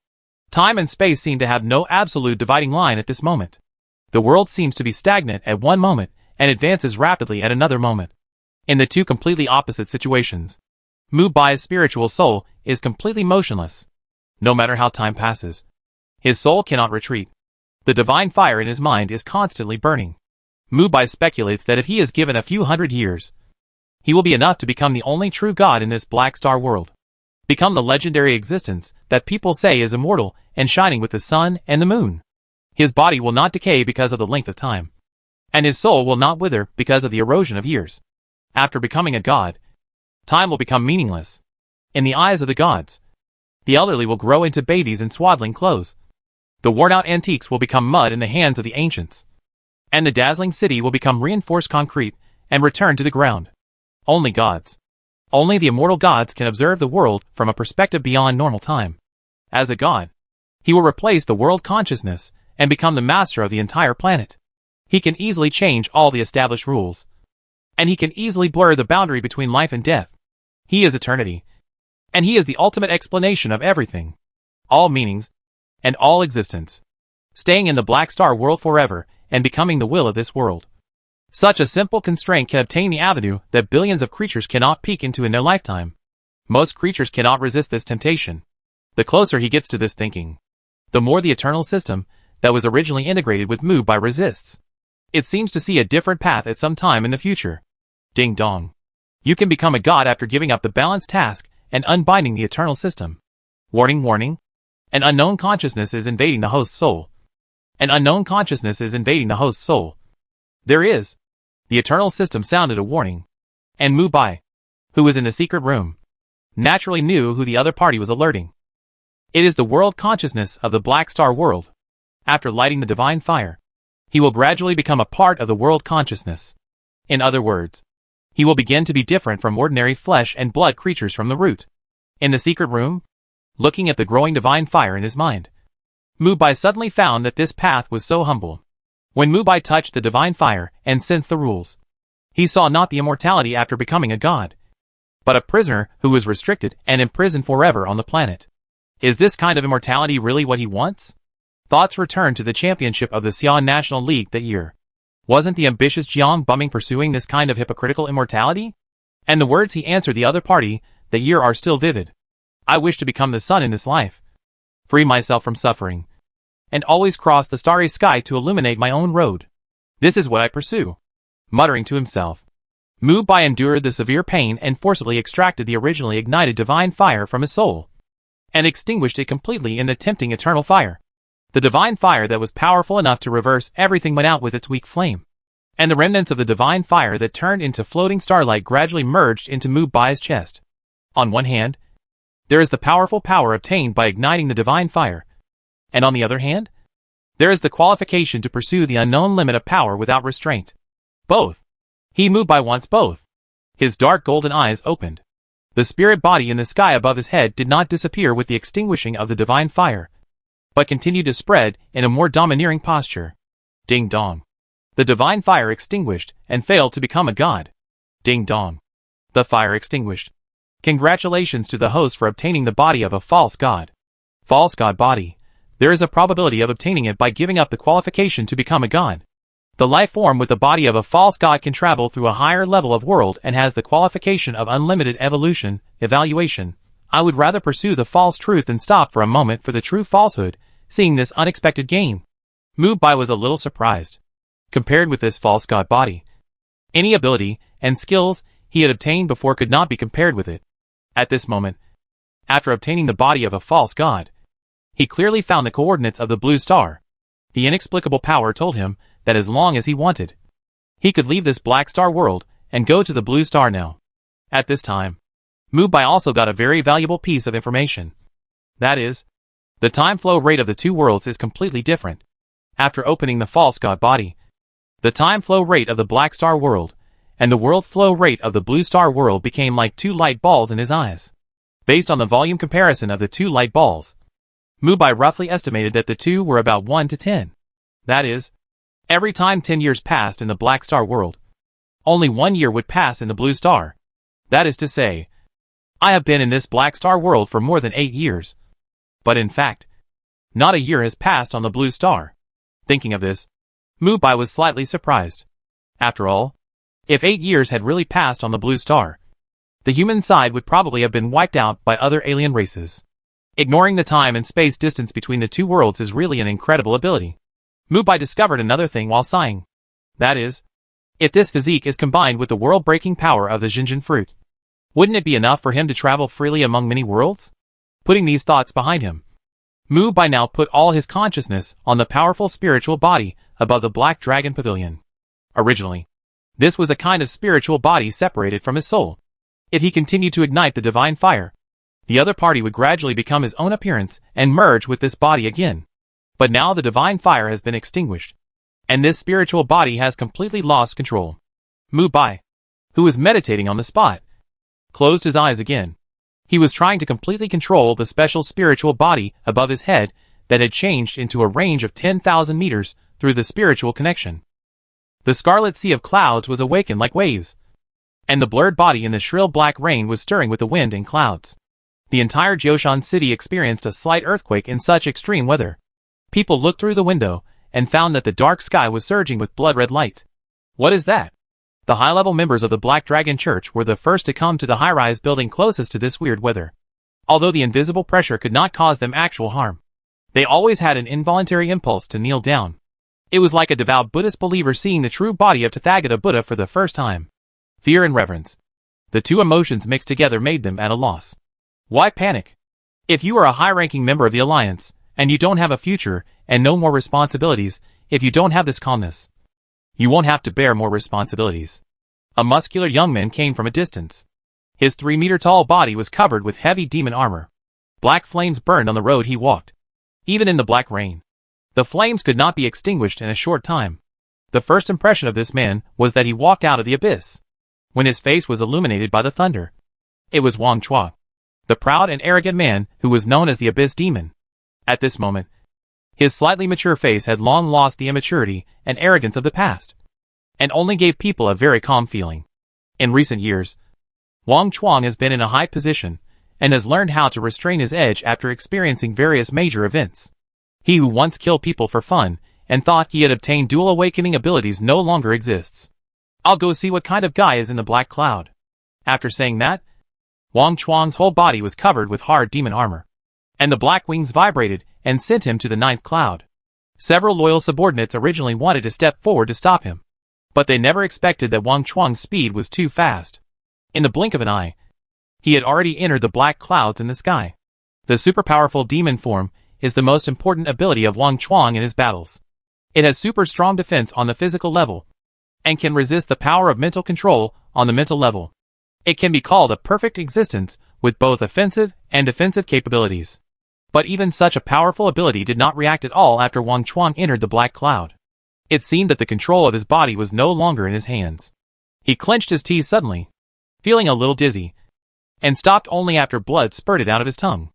Time and space seem to have no absolute dividing line at this moment. The world seems to be stagnant at one moment and advances rapidly at another moment. In the two completely opposite situations, Mubai's spiritual soul is completely motionless. No matter how time passes, his soul cannot retreat. The divine fire in his mind is constantly burning. Mubai speculates that if he is given a few hundred years, he will be enough to become the only true god in this black star world. Become the legendary existence that people say is immortal and shining with the sun and the moon. His body will not decay because of the length of time, and his soul will not wither because of the erosion of years. After becoming a god, time will become meaningless. In the eyes of the gods, the elderly will grow into babies in swaddling clothes. The worn-out antiques will become mud in the hands of the ancients, and the dazzling city will become reinforced concrete and return to the ground. Only gods, only the immortal gods can observe the world from a perspective beyond normal time. As a god, he will replace the world consciousness and become the master of the entire planet. He can easily change all the established rules, and he can easily blur the boundary between life and death. He is eternity, and he is the ultimate explanation of everything, all meanings, and all existence, staying in the black star world forever and becoming the will of this world. Such a simple constraint can obtain the avenue that billions of creatures cannot peek into in their lifetime. Most creatures cannot resist this temptation. The closer he gets to this thinking, the more the eternal system that was originally integrated with Mubai resists. It seems to see a different path at some time in the future. Ding dong. You can become a god after giving up the balanced task and unbinding the eternal system. Warning, warning. An unknown consciousness is invading the host's soul. An unknown consciousness is invading the host's soul. There is. The eternal system sounded a warning. And Mubai, who was in the secret room, naturally knew who the other party was alerting. It is the world consciousness of the black star world. After lighting the divine fire, he will gradually become a part of the world consciousness. In other words, he will begin to be different from ordinary flesh and blood creatures from the root. In the secret room, looking at the growing divine fire in his mind, Mubai suddenly found that this path was so humble. When Mubai touched the divine fire and sensed the rules, he saw not the immortality after becoming a god, but a prisoner who was restricted and imprisoned forever on the planet. Is this kind of immortality really what he wants? Thoughts returned to the championship of the Xi'an National League that year. Wasn't the ambitious Jiang Bumming pursuing this kind of hypocritical immortality? And the words he answered the other party that year are still vivid. I wish to become the sun in this life, free myself from suffering, and always cross the starry sky to illuminate my own road. This is what I pursue. Muttering to himself, Mubai endured the severe pain and forcibly extracted the originally ignited divine fire from his soul, and extinguished it completely in the tempting eternal fire. The divine fire that was powerful enough to reverse everything went out with its weak flame, and the remnants of the divine fire that turned into floating starlight gradually merged into Mubai's chest. On one hand, there is the powerful power obtained by igniting the divine fire, and on the other hand, there is the qualification to pursue the unknown limit of power without restraint. Both. He Mubai wants both. His dark golden eyes opened. The spirit body in the sky above his head did not disappear with the extinguishing of the divine fire, but continued to spread in a more domineering posture. Ding dong. The divine fire extinguished and failed to become a god. Ding dong. The fire extinguished. Congratulations to the host for obtaining the body of a false god. False god body. There is a probability of obtaining it by giving up the qualification to become a god. The life form with the body of a false god can travel through a higher level of world and has the qualification of unlimited evaluation. I would rather pursue the false truth than stop for a moment for the true falsehood, seeing this unexpected gain. Mubai was a little surprised. Compared with this false god body, any ability and skills he had obtained before could not be compared with it. At this moment, after obtaining the body of a false god, he clearly found the coordinates of the blue star. The inexplicable power told him that as long as he wanted, he could leave this black star world and go to the blue star now. At this time, Mubai also got a very valuable piece of information. That is, the time flow rate of the two worlds is completely different. After opening the false god body, the time flow rate of the black star world and the world flow rate of the blue star world became like two light balls in his eyes. Based on the volume comparison of the two light balls, Mubai roughly estimated that the two were about 1 to 10. That is, every time 10 years passed in the black star world, only 1 year would pass in the blue star. That is to say, I have been in this black star world for more than 8 years. But in fact, not a year has passed on the blue star. Thinking of this, Mubai was slightly surprised. After all, if 8 years had really passed on the blue star, the human side would probably have been wiped out by other alien races. Ignoring the time and space distance between the two worlds is really an incredible ability. Mubai discovered another thing while sighing. That is, if this physique is combined with the world-breaking power of the Jinjin fruit, wouldn't it be enough for him to travel freely among many worlds? Putting these thoughts behind him, Mubai now put all his consciousness on the powerful spiritual body above the Black Dragon Pavilion. Originally, this was a kind of spiritual body separated from his soul. If he continued to ignite the divine fire, the other party would gradually become his own appearance and merge with this body again. But now the divine fire has been extinguished, and this spiritual body has completely lost control. Mubai, who was meditating on the spot, closed his eyes again. He was trying to completely control the special spiritual body above his head that had changed into a range of 10,000 meters through the spiritual connection. The scarlet sea of clouds was awakened like waves, and the blurred body in the shrill black rain was stirring with the wind and clouds. The entire Jioshan city experienced a slight earthquake in such extreme weather. People looked through the window and found that the dark sky was surging with blood-red light. What is that? The high-level members of the Black Dragon Church were the first to come to the high-rise building closest to this weird weather. Although the invisible pressure could not cause them actual harm, they always had an involuntary impulse to kneel down. It was like a devout Buddhist believer seeing the true body of Tathagata Buddha for the first time. Fear and reverence. The two emotions mixed together made them at a loss. Why panic? If you are a high-ranking member of the Alliance, and you don't have a future and no more responsibilities, if you don't have this calmness, you won't have to bear more responsibilities. A muscular young man came from a distance. His 3-meter-tall body was covered with heavy demon armor. Black flames burned on the road he walked. Even in the black rain, the flames could not be extinguished in a short time. The first impression of this man was that he walked out of the abyss. When his face was illuminated by the thunder, it was Wang Chua, the proud and arrogant man who was known as the Abyss Demon. At this moment, his slightly mature face had long lost the immaturity and arrogance of the past, and only gave people a very calm feeling. In recent years, Wang Chuang has been in a high position, and has learned how to restrain his edge after experiencing various major events. He who once killed people for fun, and thought he had obtained dual awakening abilities no longer exists. I'll go see what kind of guy is in the black cloud. After saying that, Wang Chuang's whole body was covered with hard demon armor, and the black wings vibrated and sent him to the 9th cloud. Several loyal subordinates originally wanted to step forward to stop him, but they never expected that Wang Chuang's speed was too fast. In the blink of an eye, he had already entered the black clouds in the sky. The super-powerful demon form is the most important ability of Wang Chuang in his battles. It has super strong defense on the physical level, and can resist the power of mental control on the mental level. It can be called a perfect existence with both offensive and defensive capabilities. But even such a powerful ability did not react at all after Wang Chuang entered the black cloud. It seemed that the control of his body was no longer in his hands. He clenched his teeth suddenly, feeling a little dizzy, and stopped only after blood spurted out of his tongue.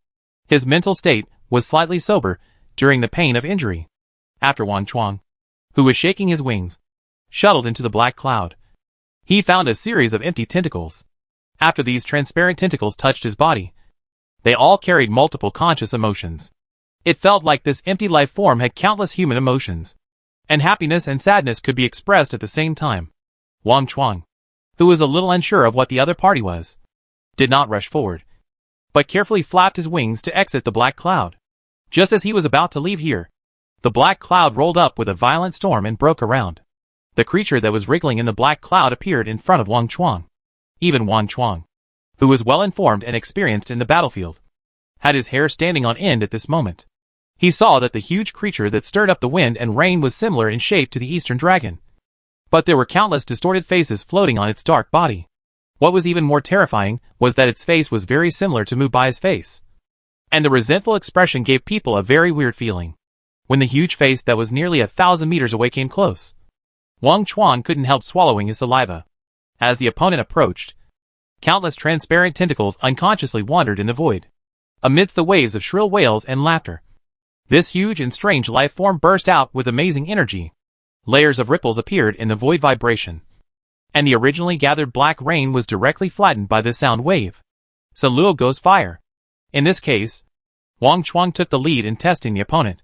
His mental state was slightly sober during the pain of injury. After Wang Chuang, who was shaking his wings, shuttled into the black cloud, he found a series of empty tentacles. After these transparent tentacles touched his body, they all carried multiple conscious emotions. It felt like this empty life form had countless human emotions, and happiness and sadness could be expressed at the same time. Wang Chuang, who was a little unsure of what the other party was, did not rush forward, but carefully flapped his wings to exit the black cloud. Just as he was about to leave here, the black cloud rolled up with a violent storm and broke around. The creature that was wriggling in the black cloud appeared in front of Wang Chuang. Even Wang Chuang, who was well informed and experienced in the battlefield, had his hair standing on end at this moment. He saw that the huge creature that stirred up the wind and rain was similar in shape to the Eastern Dragon, but there were countless distorted faces floating on its dark body. What was even more terrifying was that its face was very similar to Mubai's face, and the resentful expression gave people a very weird feeling. When the huge face that was nearly 1,000 meters away came close, Wang Chuang couldn't help swallowing his saliva. As the opponent approached, countless transparent tentacles unconsciously wandered in the void, amidst the waves of shrill wails and laughter. This huge and strange life form burst out with amazing energy. Layers of ripples appeared in the void vibration. and the originally gathered black rain was directly flattened by this sound wave. So Luo goes fire. In this case, Wang Chuang took the lead in testing the opponent.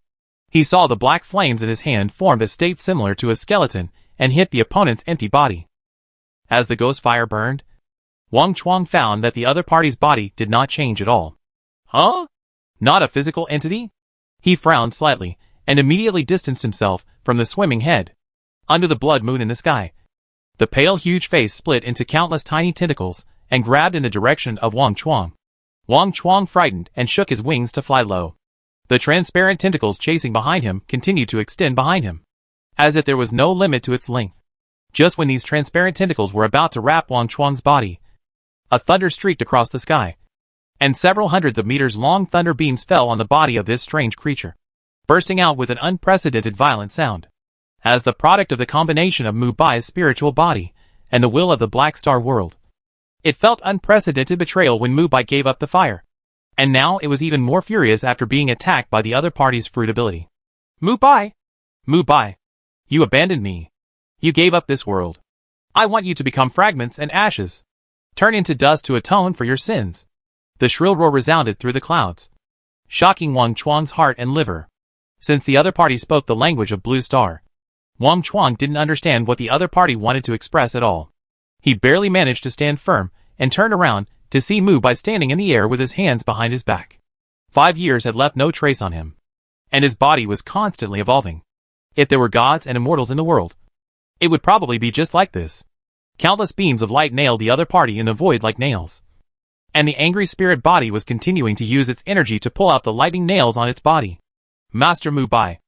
He saw the black flames in his hand formed a state similar to a skeleton and hit the opponent's empty body. As the ghost fire burned, Wang Chuang found that the other party's body did not change at all. Huh? Not a physical entity? He frowned slightly and immediately distanced himself from the swimming head. Under the blood moon in the sky, the pale huge face split into countless tiny tentacles and grabbed in the direction of Wang Chuang. Wang Chuang frightened and shook his wings to fly low. The transparent tentacles chasing behind him continued to extend behind him, as if there was no limit to its length. Just when these transparent tentacles were about to wrap Wang Chuang's body, a thunder streaked across the sky, and several hundreds of meters long thunder beams fell on the body of this strange creature, bursting out with an unprecedented violent sound. As the product of the combination of Mu Bai's spiritual body and the will of the Black Star World, it felt unprecedented betrayal when Mu Bai gave up the fire, and now it was even more furious after being attacked by the other party's fruit ability. Mu Bai! Mu Bai! You abandoned me. You gave up this world. I want you to become fragments and ashes. Turn into dust to atone for your sins. The shrill roar resounded through the clouds, shocking Wang Chuang's heart and liver. Since the other party spoke the language of Blue Star, Wang Chuang didn't understand what the other party wanted to express at all. He barely managed to stand firm and turned around to see Mu Bai standing in the air with his hands behind his back. 5 years had left no trace on him, and his body was constantly evolving. If there were gods and immortals in the world, it would probably be just like this. Countless beams of light nailed the other party in the void like nails, and the angry spirit body was continuing to use its energy to pull out the lightning nails on its body. Master Mu Bai,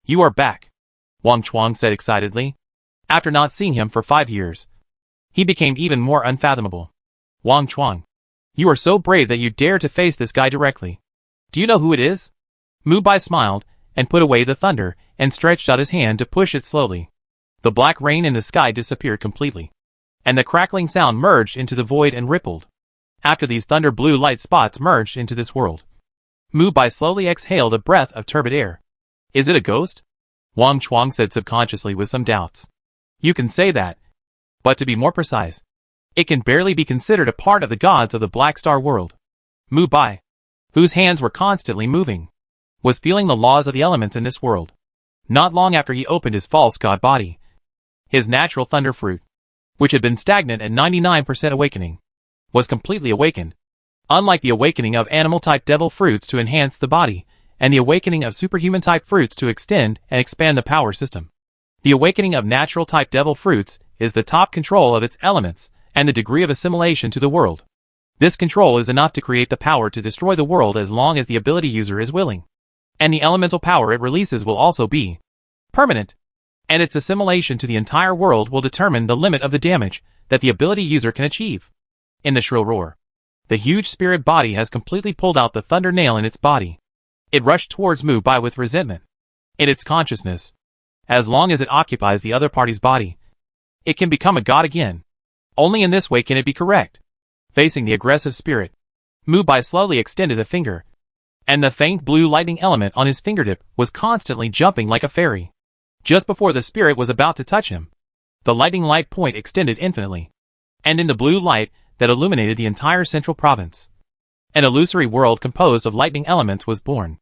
you are back, Wang Chuang said excitedly. After not seeing him for 5 years, he became even more unfathomable. Wang Chuang, you are so brave that you dare to face this guy directly. Do you know who it is? Mu Bai smiled and put away the thunder and stretched out his hand to push it slowly. The black rain in the sky disappeared completely, and the crackling sound merged into the void and rippled. After these thunder blue light spots merged into this world, Mu Bai slowly exhaled a breath of turbid air. Is it a ghost? Wang Chuang said subconsciously with some doubts. You can say that, but to be more precise, it can barely be considered a part of the gods of the Black Star World. Mu Bai, whose hands were constantly moving, was feeling the laws of the elements in this world. Not long after he opened his false god body, his natural thunder fruit, which had been stagnant at 99% awakening, was completely awakened. Unlike the awakening of animal-type devil fruits to enhance the body, and the awakening of superhuman-type fruits to extend and expand the power system, the awakening of natural-type devil fruits is the top control of its elements and the degree of assimilation to the world. This control is enough to create the power to destroy the world as long as the ability user is willing. And the elemental power it releases will also be permanent, and its assimilation to the entire world will determine the limit of the damage that the ability user can achieve. In the shrill roar, the huge spirit body has completely pulled out the thunder nail in its body. It rushed towards Mu Bai with resentment. In its consciousness, as long as it occupies the other party's body, it can become a god again. Only in this way can it be correct. Facing the aggressive spirit, Mu Bai slowly extended a finger, and the faint blue lightning element on his fingertip was constantly jumping like a fairy. Just before the spirit was about to touch him, the lightning light point extended infinitely, and in the blue light that illuminated the entire central province, an illusory world composed of lightning elements was born.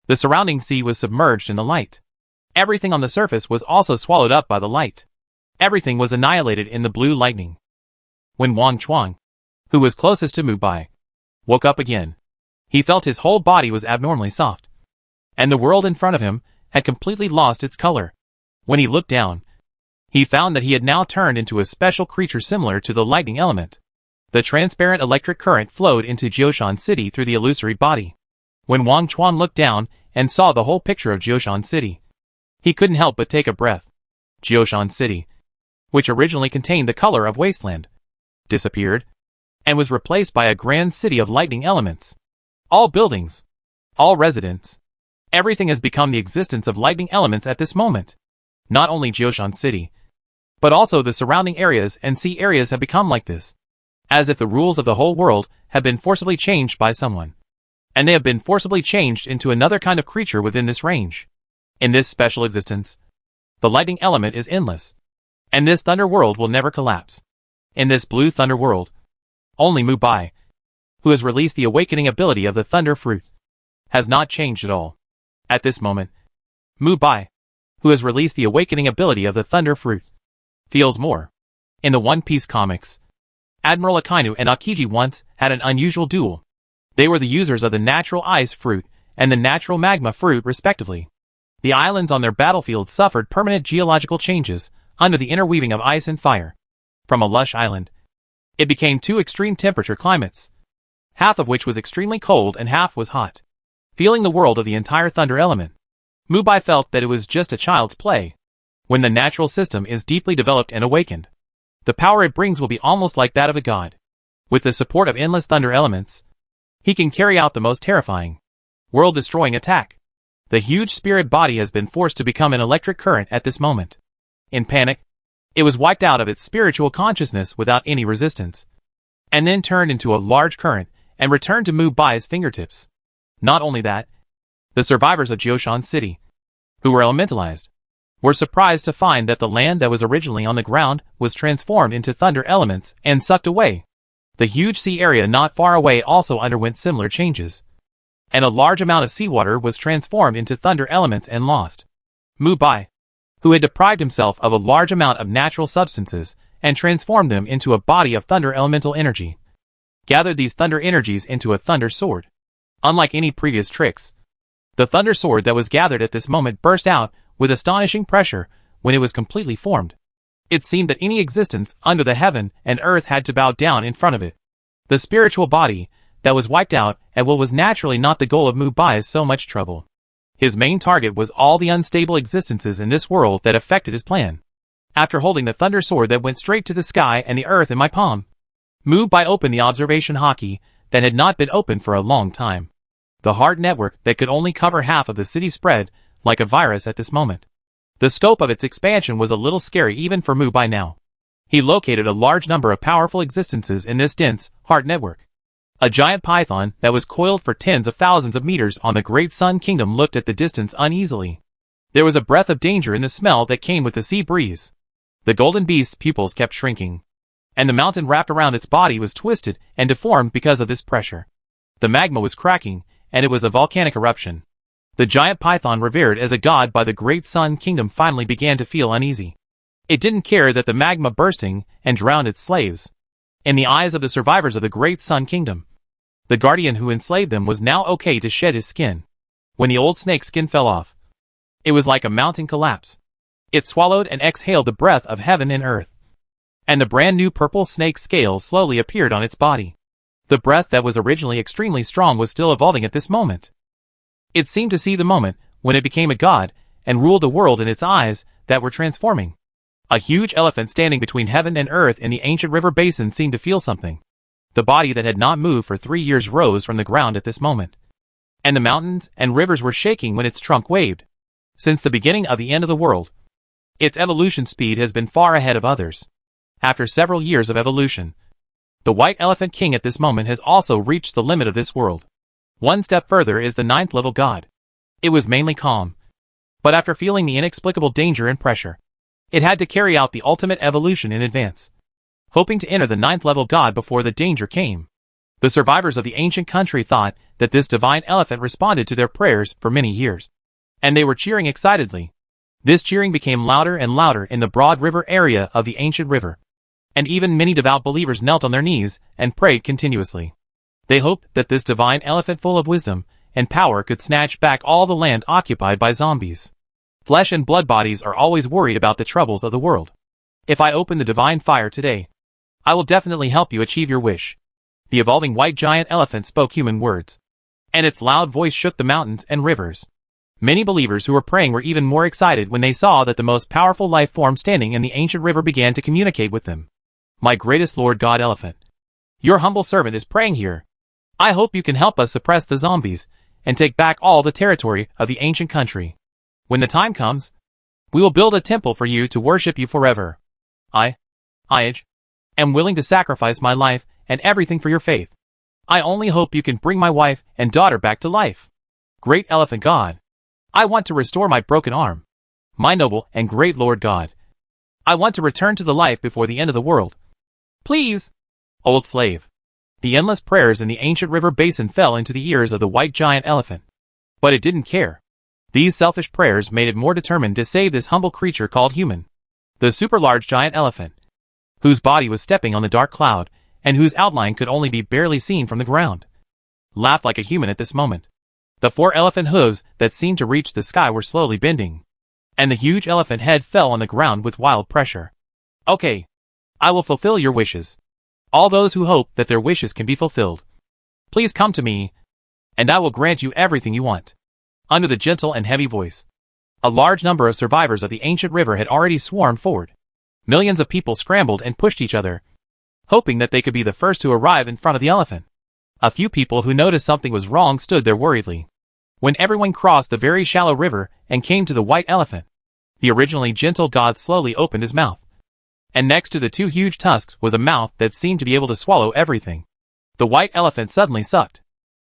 The surrounding sea was submerged in the light. Everything on the surface was also swallowed up by the light. Everything was annihilated in the blue lightning. When Wang Chuang, who was closest to Mu Bai, woke up again, he felt his whole body was abnormally soft, and the world in front of him had completely lost its color. When he looked down, he found that he had now turned into a special creature similar to the lightning element. The transparent electric current flowed into Jioshan City through the illusory body. When Wang Chuan looked down and saw the whole picture of Jioshan City, he couldn't help but take a breath. Jioshan City, which originally contained the color of wasteland, disappeared, and was replaced by a grand city of lightning elements. All buildings, all residents, everything has become the existence of lightning elements at this moment. Not only Jioshan City, but also the surrounding areas and sea areas have become like this, as if the rules of the whole world have been forcibly changed by someone, and they have been forcibly changed into another kind of creature within this range. In this special existence, the lightning element is endless, and this thunder world will never collapse. In this blue thunder world, only Mubai, who has released the awakening ability of the thunder fruit, has not changed at all. At this moment, Mubai, who has released the awakening ability of the thunder fruit, feels more. In the One Piece comics, Admiral Akainu and Akiji once had an unusual duel. They were the users of the natural ice fruit and the natural magma fruit respectively. The islands on their battlefield suffered permanent geological changes under the interweaving of ice and fire. From a lush island, it became two extreme temperature climates, half of which was extremely cold and half was hot. Feeling the world of the entire thunder element, Mubai felt that it was just a child's play. When the natural system is deeply developed and awakened, the power it brings will be almost like that of a god. With the support of endless thunder elements, he can carry out the most terrifying, world-destroying attack. The huge spirit body has been forced to become an electric current at this moment. In panic, it was wiped out of its spiritual consciousness without any resistance, and then turned into a large current and returned to Mubai's fingertips. Not only that, the survivors of Jioshan City, who were elementalized, were surprised to find that the land that was originally on the ground was transformed into thunder elements and sucked away. The huge sea area not far away also underwent similar changes, and a large amount of seawater was transformed into thunder elements and lost. Mubai, who had deprived himself of a large amount of natural substances and transformed them into a body of thunder elemental energy, gathered these thunder energies into a thunder sword. Unlike any previous tricks, the thunder sword that was gathered at this moment burst out with astonishing pressure when it was completely formed. It seemed that any existence under the heaven and earth had to bow down in front of it. The spiritual body that was wiped out at what was naturally not the goal of Mubai's so much trouble. His main target was all the unstable existences in this world that affected his plan. After holding the thunder sword that went straight to the sky and the earth in my palm, Mubai opened the observation hockey that had not been opened for a long time. The hard network that could only cover half of the city spread like a virus at this moment. The scope of its expansion was a little scary even for Mubai now. He located a large number of powerful existences in this dense, hard network. A giant python that was coiled for tens of thousands of meters on the Great Sun Kingdom looked at the distance uneasily. There was a breath of danger in the smell that came with the sea breeze. The golden beast's pupils kept shrinking, and the mountain wrapped around its body was twisted and deformed because of this pressure. The magma was cracking, and it was a volcanic eruption. The giant python revered as a god by the Great Sun Kingdom finally began to feel uneasy. It didn't care that the magma bursting and drowned its slaves. In the eyes of the survivors of the Great Sun Kingdom, the guardian who enslaved them was now okay to shed his skin. When the old snake's skin fell off, it was like a mountain collapse. It swallowed and exhaled the breath of heaven and earth, and the brand new purple snake scales slowly appeared on its body. The breath that was originally extremely strong was still evolving at this moment. It seemed to see the moment when it became a god and ruled the world in its eyes that were transforming. A huge elephant standing between heaven and earth in the ancient river basin seemed to feel something. The body that had not moved for 3 years rose from the ground at this moment, and the mountains and rivers were shaking when its trunk waved. Since the beginning of the end of the world, its evolution speed has been far ahead of others. After several years of evolution, the White Elephant King at this moment has also reached the limit of this world. One step further is the 9th level god. It was mainly calm, but after feeling the inexplicable danger and pressure, it had to carry out the ultimate evolution in advance, hoping to enter the 9th level god before the danger came. The survivors of the ancient country thought that this divine elephant responded to their prayers for many years, and they were cheering excitedly. This cheering became louder and louder in the broad river area of the ancient river, and even many devout believers knelt on their knees and prayed continuously. They hoped that this divine elephant full of wisdom and power could snatch back all the land occupied by zombies. Flesh and blood bodies are always worried about the troubles of the world. If I open the divine fire today, I will definitely help you achieve your wish. The evolving white giant elephant spoke human words, and its loud voice shook the mountains and rivers. Many believers who were praying were even more excited when they saw that the most powerful life form standing in the ancient river began to communicate with them. My greatest Lord God Elephant, your humble servant is praying here. I hope you can help us suppress the zombies and take back all the territory of the ancient country. When the time comes, we will build a temple for you to worship you forever. I am willing to sacrifice my life and everything for your faith. I only hope you can bring my wife and daughter back to life. Great Elephant God, I want to restore my broken arm. My noble and great Lord God, I want to return to the life before the end of the world. Please! Old slave. The endless prayers in the ancient river basin fell into the ears of the white giant elephant. But it didn't care. These selfish prayers made it more determined to save this humble creature called human. The super-large giant elephant, whose body was stepping on the dark cloud, and whose outline could only be barely seen from the ground, laughed like a human at this moment. The 4 elephant hooves that seemed to reach the sky were slowly bending, and the huge elephant head fell on the ground with wild pressure. Okay. I will fulfill your wishes. All those who hope that their wishes can be fulfilled, please come to me, and I will grant you everything you want. Under the gentle and heavy voice, a large number of survivors of the ancient river had already swarmed forward. Millions of people scrambled and pushed each other, hoping that they could be the first to arrive in front of the elephant. A few people who noticed something was wrong stood there worriedly. When everyone crossed the very shallow river and came to the white elephant, the originally gentle god slowly opened his mouth. And next to the 2 huge tusks was a mouth that seemed to be able to swallow everything. The white elephant suddenly sucked.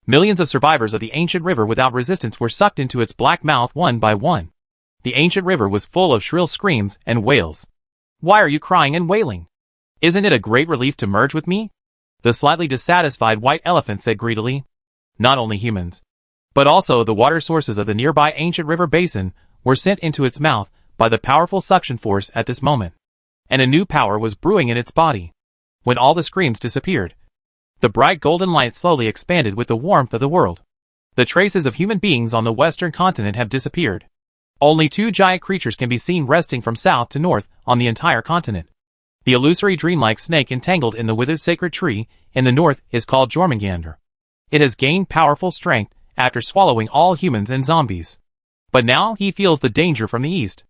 Millions of survivors of the ancient river without resistance were sucked into its black mouth one by one. The ancient river was full of shrill screams and wails. Why are you crying and wailing? Isn't it a great relief to merge with me? The slightly dissatisfied white elephant said greedily. Not only humans, but also the water sources of the nearby ancient river basin were sent into its mouth by the powerful suction force at this moment. And a new power was brewing in its body. When all the screams disappeared, the bright golden light slowly expanded with the warmth of the world. The traces of human beings on the western continent have disappeared. Only 2 giant creatures can be seen resting from south to north on the entire continent. The illusory dreamlike snake entangled in the withered sacred tree in the north is called Jormungandr. It has gained powerful strength after swallowing all humans and zombies. But now he feels the danger from the east.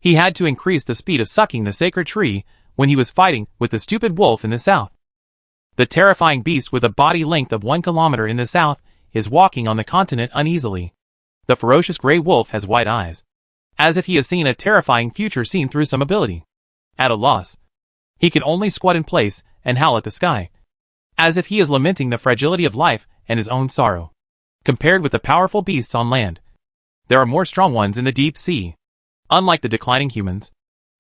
He had to increase the speed of sucking the sacred tree when he was fighting with the stupid wolf in the south. The terrifying beast with a body length of 1 kilometer in the south is walking on the continent uneasily. The ferocious gray wolf has white eyes, as if he has seen a terrifying future seen through some ability. At a loss, he can only squat in place and howl at the sky, as if he is lamenting the fragility of life and his own sorrow. Compared with the powerful beasts on land, there are more strong ones in the deep sea. Unlike the declining humans,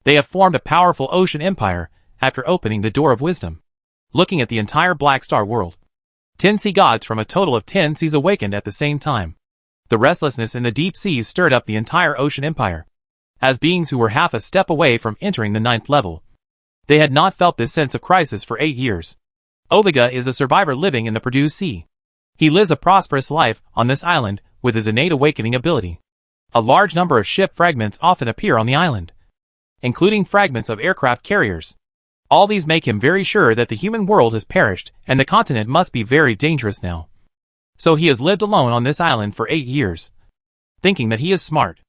they have formed a powerful ocean empire after opening the door of wisdom. Looking at the entire Black Star world, 10 sea gods from a total of 10 seas awakened at the same time. The restlessness in the deep seas stirred up the entire ocean empire. As beings who were half a step away from entering the 9th level, they had not felt this sense of crisis for 8 years. Ovega is a survivor living in the Perdue Sea. He lives a prosperous life on this island with his innate awakening ability. A large number of ship fragments often appear on the island, including fragments of aircraft carriers. All these make him very sure that the human world has perished and the continent must be very dangerous now. So he has lived alone on this island for 8 years, thinking that he is smart.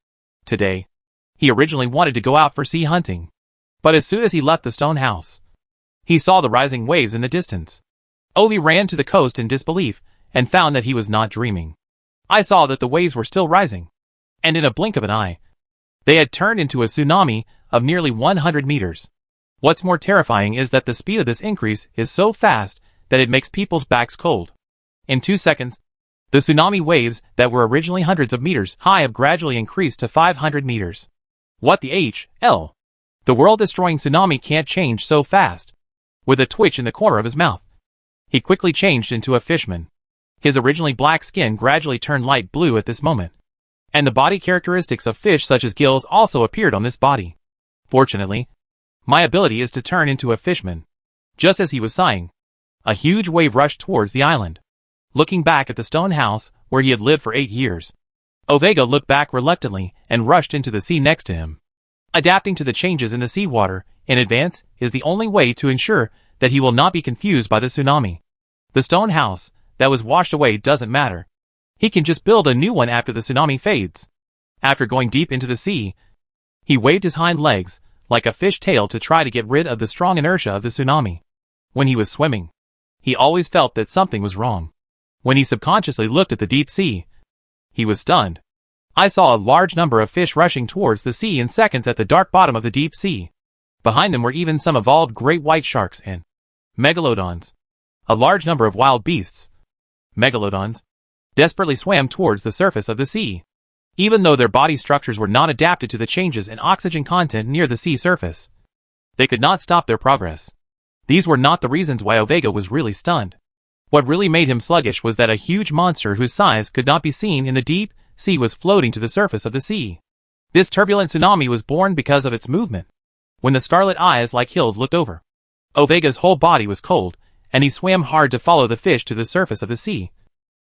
Today, he originally wanted to go out for sea hunting, but as soon as he left the stone house, he saw the rising waves in the distance. Ovi ran to the coast in disbelief and found that he was not dreaming. I saw that the waves were still rising, and in a blink of an eye, they had turned into a tsunami of nearly 100 meters. What's more terrifying is that the speed of this increase is so fast that it makes people's backs cold. In 2 seconds, the tsunami waves that were originally hundreds of meters high have gradually increased to 500 meters. What the hell? The world-destroying tsunami can't change so fast. With a twitch in the corner of his mouth, he quickly changed into a fishman. His originally black skin gradually turned light blue at this moment, and the body characteristics of fish such as gills also appeared on this body. Fortunately, my ability is to turn into a fishman. Just as he was sighing, a huge wave rushed towards the island. Looking back at the stone house where he had lived for 8 years, Ovega looked back reluctantly and rushed into the sea next to him. Adapting to the changes in the seawater in advance is the only way to ensure that he will not be confused by the tsunami. The stone house that was washed away doesn't matter. He can just build a new one after the tsunami fades. After going deep into the sea, he waved his hind legs like a fish tail to try to get rid of the strong inertia of the tsunami. When he was swimming, he always felt that something was wrong. When he subconsciously looked at the deep sea, he was stunned. I saw a large number of fish rushing towards the sea in seconds at the dark bottom of the deep sea. Behind them were even some evolved great white sharks and megalodons. A large number of wild beasts, megalodons, desperately swam towards the surface of the sea. Even though their body structures were not adapted to the changes in oxygen content near the sea surface, they could not stop their progress. These were not the reasons why Ovega was really stunned. What really made him sluggish was that a huge monster whose size could not be seen in the deep sea was floating to the surface of the sea. This turbulent tsunami was born because of its movement. When the scarlet eyes like hills looked over, Ovega's whole body was cold, and he swam hard to follow the fish to the surface of the sea.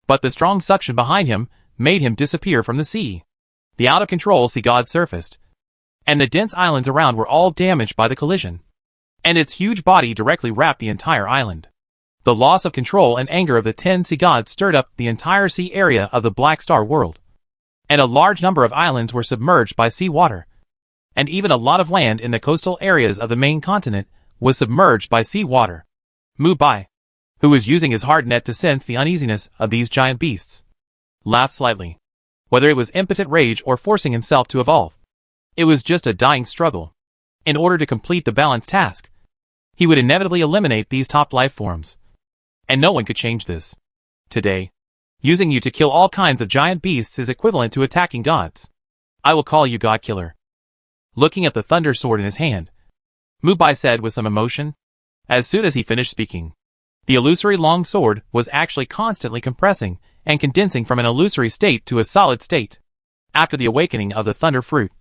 But the strong suction behind him made him disappear from the sea. The out-of-control sea god surfaced, and the dense islands around were all damaged by the collision, and its huge body directly wrapped the entire island. The loss of control and anger of the 10 sea gods stirred up the entire sea area of the Black Star world, and a large number of islands were submerged by sea water, and even a lot of land in the coastal areas of the main continent was submerged by sea water. Mubai, who was using his hard net to sense the uneasiness of these giant beasts, laughed slightly. Whether it was impotent rage or forcing himself to evolve, it was just a dying struggle. In order to complete the balance task, he would inevitably eliminate these top life forms. And no one could change this. Today, using you to kill all kinds of giant beasts is equivalent to attacking gods. I will call you God Killer. Looking at the thunder sword in his hand, Mubai said with some emotion. As soon as he finished speaking, the illusory long sword was actually constantly compressing and condensing from an illusory state to a solid state. After the awakening of the thunder fruit,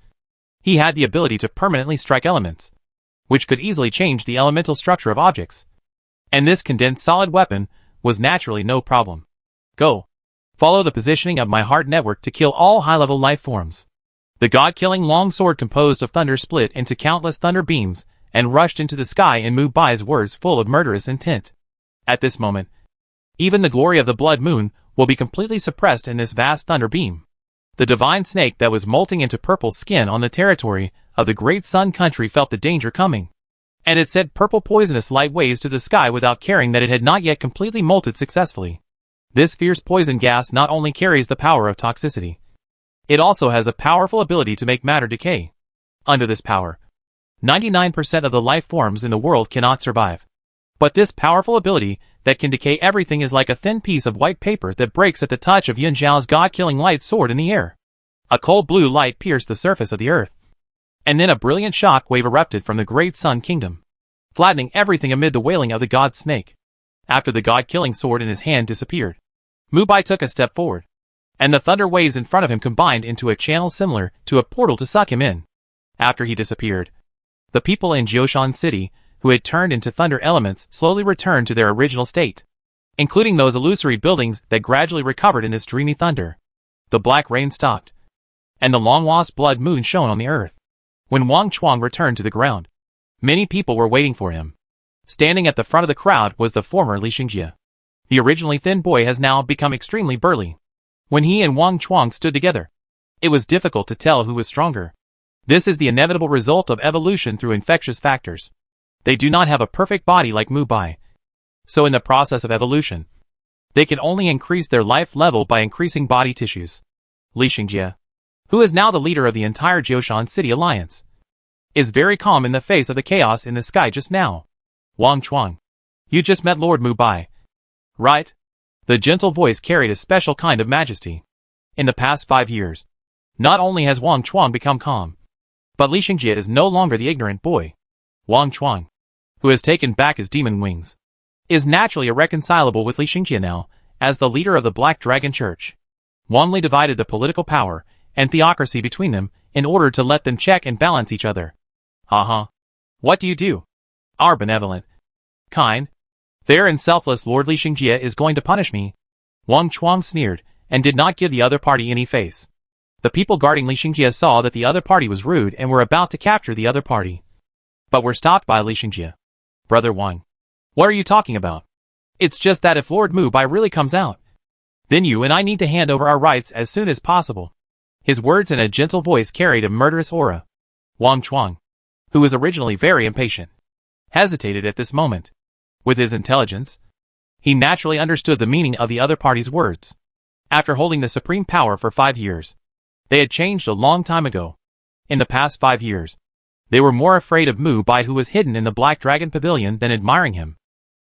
he had the ability to permanently strike elements, which could easily change the elemental structure of objects. And this condensed solid weapon was naturally no problem. Go. Follow the positioning of my heart network to kill all high-level life forms. The god-killing long sword composed of thunder split into countless thunder beams and rushed into the sky in Mubai's words full of murderous intent. At this moment, even the glory of the blood moon will be completely suppressed in this vast thunder beam. The divine snake that was molting into purple skin on the territory of the great sun country felt the danger coming, and it sent purple poisonous light waves to the sky without caring that it had not yet completely molted successfully. This fierce poison gas not only carries the power of toxicity, it also has a powerful ability to make matter decay. Under this power, 99% of the life forms in the world cannot survive. But this powerful ability that can decay everything is like a thin piece of white paper that breaks at the touch of Yun Zhao's god-killing light sword in the air. A cold blue light pierced the surface of the earth, and then a brilliant shock wave erupted from the great sun kingdom, flattening everything amid the wailing of the god snake. After the god-killing sword in his hand disappeared, Mubai took a step forward, and the thunder waves in front of him combined into a channel similar to a portal to suck him in. After he disappeared, the people in Jioshan City, who had turned into thunder elements, slowly returned to their original state, including those illusory buildings that gradually recovered in this dreamy thunder. The black rain stopped, and the long-lost blood moon shone on the earth. When Wang Chuang returned to the ground, many people were waiting for him. Standing at the front of the crowd was the former Li Xingjie. The originally thin boy has now become extremely burly. When he and Wang Chuang stood together, it was difficult to tell who was stronger. This is the inevitable result of evolution through infectious factors. They do not have a perfect body like Mubai. So in the process of evolution, they can only increase their life level by increasing body tissues. Li Xingjie, who is now the leader of the entire Jioshan City Alliance, is very calm in the face of the chaos in the sky just now. Wang Chuang, you just met Lord Mubai, right? The gentle voice carried a special kind of majesty. In the past 5 years, not only has Wang Chuang become calm, but Li Xingjie is no longer the ignorant boy. Wang Chuang, who has taken back his demon wings, is naturally irreconcilable with Li Xingjie now, as the leader of the Black Dragon Church. Wang Li divided the political power and theocracy between them in order to let them check and balance each other. What do you do? Our benevolent, kind, fair and selfless Lord Li Xingjie is going to punish me. Wang Chuang sneered and did not give the other party any face. The people guarding Li Xingjie saw that the other party was rude and were about to capture the other party, but were stopped by Li Xingjie. Brother Wang, what are you talking about? It's just that if Lord Mubai really comes out, then you and I need to hand over our rights as soon as possible. His words in a gentle voice carried a murderous aura. Wang Chuang, who was originally very impatient, hesitated at this moment. With his intelligence, he naturally understood the meaning of the other party's words. After holding the supreme power for 5 years, they had changed a long time ago. In the past 5 years, they were more afraid of Mubai, who was hidden in the Black Dragon Pavilion, than admiring him.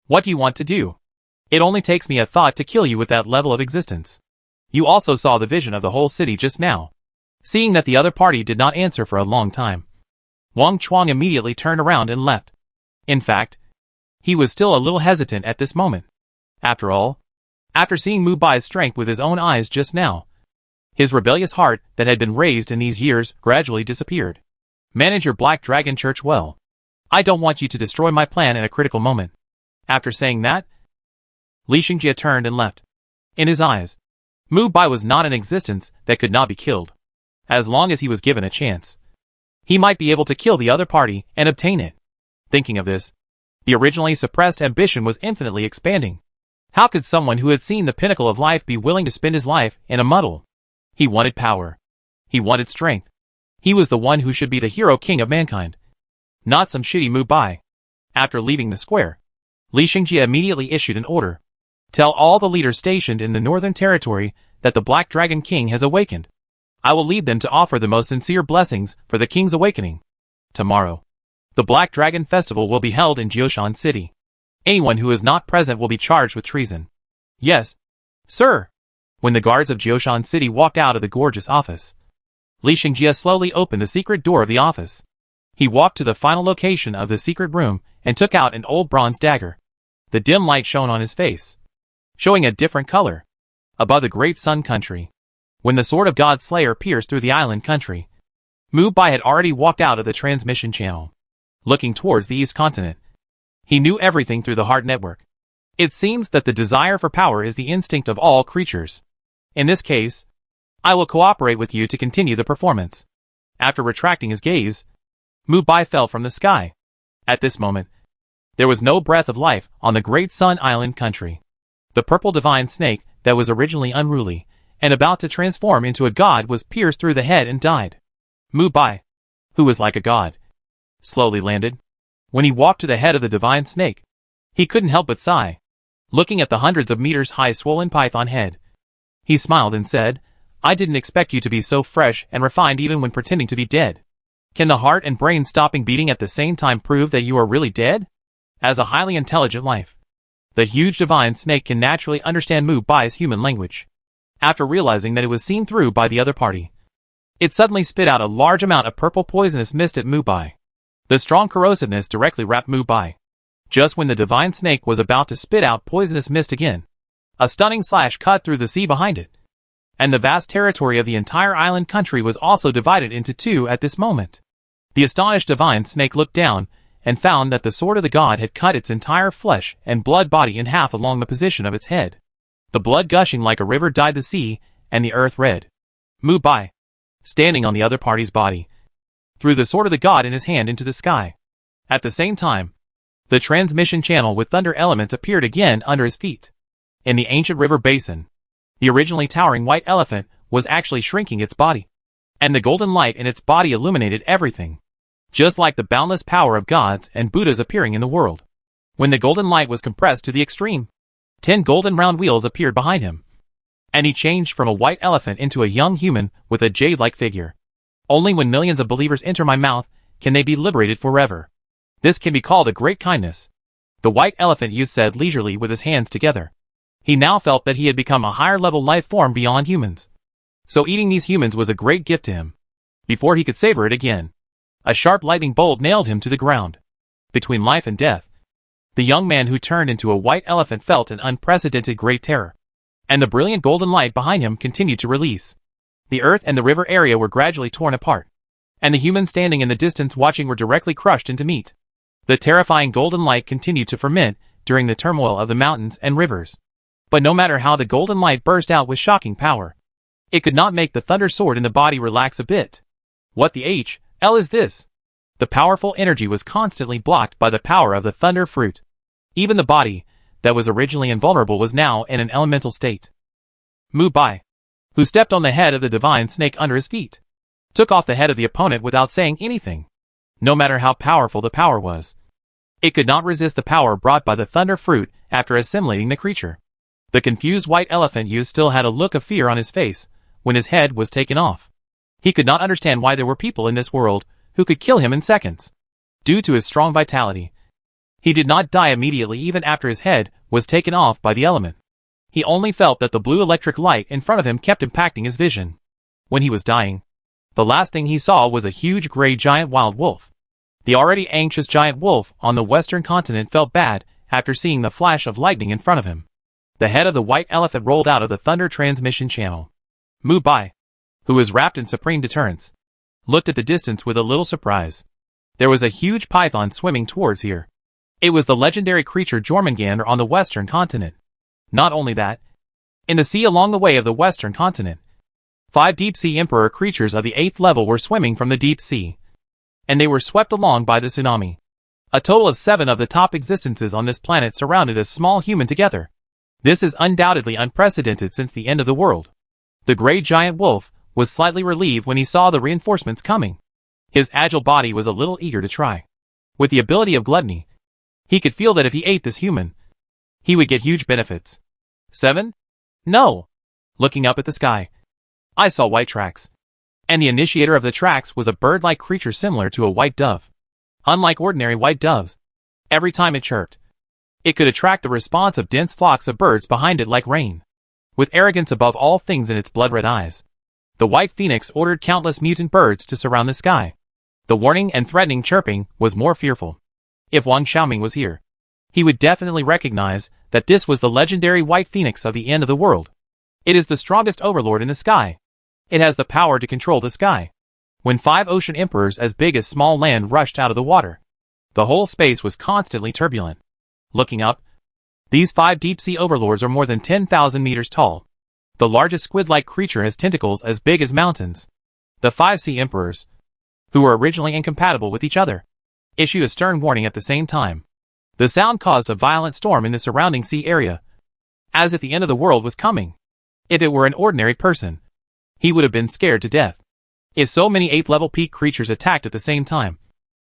What do you want to do? It only takes me a thought to kill you with that level of existence. You also saw the vision of the whole city just now. Seeing that the other party did not answer for a long time, Wang Chuang immediately turned around and left. In fact, He was still a little hesitant at this moment. After all, after seeing Mu Bai's strength with his own eyes just now, his rebellious heart that had been raised in these years gradually disappeared. Manage your Black Dragon Church well. I don't want you to destroy my plan at a critical moment. After saying that, Li Xingjie turned and left. In his eyes, Mu Bai was not an existence that could not be killed. As long as he was given a chance, he might be able to kill the other party and obtain it. Thinking of this, the originally suppressed ambition was infinitely expanding. How could someone who had seen the pinnacle of life be willing to spend his life in a muddle? He wanted power. He wanted strength. He was the one who should be the hero king of mankind, not some shitty Mu Bai. After leaving the square, Li Xingjie immediately issued an order. Tell all the leaders stationed in the Northern Territory that the Black Dragon King has awakened. I will lead them to offer the most sincere blessings for the King's awakening. Tomorrow, the Black Dragon Festival will be held in Jioshan City. Anyone who is not present will be charged with treason. Yes, sir. When the guards of Jioshan City walked out of the gorgeous office, Li Xingjie slowly opened the secret door of the office. He walked to the final location of the secret room and took out an old bronze dagger. The dim light shone on his face, showing a different color. Above the great sun country, when the sword of God Slayer pierced through the island country, Mu Bai had already walked out of the transmission channel, looking towards the east continent. He knew everything through the heart network. It seems that the desire for power is the instinct of all creatures. In this case, I will cooperate with you to continue the performance. After retracting his gaze, Mu Bai fell from the sky. At this moment, there was no breath of life on the great Sun Island country. The purple divine snake that was originally unruly and about to transform into a god was pierced through the head and died. Mu Bai, who was like a god, slowly landed. When he walked to the head of the divine snake, he couldn't help but sigh. Looking at the hundreds of meters high swollen python head, he smiled and said, I didn't expect you to be so fresh and refined even when pretending to be dead. Can the heart and brain stopping beating at the same time prove that you are really dead? As a highly intelligent life, the huge divine snake can naturally understand Mu Bai's human language. After realizing that it was seen through by the other party, it suddenly spit out a large amount of purple poisonous mist at Mu Bai. The strong corrosiveness directly wrapped Mu Bai. Just when the divine snake was about to spit out poisonous mist again, a stunning slash cut through the sea behind it, and the vast territory of the entire island country was also divided into two at this moment. The astonished divine snake looked down and found that the sword of the god had cut its entire flesh and blood body in half along the position of its head. The blood gushing like a river dyed the sea and the earth red. Mu Bai, standing on the other party's body, threw the sword of the god in his hand into the sky. At the same time, the transmission channel with thunder elements appeared again under his feet. In the ancient river basin, the originally towering white elephant was actually shrinking its body, and the golden light in its body illuminated everything, just like the boundless power of gods and Buddhas appearing in the world. When the golden light was compressed to the extreme, 10 golden round wheels appeared behind him, and he changed from a white elephant into a young human with a jade-like figure. Only when millions of believers enter my mouth can they be liberated forever. This can be called a great kindness, the white elephant youth said leisurely with his hands together. He now felt that he had become a higher-level life form beyond humans. So eating these humans was a great gift to him. Before he could savor it again, a sharp lightning bolt nailed him to the ground. Between life and death, the young man who turned into a white elephant felt an unprecedented great terror, and the brilliant golden light behind him continued to release. The earth and the river area were gradually torn apart, and the humans standing in the distance watching were directly crushed into meat. The terrifying golden light continued to ferment during the turmoil of the mountains and rivers. But no matter how the golden light burst out with shocking power, it could not make the thunder sword in the body relax a bit. What the hell is this? The powerful energy was constantly blocked by the power of the thunder fruit. Even the body, that was originally invulnerable, was now in an elemental state. Mu Bai, who stepped on the head of the divine snake under his feet, took off the head of the opponent without saying anything. No matter how powerful the power was, it could not resist the power brought by the thunder fruit after assimilating the creature. The confused white elephant youth still had a look of fear on his face when his head was taken off. He could not understand why there were people in this world who could kill him in seconds. Due to his strong vitality, he did not die immediately even after his head was taken off by the element. He only felt that the blue electric light in front of him kept impacting his vision. When he was dying, the last thing he saw was a huge gray giant wild wolf. The already anxious giant wolf on the western continent felt bad after seeing the flash of lightning in front of him. The head of the white elephant rolled out of the thunder transmission channel. Mu Bai, who was wrapped in supreme deterrence, looked at the distance with a little surprise. There was a huge python swimming towards here. It was the legendary creature Jormungandr on the western continent. Not only that, in the sea along the way of the western continent, 5 deep-sea emperor creatures of the 8th level were swimming from the deep sea, and they were swept along by the tsunami. A total of 7 of the top existences on this planet surrounded a small human together. This is undoubtedly unprecedented since the end of the world. The gray giant wolf was slightly relieved when he saw the reinforcements coming. His agile body was a little eager to try. With the ability of gluttony, he could feel that if he ate this human, he would get huge benefits. 7? No! Looking up at the sky, I saw white tracks. And the initiator of the tracks was a bird-like creature similar to a white dove. Unlike ordinary white doves, every time it chirped, it could attract the response of dense flocks of birds behind it like rain. With arrogance above all things in its blood-red eyes, the white phoenix ordered countless mutant birds to surround the sky. The warning and threatening chirping was more fearful. If Wang Xiaoming was here, he would definitely recognize that this was the legendary white phoenix of the end of the world. It is the strongest overlord in the sky. It has the power to control the sky. When 5 ocean emperors as big as small land rushed out of the water, the whole space was constantly turbulent. Looking up, these 5 deep-sea overlords are more than 10,000 meters tall. The largest squid-like creature has tentacles as big as mountains. The 5 sea emperors, who were originally incompatible with each other, issued a stern warning at the same time. The sound caused a violent storm in the surrounding sea area, as if the end of the world was coming. If it were an ordinary person, he would have been scared to death. If so many 8th level peak creatures attacked at the same time,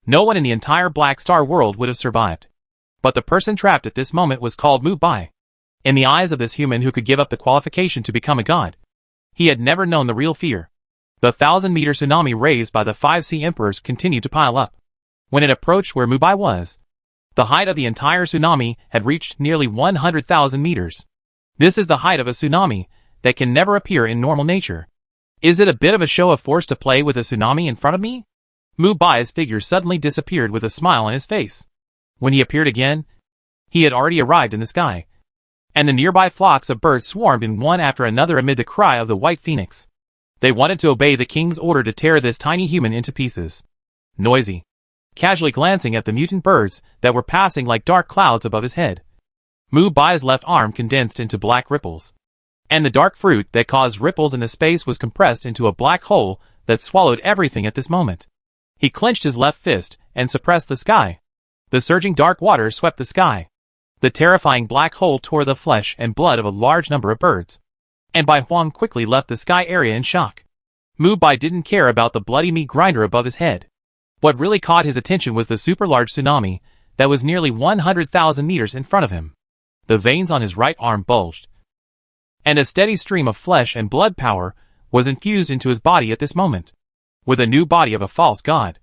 no one in the entire Black Star world would have survived. But the person trapped at this moment was called Mu Bai. In the eyes of this human who could give up the qualification to become a god, he had never known the real fear. The 1,000-meter tsunami raised by the 5 sea emperors continued to pile up. When it approached where Mu Bai was, the height of the entire tsunami had reached nearly 100,000 meters. This is the height of a tsunami that can never appear in normal nature. Is it a bit of a show of force to play with a tsunami in front of me? Mu Bai's figure suddenly disappeared with a smile on his face. When he appeared again, he had already arrived in the sky, and the nearby flocks of birds swarmed in one after another amid the cry of the white phoenix. They wanted to obey the king's order to tear this tiny human into pieces. Noisy, casually glancing at the mutant birds that were passing like dark clouds above his head, Mu Bai's left arm condensed into black ripples, and the dark fruit that caused ripples in the space was compressed into a black hole that swallowed everything at this moment. He clenched his left fist and suppressed the sky. The surging dark water swept the sky. The terrifying black hole tore the flesh and blood of a large number of birds, and Bai Huang quickly left the sky area in shock. Mu Bai didn't care about the bloody meat grinder above his head. What really caught his attention was the super-large tsunami that was nearly 100,000 meters in front of him. The veins on his right arm bulged, and a steady stream of flesh and blood power was infused into his body at this moment. With a new body of a false god,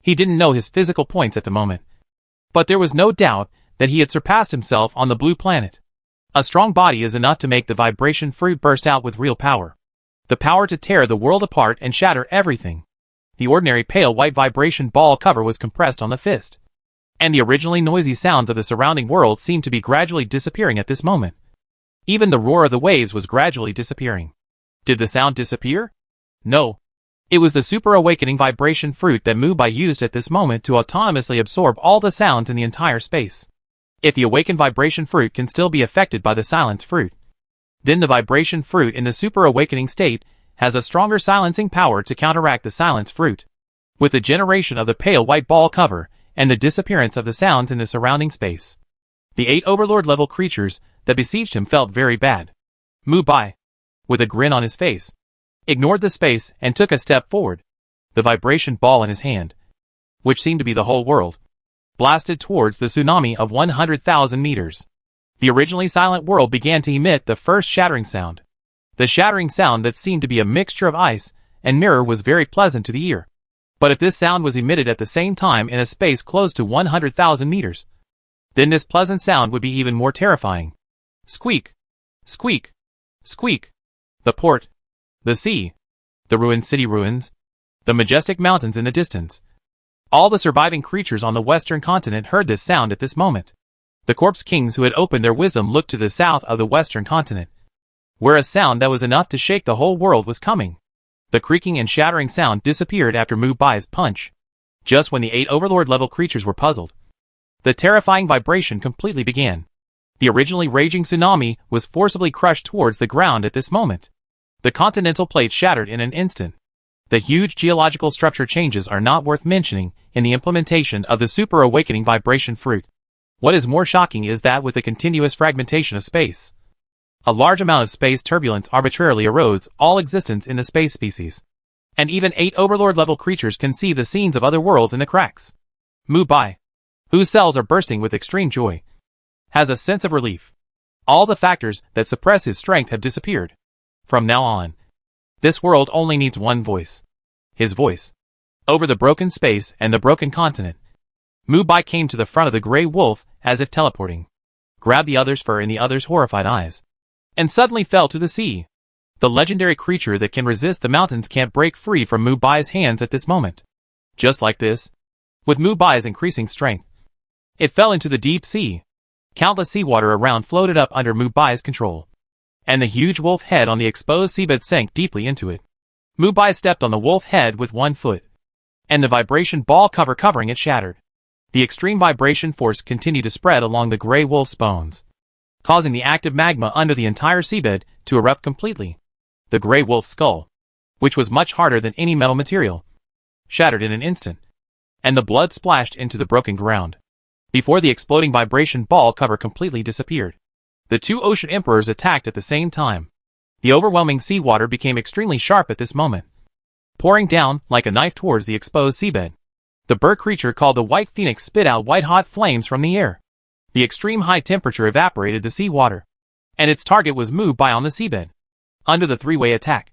he didn't know his physical points at the moment, but there was no doubt that he had surpassed himself on the blue planet. A strong body is enough to make the vibration fruit burst out with real power. The power to tear the world apart and shatter everything. The ordinary pale white vibration ball cover was compressed on the fist, and the originally noisy sounds of the surrounding world seemed to be gradually disappearing at this moment. Even the roar of the waves was gradually disappearing. Did the sound disappear? No. It was the super awakening vibration fruit that Mu Bai used at this moment to autonomously absorb all the sounds in the entire space. If the awakened vibration fruit can still be affected by the silence fruit, then the vibration fruit in the super awakening state has a stronger silencing power to counteract the silence fruit. With the generation of the pale white ball cover and the disappearance of the sounds in the surrounding space, the 8 overlord level creatures that besieged him felt very bad. Mu Bai, with a grin on his face, ignored the space and took a step forward. The vibration ball in his hand, which seemed to be the whole world, blasted towards the tsunami of 100,000 meters. The originally silent world began to emit the first shattering sound. The shattering sound that seemed to be a mixture of ice and mirror was very pleasant to the ear. But if this sound was emitted at the same time in a space close to 100,000 meters, then this pleasant sound would be even more terrifying. Squeak! Squeak! Squeak! The port, the sea, the ruined city ruins, the majestic mountains in the distance. All the surviving creatures on the western continent heard this sound at this moment. The corpse kings who had opened their wisdom looked to the south of the western continent, where a sound that was enough to shake the whole world was coming. The creaking and shattering sound disappeared after Mu Bai's punch, just when the 8 Overlord-level creatures were puzzled. The terrifying vibration completely began. The originally raging tsunami was forcibly crushed towards the ground at this moment. The continental plate shattered in an instant. The huge geological structure changes are not worth mentioning in the implementation of the Super Awakening Vibration Fruit. What is more shocking is that with the continuous fragmentation of space, a large amount of space turbulence arbitrarily erodes all existence in the space species. And even 8 Overlord-level creatures can see the scenes of other worlds in the cracks. Mu Bai, whose cells are bursting with extreme joy, has a sense of relief. All the factors that suppress his strength have disappeared. From now on, this world only needs one voice. His voice. Over the broken space and the broken continent, Mu Bai came to the front of the gray wolf as if teleporting, grabbed the other's fur in the other's horrified eyes, and suddenly fell to the sea. The legendary creature that can resist the mountains can't break free from Mu Bai's hands at this moment. Just like this, with Mu Bai's increasing strength, it fell into the deep sea. Countless seawater around floated up under Mu Bai's control, and the huge wolf head on the exposed seabed sank deeply into it. Mu Bai stepped on the wolf head with one foot, and the vibration ball covering it shattered. The extreme vibration force continued to spread along the gray wolf's bones, causing the active magma under the entire seabed to erupt completely. The gray wolf's skull, which was much harder than any metal material, shattered in an instant, and the blood splashed into the broken ground. Before the exploding vibration ball cover completely disappeared, the 2 ocean emperors attacked at the same time. The overwhelming seawater became extremely sharp at this moment, pouring down like a knife towards the exposed seabed. The bird creature called the White Phoenix spit out white-hot flames from the air. The extreme high temperature evaporated the seawater, and its target was Mu Bai on the seabed. Under the three-way attack,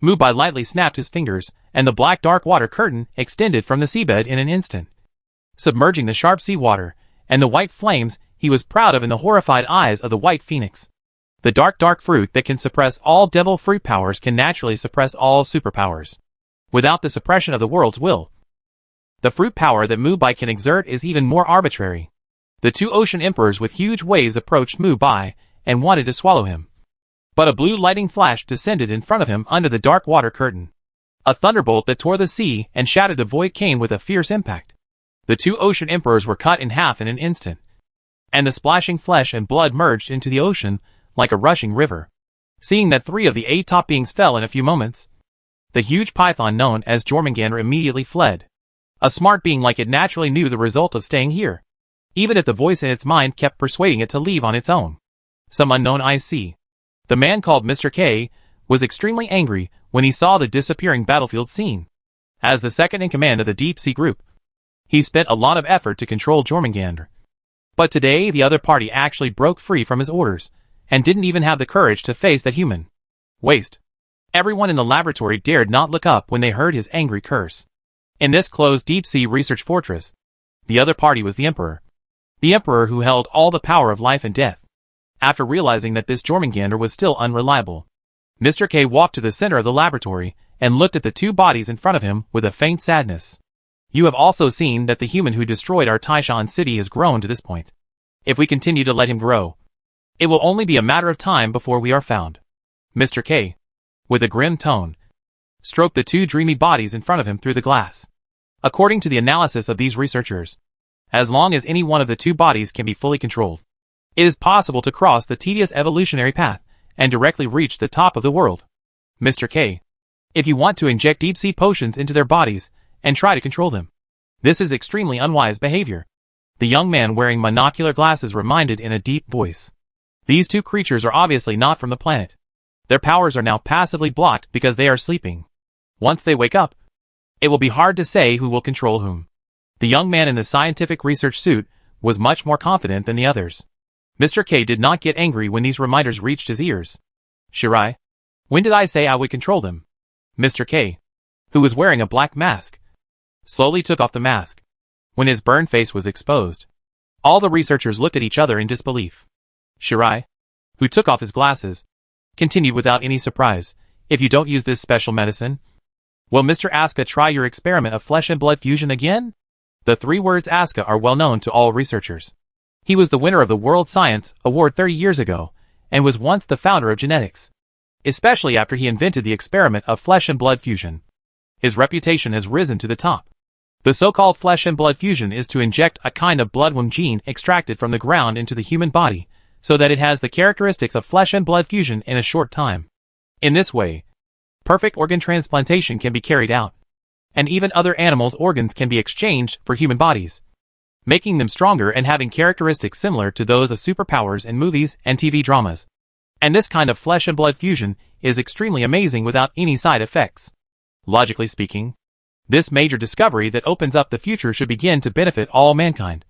Mu Bai lightly snapped his fingers, and the black dark water curtain extended from the seabed in an instant, submerging the sharp seawater and the white flames he was proud of in the horrified eyes of the White Phoenix. The dark fruit that can suppress all devil fruit powers can naturally suppress all superpowers, without the suppression of the world's will. The fruit power that Mu Bai can exert is even more arbitrary. The 2 ocean emperors with huge waves approached Mu Bai and wanted to swallow him. But a blue lightning flash descended in front of him under the dark water curtain. A thunderbolt that tore the sea and shattered the void came with a fierce impact. The 2 ocean emperors were cut in half in an instant, and the splashing flesh and blood merged into the ocean like a rushing river. Seeing that 3 of the 8 top beings fell in a few moments, the huge python known as Jormungandr immediately fled. A smart being like it naturally knew the result of staying here, even if the voice in its mind kept persuading it to leave on its own. Some unknown IC. The man called Mr. K was extremely angry when he saw the disappearing battlefield scene. As the second in command of the Deep Sea Group, he spent a lot of effort to control Jormungandr. But today the other party actually broke free from his orders, and didn't even have the courage to face that human waste. Everyone in the laboratory dared not look up when they heard his angry curse. In this closed deep-sea research fortress, the other party was the Emperor. The Emperor who held all the power of life and death. After realizing that this Jormungandr was still unreliable, Mr. K walked to the center of the laboratory and looked at the 2 bodies in front of him with a faint sadness. You have also seen that the human who destroyed our Taishan city has grown to this point. If we continue to let him grow, it will only be a matter of time before we are found. Mr. K, with a grim tone, stroked the 2 dreamy bodies in front of him through the glass. According to the analysis of these researchers, as long as any one of the 2 bodies can be fully controlled, it is possible to cross the tedious evolutionary path and directly reach the top of the world. Mr. K, if you want to inject deep-sea potions into their bodies and try to control them, this is extremely unwise behavior. The young man wearing monocular glasses reminded in a deep voice. These 2 creatures are obviously not from the planet. Their powers are now passively blocked because they are sleeping. Once they wake up, it will be hard to say who will control whom. The young man in the scientific research suit was much more confident than the others. Mr. K did not get angry when these reminders reached his ears. Shirai, when did I say I would control them? Mr. K, who was wearing a black mask, slowly took off the mask. When his burned face was exposed, all the researchers looked at each other in disbelief. Shirai, who took off his glasses, continued without any surprise, if you don't use this special medicine, will Mr. Asuka try your experiment of flesh and blood fusion again? The 3 words Asuka are well known to all researchers. He was the winner of the World Science Award 30 years ago, and was once the founder of genetics, especially after he invented the experiment of flesh and blood fusion. His reputation has risen to the top. The so-called flesh and blood fusion is to inject a kind of bloodworm gene extracted from the ground into the human body, so that it has the characteristics of flesh and blood fusion in a short time. In this way, perfect organ transplantation can be carried out, and even other animals' organs can be exchanged for human bodies, making them stronger and having characteristics similar to those of superpowers in movies and TV dramas. And this kind of flesh and blood fusion is extremely amazing without any side effects. Logically speaking, this major discovery that opens up the future should begin to benefit all mankind.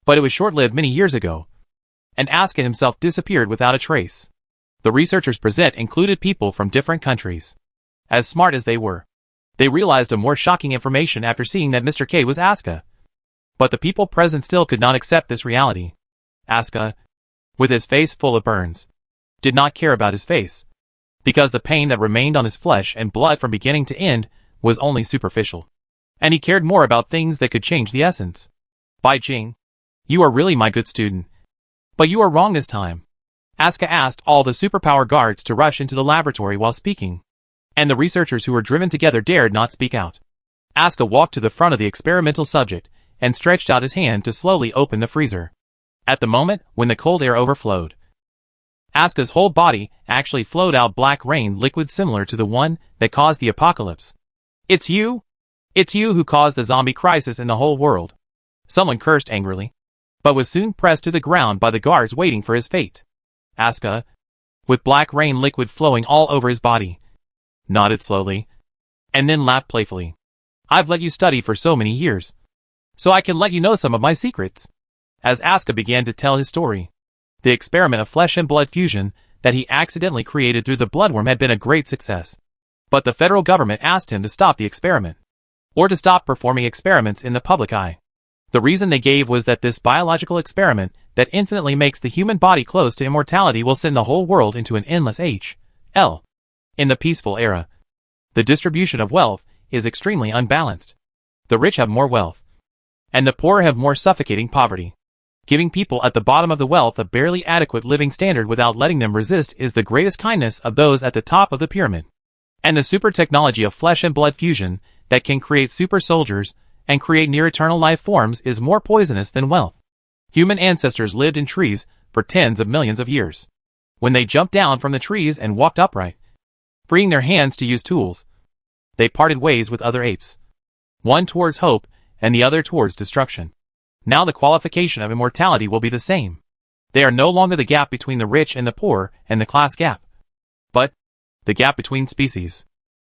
But it was short-lived many years ago, and Asuka himself disappeared without a trace. The researchers present included people from different countries. As smart as they were, they realized a more shocking information after seeing that Mr. K was Asuka. But the people present still could not accept this reality. Asuka, with his face full of burns, did not care about his face, because the pain that remained on his flesh and blood from beginning to end was only superficial. And he cared more about things that could change the essence. Bai Jing, you are really my good student. But you are wrong this time. Asuka asked all the superpower guards to rush into the laboratory while speaking, and the researchers who were driven together dared not speak out. Asuka walked to the front of the experimental subject and stretched out his hand to slowly open the freezer. At the moment when the cold air overflowed, Asuka's whole body actually flowed out black rain liquid similar to the one that caused the apocalypse. It's you? It's you who caused the zombie crisis in the whole world. Someone cursed angrily, but was soon pressed to the ground by the guards waiting for his fate. Asuka, with black rain liquid flowing all over his body, nodded slowly, and then laughed playfully. I've let you study for so many years, so I can let you know some of my secrets. As Asuka began to tell his story, the experiment of flesh and blood fusion that he accidentally created through the bloodworm had been a great success. But the federal government asked him to stop the experiment, or to stop performing experiments in the public eye. The reason they gave was that this biological experiment that infinitely makes the human body close to immortality will send the whole world into an endless H.L. In the peaceful era, the distribution of wealth is extremely unbalanced. The rich have more wealth, and the poor have more suffocating poverty. Giving people at the bottom of the wealth a barely adequate living standard without letting them resist is the greatest kindness of those at the top of the pyramid. And the super technology of flesh and blood fusion that can create super soldiers and create near-eternal life forms is more poisonous than wealth. Human ancestors lived in trees for tens of millions of years. When they jumped down from the trees and walked upright, freeing their hands to use tools, they parted ways with other apes, one towards hope and the other towards destruction. Now the qualification of immortality will be the same. They are no longer the gap between the rich and the poor and the class gap, but the gap between species.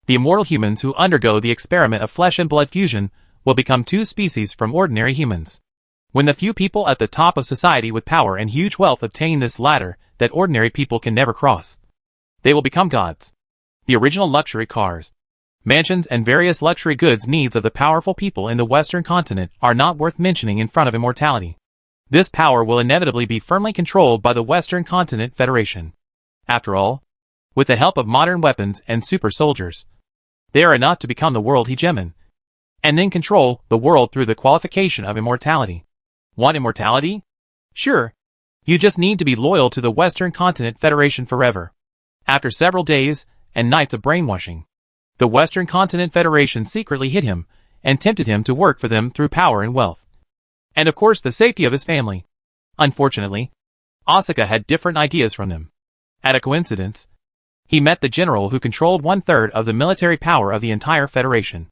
The immortal humans who undergo the experiment of flesh and blood fusion will become two species from ordinary humans. When the few people at the top of society with power and huge wealth obtain this ladder that ordinary people can never cross, they will become gods. The original luxury cars, mansions and various luxury goods needs of the powerful people in the Western continent are not worth mentioning in front of immortality. This power will inevitably be firmly controlled by the Western Continent Federation. After all, with the help of modern weapons and super soldiers, they are enough to become the world hegemon, and then control the world through the qualification of immortality. Want immortality? Sure. You just need to be loyal to the Western Continent Federation forever. After several days and nights of brainwashing, the Western Continent Federation secretly hid him and tempted him to work for them through power and wealth, and of course the safety of his family. Unfortunately, Asuka had different ideas from them. At a coincidence, he met the general who controlled 1/3 of the military power of the entire Federation.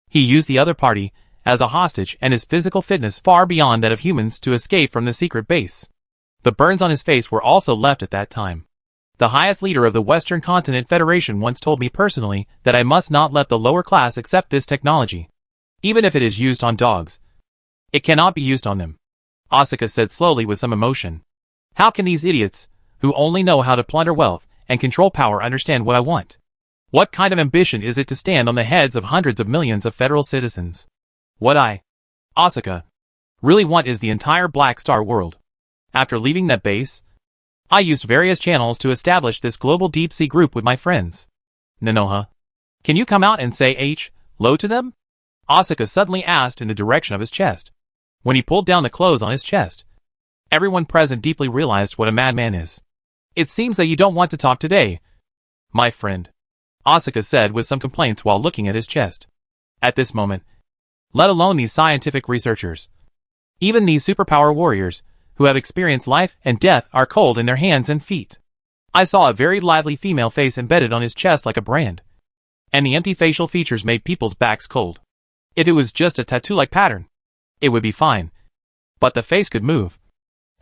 He used the other party as a hostage and his physical fitness far beyond that of humans to escape from the secret base. The burns on his face were also left at that time. The highest leader of the Western Continent Federation once told me personally that I must not let the lower class accept this technology. Even if it is used on dogs, it cannot be used on them. Asuka said slowly with some emotion. How can these idiots, who only know how to plunder wealth and control power, understand what I want? What kind of ambition is it to stand on the heads of hundreds of millions of federal citizens? What I, Asuka, really want is the entire Black Star world. After leaving that base, I used various channels to establish this global deep-sea group with my friends. Nanoha, can you come out and say hello to them? Asuka suddenly asked in the direction of his chest. When he pulled down the clothes on his chest, Everyone present deeply realized what a madman is. It seems that you don't want to talk today, my friend, Asuka said with some complaints while looking at his chest. At this moment, let alone these scientific researchers, even these superpower warriors, who have experienced life and death, are cold in their hands and feet. I saw a very lively female face embedded on his chest like a brand, and the empty facial features made people's backs cold. If it was just a tattoo-like pattern, it would be fine, but the face could move,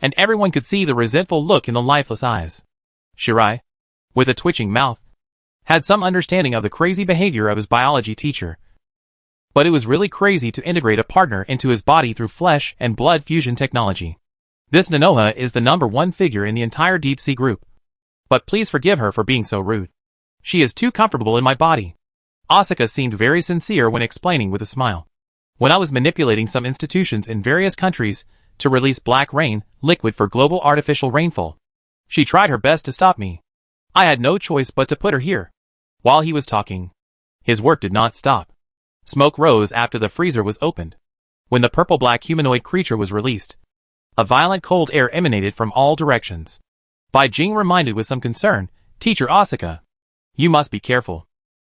and everyone could see the resentful look in the lifeless eyes. Shirai, with a twitching mouth, had some understanding of the crazy behavior of his biology teacher, but it was really crazy to integrate a partner into his body through flesh and blood fusion technology. This Nanoha is the #1 figure in the entire Deep Sea group, but please forgive her for being so rude. She is too comfortable in my body. Asuka seemed very sincere when explaining with a smile. When I was manipulating some institutions in various countries to release black rain, liquid for global artificial rainfall, she tried her best to stop me. I had no choice but to put her here. While he was talking, his work did not stop. Smoke rose after the freezer was opened. When the purple-black humanoid creature was released, a violent cold air emanated from all directions. Bai Jing reminded with some concern, "Teacher Asuka, you must be careful.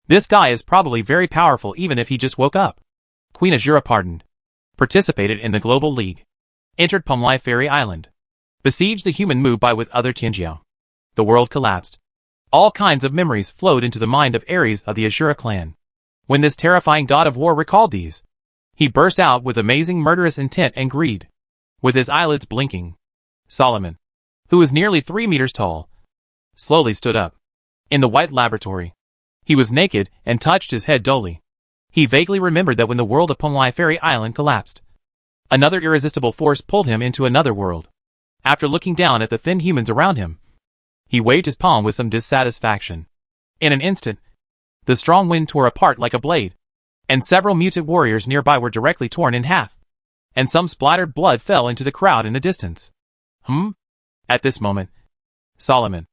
This guy is probably very powerful even if he just woke up." Queen Azura pardoned, participated in the Global League, entered Pomlai Fairy Island, besieged the human Mu Bai with other Tianjiao. The world collapsed. All kinds of memories flowed into the mind of Ares of the Azura clan. When this terrifying god of war recalled these, he burst out with amazing murderous intent and greed. With his eyelids blinking, Solomon, who was nearly 3 meters tall, slowly stood up. In the white laboratory, he was naked and touched his head dully. He vaguely remembered that when the world of Pomlai Fairy Island collapsed, another irresistible force pulled him into another world. After looking down at the thin humans around him, he waved his palm with some dissatisfaction. In an instant, the strong wind tore apart like a blade, and several mutant warriors nearby were directly torn in half, and some splattered blood fell into the crowd in the distance. At this moment, Solomon,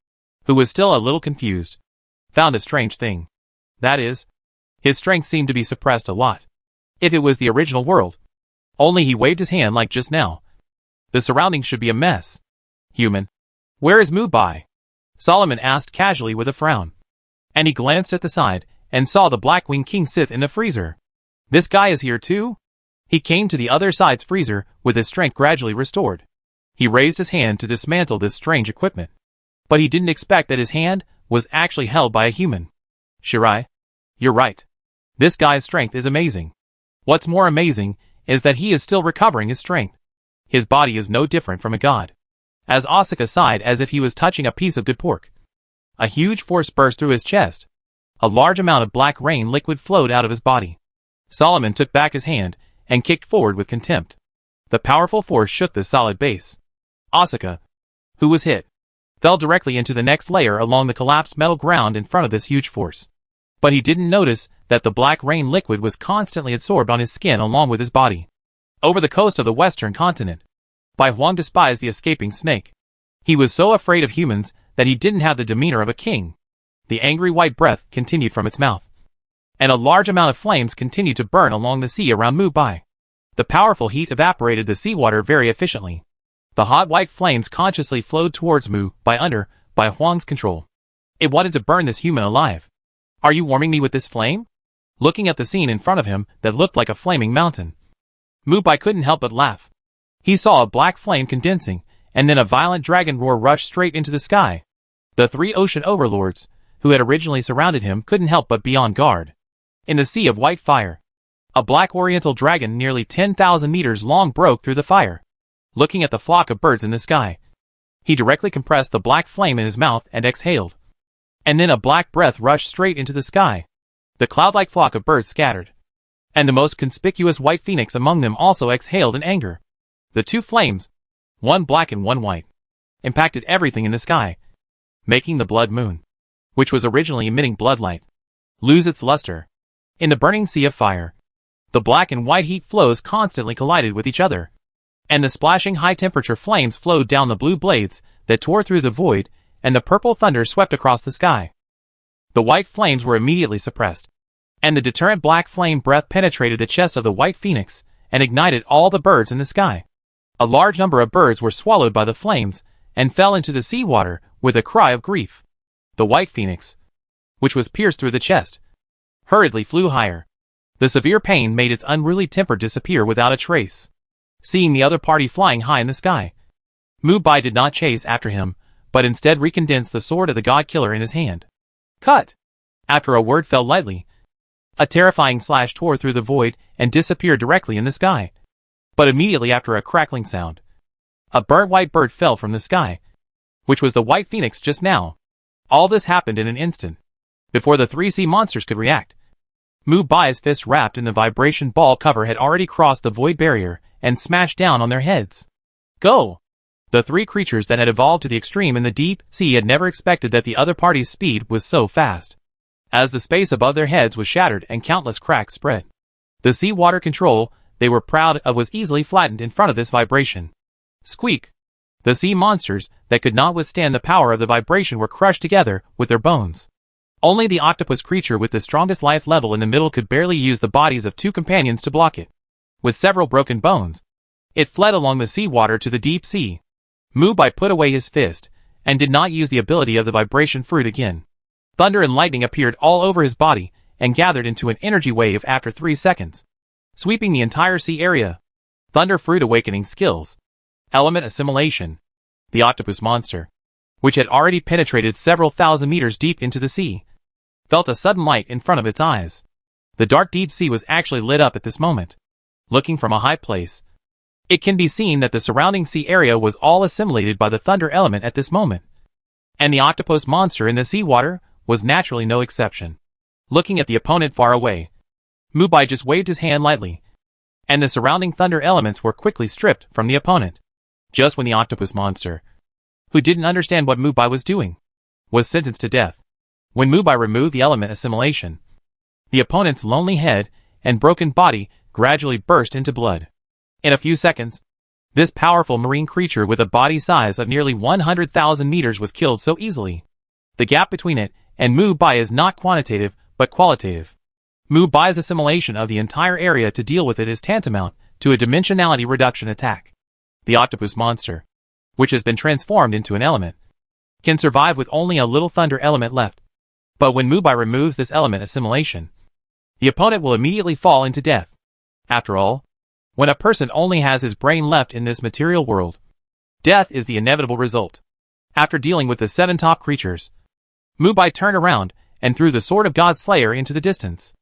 who was still a little confused, found a strange thing. That is, his strength seemed to be suppressed a lot. If it was the original world, only he waved his hand like just now, the surroundings should be a mess. "Human, where is Mu Bai?" Solomon asked casually with a frown. And he glanced at the side, and saw the Blackwing King Sith in the freezer. "This guy is here too?" He came to the other side's freezer, with his strength gradually restored. He raised his hand to dismantle this strange equipment. But he didn't expect that his hand was actually held by a human. "Shirai, you're right. This guy's strength is amazing. What's more amazing is that he is still recovering his strength. His body is no different from a god." As Asuka sighed as if he was touching a piece of good pork, a huge force burst through his chest. A large amount of black rain liquid flowed out of his body. Solomon took back his hand and kicked forward with contempt. The powerful force shook the solid base. Asuka, who was hit, fell directly into the next layer along the collapsed metal ground in front of this huge force. But he didn't notice that the black rain liquid was constantly absorbed on his skin along with his body. Over the coast of the western continent, Bai Huang despised the escaping snake. He was so afraid of humans that he didn't have the demeanor of a king. The angry white breath continued from its mouth, and a large amount of flames continued to burn along the sea around Mu Bai. The powerful heat evaporated the seawater very efficiently. The hot white flames consciously flowed towards Mu Bai under Bai Huang's control. It wanted to burn this human alive. "Are you warming me with this flame?" Looking at the scene in front of him that looked like a flaming mountain, Mu Bai couldn't help but laugh. He saw a black flame condensing, and then a violent dragon roar rushed straight into the sky. The 3 ocean overlords, who had originally surrounded him, couldn't help but be on guard. In the sea of white fire, a black oriental dragon nearly 10,000 meters long broke through the fire. Looking at the flock of birds in the sky, he directly compressed the black flame in his mouth and exhaled. And then a black breath rushed straight into the sky. The cloud-like flock of birds scattered, and the most conspicuous white phoenix among them also exhaled in anger. The 2 flames, one black and one white, impacted everything in the sky, making the blood moon, which was originally emitting blood light, lose its luster. In the burning sea of fire, the black and white heat flows constantly collided with each other, and the splashing high-temperature flames flowed down the blue blades that tore through the void, and the purple thunder swept across the sky. The white flames were immediately suppressed, and the deterrent black flame breath penetrated the chest of the white phoenix and ignited all the birds in the sky. A large number of birds were swallowed by the flames and fell into the seawater with a cry of grief. The white phoenix, which was pierced through the chest, hurriedly flew higher. The severe pain made its unruly temper disappear without a trace. Seeing the other party flying high in the sky, Mubai did not chase after him, but instead recondensed the sword of the god-killer in his hand. Cut! After a word fell lightly, a terrifying slash tore through the void and disappeared directly in the sky. But immediately after a crackling sound, a burnt white bird fell from the sky, which was the white phoenix just now. All this happened in an instant. Before the three sea monsters could react, Mubai's fist wrapped in the vibration ball cover had already crossed the void barrier and smashed down on their heads. Go! The three creatures that had evolved to the extreme in the deep sea had never expected that the other party's speed was so fast. As the space above their heads was shattered and countless cracks spread, the seawater control they were proud of was easily flattened in front of this vibration. Squeak! The sea monsters that could not withstand the power of the vibration were crushed together with their bones. Only the octopus creature with the strongest life level in the middle could barely use the bodies of two companions to block it. With several broken bones, it fled along the seawater to the deep sea. Mubai put away his fist and did not use the ability of the vibration fruit again. Thunder and lightning appeared all over his body and gathered into an energy wave after 3 seconds, sweeping the entire sea area. Thunder fruit awakening skills. Element assimilation. The octopus monster, which had already penetrated several thousand meters deep into the sea, felt a sudden light in front of its eyes. The dark deep sea was actually lit up at this moment. Looking from a high place, it can be seen that the surrounding sea area was all assimilated by the thunder element at this moment. And the octopus monster in the seawater was naturally no exception. Looking at the opponent far away, Mubai just waved his hand lightly, and the surrounding thunder elements were quickly stripped from the opponent. Just when the octopus monster, who didn't understand what Mubai was doing, was sentenced to death. When Mubai removed the element assimilation, the opponent's lonely head and broken body gradually burst into blood. In a few seconds, this powerful marine creature with a body size of nearly 100,000 meters was killed so easily. The gap between it and Mubai is not quantitative, but qualitative. Mubai's assimilation of the entire area to deal with it is tantamount to a dimensionality reduction attack. The octopus monster, which has been transformed into an element, can survive with only a little thunder element left. But when Mubai removes this element assimilation, the opponent will immediately fall into death. After all, when a person only has his brain left in this material world, death is the inevitable result. After dealing with the 7 top creatures, Mubai turned around and threw the sword of God Slayer into the distance.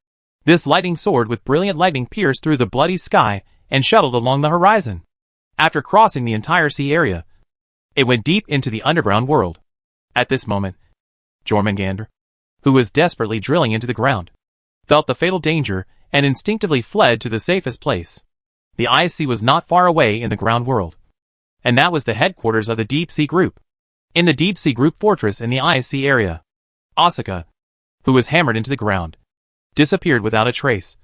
This lightning sword with brilliant lightning pierced through the bloody sky and shuttled along the horizon. After crossing the entire sea area, it went deep into the underground world. At this moment, Jormungandr, who was desperately drilling into the ground, felt the fatal danger and instinctively fled to the safest place. The Ice Sea was not far away in the ground world, and that was the headquarters of the Deep Sea Group. In the Deep Sea Group fortress in the Ice Sea area, Asuka, who was hammered into the ground, disappeared without a trace,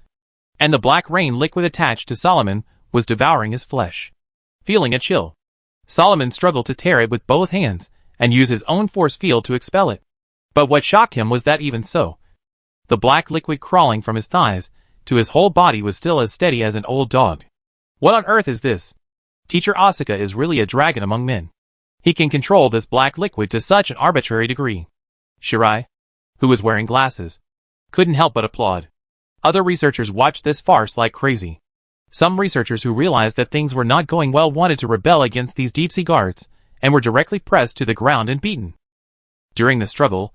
and the black rain liquid attached to Solomon was devouring his flesh. Feeling a chill, Solomon struggled to tear it with both hands and use his own force field to expel it. But what shocked him was that even so, the black liquid crawling from his thighs to his whole body was still as steady as an old dog. What on earth is this? Teacher Asuka is really a dragon among men. He can control this black liquid to such an arbitrary degree. Shirai, who was wearing glasses, couldn't help but applaud. Other researchers watched this farce like crazy. Some researchers who realized that things were not going well wanted to rebel against these deep-sea guards, and were directly pressed to the ground and beaten. During the struggle,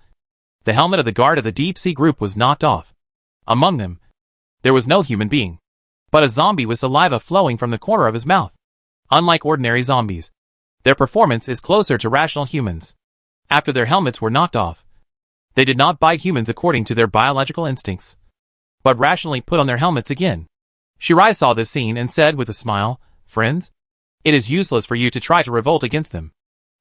the helmet of the guard of the deep-sea group was knocked off. Among them, there was no human being, but a zombie with saliva flowing from the corner of his mouth. Unlike ordinary zombies, their performance is closer to rational humans. After their helmets were knocked off, they did not bite humans according to their biological instincts, but rationally put on their helmets again. Shirai saw this scene and said with a smile, "Friends, it is useless for you to try to revolt against them.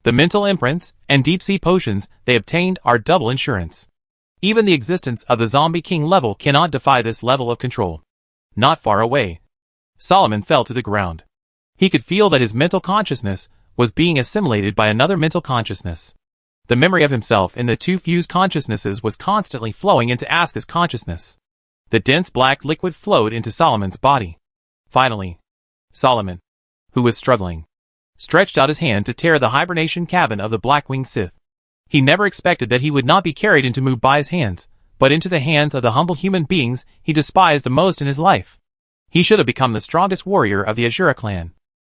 The mental imprints and deep-sea potions they obtained are double insurance. Even the existence of the Zombie King level cannot defy this level of control." Not far away, Solomon fell to the ground. He could feel that his mental consciousness was being assimilated by another mental consciousness. The memory of himself in the two fused consciousnesses was constantly flowing into Asuka's consciousness. The dense black liquid flowed into Solomon's body. Finally, Solomon, who was struggling, stretched out his hand to tear the hibernation cabin of the black-winged Sith. He never expected that he would not be carried into Mubai's hands, but into the hands of the humble human beings he despised the most in his life. He should have become the strongest warrior of the Azura clan,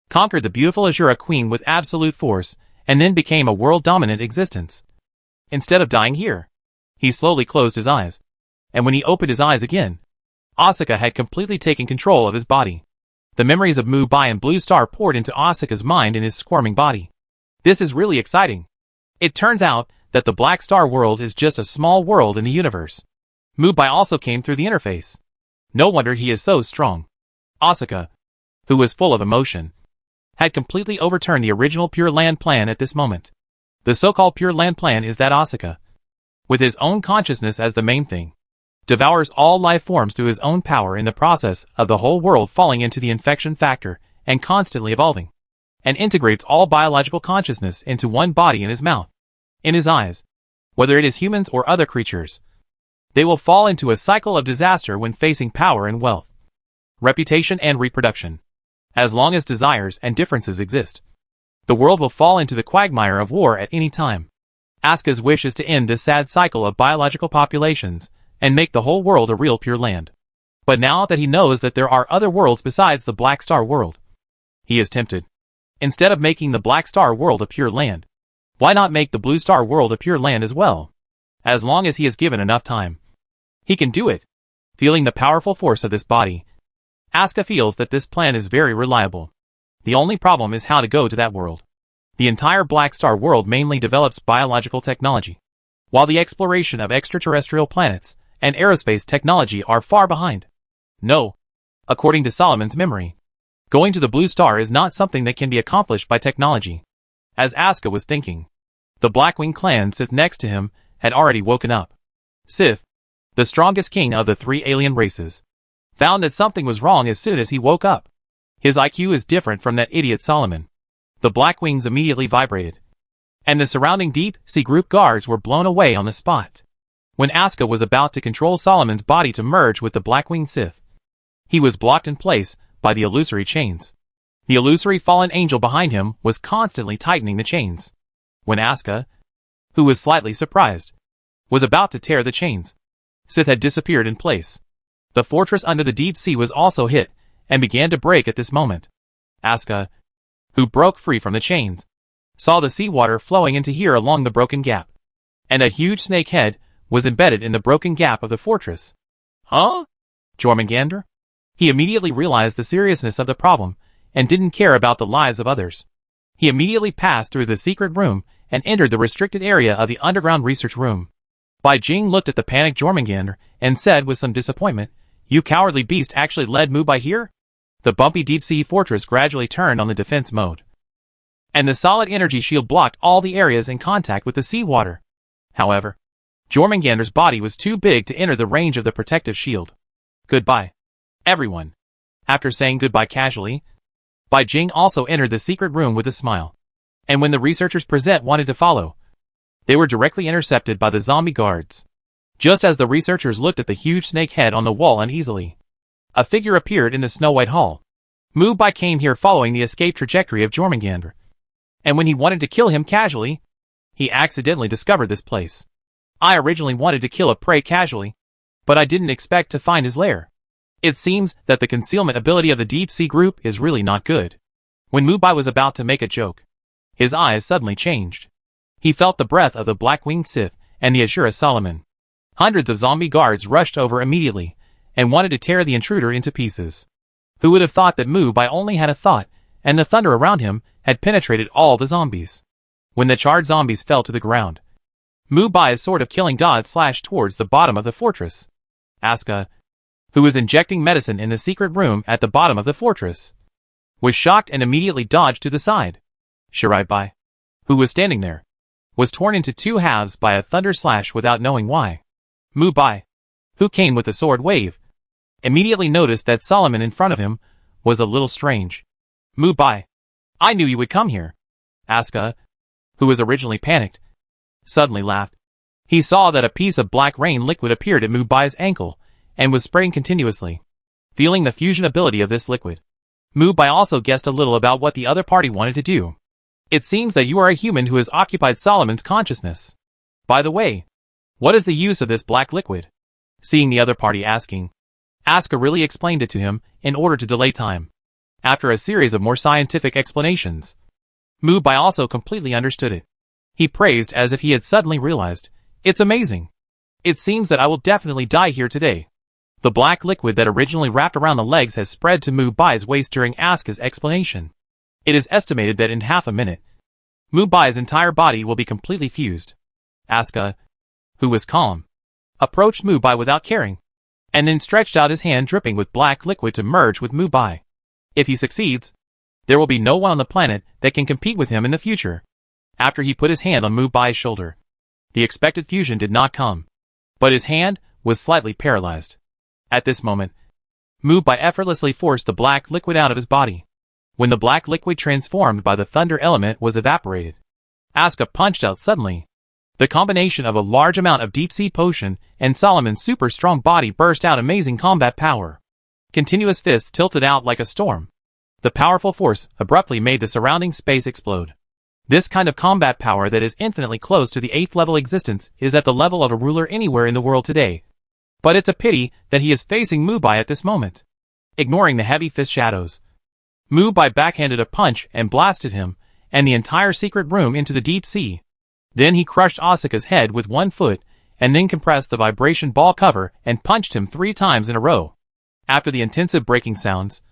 conquered the beautiful Azura queen with absolute force, and then became a world-dominant existence. Instead of dying here, he slowly closed his eyes. And when he opened his eyes again, Asuka had completely taken control of his body. The memories of Mubai and Blue Star poured into Asuka's mind in his squirming body. This is really exciting. It turns out that the Black Star world is just a small world in the universe. Mubai also came through the interface. No wonder he is so strong. Asuka, who was full of emotion, had completely overturned the original Pure Land plan at this moment. The so-called Pure Land plan is that Asuka, with his own consciousness as the main thing, devours all life forms through his own power in the process of the whole world falling into the infection factor and constantly evolving, and integrates all biological consciousness into one body in his mouth, in his eyes, whether it is humans or other creatures. They will fall into a cycle of disaster when facing power and wealth, reputation and reproduction. As long as desires and differences exist, the world will fall into the quagmire of war at any time. Asuka's wish is to end this sad cycle of biological populations and make the whole world a real Pure Land. But now that he knows that there are other worlds besides the Black Star world, he is tempted. Instead of making the Black Star world a Pure Land, why not make the Blue Star world a Pure Land as well? As long as he is given enough time, he can do it. Feeling the powerful force of this body, Asuka feels that this plan is very reliable. The only problem is how to go to that world. The entire Black Star world mainly develops biological technology, while the exploration of extraterrestrial planets and aerospace technology are far behind. No. According to Solomon's memory, going to the Blue Star is not something that can be accomplished by technology. As Asuka was thinking, the Blackwing clan Sith next to him had already woken up. Sith, the strongest king of the three alien races, found that something was wrong as soon as he woke up. His IQ is different from that idiot Solomon. The Blackwings immediately vibrated, and the surrounding deep sea group guards were blown away on the spot. When Asuka was about to control Solomon's body to merge with the Blackwing Sith, he was blocked in place by the illusory chains. The illusory fallen angel behind him was constantly tightening the chains. When Asuka, who was slightly surprised, was about to tear the chains, Sith had disappeared in place. The fortress under the deep sea was also hit and began to break at this moment. Asuka, who broke free from the chains, saw the seawater flowing into here along the broken gap, and a huge snake head was embedded in the broken gap of the fortress. Huh? Jormungandr? He immediately realized the seriousness of the problem and didn't care about the lives of others. He immediately passed through the secret room and entered the restricted area of the underground research room. Bai Jing looked at the panicked Jormungandr and said with some disappointment, "You cowardly beast actually led Mubai here?" The bumpy deep-sea fortress gradually turned on the defense mode, and the solid energy shield blocked all the areas in contact with the seawater. However, Jormungandr's body was too big to enter the range of the protective shield. Goodbye, everyone. After saying goodbye casually, Bai Jing also entered the secret room with a smile. And when the researchers present wanted to follow, they were directly intercepted by the zombie guards. Just as the researchers looked at the huge snake head on the wall uneasily, a figure appeared in the snow-white hall. Mubai came here following the escape trajectory of Jormungandr, and when he wanted to kill him casually, he accidentally discovered this place. I originally wanted to kill a prey casually, but I didn't expect to find his lair. It seems that the concealment ability of the Deep Sea Group is really not good. When Mubai was about to make a joke, his eyes suddenly changed. He felt the breath of the Black-Winged Sith and the Azura Solomon. Hundreds of zombie guards rushed over immediately and wanted to tear the intruder into pieces. Who would have thought that Mubai only had a thought, and the thunder around him had penetrated all the zombies? When the charred zombies fell to the ground, Mubai's sword of killing dot slashed towards the bottom of the fortress. Asuka, who was injecting medicine in the secret room at the bottom of the fortress, was shocked and immediately dodged to the side. Shiraibai, who was standing there, was torn into two halves by a thunder slash without knowing why. Mubai, who came with a sword wave, immediately noticed that Solomon in front of him was a little strange. Mubai, I knew you would come here. Asuka, who was originally panicked, suddenly laughed. He saw that a piece of black rain liquid appeared at Mubai's ankle and was spraying continuously. Feeling the fusion ability of this liquid, Mubai also guessed a little about what the other party wanted to do. It seems that you are a human who has occupied Solomon's consciousness. By the way, what is the use of this black liquid? Seeing the other party asking, Asuka really explained it to him in order to delay time. After a series of more scientific explanations, Mubai also completely understood it. He praised as if he had suddenly realized, it's amazing. It seems that I will definitely die here today. The black liquid that originally wrapped around the legs has spread to Mubai's waist during Asuka's explanation. It is estimated that in half a minute, Mubai's entire body will be completely fused. Asuka, who was calm, approached Mubai without caring, and then stretched out his hand dripping with black liquid to merge with Mubai. If he succeeds, there will be no one on the planet that can compete with him in the future. After he put his hand on Mubai's shoulder, the expected fusion did not come, but his hand was slightly paralyzed. At this moment, Mubai effortlessly forced the black liquid out of his body. When the black liquid transformed by the thunder element was evaporated, Asuka punched out suddenly. The combination of a large amount of deep-sea potion and Solomon's super strong body burst out amazing combat power. Continuous fists tilted out like a storm. The powerful force abruptly made the surrounding space explode. This kind of combat power that is infinitely close to the 8th level existence is at the level of a ruler anywhere in the world today. But it's a pity that he is facing Mubai at this moment. Ignoring the heavy fist shadows, Mubai backhanded a punch and blasted him and the entire secret room into the deep sea. Then he crushed Asuka's head with one foot and then compressed the vibration ball cover and punched him 3 times in a row. After the intensive breaking sounds,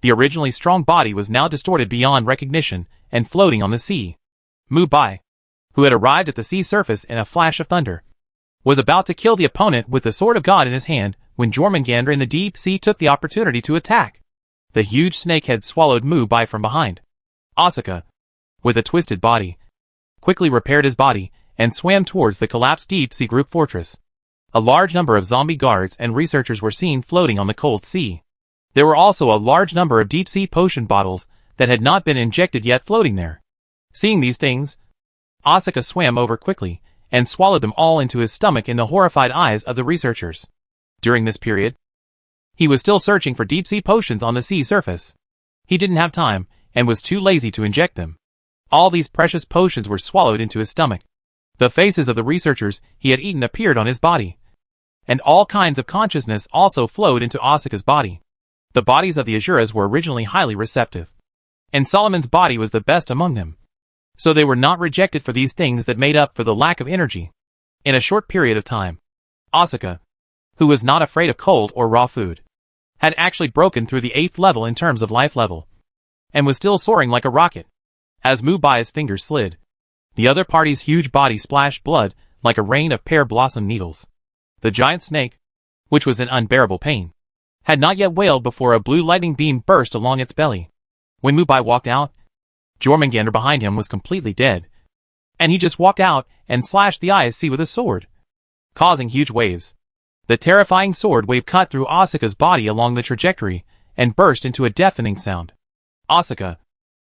the originally strong body was now distorted beyond recognition and floating on the sea. Mubai, who had arrived at the sea surface in a flash of thunder, was about to kill the opponent with the Sword of God in his hand when Jormungandr in the deep sea took the opportunity to attack. The huge snake had swallowed Mubai from behind. Asuka, with a twisted body, quickly repaired his body and swam towards the collapsed deep-sea group fortress. A large number of zombie guards and researchers were seen floating on the cold sea. There were also a large number of deep-sea potion bottles that had not been injected yet floating there. Seeing these things, Asuka swam over quickly and swallowed them all into his stomach in the horrified eyes of the researchers. During this period, he was still searching for deep-sea potions on the sea surface. He didn't have time and was too lazy to inject them. All these precious potions were swallowed into his stomach. The faces of the researchers he had eaten appeared on his body, and all kinds of consciousness also flowed into Asuka's body. The bodies of the Asuras were originally highly receptive, and Solomon's body was the best among them. So they were not rejected for these things that made up for the lack of energy. In a short period of time, Asuka, who was not afraid of cold or raw food, had actually broken through the 8th level in terms of life level, and was still soaring like a rocket. As Mubai's fingers slid, the other party's huge body splashed blood like a rain of pear blossom needles. The giant snake, which was in unbearable pain, had not yet wailed before a blue lightning beam burst along its belly. When Mubai walked out, Jormungandr behind him was completely dead, and he just walked out and slashed the ice sea with a sword, causing huge waves. The terrifying sword wave cut through Asuka's body along the trajectory and burst into a deafening sound. Asuka,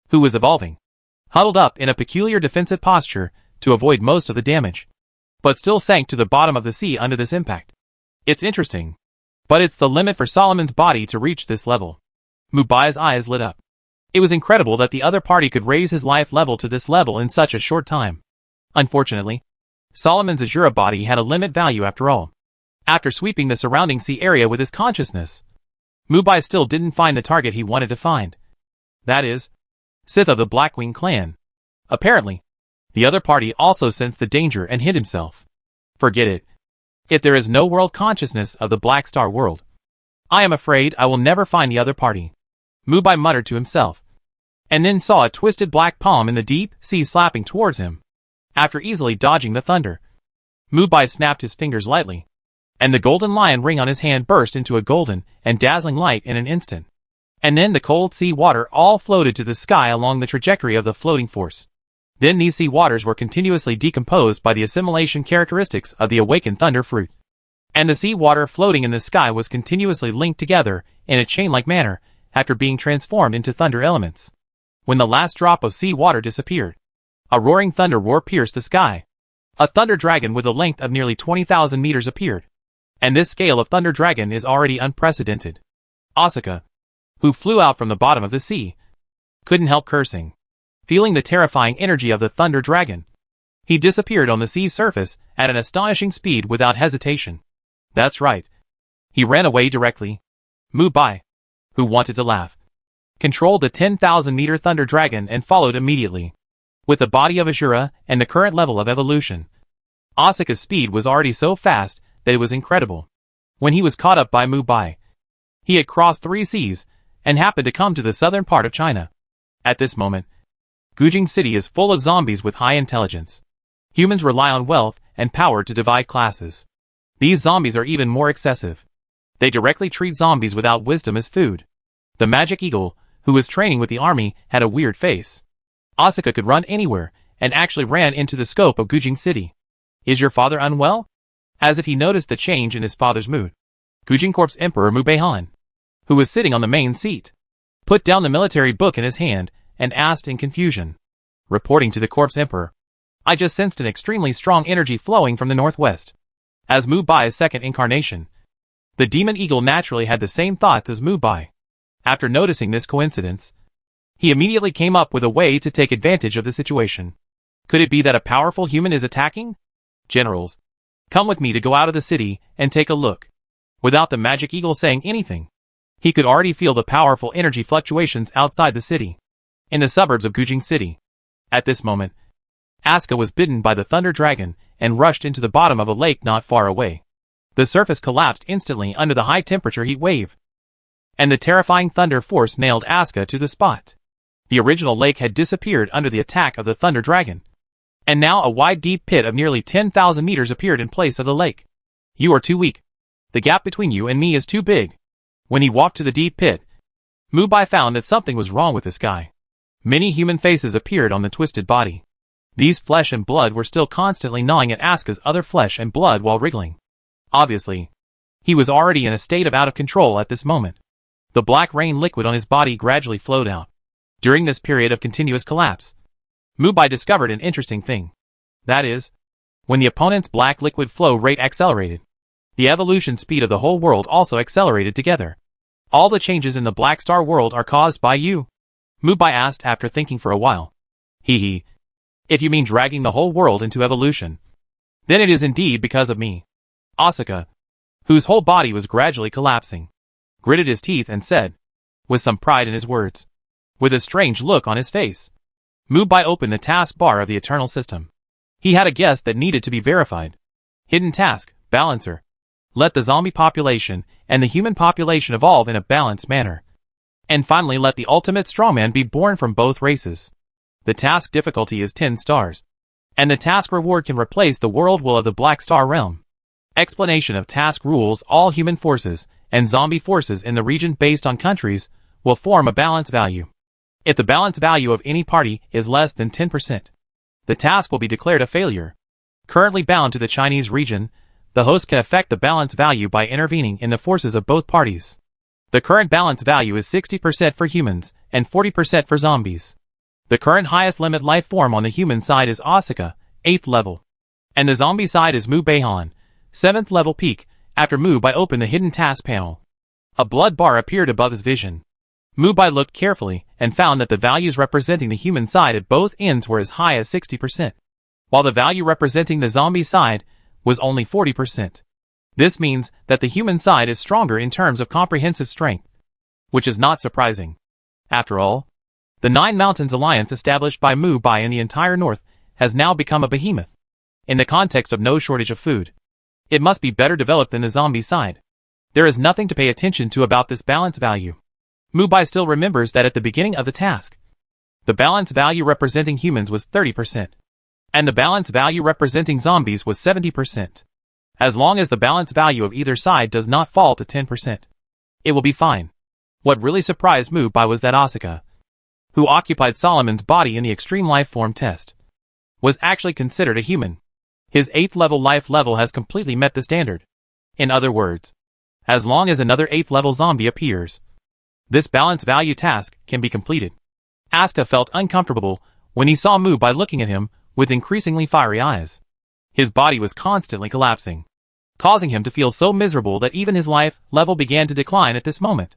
who was evolving, huddled up in a peculiar defensive posture to avoid most of the damage, but still sank to the bottom of the sea under this impact. It's interesting, but it's the limit for Solomon's body to reach this level. Mubai's eyes lit up. It was incredible that the other party could raise his life level to this level in such a short time. Unfortunately, Solomon's Asura body had a limit value after all. After sweeping the surrounding sea area with his consciousness, Mubai still didn't find the target he wanted to find. That is, Sith of the Blackwing clan. Apparently, the other party also sensed the danger and hid himself. Forget it. If there is no world consciousness of the Black Star world, I am afraid I will never find the other party, Mubai muttered to himself, and then saw a twisted black palm in the deep sea slapping towards him. After easily dodging the thunder, Mubai snapped his fingers lightly, and the golden lion ring on his hand burst into a golden and dazzling light in an instant. And then the cold sea water all floated to the sky along the trajectory of the floating force. Then these sea waters were continuously decomposed by the assimilation characteristics of the awakened thunder fruit. And the sea water floating in the sky was continuously linked together in a chain-like manner after being transformed into thunder elements. When the last drop of sea water disappeared, a roaring thunder roar pierced the sky. A thunder dragon with a length of nearly 20,000 meters appeared. And this scale of thunder dragon is already unprecedented. Asuka, who flew out from the bottom of the sea, couldn't help cursing. Feeling the terrifying energy of the thunder dragon, he disappeared on the sea's surface at an astonishing speed without hesitation. That's right. He ran away directly. Mu Bai, who wanted to laugh, controlled the 10,000-meter thunder dragon and followed immediately. With the body of Ashura and the current level of evolution, Asuka's speed was already so fast that it was incredible. When he was caught up by Mu Bai, he had crossed 3 seas and happened to come to the southern part of China. At this moment, Gujing City is full of zombies with high intelligence. Humans rely on wealth and power to divide classes. These zombies are even more excessive. They directly treat zombies without wisdom as food. The magic eagle, who was training with the army, had a weird face. Asuka could run anywhere, and actually ran into the scope of Gujing City. Is your father unwell? As if he noticed the change in his father's mood, Gujing Corp's Emperor Mu Beihan, who was sitting on the main seat, put down the military book in his hand and asked in confusion. Reporting to the Corp's Emperor, I just sensed an extremely strong energy flowing from the northwest. As Mu Bai's second incarnation, the demon eagle naturally had the same thoughts as Mu Bai. After noticing this coincidence, he immediately came up with a way to take advantage of the situation. Could it be that a powerful human is attacking? Generals, come with me to go out of the city and take a look. Without the magic eagle saying anything, he could already feel the powerful energy fluctuations outside the city, in the suburbs of Gujing City. At this moment, Asuka was bitten by the thunder dragon and rushed into the bottom of a lake not far away. The surface collapsed instantly under the high temperature heat wave, and the terrifying thunder force nailed Asuka to the spot. The original lake had disappeared under the attack of the thunder dragon, and now a wide deep pit of nearly 10,000 meters appeared in place of the lake. You are too weak. The gap between you and me is too big. When he walked to the deep pit, Mu Bai found that something was wrong with this guy. Many human faces appeared on the twisted body. These flesh and blood were still constantly gnawing at Asuka's other flesh and blood while wriggling. Obviously, he was already in a state of out of control at this moment. The black rain liquid on his body gradually flowed out. During this period of continuous collapse, Mu Bai discovered an interesting thing. That is, when the opponent's black liquid flow rate accelerated, the evolution speed of the whole world also accelerated together. All the changes in the Black Star world are caused by you? Mu Bai asked after thinking for a while. Hee. If you mean dragging the whole world into evolution, then it is indeed because of me. Asuka, whose whole body was gradually collapsing, gritted his teeth and said, with some pride in his words, with a strange look on his face. Mu Bai opened the task bar of the Eternal System. He had a guess that needed to be verified. Hidden task, balancer. Let the zombie population and the human population evolve in a balanced manner. And finally let the ultimate strongman be born from both races. The task difficulty is 10 stars. And the task reward can replace the world will of the Black Star realm. Explanation of task rules: all human forces and zombie forces in the region based on countries will form a balance value. If the balance value of any party is less than 10%, the task will be declared a failure. Currently bound to the Chinese region, the host can affect the balance value by intervening in the forces of both parties. The current balance value is 60% for humans and 40% for zombies. The current highest limit life form on the human side is Asuka, 8th level, and the zombie side is Mu Beihan, 7th level peak. After Mu Bai opened the hidden task panel, a blood bar appeared above his vision. Mu Bai looked carefully and found that the values representing the human side at both ends were as high as 60%, while the value representing the zombie side was only 40%. This means that the human side is stronger in terms of comprehensive strength, which is not surprising. After all, the Nine Mountains Alliance established by Mu Bai in the entire north has now become a behemoth. In the context of no shortage of food, it must be better developed than the zombie side. There is nothing to pay attention to about this balance value. Mu Bai still remembers that at the beginning of the task, the balance value representing humans was 30%, and the balance value representing zombies was 70%. As long as the balance value of either side does not fall to 10%, it will be fine. What really surprised Mu Bai was that Asuka, who occupied Solomon's body in the extreme life form test, was actually considered a human. His 8th level life level has completely met the standard. In other words, as long as another 8th level zombie appears, this balance value task can be completed. Asuka felt uncomfortable when he saw Mu Bai looking at him with increasingly fiery eyes. His body was constantly collapsing, causing him to feel so miserable that even his life level began to decline at this moment.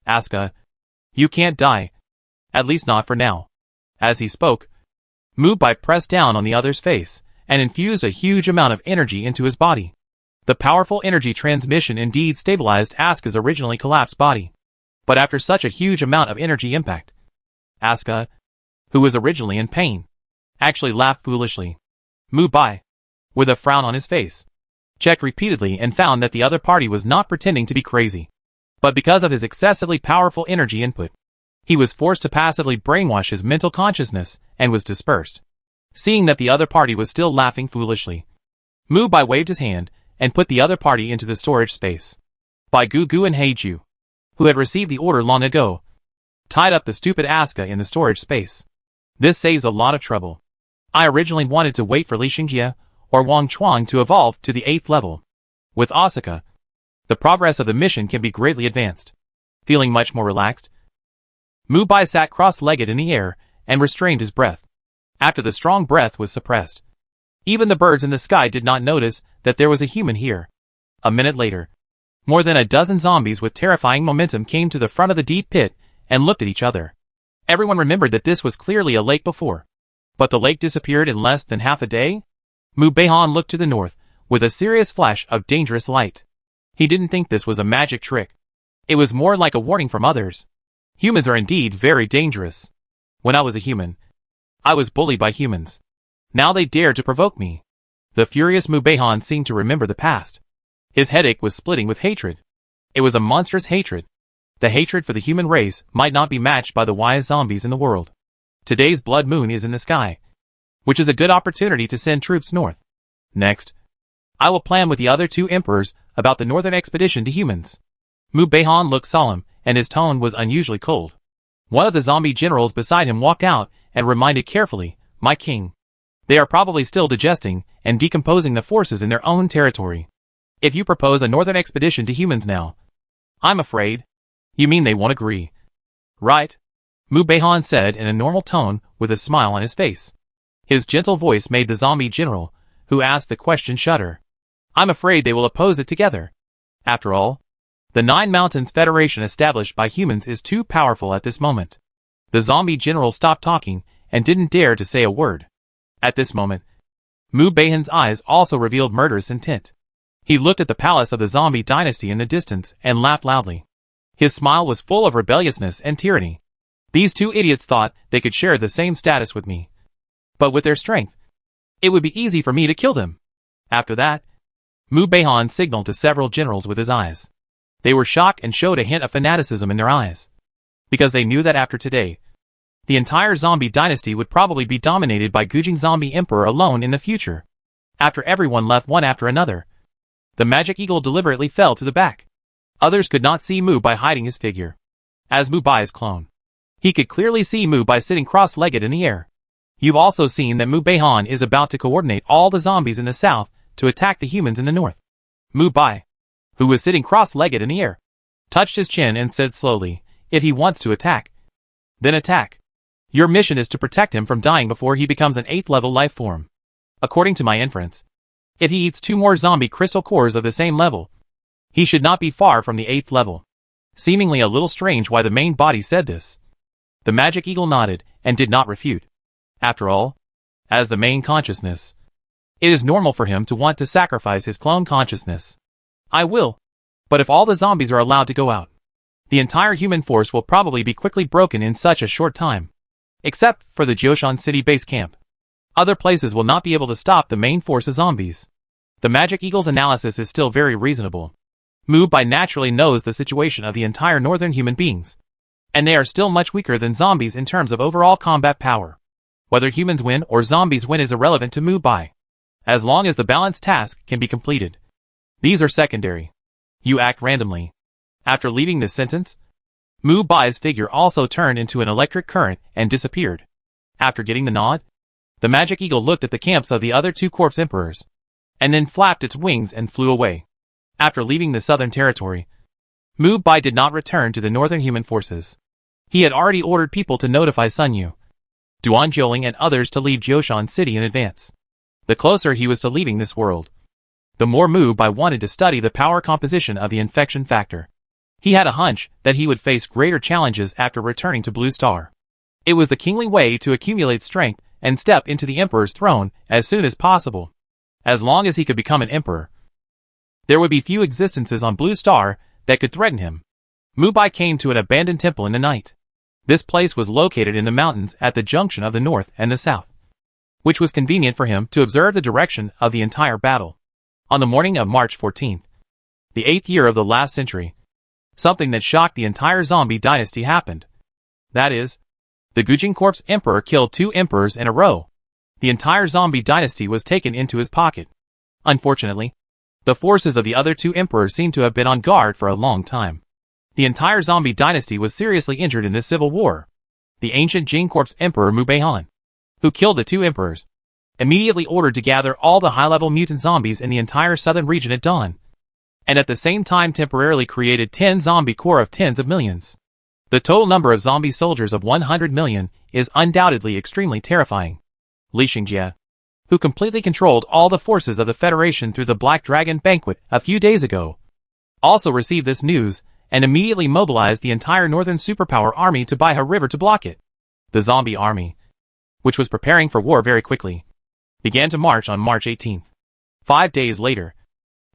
Asuka, You can't die. At least not for now. As he spoke, Mu Bai pressed down on the other's face and infused a huge amount of energy into his body. The powerful energy transmission indeed stabilized Asuka's originally collapsed body. But after such a huge amount of energy impact, Asuka, who was originally in pain, actually laughed foolishly. Mu Bai, with a frown on his face, checked repeatedly and found that the other party was not pretending to be crazy. But because of his excessively powerful energy input, he was forced to passively brainwash his mental consciousness and was dispersed. Seeing that the other party was still laughing foolishly, Mu Bai waved his hand and put the other party into the storage space. By Gugu and Heiju, who had received the order long ago, tied up the stupid Asuka in the storage space. This saves a lot of trouble. I originally wanted to wait for Li Xingjie or Wang Chuang to evolve to the 8th level. With Asuka, the progress of the mission can be greatly advanced. Feeling much more relaxed, Mu Bai sat cross-legged in the air and restrained his breath. After the strong breath was suppressed, even the birds in the sky did not notice that there was a human here. A minute later, more than a dozen zombies with terrifying momentum came to the front of the deep pit and looked at each other. Everyone remembered that this was clearly a lake before. But the lake disappeared in less than half a day? Mu Beihan looked to the north, with a serious flash of dangerous light. He didn't think this was a magic trick. It was more like a warning from others. Humans are indeed very dangerous. When I was a human, I was bullied by humans. Now they dared to provoke me. The furious Mu Beihan seemed to remember the past. His headache was splitting with hatred. It was a monstrous hatred. The hatred for the human race might not be matched by the wise zombies in the world. Today's blood moon is in the sky, which is a good opportunity to send troops north. Next, I will plan with the other 2 emperors about the northern expedition to humans. Mu Beihan looked solemn, and his tone was unusually cold. One of the zombie generals beside him walked out and reminded carefully, "My king. They are probably still digesting and decomposing the forces in their own territory. If you propose a northern expedition to humans now, I'm afraid you mean they won't agree." "Right," Mu Beihan said in a normal tone with a smile on his face. His gentle voice made the zombie general, who asked the question, shudder. "I'm afraid they will oppose it together. After all, the 9 Mountains Federation established by humans is too powerful at this moment." The zombie general stopped talking and didn't dare to say a word. At this moment, Mu Beihan's eyes also revealed murderous intent. He looked at the palace of the zombie dynasty in the distance and laughed loudly. His smile was full of rebelliousness and tyranny. These 2 idiots thought they could share the same status with me. But with their strength, it would be easy for me to kill them. After that, Mu Beihan signaled to several generals with his eyes. They were shocked and showed a hint of fanaticism in their eyes, because they knew that after today, the entire zombie dynasty would probably be dominated by Gujing Zombie Emperor alone in the future. After everyone left one after another, the magic eagle deliberately fell to the back. Others could not see Mu Bai hiding his figure. As Mu Bai's clone, he could clearly see Mu Bai sitting cross-legged in the air. You've also seen that Mu Beihan is about to coordinate all the zombies in the south to attack the humans in the north. Mu Bai, who was sitting cross-legged in the air, touched his chin and said slowly, "If he wants to attack, then attack. Your mission is to protect him from dying before he becomes an 8th level life form. According to my inference, if he eats 2 more zombie crystal cores of the same level, he should not be far from the 8th level." Seemingly a little strange why the main body said this, the magic eagle nodded and did not refute. After all, as the main consciousness, it is normal for him to want to sacrifice his clone consciousness. "I will. But if all the zombies are allowed to go out, the entire human force will probably be quickly broken in such a short time. Except for the Jioshan City base camp. Other places will not be able to stop the main force of zombies." The Magic Eagle's analysis is still very reasonable. Mu Bai naturally knows the situation of the entire northern human beings, and they are still much weaker than zombies in terms of overall combat power. Whether humans win or zombies win is irrelevant to Mu Bai, as long as the balanced task can be completed. These are secondary. You act randomly. After leaving this sentence, Mu Bai's figure also turned into an electric current and disappeared. After getting the nod, the magic eagle looked at the camps of the other 2 corpse emperors, and then flapped its wings and flew away. After leaving the southern territory, Mu Bai did not return to the northern human forces. He had already ordered people to notify Sun Yu, Duan Jiuling and others to leave Jioshan City in advance. The closer he was to leaving this world, the more Mu Bai wanted to study the power composition of the infection factor. He had a hunch that he would face greater challenges after returning to Blue Star. It was the kingly way to accumulate strength and step into the Emperor's throne as soon as possible. As long as he could become an Emperor, there would be few existences on Blue Star that could threaten him. Mubai came to an abandoned temple in the night. This place was located in the mountains at the junction of the north and the south, which was convenient for him to observe the direction of the entire battle. On the morning of March 14th, the 8th year of the last century, something that shocked the entire zombie dynasty happened. That is, the Gujing Emperor killed 2 emperors in a row. The entire zombie dynasty was taken into his pocket. Unfortunately, the forces of the other 2 emperors seemed to have been on guard for a long time. The entire zombie dynasty was seriously injured in this civil war. The ancient Jing Emperor Mubeihan, who killed the 2 emperors, immediately ordered to gather all the high-level mutant zombies in the entire southern region at dawn, and at the same time temporarily created 10 zombie corps of tens of millions. The total number of zombie soldiers of 100 million is undoubtedly extremely terrifying. Li Xingjie, who completely controlled all the forces of the Federation through the Black Dragon banquet a few days ago, also received this news and immediately mobilized the entire northern superpower army to Baiha River to block it. The zombie army, which was preparing for war very quickly, began to march on March 18th. 5 days later,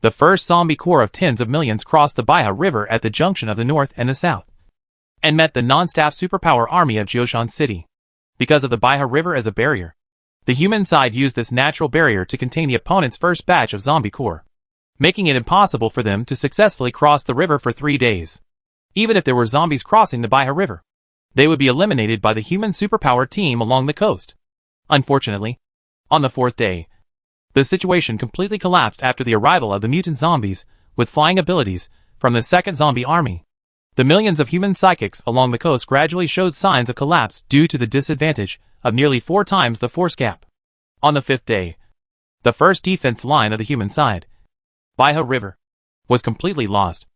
the first zombie corps of tens of millions crossed the Baiha River at the junction of the north and the south, and met the non-staff superpower army of Jioshan City. Because of the Baiha River as a barrier, the human side used this natural barrier to contain the opponent's first batch of zombie corps, making it impossible for them to successfully cross the river for 3 days. Even if there were zombies crossing the Baiha River, they would be eliminated by the human superpower team along the coast. Unfortunately, on the 4th day, the situation completely collapsed after the arrival of the mutant zombies with flying abilities from the second zombie army. The millions of human psychics along the coast gradually showed signs of collapse due to the disadvantage of nearly 4 times the force gap. On the 5th day, the first defense line of the human side, Baiha River, was completely lost.